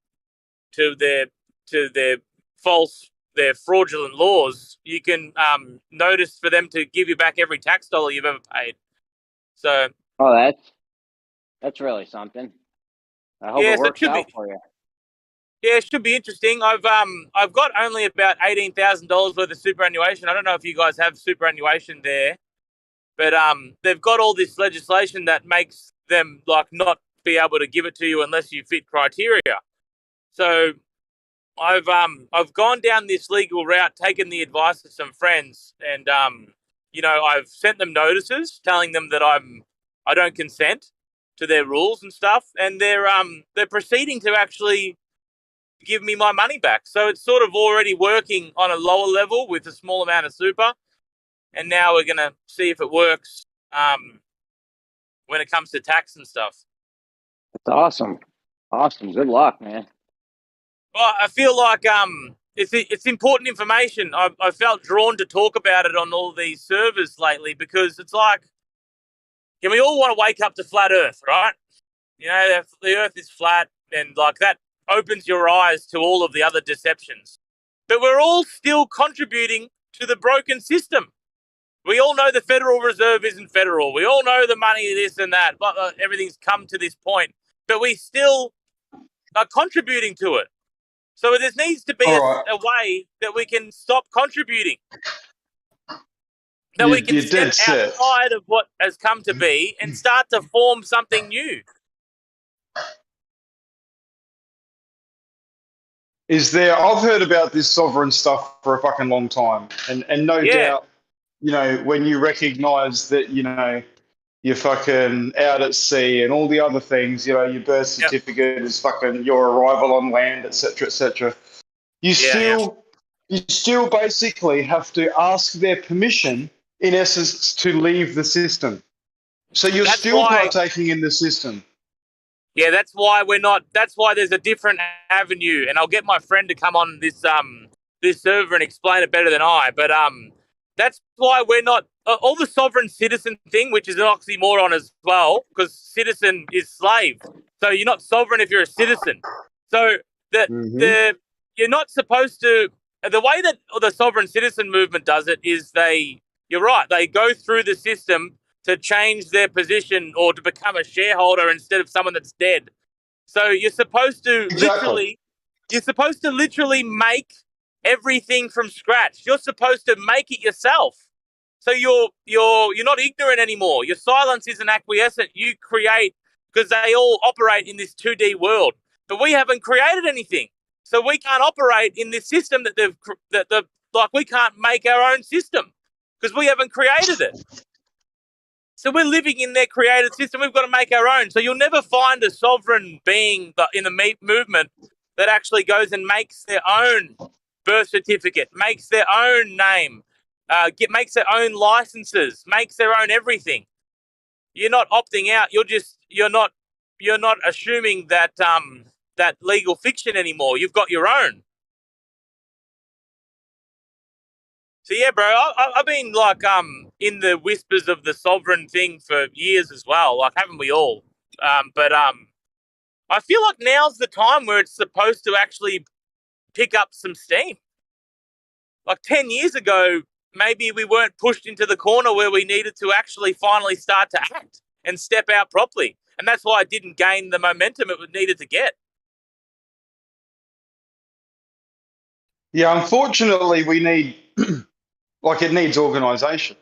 S1: to their fraudulent laws. You can notice for them to give you back every tax dollar you've ever paid. So,
S6: that's really something. I hope
S1: yeah,
S6: it works out for you.
S1: Yeah, it should be interesting. I've got only about $18,000 worth of superannuation. I don't know if you guys have superannuation there, but they've got all this legislation that makes them not be able to give it to you unless you fit criteria. So I've gone down this legal route, taken the advice of some friends, and I've sent them notices telling them that I don't consent to their rules and stuff, and they're proceeding to actually give me my money back. So it's sort of already working on a lower level with a small amount of super, and now we're going to see if it works when it comes to tax and stuff.
S6: That's awesome. Awesome. Good luck, man.
S1: Well, I feel like it's important information. I felt drawn to talk about it on all these servers lately because it's like, we all want to wake up to flat Earth, right? The Earth is flat, and that opens your eyes to all of the other deceptions. But we're all still contributing to the broken system. We all know the Federal Reserve isn't federal. We all know the money, this and that, but everything's come to this point. But we still are contributing to it. So there needs to be
S3: All right.
S1: a way that we can stop contributing. That we can
S3: You're
S1: step
S3: dead set.
S1: outside of what has come to be and start to form something new.
S3: Is there? I've heard about this sovereign stuff for a fucking long time, and no doubt, you know, when you recognise that, you know, you're fucking out at sea and all the other things, you know, your birth certificate is fucking your arrival on land, etc., you still basically have to ask their permission, in essence, to leave the system. So you're still partaking in the system.
S1: Yeah, that's why we're not. That's why there's a different avenue, and I'll get my friend to come on this this server and explain it better than I. But that's why we're not all the sovereign citizen thing, which is an oxymoron as well, because citizen is slave. So you're not sovereign if you're a citizen. So you're not supposed to. The way that the sovereign citizen movement does it is you're right. They go through the system to change their position or to become a shareholder instead of someone that's dead. So you're supposed to literally make everything from scratch. You're supposed to make it yourself. So you're not ignorant anymore. Your silence isn't acquiescent. You create, because they all operate in this 2D world. But we haven't created anything. So we can't operate in this system like we can't make our own system because we haven't created it. So we're living in their created system. We've got to make our own. So you'll never find a sovereign being in the movement that actually goes and makes their own birth certificate, makes their own name, makes their own licenses, makes their own everything. You're not opting out. You're not assuming that that legal fiction anymore. You've got your own. So yeah, bro, I've been like in the whispers of the sovereign thing for years as well. Like, haven't we all? But I feel like now's the time where it's supposed to actually pick up some steam. Like 10 years ago, maybe we weren't pushed into the corner where we needed to actually finally start to act and step out properly, and that's why it didn't gain the momentum it needed to get.
S3: Yeah, unfortunately, we need. Like, it needs organisation,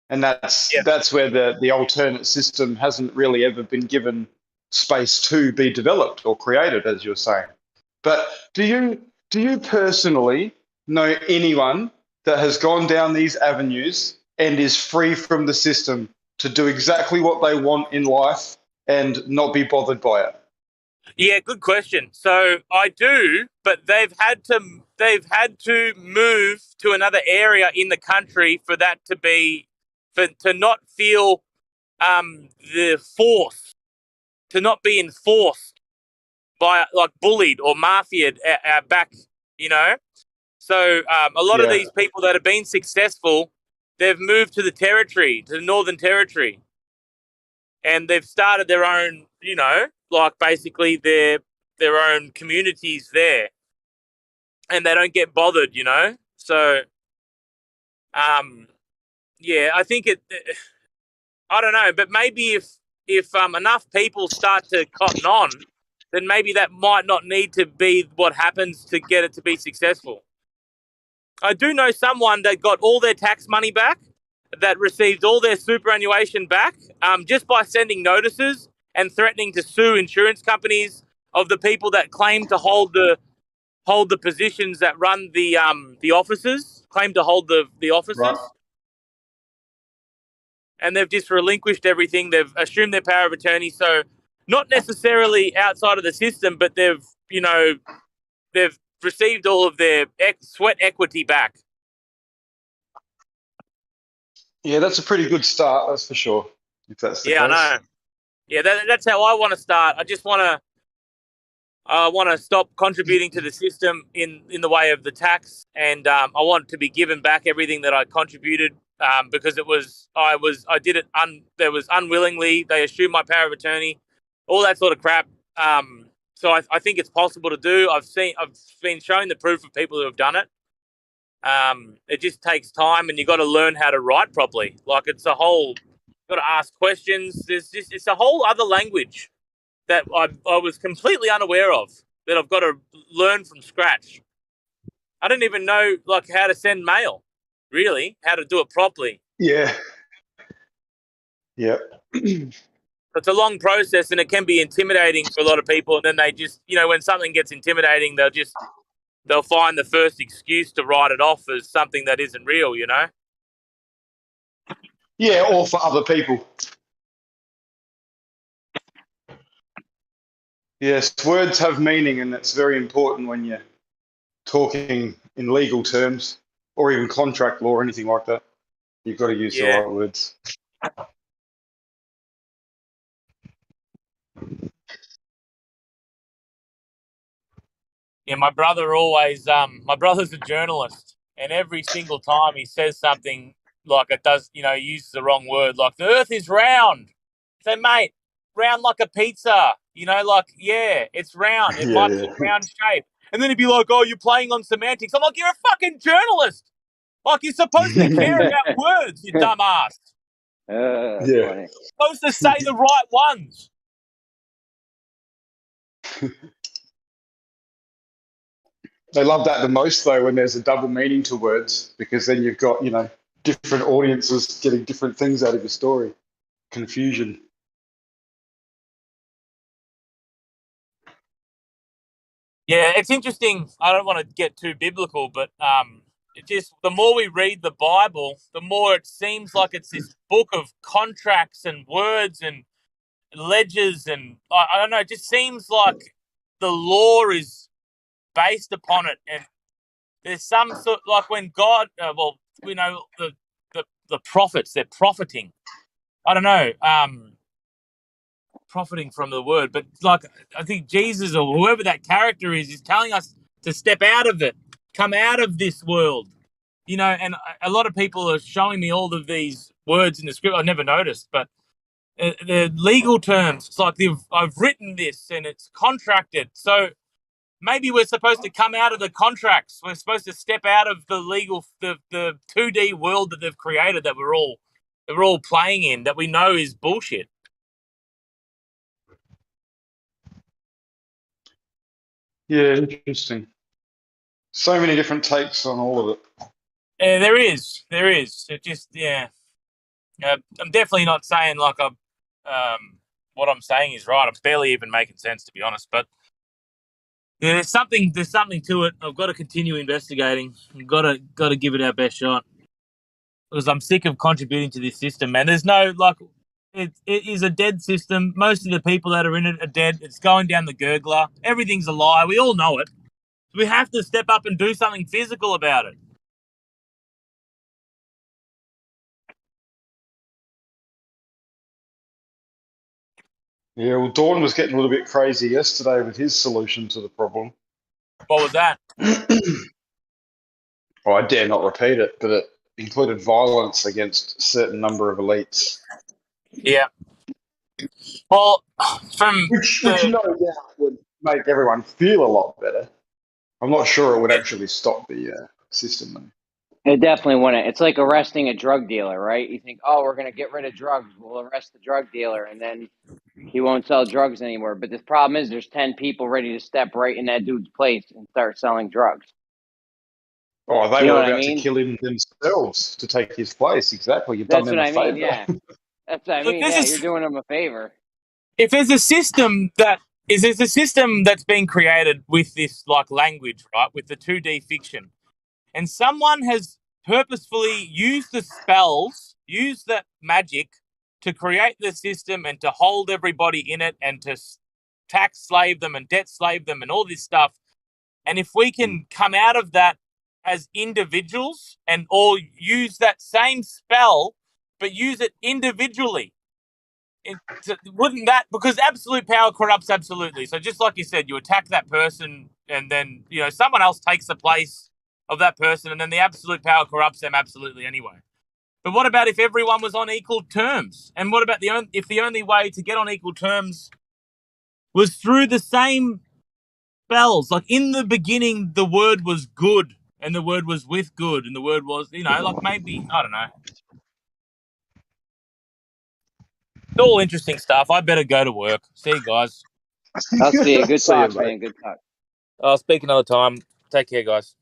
S3: and that's where the alternate system hasn't really ever been given space to be developed or created, as you're saying. But do you personally know anyone that has gone down these avenues and is free from the system to do exactly what they want in life and not be bothered by it?
S1: Yeah, good question. So I do, but they've had to move to another area in the country for that to be, to not feel the force, to not be enforced by, like, bullied or mafiaed back, you know. So a lot of these people that have been successful, they've moved to the territory, to the Northern Territory, and they've started their own, you know, like basically their own communities there, and they don't get bothered, you know. So, yeah, I think I don't know, but maybe if enough people start to cotton on, then maybe that might not need to be what happens to get it to be successful. I do know someone that got all their tax money back, that received all their superannuation back, just by sending notices and threatening to sue insurance companies of the people that claim to hold the positions that run the offices, claim to hold the offices. Right. And they've just relinquished everything. They've assumed their power of attorney. So not necessarily outside of the system, but they've received all of their sweat equity back.
S3: Yeah, that's a pretty good start, that's for sure. If that's the case.
S1: I know. Yeah, that's how I want to start. I just want to stop contributing to the system in the way of the tax, and I want to be given back everything that I contributed, because I did it unwillingly. They assumed my power of attorney, all that sort of crap. So I think it's possible to do. I've been shown the proof of people who have done it. It just takes time, and you got to learn how to write properly. Like it's a whole, got to ask questions. It's a whole other language that I was completely unaware of that I've got to learn from scratch. I didn't even know like how to send mail, really, how to do it properly.
S3: Yeah. Yep.
S1: It's a long process, and it can be intimidating for a lot of people. And then they just, when something gets intimidating, they'll find the first excuse to write it off as something that isn't real,
S3: Yeah, or for other people. Yes, words have meaning, and that's very important when you're talking in legal terms or even contract law or anything like that. You've got to use the right words.
S1: Yeah, my brother's a journalist, and every single time he says something like it does, he uses the wrong word, like the earth is round. So, mate, round like a pizza, it's round. It might be a round shape. And then he'd be like, oh, you're playing on semantics. I'm like, you're a fucking journalist. Like, you're supposed to care about words, you dumbass.
S6: Funny.
S1: You're supposed to say the right ones.
S3: They love that the most, though, when there's a double meaning to words, because then you've got, different audiences getting different things out of your story. Confusion.
S1: Yeah, it's interesting. I don't want to get too biblical, but the more we read the Bible, the more it seems like it's this book of contracts and words and ledgers, and I don't know. It just seems like the law is based upon it, and there's some sort like when God, the prophets, they're profiting. I don't know, profiting from the word, but like I think Jesus or whoever that character is telling us to step out of it, come out of this world, and a lot of people are showing me all of these words in the script I never noticed, but the legal terms. It's like I've written this and it's contracted, so maybe we're supposed to come out of the contracts. We're supposed to step out of the legal, the 2D world that they've created that we're all playing in, that we know is bullshit.
S3: Yeah, interesting. So many different takes on all of it.
S1: Yeah, there is. It just, I'm definitely not saying like what I'm saying is right. I'm barely even making sense, to be honest. But yeah, there's something to it. I've got to continue investigating. We've got to give it our best shot, because I'm sick of contributing to this system, man. There's no it is a dead system. Most of the people that are in it are dead. It's going down the gurgler. Everything's a lie. We all know it. We have to step up and do something physical about it.
S3: Yeah, well, Dawn was getting a little bit crazy yesterday with his solution to the problem.
S1: What was that?
S3: Well, I dare not repeat it, but it included violence against a certain number of elites.
S1: Yeah. Well,
S3: which no doubt would make everyone feel a lot better. I'm not sure it would actually stop the system, though.
S6: It definitely wouldn't. It's like arresting a drug dealer, right? You think, oh, we're going to get rid of drugs. We'll arrest the drug dealer, and then he won't sell drugs anymore. But the problem is there's 10 people ready to step right in that dude's place and start selling drugs.
S3: Oh, they were about to kill him themselves to take his place. Exactly. You've done them a favor.
S6: Yeah. That's what I mean. Yeah, you're doing them a favor.
S1: If there's a system that's been created with this like language, right, with the 2D fiction, and someone has purposefully used the spells, used that magic to create the system and to hold everybody in it and to tax slave them and debt slave them and all this stuff. And if we can come out of that as individuals and all use that same spell, but use it individually, wouldn't that, because absolute power corrupts absolutely. So just like you said, you attack that person and then, someone else takes the place of that person, and then the absolute power corrupts them absolutely anyway. But what about if everyone was on equal terms? And what about if the only way to get on equal terms was through the same spells? Like in the beginning, the word was good, and the word was with good, and the word was, like maybe, I don't know. It's all interesting stuff. I better go to work. See you guys.
S6: I'll see you. Good
S3: See you,
S6: talk,
S3: mate.
S6: man. Good talk.
S1: I'll speak another time. Take care, guys.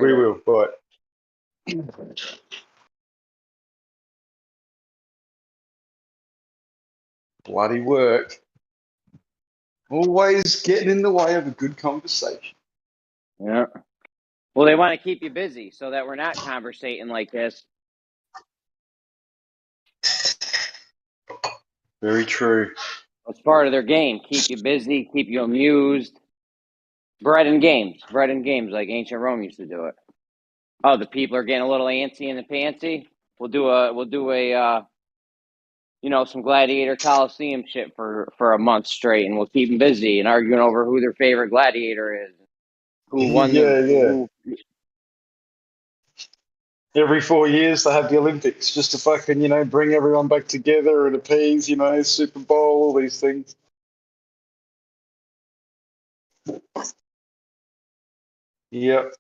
S3: We will, but bloody work. Always getting in the way of a good conversation.
S6: Yeah. Well, they want to keep you busy so that we're not conversating like this.
S3: Very true.
S6: It's part of their game. Keep you busy, keep you amused. Bread and games, like ancient Rome used to do it. Oh, the people are getting a little antsy in the pantsy. We'll do a some gladiator coliseum shit for a month straight, and we'll keep them busy and arguing over who their favorite gladiator is, who won
S3: Yeah. Every 4 years they have the Olympics just to fucking, bring everyone back together and appease, Super Bowl, all these things. Yep.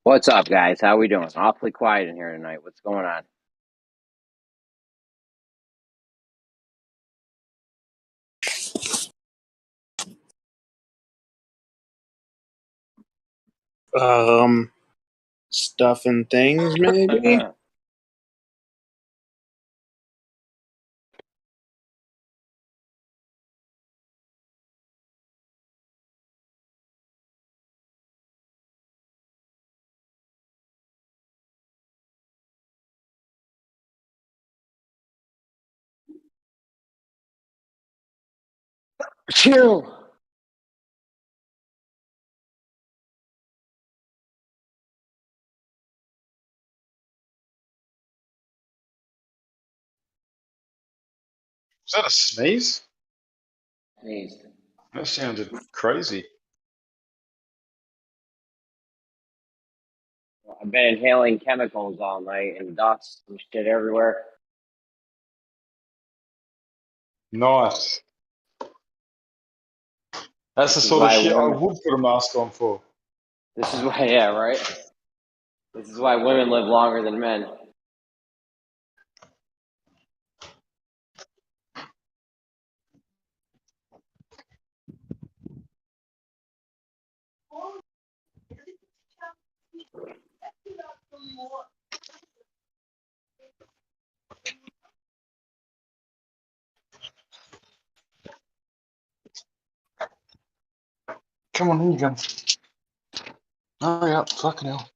S6: What's up, guys? How we doing? Awfully quiet in here tonight. What's going on?
S7: Stuff and things, maybe.
S6: Chill.
S3: Was that a sneeze?
S6: Sneezed.
S3: That sounded crazy.
S6: I've been inhaling chemicals all night and dust and shit everywhere.
S3: Nice. That's the
S6: This is
S3: sort of
S6: why
S3: shit I
S6: women.
S3: would put a mask on for.
S6: This is why, yeah, right. This is why women live longer than men.
S3: Come on, in you go. Hurry up, fucking hell.